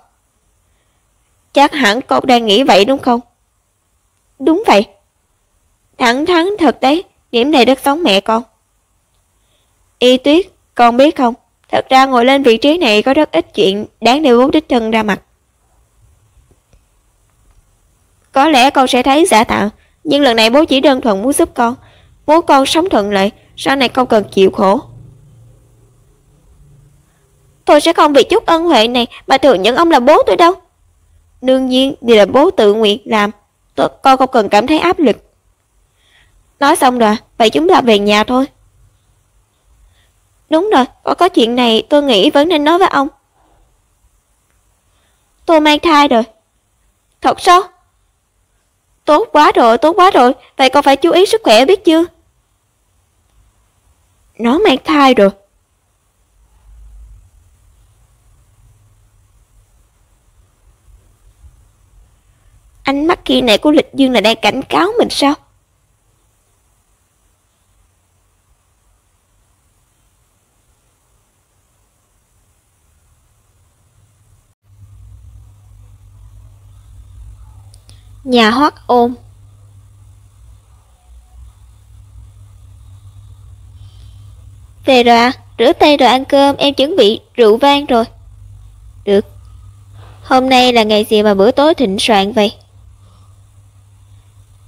Chắc hẳn con đang nghĩ vậy đúng không? Đúng vậy. Thẳng thắn thật đấy, điểm này rất giống mẹ con. Y Tuyết, con biết không, thật ra ngồi lên vị trí này có rất ít chuyện đáng để bố đích thân ra mặt. Có lẽ con sẽ thấy giả tạo, nhưng lần này bố chỉ đơn thuần muốn giúp con. Bố con sống thuận lợi, sau này không cần chịu khổ. Tôi sẽ không vì chút ân huệ này mà thừa nhận ông là bố tôi đâu. Đương nhiên vì là bố tự nguyện làm, con không cần cảm thấy áp lực. Nói xong rồi, vậy chúng ta về nhà thôi. Đúng rồi, có chuyện này tôi nghĩ vẫn nên nói với ông. Tôi mang thai rồi. Thật sao? Tốt quá rồi, vậy con phải chú ý sức khỏe biết chưa? Nó mang thai rồi. Ánh mắt kia này của Lịch Dương là đang cảnh cáo mình sao? Nhà Hoắc ôm. Về rồi à, rửa tay rồi ăn cơm, em chuẩn bị rượu vang rồi. Được. Hôm nay là ngày gì mà bữa tối thịnh soạn vậy?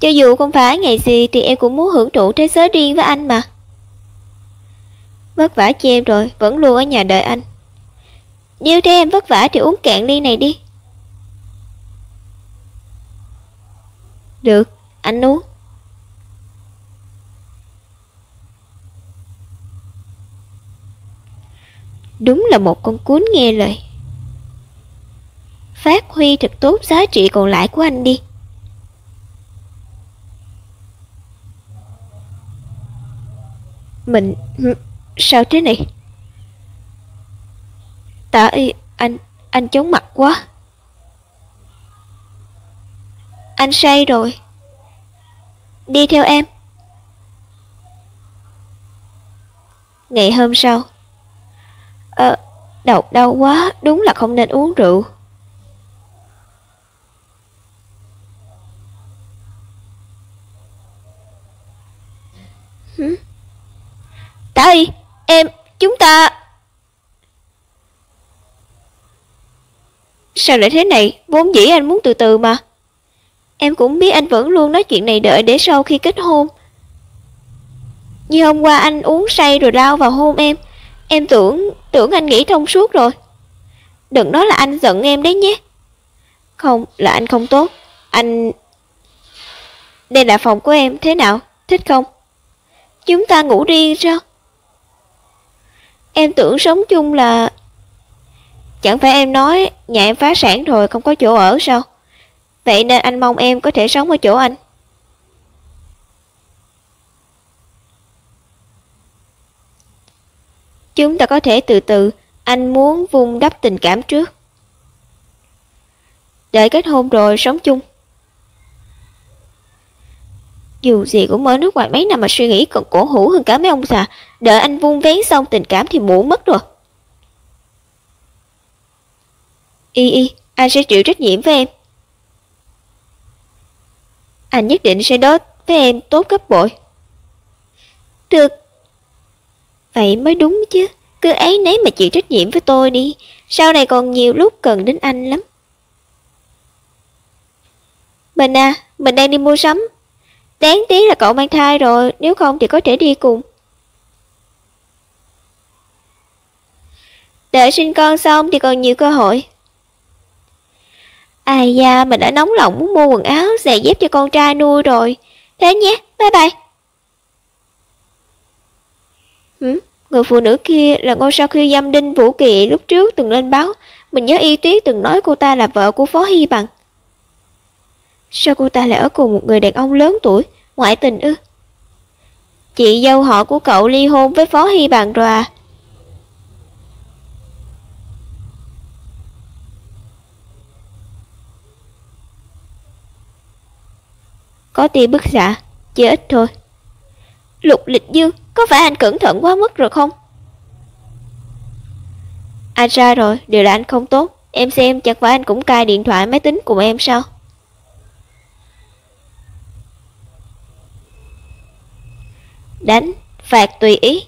Cho dù không phải ngày gì thì em cũng muốn hưởng thụ thế giới riêng với anh mà. Vất vả cho em rồi, vẫn luôn ở nhà đợi anh. Nếu thế em vất vả thì uống cạn ly này đi. Được, anh uống. Đúng là một con cún nghe lời. Phát huy thật tốt giá trị còn lại của anh đi. Mình... sao thế này? Tả Y, anh chóng mặt quá. Anh say rồi. Đi theo em. Ngày hôm sau. Đầu đau quá, đúng là không nên uống rượu. Tả Y, chúng ta... Sao lại thế này? Vốn dĩ anh muốn từ từ mà. Em cũng biết anh vẫn luôn nói chuyện này đợi để sau khi kết hôn. Như hôm qua anh uống say rồi lao vào hôn em. Em tưởng anh nghĩ thông suốt rồi. Đừng nói là anh giận em đấy nhé. Không, là anh không tốt. Anh... Đây là phòng của em, thế nào? Thích không? Chúng ta ngủ riêng sao? Em tưởng sống chung là... Chẳng phải em nói nhà em phá sản rồi không có chỗ ở sao? Vậy nên anh mong em có thể sống ở chỗ anh. Chúng ta có thể từ từ. Anh muốn vun đắp tình cảm trước. Đợi kết hôn rồi sống chung. Dù gì cũng ở nước ngoài mấy năm mà suy nghĩ còn cổ hủ hơn cả mấy ông già. Đợi anh vun vén xong tình cảm thì muộn mất rồi. Y, anh sẽ chịu trách nhiệm với em. Anh nhất định sẽ đối với em tốt gấp bội. Được. Vậy mới đúng chứ. Cứ ấy nấy mà chịu trách nhiệm với tôi đi. Sau này còn nhiều lúc cần đến anh lắm. Mình đang đi mua sắm. Đáng tiếc là cậu mang thai rồi. Nếu không thì có thể đi cùng. Đợi sinh con xong thì còn nhiều cơ hội. Ai da, mình đã nóng lòng muốn mua quần áo, giày dép cho con trai nuôi rồi. Thế nhé, bye bye. Người phụ nữ kia là ngôi sao khiêu dâm Đinh Vũ Kỳ lúc trước từng lên báo. Mình nhớ Y Tuyết từng nói cô ta là vợ của Phó Hy Bằng. Sao cô ta lại ở cùng một người đàn ông lớn tuổi, ngoại tình ư? Chị dâu họ của cậu ly hôn với Phó Hy Bằng rồi à? Có tia bức xạ, chưa ít thôi. Lục Lịch Dương, có phải anh cẩn thận quá mức rồi không? Anh sai rồi, điều là anh không tốt. Em xem, chẳng phải anh cũng cai điện thoại máy tính cùng em sao? Đánh, phạt tùy ý.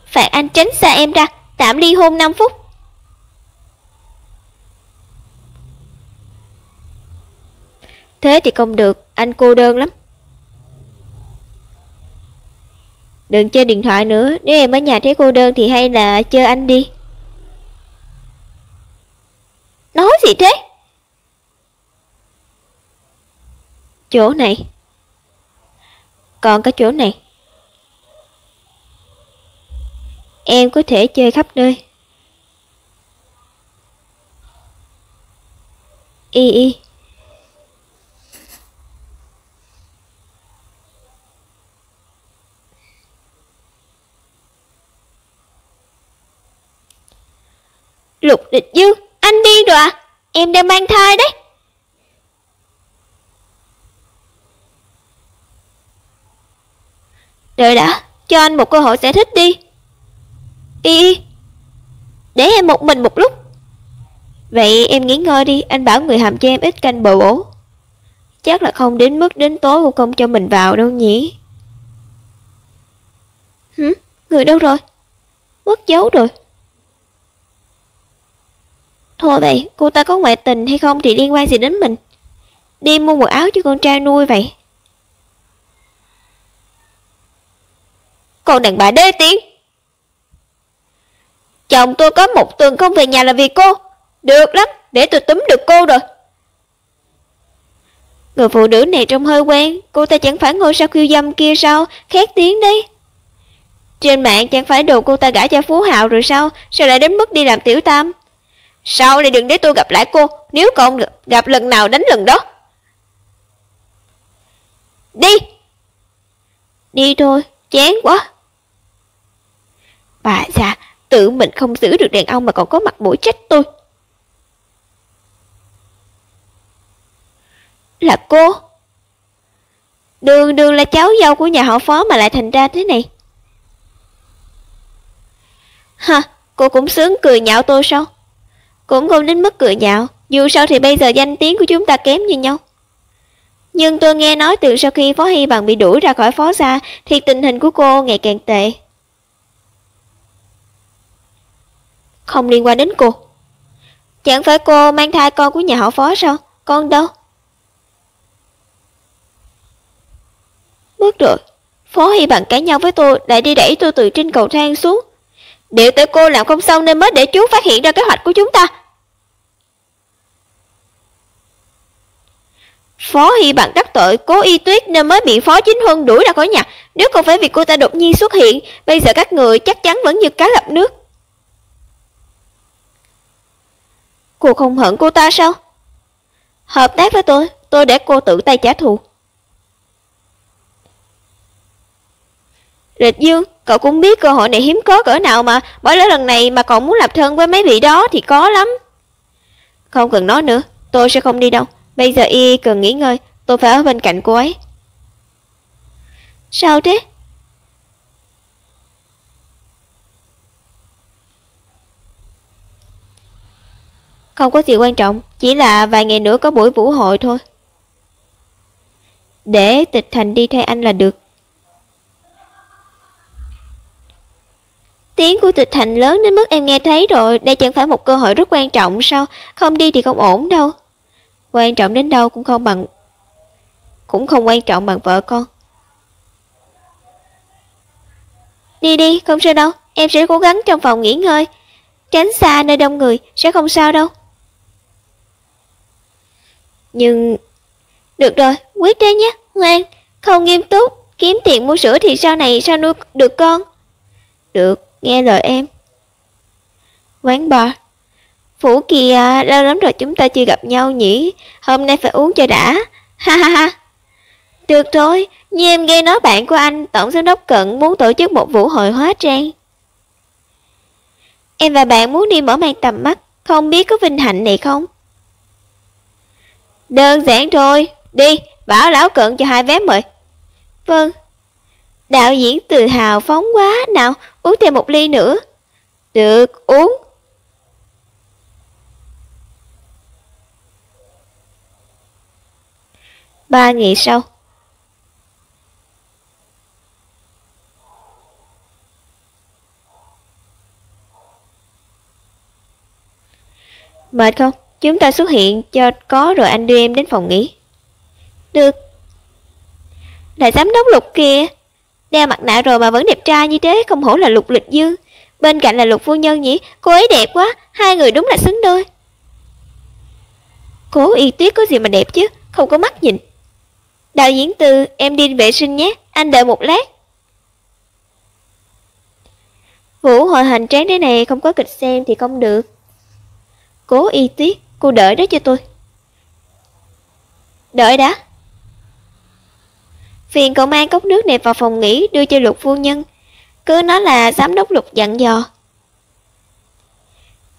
Phạt anh tránh xa em ra, tạm ly hôn 5 phút. Thế thì không được, anh cô đơn lắm. Đừng chơi điện thoại nữa, nếu em ở nhà thấy cô đơn thì hay là chơi anh đi. Nói gì thế? Chỗ này. Còn cái chỗ này. Em có thể chơi khắp nơi. Y. Lục Lịch Dương, anh điên rồi à? Em đang mang thai đấy. Đợi đã, cho anh một cơ hội giải thích đi. Y, để em một mình một lúc. Vậy em nghỉ ngơi đi, anh bảo người hầm cho em ít canh bò bổ. Chắc là không đến mức đến tối cô không cho mình vào đâu nhỉ. Người đâu rồi? Mất dấu rồi. Thôi vậy, cô ta có ngoại tình hay không thì liên quan gì đến mình. Đi mua quần áo cho con trai nuôi vậy. Còn đàn bà đê tiện. Chồng tôi có một tuần không về nhà là vì cô. Được lắm, để tôi túm được cô rồi. Người phụ nữ này trông hơi quen. Cô ta chẳng phải ngôi sao khiêu dâm kia sao? Khét tiếng đấy. Trên mạng chẳng phải đồ cô ta gả cho Phú Hào rồi sao? Sao lại đến mức đi làm tiểu tam? Sau này đừng để tôi gặp lại cô. Nếu còn gặp lần nào đánh lần đó. Đi. Đi thôi, chán quá. Bà già, tự mình không giữ được đàn ông mà còn có mặt mũi trách tôi. Là cô? Đường là cháu dâu của nhà họ Phó mà lại thành ra thế này. Hả, cô cũng xứng cười nhạo tôi sao? Cũng không đến mức cười nhạo, dù sao thì bây giờ danh tiếng của chúng ta kém như nhau. Nhưng tôi nghe nói từ sau khi Phó Hy Bằng bị đuổi ra khỏi Phó gia thì tình hình của cô ngày càng tệ. Không liên quan đến cô. Chẳng phải cô mang thai con của nhà họ Phó sao? Con đâu? Mất rồi, Phó Hy Bằng cãi nhau với tôi lại đi đẩy tôi từ trên cầu thang xuống. Đều tại cô làm không xong nên mới để chú phát hiện ra kế hoạch của chúng ta. Phó Hy Bằng đắc tội Cố Y Tuyết nên mới bị Phó Chính Huân đuổi ra khỏi nhà. Nếu không phải vì cô ta đột nhiên xuất hiện, bây giờ các người chắc chắn vẫn như cá gặp nước. Cô không hận cô ta sao? Hợp tác với tôi để cô tự tay trả thù. Lịch Dương, cậu cũng biết cơ hội này hiếm có cỡ nào mà, bởi lẽ lần này mà cậu muốn làm thân với mấy vị đó thì có lắm. Không cần nói nữa, tôi sẽ không đi đâu. Bây giờ y cần nghỉ ngơi, tôi phải ở bên cạnh cô ấy. Sao thế? Không có gì quan trọng, chỉ là vài ngày nữa có buổi vũ hội thôi. Để Tịch Thành đi thay anh là được. Tiếng của Tịch Thành lớn đến mức em nghe thấy rồi, đây chẳng phải một cơ hội rất quan trọng sao? Không đi thì không ổn đâu. Quan trọng đến đâu cũng không quan trọng bằng vợ con. Đi đi, không sao đâu, em sẽ cố gắng trong phòng nghỉ ngơi. Tránh xa nơi đông người, sẽ không sao đâu. Nhưng... Được rồi, quyết đi nhé, ngoan, không nghiêm túc, kiếm tiền mua sữa thì sau này sao nuôi được con. Được, nghe lời em. Quán bar. Phủ kìa, lâu lắm rồi chúng ta chưa gặp nhau nhỉ, hôm nay phải uống cho đã. Ha ha ha. Được thôi, như em nghe nói bạn của anh, tổng giám đốc Cận muốn tổ chức một vũ hội hóa trang. Em và bạn muốn đi mở mang tầm mắt, không biết có vinh hạnh này không? Đơn giản thôi, đi, bảo lão Cận cho 2 vé mời. Vâng. Đạo diễn Từ hào phóng quá, nào, uống thêm một ly nữa. Được, uống. Ba ngày sau. Mệt không? Chúng ta xuất hiện cho có rồi anh đưa em đến phòng nghỉ. Được. Đại giám đốc Lục kìa. Đeo mặt nạ rồi mà vẫn đẹp trai như thế, không hổ là Lục Lịch Dương. Bên cạnh là Lục phu nhân nhỉ, cô ấy đẹp quá, hai người đúng là xứng đôi. Cố Y Tuyết có gì mà đẹp chứ, không có mắt nhìn. Đạo diễn Từ, em đi vệ sinh nhé, anh đợi một lát. Vũ hội hành tráng thế này không có kịch xem thì không được. Cố Y Tuyết, cô đợi đó cho tôi. Đợi đã. Phiền cậu mang cốc nước này vào phòng nghỉ đưa cho Lục phu nhân. Cứ nói là giám đốc Lục dặn dò.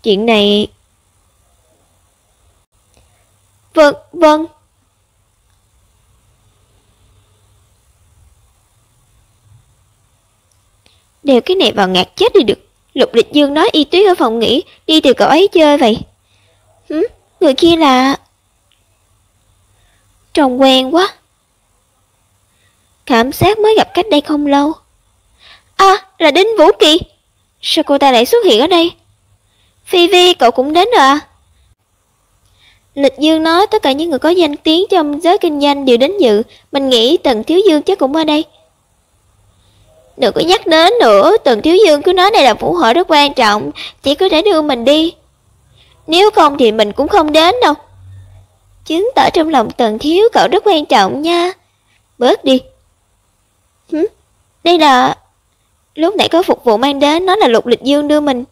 Chuyện này... Vâng. Đeo cái này vào ngạt chết đi được. Lục Lịch Dương nói Y Tuyết ở phòng nghỉ, đi tìm cậu ấy chơi vậy. Người kia là... Trông quen quá. Cảm giác mới gặp cách đây không lâu. À, là Đinh Vũ Kỳ. Sao cô ta lại xuất hiện ở đây? Phi Vi, cậu cũng đến rồi à? Lịch Dương nói tất cả những người có danh tiếng trong giới kinh doanh đều đến dự. Mình nghĩ Tần Thiếu Dương chắc cũng ở đây. Đừng có nhắc đến nữa, Tần Thiếu Dương cứ nói đây là vũ hội rất quan trọng, chỉ có thể đưa mình đi. Nếu không thì mình cũng không đến đâu. Chứng tỏ trong lòng Tần Thiếu cậu rất quan trọng nha. Bớt đi. Đây là... Lúc nãy có phục vụ mang đến, nó là Lục Lịch Dương đưa mình.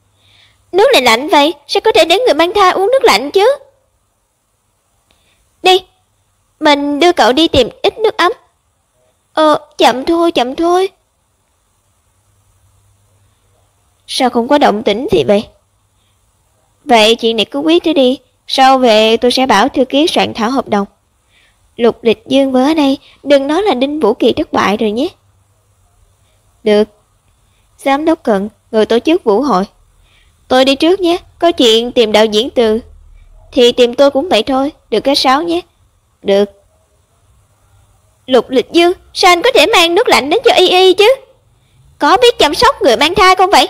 Nước này lạnh vậy, sao có thể để người mang thai uống nước lạnh chứ? Đi, mình đưa cậu đi tìm ít nước ấm. Chậm thôi. Sao không có động tĩnh gì vậy? Vậy chuyện này cứ quyết thế đi, sau về tôi sẽ bảo thư ký soạn thảo hợp đồng. Lục Lịch Dương vừa ở đây, đừng nói là Đinh Vũ Kỳ thất bại rồi nhé. Được. Giám đốc Cận, người tổ chức vũ hội. Tôi đi trước nhé, có chuyện tìm đạo diễn Từ. Thì tìm tôi cũng vậy thôi, được cái 6 nhé. Được. Lục Lịch Dương, sao anh có thể mang nước lạnh đến cho Y Y chứ? Có biết chăm sóc người mang thai không vậy?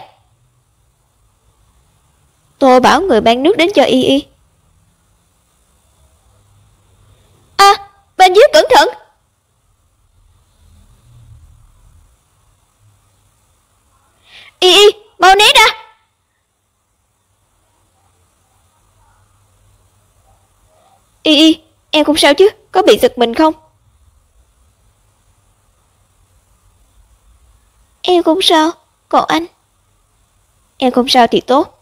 Tôi bảo người mang nước đến cho Y Y. À, bên dưới cẩn thận. Y Y, mau né ra. Y Y, em không sao chứ, có bị giật mình không? Em không sao, còn anh? Em không sao thì tốt.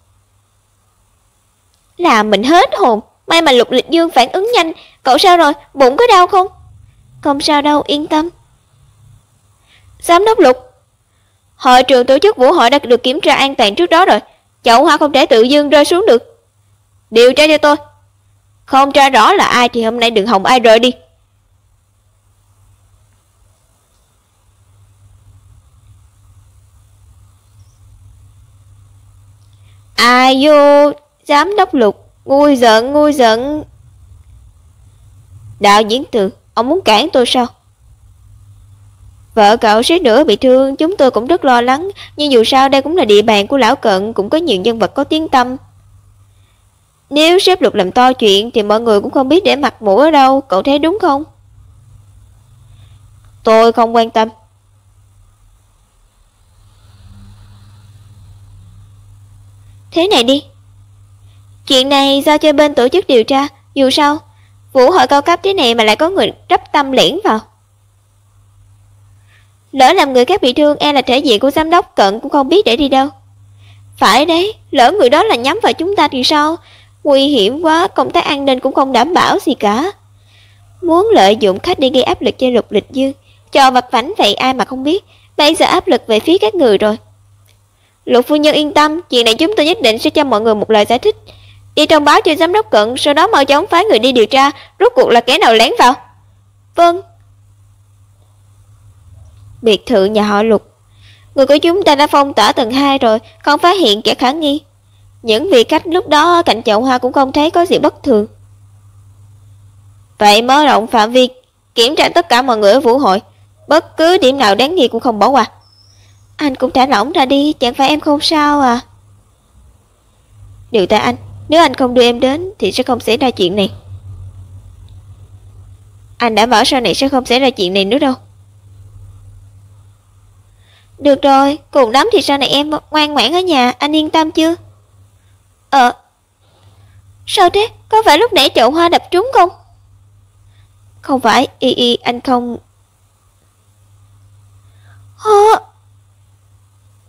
Là mình hết hồn, may mà Lục Lịch Dương phản ứng nhanh. Cậu sao rồi, bụng có đau không? Không sao đâu, yên tâm. Giám đốc Lục, hội trường tổ chức vũ hội đã được kiểm tra an toàn trước đó rồi. Chậu hoa không thể tự dưng rơi xuống được. Điều tra cho tôi. Không tra rõ là ai thì hôm nay đừng hòng ai rời đi. Ai vô, giám đốc Lục, ngu giận. Đạo diễn Từ, ông muốn cản tôi sao? Vợ cậu suýt nữa bị thương, chúng tôi cũng rất lo lắng. Nhưng dù sao đây cũng là địa bàn của lão Cận, cũng có nhiều nhân vật có tiếng tăm. Nếu sếp Lục làm to chuyện thì mọi người cũng không biết để mặt mũi ở đâu, cậu thấy đúng không? Tôi không quan tâm. Thế này đi, chuyện này giao cho bên tổ chức điều tra. Dù sao, vũ hội cao cấp thế này mà lại có người rắp tâm lẻn vào. Lỡ làm người khác bị thương, e là thể diện của giám đốc Cận cũng không biết để đi đâu. Phải đấy, lỡ người đó là nhắm vào chúng ta thì sao? Nguy hiểm quá, công tác an ninh cũng không đảm bảo gì cả. Muốn lợi dụng khách để gây áp lực cho Lục Lịch Dương, trò vặt vãnh vậy ai mà không biết. Bây giờ áp lực về phía các người rồi. Lục phu nhân yên tâm, chuyện này chúng tôi nhất định sẽ cho mọi người một lời giải thích. Đi thông báo cho giám đốc Cận, sau đó mau chóng phái người đi điều tra rốt cuộc là kẻ nào lén vào. Vâng. Biệt thự nhà họ Lục, người của chúng ta đã phong tỏa tầng 2 rồi, không phát hiện kẻ khả nghi. Những vị khách lúc đó cạnh chậu hoa cũng không thấy có gì bất thường. Vậy mở rộng phạm vi, kiểm tra tất cả mọi người ở vũ hội, bất cứ điểm nào đáng nghi cũng không bỏ qua. Anh cũng thả lỏng ra đi, chẳng phải em không sao à? Điều tại anh, nếu anh không đưa em đến thì sẽ không xảy ra chuyện này. Anh đã bảo sau này sẽ không xảy ra chuyện này nữa đâu. Được rồi, cùng lắm thì sau này em ngoan ngoãn ở nhà, anh yên tâm chưa? Sao thế? Có phải lúc nãy chậu hoa đập trúng không? Không phải, Y anh không...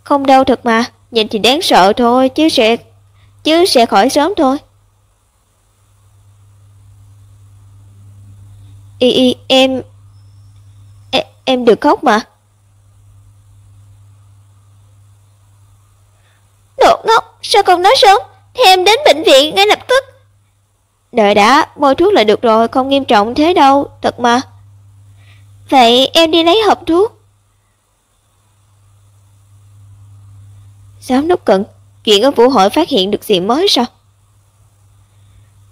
Không đâu thật mà, nhìn thì đáng sợ thôi, chứ sẽ khỏi sớm thôi. Y em đừng khóc mà. Đồ ngốc, sao không nói sớm? Thì em đến bệnh viện ngay lập tức. Đợi đã, mua thuốc là được rồi, không nghiêm trọng thế đâu, thật mà. Vậy em đi lấy hộp thuốc. Giám đốc Cận, chuyện ở vũ hội phát hiện được gì mới sao?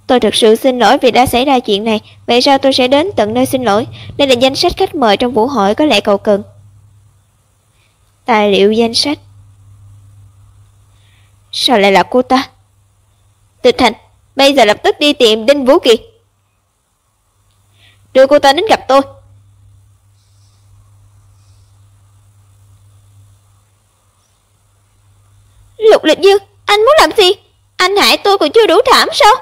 Tôi thật sự xin lỗi vì đã xảy ra chuyện này. Vậy sao tôi sẽ đến tận nơi xin lỗi? Đây là danh sách khách mời trong vũ hội, có lẽ cậu cần. Tài liệu danh sách. Sao lại là cô ta? Tịch Thành, bây giờ lập tức đi tìm Đinh Vũ Kỳ. Đưa cô ta đến gặp tôi. Lục Lịch Dương, anh muốn làm gì? Anh hại tôi còn chưa đủ thảm sao?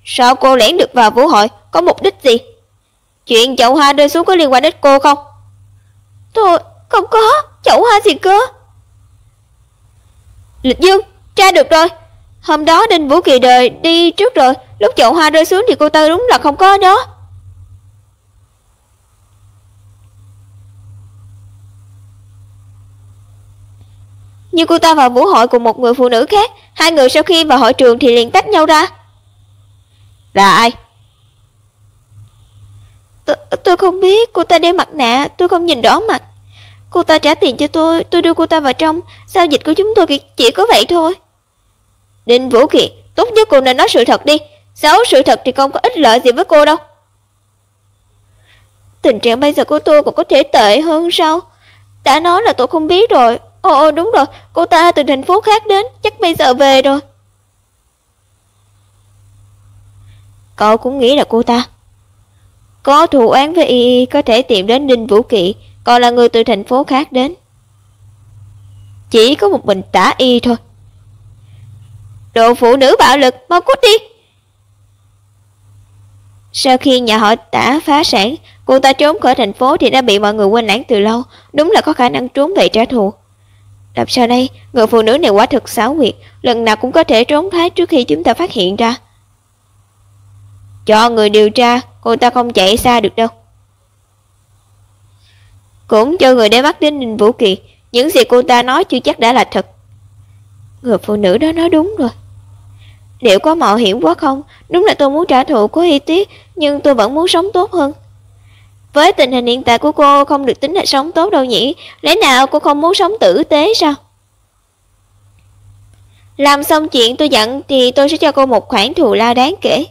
Sao cô lẻn được vào vũ hội? Có mục đích gì? Chuyện chậu hoa rơi xuống có liên quan đến cô không? Tôi không có. Chậu hoa gì cơ? Lịch Dương, tra được rồi. Hôm đó Đinh Vũ Kỳ đời đi trước rồi. Lúc chậu hoa rơi xuống thì cô ta đúng là không có ở đó. Nhưng cô ta vào vũ hội cùng một người phụ nữ khác, hai người sau khi vào hội trường thì liền tách nhau ra. Là ai? Tôi không biết, cô ta đeo mặt nạ, tôi không nhìn rõ mặt. Cô ta trả tiền cho tôi đưa cô ta vào trong, giao dịch của chúng tôi chỉ có vậy thôi. Đinh Vũ Kiệt, tốt nhất cô nên nói sự thật đi, xấu sự thật thì không có ích lợi gì với cô đâu. Tình trạng bây giờ của tôi còn có thể tệ hơn sao? Đã nói là tôi không biết rồi. Ồ đúng rồi, cô ta từ thành phố khác đến, chắc bây giờ về rồi. Cậu cũng nghĩ là cô ta có thù oán với Y có thể tìm đến Đinh Vũ Kỵ, còn là người từ thành phố khác đến. Chỉ có một mình Tả Y thôi. Đồ phụ nữ bạo lực, mau cút đi. Sau khi nhà họ Tả phá sản, cô ta trốn khỏi thành phố thì đã bị mọi người quên lãng từ lâu, đúng là có khả năng trốn về trả thù. Làm sao đây, người phụ nữ này quả thực xảo quyệt, lần nào cũng có thể trốn thoát trước khi chúng ta phát hiện ra. Cho người điều tra, cô ta không chạy xa được đâu. Cũng cho người để mắt đến Ninh Vũ Kỳ, những gì cô ta nói chưa chắc đã là thật. Người phụ nữ đó nói đúng rồi. Liệu có mạo hiểm quá không? Đúng là tôi muốn trả thù của Y Tiết, nhưng tôi vẫn muốn sống tốt hơn. Với tình hình hiện tại của cô không được tính là sống tốt đâu nhỉ? Lẽ nào cô không muốn sống tử tế sao? Làm xong chuyện tôi giận thì tôi sẽ cho cô một khoản thù lao đáng kể.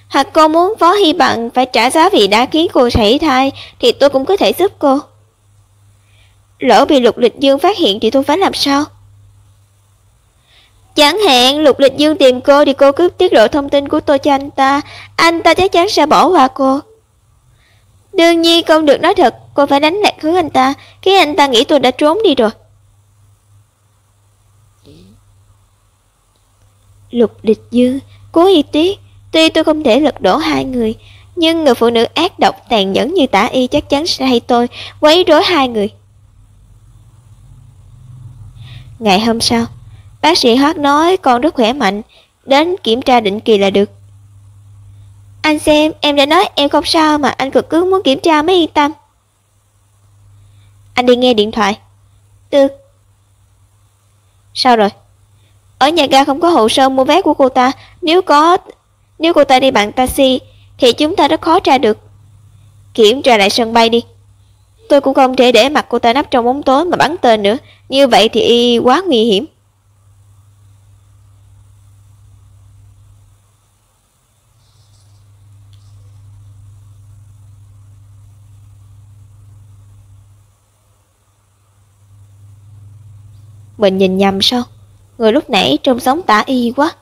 Hoặc cô muốn Phó Hy Bằng phải trả giá vì đã khiến cô sảy thai thì tôi cũng có thể giúp cô. Lỡ bị Lục Lịch Dương phát hiện thì tôi phải làm sao? Chẳng hạn Lục Lịch Dương tìm cô thì cô cứ tiết lộ thông tin của tôi cho anh ta chắc chắn sẽ bỏ qua cô. Đương nhiên không được nói thật, cô phải đánh lạc hướng anh ta, khiến anh ta nghĩ tôi đã trốn đi rồi. Lục Lịch Dương, Cố Y Tiết, tuy tôi không thể lật đổ hai người, nhưng người phụ nữ ác độc tàn nhẫn như Tả Y chắc chắn sẽ hay tôi quấy rối hai người. Ngày hôm sau, bác sĩ Hoác nói con rất khỏe mạnh, đến kiểm tra định kỳ là được. Anh xem, em đã nói em không sao mà anh cực cứ muốn kiểm tra mới yên tâm. Anh đi nghe điện thoại. Được. Sao rồi? Ở nhà ga không có hồ sơ mua vé của cô ta. Nếu cô ta đi bằng taxi thì chúng ta rất khó tra được. Kiểm tra lại sân bay đi. Tôi cũng không thể để mặt cô ta nấp trong bóng tối mà bắn tên nữa. Như vậy thì quá nguy hiểm. Mình nhìn nhầm sao? Người lúc nãy trông giống Tả Y quá.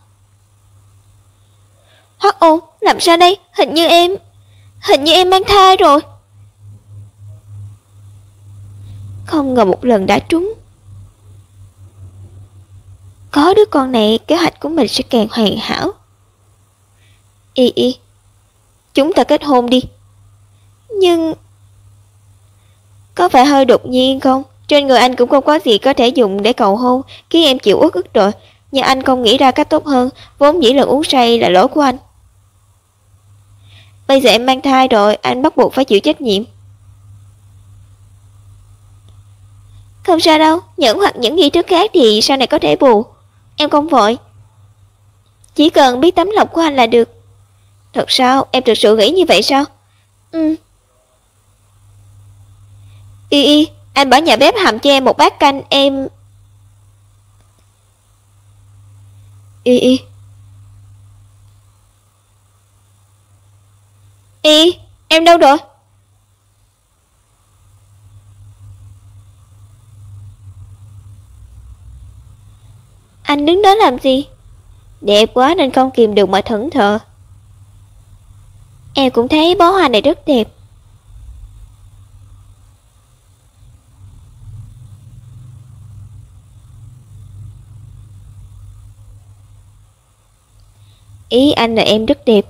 Hoắc Ôn, làm sao đây? Hình như em mang thai rồi. Không ngờ một lần đã trúng. Có đứa con này, kế hoạch của mình sẽ càng hoàn hảo. Y, chúng ta kết hôn đi. Nhưng có phải hơi đột nhiên không? Trên người anh cũng không có gì có thể dùng để cầu hôn, khiến em chịu uất ức rồi. Nhưng anh không nghĩ ra cách tốt hơn, vốn dĩ lần uống say là lỗi của anh. Bây giờ em mang thai rồi, anh bắt buộc phải chịu trách nhiệm. Không sao đâu, những nghi thức khác thì sau này có thể bù. Em không vội. Chỉ cần biết tấm lòng của anh là được. Thật sao? Em thực sự nghĩ như vậy sao? Y, anh bảo nhà bếp hầm cho em một bát canh, em... Y, em đâu rồi? Anh đứng đó làm gì? Đẹp quá nên không kìm được mà thẫn thờ. Em cũng thấy bó hoa này rất đẹp. Ý anh là em rất đẹp.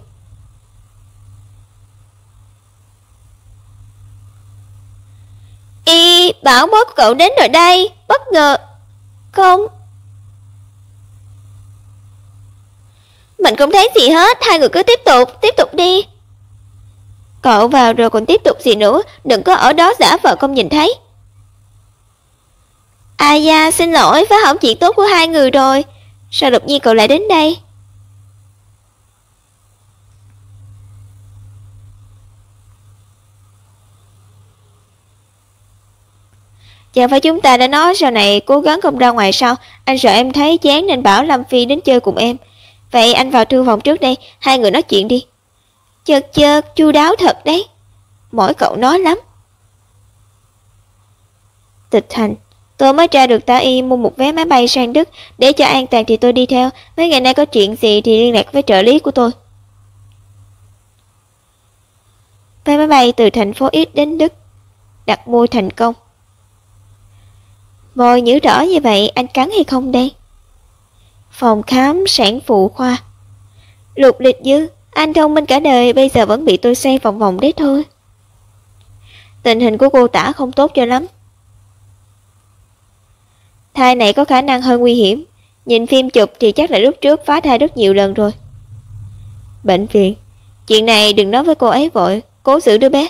Bảo bố của cậu đến rồi đây. Bất ngờ. Không. Mình không thấy gì hết. Hai người cứ tiếp tục đi. Cậu vào rồi còn tiếp tục gì nữa. Đừng có ở đó giả vờ không nhìn thấy. Ai da, xin lỗi, phá hỏng chuyện tốt của hai người rồi. Sao đột nhiên cậu lại đến đây? Chẳng phải chúng ta đã nói sau này cố gắng không ra ngoài sao? Anh sợ em thấy chán nên bảo Lâm Phi đến chơi cùng em. Vậy anh vào thư phòng trước đây, hai người nói chuyện đi. Chợt, chu đáo thật đấy. Mỗi cậu nói lắm. Tịch Thành, tôi mới tra được Tả Y mua một vé máy bay sang Đức, để cho an toàn thì tôi đi theo. Mấy ngày nay có chuyện gì thì liên lạc với trợ lý của tôi. Vé máy bay từ thành phố X đến Đức, đặt mua thành công. Mồi nhớ rõ như vậy, anh cắn hay không đây? Phòng khám sản phụ khoa. Lục Lịch Dư, anh thông minh cả đời, bây giờ vẫn bị tôi xoay vòng vòng đấy thôi. Tình hình của cô Tả không tốt cho lắm. Thai này có khả năng hơi nguy hiểm. Nhìn phim chụp thì chắc là lúc trước phá thai rất nhiều lần rồi. Bệnh viện, chuyện này đừng nói với cô ấy vội, cố giữ đứa bé.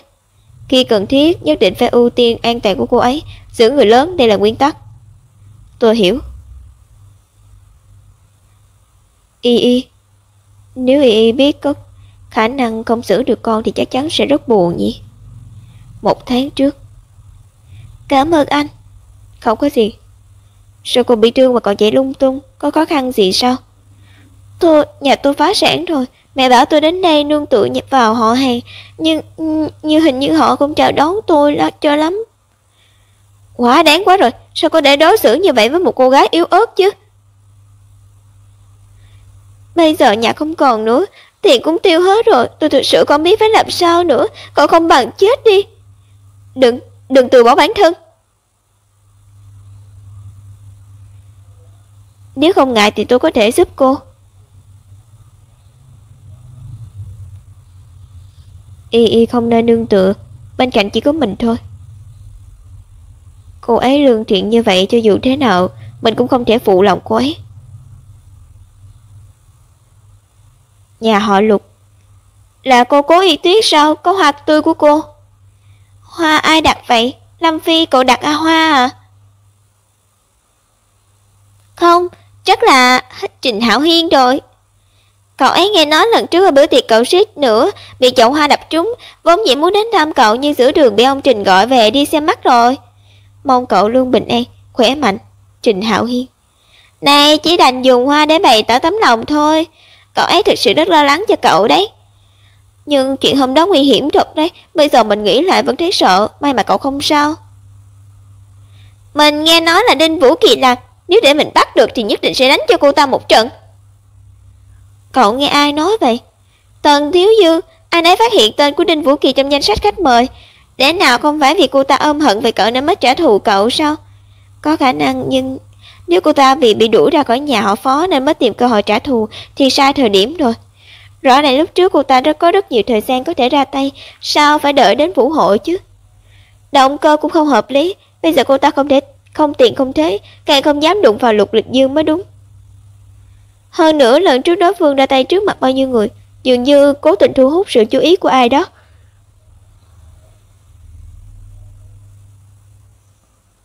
Khi cần thiết nhất định phải ưu tiên an toàn của cô ấy. Giữ người lớn, đây là nguyên tắc. Tôi hiểu. Y, nếu Y biết có khả năng không giữ được con thì chắc chắn sẽ rất buồn nhỉ. 1 tháng trước. Cảm ơn anh. Không có gì. Sao cô bị thương mà còn chạy lung tung? Có khó khăn gì sao? Nhà tôi phá sản rồi. Mẹ bảo tôi đến đây nương tựa nhập vào họ hàng. Nhưng hình như họ không chào đón tôi cho lắm. Quá đáng quá rồi. Sao có thể đối xử như vậy với một cô gái yếu ớt chứ? Bây giờ nhà không còn nữa, tiền cũng tiêu hết rồi. Tôi thực sự không biết phải làm sao nữa. Còn không bằng chết đi. Đừng từ bỏ bản thân. Nếu không ngại thì tôi có thể giúp cô. Y không nên nương tựa. Bên cạnh chỉ có mình thôi. Cô ấy lương thiện như vậy, cho dù thế nào mình cũng không thể phụ lòng cô ấy. Nhà họ Lục. Là cô Cố Y Tuyết sao? Có hoa tươi của cô. Hoa ai đặt vậy? Lâm Phi cậu đặt hoa à? Không, chắc là Trình Hạo Hiên rồi. Cậu ấy nghe nói lần trước ở bữa tiệc cậu suýt nữa bị chậu hoa đập trúng. Vốn dĩ muốn đến thăm cậu nhưng giữa đường bị ông Trình gọi về đi xem mắt rồi. Mong cậu luôn bình an, khỏe mạnh. Trình Hạo Hiên. Này, chỉ đành dùng hoa để bày tỏ tấm lòng thôi. Cậu ấy thực sự rất lo lắng cho cậu đấy. Nhưng chuyện hôm đó nguy hiểm thật đấy. Bây giờ mình nghĩ lại vẫn thấy sợ. May mà cậu không sao. Mình nghe nói là Đinh Vũ Kỳ làm. Nếu để mình bắt được thì nhất định sẽ đánh cho cô ta một trận. Cậu nghe ai nói vậy? Tần Thiếu Dư. Anh ấy phát hiện tên của Đinh Vũ Kỳ trong danh sách khách mời. Lẽ nào không phải vì cô ta ôm hận về cậu nên mới trả thù cậu sao? Có khả năng, nhưng nếu cô ta bị đuổi ra khỏi nhà họ Phó nên mới tìm cơ hội trả thù thì sai thời điểm rồi. Rõ ràng lúc trước cô ta có rất nhiều thời gian có thể ra tay. Sao phải đợi đến vũ hội chứ? Động cơ cũng không hợp lý. Bây giờ cô ta không tiền không thế, càng không dám đụng vào Lục Lịch Dương mới đúng. Hơn nữa lần trước đối phương ra tay trước mặt bao nhiêu người, dường như cố tình thu hút sự chú ý của ai đó.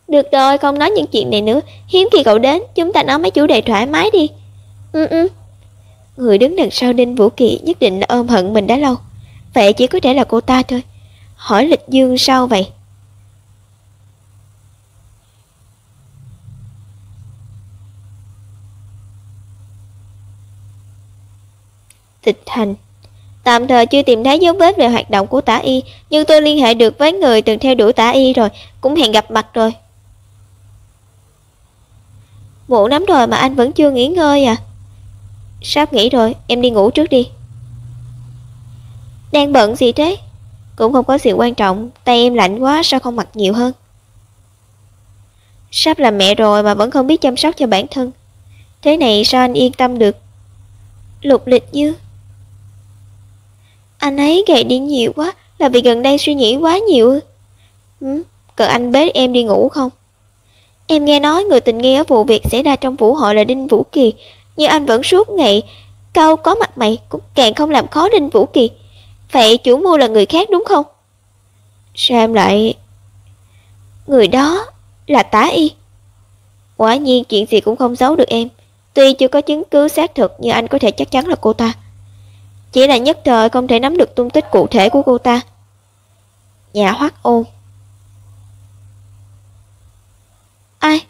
Được rồi, không nói những chuyện này nữa. Hiếm khi cậu đến, chúng ta nói mấy chủ đề thoải mái đi. Người đứng đằng sau Đinh Vũ Kỳ nhất định là ôm hận mình đã lâu. Vậy chỉ có thể là cô ta thôi. Hỏi Lịch Dương sao vậy? Tịch Thành. Tạm thời chưa tìm thấy dấu vết về hoạt động của Tả Y, nhưng tôi liên hệ được với người từng theo đuổi Tả Y rồi, cũng hẹn gặp mặt rồi. Muộn lắm rồi mà anh vẫn chưa nghỉ ngơi à? Sắp nghỉ rồi, em đi ngủ trước đi. Đang bận gì thế? Cũng không có gì quan trọng, tay em lạnh quá sao không mặc nhiều hơn. Sắp làm mẹ rồi mà vẫn không biết chăm sóc cho bản thân. Thế này sao anh yên tâm được? Lục Lịch Dư. Anh ấy gầy đi nhiều quá, là vì gần đây suy nghĩ quá nhiều. Cần anh bế em đi ngủ không? Em nghe nói người tình nghi ở vụ việc xảy ra trong vũ hội là Đinh Vũ Kỳ, nhưng anh vẫn suốt ngày câu có mặt mày, cũng càng không làm khó Đinh Vũ Kỳ. Vậy chủ mưu là người khác đúng không? Sao em lại... Người đó là Tả Y. Quả nhiên chuyện gì cũng không giấu được em. Tuy chưa có chứng cứ xác thực nhưng anh có thể chắc chắn là cô ta. Chỉ là nhất thời không thể nắm được tung tích cụ thể của cô ta. Nhà Hoắc Ôn. Ai?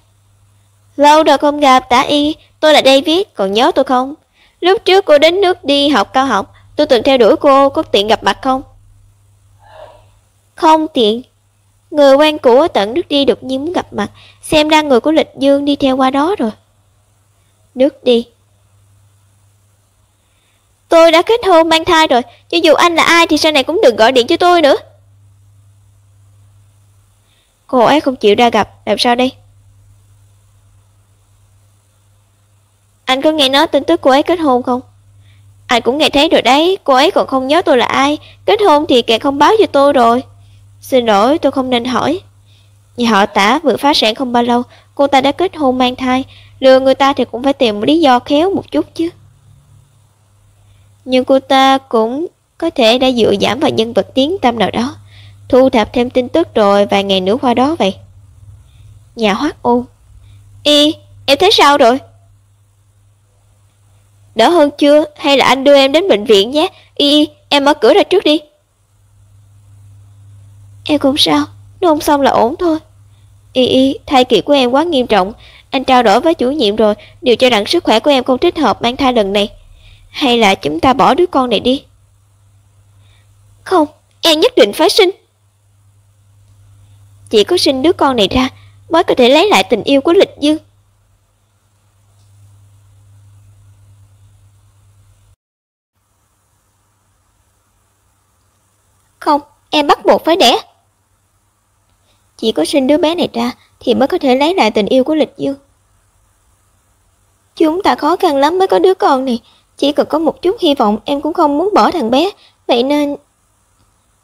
Lâu rồi không gặp Tả Y, tôi là David, còn nhớ tôi không? Lúc trước cô đến nước đi học cao học, tôi từng theo đuổi cô, có tiện gặp mặt không? Không tiện. Người quen cũ ở tận nước đi đột nhiên muốn gặp mặt, xem ra người của Lịch Dương đi theo qua đó rồi. Nước đi. Tôi đã kết hôn mang thai rồi, cho dù anh là ai thì sau này cũng đừng gọi điện cho tôi nữa. Cô ấy không chịu ra gặp, làm sao đây? Anh có nghe nói tin tức cô ấy kết hôn không? Anh cũng nghe thấy rồi đấy, cô ấy còn không nhớ tôi là ai, kết hôn thì càng không báo cho tôi rồi. Xin lỗi, tôi không nên hỏi. Nhà họ Tả vừa phá sản không bao lâu, cô ta đã kết hôn mang thai, lừa người ta thì cũng phải tìm một lý do khéo một chút chứ. Nhưng cô ta cũng có thể đã dựa dẫm vào nhân vật tiếng tăm nào đó, thu thập thêm tin tức rồi vài ngày nữa qua đó vậy. Nhà Hoắc Ôn. Em thấy sao rồi? Đỡ hơn chưa? Hay là anh đưa em đến bệnh viện nhé? Em mở cửa ra trước đi. Em không sao, nôn xong là ổn thôi. Thai kỳ của em quá nghiêm trọng. Anh trao đổi với chủ nhiệm rồi, đều cho rằng sức khỏe của em không thích hợp mang thai lần này. Hay là chúng ta bỏ đứa con này đi? Không, em nhất định phải sinh. Chỉ có sinh đứa con này ra mới có thể lấy lại tình yêu của Lịch Dương. Không, em bắt buộc phải đẻ. Chỉ có sinh đứa bé này ra thì mới có thể lấy lại tình yêu của Lịch Dương. Chúng ta khó khăn lắm mới có đứa con này, chỉ cần có một chút hy vọng em cũng không muốn bỏ thằng bé. Vậy nên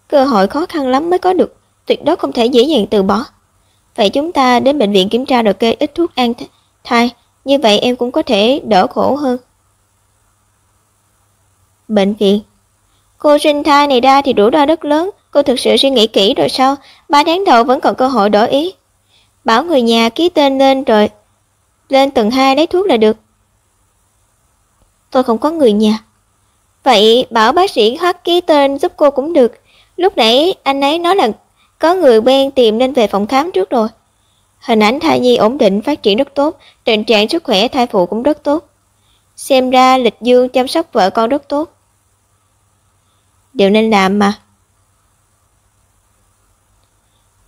cơ hội khó khăn lắm mới có được, tuyệt đối không thể dễ dàng từ bỏ. Vậy chúng ta đến bệnh viện kiểm tra rồi kê ít thuốc an thai, như vậy em cũng có thể đỡ khổ hơn. Bệnh viện? Cô sinh thai này ra thì rủi ro rất lớn, cô thực sự suy nghĩ kỹ rồi sao? 3 tháng đầu vẫn còn cơ hội đổi ý. Bảo người nhà ký tên lên rồi lên tầng 2 lấy thuốc là được. Tôi không có người nhà. Vậy bảo bác sĩ Hoắc ký tên giúp cô cũng được. Lúc nãy anh ấy nói là có người quen tìm nên về phòng khám trước rồi. Hình ảnh thai nhi ổn định, phát triển rất tốt, tình trạng sức khỏe thai phụ cũng rất tốt. Xem ra Lịch Dương chăm sóc vợ con rất tốt. Điều nên làm mà.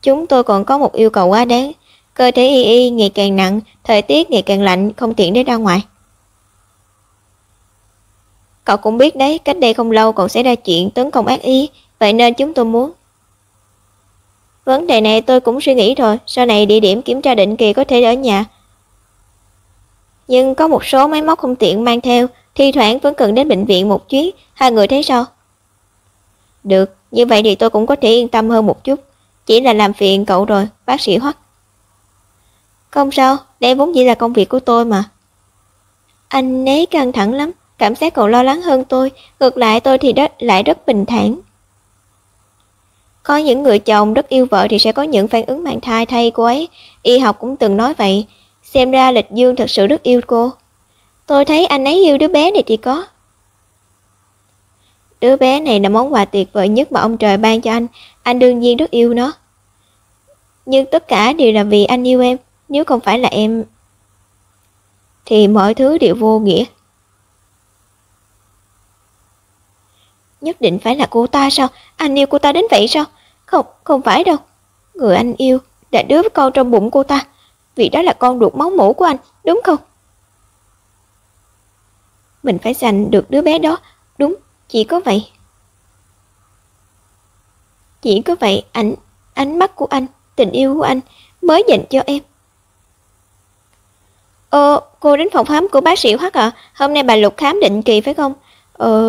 Chúng tôi còn có một yêu cầu quá đáng. Cơ thể Y ngày càng nặng, thời tiết ngày càng lạnh, không tiện để ra ngoài. Cậu cũng biết đấy, cách đây không lâu còn xảy ra chuyện tấn công ác ý, vậy nên chúng tôi muốn. Vấn đề này tôi cũng suy nghĩ rồi, sau này địa điểm kiểm tra định kỳ có thể ở nhà. Nhưng có một số máy móc không tiện mang theo, thi thoảng vẫn cần đến bệnh viện một chuyến, hai người thấy sao? Được, như vậy thì tôi cũng có thể yên tâm hơn một chút. Chỉ là làm phiền cậu rồi, bác sĩ Hoắc. Không sao, đây vốn dĩ là công việc của tôi mà. Anh ấy căng thẳng lắm, cảm giác còn lo lắng hơn tôi, ngược lại tôi thì lại rất bình thản. Có những người chồng rất yêu vợ thì sẽ có những phản ứng mang thai thay cô ấy, y học cũng từng nói vậy, xem ra Lịch Dương thật sự rất yêu cô. Tôi thấy anh ấy yêu đứa bé này thì có. Đứa bé này là món quà tuyệt vời nhất mà ông trời ban cho anh đương nhiên rất yêu nó. Nhưng tất cả đều là vì anh yêu em, nếu không phải là em thì mọi thứ đều vô nghĩa. Nhất định phải là cô ta sao? Anh yêu cô ta đến vậy sao? Không phải đâu. Người anh yêu là đứa con trong bụng cô ta, vì đó là con ruột máu mủ của anh, đúng không? Mình phải giành được đứa bé đó, đúng, chỉ có vậy. Chỉ có vậy, ánh mắt của anh, tình yêu của anh mới dành cho em. Cô đến phòng khám của bác sĩ Hoắc ạ? Hôm nay bà Lục khám định kỳ phải không?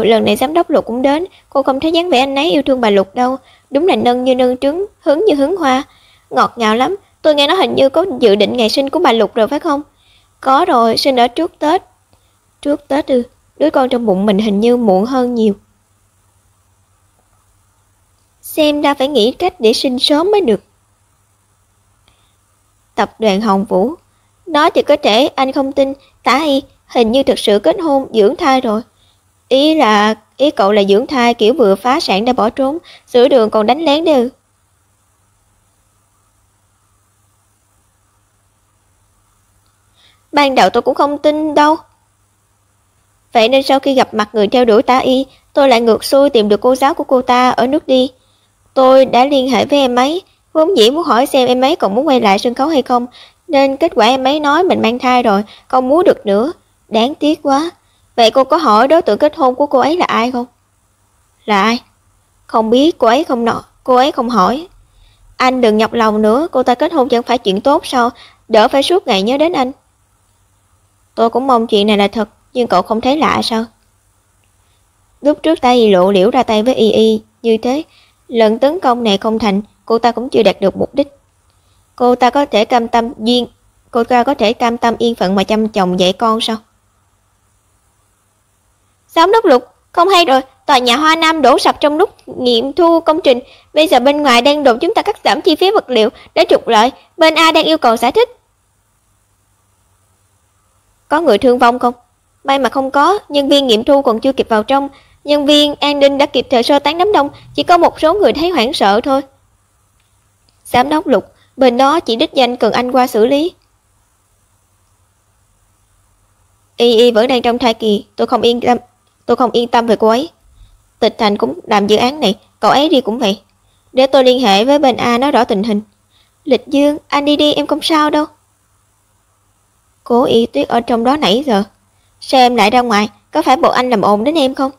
Lần này giám đốc Lục cũng đến, cô không thấy dáng vẻ anh ấy yêu thương bà Lục đâu. Đúng là nâng như nâng trứng, hứng như hứng hoa. Ngọt ngào lắm, tôi nghe nói hình như có dự định ngày sinh của bà Lục rồi phải không? Có rồi, sinh ở trước Tết. Trước Tết ư? Đứa con trong bụng mình hình như muộn hơn nhiều. Xem ra phải nghĩ cách để sinh sớm mới được. Tập đoàn Hồng Vũ. Nói thì có thể anh không tin, Tả Y hình như thực sự kết hôn dưỡng thai rồi. Ý cậu là dưỡng thai kiểu vừa phá sản đã bỏ trốn, sửa đường còn đánh lén đấy ư? Ban đầu tôi cũng không tin đâu. Vậy nên sau khi gặp mặt người theo đuổi Tả Y, tôi lại ngược xuôi tìm được cô giáo của cô ta ở nước đi. Tôi đã liên hệ với em ấy, vốn dĩ muốn hỏi xem em ấy còn muốn quay lại sân khấu hay không, nên kết quả em ấy nói mình mang thai rồi, không muốn được nữa. Đáng tiếc quá. Vậy cô có hỏi đối tượng kết hôn của cô ấy là ai không? Là ai? Không biết, cô ấy không hỏi. Anh đừng nhọc lòng nữa, cô ta kết hôn chẳng phải chuyện tốt sao, đỡ phải suốt ngày nhớ đến anh. Tôi cũng mong chuyện này là thật, nhưng cậu không thấy lạ sao? Lúc trước Tả Y lộ liễu ra tay với Y như thế, lần tấn công này không thành, cô ta cũng chưa đạt được mục đích. Cô ta có thể cam tâm yên phận mà chăm chồng dạy con sao? Giám đốc Lục, không hay rồi, tòa nhà Hoa Nam đổ sập trong lúc nghiệm thu công trình, bây giờ bên ngoài đang đồn chúng ta cắt giảm chi phí vật liệu để trục lợi, bên A đang yêu cầu giải thích. Có người thương vong không? May mà không có, nhân viên nghiệm thu còn chưa kịp vào trong, nhân viên an ninh đã kịp thời sơ tán đám đông, chỉ có một số người thấy hoảng sợ thôi. Giám đốc Lục, bên đó chỉ đích danh cần anh qua xử lý. Y vẫn đang trong thai kỳ, tôi không yên tâm về cô ấy. Tịch Thành cũng làm dự án này, cậu ấy đi cũng vậy. Để tôi liên hệ với bên A nói rõ tình hình. Lịch Dương, anh đi em không sao đâu. Cố Y Tuyết ở trong đó nãy giờ. Sao em lại ra ngoài, có phải bộ anh làm ồn đến em không?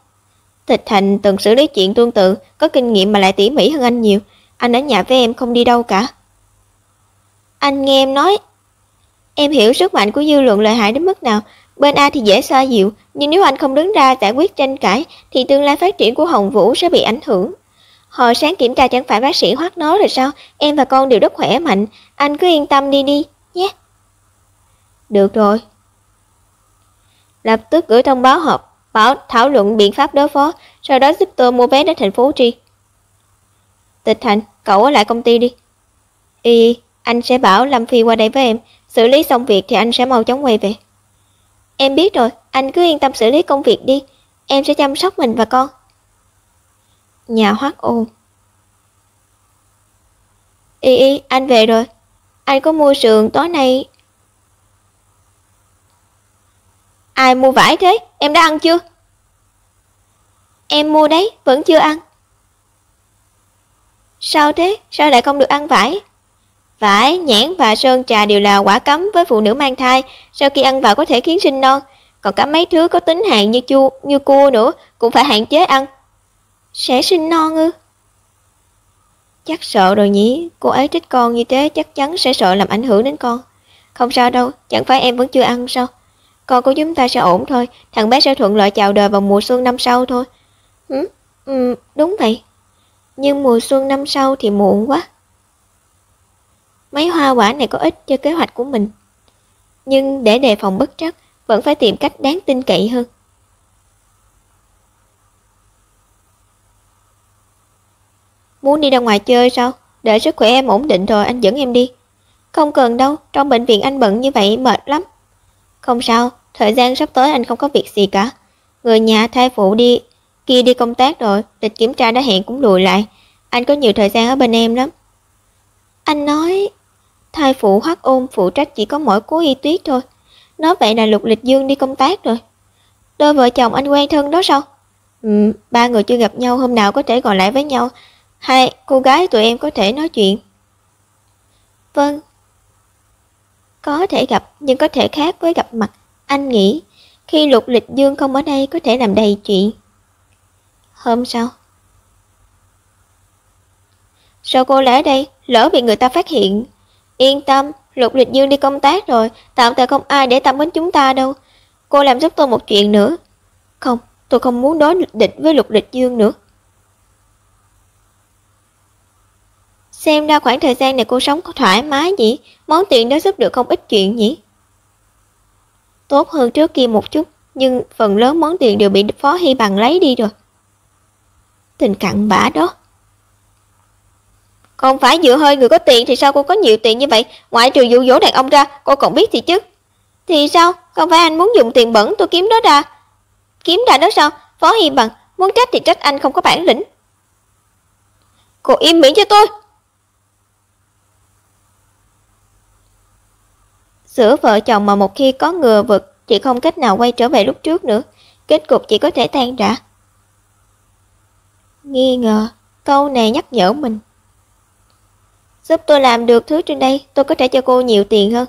Tịch Thành từng xử lý chuyện tương tự, có kinh nghiệm mà lại tỉ mỉ hơn anh nhiều. Anh ở nhà với em không đi đâu cả. Anh nghe em nói. Em hiểu sức mạnh của dư luận lợi hại đến mức nào. Bên A thì dễ xoa dịu, nhưng nếu anh không đứng ra giải quyết tranh cãi thì tương lai phát triển của Hồng Vũ sẽ bị ảnh hưởng. Hồi sáng kiểm tra chẳng phải bác sĩ Hoắc nói rồi sao? Em và con đều rất khỏe mạnh, anh cứ yên tâm đi nhé. Được rồi. Lập tức gửi thông báo họp, thảo luận biện pháp đối phó, sau đó giúp tôi mua vé đến thành phố Tri. Tịch Thành, cậu ở lại công ty đi. Anh sẽ bảo Lâm Phi qua đây với em, xử lý xong việc thì anh sẽ mau chóng quay về. Em biết rồi, anh cứ yên tâm xử lý công việc đi, em sẽ chăm sóc mình và con. Nhà Hoắc ôn. Anh về rồi. Anh có mua sườn tối nay. Ai mua vải thế? Em đã ăn chưa? Em mua đấy, vẫn chưa ăn. Sao thế? Sao lại không được ăn vải? Vải, nhãn và sơn trà đều là quả cấm với phụ nữ mang thai, sau khi ăn vào có thể khiến sinh non, còn cả mấy thứ có tính hàn như cua nữa cũng phải hạn chế ăn. Sẽ sinh non ư? Chắc sợ rồi nhỉ, cô ấy thích con như thế chắc chắn sẽ sợ làm ảnh hưởng đến con. Không sao đâu, chẳng phải em vẫn chưa ăn sao? Con của chúng ta sẽ ổn thôi, thằng bé sẽ thuận lợi chào đời vào mùa xuân năm sau thôi. Đúng vậy. Nhưng mùa xuân năm sau thì muộn quá. Mấy hoa quả này có ích cho kế hoạch của mình. Nhưng để đề phòng bất trắc, vẫn phải tìm cách đáng tin cậy hơn. Muốn đi ra ngoài chơi sao? Đợi sức khỏe em ổn định rồi anh dẫn em đi. Không cần đâu, trong bệnh viện anh bận như vậy mệt lắm. Không sao, thời gian sắp tới anh không có việc gì cả. Người nhà thai phụ đi công tác rồi, lịch kiểm tra đã hẹn cũng lùi lại. Anh có nhiều thời gian ở bên em lắm. Anh nói thai phụ Hoắc Ôn phụ trách chỉ có mỗi Cố Y Tuyết thôi. Nói vậy là Lục Lịch Dương đi công tác rồi. Đôi vợ chồng anh quen thân đó sao? Ba người chưa gặp nhau, hôm nào có thể gọi lại với nhau. Hai cô gái tụi em có thể nói chuyện. Vâng. Có thể gặp, nhưng có thể khác với gặp mặt. Anh nghĩ khi Lục Lịch Dương không ở đây có thể làm đầy chuyện. Hôm sau. Sao cô lại ở đây? Lỡ bị người ta phát hiện. Yên tâm, Lục Lịch Dương đi công tác rồi, tạm thời không ai để tâm đến chúng ta đâu. Cô làm giúp tôi một chuyện nữa. Không, tôi không muốn đối địch với Lục Lịch Dương nữa. Xem ra khoảng thời gian này cô sống có thoải mái nhỉ? Món tiền đó giúp được không ít chuyện nhỉ? Tốt hơn trước kia một chút, nhưng phần lớn món tiền đều bị Phó Hy Bằng lấy đi rồi. Tình cặn bã đó. Không phải dựa hơi người có tiền thì sao cô có nhiều tiền như vậy? Ngoại trừ dụ dỗ đàn ông ra, cô còn biết gì chứ? Thì sao? Không phải anh muốn dùng tiền bẩn tôi kiếm đó ra? Kiếm ra đó sao? Phó Hi Bằng, muốn trách thì trách anh không có bản lĩnh. Cô im miệng cho tôi. Giữa vợ chồng mà một khi có ngừa vực thì không cách nào quay trở về lúc trước nữa. Kết cục chỉ có thể tan rã. Nghi ngờ, câu này nhắc nhở mình. Giúp tôi làm được thứ trên đây, tôi có thể cho cô nhiều tiền hơn.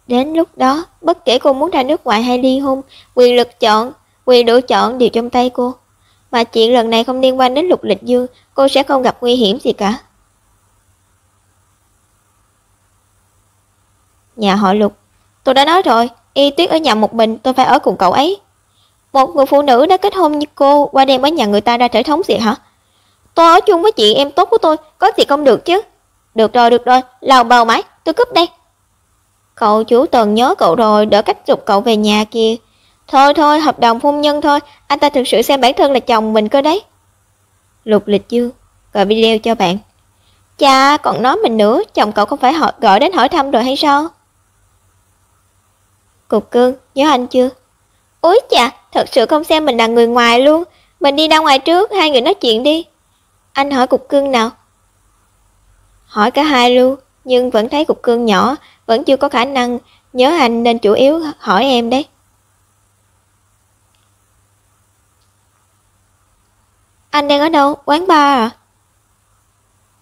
Đến lúc đó, bất kể cô muốn ra nước ngoài hay ly hôn, quyền lựa chọn đều trong tay cô. Mà chuyện lần này không liên quan đến Lục Lịch Dương, cô sẽ không gặp nguy hiểm gì cả. Nhà họ Lục, tôi đã nói rồi, Y Tuyết ở nhà một mình, tôi phải ở cùng cậu ấy. Một người phụ nữ đã kết hôn như cô, qua đêm ở nhà người ta ra thể thống gì hả? Tôi ở chung với chị em tốt của tôi, có gì không được chứ? Được rồi, lào bào mãi, tôi cúp đây. Cậu chủ Tần nhớ cậu rồi, đỡ cách giục cậu về nhà kìa. Thôi, hợp đồng hôn nhân thôi, anh ta thực sự xem bản thân là chồng mình cơ đấy. Lục Lịch Dương gọi video cho bạn. Chà, còn nói mình nữa, chồng cậu không phải gọi đến hỏi thăm rồi hay sao? Cục Cưng, nhớ anh chưa? Úi chà, thật sự không xem mình là người ngoài luôn. Mình đi ra ngoài trước, hai người nói chuyện đi. Anh hỏi Cục Cưng nào? Hỏi cả hai luôn, nhưng vẫn thấy Cục Cưng nhỏ, vẫn chưa có khả năng nhớ anh nên chủ yếu hỏi em đấy. Anh đang ở đâu? Quán bar à?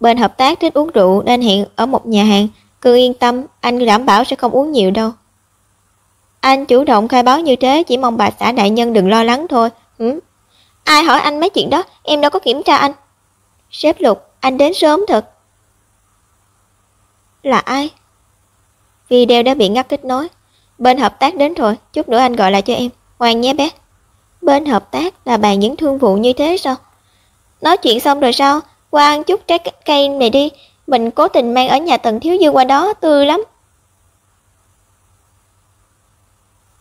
Bên hợp tác thích uống rượu nên hẹn ở một nhà hàng. Cưng yên tâm, anh đảm bảo sẽ không uống nhiều đâu. Anh chủ động khai báo như thế, chỉ mong bà xã đại nhân đừng lo lắng thôi. Ai hỏi anh mấy chuyện đó, em đâu có kiểm tra anh. Sếp Lục, anh đến sớm thật. Là ai? Video đã bị ngắt kết nối. Bên hợp tác đến rồi, chút nữa anh gọi lại cho em. Ngoan nhé bé. Bên hợp tác là bàn những thương vụ như thế sao? Nói chuyện xong rồi sao? Qua ăn chút trái cây này đi. Mình cố tình mang ở nhà Tần Thiếu Dương qua đó, tươi lắm.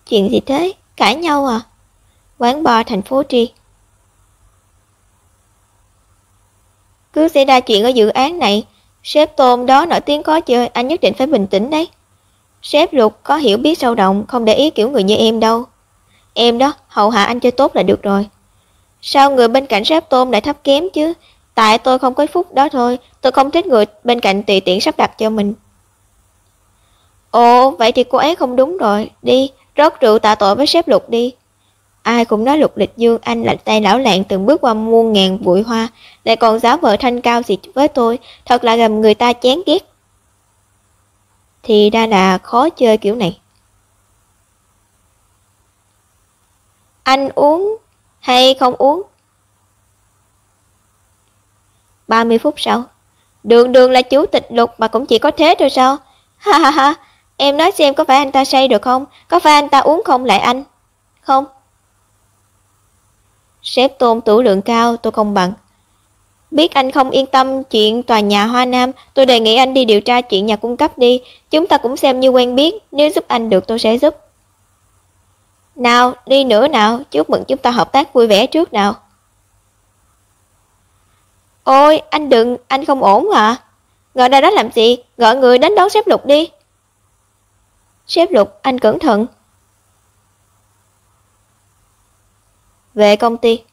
Chuyện gì thế? Cãi nhau à? Quán bar thành phố Tri. Cứ xảy ra chuyện ở dự án này, sếp Tôn đó nổi tiếng khó chơi, anh nhất định phải bình tĩnh đấy. Sếp Lục có hiểu biết sâu rộng, không để ý kiểu người như em đâu. Em đó, hầu hạ anh cho tốt là được rồi. Sao người bên cạnh sếp Tôn lại thấp kém chứ? Tại tôi không có phúc đó thôi, tôi không thích người bên cạnh tùy tiện sắp đặt cho mình. Ồ, vậy thì cô ấy không đúng rồi. Đi, rót rượu tạ tội với sếp Lục đi. Ai cũng nói Lục Lịch Dương anh là tay lão lạng từng bước qua muôn ngàn bụi hoa, lại còn giáo vợ thanh cao gì với tôi, thật là làm người ta chán ghét. Thì ra là khó chơi kiểu này. Anh uống hay không uống? 30 phút sau. Đường là chủ tịch Lục mà cũng chỉ có thế thôi sao? Ha, em nói xem có phải anh ta say được không? Có phải anh ta uống không lại anh? Không. Sếp Tôn tửu lượng cao, tôi không bằng. Biết anh không yên tâm chuyện tòa nhà Hoa Nam, tôi đề nghị anh đi điều tra chuyện nhà cung cấp đi. Chúng ta cũng xem như quen biết, nếu giúp anh được tôi sẽ giúp. Nào, đi nữa nào, chúc mừng chúng ta hợp tác vui vẻ trước nào. Ôi, anh không ổn hả? Gọi ra đó làm gì? Gọi người đến đón sếp Lục đi. Sếp Lục, anh cẩn thận. Về công ty.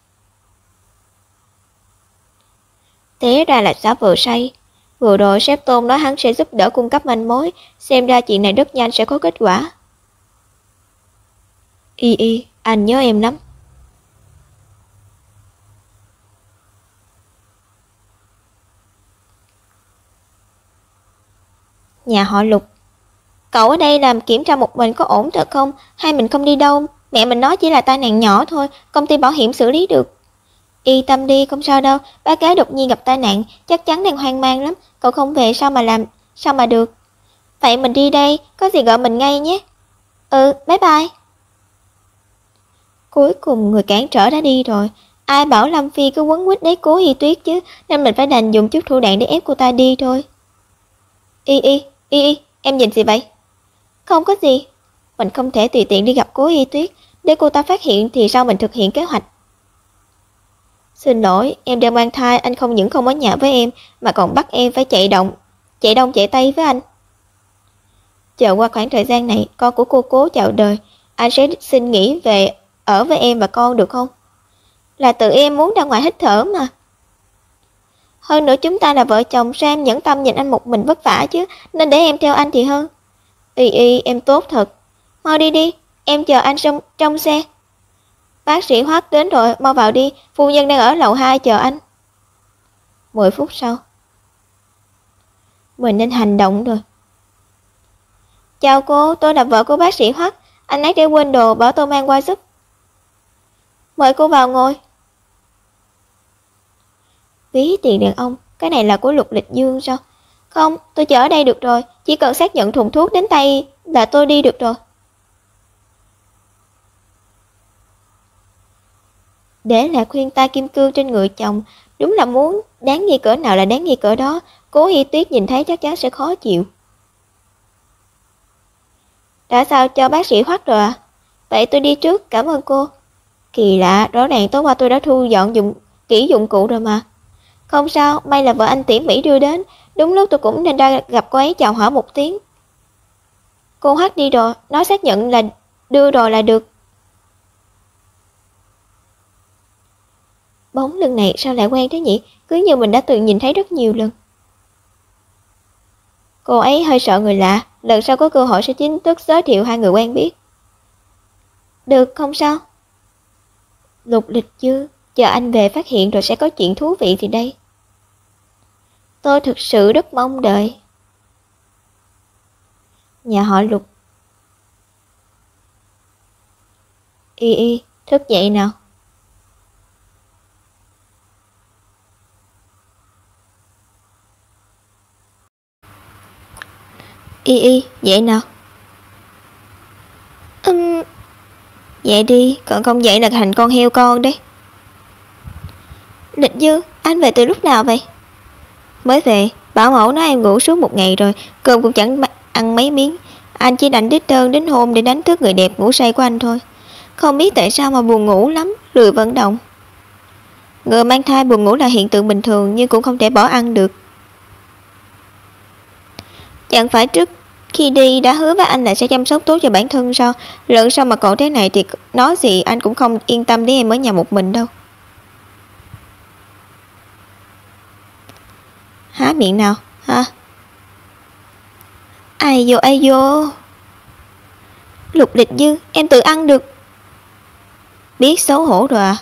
Té ra là xã vừa say. Vừa rồi sếp Tôn nói hắn sẽ giúp đỡ cung cấp manh mối, xem ra chuyện này rất nhanh sẽ có kết quả. Y, anh nhớ em lắm. Nhà họ Lục. Cậu ở đây làm kiểm tra một mình có ổn thật không? Hay mình không đi đâu? Mẹ mình nói chỉ là tai nạn nhỏ thôi, công ty bảo hiểm xử lý được. Yên tâm đi, không sao đâu, bác gái đột nhiên gặp tai nạn, chắc chắn đang hoang mang lắm, cậu không về sao mà được. Vậy mình đi đây, có gì gọi mình ngay nhé. Bye bye. Cuối cùng người cản trở đã đi rồi, ai bảo Lâm Phi cứ quấn quýt đấy Cố Hi Tuyết chứ, nên mình phải đành dùng chút thủ đoạn để ép cô ta đi thôi. Y, em nhìn gì vậy? Không có gì, mình không thể tùy tiện đi gặp Cố Hi Tuyết, để cô ta phát hiện thì sao mình thực hiện kế hoạch. Xin lỗi, em đang mang thai, anh không những không ở nhà với em mà còn bắt em phải chạy đông chạy tây với anh. Chờ qua khoảng thời gian này, con của cô cố chào đời, anh sẽ xin nghỉ về ở với em và con được không? Là tự em muốn ra ngoài hít thở mà. Hơn nữa chúng ta là vợ chồng, sao em nhẫn tâm nhìn anh một mình vất vả chứ, nên để em theo anh thì hơn. Y, em tốt thật. Mau đi đi, em chờ anh trong xe. Bác sĩ Hoắc đến rồi, mau vào đi, phu nhân đang ở lầu 2 chờ anh. 10 phút sau. Mình nên hành động rồi. Chào cô, tôi là vợ của bác sĩ Hoắc, anh ấy để quên đồ bảo tôi mang qua giúp. Mời cô vào ngồi. Ví tiền đàn ông, cái này là của Lục Lịch Dương sao? Không, tôi chờ ở đây được rồi, chỉ cần xác nhận thùng thuốc đến tay là tôi đi được rồi. Để lại khuyên tai kim cương trên người chồng, đúng là muốn đáng nghi cỡ nào là đáng nghi cỡ đó, Cố Hi Tuyết nhìn thấy chắc chắn sẽ khó chịu. Đã sao cho bác sĩ Hoắc rồi à? Vậy tôi đi trước, cảm ơn cô. Kỳ lạ, rõ ràng tối qua tôi đã thu dọn kỹ dụng cụ rồi mà. Không sao, may là vợ anh tỉ mỉ đưa đến, đúng lúc tôi cũng nên ra gặp cô ấy chào hỏi một tiếng. Cô Hoắc đi rồi, nói xác nhận là đưa rồi là được. Bóng lưng này sao lại quen thế nhỉ? Cứ như mình đã từng nhìn thấy rất nhiều lần. Cô ấy hơi sợ người lạ, lần sau có cơ hội sẽ chính thức giới thiệu hai người quen biết. Được, không sao. Lục Lịch Dương, chờ anh về phát hiện rồi sẽ có chuyện thú vị gì đây. Tôi thực sự rất mong đợi. Nhà họ Lục. Y, thức dậy nào. Y, dậy nào. Dậy đi, còn không dậy là thành con heo con đấy. Lịch Dương, anh về từ lúc nào vậy? Mới về, bảo mẫu nói em ngủ suốt một ngày rồi, cơm cũng chẳng ăn mấy miếng. Anh chỉ đánh đích đơn đến hôm để đánh thức người đẹp ngủ say của anh thôi. Không biết tại sao mà buồn ngủ lắm, lười vận động. Người mang thai buồn ngủ là hiện tượng bình thường nhưng cũng không thể bỏ ăn được. Chẳng phải trước khi đi đã hứa với anh là sẽ chăm sóc tốt cho bản thân sao? Lần sau mà còn thế này thì nói gì anh cũng không yên tâm để em ở nhà một mình đâu. Há miệng nào, hả? Ai vô. Lục Lịch Dương, em tự ăn được. Biết xấu hổ rồi à?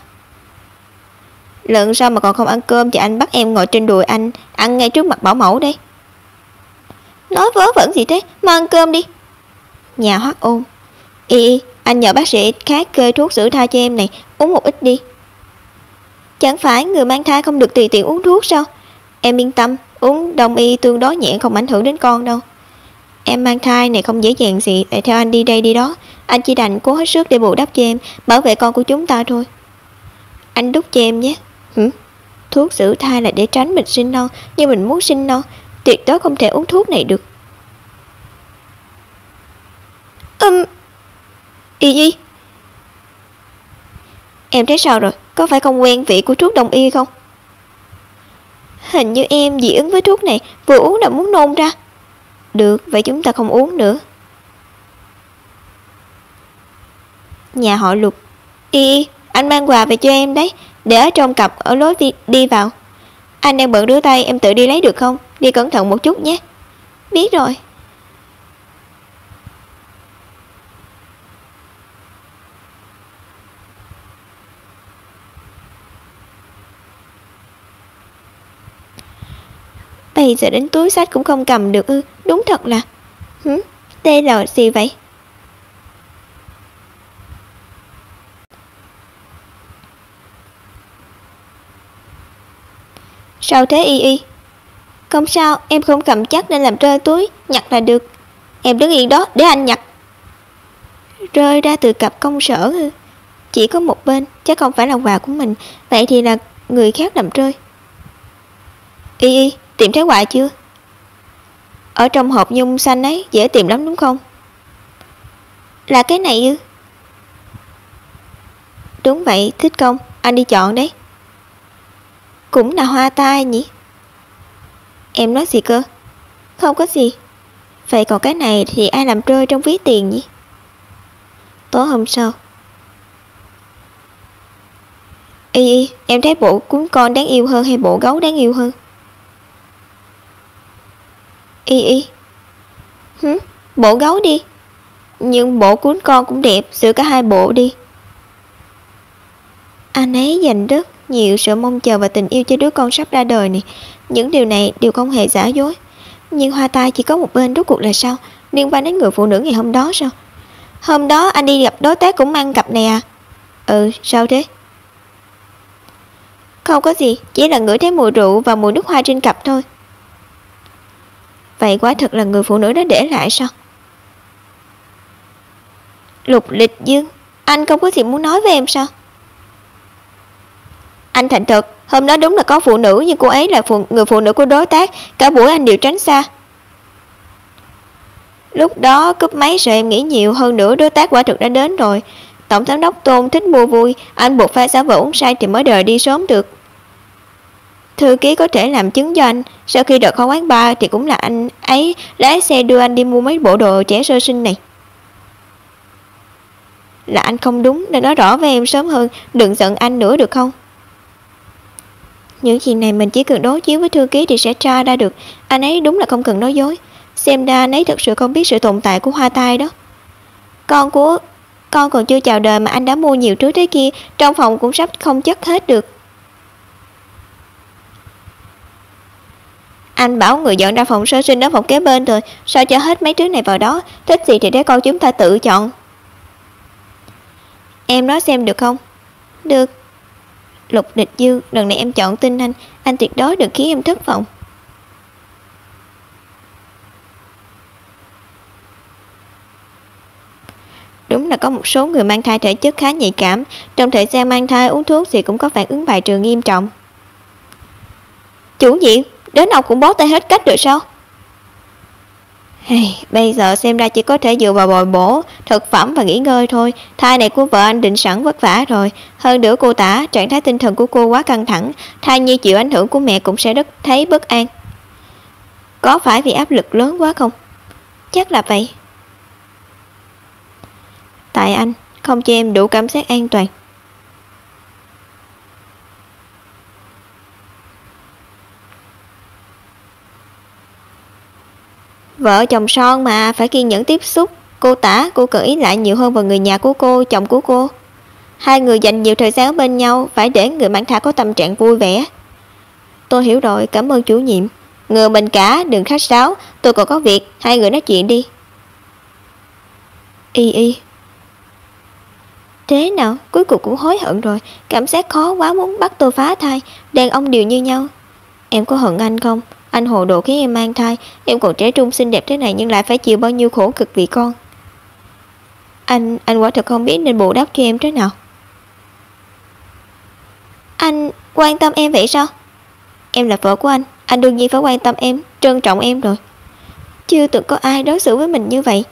Lần sau mà còn không ăn cơm thì anh bắt em ngồi trên đùi anh, ăn ngay trước mặt bảo mẫu đây. Nói vớ vẩn gì thế, mau ăn cơm đi. Nhà Hoắc ôn. Y, anh nhờ bác sĩ khác kê thuốc sữa thai cho em này, uống một ít đi. Chẳng phải người mang thai không được tùy tiện uống thuốc sao? Em yên tâm, uống đông y tương đối nhẹ không ảnh hưởng đến con đâu. Em mang thai này không dễ dàng gì, để theo anh đi đây đi đó. Anh chỉ đành cố hết sức để bù đắp cho em, bảo vệ con của chúng ta thôi. Anh đút cho em nhé. Thuốc sữa thai là để tránh mình sinh non, nhưng mình muốn sinh non, tuyệt đối không thể uống thuốc này được. Y, em thấy sao rồi, có phải không quen vị của thuốc đông y không? Hình như em dị ứng với thuốc này, vừa uống là muốn nôn ra. Được, vậy chúng ta không uống nữa. Nhà họ Lục. Y, anh mang quà về cho em đấy, để ở trong cặp ở lối đi vào. Anh đang bận rửa tay, em tự đi lấy được không? Đi cẩn thận một chút nhé. Biết rồi. Bây giờ đến túi sách cũng không cầm được ư? Đúng thật là. Đây là gì vậy? Sao thế Y? Không sao, em không cầm chắc nên làm rơi túi, nhặt là được. Em đứng yên đó để anh nhặt. Rơi ra từ cặp công sở ư? Chỉ có một bên, chắc không phải là quà của mình. Vậy thì là người khác làm rơi. Y, tìm thấy quà chưa? Ở trong hộp nhung xanh ấy, dễ tìm lắm đúng không? Là cái này ư? Đúng vậy, thích không? Anh đi chọn đấy. cũng là Hoa Tai nhỉ? Em nói gì cơ? Không có gì. Vậy còn cái này thì ai làm rơi trong ví tiền nhỉ? Tối hôm sau. Y, em thấy bộ cuốn con đáng yêu hơn hay bộ gấu đáng yêu hơn? Y. Bộ gấu đi. Nhưng bộ cuốn con cũng đẹp, sửa cả hai bộ đi. Anh ấy dành rất nhiều sự mong chờ và tình yêu cho đứa con sắp ra đời này. Những điều này đều không hề giả dối. Nhưng Hoa Tai chỉ có một bên, rốt cuộc là sao? Liên quan đến người phụ nữ ngày hôm đó sao? Hôm đó anh đi gặp đối tác cũng mang cặp này à? Sao thế? Không có gì, chỉ là ngửi thấy mùi rượu và mùi nước hoa trên cặp thôi. Vậy quả thật là người phụ nữ đó để lại sao? Lục Lịch Dương, anh không có gì muốn nói với em sao? Anh thành thật, hôm đó đúng là có phụ nữ, nhưng cô ấy là người phụ nữ của đối tác. Cả buổi anh đều tránh xa. Lúc đó cúp máy sợ em nghĩ nhiều, hơn nữa đối tác quả thực đã đến rồi. Tổng giám đốc Tôn thích mua vui, anh buộc phải giả vờ uống say thì mới đợi đi sớm được. Thư ký có thể làm chứng cho anh. Sau khi đợt khỏi quán bar thì cũng là anh ấy lái xe đưa anh đi mua mấy bộ đồ trẻ sơ sinh này. Là anh không đúng, nên nói rõ với em sớm hơn. Đừng giận anh nữa được không? Những chuyện này mình chỉ cần đối chiếu với thư ký thì sẽ tra ra được. Anh ấy đúng là không cần nói dối. Xem ra anh ấy thật sự không biết sự tồn tại của Hoa Tai đó. Con còn chưa chào đời mà anh đã mua nhiều thứ thế kia. Trong phòng cũng sắp không chất hết được. Anh bảo người dọn ra phòng sơ sinh ở phòng kế bên rồi. Sao cho hết mấy thứ này vào đó? Thích gì thì để con chúng ta tự chọn. Em nói xem được không? Được. Lục Lịch Dương, lần này em chọn tin anh tuyệt đối đừng khiến em thất vọng. Đúng là có một số người mang thai thể chất khá nhạy cảm. Trong thời gian mang thai uống thuốc thì cũng có phản ứng bài trừ nghiêm trọng. Chủ nhiệm, đến ông cũng bó tay hết cách rồi sao? Bây giờ xem ra chỉ có thể dựa vào bồi bổ, thực phẩm và nghỉ ngơi thôi. Thai này của vợ anh định sẵn vất vả rồi. Hơn nữa cô tả, trạng thái tinh thần của cô quá căng thẳng. Thai nhi chịu ảnh hưởng của mẹ cũng sẽ rất thấy bất an. Có phải vì áp lực lớn quá không? Chắc là vậy. Tại anh không cho em đủ cảm giác an toàn. Vợ chồng son mà, phải kiên nhẫn tiếp xúc. Cô tả, cô cần ý lại nhiều hơn vào người nhà của cô, chồng của cô. Hai người dành nhiều thời gian ở bên nhau, phải để người mang thai có tâm trạng vui vẻ. Tôi hiểu rồi, cảm ơn chủ nhiệm. Người mình cả, đừng khách sáo. Tôi còn có việc, hai người nói chuyện đi. Y. Thế nào, cuối cùng cũng hối hận rồi. Cảm giác khó quá, muốn bắt tôi phá thai. Đàn ông đều như nhau. Em có hận anh không? Anh hồ đồ khiến em mang thai. Em còn trẻ trung xinh đẹp thế này nhưng lại phải chịu bao nhiêu khổ cực vì con. Anh quả thật không biết nên bù đắp cho em thế nào. Anh quan tâm em vậy sao? Em là vợ của anh đương nhiên phải quan tâm em, trân trọng em rồi. Chưa từng có ai đối xử với mình như vậy.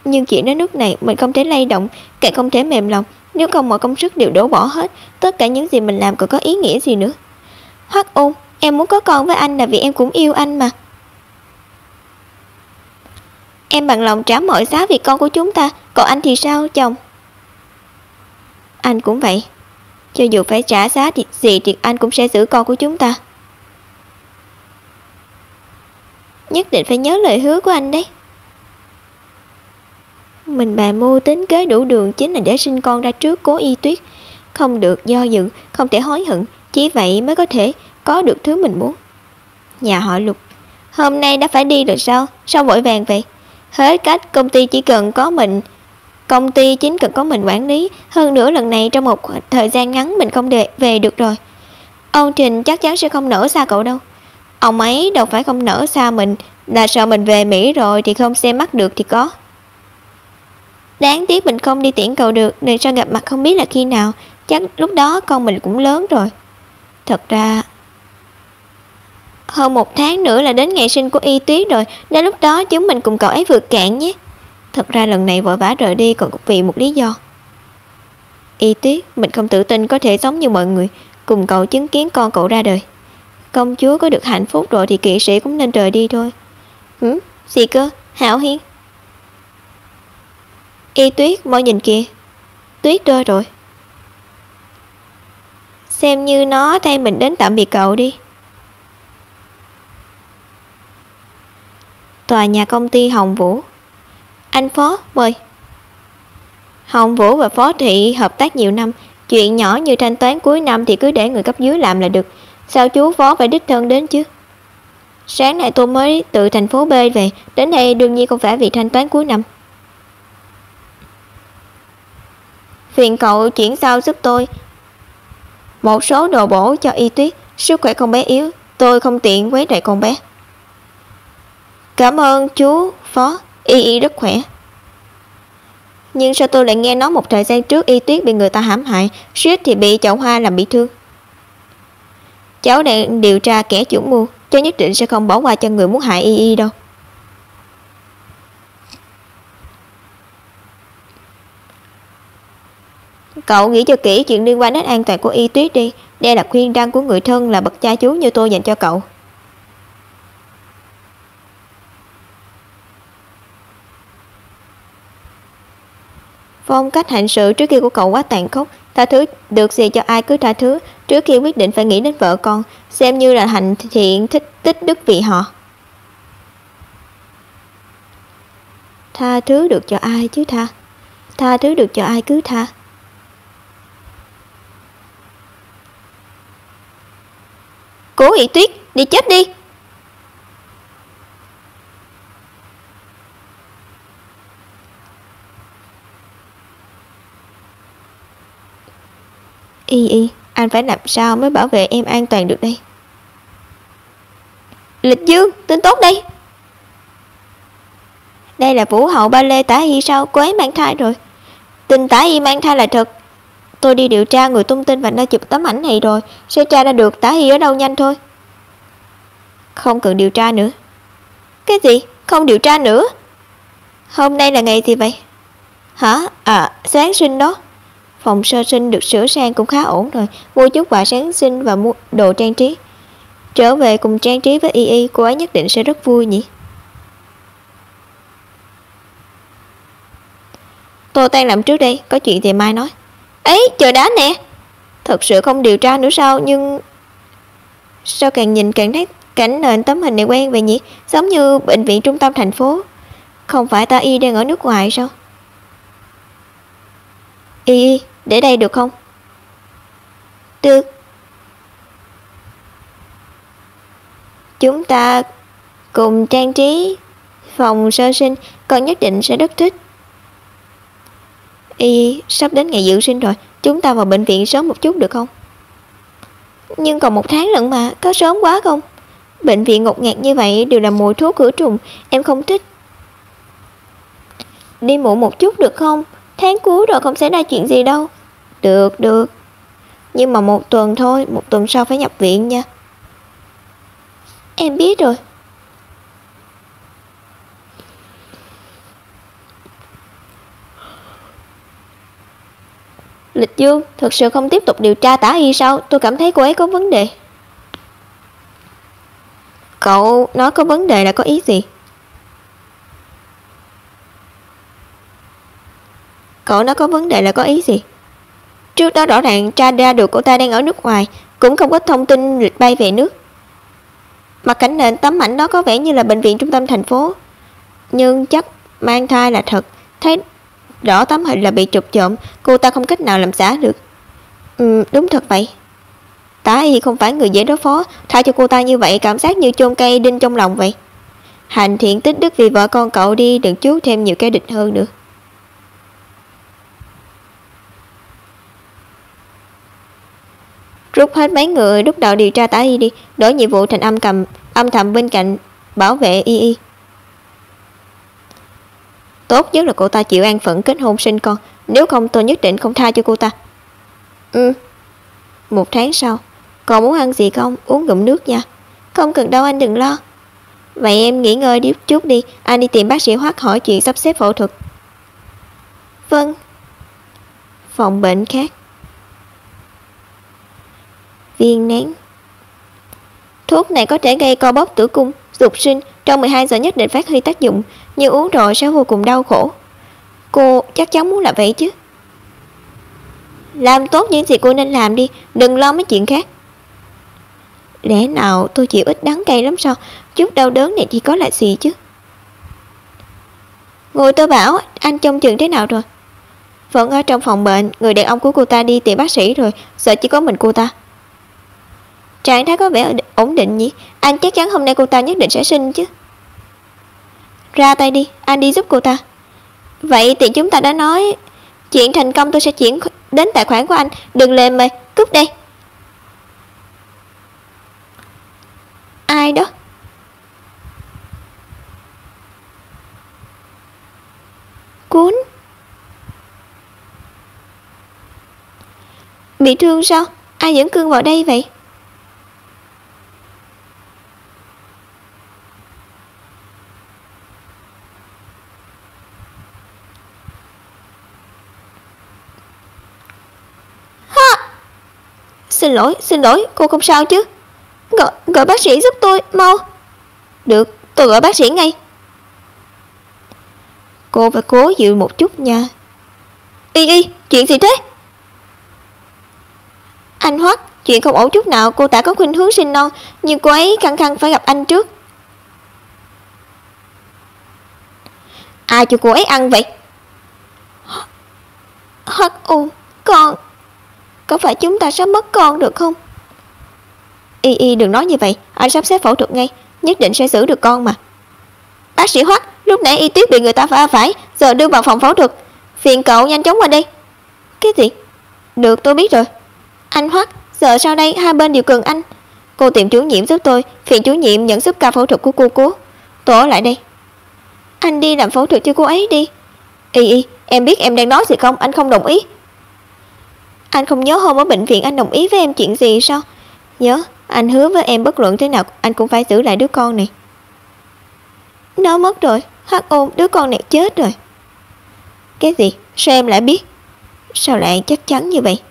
Nhưng chuyện đến nước này mình không thể lay động, càng không thể mềm lòng. Nếu không mọi công sức đều đổ bỏ hết, tất cả những gì mình làm còn có ý nghĩa gì nữa. Hoắc Ôn, em muốn có con với anh là vì em cũng yêu anh mà. Em bằng lòng trả mọi giá vì con của chúng ta. Còn anh thì sao chồng? Anh cũng vậy. Cho dù phải trả giá gì thì anh cũng sẽ giữ con của chúng ta. Nhất định phải nhớ lời hứa của anh đấy. Mình bày mưu tính kế đủ đường chính là để sinh con ra trước Cố Y Tuyết. Không được do dự, không thể hối hận. Chỉ vậy mới có thể có được thứ mình muốn. Nhà họ Lục, hôm nay đã phải đi rồi sao? Sao vội vàng vậy? Hết cách, công ty chỉ cần có mình. Công ty chính cần có mình quản lý. Hơn nữa lần này trong một thời gian ngắn mình không về được rồi. Ông Trình chắc chắn sẽ không nỡ xa cậu đâu. Ông ấy đâu phải không nỡ xa mình, là sợ mình về Mỹ rồi thì không xem mắt được thì có. Đáng tiếc mình không đi tiễn cậu được, nên sao gặp mặt không biết là khi nào. Chắc lúc đó con mình cũng lớn rồi. Thật ra hơn 1 tháng nữa là đến ngày sinh của Y Tuyết rồi. Đến lúc đó chúng mình cùng cậu ấy vượt cạn nhé. Thật ra lần này vội vã rời đi còn vì một lý do. Y Tuyết, mình không tự tin có thể giống như mọi người cùng cậu chứng kiến con cậu ra đời. Công chúa có được hạnh phúc rồi thì kỵ sĩ cũng nên rời đi thôi. Gì cơ? Hạo Hiên. Y Tuyết, mau nhìn kìa. Tuyết rơi rồi. Xem như nó thay mình đến tạm biệt cậu đi. Tòa nhà công ty Hồng Vũ. Anh Phó, mời. Hồng Vũ và Phó Thị hợp tác nhiều năm. Chuyện nhỏ như thanh toán cuối năm thì cứ để người cấp dưới làm là được. Sao chú Phó phải đích thân đến chứ? Sáng nay tôi mới từ thành phố B về. Đến đây đương nhiên không phải vì thanh toán cuối năm. Phiền cậu chuyển giao giúp tôi một số đồ bổ cho Y Tuyết. Sức khỏe con bé yếu, tôi không tiện quấy rầy con bé. Cảm ơn chú Phó. Y rất khỏe. Nhưng sao tôi lại nghe nói một thời gian trước Y Tuyết bị người ta hãm hại, suýt thì bị chậu hoa làm bị thương. Cháu đang điều tra kẻ chủ mưu, cháu nhất định sẽ không bỏ qua cho người muốn hại Y đâu. Cậu nghĩ cho kỹ chuyện liên quan đến an toàn của Y Tuyết đi. Đây là khuyên răn của người thân là bậc cha chú như tôi dành cho cậu. Phong cách hành sự trước kia của cậu quá tàn khốc. Tha thứ được gì cho ai cứ tha thứ. Trước khi quyết định phải nghĩ đến vợ con, xem như là hành thiện tích đức vì họ. Tha thứ được cho ai chứ tha. Tha thứ được cho ai cứ tha. Cố Y Tuyết, đi chết đi. Y, anh phải làm sao mới bảo vệ em an toàn được đây? Lịch Dương, tin tốt đây. Đây là Vũ hậu ba lê Tả Y sao? Cô ấy mang thai rồi. Tin Tả Y mang thai là thật. Tôi đi điều tra người tung tin và nơi chụp tấm ảnh này rồi. Sẽ tra ra được Tả Y ở đâu nhanh thôi. Không cần điều tra nữa. Cái gì? Không điều tra nữa? Hôm nay là ngày gì vậy? Hả? À, Giáng sinh đó. Phòng sơ sinh được sửa sang cũng khá ổn rồi. Mua chút quà Giáng sinh và mua đồ trang trí. Trở về cùng trang trí với Y, cô ấy nhất định sẽ rất vui nhỉ. Tôi tan làm trước đây, có chuyện thì mai nói. Ấy, chờ đã nè. Thật sự không điều tra nữa sao? Nhưng sao càng nhìn càng thấy cảnh nền tấm hình này quen vậy nhỉ? Giống như bệnh viện trung tâm thành phố. Không phải Tả Y đang ở nước ngoài sao? Y, để đây được không? Được. Chúng ta cùng trang trí phòng sơ sinh, con nhất định sẽ rất thích. Y, sắp đến ngày dự sinh rồi, chúng ta vào bệnh viện sớm một chút được không? Nhưng còn 1 tháng lận mà, có sớm quá không? Bệnh viện ngột ngạt như vậy đều là mùi thuốc khử trùng, em không thích. Đi muộn một chút được không? Tháng cuối rồi không xảy ra chuyện gì đâu. Được, được. Nhưng mà 1 tuần thôi, 1 tuần sau phải nhập viện nha. Em biết rồi. Lịch Dương, thực sự không tiếp tục điều tra Tả Y sao? Tôi cảm thấy cô ấy có vấn đề. Cậu nói có vấn đề là có ý gì? Cậu nói có vấn đề là có ý gì? Trước đó rõ ràng tra ra được cô ta đang ở nước ngoài, cũng không có thông tin lịch bay về nước. Mặt cảnh nền tấm ảnh đó có vẻ như là bệnh viện trung tâm thành phố. Nhưng chắc mang thai là thật. Thấy rõ tấm hình là bị chụp trộm, cô ta không cách nào làm giả được. Đúng thật vậy. Tả Y không phải người dễ đối phó, tha cho cô ta như vậy cảm giác như chôn cây đinh trong lòng vậy. Hành thiện tích đức vì vợ con cậu đi, đừng chuốc thêm nhiều kẻ địch hơn nữa. Rút hết mấy người lúc đầu điều tra Tả Y đi, đổi nhiệm vụ thành âm thầm bên cạnh bảo vệ Y. Tốt nhất là cô ta chịu an phận kết hôn sinh con, nếu không tôi nhất định không tha cho cô ta. 1 tháng sau. Còn muốn ăn gì không? Uống ngụm nước nha. Không cần đâu, anh đừng lo. Vậy em nghỉ ngơi đi chút đi, anh đi tìm bác sĩ Hoắc hỏi chuyện sắp xếp phẫu thuật. Vâng. Phòng bệnh khác. Viên nén. Thuốc này có thể gây co bóp tử cung, dục sinh, trong 12 giờ nhất định phát huy tác dụng, nhưng uống rồi sẽ vô cùng đau khổ. Cô chắc chắn muốn làm vậy chứ? Làm tốt những gì cô nên làm đi, đừng lo mấy chuyện khác. Lẽ nào tôi chịu ít đắng cay lắm sao? Chút đau đớn này thì có là gì chứ? Người tôi bảo anh trông chừng thế nào rồi? Vẫn ở trong phòng bệnh, người đàn ông của cô ta đi tìm bác sĩ rồi, sợ chỉ có mình cô ta. Trạng thái có vẻ ổn định nhỉ? Anh chắc chắn hôm nay cô ta nhất định sẽ sinh chứ. Ra tay đi, anh đi giúp cô ta. Vậy thì chúng ta đã nói chuyện thành công, tôi sẽ chuyển đến tài khoản của anh. Đừng lề mề, cúp đây. Ai đó? Cuốn. Bị thương sao? Ai dẫn cương vào đây vậy? Xin lỗi, cô không sao chứ? Gọi bác sĩ giúp tôi, mau. Được, tôi gọi bác sĩ ngay. Cô phải cố chịu một chút nha. Y, chuyện gì thế? Anh Hoắc, chuyện không ổn chút nào, cô ta có khuynh hướng sinh non, nhưng cô ấy khăng khăng phải gặp anh trước. Ai cho cô ấy ăn vậy? Hoắc con, có phải chúng ta sắp mất con được không? Y đừng nói như vậy, anh sắp xếp phẫu thuật ngay, nhất định sẽ giữ được con mà. Bác sĩ Hoắc, lúc nãy Y Tuyết bị người ta va phải, giờ đưa vào phòng phẫu thuật, phiền cậu nhanh chóng qua đây. Cái gì? Được, tôi biết rồi. Anh Hoắc, giờ sau đây hai bên đều cần anh. Cô tìm chủ nhiệm giúp tôi, phiền chủ nhiệm nhận giúp ca phẫu thuật của cô. Tôi ở lại đây. Anh đi làm phẫu thuật cho cô ấy đi. Y, em biết em đang nói gì không? Anh không đồng ý. Anh không nhớ hôm ở bệnh viện anh đồng ý với em chuyện gì sao? Nhớ, anh hứa với em bất luận thế nào anh cũng phải giữ lại đứa con này. Nó mất rồi. Hắc ôn, đứa con này chết rồi. Cái gì? Sao em lại biết? Sao lại chắc chắn như vậy?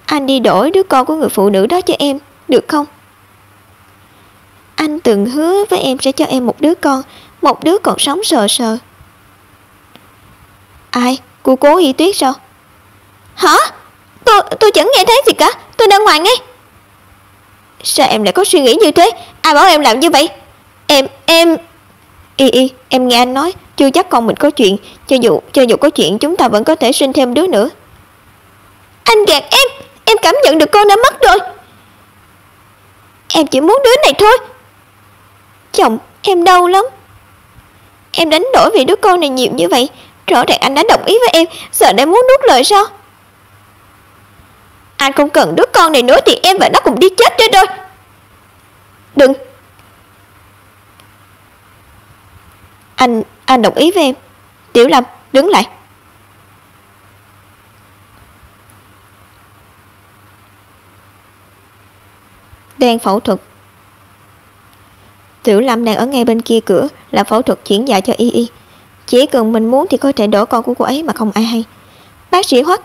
Anh đi đổi đứa con của người phụ nữ đó cho em, được không? Anh từng hứa với em sẽ cho em một đứa còn sống sờ sờ. Ai? Cô Cố Y Tuyết sao? Hả? Tôi chẳng nghe thấy gì cả, tôi đang ngoài ngay. Sao em lại có suy nghĩ như thế? Ai bảo em làm như vậy? Em em nghe anh nói, chưa chắc con mình có chuyện, cho dù có chuyện chúng ta vẫn có thể sinh thêm đứa nữa. Anh gạt em cảm nhận được con đã mất rồi. Em chỉ muốn đứa này thôi. Chồng, em đau lắm. Em đánh đổi vì đứa con này nhiều như vậy, rõ ràng anh đã đồng ý với em, giờ đang muốn nuốt lời sao? Anh không cần đứa con này nữa thì em và nó cùng đi chết cho rồi. Đừng. Anh đồng ý với em. Tiểu Lâm, đứng lại. Đang phẫu thuật. Tiểu Lâm đang ở ngay bên kia cửa, là phẫu thuật chuyển dạ cho Y. Chỉ cần mình muốn thì có thể đổ con của cô ấy mà không ai hay. Bác sĩ Hoắc,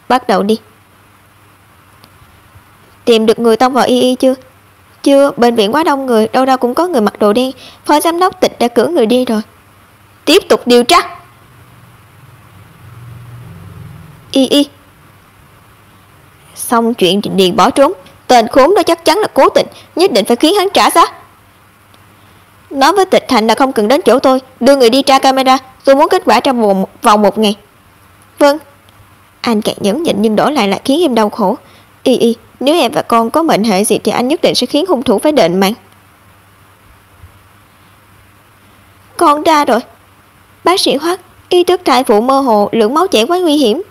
bắt đầu đi. Tìm được người tông vào Y chưa? Chưa, bệnh viện quá đông người, đâu đâu cũng có người mặc đồ đen. Phó giám đốc Tịch đã cử người đi rồi. Tiếp tục điều tra. Y. Xong chuyện Điền bỏ trốn, tên khốn đó chắc chắn là cố tình, nhất định phải khiến hắn trả giá. Nói với Tịch Thành là không cần đến chỗ tôi, đưa người đi tra camera, tôi muốn kết quả trong vòng 1 ngày. Vâng. Anh càng nhẫn nhịn nhưng đổi lại khiến em đau khổ. Y, nếu em và con có mệnh hệ gì thì anh nhất định sẽ khiến hung thủ phải đền mạng. Con ra rồi. Bác sĩ Hoắc, ý thức thai phụ mơ hồ, lượng máu chảy quá nguy hiểm.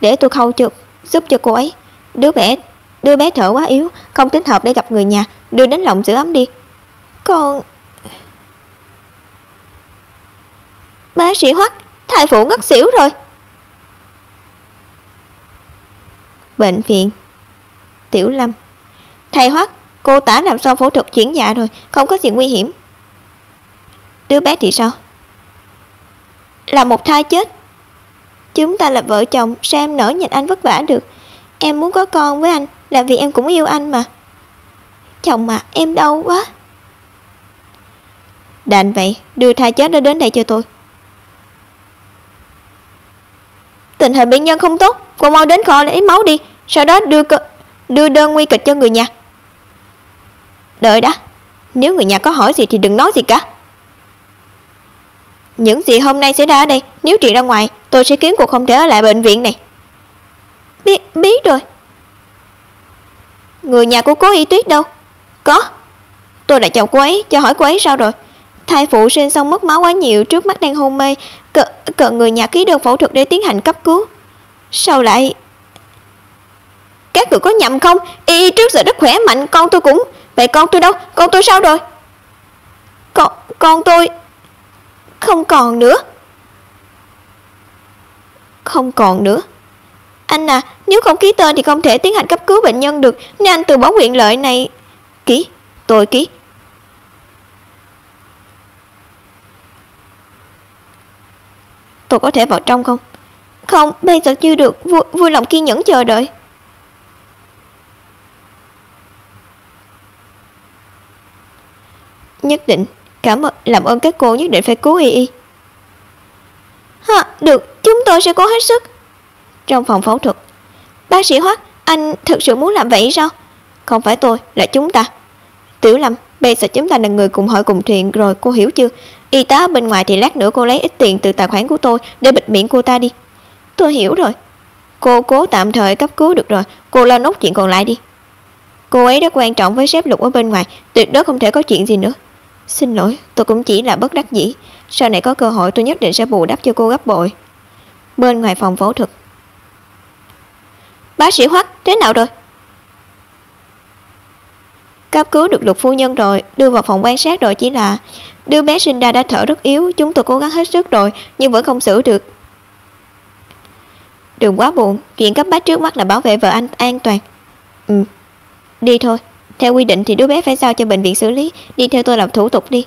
Để tôi khâu giúp cho cô ấy. Đứa bé thở quá yếu, không thích hợp để gặp người nhà, đưa đến lòng giữ ấm đi. Con... Bác sĩ Hoắc, thai phụ ngất xỉu rồi. Bệnh viện. Tiểu Lâm, thầy Hoắc, cô tả làm xong phẫu thuật chuyển dạ rồi, không có gì nguy hiểm. Đứa bé thì sao? Là một thai chết. Chúng ta là vợ chồng, sao em nỡ nhìn anh vất vả được? Em muốn có con với anh là vì em cũng yêu anh mà. chồng mà, em đau quá. Đành vậy, đưa thai chết nó đến đây cho tôi. Tình hình bệnh nhân không tốt, cô mau đến kho lấy máu đi, sau đó đưa đơn nguy kịch cho người nhà. Đợi đã, nếu người nhà có hỏi gì thì đừng nói gì cả. Những gì hôm nay xảy ra ở đây, nếu truyền ra ngoài, tôi sẽ khiến cô không thể ở lại bệnh viện này. Biết rồi. Người nhà của cố Y Tuyết đâu? Có. Tôi đã chào cô ấy, cho hỏi cô ấy sao rồi? Thai phụ sinh xong mất máu quá nhiều, trước mắt đang hôn mê, cần người nhà ký đơn phẫu thuật để tiến hành cấp cứu. Sao lại... Các người có nhầm không? Y trước giờ rất khỏe mạnh, con tôi cũng... Vậy con tôi đâu? Con tôi sao rồi? Con tôi... Không còn nữa. Không còn nữa? Anh à, nếu không ký tên thì không thể tiến hành cấp cứu bệnh nhân được, nên anh từ bỏ quyền lợi này. Ký, tôi ký. Tôi có thể vào trong không? Không, bây giờ chưa được, vui lòng kiên nhẫn chờ đợi. Nhất định, làm ơn các cô nhất định phải cứu Y. Được, chúng tôi sẽ cố hết sức. Trong phòng phẫu thuật, bác sĩ Hoắc, anh thực sự muốn làm vậy sao? Không phải tôi, là chúng ta. Tiểu Lâm, bây giờ chúng ta là người cùng hội cùng thuyền rồi, cô hiểu chưa? Y tá bên ngoài thì lát nữa cô lấy ít tiền từ tài khoản của tôi để bịt miệng cô ta đi. Tôi hiểu rồi. Cô cố tạm thời cấp cứu được rồi, cô lo nốt chuyện còn lại đi. Cô ấy rất quan trọng với sếp Lục ở bên ngoài, tuyệt đối không thể có chuyện gì nữa. Xin lỗi, tôi cũng chỉ là bất đắc dĩ. Sau này có cơ hội tôi nhất định sẽ bù đắp cho cô gấp bội. Bên ngoài phòng phẫu thuật. Bác sĩ Hoắc, thế nào rồi? Cấp cứu được Lục phu nhân rồi, đưa vào phòng quan sát rồi, chỉ là đứa bé sinh ra đã thở rất yếu, chúng tôi cố gắng hết sức rồi nhưng vẫn không xử được. Đừng quá buồn, chuyện cấp bách trước mắt là bảo vệ vợ anh an toàn. Đi thôi, theo quy định thì đứa bé phải giao cho bệnh viện xử lý, đi theo tôi làm thủ tục đi.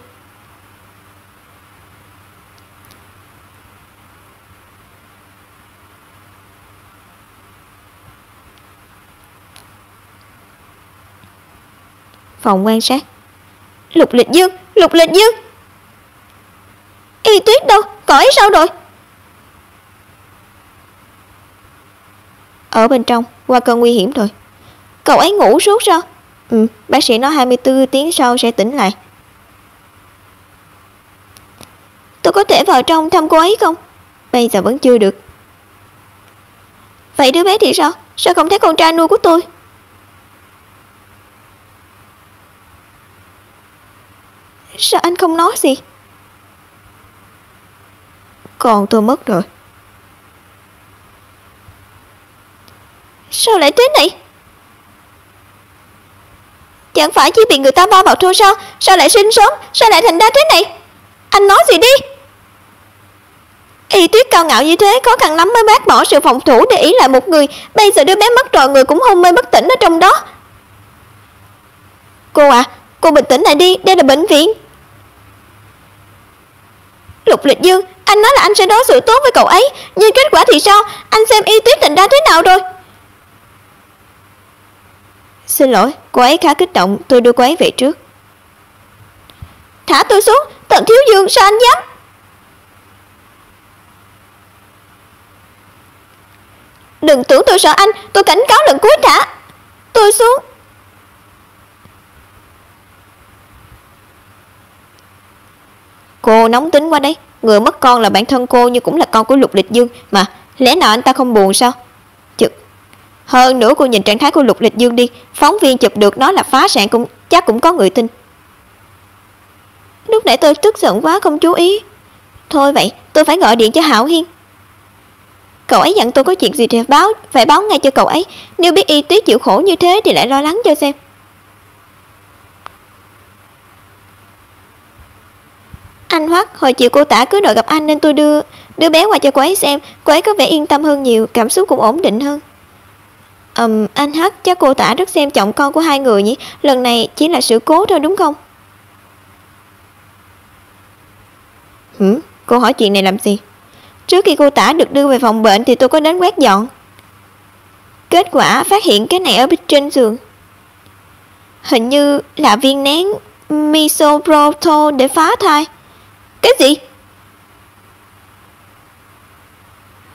Phòng quan sát. Lục Lịch Dương, Lục Lịch Dương. Y Tuyết đâu, cậu ấy sao rồi? Ở bên trong, qua cơn nguy hiểm rồi. Cậu ấy ngủ suốt sao? Bác sĩ nói 24 tiếng sau sẽ tỉnh lại. Tôi có thể vào trong thăm cô ấy không? Bây giờ vẫn chưa được. Vậy đứa bé thì sao? Sao không thấy con trai nuôi của tôi? Sao anh không nói gì? Con tôi mất rồi. Sao lại thế này? Chẳng phải chỉ bị người ta va vào thôi sao? Sao lại sinh sớm? Sao lại thành ra thế này? Anh nói gì đi? Y Tuyết cao ngạo như thế, khó khăn lắm mới bác bỏ sự phòng thủ để ý lại một người. Bây giờ đứa bé mất rồi, người cũng hôn mê bất tỉnh ở trong đó. Cô à, cô bình tĩnh lại đi, đây là bệnh viện. Lục Lịch Dương, anh nói là anh sẽ đối xử tốt với cậu ấy, nhưng kết quả thì sao? Anh xem Y Tuyết thành ra thế nào rồi? Xin lỗi, cô ấy khá kích động, tôi đưa cô ấy về trước. Thả tôi xuống, Tần Thiếu Dương, sao anh dám? Đừng tưởng tôi sợ anh, tôi cảnh cáo lần cuối, thả tôi xuống. Cô nóng tính quá đấy, người mất con là bạn thân cô nhưng cũng là con của Lục Lịch Dương mà, lẽ nào anh ta không buồn sao? Hơn nữa cô nhìn trạng thái của Lục Lịch Dương đi, phóng viên chụp được nó là phá sản chắc cũng có người tin. Lúc nãy tôi tức giận quá không chú ý. Thôi vậy, tôi phải gọi điện cho Hạo Hiên. Cậu ấy dặn tôi có chuyện gì thì phải báo ngay cho cậu ấy. Nếu biết Y Tuyết chịu khổ như thế thì lại lo lắng cho xem. Anh Hoắc, hồi chiều cô Tả cứ đòi gặp anh nên tôi đưa bé qua cho cô ấy xem. Cô ấy có vẻ yên tâm hơn nhiều, cảm xúc cũng ổn định hơn. Anh Hắc, chắc cô Tả rất xem trọng con của hai người nhỉ? Lần này chỉ là sự cố thôi đúng không? Cô hỏi chuyện này làm gì? Trước khi cô Tả được đưa về phòng bệnh thì tôi có đến quét dọn. Kết quả phát hiện cái này ở bên trên giường. Hình như là viên nén misoprostol để phá thai. Cái gì?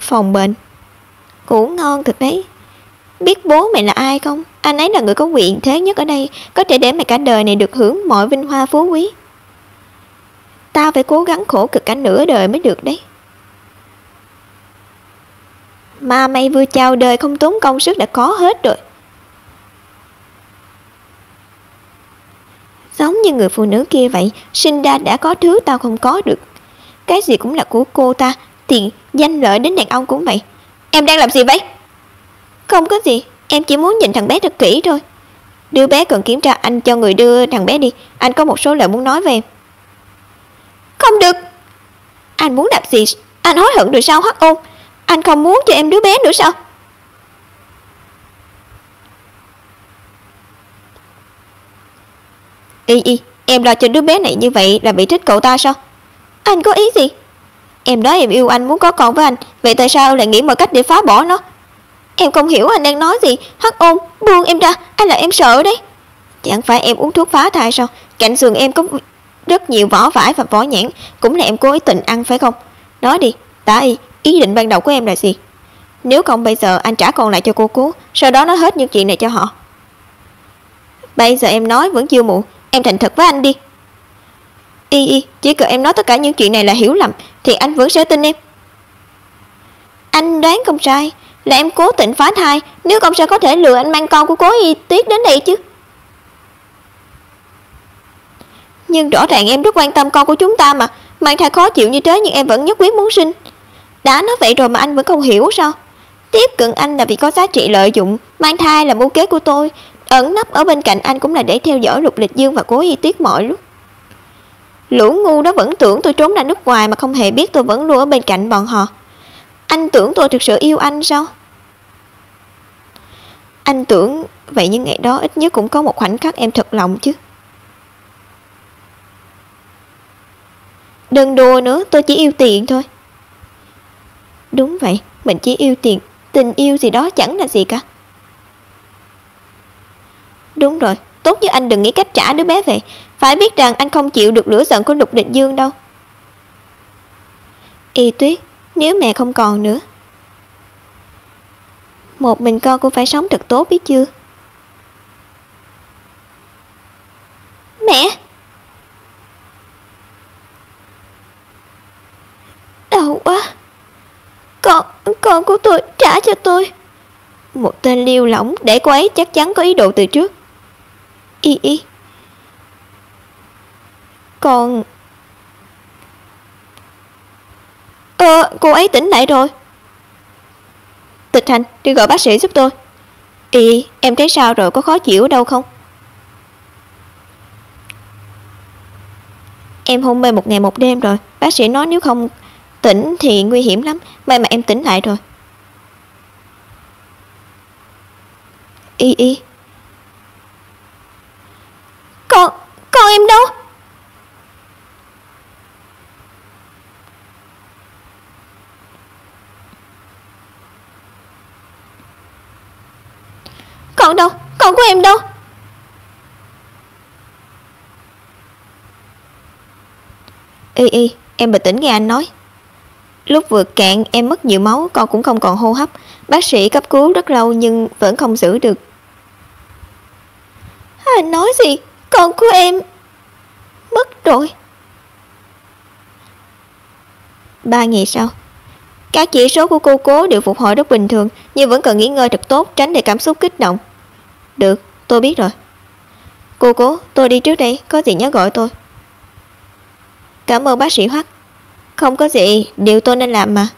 Phòng bệnh. Ngủ ngon thật đấy. Biết bố mày là ai không? Anh ấy là người có quyền thế nhất ở đây, có thể để mày cả đời này được hưởng mọi vinh hoa phú quý. Tao phải cố gắng khổ cực cả nửa đời mới được đấy. Mà mày vừa chào đời không tốn công sức đã có hết rồi. Giống như người phụ nữ kia vậy, sinh ra đã có thứ tao không có được. Cái gì cũng là của cô ta, tiền, danh lợi đến đàn ông cũng vậy. Em đang làm gì vậy? Không có gì, em chỉ muốn nhìn thằng bé thật kỹ thôi. Đứa bé cần kiểm tra, anh cho người đưa thằng bé đi. Anh có một số lời muốn nói với em. Không được. Anh muốn làm gì? Anh hối hận rồi sao Hắc Ôn? Anh không muốn cho em đứa bé nữa sao? Em lo cho đứa bé này như vậy là bị thích cậu ta sao? Anh có ý gì? Em nói em yêu anh, muốn có con với anh, vậy tại sao lại nghĩ mọi cách để phá bỏ nó? Em không hiểu anh đang nói gì. Hắc Ôn, buông em ra, anh là em sợ đấy. Chẳng phải em uống thuốc phá thai sao? Cạnh giường em có rất nhiều vỏ vải và vỏ nhãn, cũng là em cố ý tình ăn phải không? Nói đi, Tả Y, ý định ban đầu của em là gì? Nếu không bây giờ anh trả con lại cho cô cố, sau đó nói hết những chuyện này cho họ. Bây giờ em nói vẫn chưa muộn, em thành thật với anh đi. Chỉ cần em nói tất cả những chuyện này là hiểu lầm thì anh vẫn sẽ tin em. Anh đoán không sai, là em cố tình phá thai, nếu không sao có thể lừa anh mang con của cố Y Tuyết đến đây chứ. Nhưng rõ ràng em rất quan tâm con của chúng ta mà. Mang thai khó chịu như thế nhưng em vẫn nhất quyết muốn sinh. Đã nói vậy rồi mà anh vẫn không hiểu sao? Tiếp cận anh là vì có giá trị lợi dụng, mang thai là mưu kế của tôi, ẩn nấp ở bên cạnh anh cũng là để theo dõi Lục Lịch Dương và Cố Y Tuyết mọi lúc. Lũ ngu đó vẫn tưởng tôi trốn ra nước ngoài mà không hề biết tôi vẫn luôn ở bên cạnh bọn họ. Anh tưởng tôi thực sự yêu anh sao? Anh tưởng vậy nhưng ngày đó ít nhất cũng có một khoảnh khắc em thật lòng chứ. Đừng đùa nữa, tôi chỉ yêu tiền thôi. Đúng vậy, mình chỉ yêu tiền. Tình yêu gì đó chẳng là gì cả. Đúng rồi, tốt như anh đừng nghĩ cách trả đứa bé về. Phải biết rằng anh không chịu được lửa giận của Lục Định Dương đâu. Y Tuyết, nếu mẹ không còn nữa, một mình con cũng phải sống thật tốt biết chưa? Mẹ! Đau quá. Con của tôi, trả cho tôi. Một tên liêu lỏng, để cô ấy chắc chắn có ý đồ từ trước. Còn... cô ấy tỉnh lại rồi. Tịch Hành, đi gọi bác sĩ giúp tôi. Em thấy sao rồi, có khó chịu ở đâu không? Em hôn mê 1 ngày 1 đêm rồi. Bác sĩ nói nếu không tỉnh thì nguy hiểm lắm. May mà em tỉnh lại rồi. Con em đâu? Con đâu? Con của em đâu? Em bình tĩnh nghe anh nói. Lúc vượt cạn em mất nhiều máu, con cũng không còn hô hấp. Bác sĩ cấp cứu rất lâu nhưng vẫn không giữ được. Anh nói gì? Con của em mất rồi. 3 ngày sau, các chỉ số của cô cố đều phục hồi rất bình thường, nhưng vẫn cần nghỉ ngơi thật tốt, tránh để cảm xúc kích động. Được, tôi biết rồi. Cô cố, tôi đi trước đây, có gì nhớ gọi tôi. Cảm ơn bác sĩ Hoắc. Không có gì, điều tôi nên làm mà.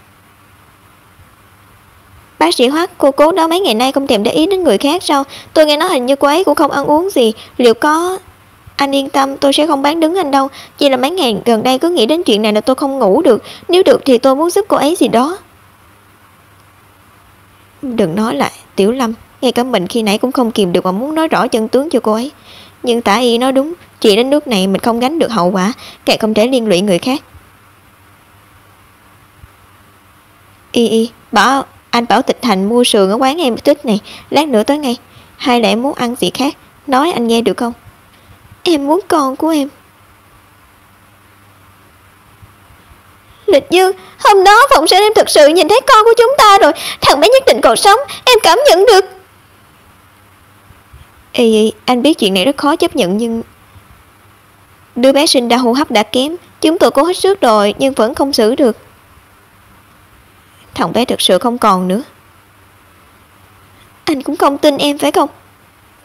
Bác sĩ Hoắc, cô cố đó mấy ngày nay không thèm để ý đến người khác sao? Tôi nghe nói hình như cô ấy cũng không ăn uống gì. Liệu có... Anh yên tâm, tôi sẽ không bán đứng anh đâu. Chỉ là mấy ngày gần đây cứ nghĩ đến chuyện này là tôi không ngủ được. Nếu được thì tôi muốn giúp cô ấy gì đó. Đừng nói lại, Tiểu Lâm. Ngay cả mình khi nãy cũng không kìm được mà muốn nói rõ chân tướng cho cô ấy. Nhưng Tả Y nói đúng, chuyện đến nước này mình không gánh được hậu quả, càng không thể liên lụy người khác. Anh bảo Tịch Hành mua sườn ở quán em Tích này, lát nữa tới ngay. Hay là em muốn ăn gì khác? Nói anh nghe được không? Em muốn con của em. Lịch Dương, hôm đó phòng sinh em thực sự nhìn thấy con của chúng ta rồi. Thằng bé nhất định còn sống, em cảm nhận được. Ê, anh biết chuyện này rất khó chấp nhận nhưng đứa bé sinh ra hô hấp đã kém. Chúng tôi cố hết sức rồi nhưng vẫn không xử được. Thằng bé thực sự không còn nữa. Anh cũng không tin em phải không?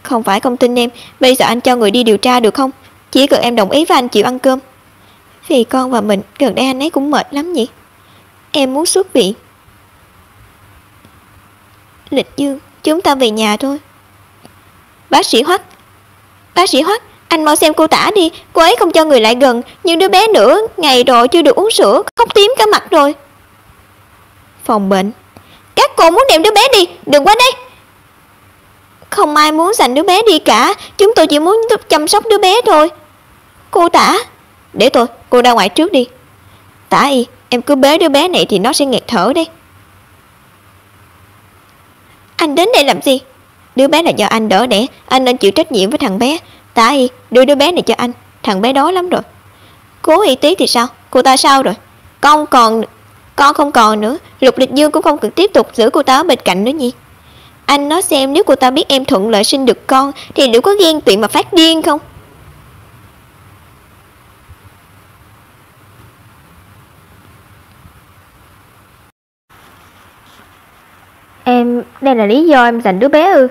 Không phải không tin em. Bây giờ anh cho người đi điều tra được không? Chỉ cần em đồng ý với anh chịu ăn cơm. Vì con và mình, gần đây anh ấy cũng mệt lắm nhỉ. Em muốn xuất viện. Lịch Dương, chúng ta về nhà thôi. Bác sĩ Hoắc, anh mau xem cô Tả đi. Cô ấy không cho người lại gần. Nhưng đứa bé nửa ngày rồi chưa được uống sữa, khóc tím cả mặt rồi. Phòng bệnh. Các cô muốn đem đứa bé đi, đừng qua đây. Không ai muốn giành đứa bé đi cả. Chúng tôi chỉ muốn chăm sóc đứa bé thôi. Cô Tả. Để tôi, cô ra ngoài trước đi. Tả Y, em cứ bế đứa bé này thì nó sẽ nghẹt thở đấy. Anh đến đây làm gì? Đứa bé là do anh đỡ đẻ, anh nên chịu trách nhiệm với thằng bé. Tả Y, đưa đứa bé này cho anh. Thằng bé đói lắm rồi. Cố Y Tuyết thì sao? Cô ta sao rồi? Con không còn nữa. Lục Lịch Dương cũng không cần tiếp tục giữ cô ta ở bên cạnh nữa nhỉ? Anh nói xem, nếu cô ta biết em thuận lợi sinh được con thì liệu có ghen tị mà phát điên không? Đây là lý do em giành đứa bé ư?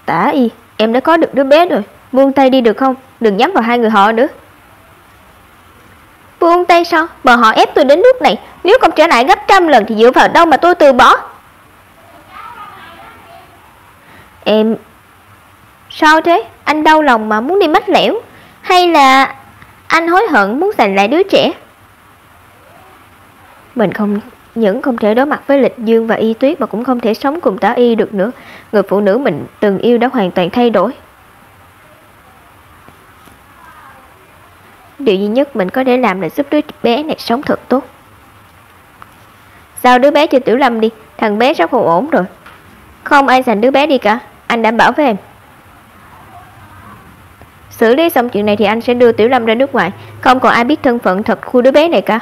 Tả Y, em đã có được đứa bé rồi. Buông tay đi được không? Đừng nhắm vào hai người họ nữa. Buông tay sao? Bọn họ ép tôi đến nước này. Nếu không trở lại gấp trăm lần thì dựa vào đâu mà tôi từ bỏ? Em... Sao thế? Anh đau lòng mà muốn đi mách lẻo? Hay là anh hối hận muốn giành lại đứa trẻ? Mình không thể đối mặt với Lịch Dương và Y Tuyết mà cũng không thể sống cùng Tả Y được nữa. Người phụ nữ mình từng yêu đã hoàn toàn thay đổi. Điều duy nhất mình có thể làm là giúp đứa bé này sống thật tốt. Giao đứa bé cho Tiểu Lâm đi, thằng bé sắp không ổn rồi. Không ai giành đứa bé đi cả, anh đảm bảo với em. Xử lý xong chuyện này thì anh sẽ đưa Tiểu Lâm ra nước ngoài. Không còn ai biết thân phận thật của đứa bé này cả.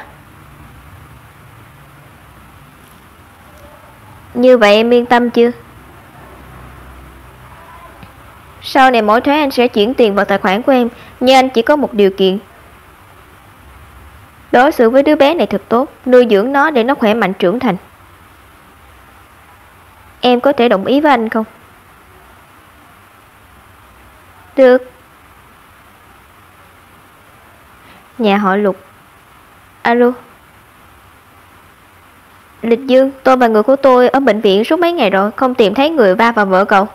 Như vậy em yên tâm chưa? Sau này mỗi tháng anh sẽ chuyển tiền vào tài khoản của em. Nhưng anh chỉ có một điều kiện. Đối xử với đứa bé này thật tốt, nuôi dưỡng nó để nó khỏe mạnh trưởng thành. Em có thể đồng ý với anh không? Được. Nhà họ Lục. Alo. Lịch Dương, tôi và người của tôi ở bệnh viện suốt mấy ngày rồi, không tìm thấy người va vào vợ cậu.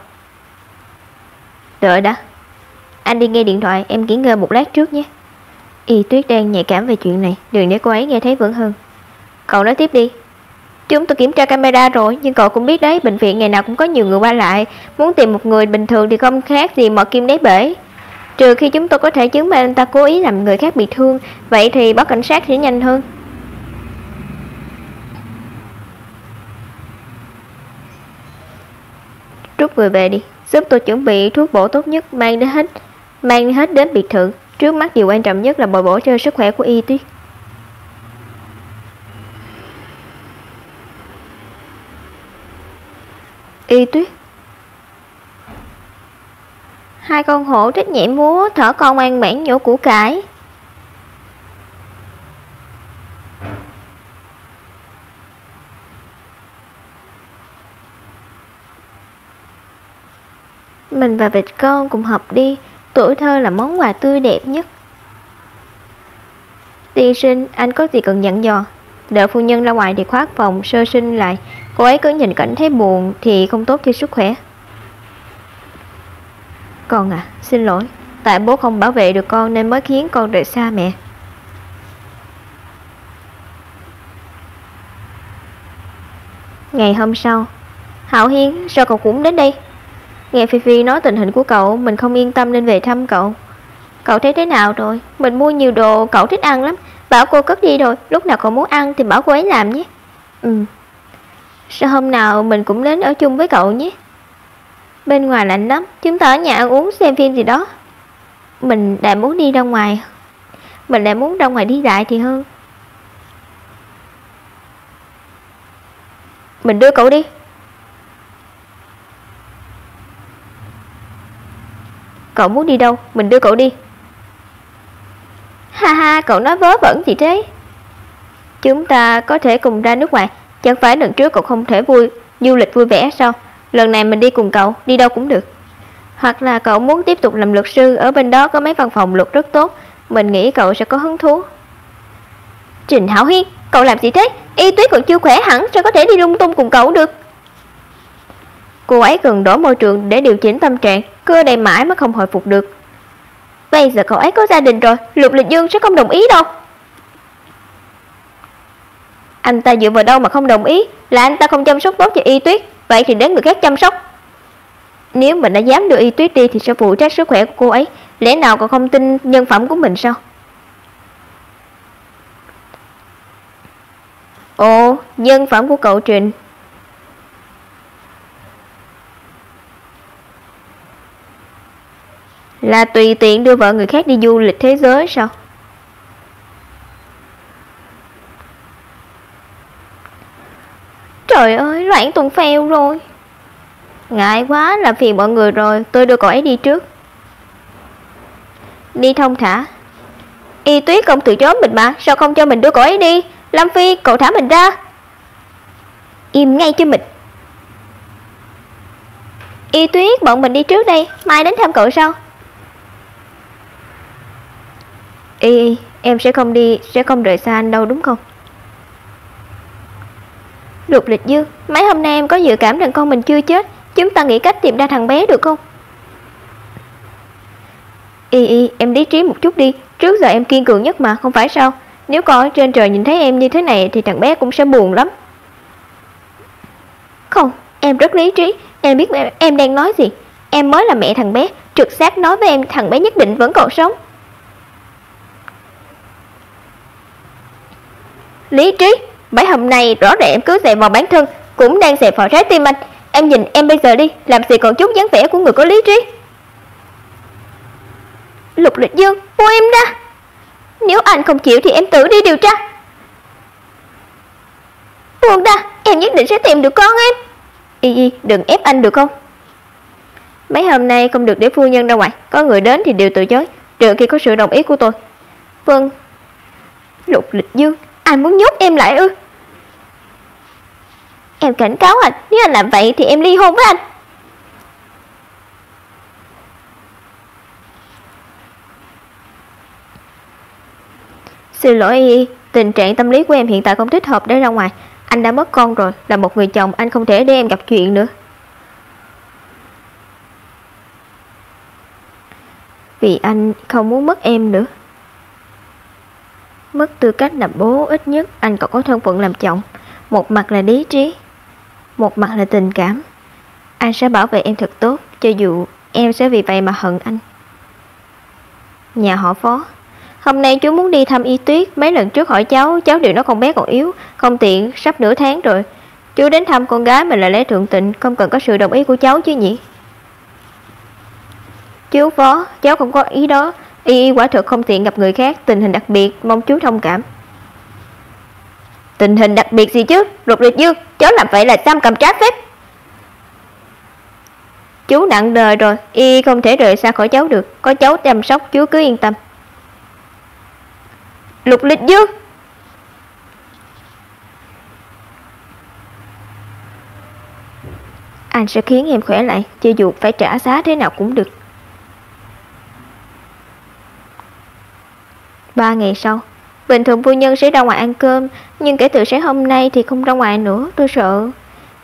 Đợi đã. Anh đi nghe điện thoại, em nghỉ ngơi một lát trước nhé. Y Tuyết đang nhạy cảm về chuyện này, đừng để cô ấy nghe thấy vẫn hơn. Cậu nói tiếp đi. Chúng tôi kiểm tra camera rồi, nhưng cậu cũng biết đấy, bệnh viện ngày nào cũng có nhiều người qua lại. Muốn tìm một người bình thường thì không khác gì mò kim đáy bể. Trừ khi chúng tôi có thể chứng minh anh ta cố ý làm người khác bị thương, vậy thì báo cảnh sát sẽ nhanh hơn. Rút người về đi, giúp tôi chuẩn bị thuốc bổ tốt nhất, mang hết đến biệt thự. Trước mắt điều quan trọng nhất là bồi bổ cho sức khỏe của Y Tuyết. Y Tuyết. Hai con hổ thích nhảy múa, thỏ con ngoan ngoãn nhổ củ cải. Mình và vịt con cùng học đi, tuổi thơ là món quà tươi đẹp nhất. Tiên sinh, anh có gì cần dặn dò? Đợi phu nhân ra ngoài thì khóa phòng sơ sinh lại. Cô ấy cứ nhìn cảnh thấy buồn thì không tốt cho sức khỏe. Con à, xin lỗi. Tại bố không bảo vệ được con nên mới khiến con rời xa mẹ. Ngày hôm sau. Hạo Hiên, sao cậu cũng đến đây? Nghe Phi Phi nói tình hình của cậu, mình không yên tâm nên về thăm cậu. Cậu thấy thế nào rồi? Mình mua nhiều đồ cậu thích ăn lắm. Bảo cô cất đi rồi, lúc nào cậu muốn ăn thì bảo cô ấy làm nhé. Sao hôm nào mình cũng đến ở chung với cậu nhé. Bên ngoài lạnh lắm, chúng ta ở nhà ăn uống xem phim gì đó. Mình lại muốn đi ra ngoài. Mình lại muốn ra ngoài đi lại thì hơn. Mình đưa cậu đi. Cậu muốn đi đâu? Mình đưa cậu đi. Ha ha, cậu nói vớ vẩn gì thế? Chúng ta có thể cùng ra nước ngoài. Chẳng phải lần trước cậu không thể du lịch vui vẻ sao? Lần này mình đi cùng cậu, đi đâu cũng được. Hoặc là cậu muốn tiếp tục làm luật sư, ở bên đó có mấy văn phòng luật rất tốt. Mình nghĩ cậu sẽ có hứng thú. Trình Hạo Hiên, cậu làm gì thế? Y Tuyết còn chưa khỏe hẳn, sao có thể đi lung tung cùng cậu được? Cô ấy cần đổi môi trường để điều chỉnh tâm trạng, cứ ở đây mãi mới không hồi phục được. Bây giờ cậu ấy có gia đình rồi, Lục Lịch Dương sẽ không đồng ý đâu. Anh ta dựa vào đâu mà không đồng ý? Là anh ta không chăm sóc tốt cho Y Tuyết, vậy thì đến người khác chăm sóc. Nếu mình đã dám đưa Y Tuyết đi thì sẽ phụ trách sức khỏe của cô ấy. Lẽ nào cậu không tin nhân phẩm của mình sao? Ồ, nhân phẩm của cậu Trình là tùy tiện đưa vợ người khác đi du lịch thế giới sao? Trời ơi, Loan Tuần phèo rồi. Ngại quá, làm phiền mọi người rồi, tôi đưa cậu ấy đi trước. Đi thông thả. Y Tuyết không từ chối mình mà, sao không cho mình đưa cậu ấy đi? Lâm Phi, cậu thả mình ra. Im ngay cho mình. Y Tuyết, bọn mình đi trước đây, mai đến thăm cậu sau. Y, em sẽ không đi, sẽ không rời xa anh đâu đúng không? Lục Lịch Dương, mấy hôm nay em có dự cảm rằng con mình chưa chết. Chúng ta nghĩ cách tìm ra thằng bé được không? Y, em lý trí một chút đi. Trước giờ em kiên cường nhất mà, không phải sao? Nếu con ở trên trời nhìn thấy em như thế này thì thằng bé cũng sẽ buồn lắm. Không, em rất lý trí. Em biết em đang nói gì. Em mới là mẹ thằng bé, trực giác nói với em thằng bé nhất định vẫn còn sống. Lý trí? Mấy hôm nay rõ ràng em cứ dè vào bản thân, cũng đang dè vào trái tim anh. Em nhìn em bây giờ đi, làm gì còn chút dáng vẻ của người có lý trí. Lục Lịch Dương, buông em ra. Nếu anh không chịu thì em tự đi điều tra. Buông ra, em nhất định sẽ tìm được con em. Y, đừng ép anh được không? Mấy hôm nay không được để phu nhân ra ngoài, có người đến thì đều từ chối, trừ khi có sự đồng ý của tôi. Vâng. Lục Lịch Dương, anh muốn nhốt em lại ư? Em cảnh cáo anh, nếu anh làm vậy thì em ly hôn với anh. Xin lỗi Y, tình trạng tâm lý của em hiện tại không thích hợp để ra ngoài. Anh đã mất con rồi, là một người chồng, anh không thể để em gặp chuyện nữa. Vì anh không muốn mất em nữa. Mất tư cách làm bố, ít nhất anh còn có thân phận làm chồng. Một mặt là lý trí, một mặt là tình cảm. Anh sẽ bảo vệ em thật tốt, cho dù em sẽ vì vậy mà hận anh. Nhà họ Phó, hôm nay chú muốn đi thăm Y Tuyết. Mấy lần trước hỏi cháu đều nói con bé còn yếu, không tiện, sắp nửa tháng rồi. Chú đến thăm con gái mình là lẽ thượng tịnh, không cần có sự đồng ý của cháu chứ nhỉ? Chú Phó, cháu không có ý đó. Y quả thực không tiện gặp người khác, tình hình đặc biệt, mong chú thông cảm. Tình hình đặc biệt gì chứ? Lục Lịch Dương, cháu làm vậy là giam cầm trái phép. Chú nặng đời rồi, Y không thể rời xa khỏi cháu được. Có cháu chăm sóc, chú cứ yên tâm. Lục Lịch Dương, anh sẽ khiến em khỏe lại, cho dù phải trả giá thế nào cũng được. 3 ngày sau, bình thường phu nhân sẽ ra ngoài ăn cơm, nhưng kể từ sáng hôm nay thì không ra ngoài nữa, tôi sợ.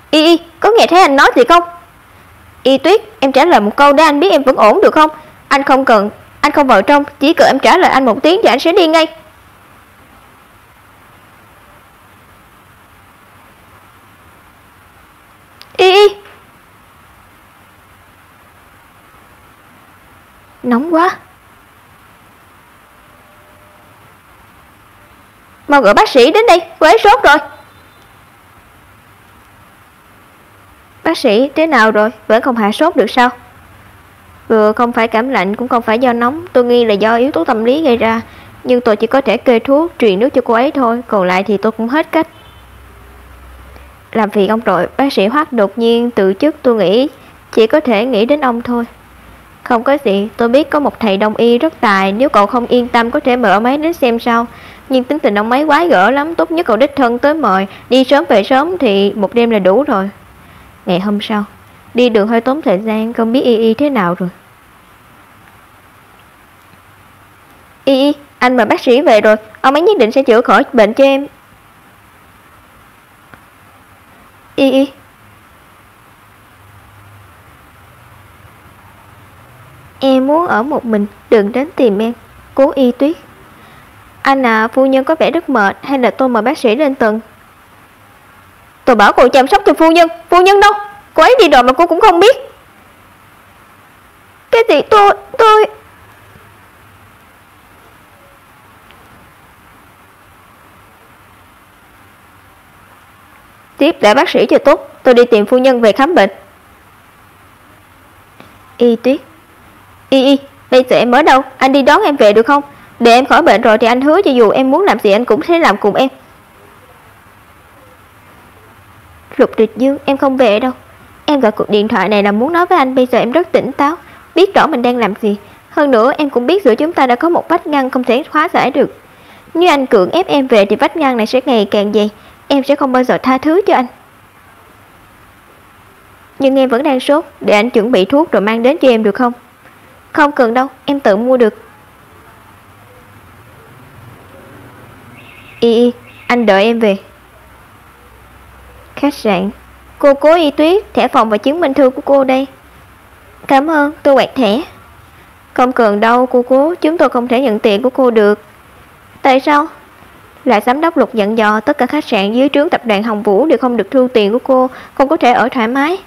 Y, có nghe thấy anh nói gì không? Y Tuyết, em trả lời một câu để anh biết em vẫn ổn được không? Anh không vào trong, chỉ cần em trả lời anh một tiếng thì anh sẽ đi ngay. Y, nóng quá. Mau gọi bác sĩ đến đây, cô ấy sốt rồi. Bác sĩ, thế nào rồi? Vẫn không hạ sốt được sao? Vừa không phải cảm lạnh cũng không phải do nóng, tôi nghi là do yếu tố tâm lý gây ra. Nhưng tôi chỉ có thể kê thuốc, truyền nước cho cô ấy thôi, còn lại thì tôi cũng hết cách. Làm phiền ông rồi, bác sĩ Hoắc đột nhiên từ chức, tôi nghĩ chỉ có thể nghĩ đến ông thôi. Không có gì, tôi biết có một thầy đông y rất tài, nếu cậu không yên tâm có thể mời ông ấy đến xem sau. Nhưng tính tình ông ấy quái gở lắm, tốt nhất cậu đích thân tới mời, đi sớm về sớm thì một đêm là đủ rồi. Ngày hôm sau, đi đường hơi tốn thời gian, không biết Y thế nào rồi. Y, anh mời bác sĩ về rồi, ông ấy nhất định sẽ chữa khỏi bệnh cho em. Y, em muốn ở một mình, đừng đến tìm em. Cố Y Tuyết. Anh à, phu nhân có vẻ rất mệt, hay là tôi mời bác sĩ lên tầng? Tôi bảo cô chăm sóc cho phu nhân đâu? Cô ấy đi rồi mà cô cũng không biết. Cái gì tôi... Tiếp đợi bác sĩ cho tốt, tôi đi tìm phu nhân về khám bệnh. Y Tuyết. Y, bây giờ em ở đâu? Anh đi đón em về được không? Để em khỏi bệnh rồi thì anh hứa cho dù em muốn làm gì anh cũng sẽ làm cùng em. Lục Lịch Dương, em không về đâu. Em gọi cuộc điện thoại này là muốn nói với anh, bây giờ em rất tỉnh táo, biết rõ mình đang làm gì. Hơn nữa em cũng biết giữa chúng ta đã có một vách ngăn không thể hóa giải được. Nếu anh cưỡng ép em về thì vách ngăn này sẽ ngày càng dày. Em sẽ không bao giờ tha thứ cho anh. Nhưng em vẫn đang sốt, để anh chuẩn bị thuốc rồi mang đến cho em được không? Không cần đâu, em tự mua được. Y, anh đợi em về. Khách sạn. Cô Cố Y Tuyết, thẻ phòng và chứng minh thư của cô đây. Cảm ơn, tôi quẹt thẻ. Không cần đâu cô Cố, chúng tôi không thể nhận tiền của cô được. Tại sao? Lại giám đốc Lục dặn dò tất cả khách sạn dưới trướng tập đoàn Hồng Vũ đều không được thu tiền của cô, không có thể ở thoải mái.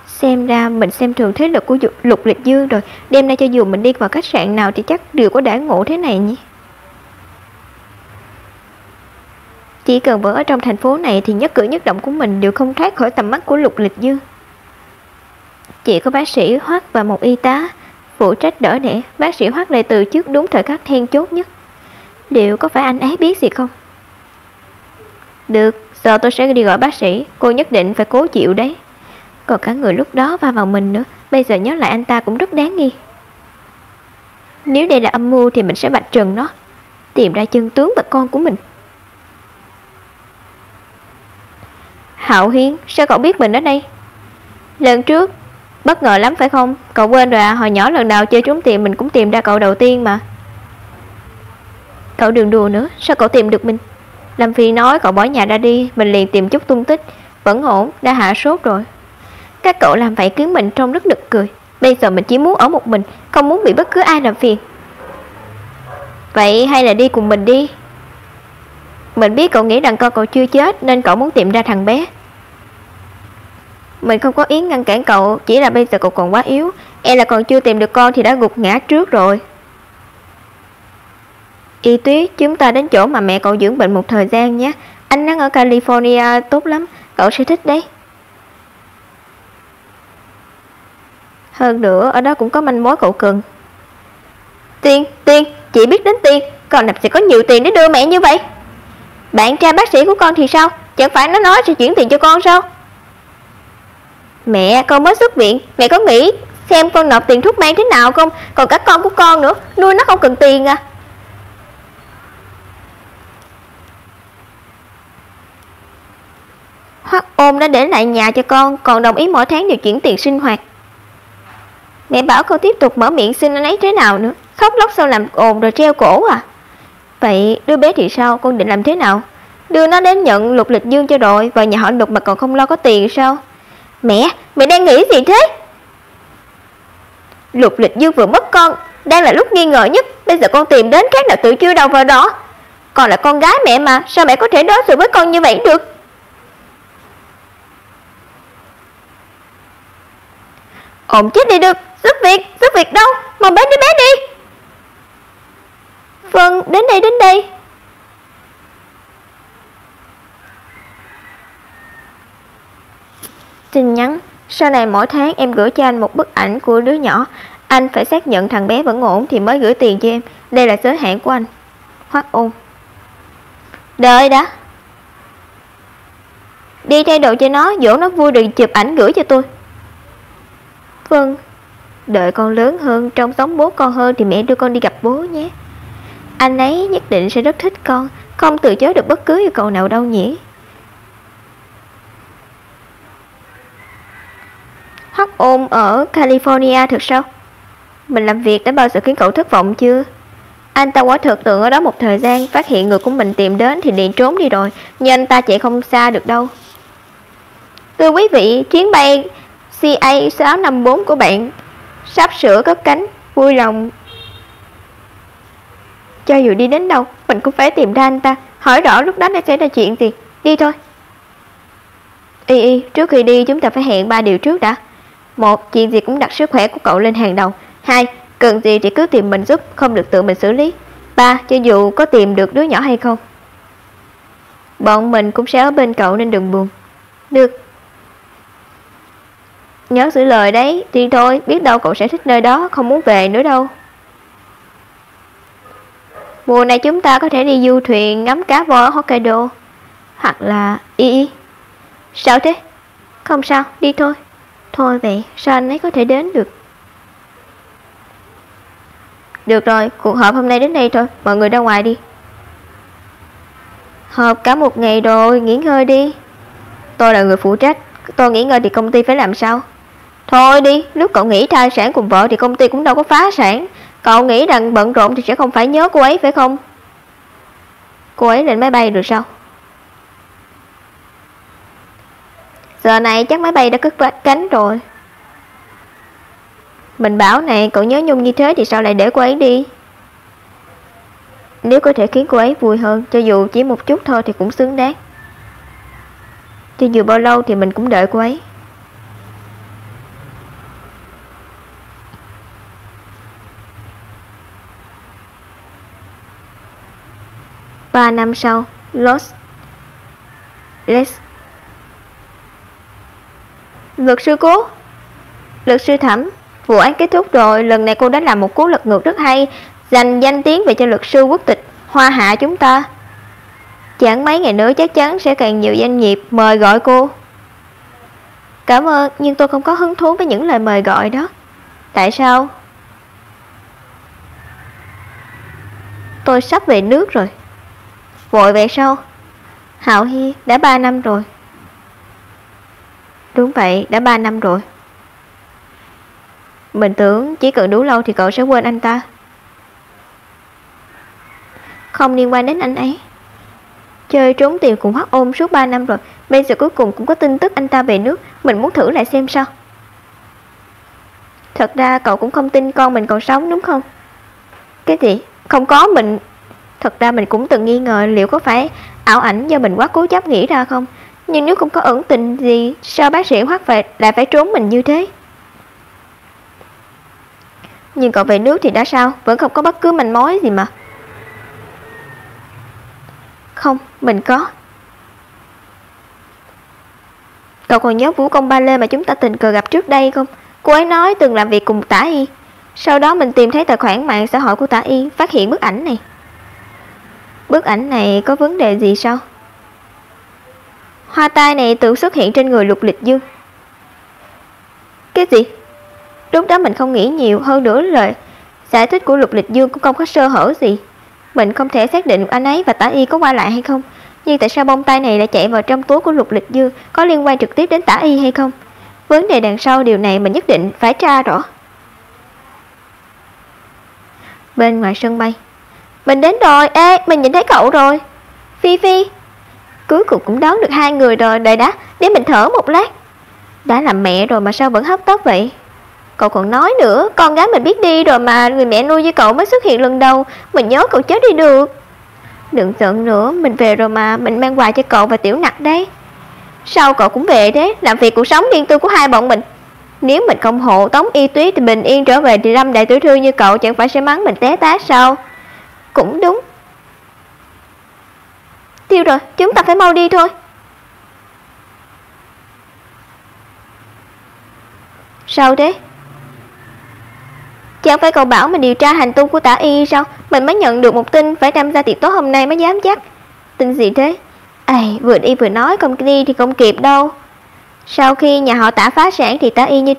Xem ra mình xem thường thế lực của Lục Lịch Dương rồi. Đêm nay cho dù mình đi vào khách sạn nào thì chắc đều có đãi ngộ thế này nhỉ. Chỉ cần vẫn ở trong thành phố này thì nhất cử nhất động của mình đều không thoát khỏi tầm mắt của Lục Lịch Dương. Chỉ có bác sĩ Hoắc và một y tá phụ trách đỡ đẻ. Bác sĩ Hoắc lại từ trước đúng thời khắc then chốt nhất. Liệu có phải anh ấy biết gì không? Được, giờ tôi sẽ đi gọi bác sĩ. Cô nhất định phải cố chịu đấy. Còn cả người lúc đó va vào mình nữa. Bây giờ nhớ lại anh ta cũng rất đáng nghi. Nếu đây là âm mưu thì mình sẽ vạch trần nó, tìm ra chân tướng và con của mình. Hạo Hiên, sao cậu biết mình ở đây? Lần trước bất ngờ lắm phải không? Cậu quên rồi à, hồi nhỏ lần nào chơi trốn tìm mình cũng tìm ra cậu đầu tiên mà. Cậu đừng đùa nữa, sao cậu tìm được mình? Lâm Phi nói cậu bỏ nhà ra đi, mình liền tìm chút tung tích. Vẫn ổn, đã hạ sốt rồi. Các cậu làm vậy khiến mình trông rất nực cười. Bây giờ mình chỉ muốn ở một mình, không muốn bị bất cứ ai làm phiền. Vậy hay là đi cùng mình đi. Mình biết cậu nghĩ rằng con cậu chưa chết nên cậu muốn tìm ra thằng bé. Mình không có ý ngăn cản cậu, chỉ là bây giờ cậu còn quá yếu. Em là còn chưa tìm được con thì đã gục ngã trước rồi. Y Tuyết, chúng ta đến chỗ mà mẹ cậu dưỡng bệnh một thời gian nhé. Ánh nắng ở California tốt lắm, cậu sẽ thích đấy. Hơn nữa, ở đó cũng có manh mối cậu cần. Tiền, chị biết đến tiền. Con làm sẽ có nhiều tiền để đưa mẹ như vậy. Bạn trai bác sĩ của con thì sao? Chẳng phải nó nói sẽ chuyển tiền cho con sao? Mẹ, con mới xuất viện. Mẹ có nghĩ xem con nộp tiền thuốc men thế nào không? Còn cả con của con nữa, nuôi nó không cần tiền à. Hoắc ôm đã để lại nhà cho con, còn đồng ý mỗi tháng đều chuyển tiền sinh hoạt. Mẹ bảo con tiếp tục mở miệng xin anh ấy thế nào nữa. Khóc lóc sao làm ồn rồi treo cổ à. Vậy đứa bé thì sao, con định làm thế nào? Đưa nó đến nhận Lục Lịch Dương cho rồi. Vào nhà họ Lục mà còn không lo có tiền sao? Mẹ đang nghĩ gì thế? Lục Lịch Dương vừa mất con, đang là lúc nghi ngờ nhất. Bây giờ con tìm đến khác nào tự chui đầu vào đó. Con là con gái mẹ mà, sao mẹ có thể đối xử với con như vậy được? Ổn chết đi được. Giúp việc đâu? Mau bế đứa bé đi. Vâng, đến đây. Tin nhắn. Sau này mỗi tháng em gửi cho anh một bức ảnh của đứa nhỏ. Anh phải xác nhận thằng bé vẫn ổn thì mới gửi tiền cho em. Đây là giới hạn của anh. Hoắc Ôn. Đợi đã. Đi thay đồ cho nó, dỗ nó vui rồi chụp ảnh gửi cho tôi. Vâng. Đợi con lớn hơn, trông giống bố con hơn thì mẹ đưa con đi gặp bố nhé. Anh ấy nhất định sẽ rất thích con, không từ chối được bất cứ yêu cầu nào đâu nhỉ. Hoắc Ôn ở California thực sao? Mình làm việc đã bao giờ khiến cậu thất vọng chưa? Anh ta quả thực tưởng ở đó một thời gian, phát hiện người của mình tìm đến thì liền trốn đi rồi, nhưng anh ta chạy không xa được đâu. Thưa quý vị, chuyến bay CA654 của bạn sắp sửa cất cánh, vui lòng. Cho dù đi đến đâu, mình cũng phải tìm ra anh ta, hỏi rõ lúc đó đã xảy ra chuyện gì. Đi thôi. Trước khi đi chúng ta phải hẹn 3 điều trước đã. 1. Chuyện gì cũng đặt sức khỏe của cậu lên hàng đầu. 2. Cần gì thì cứ tìm mình giúp, không được tự mình xử lý. 3. Cho dù có tìm được đứa nhỏ hay không, bọn mình cũng sẽ ở bên cậu nên đừng buồn. Được. Nhớ giữ lời đấy, đi thôi, biết đâu cậu sẽ thích nơi đó, không muốn về nữa đâu. Mùa này chúng ta có thể đi du thuyền ngắm cá voi ở Hokkaido. Hoặc là... Sao thế? Không sao, đi thôi. Thôi vậy, sao anh ấy có thể đến được? Được rồi, cuộc họp hôm nay đến đây thôi, mọi người ra ngoài đi. Họp cả một ngày rồi, nghỉ ngơi đi. Tôi là người phụ trách, tôi nghỉ ngơi thì công ty phải làm sao? Thôi đi, lúc cậu nghỉ thai sản cùng vợ thì công ty cũng đâu có phá sản. Cậu nghĩ rằng bận rộn thì sẽ không phải nhớ cô ấy phải không? Cô ấy lên máy bay rồi sao? Giờ này chắc máy bay đã cất cánh rồi. Mình bảo này, cậu nhớ Nhung như thế thì sao lại để cô ấy đi? Nếu có thể khiến cô ấy vui hơn, cho dù chỉ một chút thôi thì cũng xứng đáng. Cho dù bao lâu thì mình cũng đợi cô ấy. Ba năm sau, Los Angeles. Luật sư Cố, luật sư Thẩm, vụ án kết thúc rồi. Lần này cô đã làm một cú lật ngược rất hay, giành danh tiếng về cho luật sư quốc tịch Hoa Hạ chúng ta. Chẳng mấy ngày nữa chắc chắn sẽ càng nhiều doanh nghiệp mời gọi cô. Cảm ơn, nhưng tôi không có hứng thú với những lời mời gọi đó. Tại sao? Tôi sắp về nước rồi. Vội vậy sao? Hạo Hi, đã 3 năm rồi. Đúng vậy, đã 3 năm rồi. Mình tưởng chỉ cần đủ lâu thì cậu sẽ quên anh ta. Không liên quan đến anh ấy. Chơi trốn tìm cùng Hoắc Ôn suốt 3 năm rồi, bây giờ cuối cùng cũng có tin tức anh ta về nước. Mình muốn thử lại xem sao. Thật ra cậu cũng không tin con mình còn sống đúng không? Cái gì? Không có mình. Thật ra mình cũng từng nghi ngờ liệu có phải ảo ảnh do mình quá cố chấp nghĩ ra không. Nhưng nếu không có ẩn tình gì, sao bác sĩ Hoắc lại phải trốn mình như thế? Nhưng cậu về nước thì đã sao? Vẫn không có bất cứ manh mối gì mà. Không, mình có. Cậu còn nhớ vũ công ba lê mà chúng ta tình cờ gặp trước đây không? Cô ấy nói từng làm việc cùng Tả Y. Sau đó mình tìm thấy tài khoản mạng xã hội của Tả Y, phát hiện bức ảnh này. Bức ảnh này có vấn đề gì sao? Hoa tai này tự xuất hiện trên người Lục Lịch Dương. Cái gì? Lúc đó mình không nghĩ nhiều, hơn nữa lời giải thích của Lục Lịch Dương cũng không có sơ hở gì. Mình không thể xác định anh ấy và Tả Y có qua lại hay không. Nhưng tại sao bông tai này lại chạy vào trong túi của Lục Lịch Dương? Có liên quan trực tiếp đến Tả Y hay không? Vấn đề đằng sau điều này mình nhất định phải tra rõ. Bên ngoài sân bay, mình đến rồi. Ê, mình nhìn thấy cậu rồi. Phi Phi, cuối cùng cũng đón được hai người rồi. Đợi đã, để mình thở một lát. Đã làm mẹ rồi mà sao vẫn hấp tấp vậy? Cậu còn nói nữa, con gái mình biết đi rồi mà, người mẹ nuôi với cậu mới xuất hiện lần đầu. Mình nhớ cậu chết đi được. Đừng giận nữa, mình về rồi mà, mình mang quà cho cậu và Tiểu Nặc đấy. Sao cậu cũng về thế? Làm việc cuộc sống riêng tư của hai bọn mình. Nếu mình không hộ tống Y Tuyết thì bình yên trở về thì Lâm đại tiểu thư như cậu chẳng phải sẽ mắng mình té tát sao? Cũng đúng. Tiêu rồi, chúng ta phải mau đi thôi. Sao thế? Chẳng phải cậu bảo mình điều tra hành tung của Tả Y sao? Mình mới nhận được một tin phải tham gia tiệc tối hôm nay mới dám chắc. Tin gì thế? Vừa đi vừa nói, không đi thì không kịp đâu. Sau khi nhà họ Tả phá sản thì Tả Y như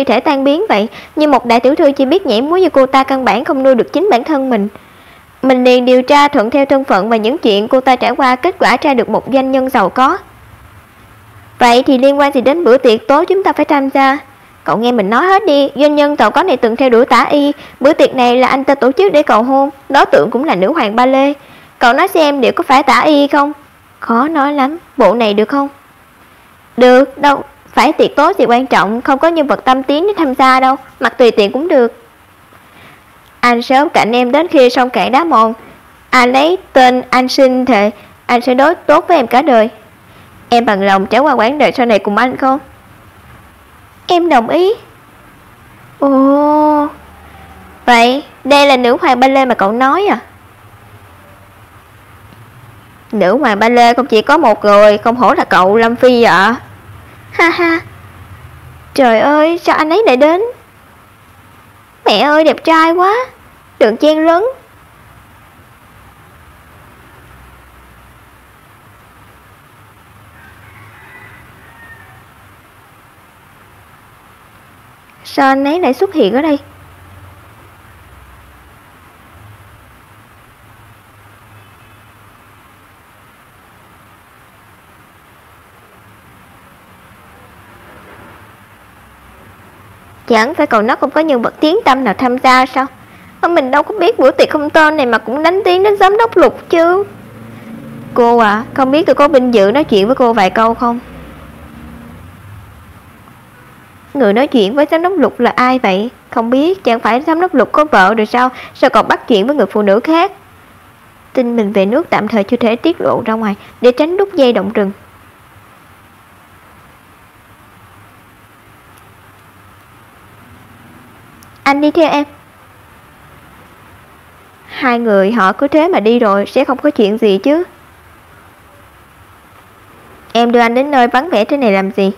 thể tan biến vậy. Nhưng một đại tiểu thư chỉ biết nhảy múa như cô ta căn bản không nuôi được chính bản thân mình. Mình liền điều tra thuận theo thân phận và những chuyện cô ta trải qua, kết quả tra được một doanh nhân giàu có. Vậy thì liên quan gì đến bữa tiệc tối chúng ta phải tham gia? Cậu nghe mình nói hết đi. Doanh nhân giàu có này từng theo đuổi Tả Y. Bữa tiệc này là anh ta tổ chức để cầu hôn. Đối tượng cũng là nữ hoàng ba lê. Cậu nói xem liệu có phải Tả Y không? Khó nói lắm. Bộ này được không? Được, đâu phải tiệc tối gì quan trọng, không có nhân vật tâm tín để tham gia đâu, mặc tùy tiện cũng được. Anh sớm cạnh em đến khi sông cạn đá mòn. Anh lấy tên anh xin thề anh sẽ đối tốt với em cả đời. Em bằng lòng trải qua quãng đời sau này cùng anh không? Em đồng ý. Ồ, vậy đây là nữ hoàng ba lê mà cậu nói à? Nữ hoàng ba lê không chỉ có một người, không hổ là cậu Lâm Phi ạ. Ha ha. Trời ơi, sao anh ấy lại đến? Mẹ ơi, đẹp trai quá. Đừng chen lấn. Sao anh ấy lại xuất hiện ở đây? Chẳng phải cậu nó không có nhân vật tiếng tăm nào tham gia sao? Mình đâu có biết bữa tiệc không tên này mà cũng đánh tiếng đến giám đốc Lục chứ. Cô à, không biết tôi có vinh dự nói chuyện với cô vài câu không? Người nói chuyện với giám đốc Lục là ai vậy? Không biết, chẳng phải giám đốc Lục có vợ rồi sao? Sao còn bắt chuyện với người phụ nữ khác? Tin mình về nước tạm thời chưa thể tiết lộ ra ngoài để tránh đứt dây động rừng. Anh đi theo em. Hai người họ cứ thế mà đi rồi, sẽ không có chuyện gì chứ. Em đưa anh đến nơi vắng vẻ thế này làm gì?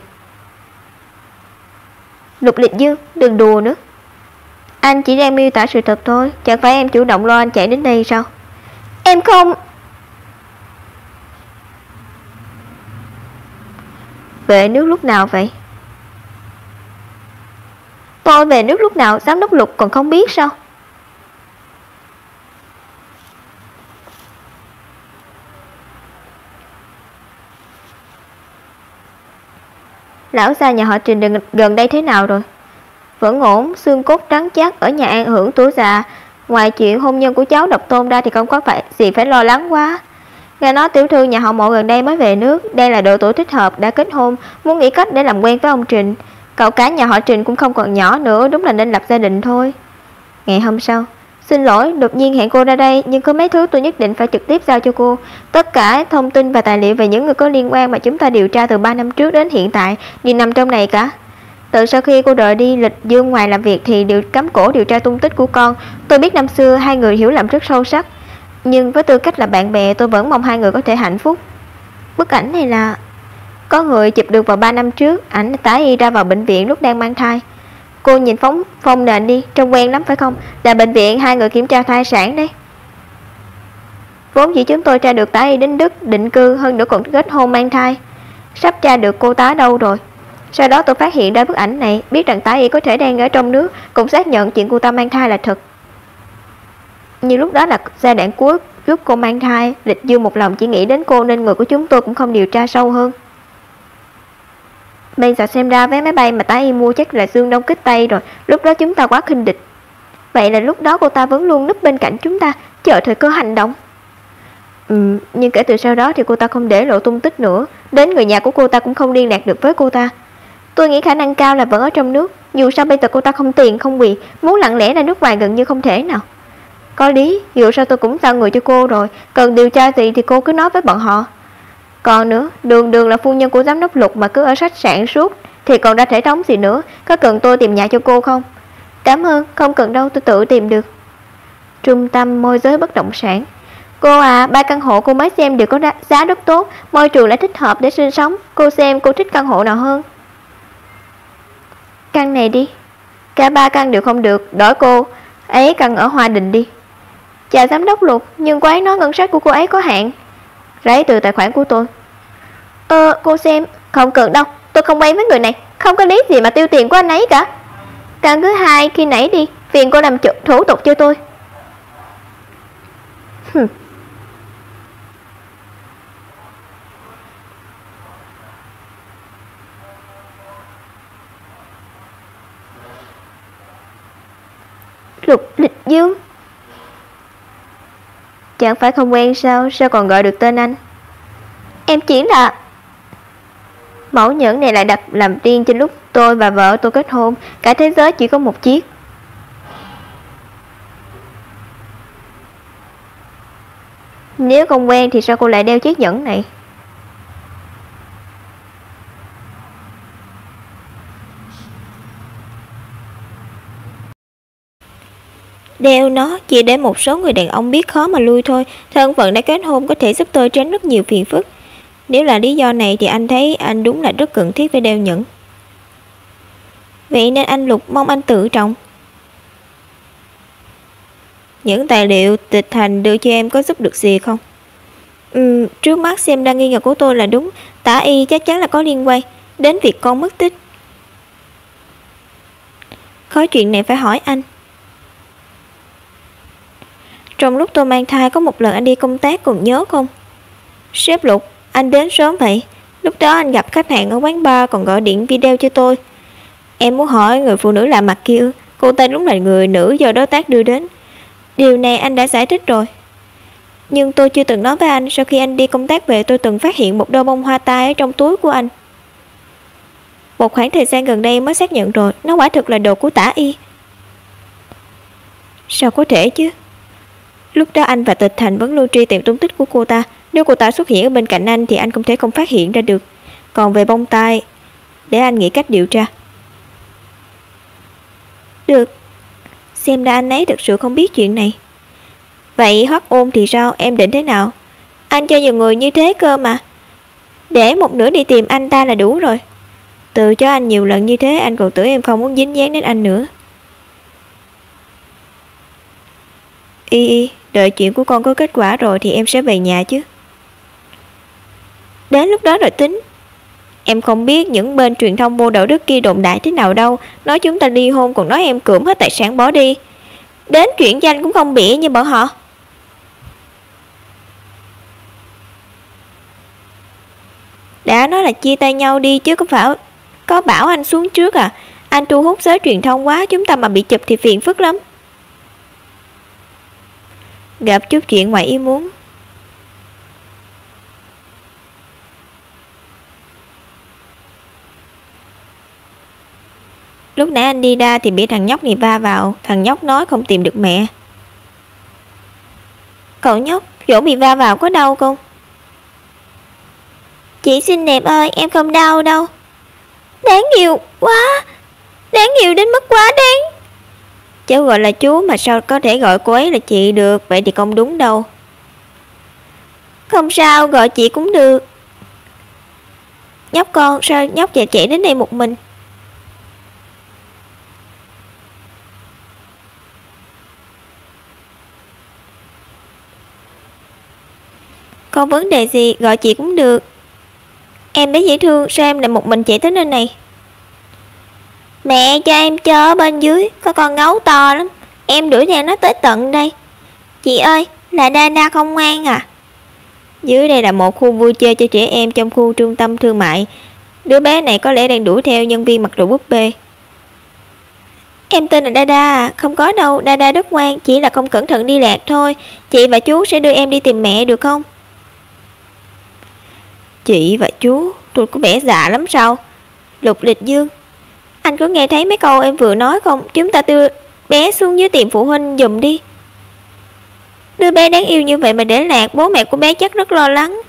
Lục Lịch Dương, đừng đùa nữa. Anh chỉ đang miêu tả sự thật thôi. Chẳng phải em chủ động lo anh chạy đến đây sao? Em không. Về nước lúc nào vậy? Tôi về nước lúc nào giám đốc Lục còn không biết sao? Lão gia nhà họ Trình gần đây thế nào rồi? Vẫn ổn, xương cốt trắng chắc, ở nhà an hưởng tuổi già. Ngoài chuyện hôn nhân của cháu độc tôn ra thì không có gì phải lo lắng quá. Nghe nói tiểu thư nhà họ Mộ gần đây mới về nước, đây là độ tuổi thích hợp, đã kết hôn, muốn nghĩ cách để làm quen với ông Trình. Cậu cả nhà họ Trình cũng không còn nhỏ nữa, đúng là nên lập gia đình thôi. Ngày hôm sau, xin lỗi, đột nhiên hẹn cô ra đây, nhưng có mấy thứ tôi nhất định phải trực tiếp giao cho cô. Tất cả thông tin và tài liệu về những người có liên quan mà chúng ta điều tra từ 3 năm trước đến hiện tại đều nằm trong này cả. Từ sau khi cô rời đi, Lịch Dương ngoài làm việc thì cắm cổ điều tra tung tích của con. Tôi biết năm xưa hai người hiểu lầm rất sâu sắc, nhưng với tư cách là bạn bè, tôi vẫn mong hai người có thể hạnh phúc. Bức ảnh này là có người chụp được vào 3 năm trước, ảnh Tả Y ra vào bệnh viện lúc đang mang thai. Cô nhìn phong nền đi, trông quen lắm phải không? Là bệnh viện hai người kiểm tra thai sản đấy. Vốn dĩ chúng tôi tra được Tả Y đến Đức định cư, hơn nữa còn kết hôn mang thai. Sắp tra được cô tá đâu rồi. Sau đó tôi phát hiện ra bức ảnh này, biết rằng Tả Y có thể đang ở trong nước, cũng xác nhận chuyện cô ta mang thai là thật. Nhưng lúc đó là giai đoạn cuối lúc cô mang thai, Lịch Dương một lòng chỉ nghĩ đến cô nên người của chúng tôi cũng không điều tra sâu hơn. Bây giờ xem ra vé máy bay mà Tả Y mua chắc là Dương Đông kích Tây rồi, lúc đó chúng ta quá khinh địch. Vậy là lúc đó cô ta vẫn luôn núp bên cạnh chúng ta, chờ thời cơ hành động. Nhưng kể từ sau đó thì cô ta không để lộ tung tích nữa, đến người nhà của cô ta cũng không liên lạc được với cô ta. Tôi nghĩ khả năng cao là vẫn ở trong nước, dù sao bây giờ cô ta không tiền không quyền, muốn lặng lẽ ra nước ngoài gần như không thể nào. Có lý, dù sao tôi cũng giao người cho cô rồi, cần điều tra gì thì cô cứ nói với bọn họ. Còn nữa, Đường là phu nhân của giám đốc Lục mà cứ ở khách sạn suốt thì còn ra thể thống gì nữa, có cần tôi tìm nhà cho cô không? Cảm ơn, không cần đâu, tôi tự tìm được. Trung tâm môi giới bất động sản. Cô à, 3 căn hộ cô mới xem đều có giá rất tốt, môi trường lại thích hợp để sinh sống. Cô xem cô thích căn hộ nào hơn? Căn này đi. Cả 3 căn đều không được, đổi cô ấy căn ở Hoa Đình đi. Chào giám đốc Lục, nhưng cô ấy nói ngân sách của cô ấy có hạn. Lấy từ tài khoản của tôi. Cô xem. Không cần đâu, tôi không quen với người này, không có lý gì mà tiêu tiền của anh ấy cả. Căn thứ 2 khi nãy đi, phiền cô làm thủ tục cho tôi. Lục Lịch Dương. Chẳng phải không quen sao? Sao còn gọi được tên anh? Em chỉ là... Mẫu nhẫn này lại đặt làm riêng trên lúc tôi và vợ tôi kết hôn. Cả thế giới chỉ có một chiếc. Nếu không quen thì sao cô lại đeo chiếc nhẫn này? Đeo nó chỉ để một số người đàn ông biết khó mà lui thôi. Thân phận đã kết hôn có thể giúp tôi tránh rất nhiều phiền phức. Nếu là lý do này thì anh thấy anh đúng là rất cần thiết phải đeo nhẫn. Vậy nên anh Lục mong anh tự trọng. Những tài liệu tịch thành đưa cho em có giúp được gì không? Trước mắt xem ra nghi ngờ của tôi là đúng. Tả y chắc chắn là có liên quan đến việc con mất tích. Có chuyện này phải hỏi anh. Trong lúc tôi mang thai có một lần anh đi công tác còn nhớ không? Sếp Lục, anh đến sớm vậy. Lúc đó anh gặp khách hàng ở quán bar còn gọi điện video cho tôi. Em muốn hỏi người phụ nữ lạ mặt kia, cô ta đúng là người nữ do đối tác đưa đến. Điều này anh đã giải thích rồi. Nhưng tôi chưa từng nói với anh. Sau khi anh đi công tác về tôi từng phát hiện một đôi bông hoa tai ở trong túi của anh. Một khoảng thời gian gần đây mới xác nhận rồi. Nó quả thực là đồ của Tả Y. Sao có thể chứ? Lúc đó anh và Tịch Thành vẫn luôn truy tìm tung tích của cô ta. Nếu cô ta xuất hiện ở bên cạnh anh thì anh không thể không phát hiện ra được. Còn về bông tai, để anh nghĩ cách điều tra. Được. Xem ra anh ấy thực sự không biết chuyện này. Vậy Hoắc Ôn thì sao? Em định thế nào? Anh cho nhiều người như thế cơ mà. Để một nửa đi tìm anh ta là đủ rồi. Từ cho anh nhiều lần như thế anh còn tưởng em không muốn dính dáng đến anh nữa. Y, đợi chuyện của con có kết quả rồi thì em sẽ về nhà chứ. Đến lúc đó rồi tính. Em không biết những bên truyền thông vô đạo đức kia đồn đại thế nào đâu. Nói chúng ta ly hôn còn nói em cưỡng hết tài sản bỏ đi. Đến chuyện danh cũng không bịa như bọn họ. Đã nói là chia tay nhau đi chứ có bảo anh xuống trước à. Anh thu hút giới truyền thông quá, chúng ta mà bị chụp thì phiền phức lắm. Gặp chút chuyện ngoài ý muốn. Lúc nãy anh đi ra thì bị thằng nhóc này va vào. Thằng nhóc nói không tìm được mẹ. Cậu nhóc, chỗ bị va vào có đau không? Chị xinh đẹp ơi, em không đau đâu. Đáng yêu quá. Đáng yêu đến mức quá đáng. Cháu gọi là chú mà sao có thể gọi cô ấy là chị được. Vậy thì không đúng đâu. Không sao, gọi chị cũng được. Nhóc con, sao nhóc chạy đến đây một mình? Có vấn đề gì gọi chị cũng được. Em bé dễ thương, sao em lại một mình chạy tới nơi này? Mẹ cho em chơi ở bên dưới, có con gấu to lắm. Em đuổi theo nó tới tận đây. Chị ơi, là Dana không ngoan à? Dưới đây là một khu vui chơi cho trẻ em trong khu trung tâm thương mại. Đứa bé này có lẽ đang đuổi theo nhân viên mặc đồ búp bê. Em tên là Dada, không có đâu, Dada rất ngoan, chỉ là không cẩn thận đi lạc thôi. Chị và chú sẽ đưa em đi tìm mẹ được không? Chị và chú, tôi có vẻ già lắm sao? Lục Lịch Dương, anh có nghe thấy mấy câu em vừa nói không? Chúng ta đưa bé xuống dưới tìm phụ huynh giùm đi. Đứa bé đáng yêu như vậy mà để lạc, bố mẹ của bé chắc rất lo lắng.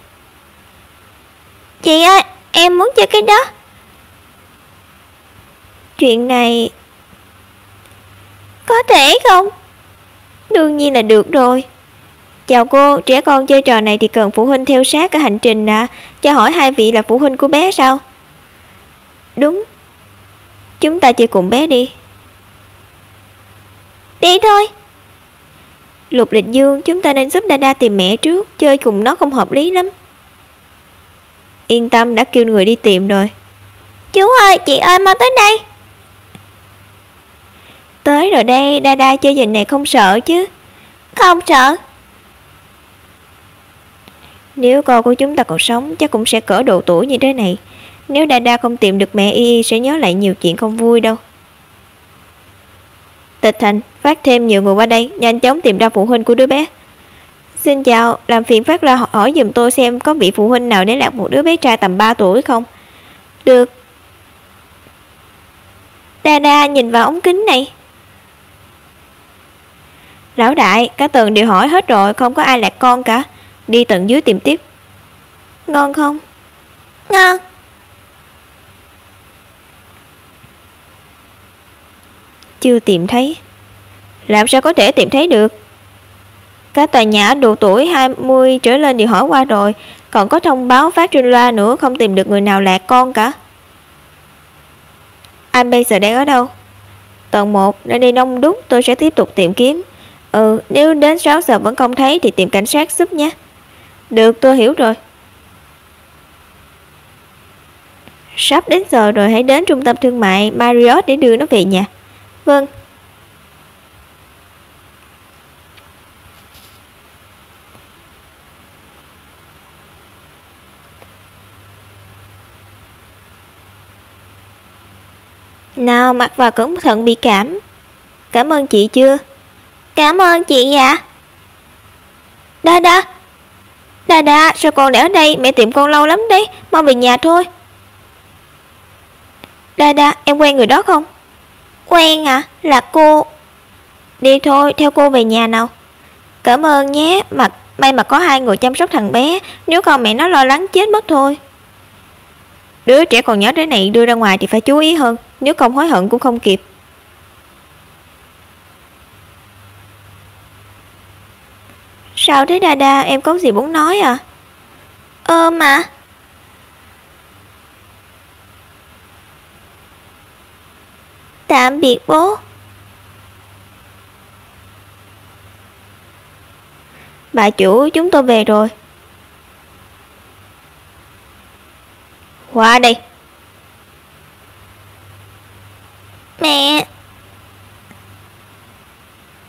Chị ơi, em muốn chơi cái đó. Chuyện này có thể không? Đương nhiên là được rồi. Chào cô, trẻ con chơi trò này thì cần phụ huynh theo sát cả hành trình à? Cho hỏi hai vị là phụ huynh của bé sao? Đúng. Chúng ta chơi cùng bé đi. Đi thôi. Lục Lịch Dương, chúng ta nên giúp Dada tìm mẹ trước, chơi cùng nó không hợp lý lắm. Yên tâm, đã kêu người đi tìm rồi. Chú ơi, chị ơi, mau tới đây. Tới rồi đây, Dada chơi giành này không sợ chứ? Không sợ. Nếu con của chúng ta còn sống, chắc cũng sẽ cỡ độ tuổi như thế này. Nếu Dada không tìm được mẹ, Y sẽ nhớ lại nhiều chuyện không vui đâu. Tịch Thành, phát thêm nhiều người qua đây, nhanh chóng tìm ra phụ huynh của đứa bé. Xin chào, làm phiền phát ra hỏi giùm tôi xem có vị phụ huynh nào để lạc một đứa bé trai tầm 3 tuổi không? Được. Dada nhìn vào ống kính này. Lão đại, cả tầng đều hỏi hết rồi, không có ai lạc con cả. Đi tầng dưới tìm tiếp. Ngon không? Ngon. Chưa tìm thấy. Làm sao có thể tìm thấy được? Cả tòa nhà độ tuổi 20 trở lên thì hỏi qua rồi, còn có thông báo phát trên loa nữa, không tìm được người nào lạc con cả. Anh bây giờ đang ở đâu? Tầng 1, nơi đây đông đúc, tôi sẽ tiếp tục tìm kiếm. Nếu đến 6 giờ vẫn không thấy thì tìm cảnh sát giúp nhé. Được, tôi hiểu rồi. Sắp đến giờ rồi, hãy đến trung tâm thương mại Marriott để đưa nó về nhà. Vâng. Nào, mặc vào cẩn thận bị cảm. Cảm ơn chị chưa? Cảm ơn chị ạ. Dada, sao con để ở đây? Mẹ tìm con lâu lắm đấy, mau về nhà thôi. Dada, em quen người đó không? Quen à? Là cô. Đi thôi, theo cô về nhà nào. Cảm ơn nhé, may mà có 2 người chăm sóc thằng bé, nếu không mẹ nó lo lắng chết mất thôi. Đứa trẻ còn nhỏ thế này đưa ra ngoài thì phải chú ý hơn, nếu không hối hận cũng không kịp. Sao thế Dada, em có gì muốn nói à? Mà tạm biệt bố. Bà chủ, chúng tôi về rồi. Qua đây. Mẹ.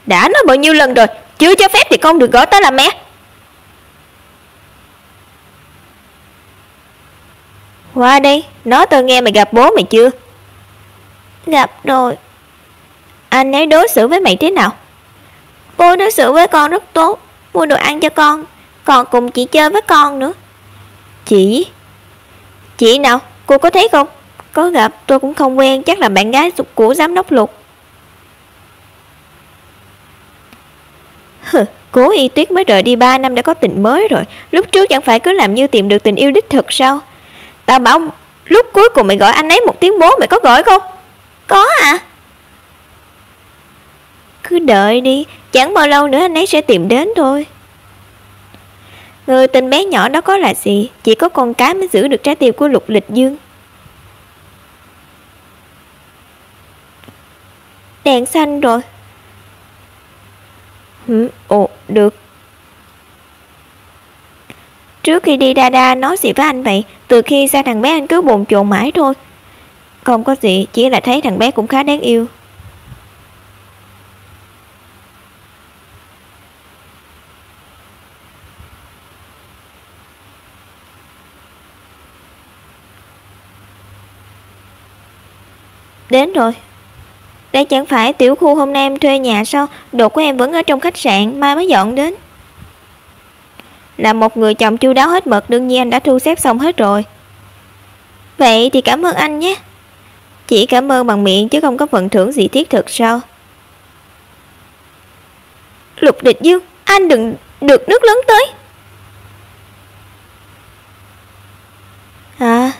Đã nói bao nhiêu lần rồi, chưa cho phép thì con được gọi ta là mẹ. Qua đây, nói tôi nghe mày gặp bố mày chưa? Gặp rồi. Anh ấy đối xử với mày thế nào? Bố đối xử với con rất tốt, mua đồ ăn cho con, còn cùng chị chơi với con nữa. Chị nào? Cô có thấy không? Có gặp, tôi cũng không quen, chắc là bạn gái của giám đốc Lục. Cố Y Tuyết mới rời đi 3 năm đã có tình mới rồi. Lúc trước chẳng phải cứ làm như tìm được tình yêu đích thực sao? Tao bảo lúc cuối cùng mày gọi anh ấy một tiếng bố, mày có gọi không? Có à? Cứ đợi đi, chẳng bao lâu nữa anh ấy sẽ tìm đến thôi. Người tình bé nhỏ đó có là gì? Chỉ có con cái mới giữ được trái tim của Lục Lịch Dương. Đèn xanh rồi. Ồ, được. Trước khi đi Dada nói gì với anh vậy? Từ khi ra thằng bé anh cứ bồn chồn mãi thôi. Không có gì, chỉ là thấy thằng bé cũng khá đáng yêu. Đến rồi. Đây chẳng phải tiểu khu hôm nay em thuê nhà sao? Đồ của em vẫn ở trong khách sạn, mai mới dọn đến. Là một người chồng chu đáo hết mực, đương nhiên anh đã thu xếp xong hết rồi. Vậy thì cảm ơn anh nhé. Chỉ cảm ơn bằng miệng chứ không có phần thưởng gì thiết thực sao? Lục Lịch Dương, anh đừng được nước lớn tới. À,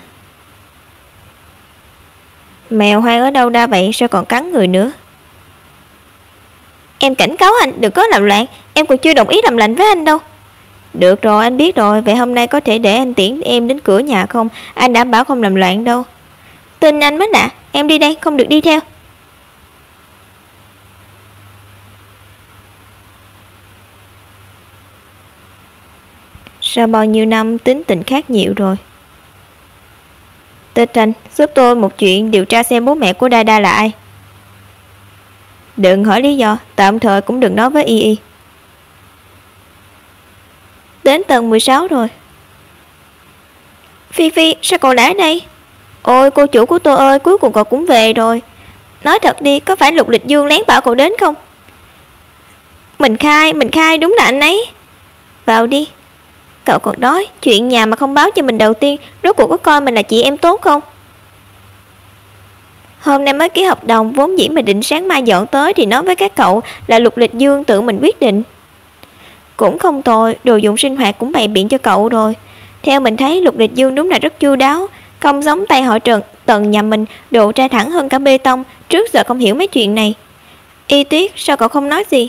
mèo hoang ở đâu ra vậy, sao còn cắn người nữa? Em cảnh cáo anh đừng có làm loạn, em còn chưa đồng ý làm lạnh với anh đâu. Được rồi, anh biết rồi, vậy hôm nay có thể để anh tiễn em đến cửa nhà không? Anh đảm bảo không làm loạn đâu. Tin anh mới lạ, em đi đây, không được đi theo. Sau bao nhiêu năm tính tình khác nhiều rồi. Tê Tranh, giúp tôi một chuyện, điều tra xem bố mẹ của Đa là ai. Đừng hỏi lý do, tạm thời cũng đừng nói với Y. Đến tầng 16 rồi. Phi, sao cậu đã ở đây? Ôi cô chủ của tôi ơi, cuối cùng cậu cũng về rồi. Nói thật đi, có phải Lục Lịch Dương lén bảo cậu đến không? Mình khai, đúng là anh ấy. Vào đi. Cậu còn đói, chuyện nhà mà không báo cho mình đầu tiên, rốt cuộc có coi mình là chị em tốt không? Hôm nay mới ký hợp đồng, vốn dĩ mình định sáng mai dọn tới thì nói với các cậu là Lục Lịch Dương tự mình quyết định. Cũng không tồi, đồ dụng sinh hoạt cũng bày biện cho cậu rồi. Theo mình thấy Lục Lịch Dương đúng là rất chu đáo, không giống tay họ Tần nhà mình, độ tra thẳng hơn cả bê tông, trước giờ không hiểu mấy chuyện này. Y Tuyết, sao cậu không nói gì?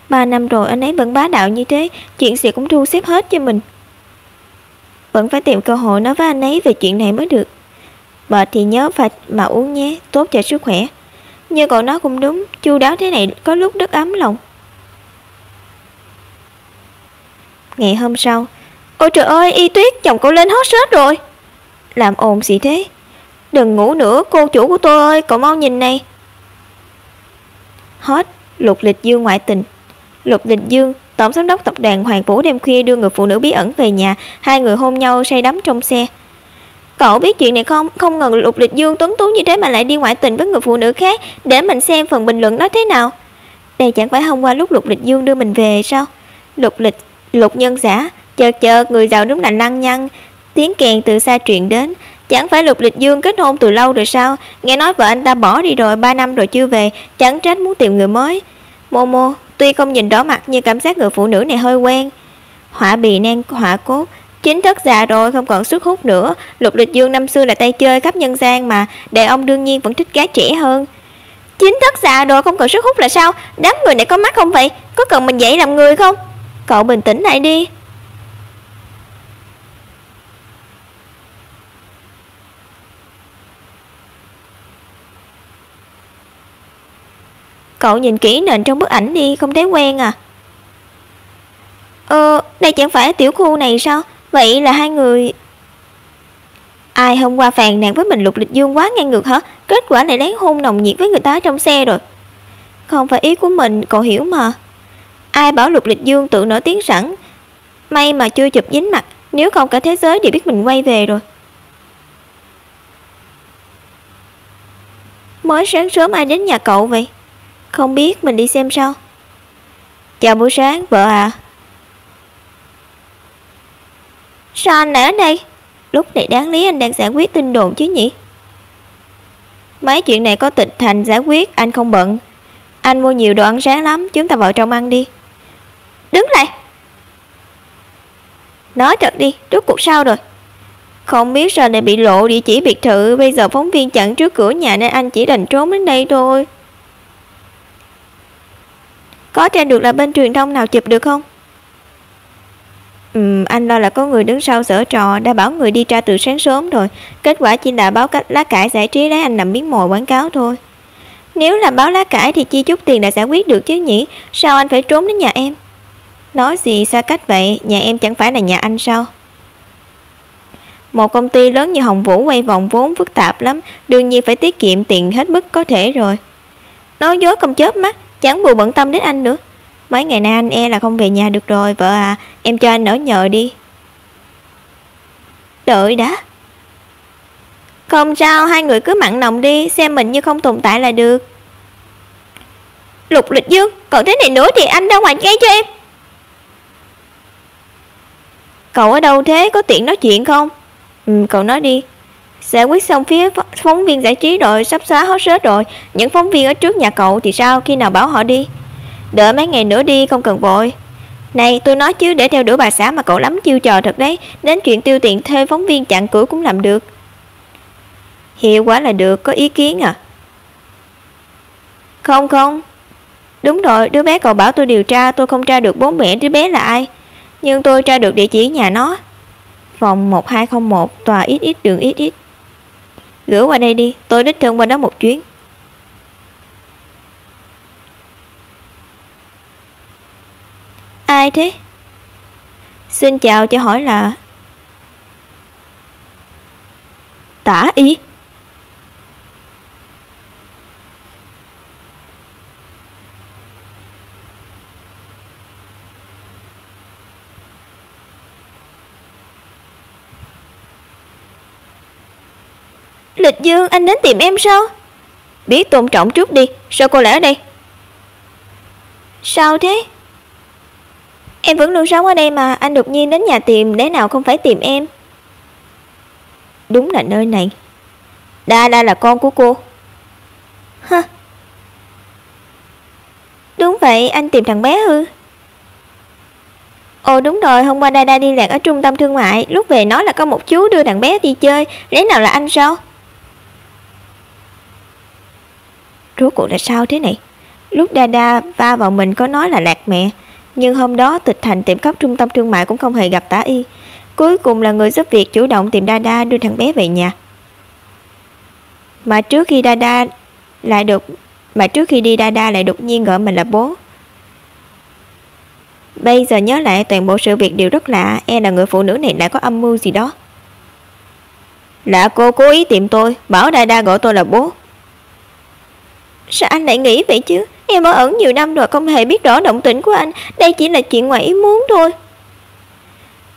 3 năm rồi anh ấy vẫn bá đạo như thế, chuyện gì cũng thu xếp hết cho mình. Vẫn phải tìm cơ hội nói với anh ấy về chuyện này mới được. Mệt thì nhớ phải mà uống nhé, tốt cho sức khỏe. Như cậu nói cũng đúng, chu đáo thế này có lúc rất ấm lòng. Ngày hôm sau, ôi trời ơi, Y Tuyết, chồng cậu lên hot search rồi. Làm ồn gì thế? Đừng ngủ nữa, cô chủ của tôi ơi, cậu mau nhìn này. Hot, Lục Lịch Dương ngoại tình. Lục Lịch Dương, tổng giám đốc tập đoàn Hoàng Vũ đêm khuya đưa người phụ nữ bí ẩn về nhà, hai người hôn nhau say đắm trong xe. Cậu biết chuyện này không? Không ngờ Lục Lịch Dương tuấn tú như thế mà lại đi ngoại tình với người phụ nữ khác. Để mình xem phần bình luận nói thế nào. Đây chẳng phải hôm qua lúc Lục Lịch Dương đưa mình về sao? Lục nhân giả, chợt người giàu đúng là lăng nhăng. Tiếng kèn từ xa truyền đến. Chẳng phải Lục Lịch Dương kết hôn từ lâu rồi sao? Nghe nói vợ anh ta bỏ đi rồi, 3 năm rồi chưa về, chẳng trách muốn tìm người mới. Momo, tuy không nhìn rõ mặt nhưng cảm giác người phụ nữ này hơi quen. Họa bì nan họa cốt, chính thức già rồi không còn sức hút nữa. Lục Lịch Dương năm xưa là tay chơi khắp nhân gian mà, đàn ông đương nhiên vẫn thích gái trẻ hơn. Chính thức già rồi không còn sức hút là sao? Đám người này có mắt không vậy? Có cần mình dạy làm người không? Cậu bình tĩnh lại đi. Cậu nhìn kỹ nền trong bức ảnh đi, không thấy quen à? Đây chẳng phải tiểu khu này sao? Vậy là hai người... Ai hôm qua phàn nàn với mình Lục Lịch Dương quá ngang ngược hả? Kết quả lại lén hôn nồng nhiệt với người ta trong xe rồi. Không phải ý của mình, cậu hiểu mà. Ai bảo Lục Lịch Dương tự nổi tiếng sẵn. May mà chưa chụp dính mặt, nếu không cả thế giới đều biết mình quay về rồi. Mới sáng sớm ai đến nhà cậu vậy? Không biết, mình đi xem sao. Chào buổi sáng, vợ à. Sao anh lại ở đây? Lúc này đáng lý anh đang giải quyết tin đồn chứ nhỉ? Mấy chuyện này có Tịch Thành giải quyết, anh không bận. Anh mua nhiều đồ ăn sáng lắm, chúng ta vào trong ăn đi. Đứng lại. Nói thật đi, rốt cuộc sao rồi? Không biết sao này bị lộ địa chỉ biệt thự, bây giờ phóng viên chặn trước cửa nhà nên anh chỉ đành trốn đến đây thôi. Có tra được là bên truyền thông nào chụp được không? Anh lo là có người đứng sau giở trò, đã bảo người đi tra từ sáng sớm rồi. Kết quả chỉ là báo lá cải giải trí lấy anh làm miếng mồi quảng cáo thôi. Nếu là báo lá cải thì chi chút tiền đã giải quyết được chứ nhỉ? Sao anh phải trốn đến nhà em? Nói gì xa cách vậy, nhà em chẳng phải là nhà anh sao? Một công ty lớn như Hồng Vũ quay vòng vốn phức tạp lắm, đương nhiên phải tiết kiệm tiền hết mức có thể rồi. Nói dối không chớp mắt, chẳng buồn bận tâm đến anh nữa. Mấy ngày nay anh là không về nhà được rồi, vợ à, em cho anh ở nhờ đi. Đợi đã. Không sao, hai người cứ mặn nồng đi, xem mình như không tồn tại là được. Lục Lịch Dương, còn thế này nữa thì anh ra ngoài ngay cho em. Cậu ở đâu thế, có tiện nói chuyện không? Cậu nói đi. Giải quyết xong phía phóng viên giải trí rồi, sắp xóa hot search rồi. Những phóng viên ở trước nhà cậu thì sao, khi nào bảo họ đi? Đợi mấy ngày nữa đi, không cần vội. Này, tôi nói chứ, để theo đuổi bà xã mà cậu lắm chiêu trò thật đấy. Đến chuyện tiêu tiền thuê phóng viên chặn cửa cũng làm được. Hiệu quả là được, có ý kiến à? Không. Đúng rồi, đứa bé cậu bảo tôi điều tra, tôi không tra được bố mẹ đứa bé là ai. Nhưng tôi tra được địa chỉ nhà nó. Phòng 1201, tòa XX đường XX. Gửi qua đây đi, tôi đích thân qua đó một chuyến. Ai thế? Xin chào, cho hỏi là Tả Y. Lịch Dương, anh đến tìm em sao? Biết tôn trọng trước đi, sao cô lại ở đây? Sao thế? Em vẫn luôn sống ở đây mà, anh đột nhiên đến nhà tìm, lẽ nào không phải tìm em? Đúng là nơi này. Đa Đa là con của cô. Hả? Đúng vậy, anh tìm thằng bé ư? Ồ đúng rồi, hôm qua Đa Đa đi lạc ở trung tâm thương mại, lúc về nói là có một chú đưa thằng bé đi chơi, lẽ nào là anh sao? Rốt cuộc là sao thế này? Lúc Đa Đa va vào mình có nói là lạc mẹ, nhưng hôm đó Tịch Thành tìm khắp trung tâm thương mại cũng không hề gặp Tả Y. Cuối cùng là người giúp việc chủ động tìm Đa Đa đưa thằng bé về nhà. Mà trước khi đi Đa Đa lại đột nhiên gọi mình là bố. Bây giờ nhớ lại toàn bộ sự việc đều rất lạ, là người phụ nữ này lại có âm mưu gì đó. Là cô cố ý tìm tôi, bảo Đa Đa gọi tôi là bố. Sao anh lại nghĩ vậy chứ? Em ở ẩn nhiều năm rồi không hề biết rõ động tĩnh của anh, đây chỉ là chuyện ngoài ý muốn thôi.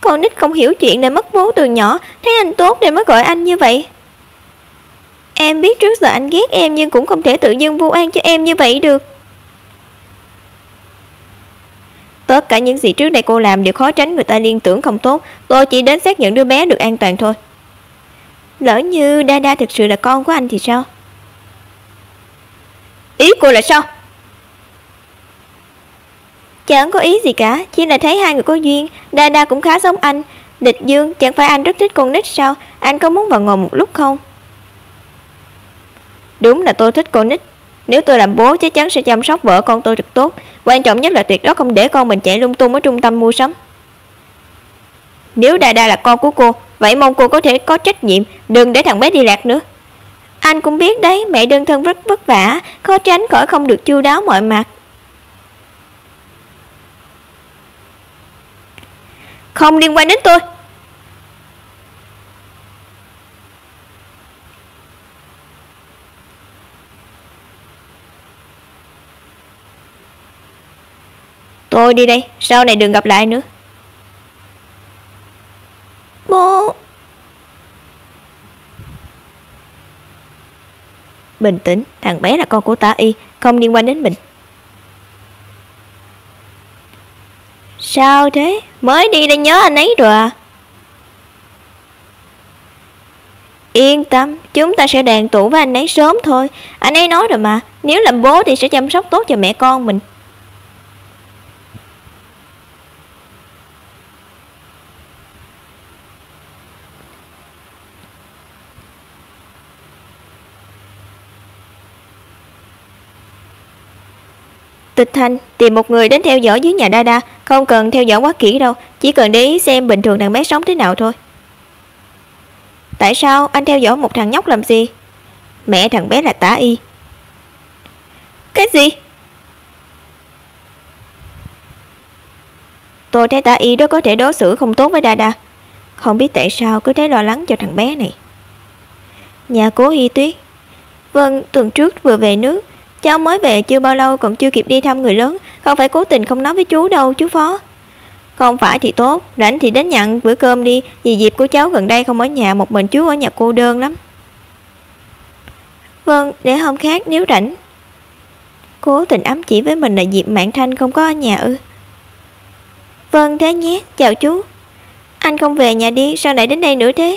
Con nít không hiểu chuyện để mất bố từ nhỏ, thấy anh tốt nên mới gọi anh như vậy. Em biết trước giờ anh ghét em nhưng cũng không thể tự dưng vu oan cho em như vậy được. Tất cả những gì trước đây cô làm đều khó tránh người ta liên tưởng không tốt, tôi chỉ đến xác nhận đứa bé được an toàn thôi. Lỡ như Đa Đa thực sự là con của anh thì sao? Ý cô là sao? Chẳng có ý gì cả, chỉ là thấy hai người có duyên. Đa Đa cũng khá giống anh. Lịch Dương, chẳng phải anh rất thích con nít sao? Anh có muốn vào ngồi một lúc không? Đúng là tôi thích con nít. Nếu tôi làm bố chắc chắn sẽ chăm sóc vợ con tôi thật tốt. Quan trọng nhất là tuyệt đối không để con mình chạy lung tung ở trung tâm mua sắm. Nếu Đa Đa là con của cô, vậy mong cô có thể có trách nhiệm, đừng để thằng bé đi lạc nữa. Anh cũng biết đấy, mẹ đơn thân rất vất vả, khó tránh khỏi không được chu đáo mọi mặt. Không liên quan đến tôi. Tôi đi đây, sau này đừng gặp lại nữa. Bố. Bình tĩnh, thằng bé là con của Tả Y, không liên quan đến mình. Sao thế? Mới đi đã nhớ anh ấy rồi à? Yên tâm, chúng ta sẽ đoàn tụ với anh ấy sớm thôi. Anh ấy nói rồi mà, nếu làm bố thì sẽ chăm sóc tốt cho mẹ con mình. Tịch Thành tìm một người đến theo dõi dưới nhà Đa Đa, không cần theo dõi quá kỹ đâu, chỉ cần để ý xem bình thường thằng bé sống thế nào thôi. Tại sao anh theo dõi một thằng nhóc làm gì? Mẹ thằng bé là Tả Y. Cái gì? Tôi thấy Tả Y đó có thể đối xử không tốt với Đa Đa, không biết tại sao cứ thấy lo lắng cho thằng bé này. Nhà Cố Hy Tuyết. Vâng, tuần trước vừa về nước. Cháu mới về chưa bao lâu còn chưa kịp đi thăm người lớn, không phải cố tình không nói với chú đâu chú Phó. Không phải thì tốt, rảnh thì đến nhận bữa cơm đi, vì dịp của cháu gần đây không ở nhà, một mình chú ở nhà cô đơn lắm. Vâng, để hôm khác nếu rảnh. Cố tình ám chỉ với mình là Diệp Mạn Thanh không có ở nhà ư? Vâng thế nhé, chào chú. Anh không về nhà đi, sao lại đến đây nữa thế?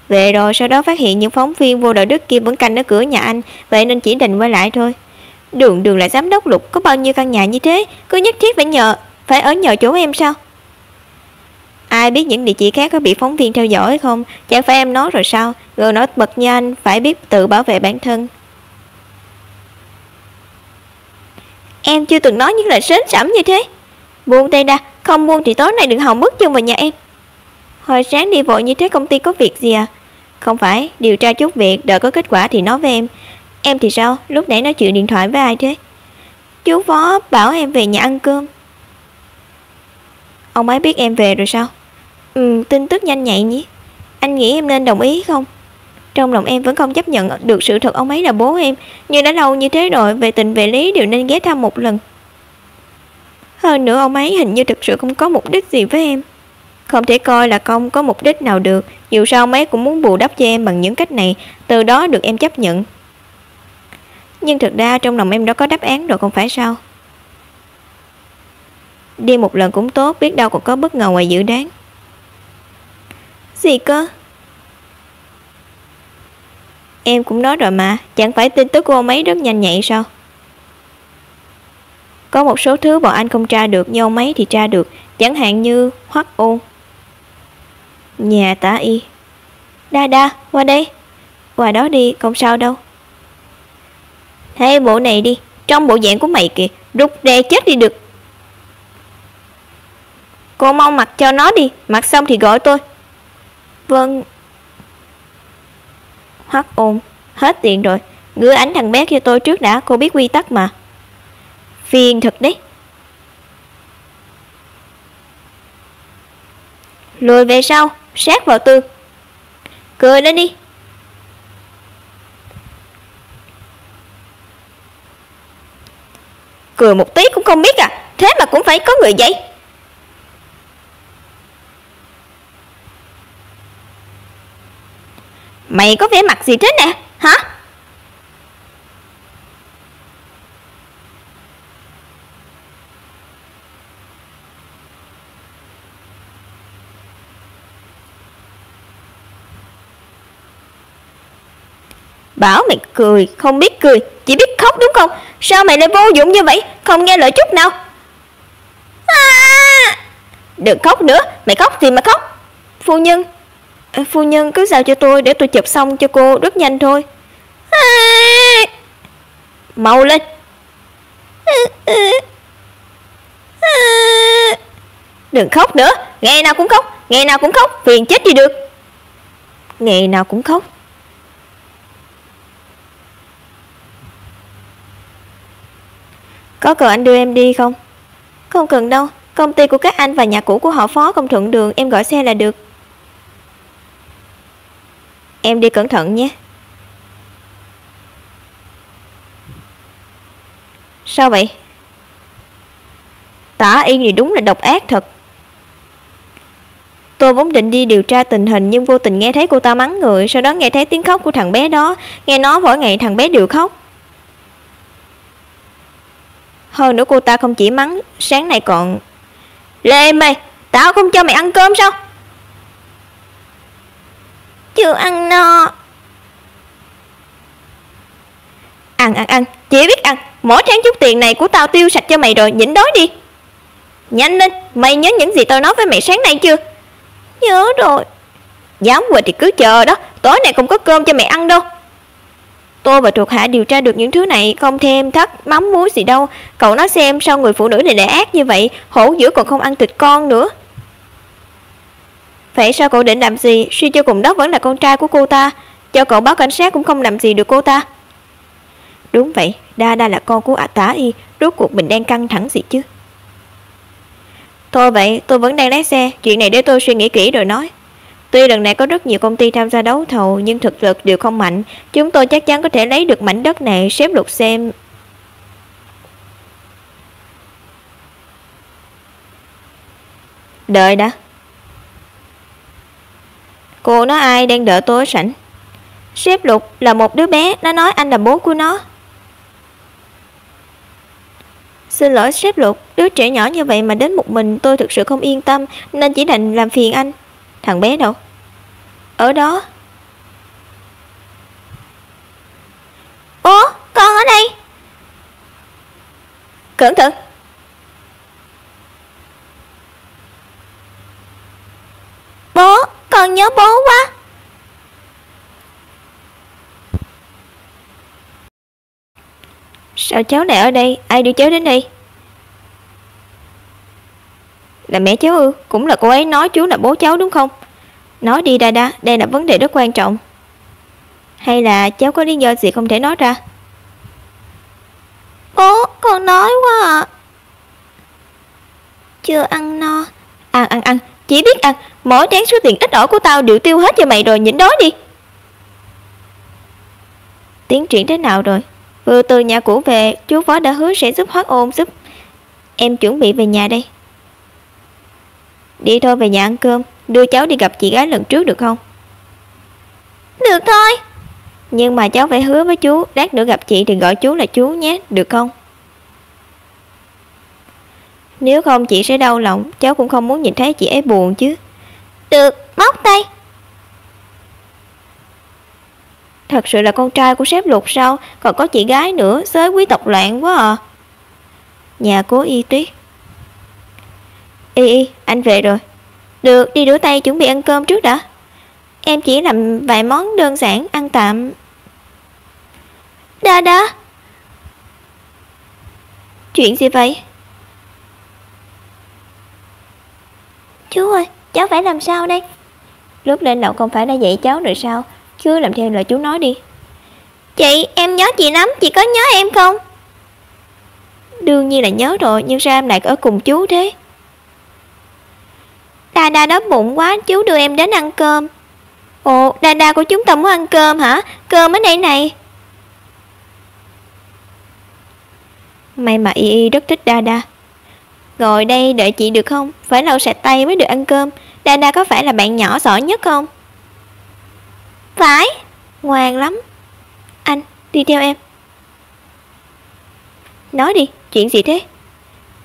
Về rồi sau đó phát hiện những phóng viên vô đạo đức kia vẫn canh ở cửa nhà anh, vậy nên chỉ định quay lại thôi. Đường là giám đốc Lục, có bao nhiêu căn nhà như thế, cứ nhất thiết phải ở nhờ chỗ em sao? Ai biết những địa chỉ khác có bị phóng viên theo dõi không? Chẳng phải em nói rồi sao? Người nổi bật như anh phải biết tự bảo vệ bản thân. Em chưa từng nói những lời sến sẩm như thế. Buông tay ra, không buông thì tối nay đừng hòng bước chân vào nhà em. Hồi sáng đi vội như thế công ty có việc gì à? Không phải, điều tra chút việc, đợi có kết quả thì nói với em. Em thì sao, lúc nãy nói chuyện điện thoại với ai thế? Chú Phó bảo em về nhà ăn cơm. Ông ấy biết em về rồi sao? Tin tức nhanh nhạy nhỉ. Anh nghĩ em nên đồng ý không? Trong lòng em vẫn không chấp nhận được sự thật ông ấy là bố em. Nhưng đã lâu như thế rồi, về tình về lý đều nên ghé thăm một lần. Hơn nữa ông ấy hình như thực sự không có mục đích gì với em. Không thể coi là không có mục đích nào được. Dù sao ông ấy cũng muốn bù đắp cho em bằng những cách này, từ đó được em chấp nhận. Nhưng thực ra trong lòng em đã có đáp án rồi không phải sao? Đi một lần cũng tốt, biết đâu còn có bất ngờ ngoài dự đoán. Gì cơ? Em cũng nói rồi mà, chẳng phải tin tức của ông ấy rất nhanh nhạy sao? Có một số thứ bọn anh không tra được, nhưng ông ấy thì tra được. Chẳng hạn như Hoắc Ôn, nhà Tả Y. Đa, qua đây. Qua đó đi, không sao đâu. Thế bộ này đi, trong bộ dạng của mày kìa, rụt rè chết đi được. Cô mau mặc cho nó đi, mặc xong thì gọi tôi. Vâng. Hoắc Ôn, hết tiền rồi, gửi ảnh thằng bé cho tôi trước đã, cô biết quy tắc mà. Phiền thật đấy. Lùi về sau, sát vào tường. Cười lên đi. Cười một tí cũng không biết à, thế mà cũng phải có người vậy. Mày có vẻ mặt gì thế nè, hả? Bảo mày cười, không biết cười, chỉ biết khóc đúng không? Sao mày lại vô dụng như vậy, không nghe lời chút nào? Đừng khóc nữa, mày khóc thì mà khóc. Phu nhân cứ giao cho tôi để tôi chụp xong cho cô, rất nhanh thôi. Mau lên. Đừng khóc nữa, ngày nào cũng khóc, ngày nào cũng khóc, phiền chết đi được. Ngày nào cũng khóc. Có cần anh đưa em đi không? Không cần đâu, công ty của các anh và nhà cũ của họ Phó không thuận đường, em gọi xe là được. Em đi cẩn thận nhé. Sao vậy? Tả Y thì đúng là độc ác thật. Tôi vốn định đi điều tra tình hình nhưng vô tình nghe thấy cô ta mắng người, sau đó nghe thấy tiếng khóc của thằng bé đó, nghe nói mỗi ngày thằng bé đều khóc. Hơn nữa cô ta không chỉ mắng, sáng nay còn... Lê mày, tao không cho mày ăn cơm sao? Chưa ăn no. Ăn, chỉ biết ăn. Mỗi tháng chút tiền này của tao tiêu sạch cho mày rồi, nhịn đói đi. Nhanh lên, mày nhớ những gì tao nói với mày sáng nay chưa? Nhớ rồi. Dám quên thì cứ chờ đó, tối nay không có cơm cho mày ăn đâu. Tôi và thuộc hạ điều tra được những thứ này, không thêm thắt mắm muối gì đâu. Cậu nói xem sao người phụ nữ này lại ác như vậy, hổ dữ còn không ăn thịt con nữa. Vậy sao cậu định làm gì? Suy cho cùng đó vẫn là con trai của cô ta. Cho cậu báo cảnh sát cũng không làm gì được cô ta. Đúng vậy, Đa là con của Tả Y. Rốt cuộc mình đang căng thẳng gì chứ? Thôi vậy, tôi vẫn đang lái xe. Chuyện này để tôi suy nghĩ kỹ rồi nói. Tuy lần này có rất nhiều công ty tham gia đấu thầu, nhưng thực lực đều không mạnh. Chúng tôi chắc chắn có thể lấy được mảnh đất này. Sếp Lục xem. Đợi đã. Cô nói ai đang đợi tôi ở sảnh? Sếp Lục là một đứa bé, nó nói anh là bố của nó. Xin lỗi sếp Lục, đứa trẻ nhỏ như vậy mà đến một mình tôi thực sự không yên tâm, nên chỉ định làm phiền anh. Thằng bé đâu? Ở đó. Ủa, con ở đây. Cẩn thận. Bố, con nhớ bố quá. Sao cháu lại ở đây? Ai đưa cháu đến đây? Là mẹ cháu ư? Cũng là cô ấy nói chú là bố cháu đúng không? Nói đi Đa, đây là vấn đề rất quan trọng. Hay là cháu có lý do gì không thể nói ra? Con đói quá à. Chưa ăn no. Ăn, chỉ biết ăn. Mỗi tháng số tiền ít ỏi của tao đều tiêu hết cho mày rồi, nhịn đói đi. Tiến triển thế nào rồi? Vừa từ nhà cũ về, chú Phó đã hứa sẽ giúp Hoác Ôn giúp em chuẩn bị về nhà đây. Đi thôi, về nhà ăn cơm. Đưa cháu đi gặp chị gái lần trước được không? Được thôi. Nhưng mà cháu phải hứa với chú, lát nữa gặp chị thì gọi chú là chú nhé, được không? Nếu không chị sẽ đau lòng, cháu cũng không muốn nhìn thấy chị ấy buồn chứ. Được, móc tay. Thật sự là con trai của sếp Lục sao? Còn có chị gái nữa, xới quý tộc loạn quá à. Nhà Cố Y Tuyết. Y, anh về rồi. Được, đi rửa tay chuẩn bị ăn cơm trước đã. Em chỉ làm vài món đơn giản, ăn tạm. Đa. Chuyện gì vậy? Chú ơi, cháu phải làm sao đây? Lúc lên lầu không phải đã dạy cháu rồi sao? Cứ làm theo lời chú nói đi. Chị, em nhớ chị lắm, chị có nhớ em không? Đương nhiên là nhớ rồi, nhưng sao em lại ở cùng chú thế? Đa đói bụng quá, chú đưa em đến ăn cơm. Ồ, Đa của chúng ta muốn ăn cơm hả? Cơm ở đây này. May mà Y rất thích Đa. Ngồi đây đợi chị được không? Phải lau sạch tay mới được ăn cơm. Đa có phải là bạn nhỏ giỏi nhất không? Phải. Ngoan lắm. Anh, đi theo em. Nói đi, chuyện gì thế?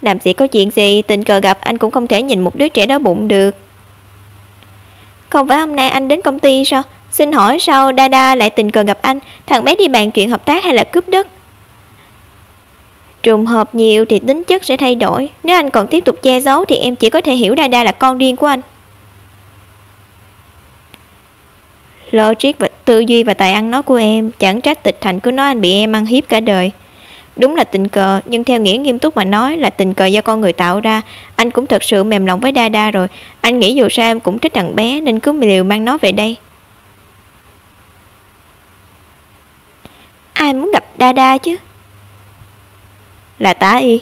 Làm gì có chuyện gì, tình cờ gặp anh cũng không thể nhìn một đứa trẻ đói bụng được. Không phải hôm nay anh đến công ty sao? Xin hỏi sao Đa lại tình cờ gặp anh? Thằng bé đi bàn chuyện hợp tác hay là cướp đất? Trùng hợp nhiều thì tính chất sẽ thay đổi. Nếu anh còn tiếp tục che giấu thì em chỉ có thể hiểu Đa là con riêng của anh. Logic và tư duy và tài ăn nói của em, chẳng trách Tịch Thành cứ nói anh bị em ăn hiếp cả đời. Đúng là tình cờ, nhưng theo nghĩa nghiêm túc mà nói là tình cờ do con người tạo ra. Anh cũng thật sự mềm lòng với Đa rồi. Anh nghĩ dù sao em cũng thích thằng bé nên cứ liều mang nó về đây. Ai muốn gặp Đa chứ? Là Tả Y.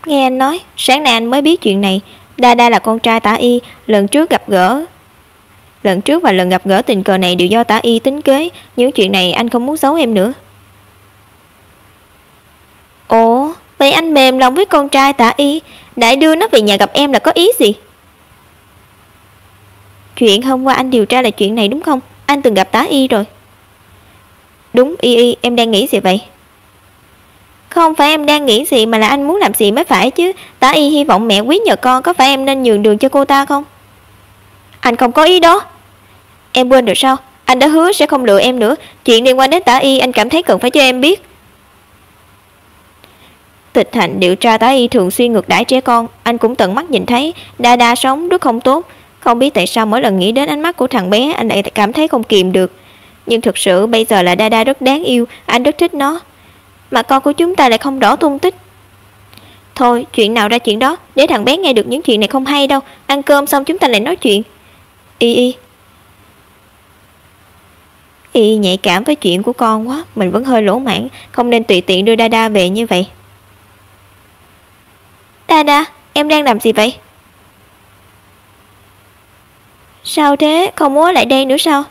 Nghe anh nói, sáng nay anh mới biết chuyện này. Đa là con trai Tả Y. Lần trước và lần gặp gỡ tình cờ này đều do Tả Y tính kế. Những chuyện này anh không muốn giấu em nữa. Ồ, vậy anh mềm lòng với con trai Tả Y, lại đưa nó về nhà gặp em là có ý gì? Chuyện hôm qua anh điều tra là chuyện này đúng không? Anh từng gặp Tả Y rồi. Đúng, Y, em đang nghĩ gì vậy? Không phải em đang nghĩ gì mà là anh muốn làm gì mới phải chứ. Tả Y hy vọng mẹ quý nhờ con, có phải em nên nhường đường cho cô ta không? Anh không có ý đó. Em quên rồi sao? Anh đã hứa sẽ không lừa em nữa. Chuyện liên quan đến Tả Y anh cảm thấy cần phải cho em biết. Tịch Hạnh điều tra Tả Y thường xuyên ngược đãi trẻ con. Anh cũng tận mắt nhìn thấy. Đa sống rất không tốt. Không biết tại sao mỗi lần nghĩ đến ánh mắt của thằng bé anh lại cảm thấy không kìm được. Nhưng thực sự bây giờ là Đa rất đáng yêu. Anh rất thích nó. Mà con của chúng ta lại không rõ tung tích. Thôi chuyện nào ra chuyện đó. Để thằng bé nghe được những chuyện này không hay đâu. Ăn cơm xong chúng ta lại nói chuyện. Y nhạy cảm với chuyện của con quá. Mình vẫn hơi lỗ mãn. Không nên tùy tiện đưa Đa về như vậy. Đa, em đang làm gì vậy? Sao thế? Không muốn ở lại đây nữa sao?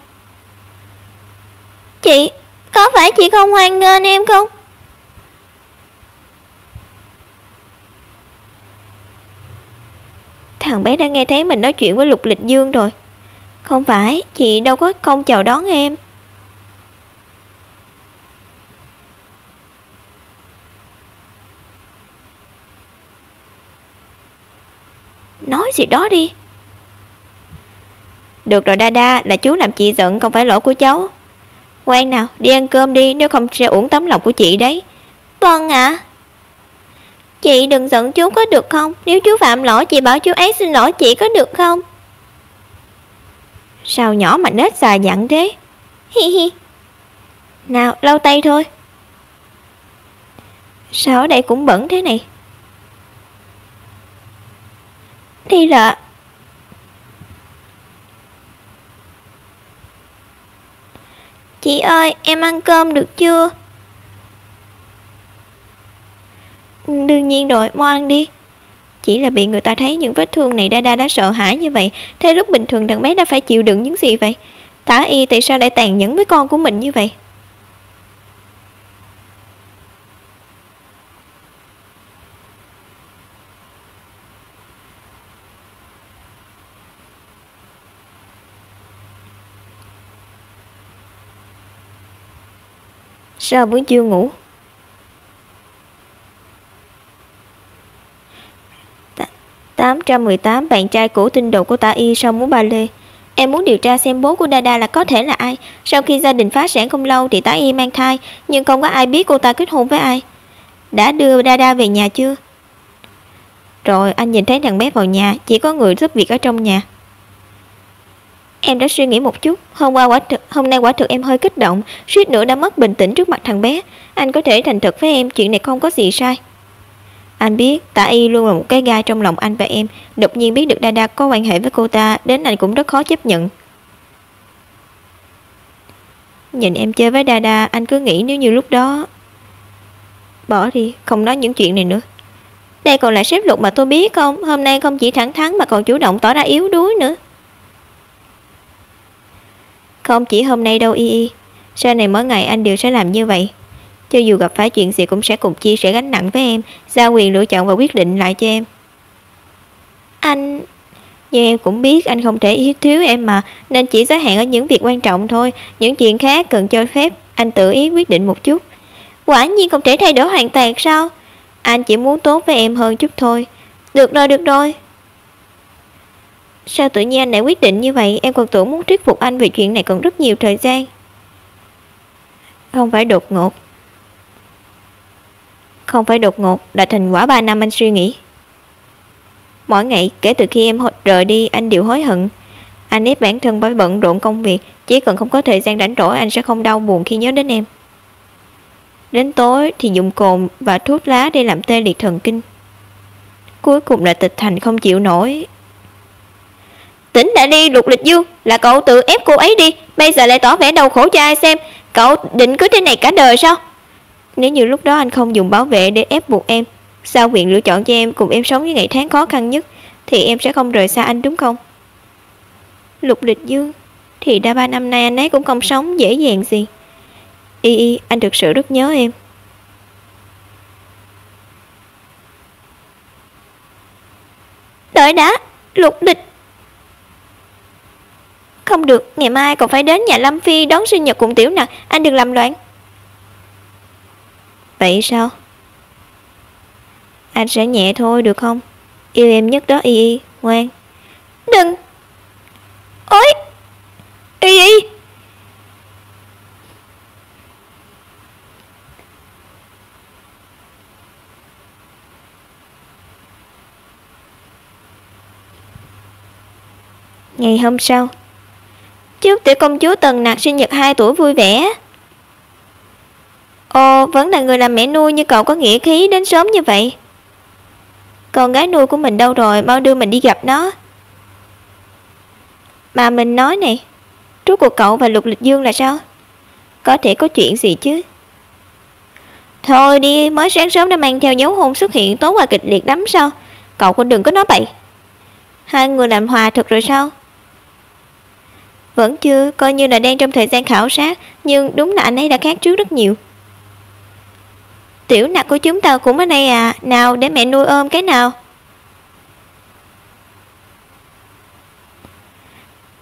Chị, có phải chị không hoan nghênh em không? Thằng bé đã nghe thấy mình nói chuyện với Lục Lịch Dương rồi. Không phải, chị đâu có không chào đón em. Nói gì đó đi. Được rồi Đa, là chú làm chị giận, không phải lỗi của cháu. Ngoan nào, đi ăn cơm đi, nếu không sẽ uổng tấm lòng của chị đấy. Vâng ạ. Chị đừng giận chú có được không? Nếu chú phạm lỗi chị bảo chú ấy xin lỗi chị có được không? Sao nhỏ mà nết xà dặn thế? Hi. Nào, lau tay thôi. Sao ở đây cũng bẩn thế này? Đi là... Chị ơi, em ăn cơm được chưa? Đương nhiên rồi, mau ăn đi. Chỉ là bị người ta thấy những vết thương này Đa đã sợ hãi như vậy. Thế lúc bình thường thằng bé đã phải chịu đựng những gì vậy? Tả Y tại sao lại tàn nhẫn với con của mình như vậy? Sao vẫn chưa ngủ? T 818 bạn trai cổ tinh đồ của Tả Y sau múa ba lê. Em muốn điều tra xem bố của Đa là có thể là ai. Sau khi gia đình phá sản không lâu thì Tả Y mang thai, nhưng không có ai biết cô ta kết hôn với ai. Đã đưa Đa về nhà chưa? Rồi, anh nhìn thấy thằng bé vào nhà, chỉ có người giúp việc ở trong nhà. Em đã suy nghĩ một chút, hôm nay quả thực em hơi kích động, suýt nữa đã mất bình tĩnh trước mặt thằng bé. Anh có thể thành thật với em, chuyện này không có gì sai. Anh biết Tả Y luôn là một cái gai trong lòng anh và em. Đột nhiên biết được Đa có quan hệ với cô ta, đến anh cũng rất khó chấp nhận. Nhìn em chơi với Đa, anh cứ nghĩ nếu như lúc đó... Bỏ đi, không nói những chuyện này nữa. Đây còn là sếp Lục mà tôi biết không? Hôm nay không chỉ thẳng thắn mà còn chủ động tỏ ra yếu đuối nữa. Không chỉ hôm nay đâu Y. Sau này mỗi ngày anh đều sẽ làm như vậy. Cho dù gặp phải chuyện gì cũng sẽ cùng chia sẻ gánh nặng với em, giao quyền lựa chọn và quyết định lại cho em. Anh... Nhưng em cũng biết anh không thể thiếu em mà, nên chỉ giới hạn ở những việc quan trọng thôi. Những chuyện khác cần cho phép anh tự ý quyết định một chút. Quả nhiên không thể thay đổi hoàn toàn sao? Anh chỉ muốn tốt với em hơn chút thôi. Được rồi. Sao tự nhiên anh lại quyết định như vậy? Em còn tưởng muốn thuyết phục anh về chuyện này còn rất nhiều thời gian. Không phải đột ngột, là thành quả 3 năm anh suy nghĩ. Mỗi ngày kể từ khi em rời đi anh đều hối hận. Anh ép bản thân bởi bận rộn công việc, chỉ cần không có thời gian rảnh rỗi anh sẽ không đau buồn khi nhớ đến em. Đến tối thì dùng cồn và thuốc lá để làm tê liệt thần kinh. Cuối cùng là Tịch Thành không chịu nổi. Tỉnh đã đi Lục Lịch Dương, là cậu tự ép cô ấy đi, bây giờ lại tỏ vẻ đau khổ cho ai xem. Cậu định cứ thế này cả đời sao? Nếu như lúc đó anh không dùng bảo vệ để ép buộc em, giao quyền lựa chọn cho em cùng em sống những ngày tháng khó khăn nhất, thì em sẽ không rời xa anh đúng không? Lục Lịch Dương, thì đã 3 năm nay anh ấy cũng không sống dễ dàng gì. Y, anh thực sự rất nhớ em. Đợi đã, Lục Lịch. Không được, ngày mai còn phải đến nhà Lâm Phi đón sinh nhật cùng Tiểu Nặc, anh đừng làm loạn. Vậy sao? Anh sẽ nhẹ thôi được không? Yêu em nhất đó Y, ngoan. Đừng. Ôi Y. Ngày hôm sau, chúc tiểu công chúa Tần Nặc sinh nhật 2 tuổi vui vẻ. Ồ, vẫn là người làm mẹ nuôi như cậu có nghĩa khí đến sớm như vậy. Con gái nuôi của mình đâu rồi, mau đưa mình đi gặp nó. Mà mình nói này, rốt cuộc cậu và Lục Lịch Dương là sao? Có thể có chuyện gì chứ? Thôi đi, mới sáng sớm đã mang theo dấu hôn xuất hiện, tốn và kịch liệt lắm sao? Cậu cũng đừng có nói bậy. Hai người làm hòa thật rồi sao? Vẫn chưa, coi như là đang trong thời gian khảo sát, nhưng đúng là anh ấy đã khác trước rất nhiều. Tiểu Nặc của chúng ta cũng ở đây à, nào để mẹ nuôi ôm cái nào.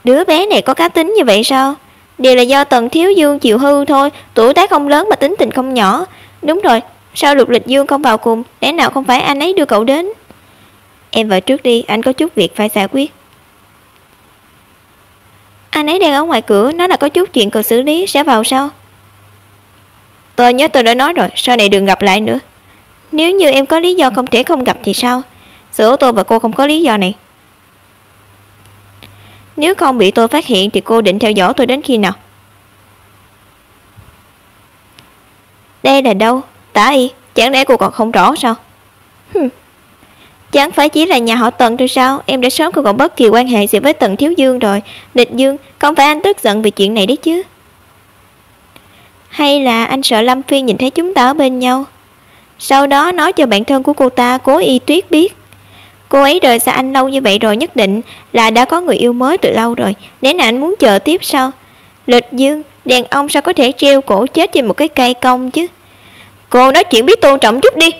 Đứa bé này có cá tính như vậy sao? Đều là do Tần Thiếu Dương chịu hư thôi, tuổi tác không lớn mà tính tình không nhỏ. Đúng rồi, sao Lục Lịch Dương không vào cùng, lẽ nào không phải anh ấy đưa cậu đến? Em vào trước đi, anh có chút việc phải giải quyết. Anh ấy đang ở ngoài cửa, nói là có chút chuyện cần xử lý, sẽ vào sau. Tôi nhớ tôi đã nói rồi, sau này đừng gặp lại nữa. Nếu như em có lý do không thể không gặp thì sao? Giữa tôi và cô không có lý do này. Nếu không bị tôi phát hiện thì cô định theo dõi tôi đến khi nào? Đây là đâu? Tả Y, chẳng lẽ cô còn không rõ sao? Chẳng phải chỉ là nhà họ Tần thôi sao? Em đã sớm không còn bất kỳ quan hệ gì với Tần Thiếu Dương rồi. Lịch Dương, không phải anh tức giận vì chuyện này đấy chứ? Hay là anh sợ Lâm Phi nhìn thấy chúng ta ở bên nhau, sau đó nói cho bạn thân của cô ta Cố Y Tuyết biết? Cô ấy rời xa anh lâu như vậy rồi, nhất định là đã có người yêu mới từ lâu rồi. Nếu là anh muốn chờ tiếp sao? Lịch Dương, đàn ông sao có thể treo cổ chết trên một cái cây cong chứ? Cô nói chuyện biết tôn trọng chút đi.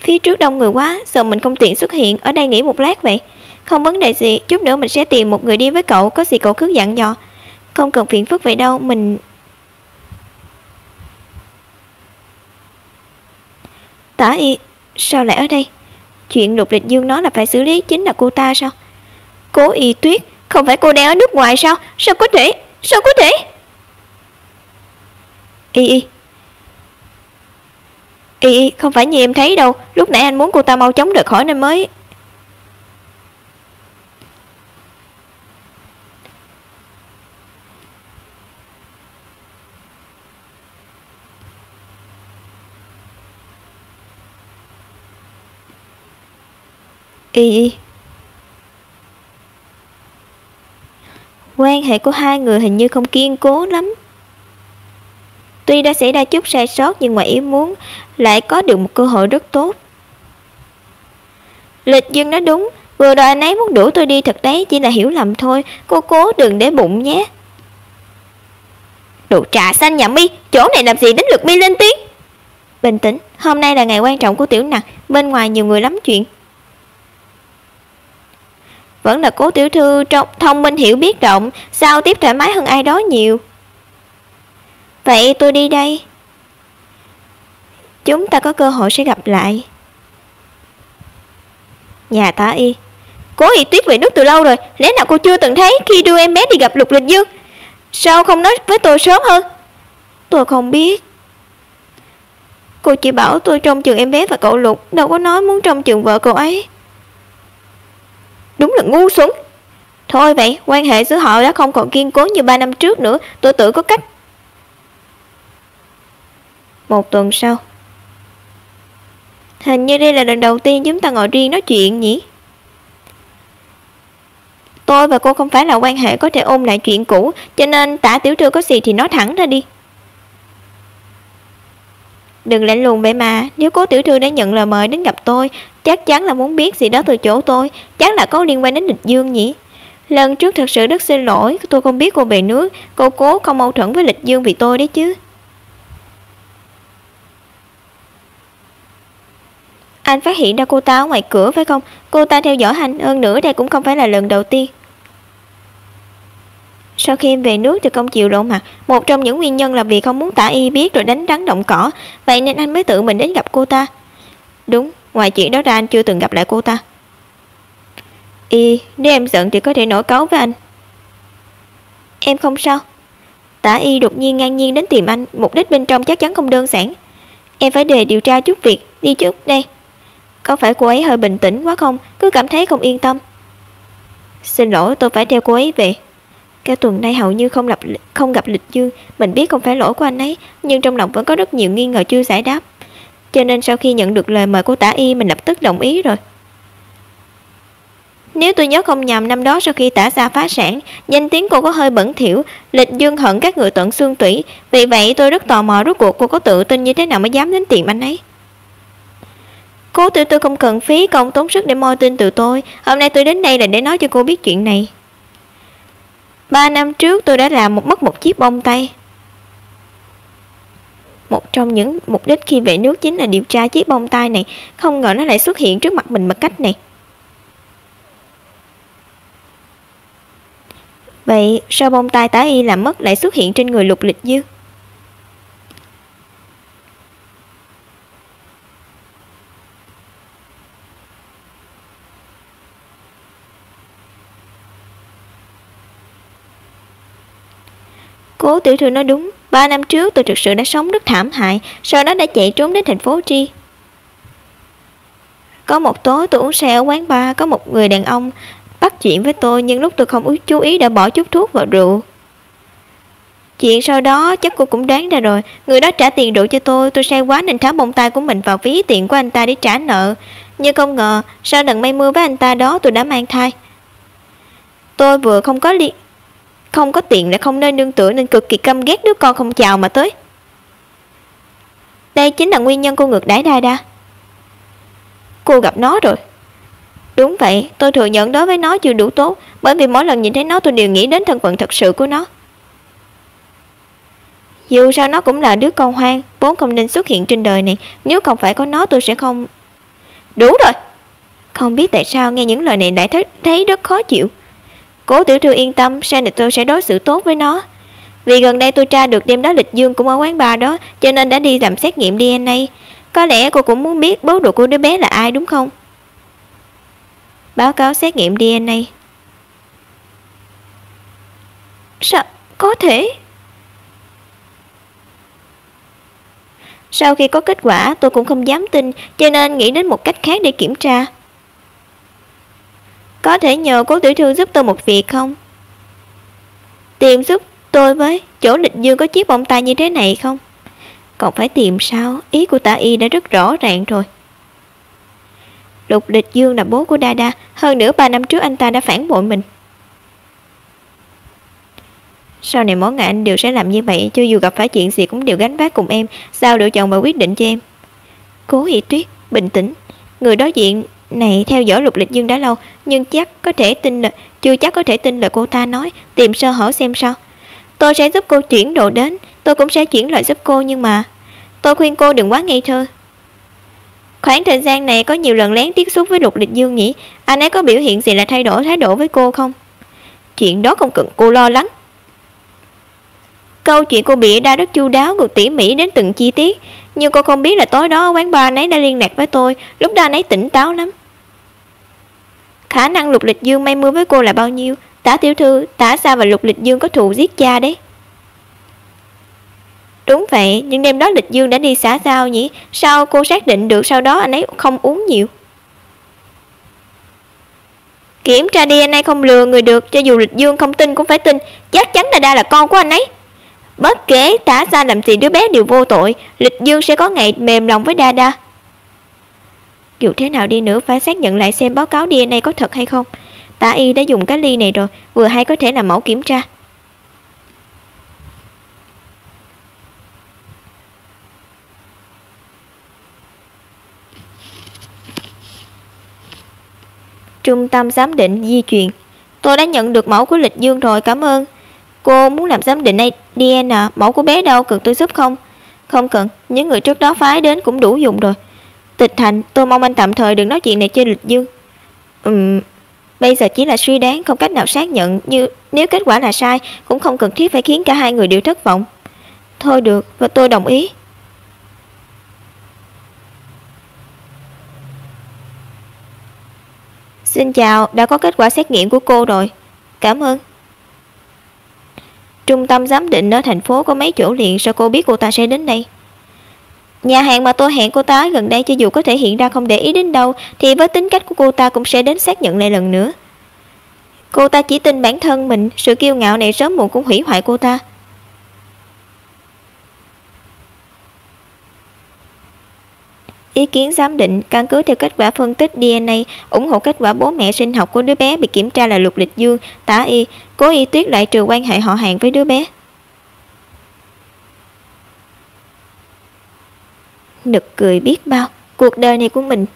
Phía trước đông người quá, sợ mình không tiện xuất hiện, ở đây nghỉ một lát vậy. Không vấn đề gì, chút nữa mình sẽ tìm một người đi với cậu, có gì cậu cứ dặn dò. Không cần phiền phức vậy đâu, mình... Tả Y, sao lại ở đây? Chuyện Lục Lịch Dương nói là phải xử lý chính là cô ta sao? Cố Y Tuyết, không phải cô đang ở nước ngoài sao? Sao có thể? Sao có thể? Y, không phải như em thấy đâu. Lúc nãy anh muốn cô ta mau chóng rời khỏi nên mới... Y, quan hệ của hai người hình như không kiên cố lắm. Tuy đã xảy ra chút sai sót nhưng ngoài ý muốn lại có được một cơ hội rất tốt. Lịch Dương nói đúng, vừa rồi anh ấy muốn đuổi tôi đi thật đấy, chỉ là hiểu lầm thôi, cô cố đừng để bụng nhé. Đồ trà xanh nhà Mi, chỗ này làm gì đến lượt Mi lên tiếng? Bình tĩnh, hôm nay là ngày quan trọng của Tiểu Nặc, bên ngoài nhiều người lắm chuyện. Vẫn là Cố tiểu thư thông minh hiểu biết rộng, sao tiếp thoải mái hơn ai đó nhiều. Vậy tôi đi đây. Chúng ta có cơ hội sẽ gặp lại. Nhà Tả Y. Cố Y Tuyết về nước từ lâu rồi, lẽ nào cô chưa từng thấy khi đưa em bé đi gặp Lục Lịch Dương? Sao không nói với tôi sớm hơn? Tôi không biết. Cô chỉ bảo tôi trông chừng em bé và cậu Lục, đâu có nói muốn trông chừng vợ cậu ấy. Đúng là ngu xuẩn. Thôi vậy, quan hệ giữa họ đã không còn kiên cố như 3 năm trước nữa, tôi tự có cách. Một tuần sau. Hình như đây là lần đầu tiên chúng ta ngồi riêng nói chuyện nhỉ? Tôi và cô không phải là quan hệ có thể ôn lại chuyện cũ, cho nên Tả tiểu thư có gì thì nói thẳng ra đi. Đừng lạnh lùng vậy mà, nếu Cố tiểu thư đã nhận lời mời đến gặp tôi, chắc chắn là muốn biết gì đó từ chỗ tôi, chắc là có liên quan đến Lịch Dương nhỉ? Lần trước thật sự rất xin lỗi, tôi không biết cô về nước, cô Cố không mâu thuẫn với Lịch Dương vì tôi đấy chứ. Anh phát hiện ra cô ta ở ngoài cửa phải không? Cô ta theo dõi anh, hơn nữa đây cũng không phải là lần đầu tiên. Sau khi em về nước thì không chịu lộ mặt, một trong những nguyên nhân là vì không muốn Tả Y biết rồi đánh rắn động cỏ, vậy nên anh mới tự mình đến gặp cô ta. Đúng, ngoài chuyện đó ra anh chưa từng gặp lại cô ta. Nếu em giận thì có thể nổi cáu với anh. Em không sao. Tả Y đột nhiên ngang nhiên đến tìm anh, mục đích bên trong chắc chắn không đơn giản. Em phải điều tra chút việc, đi trước đây. Có phải cô ấy hơi bình tĩnh quá không? Cứ cảm thấy không yên tâm. Xin lỗi, tôi phải theo cô ấy về. Cả tuần nay hầu như không gặp Lịch Dương. Mình biết không phải lỗi của anh ấy, nhưng trong lòng vẫn có rất nhiều nghi ngờ chưa giải đáp. Cho nên sau khi nhận được lời mời của Tả Y, mình lập tức đồng ý rồi. Nếu tôi nhớ không nhầm, năm đó sau khi Tả gia phá sản, danh tiếng cô có hơi bẩn thỉu, Lịch Dương hận các người tận xương tủy. Vì vậy tôi rất tò mò rốt cuộc cô có tự tin như thế nào mới dám đến tìm anh ấy. Cố tiểu thư không cần phí công tốn sức để moi tin từ tôi. Hôm nay tôi đến đây là để nói cho cô biết chuyện này. 3 năm trước tôi đã làm mất một chiếc bông tay. Một trong những mục đích khi về nước chính là điều tra chiếc bông tai này. Không ngờ nó lại xuất hiện trước mặt mình bằng cách này. Vậy sao bông tai Tả Y làm mất lại xuất hiện trên người Lục Lịch Dương? Cố tiểu thư nói đúng, 3 năm trước tôi thực sự đã sống rất thảm hại, sau đó đã chạy trốn đến thành phố Tri. Có một tối tôi uống say ở quán bar, có một người đàn ông bắt chuyện với tôi, nhưng lúc tôi không chú ý đã bỏ chút thuốc vào rượu. Chuyện sau đó chắc cô cũng đoán ra rồi. Người đó trả tiền rượu cho tôi say quá nên tháo bông tai của mình vào ví tiền của anh ta để trả nợ. Nhưng không ngờ, sau lần may mưa với anh ta đó tôi đã mang thai. Tôi vừa không có tiền lại không nơi nương tựa nên cực kỳ căm ghét đứa con không chào mà tới. Đây chính là nguyên nhân cô ngược đãi Đa. Cô gặp nó rồi. Đúng vậy, tôi thừa nhận đối với nó chưa đủ tốt, bởi vì mỗi lần nhìn thấy nó tôi đều nghĩ đến thân phận thật sự của nó. Dù sao nó cũng là đứa con hoang, vốn không nên xuất hiện trên đời này. Nếu không phải có nó tôi sẽ không... Đủ rồi. Không biết tại sao nghe những lời này lại thấy rất khó chịu. Cố tiểu thư yên tâm, sau này tôi sẽ đối xử tốt với nó. Vì gần đây tôi tra được đêm đó Lịch Dương cũng ở quán bar đó, cho nên đã đi làm xét nghiệm DNA. Có lẽ cô cũng muốn biết bố ruột của đứa bé là ai đúng không? Báo cáo xét nghiệm DNA. Sao có thể? Sau khi có kết quả tôi cũng không dám tin, cho nên nghĩ đến một cách khác để kiểm tra. Có thể nhờ cố tiểu thư giúp tôi một việc không? Tìm giúp tôi với chỗ Lịch Dương có chiếc bông tai như thế này không? Còn phải tìm sao? Ý của Tả Y đã rất rõ ràng rồi. Lục Lịch Dương là bố của Đa. Hơn nữa 3 năm trước anh ta đã phản bội mình. Sau này mỗi ngày anh đều sẽ làm như vậy. Cho dù gặp phải chuyện gì cũng đều gánh vác cùng em. Sao lựa chọn và quyết định cho em? Cố Y Tuyết bình tĩnh. Người đối diện này theo dõi Lục Lịch Dương đã lâu, nhưng chưa chắc có thể tin lời cô ta nói. Tìm sơ hở xem sao. Tôi sẽ giúp cô chuyển đồ đến. Tôi cũng sẽ chuyển lời giúp cô, nhưng mà tôi khuyên cô đừng quá ngây thơ. Khoảng thời gian này có nhiều lần lén tiếp xúc với Lục Lịch Dương nhỉ? Anh ấy có biểu hiện gì là thay đổi thái độ với cô không? Chuyện đó không cần cô lo lắng. Câu chuyện cô bịa ra rất chu đáo và tỉ mỉ đến từng chi tiết. Nhưng cô không biết là tối đó ở quán bar anh ấy đã liên lạc với tôi. Lúc đó anh ấy tỉnh táo lắm. Khả năng Lục Lịch Dương may mưa với cô là bao nhiêu? Tả tiểu thư, Tả Sa và Lục Lịch Dương có thù giết cha đấy. Đúng vậy, nhưng đêm đó Lịch Dương đã đi xã giao nhỉ? Sao cô xác định được sau đó anh ấy không uống nhiều? Kiểm tra DNA không lừa người được. Cho dù Lịch Dương không tin cũng phải tin. Chắc chắn là Đa là con của anh ấy. Bất kể Tả Sa làm gì đứa bé đều vô tội. Lịch Dương sẽ có ngày mềm lòng với Đa. Dù thế nào đi nữa phải xác nhận lại xem báo cáo DNA có thật hay không. Tả Y đã dùng cái ly này rồi, vừa hay có thể làm mẫu kiểm tra. Trung tâm giám định di truyền. Tôi đã nhận được mẫu của Lịch Dương rồi, cảm ơn. Cô muốn làm giám định DNA, mẫu của bé đâu, cần tôi giúp không? Không cần, những người trước đó phái đến cũng đủ dùng rồi. Tịch Thành, tôi mong anh tạm thời đừng nói chuyện này trên Lịch Dương. Bây giờ chỉ là suy đoán, không cách nào xác nhận. Như nếu kết quả là sai, cũng không cần thiết phải khiến cả hai người đều thất vọng. Thôi được, và tôi đồng ý. Xin chào, đã có kết quả xét nghiệm của cô rồi. Cảm ơn. Trung tâm giám định ở thành phố có mấy chỗ liền, sao cô biết cô ta sẽ đến đây? Nhà hàng mà tôi hẹn cô ta gần đây, cho dù có thể hiện ra không để ý đến đâu, thì với tính cách của cô ta cũng sẽ đến xác nhận lại lần nữa. Cô ta chỉ tin bản thân mình, sự kiêu ngạo này sớm muộn cũng hủy hoại cô ta. Ý kiến giám định căn cứ theo kết quả phân tích DNA, ủng hộ kết quả bố mẹ sinh học của đứa bé bị kiểm tra là Lục Lịch Dương. Tả Y, Cố Y Tuyết lại trừ quan hệ họ hàng với đứa bé. Nực cười biết bao, cuộc đời này của mình.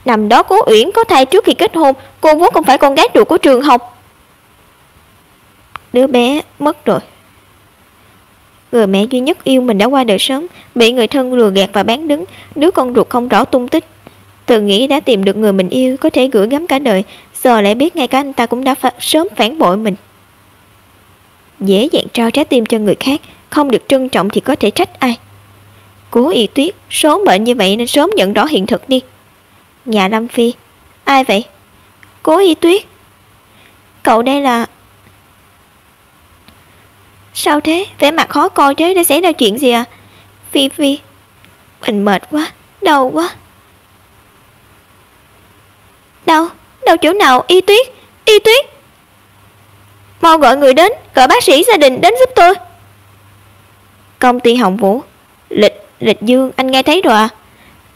Nằm đó Cố Uyển có thai trước khi kết hôn, cô vốn không phải con gái ruột của trường học. Đứa bé mất rồi. Người mẹ duy nhất yêu mình đã qua đời sớm, bị người thân lừa gạt và bán đứng. Đứa con ruột không rõ tung tích. Tự nghĩ đã tìm được người mình yêu, có thể gửi gắm cả đời, giờ lại biết ngay cả anh ta cũng đã sớm phản bội mình. Dễ dàng trao trái tim cho người khác, không được trân trọng thì có thể trách ai? Cố Y Tuyết, số bệnh như vậy nên sớm nhận rõ hiện thực đi. Nhà Lâm Phi. Ai vậy? Cố Y Tuyết. Cậu đây là... Sao thế? Vẻ mặt khó coi thế, đã xảy ra chuyện gì à? Phi Phi, mình mệt quá, đau quá. Đau? Đâu chỗ nào, Y Tuyết, Y Tuyết. Mau gọi người đến, gọi bác sĩ gia đình đến giúp tôi. Công ty Hồng Vũ. Lịch Dương, anh nghe thấy rồi à?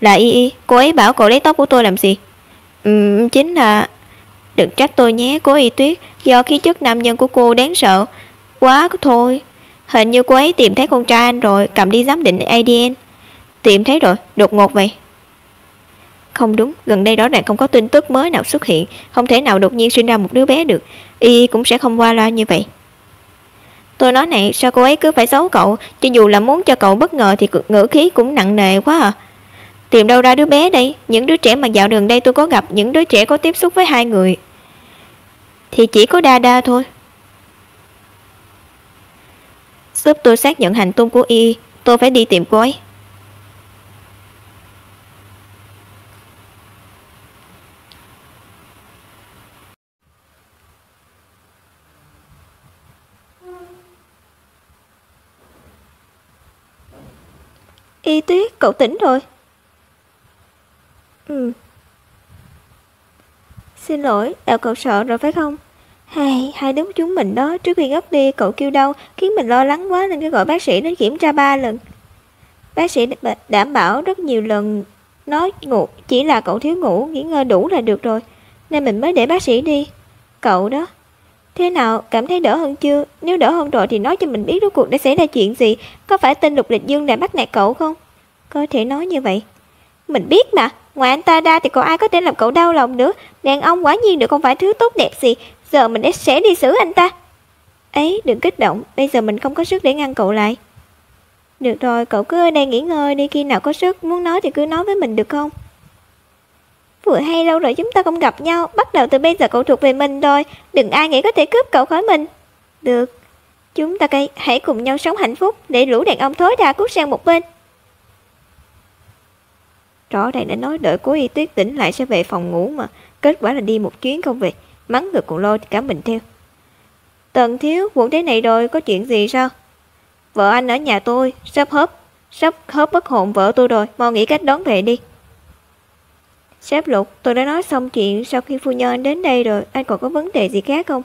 Là Y, cô ấy bảo cậu lấy tóc của tôi làm gì? Chính là... Đừng trách tôi nhé, cô Y Tuyết, do khí chất nam nhân của cô đáng sợ quá thôi. Hình như cô ấy tìm thấy con trai anh rồi, cầm đi giám định ADN. Tìm thấy rồi, đột ngột vậy. Không đúng, gần đây rõ ràng không có tin tức mới nào xuất hiện, không thể nào đột nhiên sinh ra một đứa bé được. Y cũng sẽ không qua loa như vậy. Tôi nói này, sao cô ấy cứ phải giấu cậu? Cho dù là muốn cho cậu bất ngờ thì ngữ khí cũng nặng nề quá à. Tìm đâu ra đứa bé đây? Những đứa trẻ mà dạo đường đây tôi có gặp, những đứa trẻ có tiếp xúc với hai người thì chỉ có Đa thôi. Giúp tôi xác nhận hành tung của Y, tôi phải đi tìm cô ấy. Y Tuyết, cậu tỉnh rồi. Xin lỗi, đạo cậu sợ rồi phải không? Hai đứa chúng mình đó, trước khi ngất đi cậu kêu đau, khiến mình lo lắng quá nên cứ gọi bác sĩ đến kiểm tra 3 lần. Bác sĩ đảm bảo rất nhiều lần, nói ngủ chỉ là cậu thiếu ngủ, nghỉ ngơi đủ là được rồi, nên mình mới để bác sĩ đi. Cậu đó, thế nào, cảm thấy đỡ hơn chưa? Nếu đỡ hơn rồi thì nói cho mình biết rốt cuộc đã xảy ra chuyện gì. Có phải tên Lục Lịch Dương đã bắt nạt cậu không? Có thể nói như vậy. Mình biết mà, ngoài anh ta ra thì còn ai có thể làm cậu đau lòng nữa. Đàn ông quả nhiên được không phải thứ tốt đẹp gì. Giờ mình sẽ đi xử anh ta. Ấy, đừng kích động, bây giờ mình không có sức để ngăn cậu lại. Được rồi, cậu cứ ở đây nghỉ ngơi đi, khi nào có sức muốn nói thì cứ nói với mình được không? Vừa hay lâu rồi chúng ta không gặp nhau, bắt đầu từ bây giờ cậu thuộc về mình rồi, đừng ai nghĩ có thể cướp cậu khỏi mình. Được, chúng ta hãy cùng nhau sống hạnh phúc, để lũ đàn ông thối tha cút sang một bên. Rõ ràng đã nói đợi cô Y Tuyết tỉnh lại sẽ về phòng ngủ mà, kết quả là đi một chuyến không về, mắng người còn lôi cả mình theo. Tần thiếu, muộn thế này rồi, có chuyện gì sao? Vợ anh ở nhà tôi, sắp hớp bất hồn vợ tôi rồi, mau nghĩ cách đón về đi. Sếp Lục, tôi đã nói xong chuyện sau khi phu nhân anh đến đây rồi, anh còn có vấn đề gì khác không?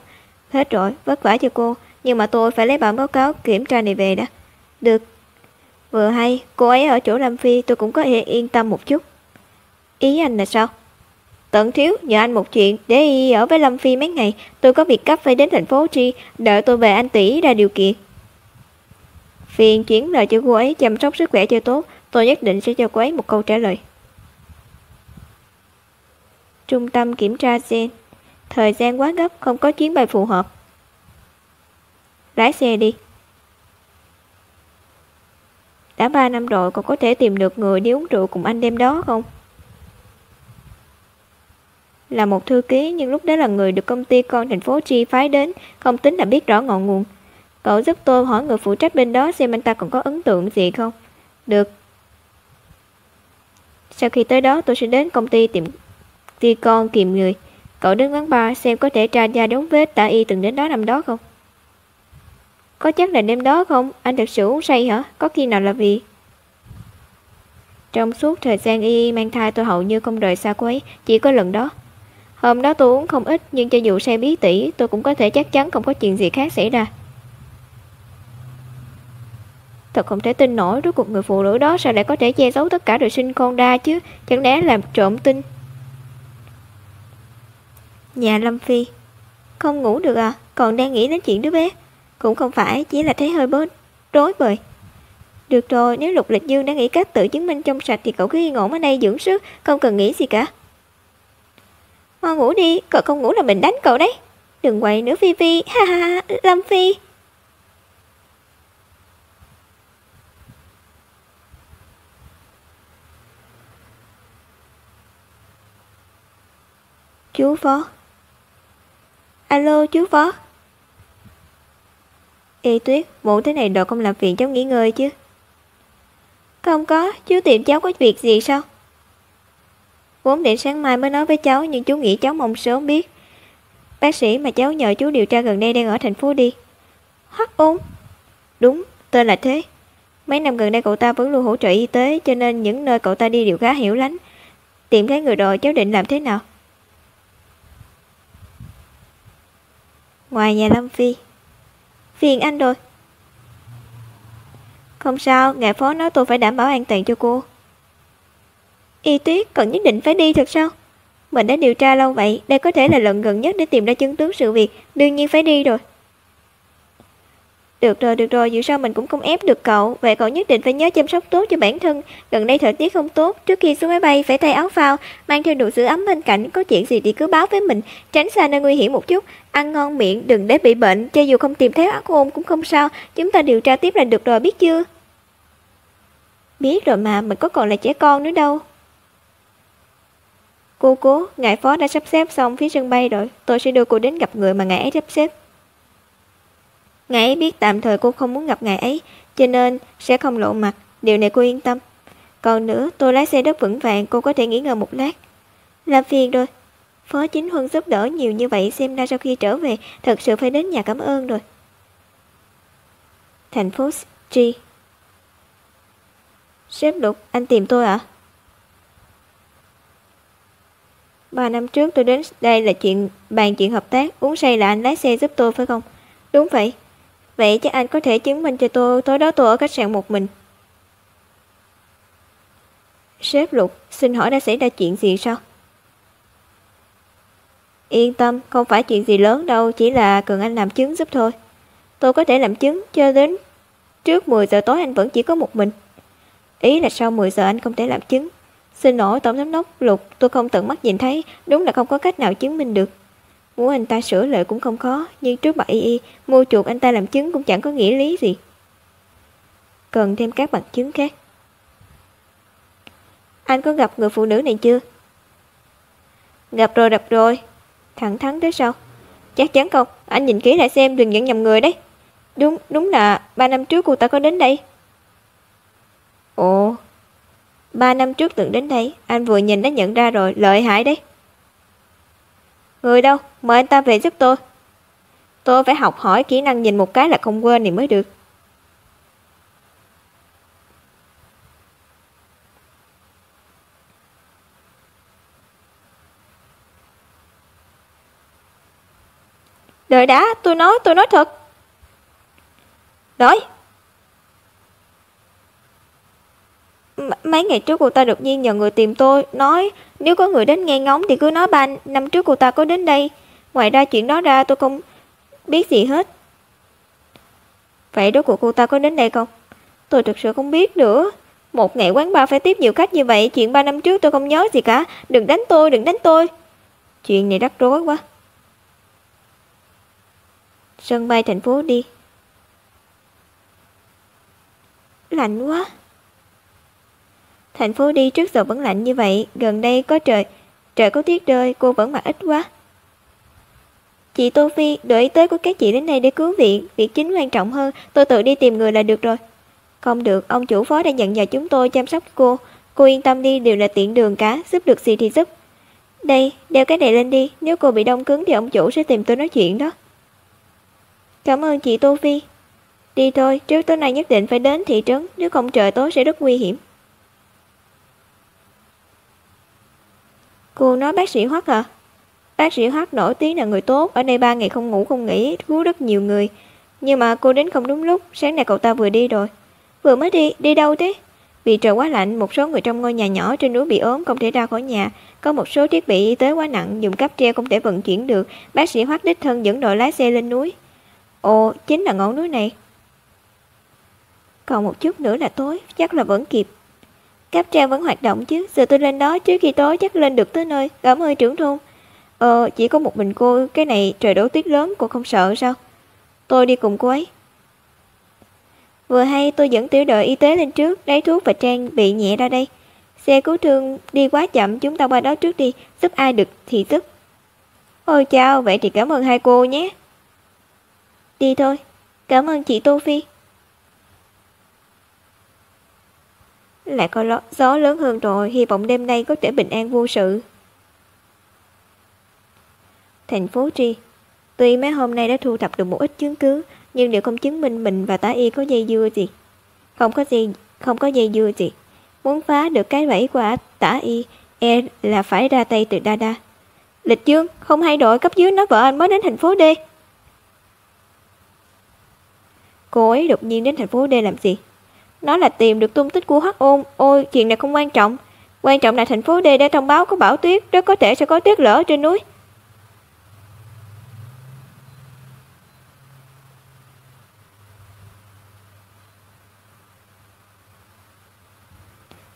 Hết rồi, vất vả cho cô, nhưng mà tôi phải lấy bản báo cáo kiểm tra này về đã. Được. Vừa hay, cô ấy ở chỗ Lâm Phi tôi cũng có thể yên tâm một chút. Ý anh là sao? Tận thiếu, nhờ anh một chuyện, để y ở với Lâm Phi mấy ngày, tôi có việc cấp phải đến thành phố Tri, đợi tôi về anh tỷ ra điều kiện. Phiền chuyển lời cho cô ấy chăm sóc sức khỏe cho tốt, tôi nhất định sẽ cho cô ấy một câu trả lời. Trung tâm kiểm tra gen. Thời gian quá gấp, không có chuyến bay phù hợp. Lái xe đi. Đã 3 năm rồi, còn có thể tìm được người đi uống rượu cùng anh đêm đó không? Là một thư ký, nhưng lúc đó là người được công ty con thành phố Tri phái đến, không tính là biết rõ ngọn nguồn. Cậu giúp tôi hỏi người phụ trách bên đó xem anh ta còn có ấn tượng gì không? Được. Sau khi tới đó tôi sẽ đến công ty con kìm người. Cậu đến quán bar xem có thể tra ra dấu vết Tả Y từng đến đó năm đó không? Có chắc là đêm đó không? Anh thật sự uống say hả? Có khi nào là vì... Trong suốt thời gian Y mang thai tôi hầu như không rời xa cô ấy, chỉ có lần đó. Hôm đó tôi uống không ít, nhưng cho dù say bí tỉ, tôi cũng có thể chắc chắn không có chuyện gì khác xảy ra. Thật không thể tin nổi, rốt cuộc người phụ nữ đó sao lại có thể che giấu tất cả rồi sinh con ra chứ? Chẳng lẽ làm trộm tin? Nhà Lâm Phi. Không ngủ được à? Còn đang nghĩ đến chuyện đứa bé. Cũng không phải, chỉ là thấy hơi rối bời. Được rồi, nếu Lục Lịch Dương đã nghĩ cách tự chứng minh trong sạch thì cậu cứ yên ổn ở đây dưỡng sức, không cần nghĩ gì cả. Mau ngủ đi, cậu không ngủ là mình đánh cậu đấy. Đừng quậy nữa Phi Phi, ha ha, Lâm Phi. Chú Phó. Alo chú Phó. Ê Tuyết, muộn thế này đồ không làm phiền cháu nghỉ ngơi chứ? Không có, chú tìm cháu có việc gì sao? Vốn định sáng mai mới nói với cháu, nhưng chú nghĩ cháu mong sớm biết. Bác sĩ mà cháu nhờ chú điều tra gần đây đang ở thành phố đi. Hoắc Ôn. Đúng, tên là thế. Mấy năm gần đây cậu ta vẫn luôn hỗ trợ y tế, cho nên những nơi cậu ta đi đều khá hiểu lánh. Tìm thấy người rồi cháu định làm thế nào? ngoài nhà Lâm Phi. Phiền anh rồi. Không sao, ngài phó nói tôi phải đảm bảo an toàn cho cô. Y Tuyết còn nhất định phải đi thật sao? Mình đã điều tra lâu vậy, đây có thể là lần gần nhất để tìm ra chân tướng sự việc, đương nhiên phải đi rồi. Được rồi, dù sao mình cũng không ép được cậu, vậy cậu nhất định phải nhớ chăm sóc tốt cho bản thân. Gần đây thời tiết không tốt, trước khi xuống máy bay phải thay áo phao, mang theo đủ giữ ấm bên cạnh, có chuyện gì thì cứ báo với mình, tránh xa nơi nguy hiểm một chút, ăn ngon miệng, đừng để bị bệnh, cho dù không tìm thấy ác ôn cũng không sao, chúng ta điều tra tiếp là được rồi, biết chưa? Biết rồi mà, mình có còn là trẻ con nữa đâu. Cô cố, ngài phó đã sắp xếp xong phía sân bay rồi, tôi sẽ đưa cô đến gặp người mà ngài ấy sắp xếp. Ngài ấy biết tạm thời cô không muốn gặp ngài ấy, cho nên sẽ không lộ mặt, điều này cô yên tâm. Còn nữa, tôi lái xe rất vững vàng, cô có thể nghỉ ngơi một lát. Làm phiền rồi. Phó Chính Huân giúp đỡ nhiều như vậy, xem ra sau khi trở về, thật sự phải đến nhà cảm ơn rồi. Thành phố G. Sếp Lục, anh tìm tôi ạ? 3 năm trước tôi đến đây là bàn chuyện hợp tác, uống say là anh lái xe giúp tôi phải không? Đúng vậy. Vậy chắc anh có thể chứng minh cho tôi tối đó tôi ở khách sạn một mình. Sếp Lục, xin hỏi đã xảy ra chuyện gì sao? Yên tâm, không phải chuyện gì lớn đâu, chỉ là cần anh làm chứng giúp thôi. Tôi có thể làm chứng, cho đến trước 10 giờ tối anh vẫn chỉ có một mình. Ý là sau 10 giờ anh không thể làm chứng. Xin lỗi Tổng Giám đốc Lục, tôi không tận mắt nhìn thấy, đúng là không có cách nào chứng minh được. Muốn anh ta sửa lại cũng không khó, nhưng trước mặt y mua chuộc anh ta làm chứng cũng chẳng có nghĩa lý gì. Cần thêm các bằng chứng khác. Anh có gặp người phụ nữ này chưa? Gặp rồi. Thẳng thắn thế sao? Chắc chắn không, anh nhìn kỹ lại xem, đừng nhận nhầm người đấy. Đúng là 3 năm trước cô ta có đến đây. Ồ, 3 năm trước từng đến đây, anh vừa nhìn đã nhận ra rồi, lợi hại đấy. Người đâu, mời anh ta về giúp tôi. Tôi phải học hỏi kỹ năng nhìn một cái là không quên này mới được. Đợi đã, tôi nói thật. Nói. Mấy ngày trước cô ta đột nhiên nhờ người tìm tôi, nói nếu có người đến nghe ngóng thì cứ nói 3 năm trước cô ta có đến đây. Ngoài ra chuyện đó ra tôi không biết gì hết. Vậy rốt cuộc cô ta có đến đây không? Tôi thực sự không biết nữa. Một ngày quán bar phải tiếp nhiều khách như vậy, chuyện 3 năm trước tôi không nhớ gì cả. Đừng đánh tôi. Chuyện này rắc rối quá. Sân bay thành phố đi. Lạnh quá. Thành phố đi trước giờ vẫn lạnh như vậy, gần đây có trời có tuyết rơi, cô vẫn mặc ít quá. Chị Tô Phi, đội y tế của các chị đến đây để cứu viện, việc chính quan trọng hơn, tôi tự đi tìm người là được rồi. Không được, ông chủ phó đã nhận nhờ chúng tôi chăm sóc cô yên tâm đi, đều là tiện đường cả, giúp được gì thì giúp. Đây, đeo cái này lên đi, nếu cô bị đông cứng thì ông chủ sẽ tìm tôi nói chuyện đó. Cảm ơn chị Tô Phi. Đi thôi, trước tối nay nhất định phải đến thị trấn, nếu không trời tối sẽ rất nguy hiểm. Cô nói bác sĩ Hoắc à? Bác sĩ Hoắc nổi tiếng là người tốt, ở đây 3 ngày không ngủ không nghỉ, cứu rất nhiều người. Nhưng mà cô đến không đúng lúc, sáng nay cậu ta vừa đi rồi. Vừa mới đi đâu thế? Vì trời quá lạnh, một số người trong ngôi nhà nhỏ trên núi bị ốm không thể ra khỏi nhà. Có một số thiết bị y tế quá nặng, dùng cáp treo không thể vận chuyển được. Bác sĩ Hoắc đích thân dẫn đội lái xe lên núi. Ồ, chính là ngọn núi này. Còn một chút nữa là tối, chắc là vẫn kịp. Cáp treo vẫn hoạt động chứ, giờ tôi lên đó trước khi tối chắc lên được tới nơi. Cảm ơn trưởng thôn. Chỉ có một mình cô, cái này trời đổ tuyết lớn, cô không sợ sao? Tôi đi cùng cô ấy. Vừa hay tôi dẫn tiểu đội y tế lên trước, lấy thuốc và trang bị nhẹ ra đây. Xe cứu thương đi quá chậm, chúng ta qua đó trước đi, giúp ai được thì giúp. Ôi chao, vậy thì cảm ơn hai cô nhé. Đi thôi, cảm ơn chị Tô Phi. Lại có gió lớn hơn rồi, hy vọng đêm nay có thể bình an vô sự. Thành phố Tri. Tuy mấy hôm nay đã thu thập được một ít chứng cứ, nhưng đều không chứng minh mình và Tả Y có dây dưa gì. Không có dây dưa gì. Muốn phá được cái bẫy của Tả Y, là phải ra tay từ Đa Đa. Lịch Dương, không hay đội cấp dưới nói vợ anh mới đến thành phố D. Cô ấy đột nhiên đến thành phố D làm gì? Nó là tìm được tung tích của Hắc Ôn. Ôi, chuyện này không quan trọng. Quan trọng là thành phố D đã thông báo có bão tuyết, rất có thể sẽ có tuyết lở trên núi.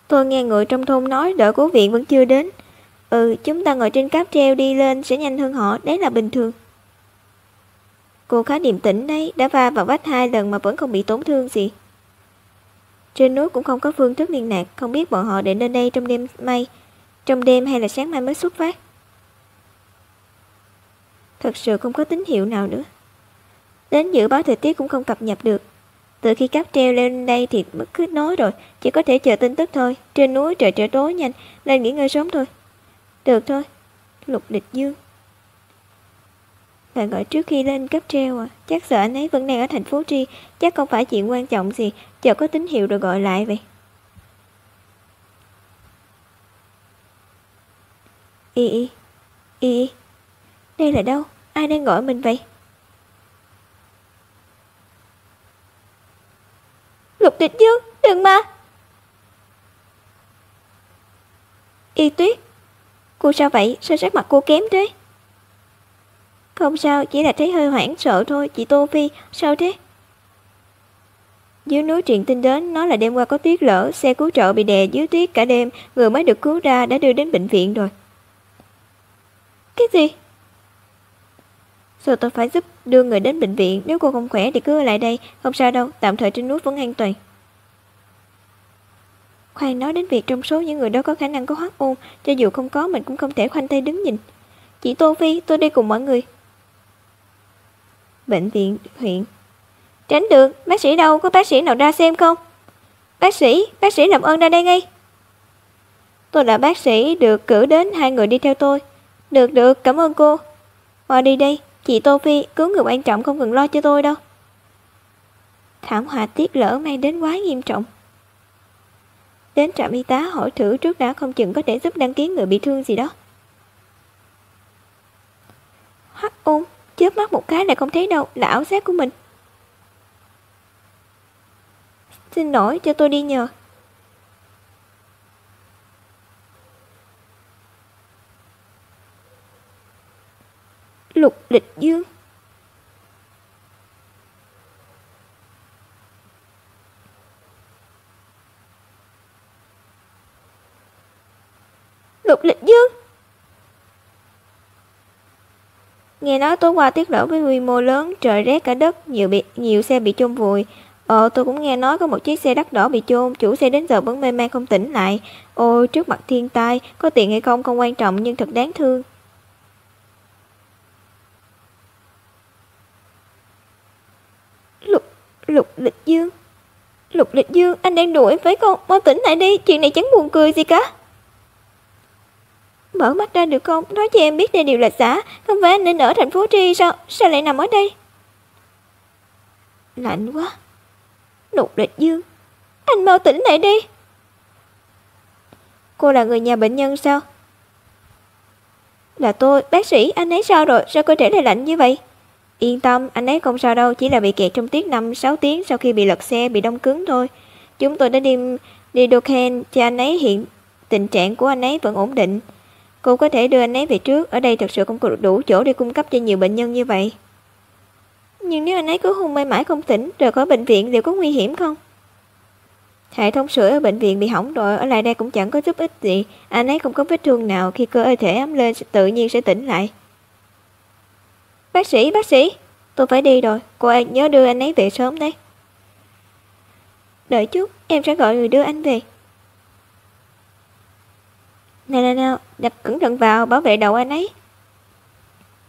Tôi nghe người trong thôn nói đội cứu viện vẫn chưa đến. Chúng ta ngồi trên cáp treo đi lên sẽ nhanh hơn họ, đấy là bình thường. Cô khá điềm tĩnh đấy, đã va vào vách 2 lần mà vẫn không bị tổn thương gì. Trên núi cũng không có phương thức liên lạc, không biết bọn họ định lên đây trong đêm hay là sáng mai mới xuất phát. Thật sự không có tín hiệu nào nữa. Đến dự báo thời tiết cũng không cập nhật được. Từ khi cáp treo lên đây thì mất kết nối rồi, chỉ có thể chờ tin tức thôi. Trên núi trời trở tối nhanh, lên nghỉ ngơi sớm thôi. Được thôi. Lục Địch Dương. Bạn gọi trước khi lên cáp treo à? Chắc sợ anh ấy vẫn đang ở thành phố Tri, chắc không phải chuyện quan trọng gì, chờ có tín hiệu rồi gọi lại vậy. Y. Đây là đâu? Ai đang gọi mình vậy? Lục Địch Dương, đừng mà. Y Tuyết. Cô sao vậy? Sao sắc mặt cô kém thế? Không sao, chỉ là thấy hơi hoảng sợ thôi. Chị Tô Phi, sao thế? Dưới núi truyền tin đến, nói là đêm qua có tuyết lở, xe cứu trợ bị đè dưới tuyết cả đêm, người mới được cứu ra đã đưa đến bệnh viện rồi. Cái gì? Sao tôi phải giúp đưa người đến bệnh viện? Nếu cô không khỏe thì cứ ở lại đây. Không sao đâu, tạm thời trên núi vẫn an toàn. Khoan nói đến việc trong số những người đó có khả năng có Hắc Ôn, cho dù không có mình cũng không thể khoanh tay đứng nhìn. Chị Tô Phi, tôi đi cùng mọi người. Bệnh viện huyện. Tránh được, bác sĩ đâu, có bác sĩ nào ra xem không? Bác sĩ làm ơn ra đây ngay. Tôi là bác sĩ được cử đến, 2 người đi theo tôi. Được, cảm ơn cô. Mau đi đây, chị Tô Phi, cứu người quan trọng không cần lo cho tôi đâu. Thảm họa tuyết lở mang đến quá nghiêm trọng. Đến trạm y tá hỏi thử trước đã, không chừng có thể giúp đăng ký người bị thương gì đó. Hắc Ôn, chớp mắt một cái lại không thấy đâu, là ảo giác của mình. Xin lỗi, cho tôi đi nhờ. Lục Địch Dương. Lục Địch Dương. Nghe nói tối qua tuyết lở với quy mô lớn, trời rét cả đất, nhiều xe bị chôn vùi. Tôi cũng nghe nói có một chiếc xe đắt đỏ bị chôn, chủ xe đến giờ vẫn mê man không tỉnh lại. Ôi, trước mặt thiên tai, có tiền hay không không quan trọng nhưng thật đáng thương. Lục Địch Dương, anh đang đuổi phải không? Mau tỉnh lại đi, chuyện này chẳng buồn cười gì cả. Mở mắt ra được không? Nói cho em biết đây đều là giả, không phải anh nên ở thành phố Tri sao? Sao lại nằm ở đây? Lạnh quá. Lục Địch Dương, anh mau tỉnh lại đi. Cô là người nhà bệnh nhân sao? Là tôi, bác sĩ, anh ấy sao rồi? Sao cơ thể lại lạnh như vậy? Yên tâm, anh ấy không sao đâu, chỉ là bị kẹt trong tuyết 5-6 tiếng sau khi bị lật xe, bị đông cứng thôi. Chúng tôi đã đi Doken cho anh ấy, hiện tình trạng của anh ấy vẫn ổn định. Cô có thể đưa anh ấy về trước, ở đây thật sự không có đủ chỗ để cung cấp cho nhiều bệnh nhân như vậy. Nhưng nếu anh ấy cứ hôn mê mãi không tỉnh, rời khỏi bệnh viện liệu có nguy hiểm không? Hệ thống sưởi ở bệnh viện bị hỏng rồi, ở lại đây cũng chẳng có giúp ích gì. Anh ấy không có vết thương nào, khi cơ thể ấm lên tự nhiên sẽ tỉnh lại. Bác sĩ, tôi phải đi rồi, cô ấy nhớ đưa anh ấy về sớm đấy. Đợi chút, em sẽ gọi người đưa anh về. Nào, đặt cẩn thận vào, bảo vệ đầu anh ấy.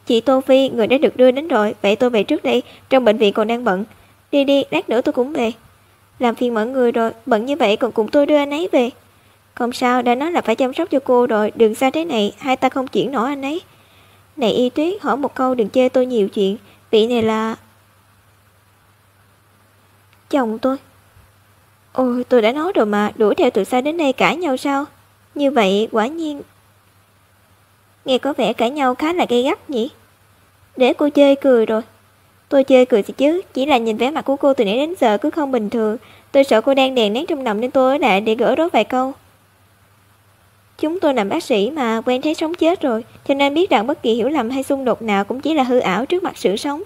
Chị Tô Phi, người đã được đưa đến rồi, vậy tôi về trước đây, trong bệnh viện còn đang bận. Đi, lát nữa tôi cũng về. Làm phiền mọi người rồi, bận như vậy còn cùng tôi đưa anh ấy về. Không sao, đã nói là phải chăm sóc cho cô rồi, đừng sao thế này, hai ta không chuyển nổi anh ấy. Này Y Tuyết, hỏi một câu đừng chê tôi nhiều chuyện, vị này là... chồng tôi. Ôi, tôi đã nói rồi mà, đuổi theo từ xa đến đây cãi nhau sao? Như vậy, quả nhiên... Nghe có vẻ cãi nhau khá là gay gắt nhỉ? Để cô chê cười rồi. Tôi chơi cười gì chứ, chỉ là nhìn vẻ mặt của cô từ nãy đến giờ cứ không bình thường. Tôi sợ cô đang đè nén trong lòng nên tôi ở lại để gỡ rối vài câu. Chúng tôi làm bác sĩ mà, quen thấy sống chết rồi, cho nên biết rằng bất kỳ hiểu lầm hay xung đột nào cũng chỉ là hư ảo trước mặt sự sống.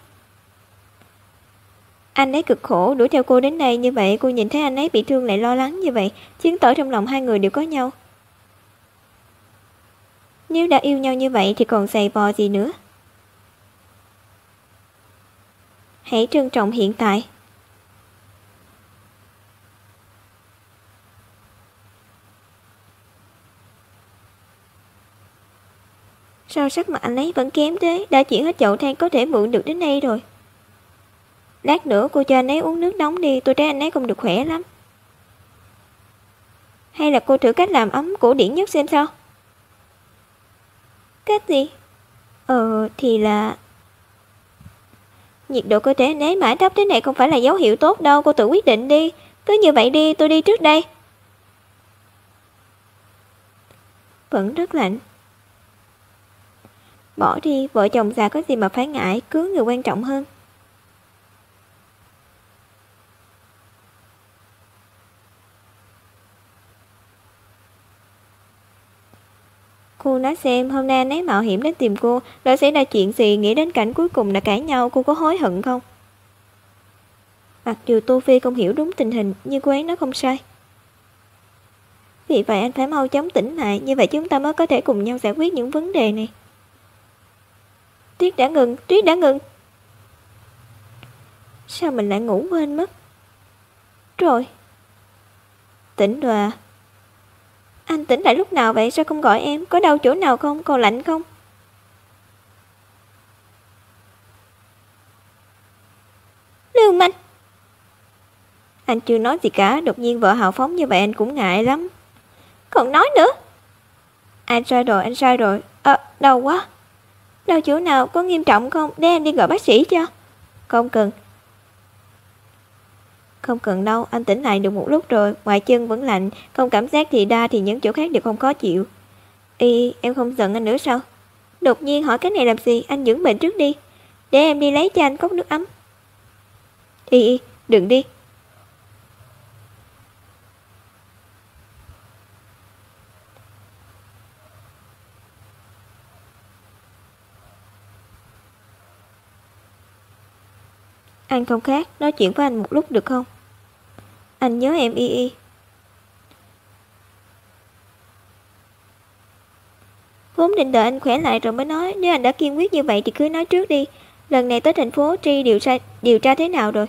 Anh ấy cực khổ đuổi theo cô đến đây như vậy, cô nhìn thấy anh ấy bị thương lại lo lắng như vậy, chứng tỏ trong lòng hai người đều có nhau. Nếu đã yêu nhau như vậy thì còn giày vò gì nữa. Hãy trân trọng hiện tại. Sao sắc mặt anh ấy vẫn kém thế, đã chuyển hết chậu than có thể mượn được đến đây rồi. Lát nữa cô cho anh ấy uống nước nóng đi, tôi thấy anh ấy không được khỏe lắm. Hay là cô thử cách làm ấm cổ điển nhất xem sao? Cách gì? Thì là... Nhiệt độ cơ thể anh ấy mãi thấp thế này không phải là dấu hiệu tốt đâu, cô tự quyết định đi. Cứ như vậy đi, tôi đi trước đây. Vẫn rất lạnh. Bỏ đi, vợ chồng già có gì mà phải ngại, cưới người quan trọng hơn. Cô nói xem, hôm nay anh ấy mạo hiểm đến tìm cô, lỡ xảy ra chuyện gì, nghĩ đến cảnh cuối cùng là cãi nhau, cô có hối hận không? Mặc dù Tô Phi không hiểu đúng tình hình, nhưng cô ấy nói không sai. Vì vậy anh phải mau chóng tỉnh lại, như vậy chúng ta mới có thể cùng nhau giải quyết những vấn đề này. Tuyết đã ngừng, Tuyết đã ngừng. Sao mình lại ngủ quên mất? Rồi. Tỉnh rồi à? Anh tỉnh lại lúc nào vậy? Sao không gọi em? Có đau chỗ nào không? Còn lạnh không? Lưu manh. Anh chưa nói gì cả, đột nhiên vợ hào phóng như vậy anh cũng ngại lắm. Còn nói nữa. Anh sai rồi. Đau quá. Đau chỗ nào, có nghiêm trọng không? Để em đi gọi bác sĩ cho. Không cần. Không cần đâu, anh tỉnh lại được một lúc rồi, ngoài chân vẫn lạnh, không cảm giác thì đa thì những chỗ khác đều không khó chịu. Em không giận anh nữa sao? Đột nhiên hỏi cái này làm gì, anh dưỡng bệnh trước đi. Để em đi lấy cho anh cốc nước ấm. Đừng đi. Anh không khác, nói chuyện với anh một lúc được không? Anh nhớ em Vốn định đợi anh khỏe lại rồi mới nói, nếu anh đã kiên quyết như vậy thì cứ nói trước đi. Lần này tới thành phố Tri điều tra thế nào rồi?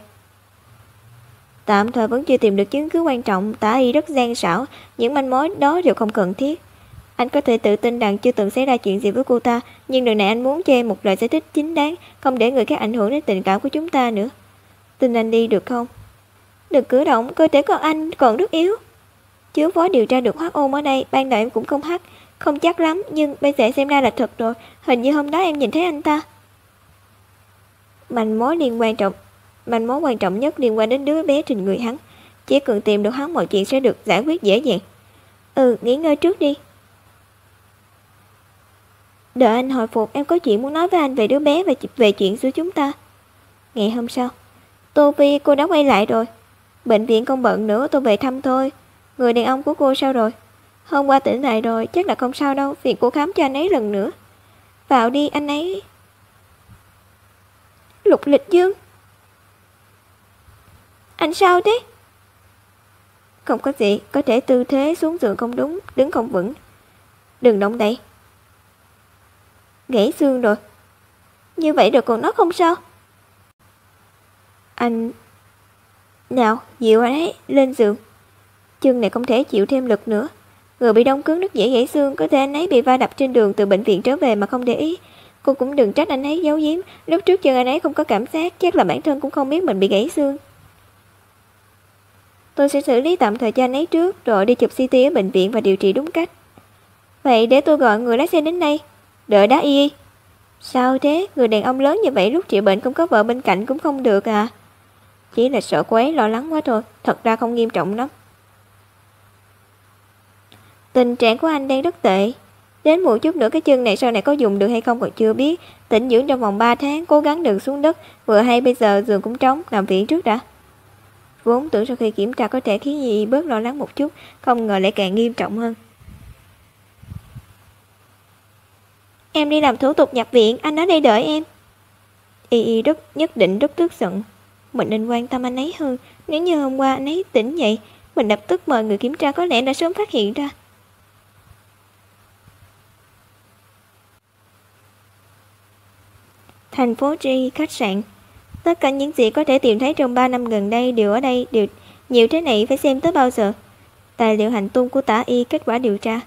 Tạm thời vẫn chưa tìm được chứng cứ quan trọng, tả y rất gian xảo, những manh mối đó đều không cần thiết. Anh có thể tự tin rằng chưa từng xảy ra chuyện gì với cô ta, nhưng lần này anh muốn cho em một lời giải thích chính đáng, không để người khác ảnh hưởng đến tình cảm của chúng ta nữa. Tin anh đi được không? Đừng cử động, cơ thể của anh còn rất yếu. Chứ phó điều tra được hoác ôn ở đây, ban đầu em cũng không chắc lắm, nhưng bây giờ xem ra là thật rồi, hình như hôm đó em nhìn thấy anh ta. Manh mối quan trọng nhất liên quan đến đứa bé trên người hắn. Chỉ cần tìm được hắn mọi chuyện sẽ được giải quyết dễ dàng. Nghỉ ngơi trước đi. Đợi anh hồi phục, em có chuyện muốn nói với anh về đứa bé và về chuyện giữa chúng ta. Ngày hôm sau, Tô Vi, cô đã quay lại rồi. Bệnh viện không bận nữa, tôi về thăm thôi. Người đàn ông của cô sao rồi? Hôm qua tỉnh lại rồi, chắc là không sao đâu, phiền cô khám cho anh ấy lần nữa. Vào đi, anh ấy. Lục Lịch Dương. Anh sao thế? Không có gì, có thể tư thế xuống giường không đúng, đứng không vững. Đừng động đậy. Gãy xương rồi. Như vậy rồi còn nói không sao? Anh... Nào, dịu anh ấy, lên giường. Chân này không thể chịu thêm lực nữa. Người bị đông cứng rất dễ gãy xương, có thể anh ấy bị va đập trên đường từ bệnh viện trở về mà không để ý. Cô cũng đừng trách anh ấy giấu giếm, lúc trước chân anh ấy không có cảm giác, chắc là bản thân cũng không biết mình bị gãy xương. Tôi sẽ xử lý tạm thời cho anh ấy trước, rồi đi chụp CT ở bệnh viện và điều trị đúng cách. Vậy để tôi gọi người lái xe đến đây. Đợi đã Sao thế, người đàn ông lớn như vậy lúc trị bệnh không có vợ bên cạnh cũng không được à? Chỉ là sợ cô ấy lo lắng quá thôi, thật ra không nghiêm trọng lắm. Tình trạng của anh đang rất tệ. Đến một chút nữa cái chân này sau này có dùng được hay không còn chưa biết. Tĩnh dưỡng trong vòng 3 tháng, cố gắng đừng xuống đất. Vừa hay bây giờ giường cũng trống, nằm viện trước đã. Vốn tưởng sau khi kiểm tra có thể khiến Y bớt lo lắng một chút, không ngờ lại càng nghiêm trọng hơn. Em đi làm thủ tục nhập viện, anh ở đây đợi em. Y nhất định rất tức giận. Mình nên quan tâm anh ấy hơn. Nếu như hôm qua anh ấy tỉnh dậy, mình lập tức mời người kiểm tra có lẽ đã sớm phát hiện ra. Thành phố G, khách sạn. Tất cả những gì có thể tìm thấy trong 3 năm gần đây đều ở đây, đều nhiều thế này phải xem tới bao giờ. Tài liệu hành tung của Tả Y, kết quả điều tra.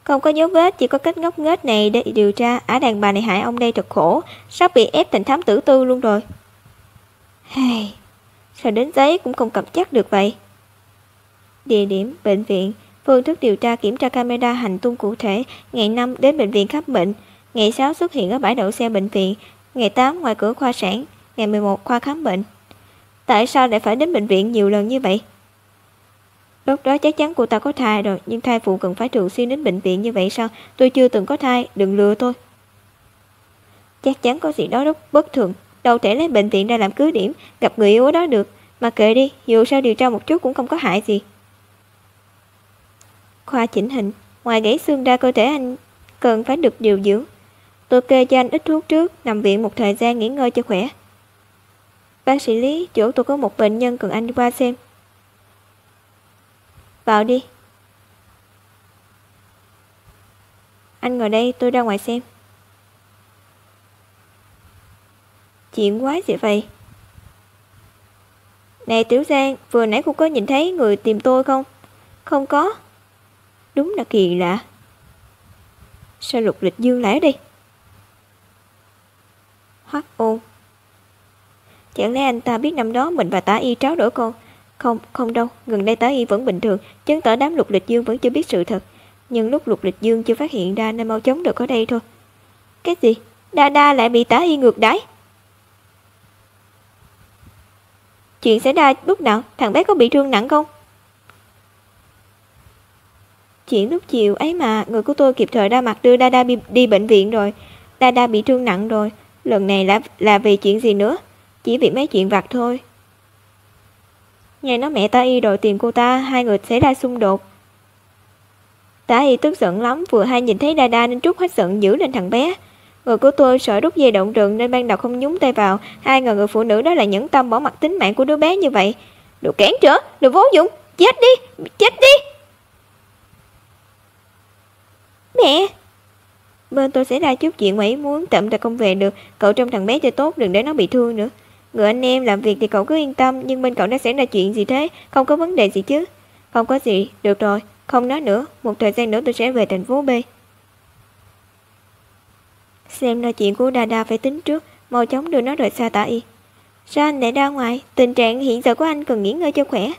Không có dấu vết, chỉ có cách ngốc nghếch này để điều tra. Ả đàn bà này hại ông đây thật khổ, sắp bị ép thành thám tử tư luôn rồi. Hey, sao đến giấy cũng không cầm chắc được vậy. Địa điểm, bệnh viện. Phương thức điều tra kiểm tra camera hành tung cụ thể. Ngày 5 đến bệnh viện khám bệnh. Ngày 6 xuất hiện ở bãi đậu xe bệnh viện. Ngày 8 ngoài cửa khoa sản. Ngày 11 khoa khám bệnh. Tại sao lại phải đến bệnh viện nhiều lần như vậy? Lúc đó chắc chắn cô ta có thai rồi, nhưng thai phụ cần phải thường xuyên đến bệnh viện như vậy sao? Tôi chưa từng có thai, đừng lừa tôi. Chắc chắn có gì đó rất bất thường. Đâu thể lấy bệnh viện ra làm cứ điểm, gặp người yêu ở đó được. Mà kệ đi, dù sao điều tra một chút cũng không có hại gì. Khoa chỉnh hình. Ngoài gãy xương ra, cơ thể anh cần phải được điều dưỡng. Tôi kê cho anh ít thuốc trước, nằm viện một thời gian nghỉ ngơi cho khỏe. Bác sĩ Lý, chỗ tôi có một bệnh nhân cần anh đi qua xem. Vào đi. Anh ngồi đây, tôi ra ngoài xem. Chuyện quái gì vậy? Này Tiểu Giang, vừa nãy cô có nhìn thấy người tìm tôi không? Không có. Đúng là kỳ lạ. Sao Lục Lịch Dương lại ở đây? Hoắc Ôn. Chẳng lẽ anh ta biết năm đó mình và Tả Y tráo đổi con? Không đâu, gần đây Tả Y vẫn bình thường, chứng tỏ đám Lục Lịch Dương vẫn chưa biết sự thật. Nhưng lúc Lục Lịch Dương chưa phát hiện ra nên mau chóng được ở đây thôi. Cái gì? Đa lại bị Tả Y ngược đãi? Chuyện xảy ra lúc nào? Thằng bé có bị thương nặng không? Chuyện lúc chiều ấy mà, người của tôi kịp thời ra mặt đưa Đa đi bệnh viện rồi. Đa bị thương nặng rồi. Lần này là vì chuyện gì nữa? Chỉ vì mấy chuyện vặt thôi. Nghe nói mẹ Tả Y đòi tìm cô ta, hai người xảy ra xung đột. Tả Y tức giận lắm, vừa hay nhìn thấy Đa nên trút hết giận dữ lên thằng bé. Người của tôi sợ rút dây động rừng nên ban đầu không nhúng tay vào. Ai ngờ người phụ nữ đó là nhẫn tâm bỏ mặc tính mạng của đứa bé như vậy. Đồ cản trở, đồ vô dụng, chết đi, chết đi. Mẹ! Bên tôi xảy ra chút chuyện ngoài ý muốn, tạm thời không về được. Cậu trông thằng bé cho tốt, đừng để nó bị thương nữa. Người anh em làm việc thì cậu cứ yên tâm, nhưng bên cậu đã xảy ra chuyện gì thế? Không có vấn đề gì chứ? Không có gì, được rồi, không nói nữa. Một thời gian nữa tôi sẽ về thành phố B. Xem ra chuyện của Đa phải tính trước, mau chóng đưa nó rời xa Tả Y. Sao anh lại ra ngoài? Tình trạng hiện giờ của anh cần nghỉ ngơi cho khỏe.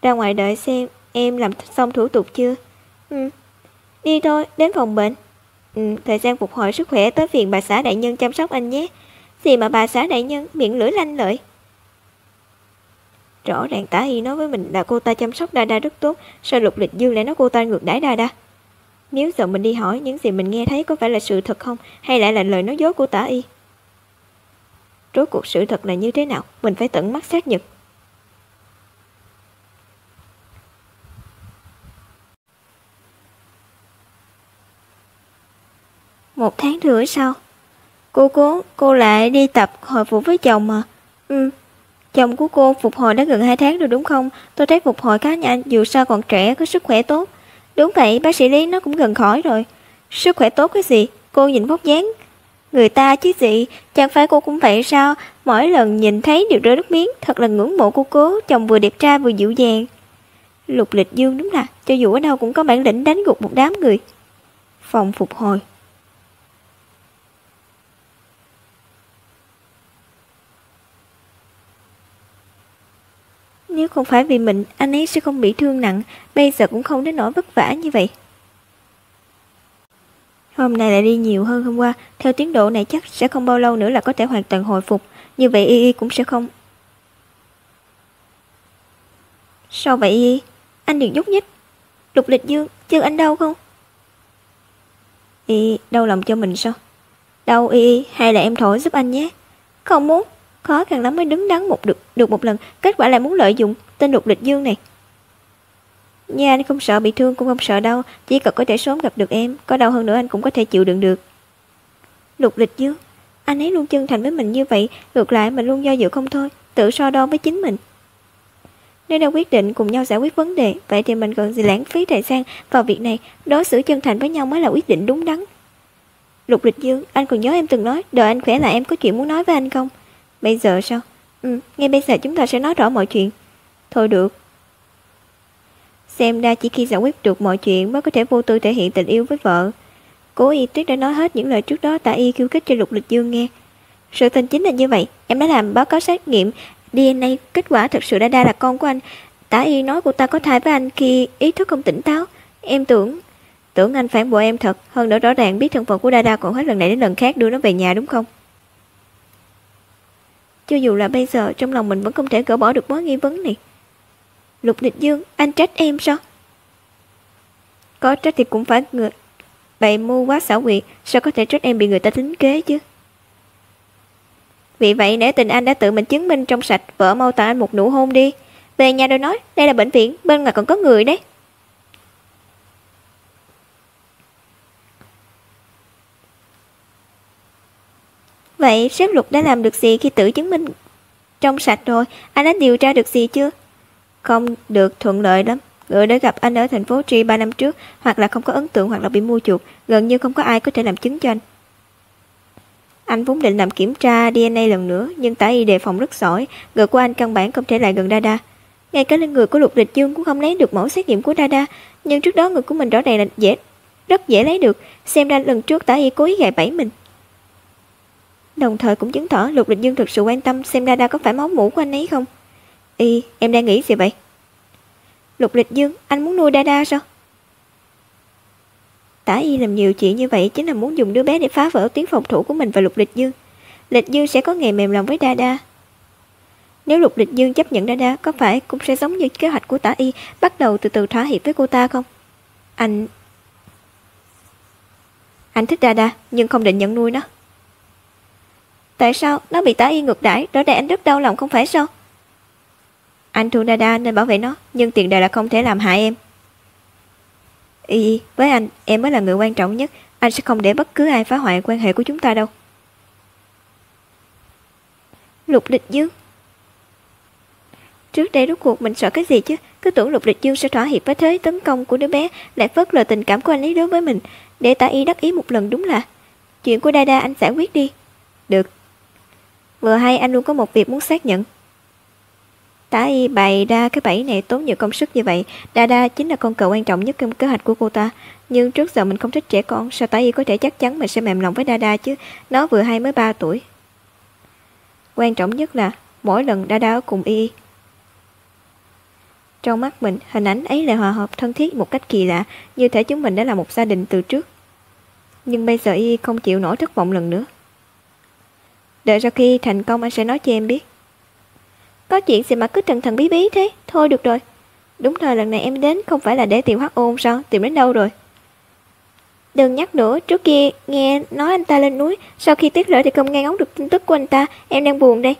Ra ngoài đợi xem em làm xong thủ tục chưa. Đi thôi, đến phòng bệnh. Thời gian phục hồi sức khỏe tới phiền bà xã đại nhân chăm sóc anh nhé. Gì mà bà xã đại nhân, miệng lưỡi lanh lợi. Rõ ràng Tả Y nói với mình là cô ta chăm sóc Đa rất tốt, sao Lục Lịch Dương lại nói cô ta ngược đãi Đa? Nếu giờ mình đi hỏi những gì mình nghe thấy có phải là sự thật không, hay lại là lời nói dối của Tả Y? Rốt cuộc sự thật là như thế nào, mình phải tận mắt xác nhận. Một tháng rưỡi sau, cô lại đi tập hồi phục với chồng mà. Chồng của cô phục hồi đã gần 2 tháng rồi đúng không? Tôi thấy phục hồi khá nhanh, dù sao còn trẻ, có sức khỏe tốt. Đúng vậy, bác sĩ Lý nó cũng gần khỏi rồi. Sức khỏe tốt cái gì? Cô nhìn vóc dáng người ta chứ gì, chẳng phải cô cũng vậy sao? Mỗi lần nhìn thấy đều rơi nước miếng, thật là ngưỡng mộ cô cố, chồng vừa đẹp trai vừa dịu dàng. Lục Lịch Dương đúng là, cho dù ở đâu cũng có bản lĩnh đánh gục một đám người. Phòng phục hồi. Nếu không phải vì mình, anh ấy sẽ không bị thương nặng, bây giờ cũng không đến nỗi vất vả như vậy. Hôm nay lại đi nhiều hơn hôm qua, theo tiến độ này chắc sẽ không bao lâu nữa là có thể hoàn toàn hồi phục, như vậy Y cũng sẽ không. Sao vậy Y? Anh đừng nhúc nhích. Lục Lịch Dương, chân anh đau không? Y đau lòng cho mình sao? Đau Y hay là em thổi giúp anh nhé? Không muốn, khó khăn lắm mới đứng đắn được một lần, kết quả lại muốn lợi dụng tên Lục Lịch Dương này. Nha, anh không sợ bị thương cũng không sợ đau, chỉ cần có thể sớm gặp được em, có đau hơn nữa anh cũng có thể chịu đựng được. Lục Lịch Dương, anh ấy luôn chân thành với mình như vậy, ngược lại mình luôn do dự không thôi, tự so đo với chính mình. Nếu đã quyết định cùng nhau giải quyết vấn đề, vậy thì mình cần gì lãng phí thời gian vào việc này, đối xử chân thành với nhau mới là quyết định đúng đắn. Lục Lịch Dương, anh còn nhớ em từng nói, đợi anh khỏe lại em có chuyện muốn nói với anh không? Bây giờ sao? Ngay bây giờ chúng ta sẽ nói rõ mọi chuyện. Thôi được. Xem ra chỉ khi giải quyết được mọi chuyện mới có thể vô tư thể hiện tình yêu với vợ. Cố Y Tuyết đã nói hết những lời trước đó Tả Y khiêu khích cho Lục Lịch Dương nghe. Sự tình chính là như vậy, em đã làm báo cáo xét nghiệm DNA, kết quả thật sự Đa là con của anh. Tả Y nói cô ta có thai với anh khi ý thức không tỉnh táo. Em tưởng anh phản bội em thật, hơn nữa rõ ràng biết thân phận của Đa còn hết lần này đến lần khác đưa nó về nhà đúng không? Cho dù là bây giờ trong lòng mình vẫn không thể gỡ bỏ được mối nghi vấn này. Lục Lịch Dương, anh trách em sao? Có trách thì cũng phải người bày mưu quá xảo quyệt, sao có thể trách em bị người ta tính kế chứ? Vì vậy nể tình anh đã tự mình chứng minh trong sạch, vợ mau tặng anh một nụ hôn đi. Về nhà rồi nói, đây là bệnh viện, bên ngoài còn có người đấy. Vậy sếp Lục đã làm được gì khi tự chứng minh trong sạch rồi? Anh đã điều tra được gì chưa? Không được thuận lợi lắm. Người đã gặp anh ở thành phố Tri 3 năm trước, hoặc là không có ấn tượng hoặc là bị mua chuộc, gần như không có ai có thể làm chứng cho anh. Anh vốn định làm kiểm tra DNA lần nữa, nhưng Tả Y đề phòng rất giỏi, người của anh căn bản không thể lại gần Đa. Ngay cả lên người của Lục Lịch Dương cũng không lấy được mẫu xét nghiệm của Đa, nhưng trước đó người của mình rõ ràng là rất dễ lấy được, xem ra lần trước Tả Y cố ý gài bẫy mình. Đồng thời cũng chứng tỏ Lục Lịch Dương thực sự quan tâm xem Đa có phải máu mủ của anh ấy không. Y, em đang nghĩ gì vậy? Lục Lịch Dương, anh muốn nuôi Đa sao? Tả Y làm nhiều chuyện như vậy chính là muốn dùng đứa bé để phá vỡ tuyến phòng thủ của mình và Lục Lịch Dương. Lịch Dương sẽ có ngày mềm lòng với Đa. Nếu Lục Lịch Dương chấp nhận Đa, có phải cũng sẽ giống như kế hoạch của Tả Y, bắt đầu từ từ thỏa hiệp với cô ta không? Anh thích Đa, nhưng không định nhận nuôi nó. Tại sao? Nó bị Tả Y ngược đãi, rõ ràng anh rất đau lòng không phải sao? Anh thương Đa nên bảo vệ nó, nhưng tiền đề là không thể làm hại em. Y, với anh, em mới là người quan trọng nhất, anh sẽ không để bất cứ ai phá hoại quan hệ của chúng ta đâu. Lục Lịch Dương. Trước đây rốt cuộc mình sợ cái gì chứ? Cứ tưởng Lục Lịch Dương sẽ thỏa hiệp với thế tấn công của đứa bé, lại phớt lờ tình cảm của anh ấy đối với mình, để Tả Y đắc ý một lần đúng là. Chuyện của Đa anh giải quyết đi. Được. Vừa hay anh luôn có một việc muốn xác nhận. Tả Y bày ra cái bẫy này tốn nhiều công sức như vậy, Đa chính là con cờ quan trọng nhất trong kế hoạch của cô ta. Nhưng trước giờ mình không thích trẻ con, sao Tả Y có thể chắc chắn mình sẽ mềm lòng với Đa chứ? Nó vừa hay mới 3 tuổi. Quan trọng nhất là mỗi lần Đa ở cùng Y. Trong mắt mình, hình ảnh ấy lại hòa hợp thân thiết một cách kỳ lạ, như thể chúng mình đã là một gia đình từ trước. Nhưng bây giờ Y không chịu nổi thất vọng lần nữa. Đợi sau khi thành công anh sẽ nói cho em biết. Có chuyện gì mà cứ thần thần bí bí thế? Thôi được rồi. Đúng rồi, lần này em đến không phải là để tìm Hắc Ôn sao? Tìm đến đâu rồi? Đừng nhắc nữa, trước kia nghe nói anh ta lên núi, sau khi tiết lộ thì không nghe ngóng được tin tức của anh ta, em đang buồn đây.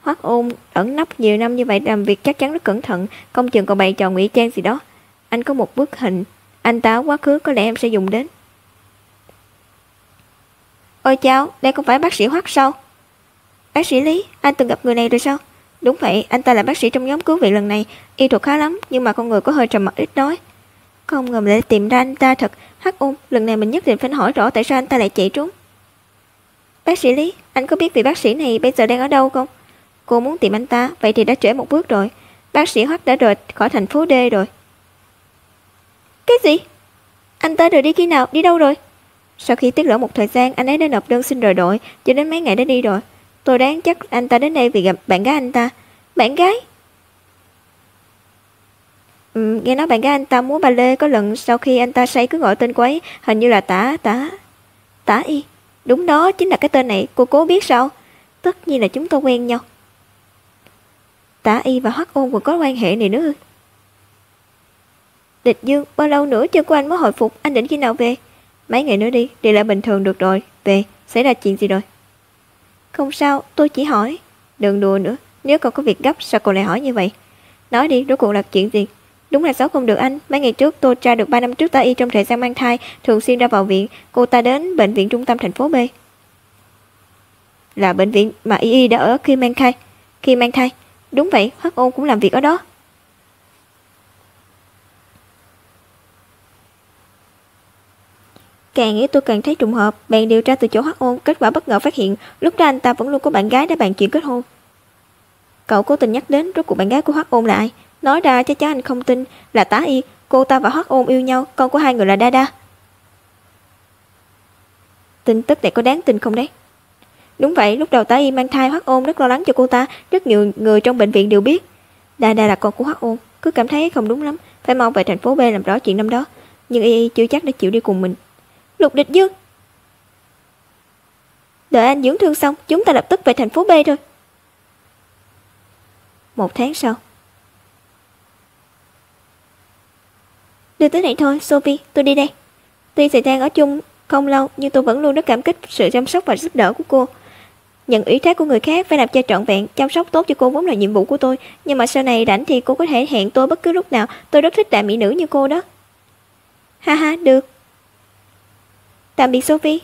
Hắc Ôn ẩn nấp nhiều năm như vậy làm việc chắc chắn rất cẩn thận, không chừng còn bày trò ngụy trang gì đó. Anh có một bức hình anh ta quá khứ có lẽ em sẽ dùng đến. Ôi chao, đây không phải bác sĩ Hoắc sao? Bác sĩ Lý, anh từng gặp người này rồi sao? Đúng vậy, anh ta là bác sĩ trong nhóm cứu viện lần này, y thuật khá lắm, nhưng mà con người có hơi trầm mặc ít nói. Không ngờ lại tìm ra anh ta thật. Hắc Ôn, lần này mình nhất định phải hỏi rõ tại sao anh ta lại chạy trốn. Bác sĩ Lý, anh có biết vị bác sĩ này bây giờ đang ở đâu không? Cô muốn tìm anh ta, vậy thì đã trễ một bước rồi. Bác sĩ Hoắc đã rời khỏi thành phố D rồi. Cái gì? Anh ta rời đi khi nào? Đi đâu rồi? Sau khi tiết lộ một thời gian, anh ấy đã nộp đơn xin rời đội, cho đến mấy ngày đã đi rồi. Tôi đoán chắc anh ta đến đây vì gặp bạn gái anh ta. Bạn gái? Nghe nói bạn gái anh ta múa ba lê, có lần sau khi anh ta say cứ gọi tên cô ấy, hình như là Tả Y. Đúng đó, chính là cái tên này, cô cố biết sao? Tất nhiên là chúng tôi quen nhau. Tả Y và Hắc Ôn còn có quan hệ này nữa. Địch Dương, bao lâu nữa chân của anh mới hồi phục, anh định khi nào về? Mấy ngày nữa đi, đi lại bình thường được rồi. Về, xảy ra chuyện gì rồi? Không sao, tôi chỉ hỏi. Đừng đùa nữa, nếu còn có việc gấp sao cô lại hỏi như vậy? Nói đi, rốt cuộc là chuyện gì? Đúng là xấu không được anh. Mấy ngày trước tôi tra được 3 năm trước tá y trong thời gian mang thai, thường xuyên ra vào viện. Cô ta đến bệnh viện trung tâm thành phố B. Là bệnh viện mà Y đã ở khi mang thai. Khi mang thai. Đúng vậy, Hoắc Ôn cũng làm việc ở đó. Càng nghĩ tôi càng thấy trùng hợp, bèn điều tra từ chỗ Hoắc Ôn, kết quả bất ngờ phát hiện lúc đó anh ta vẫn luôn có bạn gái đã bàn chuyện kết hôn. Cậu cố tình nhắc đến rốt cuộc bạn gái của Hoắc Ôn là ai, nói ra chắc chắn anh không tin là tá y, cô ta và Hoắc Ôn yêu nhau, con của hai người là Đa. Tin tức này có đáng tin không đấy? Đúng vậy, lúc đầu tá y mang thai Hoắc Ôn rất lo lắng cho cô ta, rất nhiều người trong bệnh viện đều biết. Đa là con của Hoắc Ôn, cứ cảm thấy không đúng lắm, phải mau về thành phố B làm rõ chuyện năm đó, nhưng y chưa chắc đã chịu đi cùng mình. Lục Địch Dương, đợi anh dưỡng thương xong, chúng ta lập tức về thành phố B thôi. 1 tháng sau. Đưa tới này thôi, Sophie, tôi đi đây. Tuy thời gian ở chung không lâu, nhưng tôi vẫn luôn rất cảm kích sự chăm sóc và giúp đỡ của cô. Nhận ủy thác của người khác phải làm cho trọn vẹn, chăm sóc tốt cho cô vốn là nhiệm vụ của tôi. Nhưng mà sau này rảnh thì cô có thể hẹn tôi bất cứ lúc nào. Tôi rất thích đại mỹ nữ như cô đó. Ha ha, được. Tạm biệt Sophie.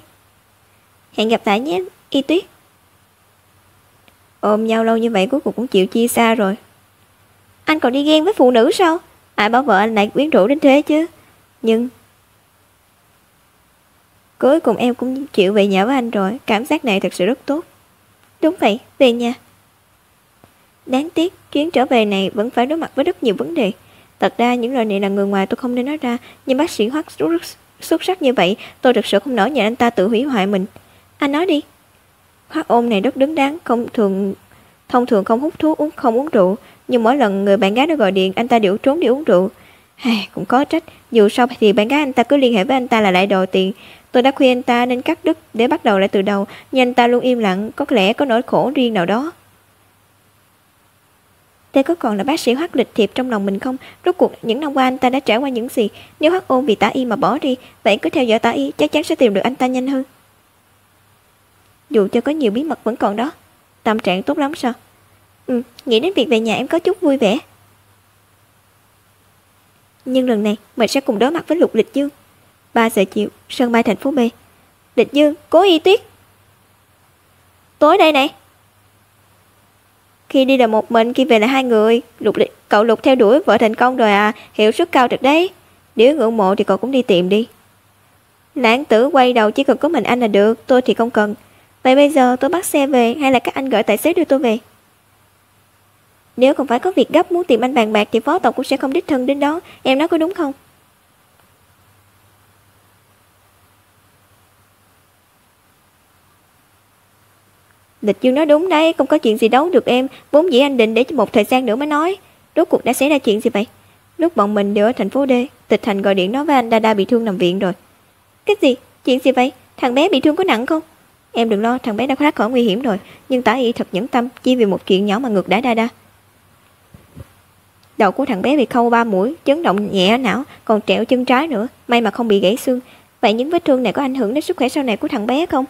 Hẹn gặp lại nhé, Y Tuyết. Ôm nhau lâu như vậy cuối cùng cũng chịu chia xa rồi. Anh còn đi ghen với phụ nữ sao? Ai bảo vợ anh lại quyến rũ đến thế chứ. Nhưng cuối cùng em cũng chịu về nhà với anh rồi. Cảm giác này thật sự rất tốt. Đúng vậy, về nhà. Đáng tiếc, chuyến trở về này vẫn phải đối mặt với rất nhiều vấn đề. Thật ra những lời này là người ngoài tôi không nên nói ra. Nhưng bác sĩ Hoắc xuất sắc như vậy, tôi thực sự không nỡ nhìn anh ta tự hủy hoại mình. Anh nói đi. Hoắc Ôn này rất đứng đắn, thông thường không hút thuốc, không uống rượu. Nhưng mỗi lần người bạn gái nó gọi điện, anh ta đều trốn đi uống rượu. Cũng có trách, dù sao thì bạn gái anh ta cứ liên hệ với anh ta là lại đòi tiền. Tôi đã khuyên anh ta nên cắt đứt để bắt đầu lại từ đầu, nhưng anh ta luôn im lặng, có lẽ có nỗi khổ riêng nào đó. Đây có còn là bác sĩ Hoắc lịch thiệp trong lòng mình không? Rốt cuộc những năm qua anh ta đã trải qua những gì? Nếu Hoắc Ôn vì tả y mà bỏ đi, vậy cứ theo dõi tả y chắc chắn sẽ tìm được anh ta nhanh hơn. Dù cho có nhiều bí mật vẫn còn đó. Tâm trạng tốt lắm sao? Nghĩ đến việc về nhà em có chút vui vẻ. Nhưng lần này mình sẽ cùng đối mặt với Lục Địch Dương. 3 giờ chiều, sân bay thành phố B. Địch Dương, Cố Y Tuyết. Tối đây này. Khi đi là một mình, khi về là hai người. Cậu Lục theo đuổi vợ thành công rồi à, hiệu suất cao thật đấy. Nếu ngưỡng mộ thì cậu cũng đi tìm đi. Lãng Tử quay đầu chỉ cần có mình anh là được, tôi thì không cần. Vậy bây giờ tôi bắt xe về hay là các anh gọi tài xế đưa tôi về? Nếu không phải có việc gấp muốn tìm anh bàn bạc thì phó tổng cũng sẽ không đích thân đến đó. Em nói có đúng không? Địch Dương nói đúng đấy, không có chuyện gì đấu được em. Vốn dĩ anh định để cho một thời gian nữa mới nói. Rốt cuộc đã xảy ra chuyện gì vậy? Lúc bọn mình đều ở thành phố D, Tịch Thành gọi điện nói với anh Đa bị thương nằm viện rồi. Cái gì? Chuyện gì vậy? Thằng bé bị thương có nặng không? Em đừng lo, thằng bé đã thoát khỏi nguy hiểm rồi. Nhưng tả y thật nhẫn tâm, chỉ vì một chuyện nhỏ mà ngược đãi Đa. Đầu của thằng bé bị khâu 3 mũi, chấn động nhẹ ở não, còn trẹo chân trái nữa. May mà không bị gãy xương. Vậy những vết thương này có ảnh hưởng đến sức khỏe sau này của thằng bé không?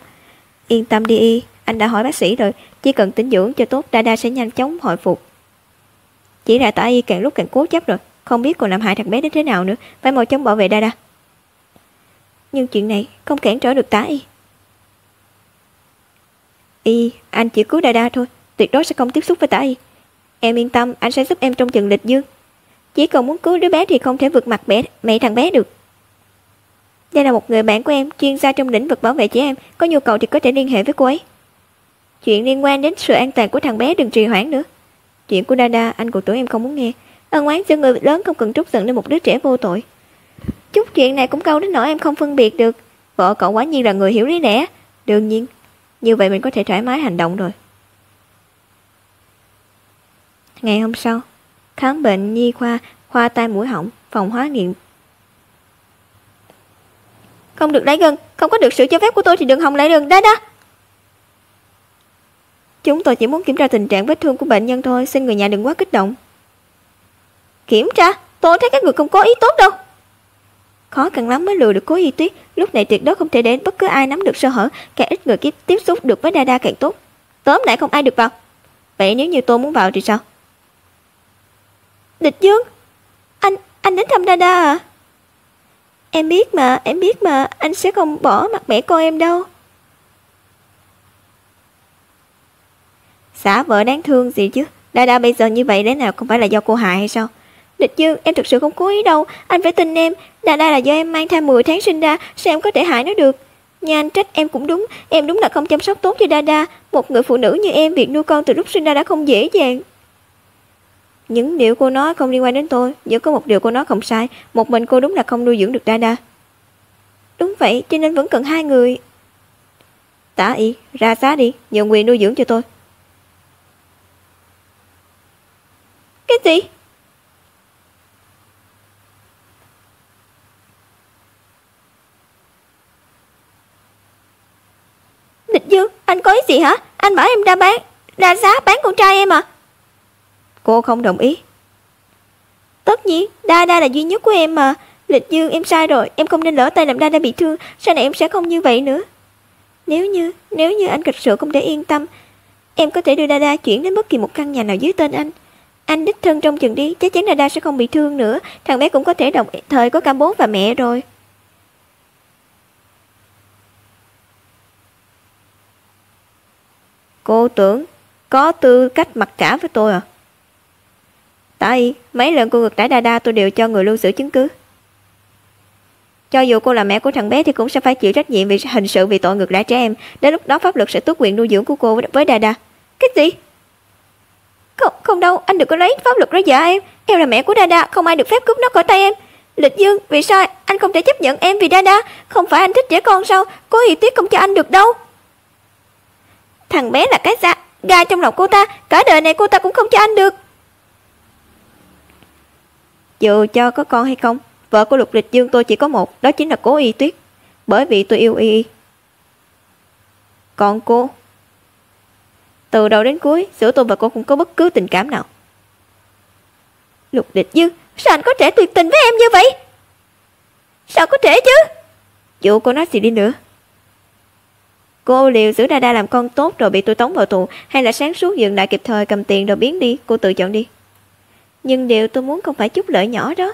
Yên tâm đi y, anh đã hỏi bác sĩ rồi. Chỉ cần tĩnh dưỡng cho tốt, Đa sẽ nhanh chóng hồi phục. Chỉ là tả y càng lúc càng cố chấp rồi, không biết còn làm hại thằng bé đến thế nào nữa. Phải mau chóng bảo vệ Đa. Nhưng chuyện này không cản trở được tả y. Y, anh chỉ cứu Đa thôi, tuyệt đối sẽ không tiếp xúc với tả y. Em yên tâm, anh sẽ giúp em trong chừng Địch Dương. Chỉ cần muốn cứu đứa bé thì không thể vượt mặt mẹ thằng bé được. Đây là một người bạn của em, chuyên gia trong lĩnh vực bảo vệ trẻ em, có nhu cầu thì có thể liên hệ với cô ấy. Chuyện liên quan đến sự an toàn của thằng bé đừng trì hoãn nữa. Chuyện của Đa anh của tuổi em không muốn nghe. Ân oán cho người lớn không cần trút giận lên một đứa trẻ vô tội. Chút chuyện này cũng câu đến nỗi em không phân biệt được. Vợ cậu quả nhiên là người hiểu lý lẽ. Đương nhiên, như vậy mình có thể thoải mái hành động rồi. Ngày hôm sau, khám bệnh nhi khoa tai mũi họng, phòng hóa nghiệm. Không được lại gần, không có được sự cho phép của tôi thì đừng hòng lại gần. Đa. Chúng tôi chỉ muốn kiểm tra tình trạng vết thương của bệnh nhân thôi, xin người nhà đừng quá kích động. Kiểm tra? Tôi thấy các người không có ý tốt đâu. Khó khăn lắm mới lừa được Cố Y Tuyết, lúc này tuyệt đối không thể để bất cứ ai nắm được sơ hở, càng ít người tiếp xúc được với Đa càng tốt. Tóm lại không ai được vào. Vậy nếu như tôi muốn vào thì sao? Địch Dương, anh đến thăm Đa à? Em biết mà, anh sẽ không bỏ mặt mẹ con em đâu. Xả vợ đáng thương gì chứ, Đa bây giờ như vậy lẽ nào không phải là do cô hại hay sao? Địch Dương, em thực sự không cố ý đâu, anh phải tin em. Đa là do em mang thai 10 tháng sinh ra, sao em có thể hại nó được? Nhà anh trách em cũng đúng, em đúng là không chăm sóc tốt cho Đa. Một người phụ nữ như em, việc nuôi con từ lúc sinh ra đã không dễ dàng. Những điều cô nói không liên quan đến tôi, nhưng có một điều cô nói không sai, một mình cô đúng là không nuôi dưỡng được Đa. Đúng vậy, cho nên vẫn cần hai người. Tả Y, ra giá đi, nhượng quyền nuôi dưỡng cho tôi. Cái gì? Địch Dương, anh có ý gì hả? Anh bảo em ra giá bán con trai em à? Cô không đồng ý. Tất nhiên, Đa là duy nhất của em mà. Lịch Dương, em sai rồi, em không nên lỡ tay làm Đa bị thương, sau này em sẽ không như vậy nữa. Nếu như anh thật sự không thể yên tâm, em có thể đưa Đa chuyển đến bất kỳ một căn nhà nào dưới tên anh. Anh đích thân trông chừng đi, chắc chắn Đa sẽ không bị thương nữa, thằng bé cũng có thể đồng thời có cả bố và mẹ rồi. Cô tưởng có tư cách mặc cả với tôi à? Tại mấy lần cô ngược đãi Đa tôi đều cho người lưu giữ chứng cứ. Cho dù cô là mẹ của thằng bé thì cũng sẽ phải chịu trách nhiệm vì hình sự vì tội ngược đãi trẻ em. Đến lúc đó pháp luật sẽ tước quyền nuôi dưỡng của cô với Đa. Cái gì? Không đâu, anh đừng có lấy pháp luật ra dọa em. Em là mẹ của Đa, không ai được phép cướp nó khỏi tay em. Lịch Dương, vì sao anh không thể chấp nhận em vì Đa? Không phải anh thích trẻ con sao? Cố Y Tuyết không cho anh được đâu. Thằng bé là cái gai trong lòng cô ta, cả đời này cô ta cũng không cho anh được. Dù cho có con hay không, vợ của Lục Lịch Dương tôi chỉ có một, đó chính là Cố Y Tuyết. Bởi vì tôi yêu Y. Còn cô, từ đầu đến cuối, giữa tôi và cô không có bất cứ tình cảm nào. Lục Lịch Dương, sao anh có thể tuyệt tình với em như vậy? Sao có thể chứ? Dù cô nói gì đi nữa, cô liều giữ Đa làm con tốt rồi bị tôi tống vào tù, hay là sáng suốt dừng lại kịp thời cầm tiền rồi biến đi, cô tự chọn đi. Nhưng điều tôi muốn không phải chút lợi nhỏ đó.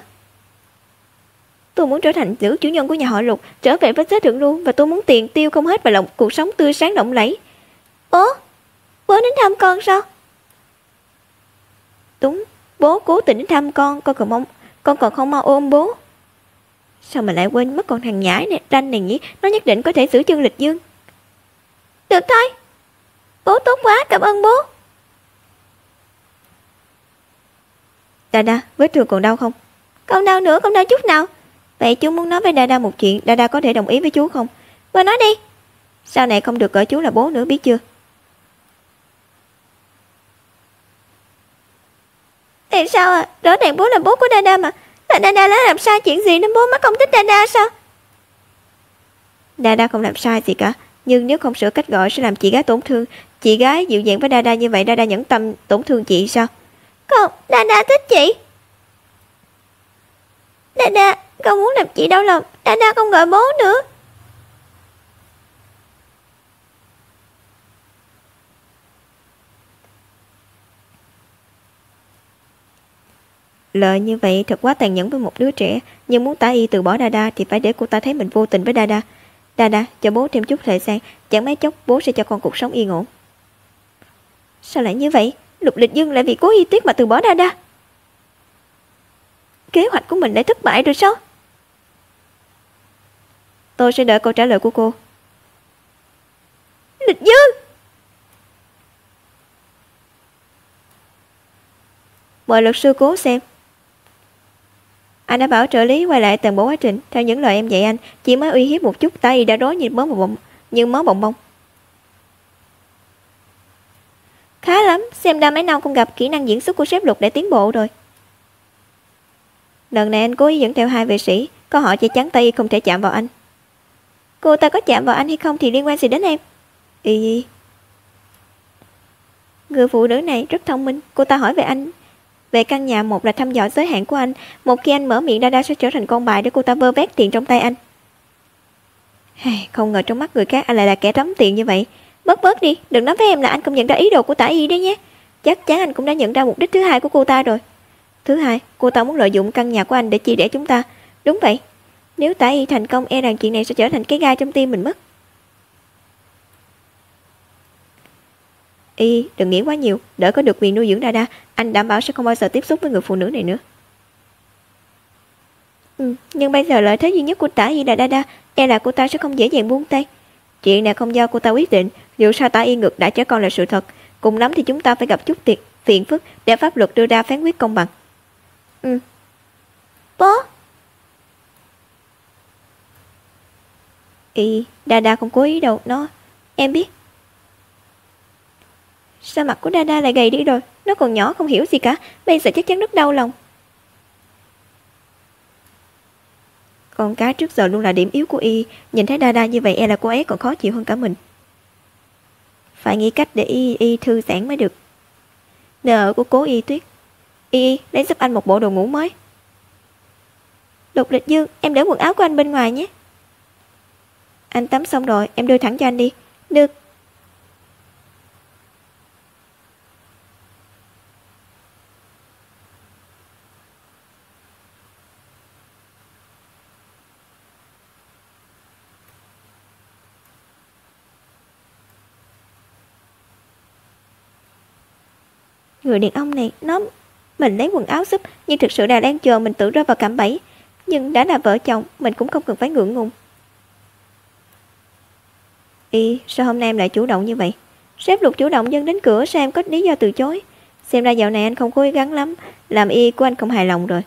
Tôi muốn trở thành nữ chủ nhân của nhà họ Lục, trở về với giới thượng lưu, và tôi muốn tiền tiêu không hết vào lòng cuộc sống tươi sáng lộng lẫy. Bố đến thăm con sao? Đúng, bố cố tình đến thăm con còn không mau ôm bố. Sao mà lại quên mất con thằng nhãi này, ranh này nhỉ? Nó nhất định có thể giữ chân Lịch Dương. Được thôi, bố tốt quá, cảm ơn bố. Đa, vết thương còn đau không? Không đau nữa, không đau chút nào. Vậy chú muốn nói với Đa một chuyện, Đa có thể đồng ý với chú không? Bà nói đi. Sau này không được gọi chú là bố nữa, biết chưa? Tại sao à? Rõ ràng bố là bố của Đa mà. Là Đa đã làm sai chuyện gì nên bố mới không thích Đa sao? Đa không làm sai gì cả, nhưng nếu không sửa cách gọi sẽ làm chị gái tổn thương. Chị gái dịu dàng với Đa như vậy, Đa nhẫn tâm tổn thương chị sao? Không, Đa thích chị. Đa không muốn làm chị đau lòng. Đa không gọi bố nữa. Lời như vậy thật quá tàn nhẫn với một đứa trẻ. Nhưng muốn Tả Y từ bỏ Đa thì phải để cô ta thấy mình vô tình với Đa. Đa, cho bố thêm chút thời gian, chẳng mấy chốc bố sẽ cho con cuộc sống yên ổn. Sao lại như vậy? Lục Lịch Dương lại vì Cố Y Tuyết mà từ bỏ Đa. Kế hoạch của mình đã thất bại rồi sao? Tôi sẽ đợi câu trả lời của cô. Lịch Dương! Mời luật sư Cố xem. Anh đã bảo trợ lý quay lại toàn bộ quá trình. Theo những lời em dạy anh, chỉ mới uy hiếp một chút, Tả Y đã rối như mớ bồng bông. Khá lắm, xem ra mấy năm không gặp, kỹ năng diễn xuất của sếp Lục đã tiến bộ rồi. Lần này anh cố ý dẫn theo 2 vệ sĩ, có họ che chắn Tả Y không thể chạm vào anh. Cô ta có chạm vào anh hay không thì liên quan gì đến em? Người phụ nữ này rất thông minh, cô ta hỏi về anh Về căn nhà, một là thăm dò giới hạn của anh. Một khi anh mở miệng, Dada sẽ trở thành con bài để cô ta vơ vét tiền trong tay anh. Không ngờ trong mắt người khác anh lại là kẻ rắm tiền như vậy. Bớt đi, đừng nói với em là anh không nhận ra ý đồ của Tả Y đấy nhé. Chắc chắn anh cũng đã nhận ra mục đích thứ hai của cô ta rồi. Thứ hai, cô ta muốn lợi dụng căn nhà của anh để chia rẽ chúng ta. Đúng vậy. Nếu Tả Y thành công, e rằng chuyện này sẽ trở thành cái gai trong tim mình mất. Y, đừng nghĩ quá nhiều. Đỡ có được quyền nuôi dưỡng Dada, anh đảm bảo sẽ không bao giờ tiếp xúc với người phụ nữ này nữa. Nhưng bây giờ lợi thế duy nhất của Tả Y là Dada, e là cô ta sẽ không dễ dàng buông tay. Chuyện này không do cô ta quyết định. Dù sao Tả Y ngược đãi trẻ con là sự thật. Cùng lắm thì chúng ta phải gặp chút phiền phức để pháp luật đưa ra phán quyết công bằng. Bố. Dada không cố ý đâu. Em biết. Sao mặt của Dada lại gầy đi rồi? Nó còn nhỏ không hiểu gì cả. Bây giờ chắc chắn rất đau lòng. Con cá trước giờ luôn là điểm yếu của Y. Nhìn thấy Dada như vậy e là cô ấy còn khó chịu hơn cả mình. Phải nghĩ cách để Y thư giãn mới được. Nợ của cố Y Tuyết. Y lấy giúp anh một bộ đồ ngủ mới. Lục Lịch Dương, em để quần áo của anh bên ngoài nhé. Anh tắm xong rồi, em đưa thẳng cho anh đi. Được. Người đàn ông này, mình lấy quần áo giúp, nhưng thực sự là đang chờ mình tự rơi vào cạm bẫy. Nhưng đã là vợ chồng, mình cũng không cần phải ngượng ngùng. Sao hôm nay em lại chủ động như vậy? Sếp Lục chủ động dâng đến cửa, sao em có lý do từ chối? Xem ra dạo này anh không cố gắng lắm, làm Y của anh không hài lòng rồi.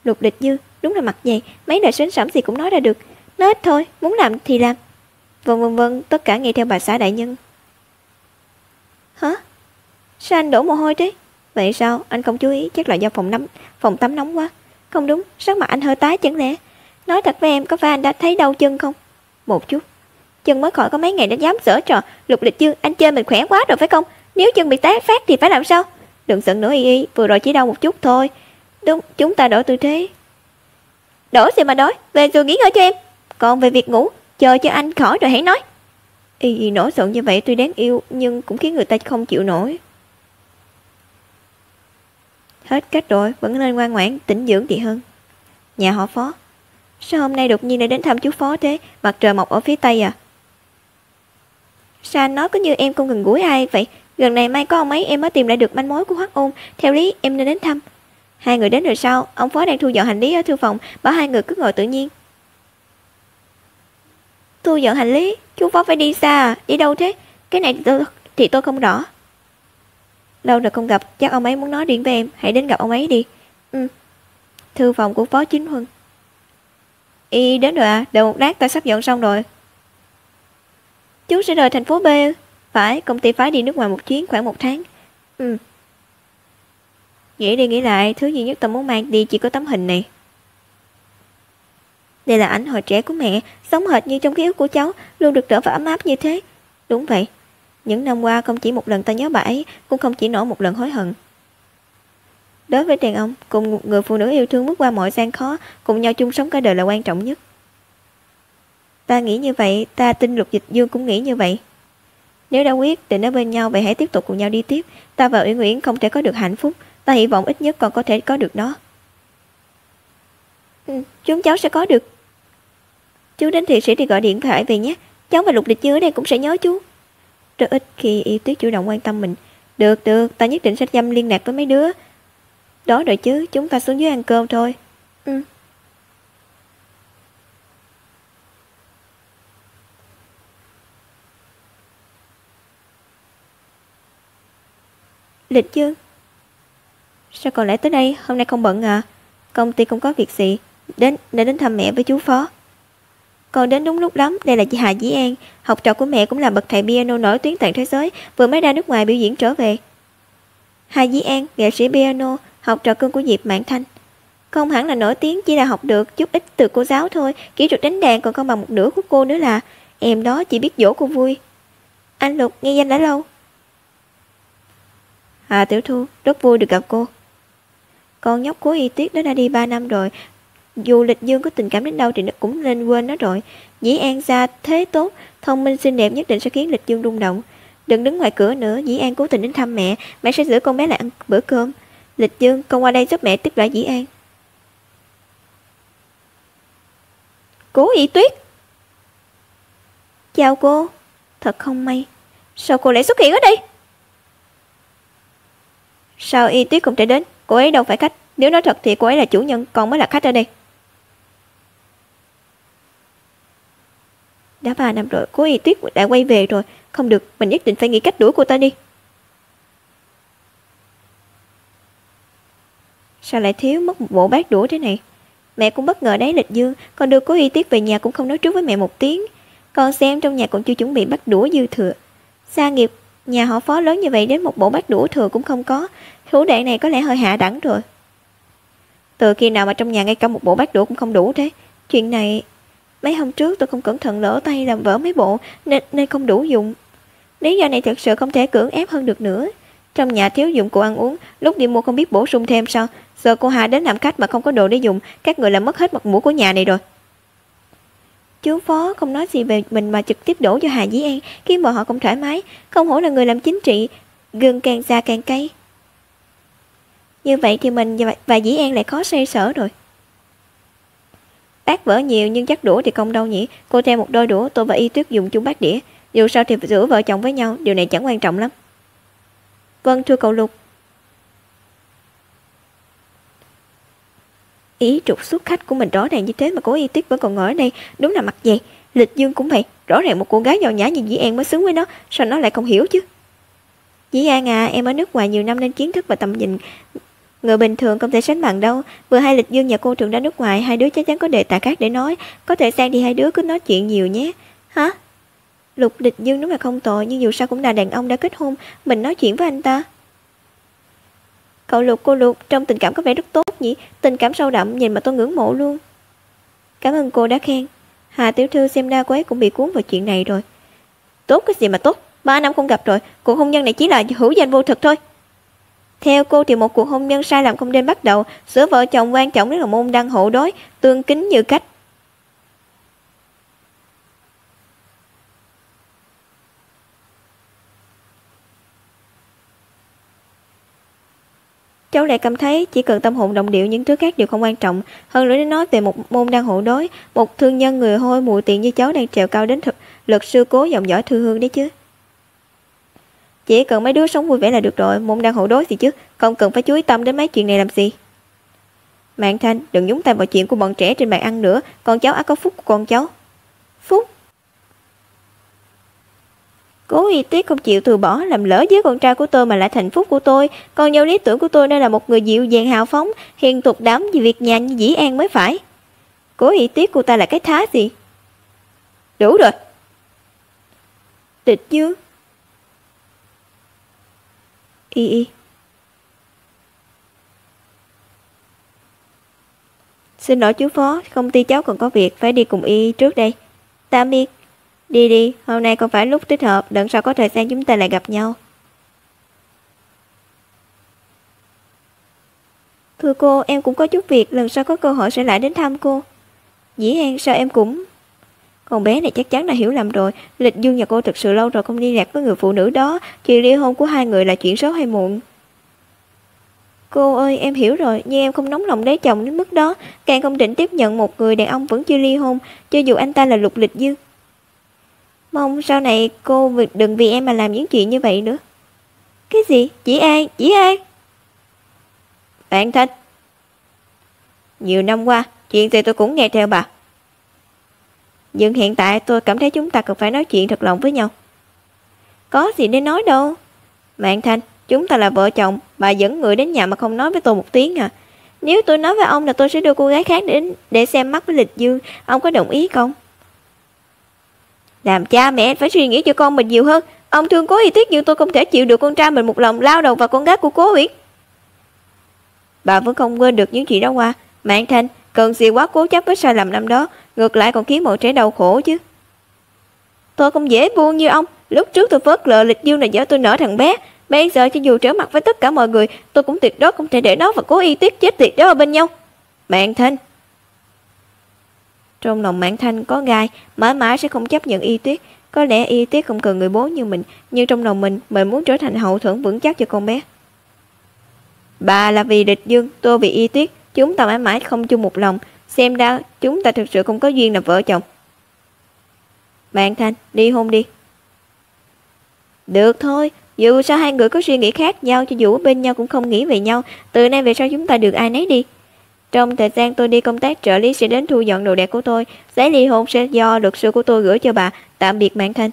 Lục Lịch Dư, đúng là mặt dày, mấy lời sến sẩm gì cũng nói ra được. Nói ít thôi, muốn làm thì làm. Vâng, tất cả nghe theo bà xã đại nhân. Hả? Sao anh đổ mồ hôi thế? Vậy sao? Anh không chú ý, chắc là do phòng tắm nóng quá. Không đúng, sắc mặt anh hơi tái chẳng lẽ? Nói thật với em, có phải anh đã thấy đau chân không? Một chút. Chân mới khỏi có mấy ngày đã dám giở trò. Lục Lịch Dương, anh chơi mình khỏe quá rồi phải không? Nếu chân bị tái phát thì phải làm sao? Đừng giận nữa Y, vừa rồi chỉ đau một chút thôi. Đúng, chúng ta đổi tư thế. Đổi gì mà đổi, về rồi nghỉ ngơi cho em. Còn về việc ngủ, chờ cho anh khỏi rồi hãy nói. Y nổi giận như vậy tuy đáng yêu, nhưng cũng khiến người ta không chịu nổi. Hết cách rồi, vẫn nên ngoan ngoãn, tĩnh dưỡng thì hơn. Nhà họ Phó. Sao hôm nay đột nhiên lại đến thăm chú Phó thế? Mặt trời mọc ở phía tây à? Sao anh nói cứ như em không gần gũi ai vậy? Gần này mai có ông ấy em mới tìm lại được manh mối của Hoắc Ôn. Theo lý em nên đến thăm. Hai người đến rồi sao? Ông Phó đang thu dọn hành lý ở thư phòng, bảo hai người cứ ngồi tự nhiên. Thu dọn hành lý? Chú Phó phải đi xa à? Đi đâu thế? Cái này thì tôi không rõ. Lâu rồi không gặp, chắc ông ấy muốn nói riêng với em. Hãy đến gặp ông ấy đi. Thư phòng của Phó Chính Huân. Y đến rồi à? Đợi một lát, ta sắp dọn xong rồi. Chú sẽ rời thành phố B. Phải, công ty phái đi nước ngoài một chuyến khoảng 1 tháng. Nghĩ đi nghĩ lại, thứ duy nhất tôi muốn mang đi chỉ có tấm hình này. Đây là ảnh hồi trẻ của mẹ, sống hệt như trong ký ức của cháu, luôn được đỡ và ấm áp như thế. Đúng vậy. Những năm qua không chỉ một lần ta nhớ bà ấy, cũng không chỉ nổi một lần hối hận. Đối với đàn ông, cùng một người phụ nữ yêu thương bước qua mọi gian khó, cùng nhau chung sống cả đời là quan trọng nhất. Ta nghĩ như vậy, ta tin Lục Dịch Dương cũng nghĩ như vậy. Nếu đã quyết định ở bên nhau, vậy hãy tiếp tục cùng nhau đi tiếp. Ta và Uyển Uyển không thể có được hạnh phúc, ta hy vọng ít nhất còn có thể có được nó. Chúng cháu sẽ có được. Chú đến Thụy Sĩ thì gọi điện thoại về nhé. Cháu và Lục Dịch Dương ở đây cũng sẽ nhớ chú. Rất ít khi Y Tuyết chủ động quan tâm mình. Được, ta nhất định sẽ dăm liên lạc với mấy đứa. Đó rồi chứ, chúng ta xuống dưới ăn cơm thôi. Lịch Dương, sao còn lại tới đây? Hôm nay không bận à? Công ty không có việc gì. Đến thăm mẹ với chú Phó. Còn đến đúng lúc lắm. Đây là chị Hà Dĩ An, học trò của mẹ, cũng là bậc thầy piano nổi tiếng toàn thế giới, vừa mới ra nước ngoài biểu diễn trở về. Hà Dĩ An, nghệ sĩ piano, học trò cưng của Diệp Mạn Thanh. Không hẳn là nổi tiếng, chỉ là học được chút ít từ cô giáo thôi. Kỹ thuật đánh đàn còn không bằng một nửa của cô nữa là. Em đó chỉ biết dỗ cô vui. Anh Lục, nghe danh đã lâu. Hà Tiểu Thu, rất vui được gặp cô. Con nhóc Cố Y Tuyết đó đã đi 3 năm rồi. Dù Lịch Dương có tình cảm đến đâu thì nó cũng nên quên nó rồi. Dĩ An ra thế tốt, thông minh xinh đẹp nhất định sẽ khiến Lịch Dương rung động. Đừng đứng ngoài cửa nữa, Dĩ An cố tình đến thăm mẹ, mẹ sẽ giữ con bé lại ăn bữa cơm. Lịch Dương, con qua đây giúp mẹ tiếp lại Dĩ An. Cố Y Tuyết. Chào cô. Thật không may, sao cô lại xuất hiện ở đây? Sao Y Tuyết không thể đến? Cô ấy đâu phải khách. Nếu nói thật thì cô ấy là chủ nhân, còn mới là khách ở đây. Đã 3 năm rồi, Cố Y Tuyết đã quay về rồi. Không được, mình nhất định phải nghĩ cách đuổi cô ta đi. Sao lại thiếu mất một bộ bát đũa thế này? Mẹ cũng bất ngờ đấy Lịch Dương. Con đưa Cố Y Tuyết về nhà cũng không nói trước với mẹ một tiếng. Con xem trong nhà còn chưa chuẩn bị bát đũa dư thừa. Sa nghiệp nhà họ Phó lớn như vậy đến một bộ bát đũa thừa cũng không có. Thủ đoạn này có lẽ hơi hạ đẳng rồi. Từ khi nào mà trong nhà ngay cả một bộ bát đũa cũng không đủ thế? Chuyện này mấy hôm trước tôi không cẩn thận lỡ tay làm vỡ mấy bộ nên không đủ dùng. Lý do này thật sự không thể cưỡng ép hơn được nữa. Trong nhà thiếu dụng cụ ăn uống, lúc đi mua không biết bổ sung thêm sao? Giờ cô Hà đến làm khách mà không có đồ để dùng, các người làm mất hết mặt mũi của nhà này rồi. Chú Phó không nói gì về mình mà trực tiếp đổ cho Hà Dĩ An, khiến bọn họ không thoải mái. Không hổ là người làm chính trị, gừng càng già càng cay. Như vậy thì mình và Dĩ An lại khó xoay sở rồi. Bát vỡ nhiều nhưng chắc đũa thì không đâu nhỉ. Cô thêm một đôi đũa, tôi và Y Tuyết dùng chung bát đĩa. Dù sao thì giữa vợ chồng với nhau, điều này chẳng quan trọng lắm. Vâng thưa cậu Lục. Ý trục xuất khách của mình rõ ràng như thế mà Cố Y Tuyết vẫn còn ngồi ở đây, đúng là mặt dày. Lịch Dương cũng vậy, rõ ràng một cô gái giàu nhã như Dĩ An mới xứng với nó, sao nó lại không hiểu chứ? Dĩ An à, em ở nước ngoài nhiều năm nên kiến thức và tầm nhìn người bình thường không thể sánh bằng đâu. Vừa hai Lịch Dương nhà cô trường ra nước ngoài, hai đứa chắc chắn có đề tài khác để nói. Có thời gian thì hai đứa cứ nói chuyện nhiều nhé. Hả? Lục Lịch Dương đúng là không tội, nhưng dù sao cũng là đàn ông đã kết hôn, mình nói chuyện với anh ta. Cậu Lục, cô Lục, trong tình cảm có vẻ rất tốt nhỉ, tình cảm sâu đậm, nhìn mà tôi ngưỡng mộ luôn. Cảm ơn cô đã khen. Hà tiểu thư xem ra cô ấy cũng bị cuốn vào chuyện này rồi. Tốt cái gì mà tốt, 3 năm không gặp rồi, cuộc hôn nhân này chỉ là hữu danh vô thực thôi. Theo cô thì một cuộc hôn nhân sai lầm không nên bắt đầu, giữa vợ chồng quan trọng đó là môn đăng hộ đối, tương kính như cách. Cháu lại cảm thấy chỉ cần tâm hồn đồng điệu, những thứ khác đều không quan trọng. Hơn nữa nói về một môn đăng hộ đối, một thương nhân người hôi mùi tiền như cháu đang trèo cao đến luật sư Cố dòng dõi thư hương đấy chứ. Chỉ cần mấy đứa sống vui vẻ là được rồi, môn đăng hộ đối gì chứ, không cần phải chú ý tâm đến mấy chuyện này làm gì. Mạn Thanh, đừng nhúng tay vào chuyện của bọn trẻ trên bàn ăn nữa, con cháu có phúc của con cháu. Phúc? Cố Y Tuyết không chịu từ bỏ, làm lỡ với con trai của tôi mà lại thành phúc của tôi. Con dâu lý tưởng của tôi nên là một người dịu dàng hào phóng, hiền tục đám vì việc nhà như Dĩ An mới phải. Cố Y Tuyết của ta là cái thá gì? Đủ rồi. Tịch Dương. Y. Xin lỗi chú Phó, công ty cháu còn có việc, phải đi cùng Y trước đây. Tạm biệt. Đi, hôm nay không phải lúc thích hợp, lần sau có thời gian chúng ta lại gặp nhau. Thưa cô, em cũng có chút việc, lần sau có cơ hội sẽ lại đến thăm cô. Dĩ An, sao em cũng... Con bé này chắc chắn là hiểu lầm rồi, Lịch Dương nhà cô thực sự lâu rồi không liên lạc với người phụ nữ đó, chuyện ly hôn của hai người là chuyện xấu hay muộn. Cô ơi, em hiểu rồi, nhưng em không nóng lòng lấy chồng đến mức đó, càng không định tiếp nhận một người đàn ông vẫn chưa ly hôn, cho dù anh ta là Lục Lịch Dương. Mong sau này cô đừng vì em mà làm những chuyện như vậy nữa. Cái gì? Dĩ An? Bạn Thanh. Nhiều năm qua, chuyện gì tôi cũng nghe theo bà. Nhưng hiện tại tôi cảm thấy chúng ta cần phải nói chuyện thật lòng với nhau. Có gì để nói đâu. Mạn Thanh, chúng ta là vợ chồng, bà dẫn người đến nhà mà không nói với tôi một tiếng à. Nếu tôi nói với ông là tôi sẽ đưa cô gái khác đến để xem mắt với Lịch Dương, ông có đồng ý không? Làm cha mẹ phải suy nghĩ cho con mình nhiều hơn. Ông thương Cố Y Tuyết nhưng tôi không thể chịu được con trai mình một lòng lao đầu vào con gái của Cố Uyển. Bà vẫn không quên được những chuyện đó qua. Mạn Thanh, cần gì quá cố chấp với sai lầm năm đó, ngược lại còn khiến mọi trẻ đau khổ chứ. Tôi không dễ buông như ông. Lúc trước tôi phớt lờ Lịch Dương là do tôi nở thằng bé. Bây giờ cho dù trở mặt với tất cả mọi người, tôi cũng tuyệt đối không thể để nó và Cố Y Tuyết chết tiệt đó ở bên nhau. Mạn Thanh. Trong lòng Mạn Thanh có gai, mãi mãi sẽ không chấp nhận Y Tuyết. Có lẽ Y Tuyết không cần người bố như mình, nhưng trong lòng mình muốn trở thành hậu thuẫn vững chắc cho con bé. Bà là vì Địch Dương, tôi vì Y Tuyết, chúng ta mãi mãi không chung một lòng. Xem ra chúng ta thực sự không có duyên làm vợ chồng. Mạn Thanh, đi hôn đi. Được thôi, dù sao hai người có suy nghĩ khác nhau, cho dù ở bên nhau cũng không nghĩ về nhau. Từ nay về sau chúng ta được ai nấy đi. Trong thời gian tôi đi công tác, trợ lý sẽ đến thu dọn đồ đạc của tôi. Giấy ly hôn sẽ do luật sư của tôi gửi cho bà. Tạm biệt Mạn Thanh.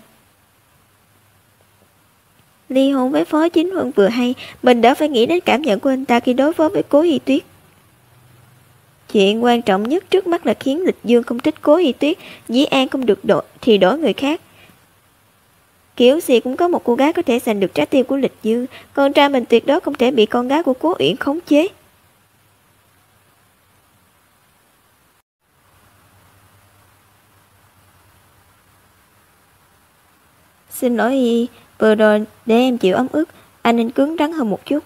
Ly hôn với Phó Chính Huân vừa hay, mình đã phải nghĩ đến cảm nhận của anh ta khi đối phó với Cố Y Tuyết. Chuyện quan trọng nhất trước mắt là khiến Lịch Dương không thích Cố Y Tuyết, Dĩ An không được đổi thì đổi người khác. Kiểu gì cũng có một cô gái có thể giành được trái tim của Lịch Dương, con trai mình tuyệt đối không thể bị con gái của Cố Uyển khống chế. Xin lỗi Y, vừa rồi để em chịu ấm ức, anh nên cứng rắn hơn một chút.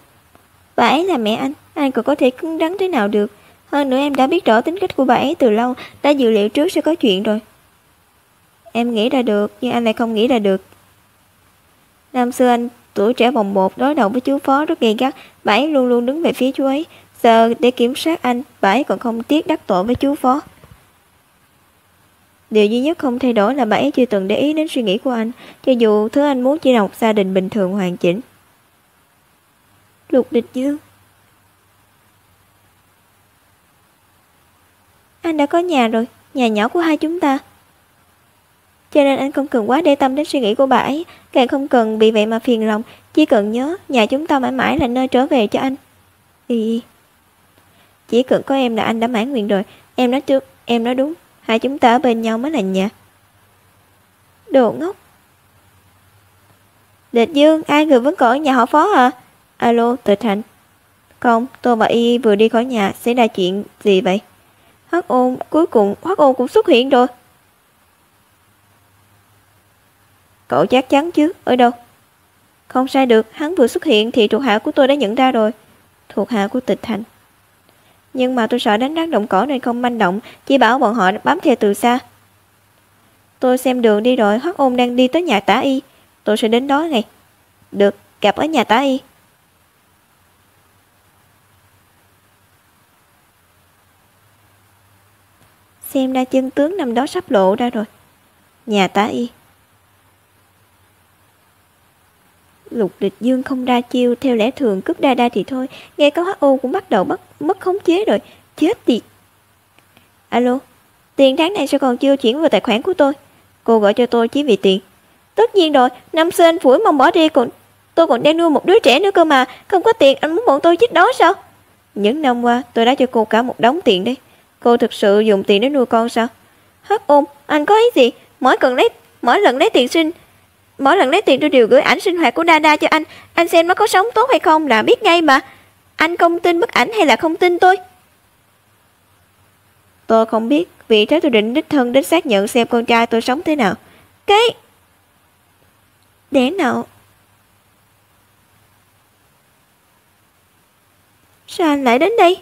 Bà ấy là mẹ anh còn có thể cứng rắn thế nào được. Hơn nữa em đã biết rõ tính cách của bà ấy từ lâu, đã dự liệu trước sẽ có chuyện rồi. Em nghĩ ra được, nhưng anh lại không nghĩ ra được. Năm xưa anh tuổi trẻ bồng bột đối đầu với chú Phó rất gay gắt, bà ấy luôn luôn đứng về phía chú ấy. Giờ để kiểm soát anh, bà ấy còn không tiếc đắc tội với chú Phó. Điều duy nhất không thay đổi là bà ấy chưa từng để ý đến suy nghĩ của anh, cho dù thứ anh muốn chỉ là một gia đình bình thường hoàn chỉnh. Lục Địch Dương, anh đã có nhà rồi, nhà nhỏ của hai chúng ta. Cho nên anh không cần quá để tâm đến suy nghĩ của bà ấy, càng không cần bị vậy mà phiền lòng. Chỉ cần nhớ nhà chúng ta mãi mãi là nơi trở về cho anh. Chỉ cần có em là anh đã mãn nguyện rồi. Em nói đúng, hai chúng ta ở bên nhau mới là nhà. Đồ ngốc. Địch Dương, ai người vẫn còn ở nhà họ Phó à? Alo, Tịch Hạnh. Không, tôi và Y vừa đi khỏi nhà, xảy ra chuyện gì vậy? Hoắc Ôn cũng xuất hiện rồi. Cậu chắc chắn chứ, ở đâu? Không sai được, hắn vừa xuất hiện thì thuộc hạ của tôi đã nhận ra rồi. Thuộc hạ của Tịch Hạnh. Nhưng mà tôi sợ đánh rắn động cỏ nên không manh động, chỉ bảo bọn họ bám theo từ xa. Tôi xem đường đi rồi, Hoắc Ôn đang đi tới nhà Tả Y. Tôi sẽ đến đó ngay. Được, gặp ở nhà Tả Y. Xem ra chân tướng năm đó sắp lộ ra rồi. Nhà Tả Y. Lục Địch Dương không ra chiêu theo lẽ thường cướp đa thì thôi, nghe có HU cũng bắt đầu mất khống chế rồi. Chết tiệt. Alo, tiền tháng này sao còn chưa chuyển vào tài khoản của tôi? Cô gọi cho tôi chỉ vì tiền. Tất nhiên rồi, năm xưa anh Phủi mong bỏ đi, tôi còn đang nuôi một đứa trẻ nữa cơ mà. Không có tiền anh muốn bọn tôi chết đói sao? Những năm qua tôi đã cho cô cả một đống tiền đấy. Cô thực sự dùng tiền để nuôi con sao? Hắc Ôn, anh có ý gì? Mỗi lần lấy tiền tôi đều gửi ảnh sinh hoạt của Đa cho anh xem nó có sống tốt hay không là biết ngay mà. Anh không tin bức ảnh hay là không tin tôi? Tôi không biết, vì thế tôi định đích thân đến xác nhận xem con trai tôi sống thế nào. Để nào? Sao anh lại đến đây?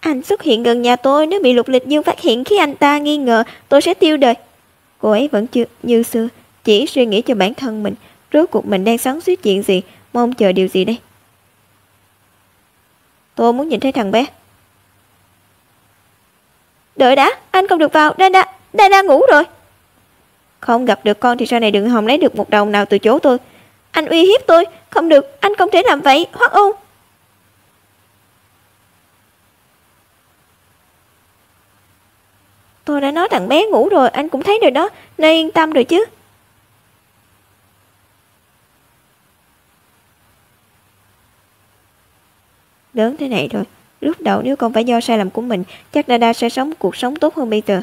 Anh xuất hiện gần nhà tôi, nếu bị Lục Lịch Dương phát hiện khi anh ta nghi ngờ, tôi sẽ tiêu đời. Cô ấy vẫn chưa như xưa, chỉ suy nghĩ cho bản thân mình. Rốt cuộc mình đang xoắn xuýt chuyện gì, mong chờ điều gì đây? Tôi muốn nhìn thấy thằng bé. Đợi đã, anh không được vào, Đa ngủ rồi. Không gặp được con thì sau này đừng hòng lấy được một đồng nào từ chỗ tôi. Anh uy hiếp tôi, không được, anh không thể làm vậy, Hoắc Ôn. Tôi đã nói thằng bé ngủ rồi, anh cũng thấy rồi đó, nên yên tâm rồi chứ. Lớn thế này rồi, lúc đầu nếu không phải do sai lầm của mình, chắc Đa sẽ sống cuộc sống tốt hơn bây giờ.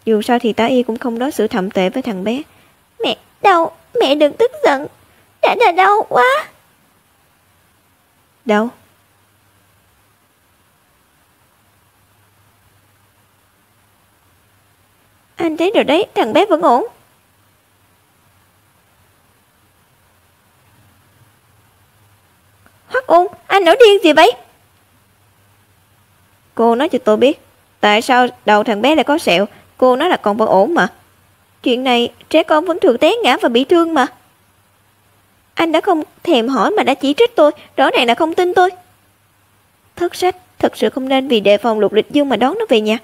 Dù sao thì Tả Y cũng không đối xử thậm tệ với thằng bé. Mẹ đau, mẹ đừng tức giận. Đã đau quá. Đau? Anh thấy rồi đấy, thằng bé vẫn ổn. Hắc Ôn, anh nổi điên gì vậy? Cô nói cho tôi biết, tại sao đầu thằng bé lại có sẹo? Cô nói là còn vẫn ổn mà. Chuyện này, trẻ con vẫn thường té ngã và bị thương mà. Anh đã không thèm hỏi mà đã chỉ trích tôi, rõ ràng là không tin tôi. Thất sách, thật sự không nên vì đề phòng Lục Lịch Dương mà đón nó về nhà.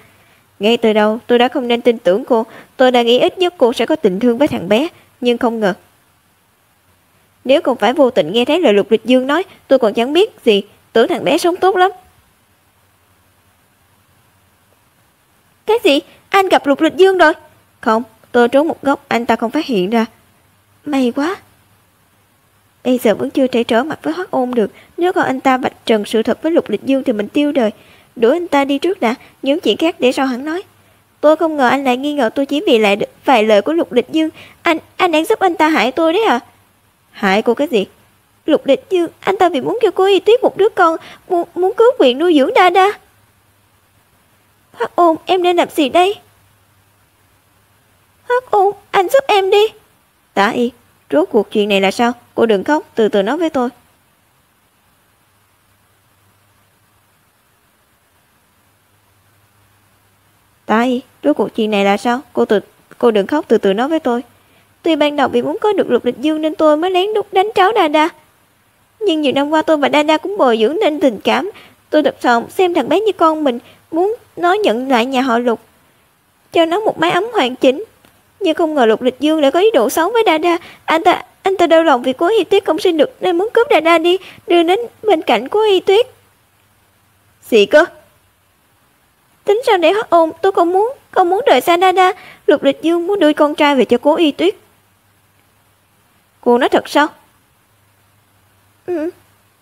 Ngay từ đầu tôi đã không nên tin tưởng cô. Tôi đã nghĩ ít nhất cô sẽ có tình thương với thằng bé, nhưng không ngờ. Nếu không phải vô tình nghe thấy lời Lục Lịch Dương nói, tôi còn chẳng biết gì, tưởng thằng bé sống tốt lắm. Cái gì? Anh gặp Lục Lịch Dương rồi? Không, tôi trốn một góc, anh ta không phát hiện ra. May quá. Bây giờ vẫn chưa thể trở mặt với Hoắc Ôn được. Nếu còn anh ta vạch trần sự thật với Lục Lịch Dương thì mình tiêu đời. Đuổi anh ta đi trước đã, những chuyện khác để sau hắn nói. Tôi không ngờ anh lại nghi ngờ tôi chỉ vì lại vài lời của Lục Lịch Dương. Anh đang giúp anh ta hại tôi đấy à? Hại cô cái gì? Lục Lịch Dương, anh ta vì muốn cho cô Y Tuyết một đứa con, muốn cứu quyền nuôi dưỡng Đa Đa. Hoắc Ôn, em nên làm gì đây? Hoắc Ôn, anh giúp em đi. Tả Y, rốt cuộc chuyện này là sao? Cô đừng khóc, từ từ nói với tôi. Tả Y, rốt cuộc chuyện này là sao? Cô đừng khóc, từ từ nói với tôi. Tuy ban đầu vì muốn có được Lục Lịch Dương nên tôi mới lén lút đánh cháu Đa Đa. Nhưng nhiều năm qua tôi và Đa Đa cũng bồi dưỡng nên tình cảm. Tôi thật lòng xem thằng bé như con mình, muốn nó nhận lại nhà họ Lục, cho nó một mái ấm hoàn chỉnh. Nhưng không ngờ Lục Lịch Dương lại có ý đồ xấu với Đa Đa. Anh ta đau lòng vì Cố Y Tuyết không sinh được nên muốn cướp Đa Đa đi, đưa đến bên cạnh Cố Y Tuyết. Gì cơ? Tính sao để Hoắc Ôn, tôi không muốn rời xa Đa Đa. Lục Lịch Dương muốn đưa con trai về cho Cố Y Tuyết. Cô nói thật sao? Ừ.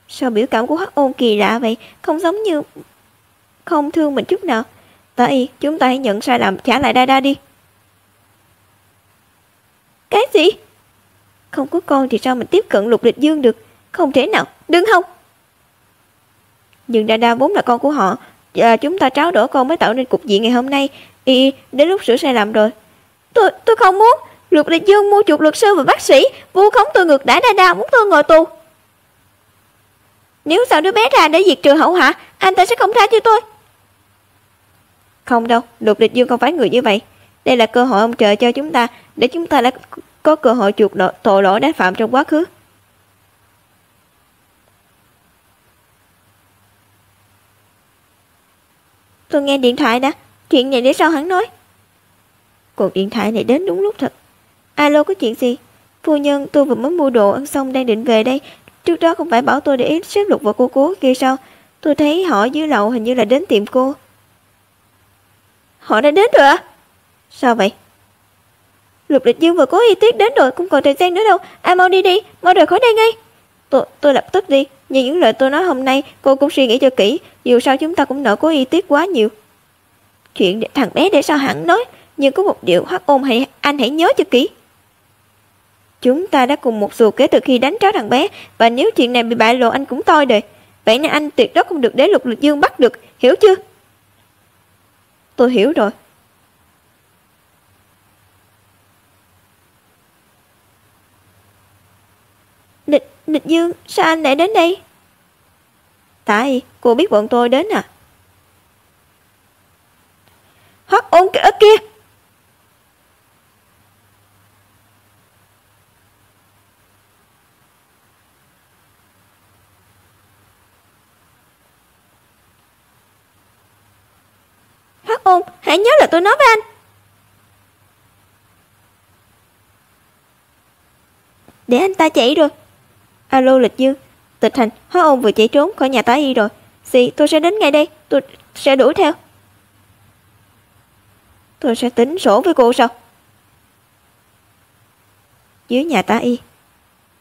Sao biểu cảm của Hoắc Ôn kỳ lạ vậy? Không giống như không thương mình chút nào. Tả Y, chúng ta hãy nhận sai lầm, trả lại Đa Đa đi. Cái gì? Không có con thì sao mình tiếp cận Lục Lịch Dương được? Không thể nào, đừng không. Nhưng Đa Đa vốn là con của họ, và chúng ta tráo đổi con mới tạo nên cục diện ngày hôm nay. Đến lúc sửa sai lầm rồi. Tôi không muốn. Lục Lịch Dương mua chuộc luật sư và bác sĩ, vu khống tôi ngược đãi Đa Đa, muốn tôi ngồi tù. Nếu sao đứa bé ra để diệt trừ hậu họa, anh ta sẽ không tha cho tôi. Không đâu, Lục Lịch Dương không phải người như vậy. Đây là cơ hội ông trời cho chúng ta, để chúng ta đã có cơ hội chuộc tội lỗi đã phạm trong quá khứ. Tôi nghe điện thoại đã, chuyện này để sau hắn nói. Cuộc điện thoại này đến đúng lúc thật. Alo, có chuyện gì? Phu nhân, tôi vừa mới mua đồ ăn xong đang định về đây. Trước đó không phải bảo tôi để ý xếp Lục và cô Cố kia sao? Tôi thấy họ dưới lầu hình như là đến tiệm cô. Họ đã đến rồi à? Sao vậy? Lục Lịch Dương và Cố Y Tuyết đến rồi, không còn thời gian nữa đâu. Ai mau đi đi, mau rời khỏi đây ngay. Tôi lập tức đi, nhưng những lời tôi nói hôm nay cô cũng suy nghĩ cho kỹ. Dù sao chúng ta cũng nợ Cố Y Tuyết quá nhiều. Chuyện thằng bé để sao hẳn nói, nhưng có một điều Hoắc Ôn anh hãy nhớ cho kỹ. Chúng ta đã cùng một ruột kể từ khi đánh tráo thằng bé, và nếu chuyện này bị bại lộ anh cũng toi đời. Vậy nên anh tuyệt đối không được để Lục Lịch Dương bắt được, hiểu chưa? Tôi hiểu rồi. Lịch Dương, sao anh lại đến đây? Tại cô biết bọn tôi đến à? Hoắc Ôn ở kia. Hoắc Ôn, hãy nhớ là tôi nói với anh. Để anh ta chạy rồi. Alo Lịch Dương, Tịch Hành, Hoắc Ôn vừa chạy trốn khỏi nhà tá y rồi. Gì, tôi sẽ đến ngay đây, tôi sẽ đuổi theo. Tôi sẽ tính sổ với cô sao? Dưới nhà tá y.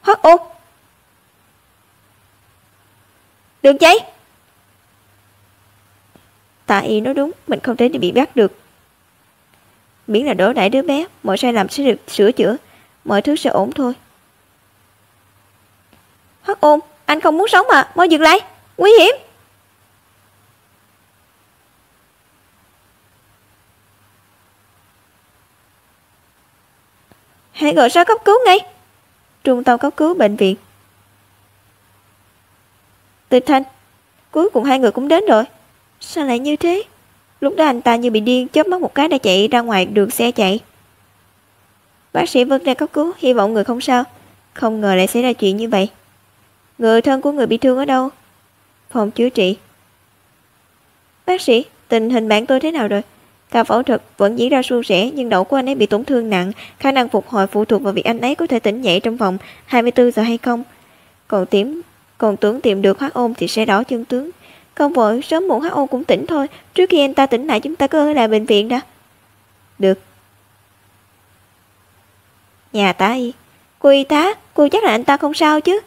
Hoắc Ôn, đừng chạy. Tá y nói đúng, mình không thể bị bắt được. Miễn là đổ đẩy đứa bé, mọi sai lầm sẽ được sửa chữa, mọi thứ sẽ ổn thôi. Hoắc Ôn, anh không muốn sống à, mau dừng lại, nguy hiểm. hãy gọi 6 cấp cứu ngay. Trung tâm cấp cứu bệnh viện. Tịch Thanh, cuối cùng hai người cũng đến rồi. Sao lại như thế? Lúc đó anh ta như bị điên, chớp mắt một cái đã chạy ra ngoài đường xe chạy. Bác sĩ vân ra cấp cứu, hy vọng người không sao. Không ngờ lại xảy ra chuyện như vậy. Người thân của người bị thương ở đâu? Phòng chữa trị. Bác sĩ, tình hình bạn tôi thế nào rồi? Ca phẫu thuật vẫn diễn ra suôn sẻ, nhưng đầu của anh ấy bị tổn thương nặng, khả năng phục hồi phụ thuộc vào việc anh ấy có thể tỉnh dậy trong vòng 24 giờ hay không. Còn tưởng tìm được Hắc Ôn thì sẽ rõ chân tướng. Không vội, sớm muộn Hắc Ôn cũng tỉnh thôi. Trước khi anh ta tỉnh lại chúng ta cứ ở lại bệnh viện đã. Được. Nhà tá y. Cô y tá, cô chắc là anh ta không sao chứ?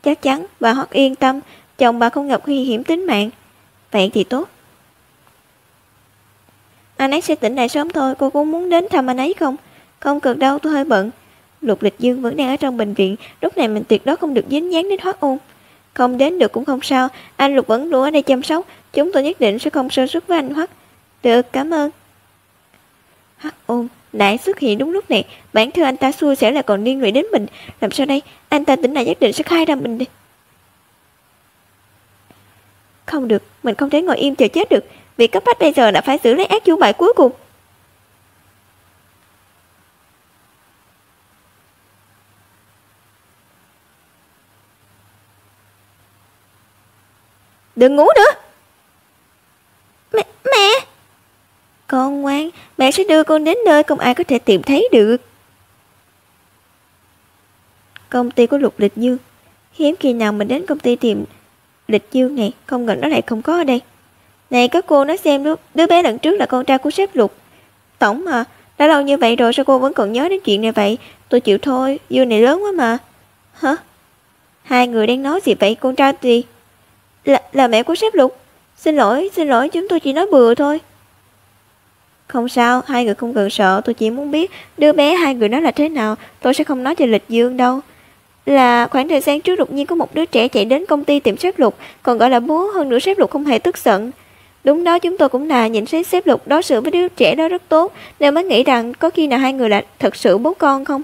Chắc chắn, bà Hoắc yên tâm, chồng bà không gặp nguy hiểm tính mạng. Vậy thì tốt. Anh ấy sẽ tỉnh lại sớm thôi, cô có muốn đến thăm anh ấy không? Không cần đâu, tôi hơi bận. Lục Lịch Dương vẫn đang ở trong bệnh viện, lúc này mình tuyệt đối không được dính dáng đến Hoắc Ôn. Không đến được cũng không sao, anh Lục vẫn luôn ở đây chăm sóc, chúng tôi nhất định sẽ không sơ suất với anh Hoắc. Được, cảm ơn. Hoắc Ôn lại xuất hiện đúng lúc này, bản thân anh ta xui xẻo lại còn liên lụy đến mình, làm sao đây? Anh ta tỉnh lại nhất định sẽ khai ra mình đi. Không được, mình không thể ngồi im chờ chết được, việc cấp bách bây giờ là phải xử lấy ác chủ bài cuối cùng. Đừng ngủ nữa. Mẹ. Con ngoan, mẹ sẽ đưa con đến nơi không ai có thể tìm thấy được. Công ty của Lục Lịch Dương. Hiếm khi nào mình đến công ty tìm Lịch Dương này, không ngờ nó lại không có ở đây. Này các cô nói xem, đứa bé lần trước là con trai của sếp Lục. Tổng mà, đã lâu như vậy rồi sao cô vẫn còn nhớ đến chuyện này vậy? Tôi chịu thôi, Dương này lớn quá mà. Hả? Hai người đang nói gì vậy, con trai gì? Là mẹ của sếp Lục. Xin lỗi, chúng tôi chỉ nói bừa thôi. Không sao, hai người không cần sợ, tôi chỉ muốn biết đứa bé hai người đó là thế nào, tôi sẽ không nói cho Lịch Dương đâu. Là khoảng thời gian trước đột nhiên có một đứa trẻ chạy đến công ty tìm sếp Lục, còn gọi là bố, hơn nữa sếp Lục không hề tức giận. Đúng đó, chúng tôi cũng là nhìn thấy sếp Lục đối xử với đứa trẻ đó rất tốt, nên mới nghĩ rằng có khi nào hai người là thật sự bố con không.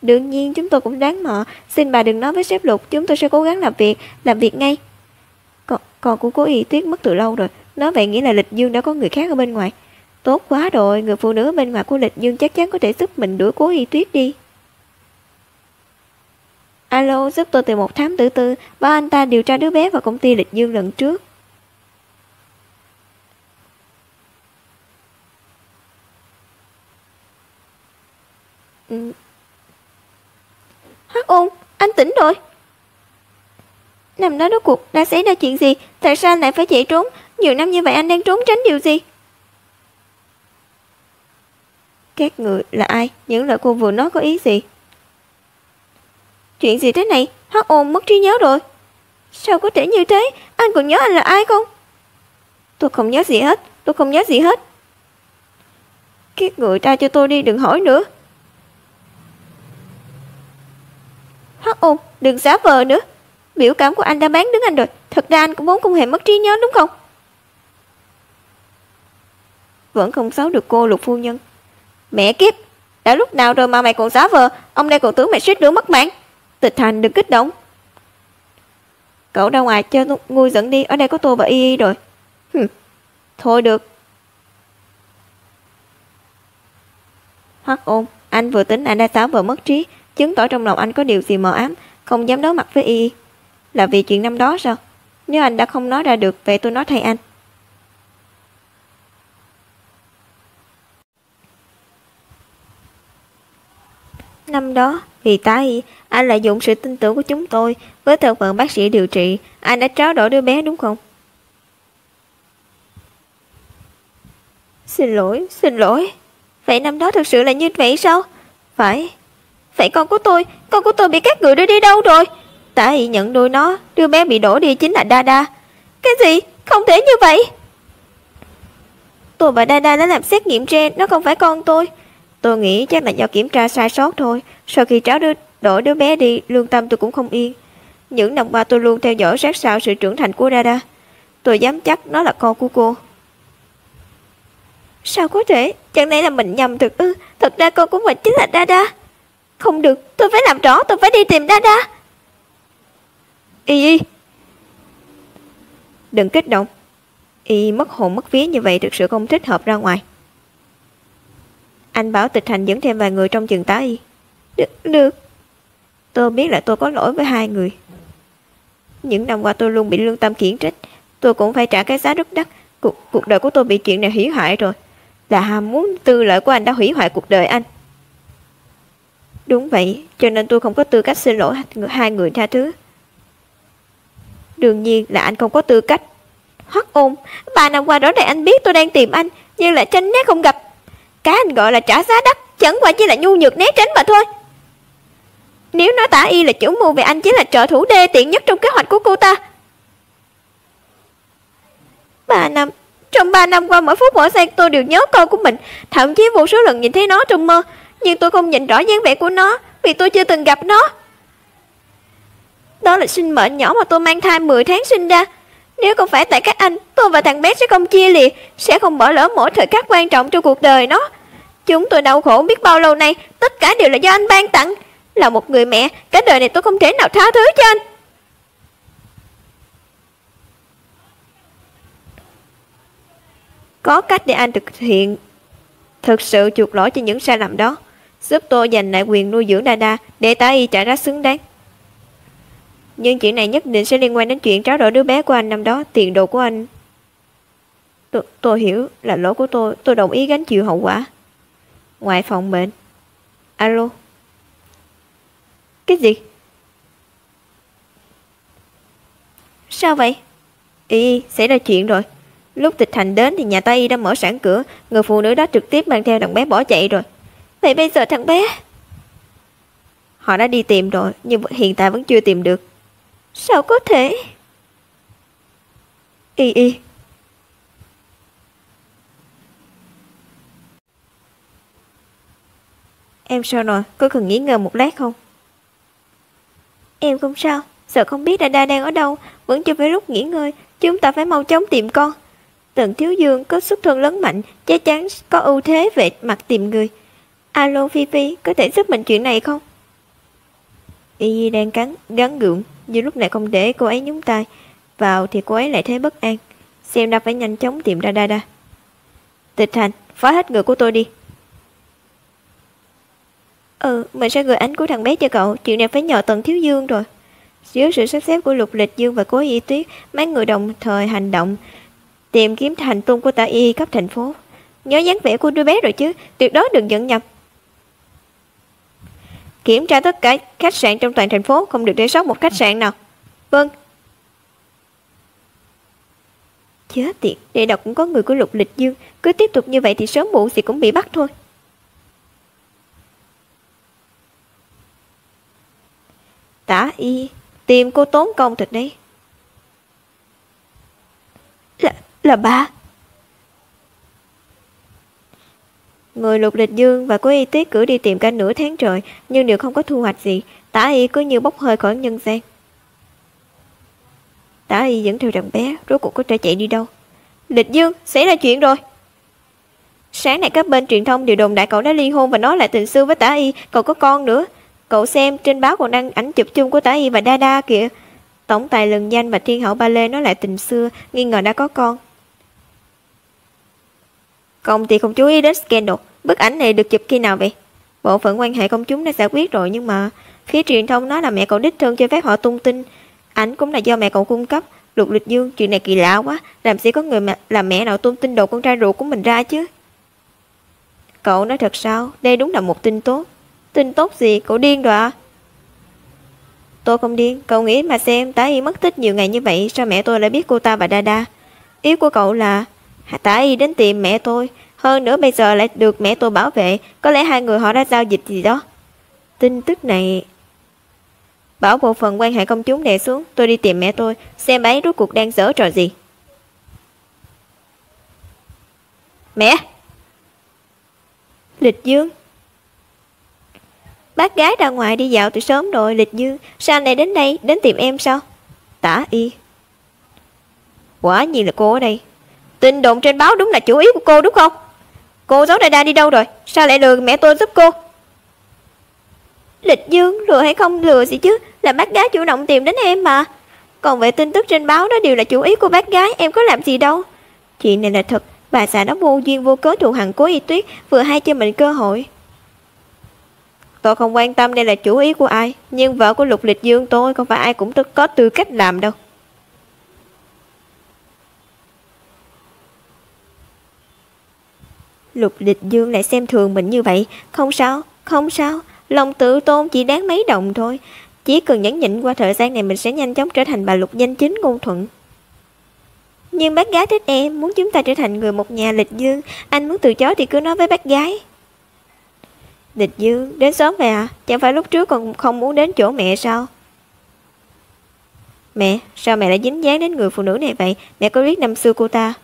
Đương nhiên chúng tôi cũng đoán mò, xin bà đừng nói với sếp Lục, chúng tôi sẽ cố gắng làm việc ngay. Con của cô Y Tuyết mất từ lâu rồi, nói vậy nghĩa là Lịch Dương đã có người khác ở bên ngoài. Tốt quá rồi, người phụ nữ ở bên ngoài của Lịch Dương chắc chắn có thể giúp mình đuổi Cố Y Tuyết đi. Alo, giúp tôi tìm một thám tử tư, bảo anh ta điều tra đứa bé vào công ty Lịch Dương lần trước. Hắc Ôn, anh tỉnh rồi. Năm đó rốt cuộc đã xảy ra chuyện gì? Tại sao anh lại phải chạy trốn? Nhiều năm như vậy anh đang trốn tránh điều gì? Các người là ai? Những lời cô vừa nói có ý gì? Chuyện gì thế này? Hắc Ôn mất trí nhớ rồi. Sao có thể như thế? Anh còn nhớ anh là ai không? Tôi không nhớ gì hết. Các người ra cho tôi đi, đừng hỏi nữa. Hắc Ôn, đừng giả vờ nữa. Biểu cảm của anh đã bán đứng anh rồi. Thật ra anh cũng vốn không hề mất trí nhớ đúng không? Vẫn không xấu được cô Lục phu nhân. Mẹ kiếp, đã lúc nào rồi mà mày còn giả vờ? Ông đây còn tưởng mày suýt nữa mất mạng. Tịch Thành đừng kích động. Cậu ra ngoài cho nguôi giận đi, ở đây có tôi và Y rồi. Thôi được. Hắc Ôn, anh vừa tính anh đã giả vờ mất trí, chứng tỏ trong lòng anh có điều gì mờ ám, không dám đối mặt với Y. Là vì chuyện năm đó sao? Nếu anh đã không nói ra được, vậy tôi nói thay anh. Năm đó, vì tá y, anh lợi dụng sự tin tưởng của chúng tôi, với thân phận bác sĩ điều trị, anh đã tráo đổi đứa bé đúng không? Xin lỗi. Vậy năm đó thực sự là như vậy sao? Phải. Vậy con của tôi bị các người đưa đi đâu rồi? Tá y nhận nuôi nó, đứa bé bị đổ đi chính là Dada. Cái gì? Không thể như vậy. Tôi và Dada đã làm xét nghiệm gen, nó không phải con tôi. Tôi nghĩ chắc là do kiểm tra sai sót thôi. Sau khi cháu đổi đứa bé đi, lương tâm tôi cũng không yên. Những năm qua tôi luôn theo dõi sát sao sự trưởng thành của Dada. Tôi dám chắc nó là con của cô. Sao có thể? Chẳng lẽ là mình nhầm thực ư? Thật ra con của mình chính là Dada. Không được, tôi phải làm rõ, tôi phải đi tìm Dada. Y, đừng kích động. Y mất hồn mất vía như vậy thực sự không thích hợp ra ngoài. Anh bảo Tịch Thành dẫn thêm vài người trong chừng tá Y. Được. Tôi biết là tôi có lỗi với hai người. Những năm qua tôi luôn bị lương tâm khiển trách. Tôi cũng phải trả cái giá rất đắt. Cuộc đời của tôi bị chuyện này hủy hoại rồi. Là ham muốn tư lợi của anh đã hủy hoại cuộc đời anh. Đúng vậy, cho nên tôi không có tư cách xin lỗi hai người tha thứ. Đương nhiên là anh không có tư cách. Hoắc Ôn, 3 năm qua rõ ràng anh biết tôi đang tìm anh, nhưng lại tránh né không gặp. Cái anh gọi là trả giá đắt, chẳng qua chỉ là nhu nhược né tránh mà thôi. Nếu nói Tả Y là chủ mưu về anh chính là trợ thủ đê tiện nhất trong kế hoạch của cô ta. 3 năm, trong 3 năm qua mỗi phút mỗi giây tôi đều nhớ con của mình, thậm chí vô số lần nhìn thấy nó trong mơ, nhưng tôi không nhìn rõ dáng vẻ của nó vì tôi chưa từng gặp nó. Đó là sinh mệnh nhỏ mà tôi mang thai 10 tháng sinh ra. Nếu không phải tại các anh, tôi và thằng bé sẽ không chia lìa, sẽ không bỏ lỡ mỗi thời khắc quan trọng trong cuộc đời nó. Chúng tôi đau khổ biết bao lâu nay, tất cả đều là do anh ban tặng. Là một người mẹ, cả đời này tôi không thể nào tha thứ cho anh. Có cách để anh thực sự chuộc lỗi cho những sai lầm đó, giúp tôi giành lại quyền nuôi dưỡng Dada để Tả Y trả giá xứng đáng. Nhưng chuyện này nhất định sẽ liên quan đến chuyện tráo đổi đứa bé của anh năm đó, tiền đồ của anh. Tôi hiểu là lỗi của tôi đồng ý gánh chịu hậu quả. Ngoài phòng bệnh. Alo. Cái gì? Sao vậy? Xảy ra chuyện rồi. Lúc Tịch Thành đến thì nhà Tả Y đã mở sẵn cửa, người phụ nữ đó trực tiếp mang theo thằng bé bỏ chạy rồi. Vậy bây giờ thằng bé? Họ đã đi tìm rồi, nhưng hiện tại vẫn chưa tìm được. Sao có thể? Em sao rồi? Có cần nghỉ ngơi một lát không? Em không sao. Sợ không biết Dada đang ở đâu. Vẫn chưa phải lúc nghỉ ngơi. Chúng ta phải mau chóng tìm con. Tần Thiếu Dương có xuất thân lớn mạnh, chắc chắn có ưu thế về mặt tìm người. Alo Phi Phi, có thể giúp mình chuyện này không? Y đang gắng gượng, nhưng lúc này không để cô ấy nhúng tay vào thì cô ấy lại thấy bất an. Xem ra phải nhanh chóng tìm ra Dada. Tịch Thành, phá hết người của tôi đi. Mình sẽ gửi ảnh của thằng bé cho cậu. Chuyện này phải nhờ Tần Thiếu Dương rồi. Dưới sự sắp xếp của Lục Lịch Dương và Cố Y Tuyết, mấy người đồng thời hành động tìm kiếm hành tung của Tả Y khắp thành phố. Nhớ dáng vẻ của đứa bé rồi chứ, tuyệt đối đừng dẫn nhầm. Kiểm tra tất cả khách sạn trong toàn thành phố, không được để sót một khách sạn nào. Vâng. Chết tiệt, để đọc cũng có người của Lục Lịch Dương. Cứ tiếp tục như vậy thì sớm muộn gì cũng bị bắt thôi. Tả Y, tìm cô tốn công thật đấy. Là ba. Người Lục Lịch Dương và Cố Y Tuyết cử đi tìm cả nửa tháng trời, nhưng đều không có thu hoạch gì. Tả Y cứ như bốc hơi khỏi nhân gian. Tả Y dẫn theo thằng bé, rốt cuộc có thể chạy đi đâu? Lịch Dương, xảy ra chuyện rồi. Sáng nay các bên truyền thông đều đồn đại cậu đã ly hôn và nói lại tình xưa với Tả Y, cậu có con nữa. Cậu xem trên báo còn đăng ảnh chụp chung của Tả Y và Dada kìa. Tổng tài lừng danh và thiên hậu ba lê nói lại tình xưa, nghi ngờ đã có con. Công ty không chú ý đến scandal. Bức ảnh này được chụp khi nào vậy? Bộ phận quan hệ công chúng đã giải quyết rồi, nhưng mà phía truyền thông nói là mẹ cậu đích thân cho phép họ tung tin. Ảnh cũng là do mẹ cậu cung cấp. Lục Lịch Dương, chuyện này kỳ lạ quá. Làm gì có người làm mẹ nào tung tin đồ con trai ruột của mình ra chứ? Cậu nói thật sao? Đây đúng là một tin tốt. Tin tốt gì? Cậu điên rồi à? Tôi không điên. Cậu nghĩ mà xem, Tả Y mất tích nhiều ngày như vậy, sao mẹ tôi lại biết cô ta và Dada? Ý của cậu là Tả Y đến tìm mẹ tôi, hơn nữa bây giờ lại được mẹ tôi bảo vệ. Có lẽ hai người họ đã giao dịch gì đó. Tin tức này... Bảo bộ phận quan hệ công chúng đè xuống. Tôi đi tìm mẹ tôi, xem bà ấy rốt cuộc đang giở trò gì. Mẹ! Lịch Dương. Bác gái ra ngoài đi dạo từ sớm rồi. Lịch Dương, sao anh lại đến đây? Đến tìm em sao? Tả Y. Quả nhiên là cô ở đây. Tin đồn trên báo đúng là chủ ý của cô đúng không? Cô giấu Dada đi đâu rồi? Sao lại lừa mẹ tôi giúp cô? Lịch Dương lừa hay không lừa gì chứ, là bác gái chủ động tìm đến em mà. Còn về tin tức trên báo đó đều là chủ ý của bác gái, em có làm gì đâu. Chuyện này là thật, bà xã đó vô duyên vô cớ thù hằn Cố Y Tuyết, vừa hay cho mình cơ hội. Tôi không quan tâm đây là chủ ý của ai, nhưng vợ của Lục Lịch Dương tôi không phải ai cũng có tư cách làm đâu. Lục Lịch Dương lại xem thường mình như vậy. Không sao, không sao, lòng tự tôn chỉ đáng mấy đồng thôi. Chỉ cần nhẫn nhịn qua thời gian này, mình sẽ nhanh chóng trở thành bà Lục danh chính ngôn thuận. Nhưng bác gái thích em, muốn chúng ta trở thành người một nhà. Lịch Dương, anh muốn từ chối thì cứ nói với bác gái. Lịch Dương, đến sớm vậy à? Chẳng phải lúc trước còn không muốn đến chỗ mẹ sao? Mẹ, sao mẹ lại dính dáng đến người phụ nữ này vậy? Mẹ có biết năm xưa cô ta?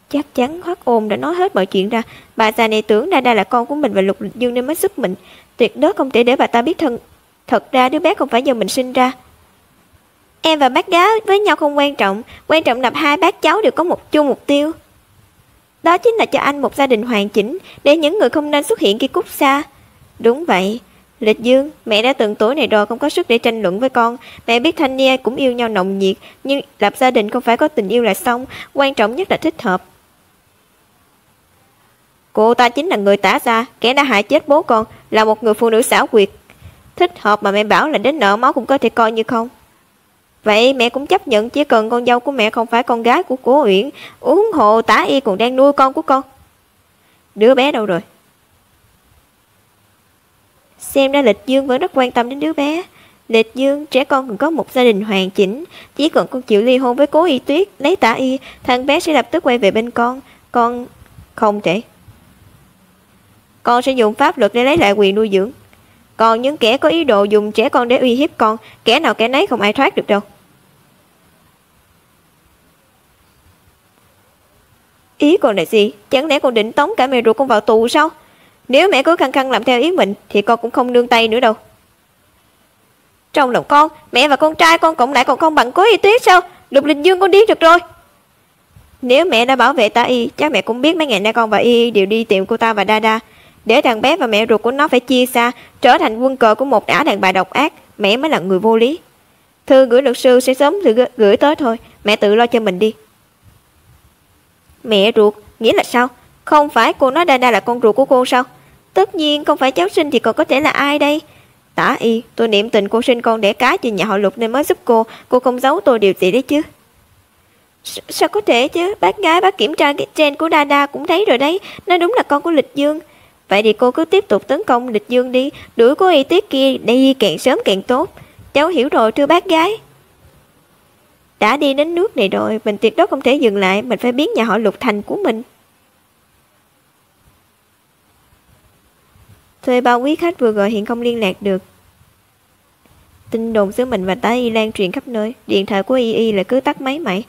Chắc chắn Hoắc Ôn đã nói hết mọi chuyện ra. Bà già này tưởng Đa Đa là con của mình và Lục Lịch Dương nên mới giúp mình. Tuyệt đối không thể để bà ta biết thật ra đứa bé không phải do mình sinh ra. Em và bác gái với nhau không quan trọng, quan trọng là hai bác cháu đều có một chung mục tiêu. Đó chính là cho anh một gia đình hoàn chỉnh, để những người không nên xuất hiện khi cút xa. Đúng vậy, Lịch Dương, mẹ đã từng tuổi này rồi, không có sức để tranh luận với con. Mẹ biết thanh niên cũng yêu nhau nồng nhiệt, nhưng lập gia đình không phải có tình yêu là xong, quan trọng nhất là thích hợp. Cô ta chính là người tả ra, kẻ đã hại chết bố con, là một người phụ nữ xảo quyệt. Thích hợp mà mẹ bảo là đến nợ máu cũng có thể coi như không. Vậy mẹ cũng chấp nhận, chỉ cần con dâu của mẹ không phải con gái của Cố Uyển, huống hồ Tả Y còn đang nuôi con của con. Đứa bé đâu rồi? Xem ra Lịch Dương vẫn rất quan tâm đến đứa bé. Lịch Dương, trẻ con cần có một gia đình hoàn chỉnh. Chỉ cần con chịu ly hôn với Cố Y Tuyết, lấy Tả Y, thằng bé sẽ lập tức quay về bên con. Con không thể. Con sẽ dùng pháp luật để lấy lại quyền nuôi dưỡng. Còn những kẻ có ý đồ dùng trẻ con để uy hiếp con, kẻ nào kẻ nấy không ai thoát được đâu. Ý con là gì? Chẳng lẽ con định tống cả mẹ ruột con vào tù sao? Nếu mẹ cứ khăng khăng làm theo ý mình thì con cũng không nương tay nữa đâu. Trong lòng con, mẹ và con trai con cộng lại còn không bằng Cố Y Tuyết sao? Lục Lịch Dương con điên được rồi. Nếu mẹ đã bảo vệ Tả Y, chắc mẹ cũng biết mấy ngày nay con và Y đều đi tìm cô ta và Đa Đa, để thằng bé và mẹ ruột của nó phải chia xa, trở thành quân cờ của một ả đàn bà độc ác. Mẹ mới là người vô lý. Thư gửi luật sư sẽ sớm gửi tới thôi, mẹ tự lo cho mình đi. Mẹ ruột, nghĩa là sao? Không phải cô nói Đa Đa là con ruột của cô sao? Tất nhiên không phải cháu sinh thì còn có thể là ai đây? Tả Y, tôi niệm tình cô sinh con đẻ cái cho nhà họ Lục nên mới giúp cô không giấu tôi điều gì đấy chứ. Sao có thể chứ? Bác gái bác kiểm tra cái gen của Đa Đa cũng thấy rồi đấy, nó đúng là con của Lịch Dương. Vậy thì cô cứ tiếp tục tấn công Lịch Dương đi, đuổi Cố Y Tuyết kia đi càng sớm càng tốt. Cháu hiểu rồi thưa bác gái. Đã đi đến nước này rồi, mình tuyệt đối không thể dừng lại, mình phải biến nhà họ Lục thành của mình. Thuê bao quý khách vừa gọi hiện không liên lạc được. Tin đồn giữa mình và Tả Y lan truyền khắp nơi, điện thoại của Y là cứ tắt máy mãi.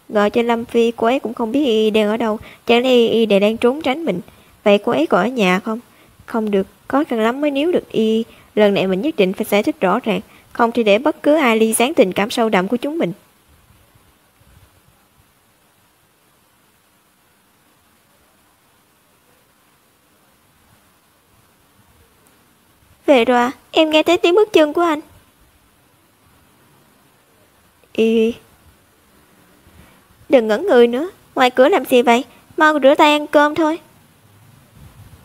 Gọi cho Lâm Phi, cô ấy cũng không biết Y đang ở đâu, chẳng lẽ Y đều đang trốn tránh mình. Vậy cô ấy còn ở nhà không? Không được, khó khăn lắm mới níu được Y. Lần này mình nhất định phải giải thích rõ ràng, không thể để bất cứ ai ly gián tình cảm sâu đậm của chúng mình. Về rồi à, em nghe thấy tiếng bước chân của anh. Y, đừng ngẩn người nữa, ngoài cửa làm gì vậy? Mau rửa tay ăn cơm thôi.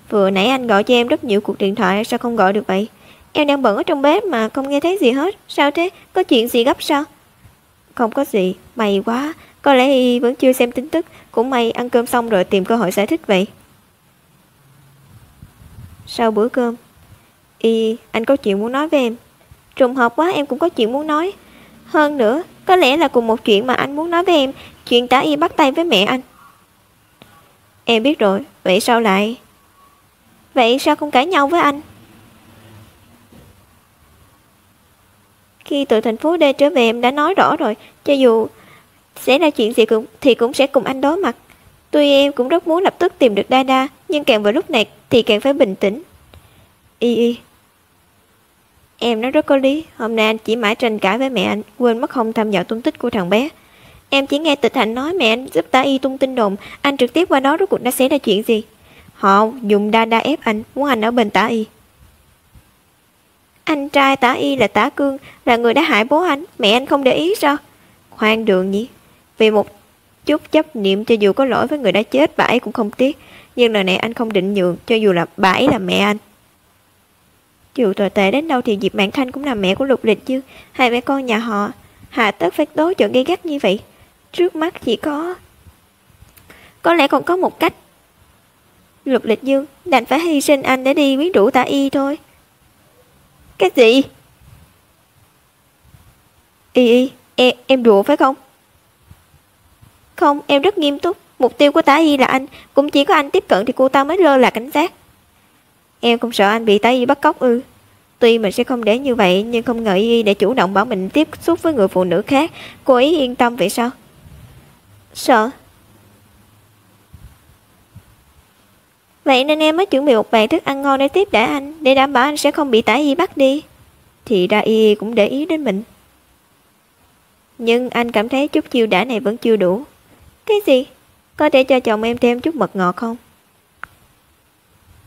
Vừa nãy anh gọi cho em rất nhiều cuộc điện thoại, sao không gọi được vậy? Em đang bận ở trong bếp mà không nghe thấy gì hết. Sao thế? Có chuyện gì gấp sao? Không có gì, may quá. Có lẽ Y vẫn chưa xem tin tức. Cũng may ăn cơm xong rồi tìm cơ hội giải thích vậy. Sau bữa cơm, Y, anh có chuyện muốn nói với em. Trùng hợp quá, em cũng có chuyện muốn nói. Hơn nữa, có lẽ là cùng một chuyện mà anh muốn nói với em. Chuyện Tả Y bắt tay với mẹ anh. Em biết rồi, vậy sao lại? Vậy sao không cãi nhau với anh? Khi từ thành phố D trở về em đã nói rõ rồi, cho dù xảy ra chuyện gì thì cũng sẽ cùng anh đối mặt. Tuy em cũng rất muốn lập tức tìm được Đa Đa, nhưng càng vào lúc này thì càng phải bình tĩnh. Y, em nói rất có lý. Hôm nay anh chỉ mãi tranh cãi với mẹ anh, quên mất không thăm dò tung tích của thằng bé. Em chỉ nghe Tịch Hạnh nói mẹ anh giúp Tả Y tung tin đồn. Anh trực tiếp qua đó rốt cuộc đã xảy ra chuyện gì? Họ dùng Đa Đa ép anh, muốn anh ở bên Tả Y. Anh trai Tả Y là Tả Cương, là người đã hại bố anh, mẹ anh không để ý sao? Hoang đường nhỉ? Vì một chút chấp niệm cho dù có lỗi với người đã chết, bà ấy cũng không tiếc. Nhưng lần này anh không định nhường, cho dù là bà ấy là mẹ anh. Dù tồi tệ đến đâu thì Diệp Mạn Thanh cũng là mẹ của Lục Lịch Dương, hai mẹ con nhà họ. Hà tất phải đối chọi gay gắt như vậy. Trước mắt chỉ có lẽ còn có một cách. Lục Lịch Dương đành phải hy sinh anh để đi quyến rũ Tả Y thôi. Cái gì? Y, em đùa phải không? Không, em rất nghiêm túc. Mục tiêu của Tả Y là anh, cũng chỉ có anh tiếp cận thì cô ta mới lơ là cảnh giác. Em không sợ anh bị Tả Y bắt cóc ư? Tuy mình sẽ không để như vậy, nhưng không ngờ Y để chủ động bảo mình tiếp xúc với người phụ nữ khác. Cô ấy yên tâm vậy sao? Sợ. Vậy nên em mới chuẩn bị một bàn thức ăn ngon để tiếp đãi anh, để đảm bảo anh sẽ không bị Tả Y bắt đi. Thì ra Y cũng để ý đến mình. Nhưng anh cảm thấy chút chiêu đãi này vẫn chưa đủ. Cái gì? Có thể cho chồng em thêm chút mật ngọt không?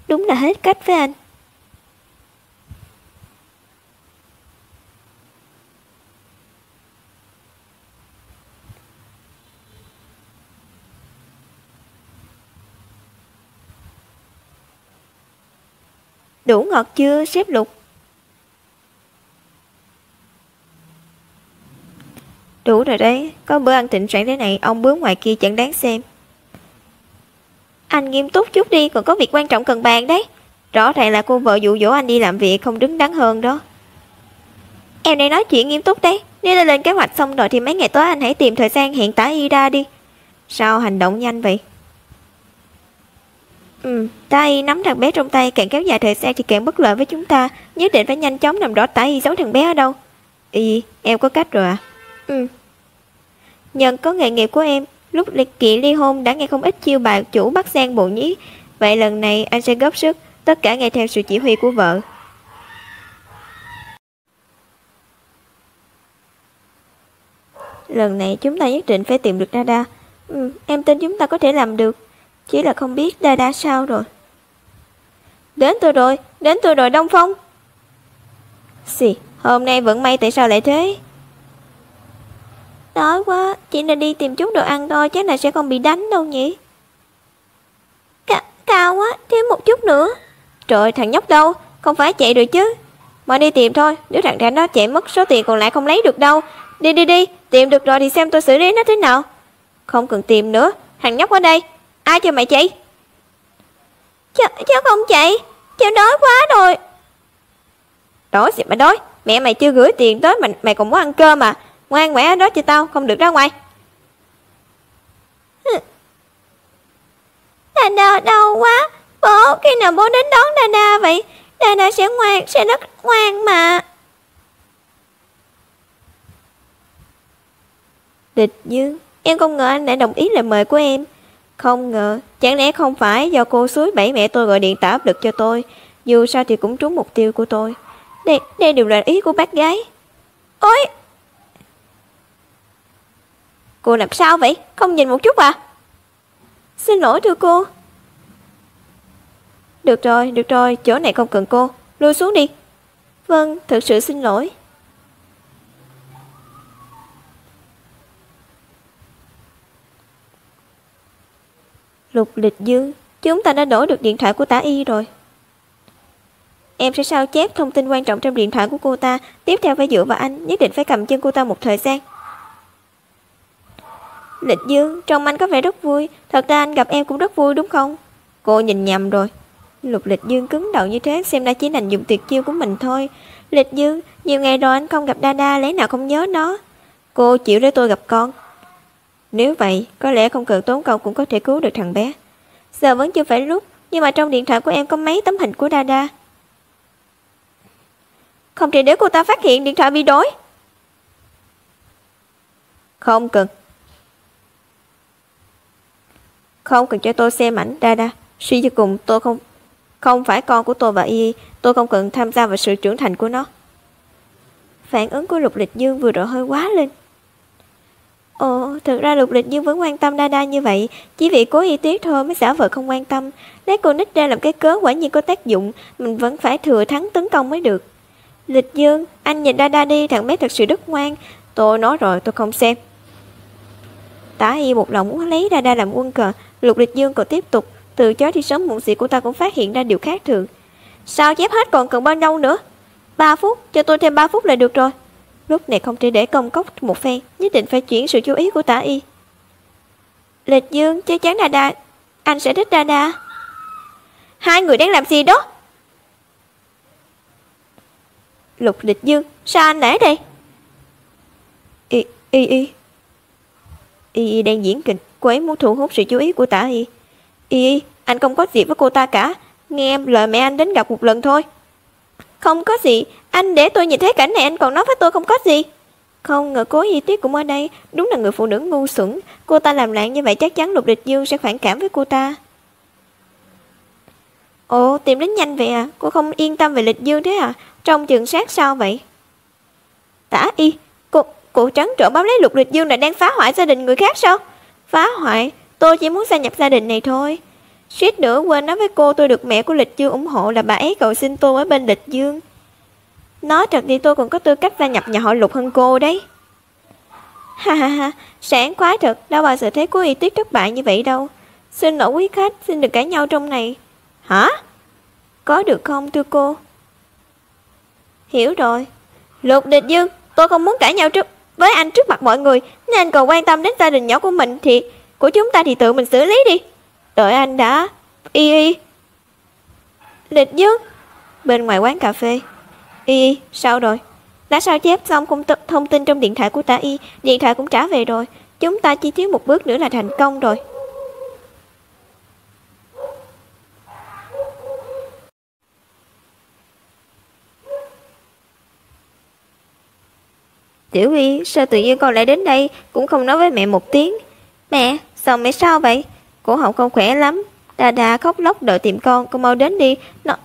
Đúng là hết cách với anh. Đủ ngọt chưa, sếp Lục? Đủ rồi đấy, có bữa ăn thịnh soạn thế này, ông bướm ngoài kia chẳng đáng xem. Anh nghiêm túc chút đi, còn có việc quan trọng cần bàn đấy. Rõ ràng là cô vợ dụ dỗ anh đi làm việc không đứng đắn hơn đó. Em đang nói chuyện nghiêm túc đấy. Nếu đã lên kế hoạch xong rồi thì mấy ngày tới anh hãy tìm thời gian hẹn Tả Y ra đi. Sao hành động nhanh vậy? Tả Y nắm thằng bé trong tay, càng kéo dài thời gian thì càng bất lợi với chúng ta. Nhất định phải nhanh chóng làm rõ Tả Y giấu thằng bé ở đâu. Em có cách rồi à? Nhân có nghề nghiệp của em, lúc kiện ly hôn đã nghe không ít chiêu bài chủ bắt sang bộ nhí. Vậy lần này anh sẽ góp sức, tất cả nghe theo sự chỉ huy của vợ. Lần này chúng ta nhất định phải tìm được Dada. Em tin chúng ta có thể làm được. Chỉ là không biết Dada sao rồi. Đến tôi rồi Đông Phong. Xì, hôm nay vẫn may tại sao lại thế? Đói quá, chỉ là đi tìm chút đồ ăn thôi, chắc là sẽ không bị đánh đâu nhỉ. Cao quá, thêm một chút nữa. Trời, thằng nhóc đâu, không phải chạy rồi chứ. Mà đi tìm thôi, nếu thằng ra nó chạy mất số tiền còn lại không lấy được đâu. Đi, tìm được rồi thì xem tôi xử lý nó thế nào. Không cần tìm nữa, thằng nhóc ở đây. Ai cho mày chạy? Cháu không chạy, cháu đói quá rồi. Đói gì mà đói, mẹ mày chưa gửi tiền tới mày còn muốn ăn cơm mà. Ngoan ngoãn ở đó cho tao, không được ra ngoài. Dada đau quá. Bố, khi nào bố đến đón Dada vậy? Dada sẽ ngoan, sẽ rất ngoan mà. Địch Dương, em không ngờ anh đã đồng ý lời mời của em. Không ngờ, chẳng lẽ không phải do cô suối bẫy mẹ tôi gọi điện tạo áp lực cho tôi. Dù sao thì cũng trúng mục tiêu của tôi. Đây đều là ý của bác gái. Ôi! Cô làm sao vậy? Không nhìn một chút à? Xin lỗi thưa cô. Được rồi, chỗ này không cần cô. Lui xuống đi. Vâng, thực sự xin lỗi. Lục Lịch Dương, chúng ta đã đổi được điện thoại của Tả Y rồi. Em sẽ sao chép thông tin quan trọng trong điện thoại của cô ta. Tiếp theo phải dựa vào anh, nhất định phải cầm chân cô ta một thời gian. Lịch Dương, trông anh có vẻ rất vui. Thật ra anh gặp em cũng rất vui đúng không? Cô nhìn nhầm rồi. Lục Lịch Dương cứng đầu như thế xem ra chỉ đành dùng tuyệt chiêu của mình thôi. Lịch Dương, nhiều ngày rồi anh không gặp Dada, lẽ nào không nhớ nó? Cô chịu để tôi gặp con. Nếu vậy, có lẽ không cần tốn công cũng có thể cứu được thằng bé. Giờ vẫn chưa phải lúc, nhưng mà trong điện thoại của em có mấy tấm hình của Dada. Không thể để cô ta phát hiện điện thoại bị đổi. Không cần cho tôi xem ảnh Dada. Suy cho cùng tôi không phải con của tôi và Y. Tôi không cần tham gia vào sự trưởng thành của nó. Phản ứng của Lục Lịch Dương vừa rồi hơi quá lên. Thực ra Lục Lịch Dương vẫn quan tâm Dada như vậy. Chỉ vì cố ý tiếc thôi mới giả vờ không quan tâm. Lấy cô nít ra làm cái cớ quả nhiên có tác dụng. Mình vẫn phải thừa thắng tấn công mới được. Lịch Dương, anh nhìn Đa đi, thằng bé thật sự rất ngoan. Tôi nói rồi, tôi không xem. Tả Y một lòng muốn lấy Đa làm quân cờ. Lục Lịch Dương còn tiếp tục từ chối thì sớm muộn gì cô ta cũng phát hiện ra điều khác thường. Sao chép hết còn cần bao lâu nữa? 3 phút, cho tôi thêm 3 phút là được rồi. Lúc này không thể để công cốc một phen, nhất định phải chuyển sự chú ý của Tả Y. Lịch Dương, chắc chắn Đa, anh sẽ thích Đa. Hai người đang làm gì đó? Lục Lịch Dương, sao anh nãy đây? Y đang diễn kịch, cô ấy muốn thu hút sự chú ý của Tả Y. Anh không có gì với cô ta cả. Nghe lời mẹ anh đến gặp một lần thôi. Không có gì, anh để tôi nhìn thấy cảnh này anh còn nói với tôi không có gì. Không ngờ Cố Y Tuyết cũng ở đây, đúng là người phụ nữ ngu xuẩn. Cô ta làm loạn như vậy chắc chắn Lục Lịch Dương sẽ phản cảm với cô ta. Ồ, tìm đến nhanh vậy à? Cô không yên tâm về Lịch Dương thế à? Trong chừng sát sao vậy? Tả Y, cô trắng trợn báo lấy Lục Lịch Dương là đang phá hoại gia đình người khác sao? Phá hoại? Tôi chỉ muốn gia nhập gia đình này thôi. Suýt nữa quên nói với cô tôi được mẹ của Lịch Dương ủng hộ, là bà ấy cầu xin tôi ở bên Lịch Dương. Nói thật thì tôi còn có tư cách gia nhập nhà họ Lục hơn cô đấy. Ha, sảng khoái thật, đâu bao giờ thấy Cố Y Tuyết thất bại như vậy đâu. Xin lỗi quý khách, xin đừng cãi nhau trong này. Hả? Có được không thưa cô? Hiểu rồi. Lục Lịch Dương, tôi không muốn cãi nhau với anh trước mặt mọi người, nên anh còn quan tâm đến gia đình nhỏ của mình của chúng ta thì tự mình xử lý đi. Đợi anh đã. Y. Lịch Dương. Bên ngoài quán cà phê. Y, sao rồi? Đã sao chép xong thông tin trong điện thoại của Tả Y, điện thoại cũng trả về rồi. Chúng ta chỉ thiếu một bước nữa là thành công rồi. Tiểu Y, sao tự nhiên con lại đến đây, cũng không nói với mẹ một tiếng. Mẹ, sao mẹ sao vậy? Cổ họng không khỏe lắm. Đa khóc lóc đợi tìm con mau đến đi,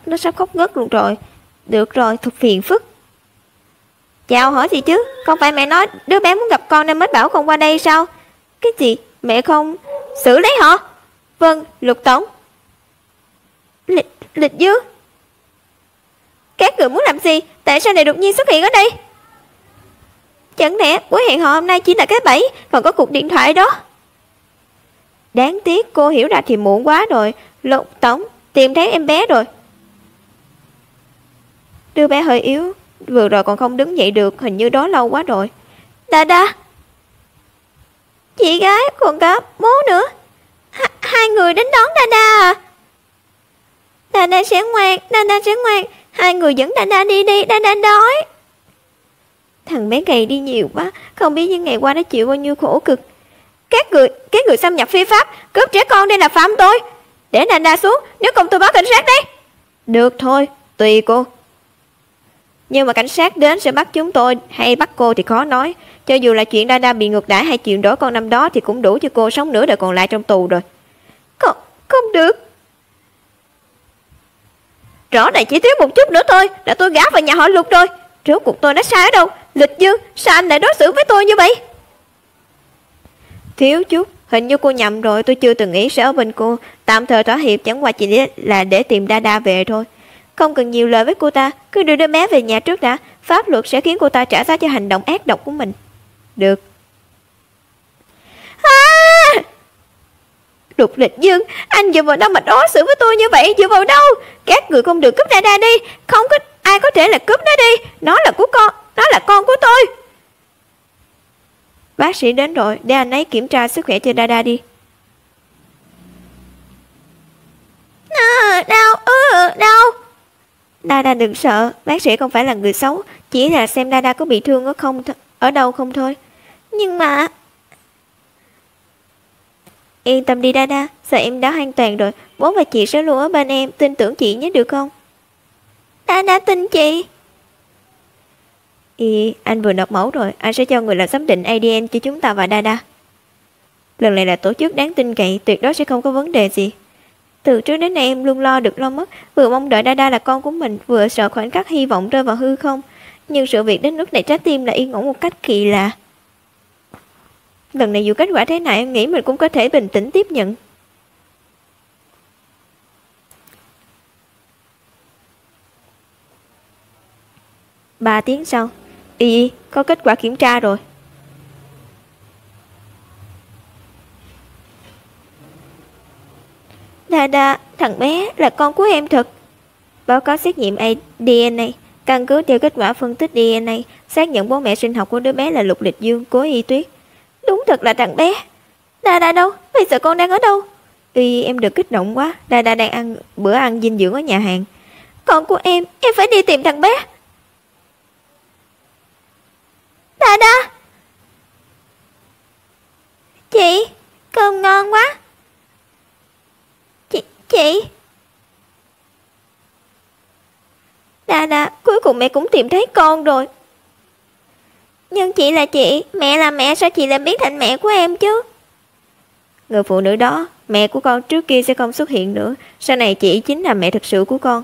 nó sắp khóc ngất luôn rồi. Được rồi, thật phiền phức. Chào hỏi gì chứ, không phải mẹ nói đứa bé muốn gặp con nên mới bảo con qua đây sao? Cái gì, mẹ không xử lý hả? Vâng, Lục Tổng. Lịch Dương, các người muốn làm gì? Tại sao lại đột nhiên xuất hiện ở đây? Chẳng lẽ buổi hẹn hò hôm nay chỉ là cái bẫy, còn có cuộc điện thoại đó? Đáng tiếc cô hiểu ra thì muộn quá rồi. Lục Tổng, tìm thấy em bé rồi. Đứa bé hơi yếu, vừa rồi còn không đứng dậy được, hình như đói lâu quá rồi. Đa, chị gái còn cả bố nữa. Hai người đến đón Đa à? Đa sẽ ngoan, Đa sẽ ngoan. Hai người dẫn Đa đi, Đa đói. Thằng bé gầy đi nhiều quá, không biết những ngày qua nó chịu bao nhiêu khổ cực. Các người xâm nhập phi pháp, cướp trẻ con đây là phạm tội. Để Đa xuống, nếu không tôi báo cảnh sát đấy. Được thôi, tùy cô. Nhưng mà cảnh sát đến sẽ bắt chúng tôi hay bắt cô thì khó nói. Cho dù là chuyện Đa bị ngược đãi hay chuyện đổi con năm đó thì cũng đủ cho cô sống nửa đời còn lại trong tù rồi. Không được. Rõ ràng chỉ thiếu một chút nữa thôi là tôi gả vào nhà họ Lục rồi. Rốt cuộc tôi đã sai ở đâu? Lịch Dương, sao anh lại đối xử với tôi như vậy? Thiếu chút, hình như cô nhầm rồi. Tôi chưa từng nghĩ sẽ ở bên cô. Tạm thời thỏa hiệp chẳng qua chỉ là để tìm Đa về thôi. Không cần nhiều lời với cô ta, cứ đưa đứa bé về nhà trước đã. Pháp luật sẽ khiến cô ta trả giá cho hành động ác độc của mình. Được. Lục Lịch Dương, anh dựa vào đâu mà đối xử với tôi như vậy? Dựa vào đâu? Các người không được cướp Đa đi. Không có ai có thể là cướp nó đi. Nó là của con, nó là con của tôi. Bác sĩ đến rồi, để anh ấy kiểm tra sức khỏe cho Đa đi. Đau. Đa đừng sợ, bác sĩ không phải là người xấu, chỉ là xem Đa có bị thương ở đâu không thôi. Nhưng mà... Yên tâm đi Đa, sợ em đã an toàn rồi, bố và chị sẽ luôn ở bên em, tin tưởng chị nhé được không? Đa tin chị. Anh vừa nộp mẫu rồi, anh sẽ cho người làm giám định ADN cho chúng ta và Đa. Lần này là tổ chức đáng tin cậy, tuyệt đối sẽ không có vấn đề gì. Từ trước đến nay em luôn lo được lo mất, vừa mong đợi Đa là con của mình, vừa sợ khoảnh khắc hy vọng rơi vào hư không. Nhưng sự việc đến nước này trái tim là yên ổn một cách kỳ lạ. Lần này dù kết quả thế nào em nghĩ mình cũng có thể bình tĩnh tiếp nhận. 3 tiếng sau. Y có kết quả kiểm tra rồi. Đa, thằng bé là con của em thật. Báo cáo xét nghiệm DNA, căn cứ theo kết quả phân tích DNA, xác nhận bố mẹ sinh học của đứa bé là Lục Lịch Dương, Cố Y Tuyết. Đúng thật là thằng bé. Đa đâu? Bây giờ con đang ở đâu? Em đừng kích động quá, Đa đang ăn bữa ăn dinh dưỡng ở nhà hàng. Con của em phải đi tìm thằng bé. Đa. Chị, cơm ngon quá. Chị. Đa, cuối cùng mẹ cũng tìm thấy con rồi. Nhưng chị là chị, mẹ là mẹ, sao chị lại biến thành mẹ của em chứ? Người phụ nữ đó, mẹ của con trước kia sẽ không xuất hiện nữa. Sau này chị chính là mẹ thực sự của con.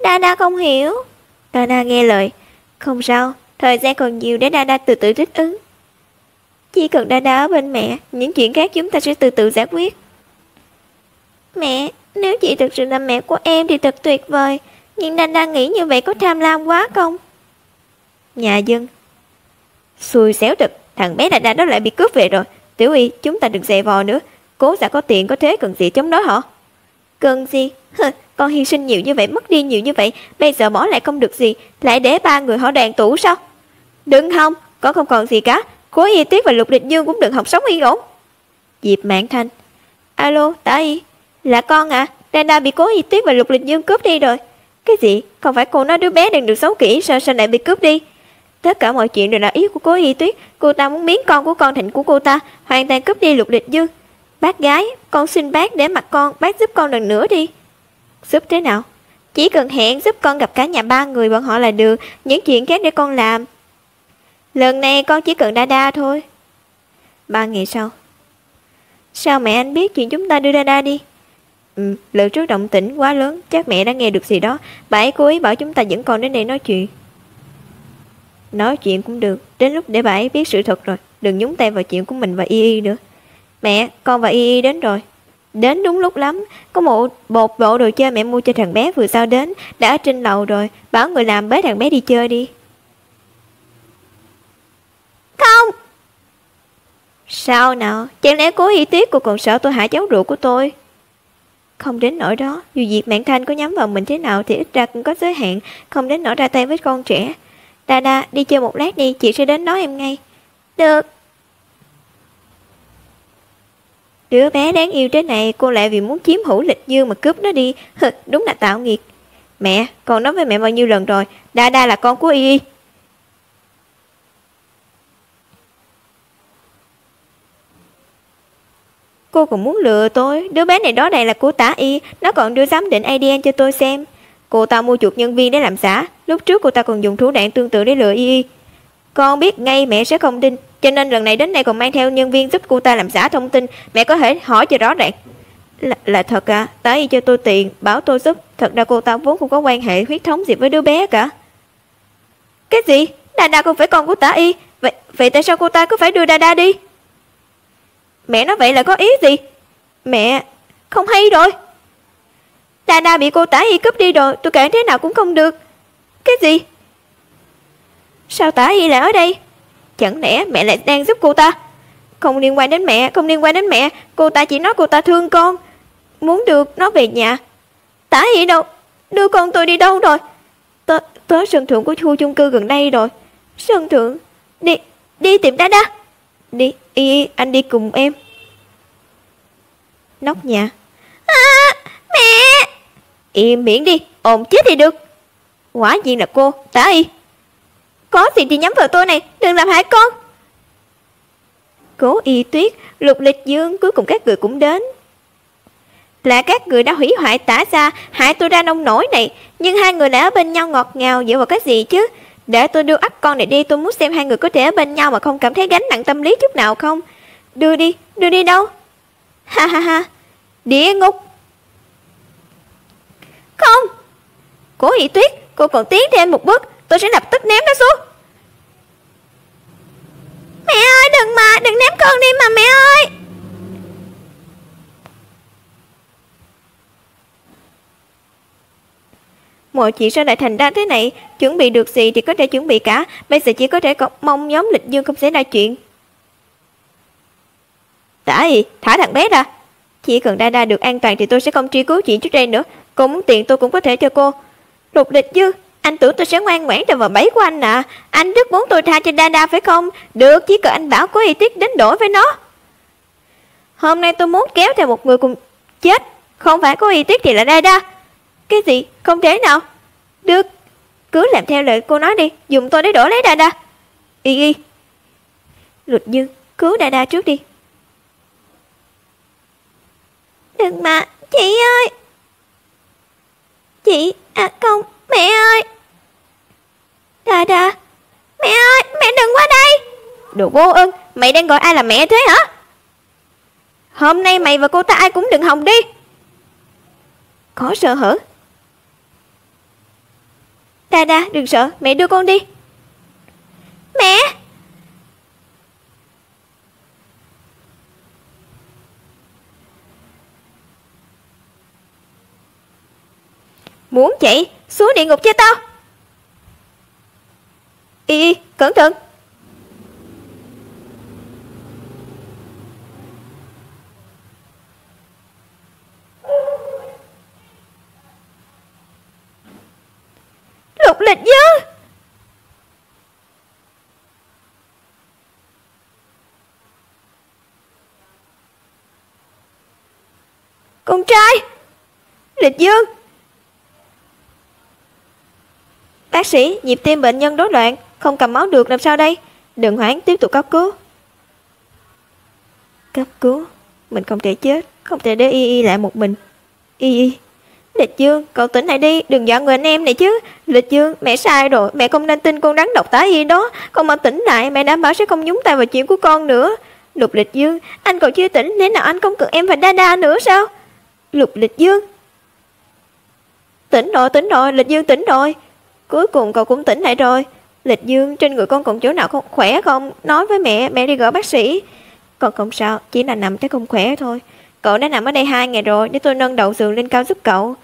Đa không hiểu. Đa nghe lời. Không sao, thời gian còn nhiều để Đa từ từ thích ứng. Chỉ cần Đa ở bên mẹ, những chuyện khác chúng ta sẽ từ từ giải quyết. Mẹ, nếu chị thực sự là mẹ của em thì thật tuyệt vời. Nhưng Đa nghĩ như vậy có tham lam quá không? Nhà dân. Xui xéo thật, thằng bé Đa đó lại bị cướp về rồi. Tiểu Y, chúng ta đừng dè vò nữa. Cố giả có tiền có thế cần gì chống đối hả? Cần gì? Con hy sinh nhiều như vậy, mất đi nhiều như vậy, bây giờ bỏ lại không được gì, lại để 3 người họ đoàn tụ sao? Đừng không, con không còn gì cả. Cố Y Tuyết và Lục Lịch Dương cũng đừng học sống yên ổn. Diệp Mạn Thanh. Alo, Tả Y. Là con à? Đa bị Cố Y Tuyết và Lục Lịch Dương cướp đi rồi. Cái gì? Không phải cô nói đứa bé đừng được xấu kỹ, sao lại bị cướp đi? Tất cả mọi chuyện đều là ý của Cố Y Tuyết. Cô ta muốn biến con của con thành của cô ta, hoàn toàn cướp đi Lục Lịch Dương. Bác gái, con xin bác để mặt con, bác giúp con lần nữa đi. Giúp thế nào? Chỉ cần hẹn giúp con gặp cả nhà 3 người bọn họ là được, những chuyện khác để con làm. Lần này con chỉ cần Đa thôi. 3 ngày sau. Sao mẹ anh biết chuyện chúng ta đưa Đa đi? Lần trước động tĩnh quá lớn, chắc mẹ đã nghe được gì đó. Bà ấy cố ý bảo chúng ta dẫn con đến đây nói chuyện. Nói chuyện cũng được, đến lúc để bà ấy biết sự thật rồi. Đừng nhúng tay vào chuyện của mình và Y nữa. Mẹ, con và Y đến rồi. Đến đúng lúc lắm. Có một bộ đồ chơi mẹ mua cho thằng bé vừa sao đến, đã ở trên lầu rồi. Bảo người làm bế thằng bé đi chơi đi. Không. Sao nào? Chẳng lẽ Cố Y Tuyết cô còn sợ tôi hại cháu ruột của tôi? Không đến nỗi đó. Dù Diệp Mạn Thanh có nhắm vào mình thế nào thì ít ra cũng có giới hạn, không đến nỗi ra tay với con trẻ. Đa, đi chơi một lát đi, chị sẽ đến đón em ngay. Được. Đứa bé đáng yêu thế này, cô lại vì muốn chiếm hữu Lịch Dương mà cướp nó đi. Đúng là tạo nghiệt. Mẹ, con nói với mẹ bao nhiêu lần rồi, Đa là con của Y. Cô còn muốn lừa tôi. Đứa bé này đó đây là của Tả Y. Nó còn đưa giám định ADN cho tôi xem. Cô ta mua chuột nhân viên để làm giả. Lúc trước cô ta còn dùng thủ đoạn tương tự để lừa Y. Con biết ngay mẹ sẽ không tin, cho nên lần này đến đây còn mang theo nhân viên giúp cô ta làm giả thông tin. Mẹ có thể hỏi cho rõ ràng. Là thật à? Tả Y cho tôi tiền, bảo tôi giúp. Thật ra cô ta vốn không có quan hệ huyết thống gì với đứa bé cả. Cái gì? Đa không phải con của Tả Y. Vậy tại sao cô ta cứ phải đưa Đa đi? Mẹ nói vậy là có ý gì? Mẹ, không hay rồi. Đa bị cô Tả Y cướp đi rồi, tôi cản thế nào cũng không được. Cái gì? Sao Tả Y lại ở đây? Chẳng lẽ mẹ lại đang giúp cô ta? Không liên quan đến mẹ, không liên quan đến mẹ. Cô ta chỉ nói cô ta thương con, muốn được nó về nhà. Tả Y đâu? Đưa con tôi đi đâu rồi? Tới sân thượng của khu chung cư gần đây rồi. Sân thượng? Đi tìm Đa. Đi, Y, anh đi cùng em. Nóc nhà. Mẹ! Im miệng đi, ồn chết thì được. Quả nhiên là cô, Tả Y. Có gì thì nhắm vào tôi này, đừng làm hại con. Cố Y Tuyết, Lục Lịch Dương, cuối cùng các người cũng đến. Là các người đã hủy hoại Tả gia, hại tôi ra nông nổi này. Nhưng hai người lại ở bên nhau ngọt ngào, dựa vào cái gì chứ? Để tôi đưa ắt con này đi, tôi muốn xem hai người có thể ở bên nhau mà không cảm thấy gánh nặng tâm lý chút nào không. Đưa đi đâu? Ha, địa ngục. Không. Cố Y Tuyết, cô còn tiến thêm một bước, tôi sẽ lập tức ném nó xuống. Mẹ ơi, đừng ném con đi mà mẹ ơi. Mọi chuyện sao lại thành ra thế này? Chuẩn bị được gì thì có thể chuẩn bị cả. Bây giờ chỉ có thể mong nhóm Lịch Dương không xảy ra chuyện. Đã gì? Thả thằng bé ra. Chỉ cần Đa Đa được an toàn thì tôi sẽ không truy cứu chuyện trước đây nữa. Cô muốn tiền tôi cũng có thể cho cô. Lục Lịch Dương, anh tưởng tôi sẽ ngoan ngoãn vào bẫy của anh à? Anh rất muốn tôi tha cho Đa Đa phải không? Được, chỉ cần anh bảo có Y Tiết đến đổi với nó. Hôm nay tôi muốn kéo theo một người cùng chết. Không phải có Y Tiết thì là Đa Đa. Cái gì? Không thể nào. Được, cứ làm theo lời cô nói đi. Dùng tôi để đổi lấy Đa Đa. Y. Lịch Dương, cứu Đa Đa trước đi. Đừng mà, chị ơi. Chị, không, mẹ ơi. Đa Đa. Mẹ ơi, mẹ đừng qua đây. Đồ vô ơn, mày đang gọi ai là mẹ thế hả? Hôm nay mày và cô ta ai cũng đừng hòng đi. Có sợ hả? Đa Đa, đừng sợ, mẹ đưa con đi. Mẹ. Muốn chạy, xuống địa ngục cho tao. Y, cẩn thận. Lục Lịch Dương. Con trai. Lịch Dương. Bác sĩ, nhịp tim bệnh nhân rối loạn, không cầm máu được, làm sao đây? Đừng hoảng, tiếp tục cấp cứu. Cấp cứu? Mình không thể chết, không thể để Y lại một mình. Y. Lịch Dương, cậu tỉnh lại đi, đừng dọa người anh em này chứ. Lịch Dương, mẹ sai rồi, mẹ không nên tin con rắn độc tá Y đó. Con mau tỉnh lại, mẹ đảm bảo sẽ không nhúng tay vào chuyện của con nữa. Lục Lịch Dương, anh còn chưa tỉnh, lẽ nào anh không cần em và Đa Đa nữa sao? Lục Lịch Dương. Tỉnh rồi, Lịch Dương tỉnh rồi. Cuối cùng cậu cũng tỉnh lại rồi. Lịch Dương, trên người con còn chỗ nào không khỏe không? Nói với mẹ đi gọi bác sĩ. Con không sao, chỉ là nằm thấy không khỏe thôi. Cậu đã nằm ở đây 2 ngày rồi, để tôi nâng đầu giường lên cao giúp cậu.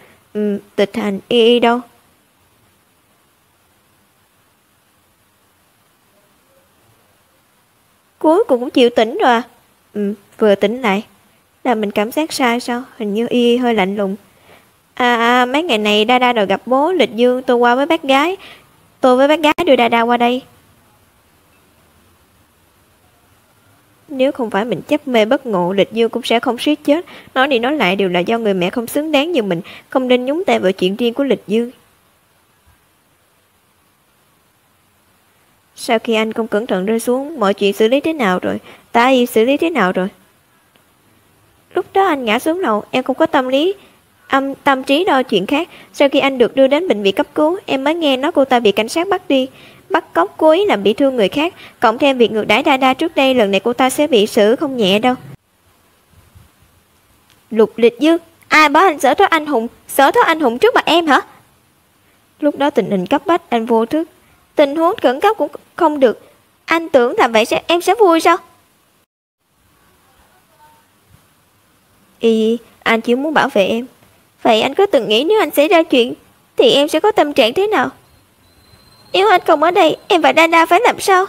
Tịch Hành, Y đâu? Cuối cùng cũng chịu tỉnh rồi à? Vừa tỉnh lại. Là mình cảm giác sai sao? Hình như Y hơi lạnh lùng. Mấy ngày này Đa Đa đòi gặp bố. Lịch Dương, tôi qua với bác gái. Tôi với bác gái đưa Đa Đa qua đây. Nếu không phải mình chấp mê bất ngộ, Lịch Dương cũng sẽ không suýt chết. Nói đi nói lại đều là do người mẹ không xứng đáng như mình, không nên nhúng tay vào chuyện riêng của Lịch Dương. Sau khi anh không cẩn thận rơi xuống, mọi chuyện xử lý thế nào rồi? Tá Y xử lý thế nào rồi? Lúc đó anh ngã xuống lầu, em không có tâm trí lo chuyện khác. Sau khi anh được đưa đến bệnh viện cấp cứu, em mới nghe nói cô ta bị cảnh sát bắt đi, bắt cóc cố ý làm bị thương người khác. Cộng thêm việc ngược đãi Đa Đa trước đây, lần này cô ta sẽ bị xử không nhẹ đâu. Lục Lịch Dương, ai bảo anh sở thoát anh hùng trước mặt em hả? Lúc đó tình hình cấp bách, anh vô thức. Tình huống khẩn cấp cũng không được. Anh tưởng làm vậy em sẽ vui sao? Anh chỉ muốn bảo vệ em. Vậy anh có từng nghĩ nếu anh xảy ra chuyện thì em sẽ có tâm trạng thế nào? Nếu anh không ở đây, em và Đa Đa phải làm sao?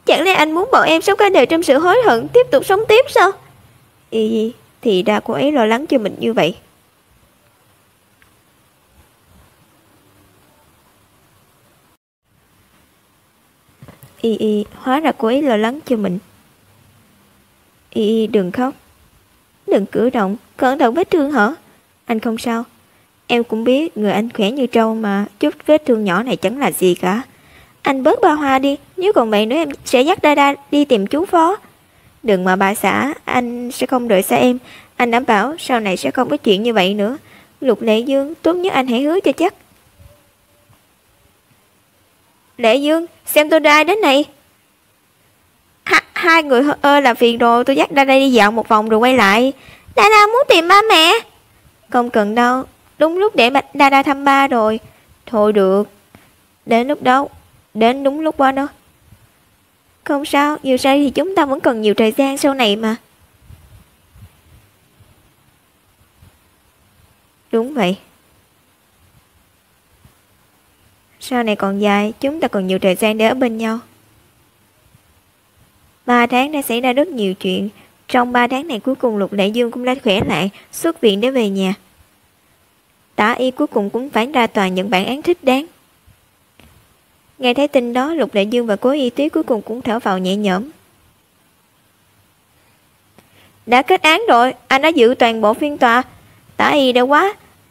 Chẳng lẽ anh muốn bọn em sống cả đời trong sự hối hận, tiếp tục sống tiếp sao? Thì Đa cô ấy lo lắng cho mình như vậy. Hóa ra cô ấy lo lắng cho mình. Đừng khóc. Đừng cử động, cẩn thận vết thương hả? Anh không sao. Em cũng biết người anh khỏe như trâu mà, chút vết thương nhỏ này chẳng là gì cả. Anh bớt ba hoa đi, nếu còn vậy nữa em sẽ dắt Đa Đa đi tìm chú Phó. Đừng mà bà xã, anh sẽ không đợi xa em. Anh đảm bảo sau này sẽ không có chuyện như vậy nữa. Lục Lệ Dương, tốt nhất anh hãy hứa cho chắc. Lệ Dương, xem tôi ra đến này. Hai người làm phiền rồi, tôi dắt Đa Đa đi dạo một vòng rồi quay lại. Đa Đa muốn tìm ba mẹ. Không cần đâu, đúng lúc để Đa Đa thăm ba rồi. Thôi được, đến đúng lúc qua đó. Không sao, dù sao thì chúng ta vẫn còn nhiều thời gian sau này mà. Đúng vậy. Sau này còn dài, chúng ta còn nhiều thời gian để ở bên nhau. 3 tháng đã xảy ra rất nhiều chuyện. Trong 3 tháng này cuối cùng Lục Lệ Dương cũng đã khỏe lại, xuất viện để về nhà. Tả Y cuối cùng cũng phải ra tòa nhận bản án thích đáng. Nghe thấy tin đó, Lục Lệ Dương và Cố Y Tuyết cuối cùng cũng thở vào nhẹ nhõm. Đã kết án rồi, anh đã giữ toàn bộ phiên tòa. Tả Y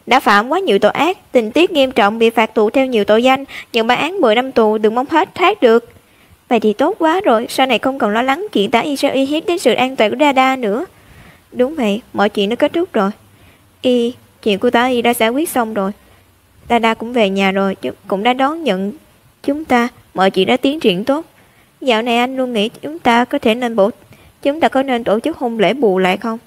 đã phạm quá nhiều tội ác, tình tiết nghiêm trọng, bị phạt tù theo nhiều tội danh, nhận bản án 10 năm tù, đừng mong hết thoát được. Vậy thì tốt quá rồi, sau này không còn lo lắng chuyện Tả Y sẽ uy hiếp đến sự an toàn của Dada nữa. Đúng vậy, mọi chuyện đã kết thúc rồi. Chuyện của Tả Y đã giải quyết xong rồi. Dada cũng về nhà rồi, cũng đã đón nhận chúng ta, mọi chuyện đã tiến triển tốt. Dạo này anh luôn nghĩ chúng ta có nên tổ chức hôn lễ bù lại không?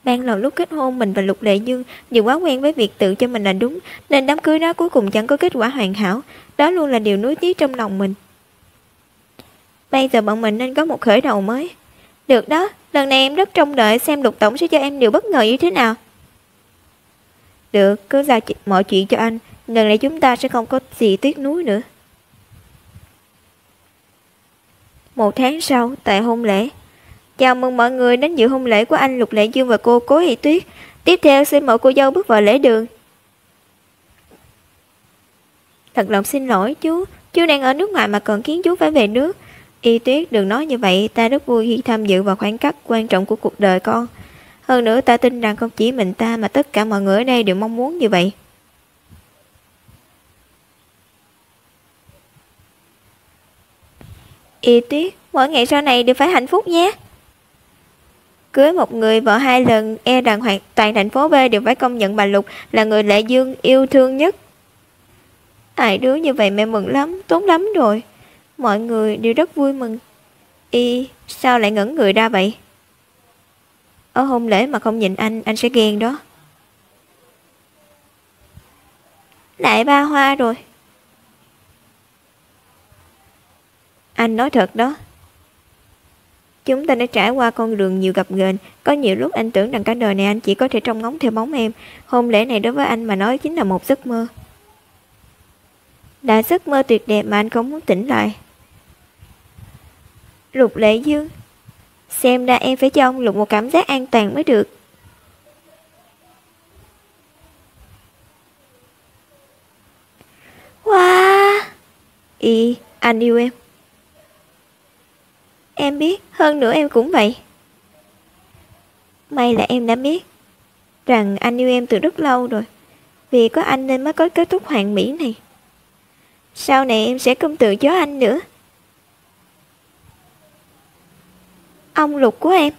Ban lần lúc kết hôn, mình và Lục Lệ Dương đều quá quen với việc tự cho mình là đúng, nên đám cưới đó cuối cùng chẳng có kết quả hoàn hảo. Đó luôn là điều nuối tiếc trong lòng mình. Bây giờ bọn mình nên có một khởi đầu mới. Được đó, lần này em rất trông đợi xem Lục Tổng sẽ cho em điều bất ngờ như thế nào. Được, cứ giao mọi chuyện cho anh. Lần này chúng ta sẽ không có gì tiếc nuối nữa. 1 tháng sau, tại hôn lễ. Chào mừng mọi người đến dự hôn lễ của anh Lục Lệ Dương và cô Cố Y Tuyết. Tiếp theo xin mời cô dâu bước vào lễ đường. Thật lòng xin lỗi chú đang ở nước ngoài mà còn khiến chú phải về nước. Y Tuyết, đừng nói như vậy, ta rất vui khi tham dự vào khoảnh khắc quan trọng của cuộc đời con. Hơn nữa ta tin rằng không chỉ mình ta mà tất cả mọi người ở đây đều mong muốn như vậy. Y Tuyết, mỗi ngày sau này đều phải hạnh phúc nhé. Cưới một người vợ 2 lần, e rằng toàn thành phố B đều phải công nhận bà Lục là người Lệ Dương yêu thương nhất. Hai đứa như vậy mẹ mừng lắm, tốt lắm rồi. Mọi người đều rất vui mừng. Sao lại ngẩn người ra vậy? Ở hôn lễ mà không nhìn anh sẽ ghen đó. Lại ba hoa rồi. Anh nói thật đó. Chúng ta đã trải qua con đường nhiều gặp ghềnh. Có nhiều lúc anh tưởng rằng cả đời này anh chỉ có thể trông ngóng theo bóng em. Hôn lễ này đối với anh mà nói chính là một giấc mơ. Là giấc mơ tuyệt đẹp mà anh không muốn tỉnh lại. Lục Lệ Dương, xem ra em phải cho ông Lục một cảm giác an toàn mới được. Wow. Anh yêu em. Em biết, hơn nữa em cũng vậy. May là em đã biết rằng anh yêu em từ rất lâu rồi. Vì có anh nên mới có kết thúc hoàn mỹ này. Sau này em sẽ không từ chối anh nữa. Ông Lục của em.